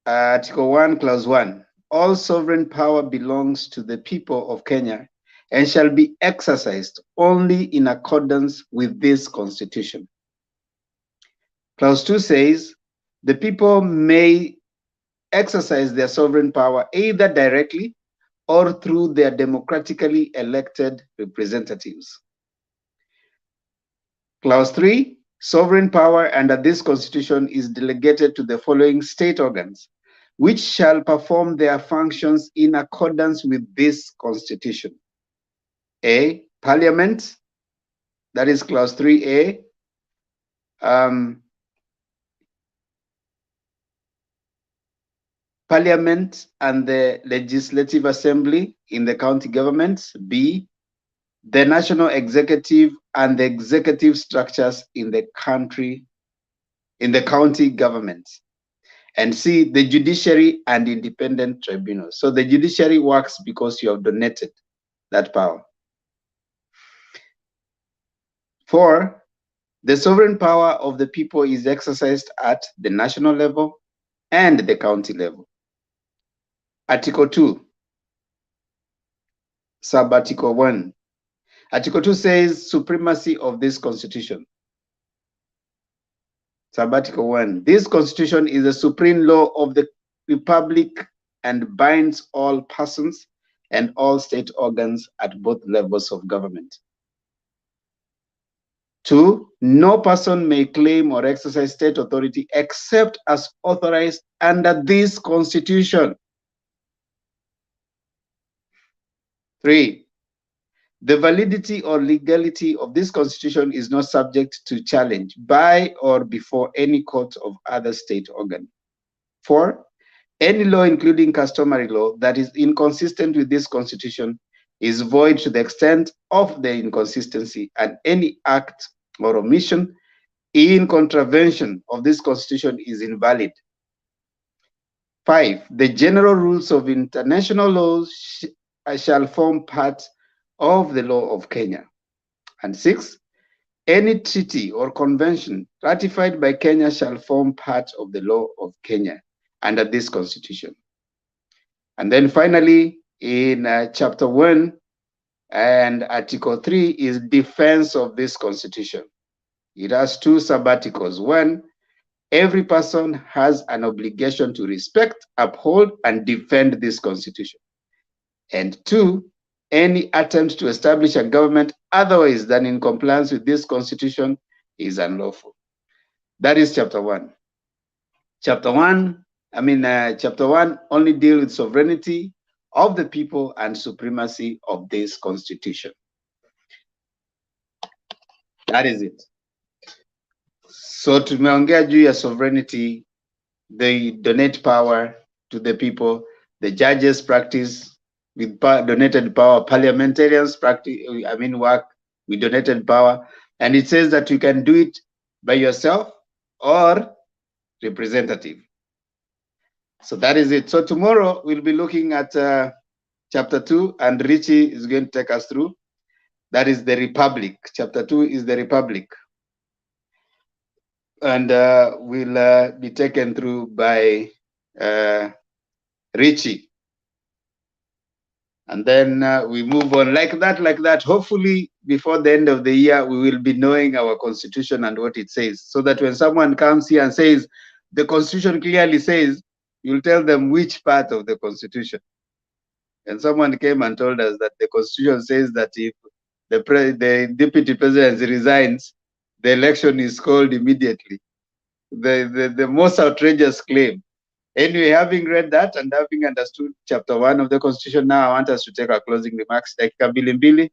article 1, clause 1, all sovereign power belongs to the people of Kenya and shall be exercised only in accordance with this Constitution. Clause 2 says, the people may exercise their sovereign power either directly or through their democratically elected representatives. Clause 3, sovereign power under this Constitution is delegated to the following state organs, which shall perform their functions in accordance with this Constitution. A, Parliament, that is clause 3A. Parliament and the Legislative Assembly in the county governments. B, the national executive and the executive structures in the county governments. And C, the judiciary and independent tribunals. So the judiciary works because you have donated that power. 4, the sovereign power of the people is exercised at the national level and the county level. Article 2, sub-article 1. Article 2 says supremacy of this Constitution. Sub-article 1. This Constitution is the supreme law of the Republic and binds all persons and all state organs at both levels of government. 2, no person may claim or exercise state authority except as authorized under this Constitution. 3, the validity or legality of this Constitution is not subject to challenge by or before any court of other state organ. 4, any law, including customary law, that is inconsistent with this Constitution is void to the extent of the inconsistency, and any act or omission in contravention of this Constitution is invalid. 5, the general rules of international laws shall form part of the law of Kenya. And 6, any treaty or convention ratified by Kenya shall form part of the law of Kenya under this Constitution. And then finally, in chapter 1 and article 3 is defense of this Constitution. It has 2 sub-articles. 1, every person has an obligation to respect, uphold, and defend this Constitution. And 2, any attempt to establish a government otherwise than in compliance with this Constitution is unlawful. That is chapter 1. Chapter 1 only deals with sovereignty of the people and supremacy of this Constitution. That is it. So tumeongea juu ya sovereignty, they donate power to the people, the judges practice with donated power, parliamentarians work with donated power, and it says that you can do it by yourself or representative. So that is it. So tomorrow we'll be looking at chapter 2, and Richie is going to take us through. That is the Republic. Chapter 2 is the Republic. And will be taken through by Richie. And then we move on like that. Hopefully, before the end of the year, we will be knowing our constitution and what it says, so that when someone comes here and says, the constitution clearly says, you'll tell them which part of the constitution. And someone came and told us that the constitution says that if the deputy president resigns, the election is called immediately. The most outrageous claim. Anyway, having read that and having understood chapter 1 of the constitution, now I want us to take our closing remarks. Dakika mbili mbili,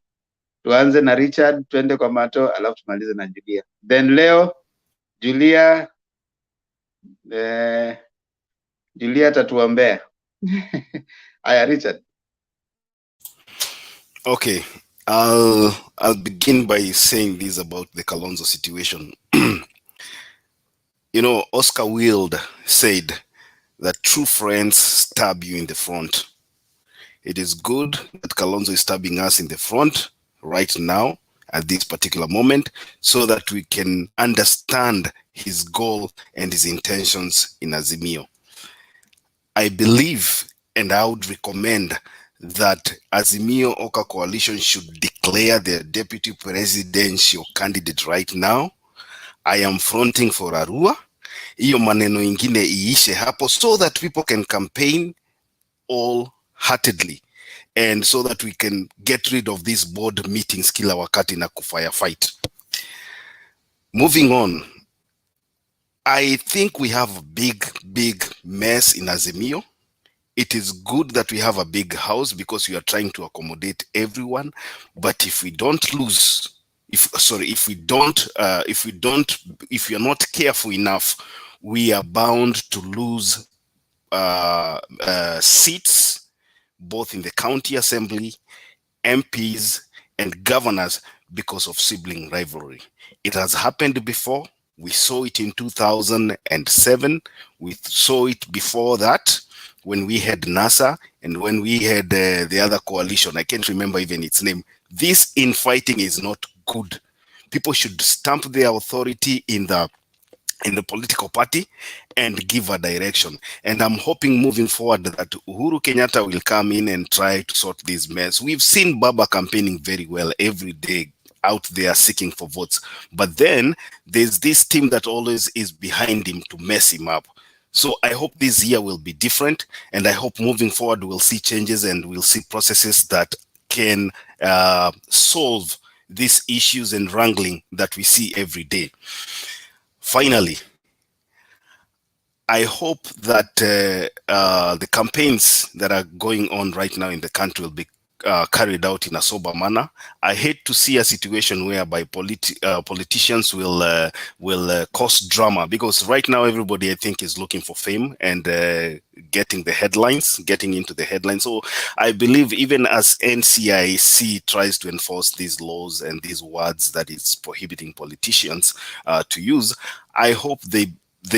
tuanze na Richard, twende kwa Mato, alafu tumalize na Julia. Then leo Julia tatuombea. Aya, Richard. Okay, I'll begin by saying this about the Kalonzo situation. You know, Oscar Wilde said that true friends stab you in the front. It is good that Kalonzo is stabbing us in the front right now at this particular moment, so that we can understand his goal and his intentions in Azimio. I believe, and I would recommend, that Azimio Oka Coalition should declare their deputy presidential candidate right now. I am fronting for Arua. Iyo maneno ingine iishe hapo, so that people can campaign all-heartedly, and so that we can get rid of these board meetings kila wakati na kufirefight. Moving on, I think we have a big mess in Azimio. It is good that we have a big house because we are trying to accommodate everyone. But if we don't lose, if we are not careful enough, we are bound to lose seats, both in the county assembly, MPs, and governors because of sibling rivalry. It has happened before. We saw it in 2007. We saw it before that when we had NASA and when we had the other coalition. I can't remember even its name. This infighting is not good. People should stamp their authority in the political party and give a direction. And I'm hoping moving forward that Uhuru Kenyatta will come in and try to sort this mess. We've seen Baba campaigning very well every day out there seeking for votes. But then there's this team that always is behind him to mess him up. So I hope this year will be different, and I hope moving forward we'll see changes and we'll see processes that can solve these issues and wrangling that we see every day. Finally, I hope that the campaigns that are going on right now in the country will be carried out in a sober manner. I hate to see a situation whereby politicians will cause drama, because right now everybody, I think, is looking for fame and getting into the headlines. So I believe even as NCIC tries to enforce these laws and these words that it's prohibiting politicians to use, I hope they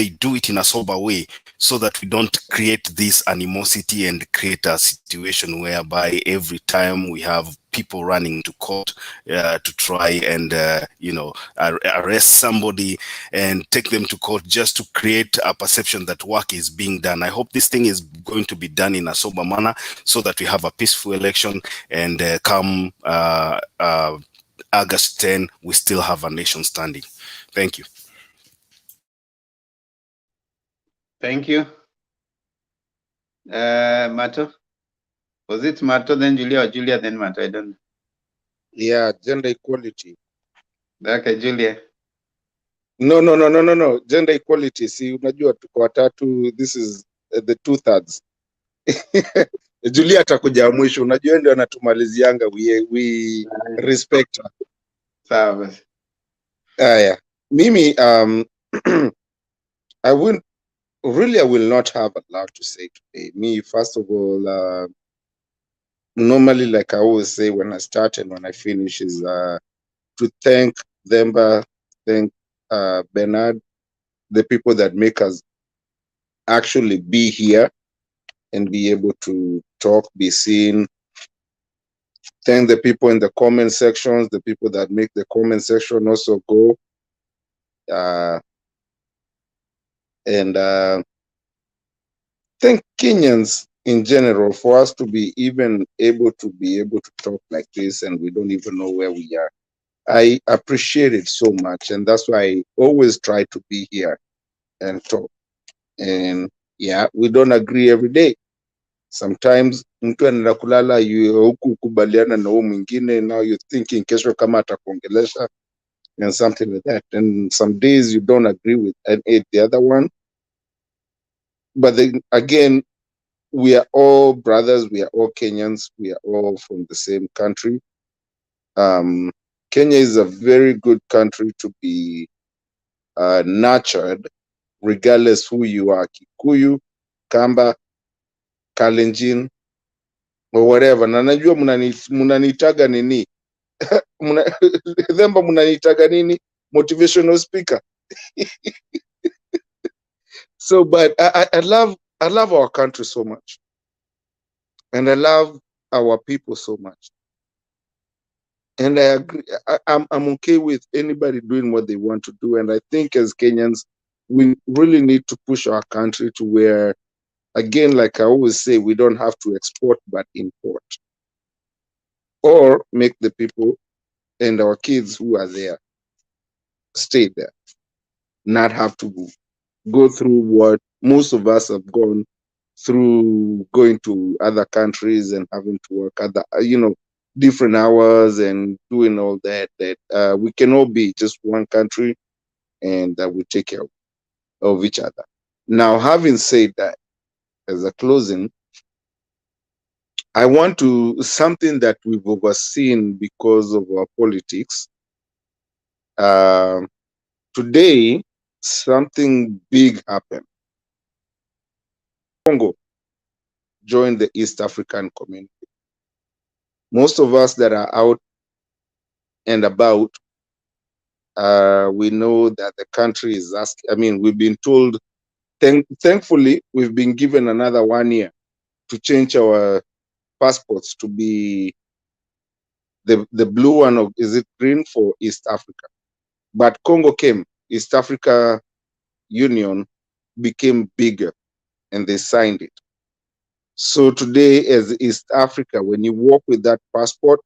do it in a sober way, so that we don't create this animosity and create a situation whereby every time we have people running to court to try and arrest somebody and take them to court just to create a perception that work is being done. I hope this thing is going to be done in a sober manner, so that we have a peaceful election, and come August 10, we still have a nation standing. Thank you. Thank you. Mato? Was it Mato, then Julia, or Julia, then Mato? I don't know. Yeah, gender equality. Okay, Julia. No. Gender equality. See, unajua tuko watatu. This is the 2/3. Julia atakuja mwisho. Unajua ndio anatumalizianga. We respect her. Sawa. Yeah. Mimi, I will not have a lot to say today. Me, first of all, normally, like I always say when I start and when I finish, is to thank Themba, thank Bernard, the people that make us actually be here and be able to talk, be seen. Thank the people in the comment sections, the people that make the comment section also go. And think Kenyans in general, for us to be able to talk like this, and we don't even know where we are. I appreciate it so much, and that's why I always try to be here and talk. And yeah, we don't agree every day. Sometimes mtu anaenda kulala huku kubaliana na huo mwingine, now you're thinking kesho kama atakuongelesha and something like that. And some days you don't agree with the other one. But then again, we are all brothers, we are all Kenyans, we are all from the same country. Kenya is a very good country to be nurtured, regardless who you are, Kikuyu, Kamba, Kalenjin, or whatever. Na najua munanitaga nini? Themba munanitaga nini? Motivational speaker. So, but I love our country so much. And I love our people so much. And I agree. I'm okay with anybody doing what they want to do. And I think as Kenyans, we really need to push our country to where, again, like I always say, we don't have to export but import. Or make the people and our kids who are there stay there. Not have to go through what most of us have gone through, going to other countries and having to work other, different hours and doing all that. We can all be just one country, and that we take care of each other. Now, having said that, as a closing, I want to something that we've overseen because of our politics. Today, something big happened. Congo joined the East African community. Most of us that are out and about, we know that the country is asking. I mean, we've been told, thankfully, we've been given another 1 year to change our passports to be the blue one, or is it green for East Africa? But Congo came, East Africa Union became bigger, and they signed it. So today, as East Africa, when you walk with that passport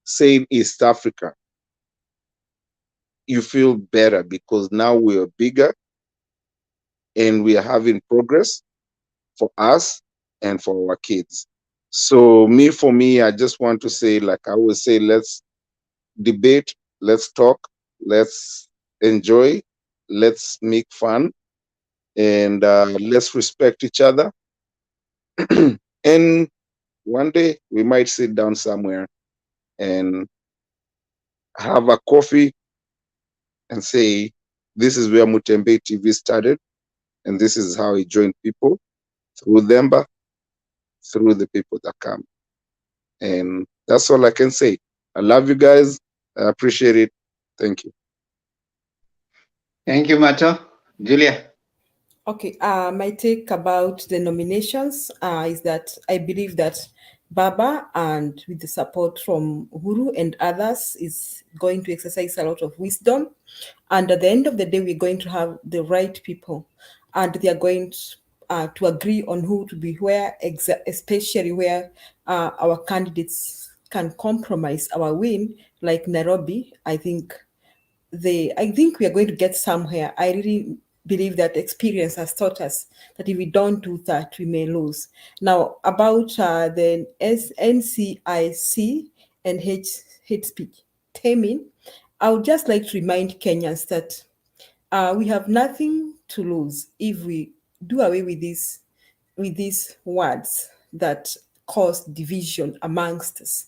saying East Africa, you feel better because now we are bigger and we are having progress for us and for our kids. So for me, I just want to say, like I always say, let's debate, let's talk, let's enjoy, let's make fun, and let's respect each other. And one day we might sit down somewhere and have a coffee and say, this is where Mutembe TV started, and this is how he joined people, through Themba, through the people that come. And that's all I can say. I love you guys. I appreciate it. Thank you. Thank you, Mato. Julia. Okay, my take about the nominations is that I believe that Baba, and with the support from Uhuru and others, is going to exercise a lot of wisdom. And at the end of the day, we're going to have the right people, and they are going to agree on who to be where, especially where our candidates can compromise our win, like Nairobi. I think we are going to get somewhere. I really believe that experience has taught us that if we don't do that, we may lose. Now, about the NCIC and Hatespeech taming, I would just like to remind Kenyans that we have nothing to lose if we do away with these words that cause division amongst us.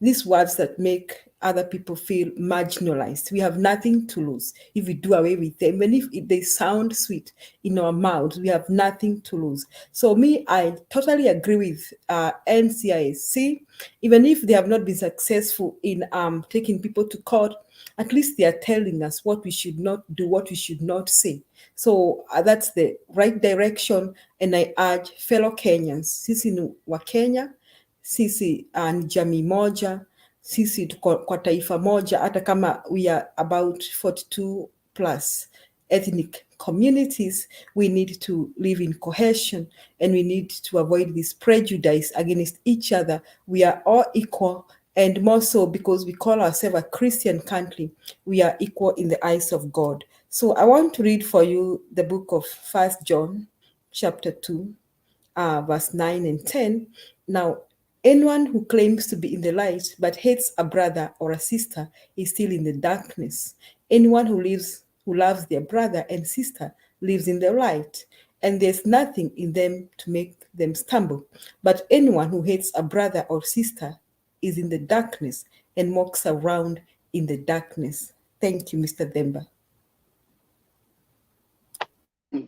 These words that make other people feel marginalized. We have nothing to lose if we do away with them. And if they sound sweet in our mouths, we have nothing to lose. So I totally agree with NCIC. Even if they have not been successful in taking people to court, at least they are telling us what we should not do, what we should not say. So that's the right direction. And I urge fellow Kenyans, sisi ni wa Kenya, sisi ni jamii moja, sisi tuko kwa taifa moja, hata kama we are about 42 plus ethnic communities, we need to live in cohesion, and we need to avoid this prejudice against each other. We are all equal, and more so because we call ourselves a Christian country, we are equal in the eyes of God. So I want to read for you the book of 1 John chapter 2, verse 9 and 10. Now, anyone who claims to be in the light but hates a brother or a sister is still in the darkness. Anyone who loves their brother and sister lives in the light, and there's nothing in them to make them stumble. But anyone who hates a brother or sister is in the darkness and walks around in the darkness. Thank you, Mr. Demba.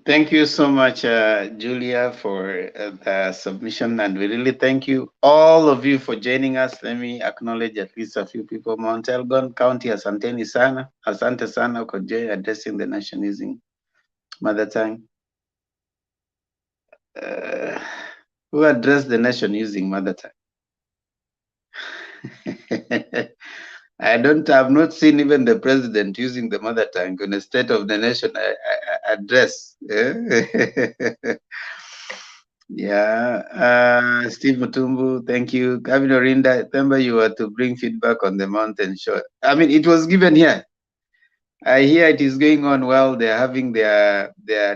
Thank you so much, Julia, for the submission, and we really thank you, all of you, for joining us. Let me acknowledge at least a few people. Mount Elgon County, asanteni sana, asante sana kwa addressing the nation using mother tongue. Who addressed the nation using mother tongue? I've not seen even the president using the mother tongue in a State of the Nation address. Yeah, Steve Mutumbu, thank you. Governor Rinda, remember you were to bring feedback on the mountain show. I mean, it was given here. I hear it is going on well. They're having their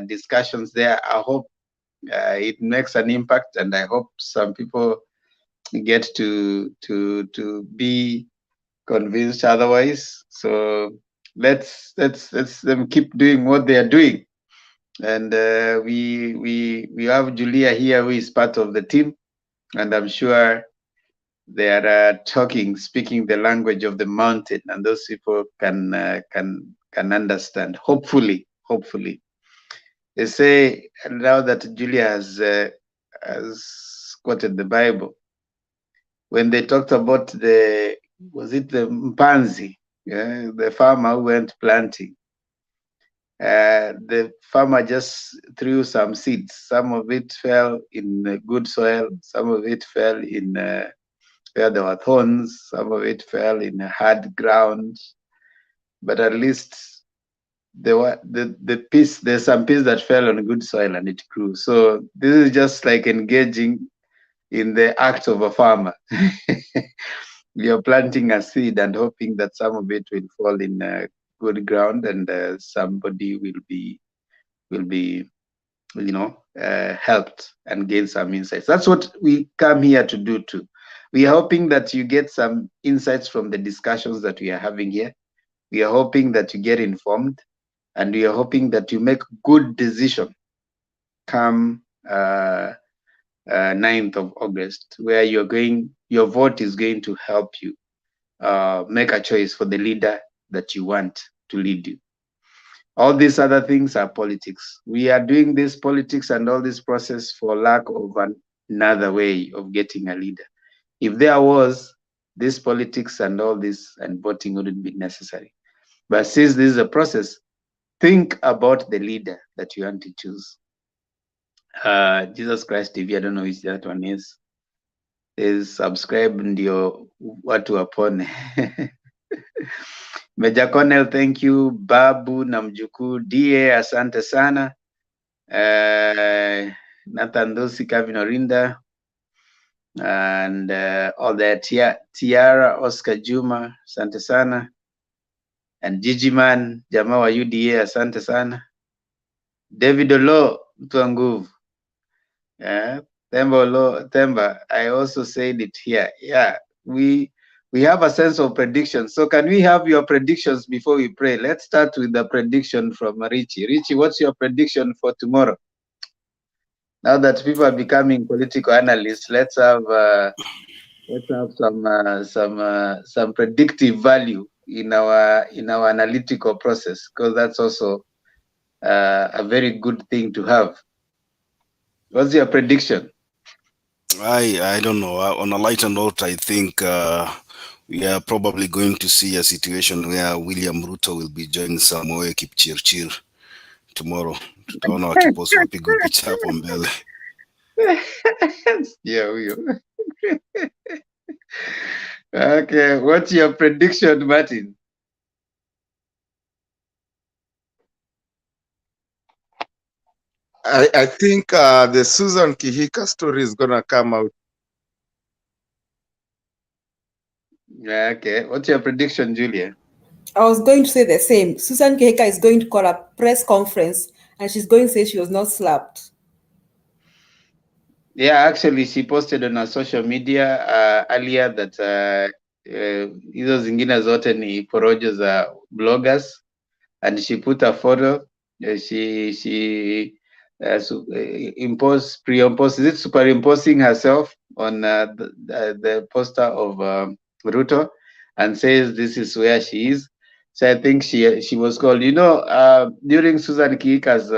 discussions there. I hope it makes an impact, and I hope some people get to be convinced otherwise. So let's them keep doing what they are doing. And we have Julia here, who is part of the team, and I'm sure they are speaking the language of the mountain, and those people can understand. Hopefully. They say now that Julia has quoted the Bible, when they talked about was it the Mpanzi, the farmer who went planting. The farmer just threw some seeds. Some of it fell in good soil. Some of it fell in where there were thorns. Some of it fell in hard ground. But at least there's some piece that fell on good soil and it grew. So this is just like engaging in the act of a farmer. You're planting a seed and hoping that some of it will fall in good ground, and somebody will be helped and gain some insights. That's what we come here to do too. We are hoping that you get some insights from the discussions that we are having here. We are hoping that you get informed, and we are hoping that you make good decision come 9th of August, where your vote is going to help you make a choice for the leader that you want to lead you. All these other things are politics. We are doing this politics and all this process for lack of another way of getting a leader. If there was, this politics and all this and voting wouldn't be necessary. But since this is a process, think about the leader that you want to choose. Jesus Christ TV, I don't know which that one is subscribe ndio watu wapone. Meja Cornel, thank you. Babu na mjukuu DA, asante sana. Nathan Dosi, Kevin Orinda, and all that. Tiara, Oscar Juma, asante sana. And Gigi Man, jamaa wa UDA, asante sana. David Olo, mtu wa nguvu. Temba, I also said it here. Yeah, we have a sense of prediction. So can we have your predictions before we pray? Let's start with the prediction from Richie. Richie, what's your prediction for tomorrow? Now that people are becoming political analysts, let's have some predictive value in our analytical process, because that's also a very good thing to have. What's your prediction? I don't know. On a lighter note, I think we are probably going to see a situation where William Ruto will be joining Samoei Kipchirchir tomorrow. Tutaona wakipost wapigwe picha hapo mbele. Yeah, huyo. Okay, what's your prediction, Martin? I think the Susan Kihika story is gonna come out. Yeah, okay. What's your prediction, Julia? I was going to say the same. Susan Kehika is going to call a press conference and she's going to say she was not slapped. Yeah, actually, she posted on her social media earlier that hizo zingine zote ni porojo za bloggers, and she put a photo. She superimposing herself on the poster of Ruto, and says this is where she is. So I think she was called. During Susan Kihika's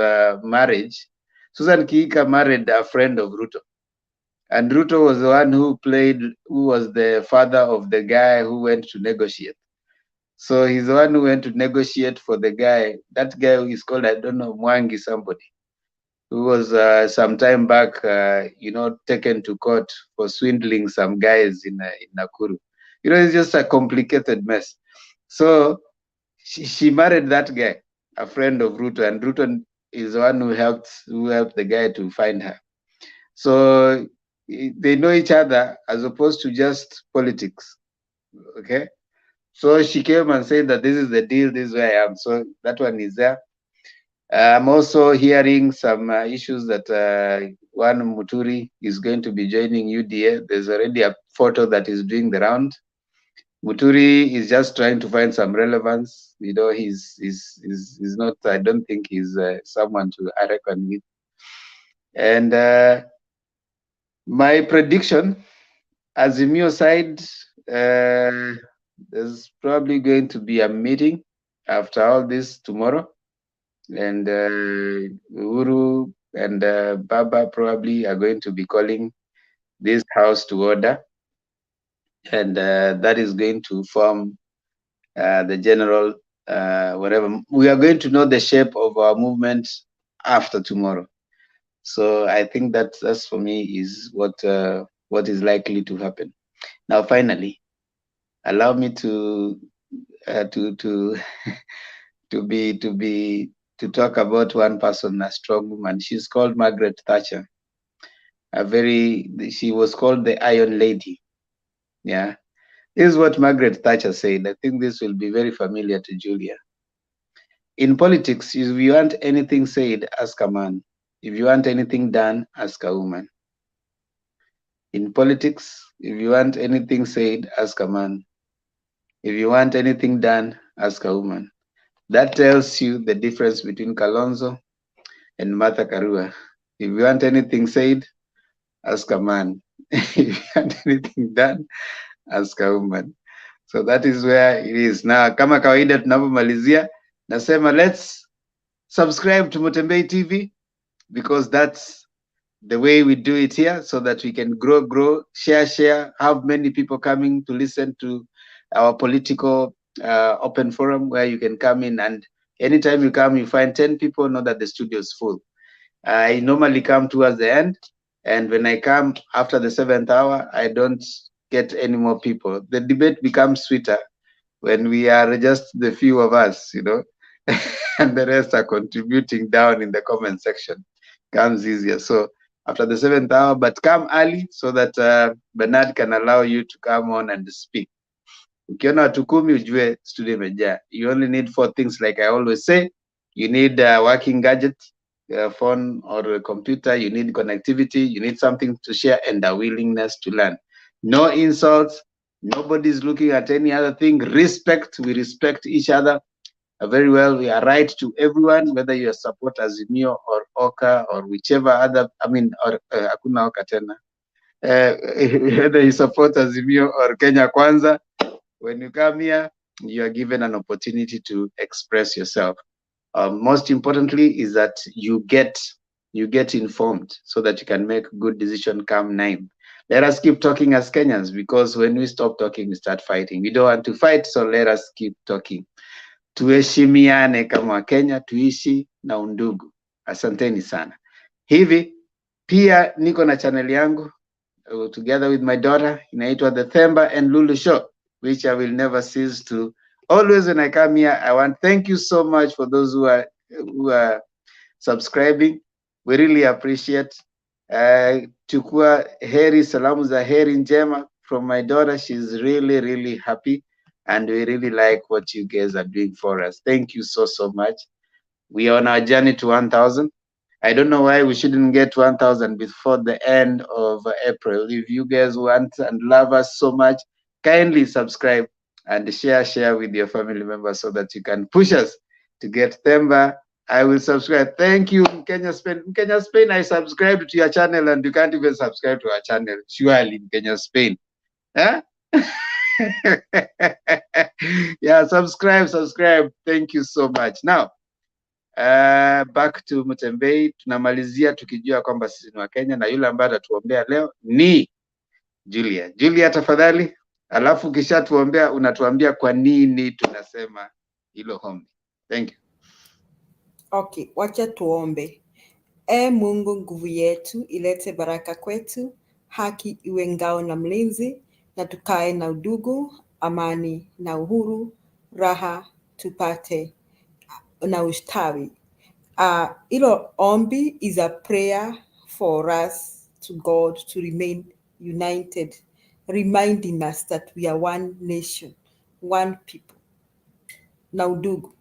marriage, Susan Kihika married a friend of Ruto. And Ruto was the one who was the father of the guy who went to negotiate. So he's the one who went to negotiate for the guy. That guy is called, I don't know, Mwangi somebody, who was some time back, taken to court for swindling some guys in Nakuru. It's just a complicated mess. So she married that guy, a friend of Ruto, and Ruto is the one who helped the guy to find her. So they know each other as opposed to just politics. Okay. So she came and said that this is the deal, this is where I am. So that one is there. I'm also hearing some issues that one Muturi is going to be joining UDA. There's already a photo that is doing the round. Muturi is just trying to find some relevance. He's not, I don't think he's someone to reckon with. And my prediction, Azimio side, there's probably going to be a meeting after all this tomorrow, and Uhuru and Baba probably are going to be calling this house to order, and that is going to form the general whatever. We are going to know the shape of our movement after tomorrow. So I think that's for me is what is likely to happen. Now, finally, allow me to talk about one person, a strong woman. She's called Margaret Thatcher. She was called the Iron Lady. Yeah. This is what Margaret Thatcher said. I think this will be very familiar to Julia. In politics, if you want anything said, ask a man. If you want anything done, ask a woman. In politics, if you want anything said, ask a man. If you want anything done, ask a woman. That tells you the difference between Kalonzo and Martha Karua. If you want anything said, ask a man. If you want anything done, ask a woman. So that is where it is. Now, kama kawaida tunapomalizia, nasema let's subscribe to Mutembei TV, because that's the way we do it here, so that we can grow, share, have many people coming to listen to our political open forum, where you can come in, and anytime you come, you find 10 people, know that the studio is full. I normally come towards the end, and when I come after the 7th hour, I don't get any more people. The debate becomes sweeter when we are just the few of us, and the rest are contributing down in the comment section. Comes easier. So after the 7th hour, but come early so that Bernard can allow you to come on and speak. Ukiona watu 10 ujue studio imejaa. You only need 4 things, like I always say. You need a working gadget, a phone or a computer. You need connectivity. You need something to share, and a willingness to learn. No insults. Nobody's looking at any other thing. Respect. We respect each other very well. We are right to everyone, whether you support Azimio or Oka or whichever other, or Hakuna Oka tena. Whether you support Azimio or Kenya Kwanza, when you come here, you are given an opportunity to express yourself. Most importantly is that you get informed so that you can make good decision come 9. Let us keep talking as Kenyans, because when we stop talking, we start fighting. We don't want to fight, so let us keep talking. Tuheshimiane kama Kenya, tuishi na undugu. Asanteni sana. Hivi pia niko na channel yangu together with my daughter, inaitwa The Themba and Lulu Show, which I will never cease to. Always when I come here, I want thank you so much for those who are subscribing. We really appreciate. Chukua heri, salamu za heri njema from my daughter. She's really, really happy. And we really like what you guys are doing for us. Thank you so much. We are on our journey to 1,000. I don't know why we shouldn't get 1,000 before the end of April. If you guys want and love us so much, kindly subscribe and share with your family members so that you can push us to get Themba. I will subscribe. Thank you, Kenya Spain. Kenya Spain, I subscribed to your channel and you can't even subscribe to our channel. Surely, Kenya Spain. Huh? Yeah, subscribe. Thank you so much. Now, back to Mutembei. Tunamalizia tukijua kwamba sisi ni wa Kenya na yule ambaye atatuombea leo ni Julia. Julia, tafadhali. Alafu kisha tuombea, unatuambia kwa nini tunasema hilo ombi. Thank you. Okay, wacha tuombe. Mungu nguvu yetu, ilete baraka kwetu, haki iwe ngao na mlinzi, na tukae na udugu, amani na uhuru, raha tupate na ustawi. Ilo ombi is a prayer for us to God to remain united, reminding us that we are one nation, one people. Na udugu,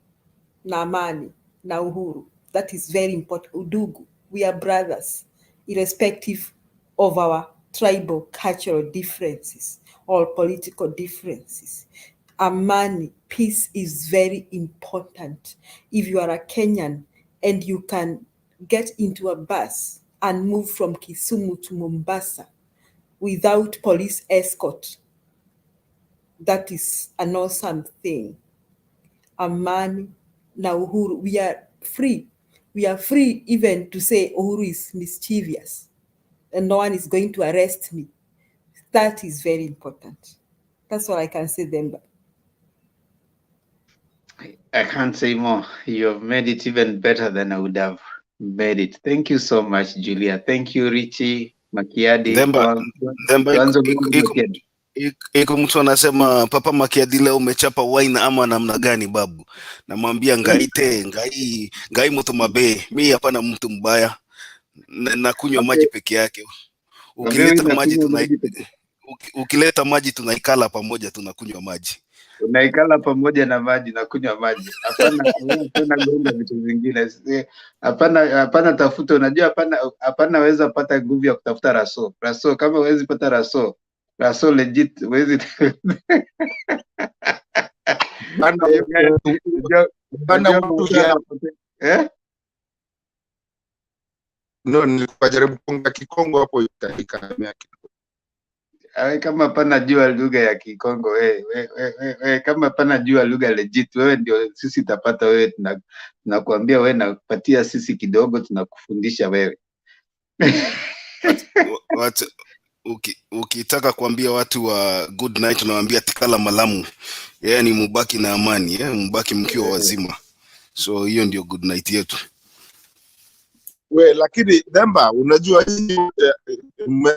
na amani, na uhuru. That is very important. Udugu. We are brothers, irrespective of our tribal, cultural differences or political differences. Amani, peace is very important. If you are a Kenyan and you can get into a bus and move from Kisumu to Mombasa without police escort, that is an awesome thing. Amani na uhuru. We are free. We are free even to say uhuru is mischievous and no one is going to arrest me. That is very important. That's all I can say, Themba. I can't say more. You have made it even better than I would have made it. Thank you so much, Julia. Thank you, Richie, Makiadi. Themba, iko mtu anasema Papa Makiadi leo umechapa wine ama namna gani babu? Namwambia ngai mtu mabe. Mimi hapana mtu mbaya. Nakunywa maji peke yake. Ukileta maji tunaikala pamoja, tunakunywa maji. Unaikala pamoja na maji na kunywa maji. Hapana gonga vitu vingine. Hapana tafuta, unajua hapana weza pata nguvu ya kutafuta raso. Raso kama huwezi pata raso legit huwezi. No, nilikujaribu kuongea Kikongo hapo ikahamia kidogo. Kama pana jua lugha ya Kikongo, kama pana jua lugha legit, wewe ndio sisi tapata wewe, tunakuambia wewe, nakupatia sisi kidogo, tunakufundisha wewe. Ukitaka kuambia watu wa good night, tunawaambia tikala malamu. Ni mubaki na amani, mubaki mkiwa wazima. So hiyo ndio good night yetu. Lakini Themba, unajua hii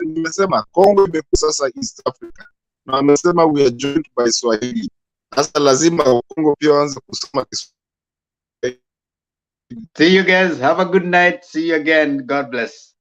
nimesema Kongo imekuwa sasa East Africa. Na wamesema we are joined by Swahili. Sasa lazima Kongo pia waanze kusoma Kiswahili. See you guys. Have a good night. See you again. God bless.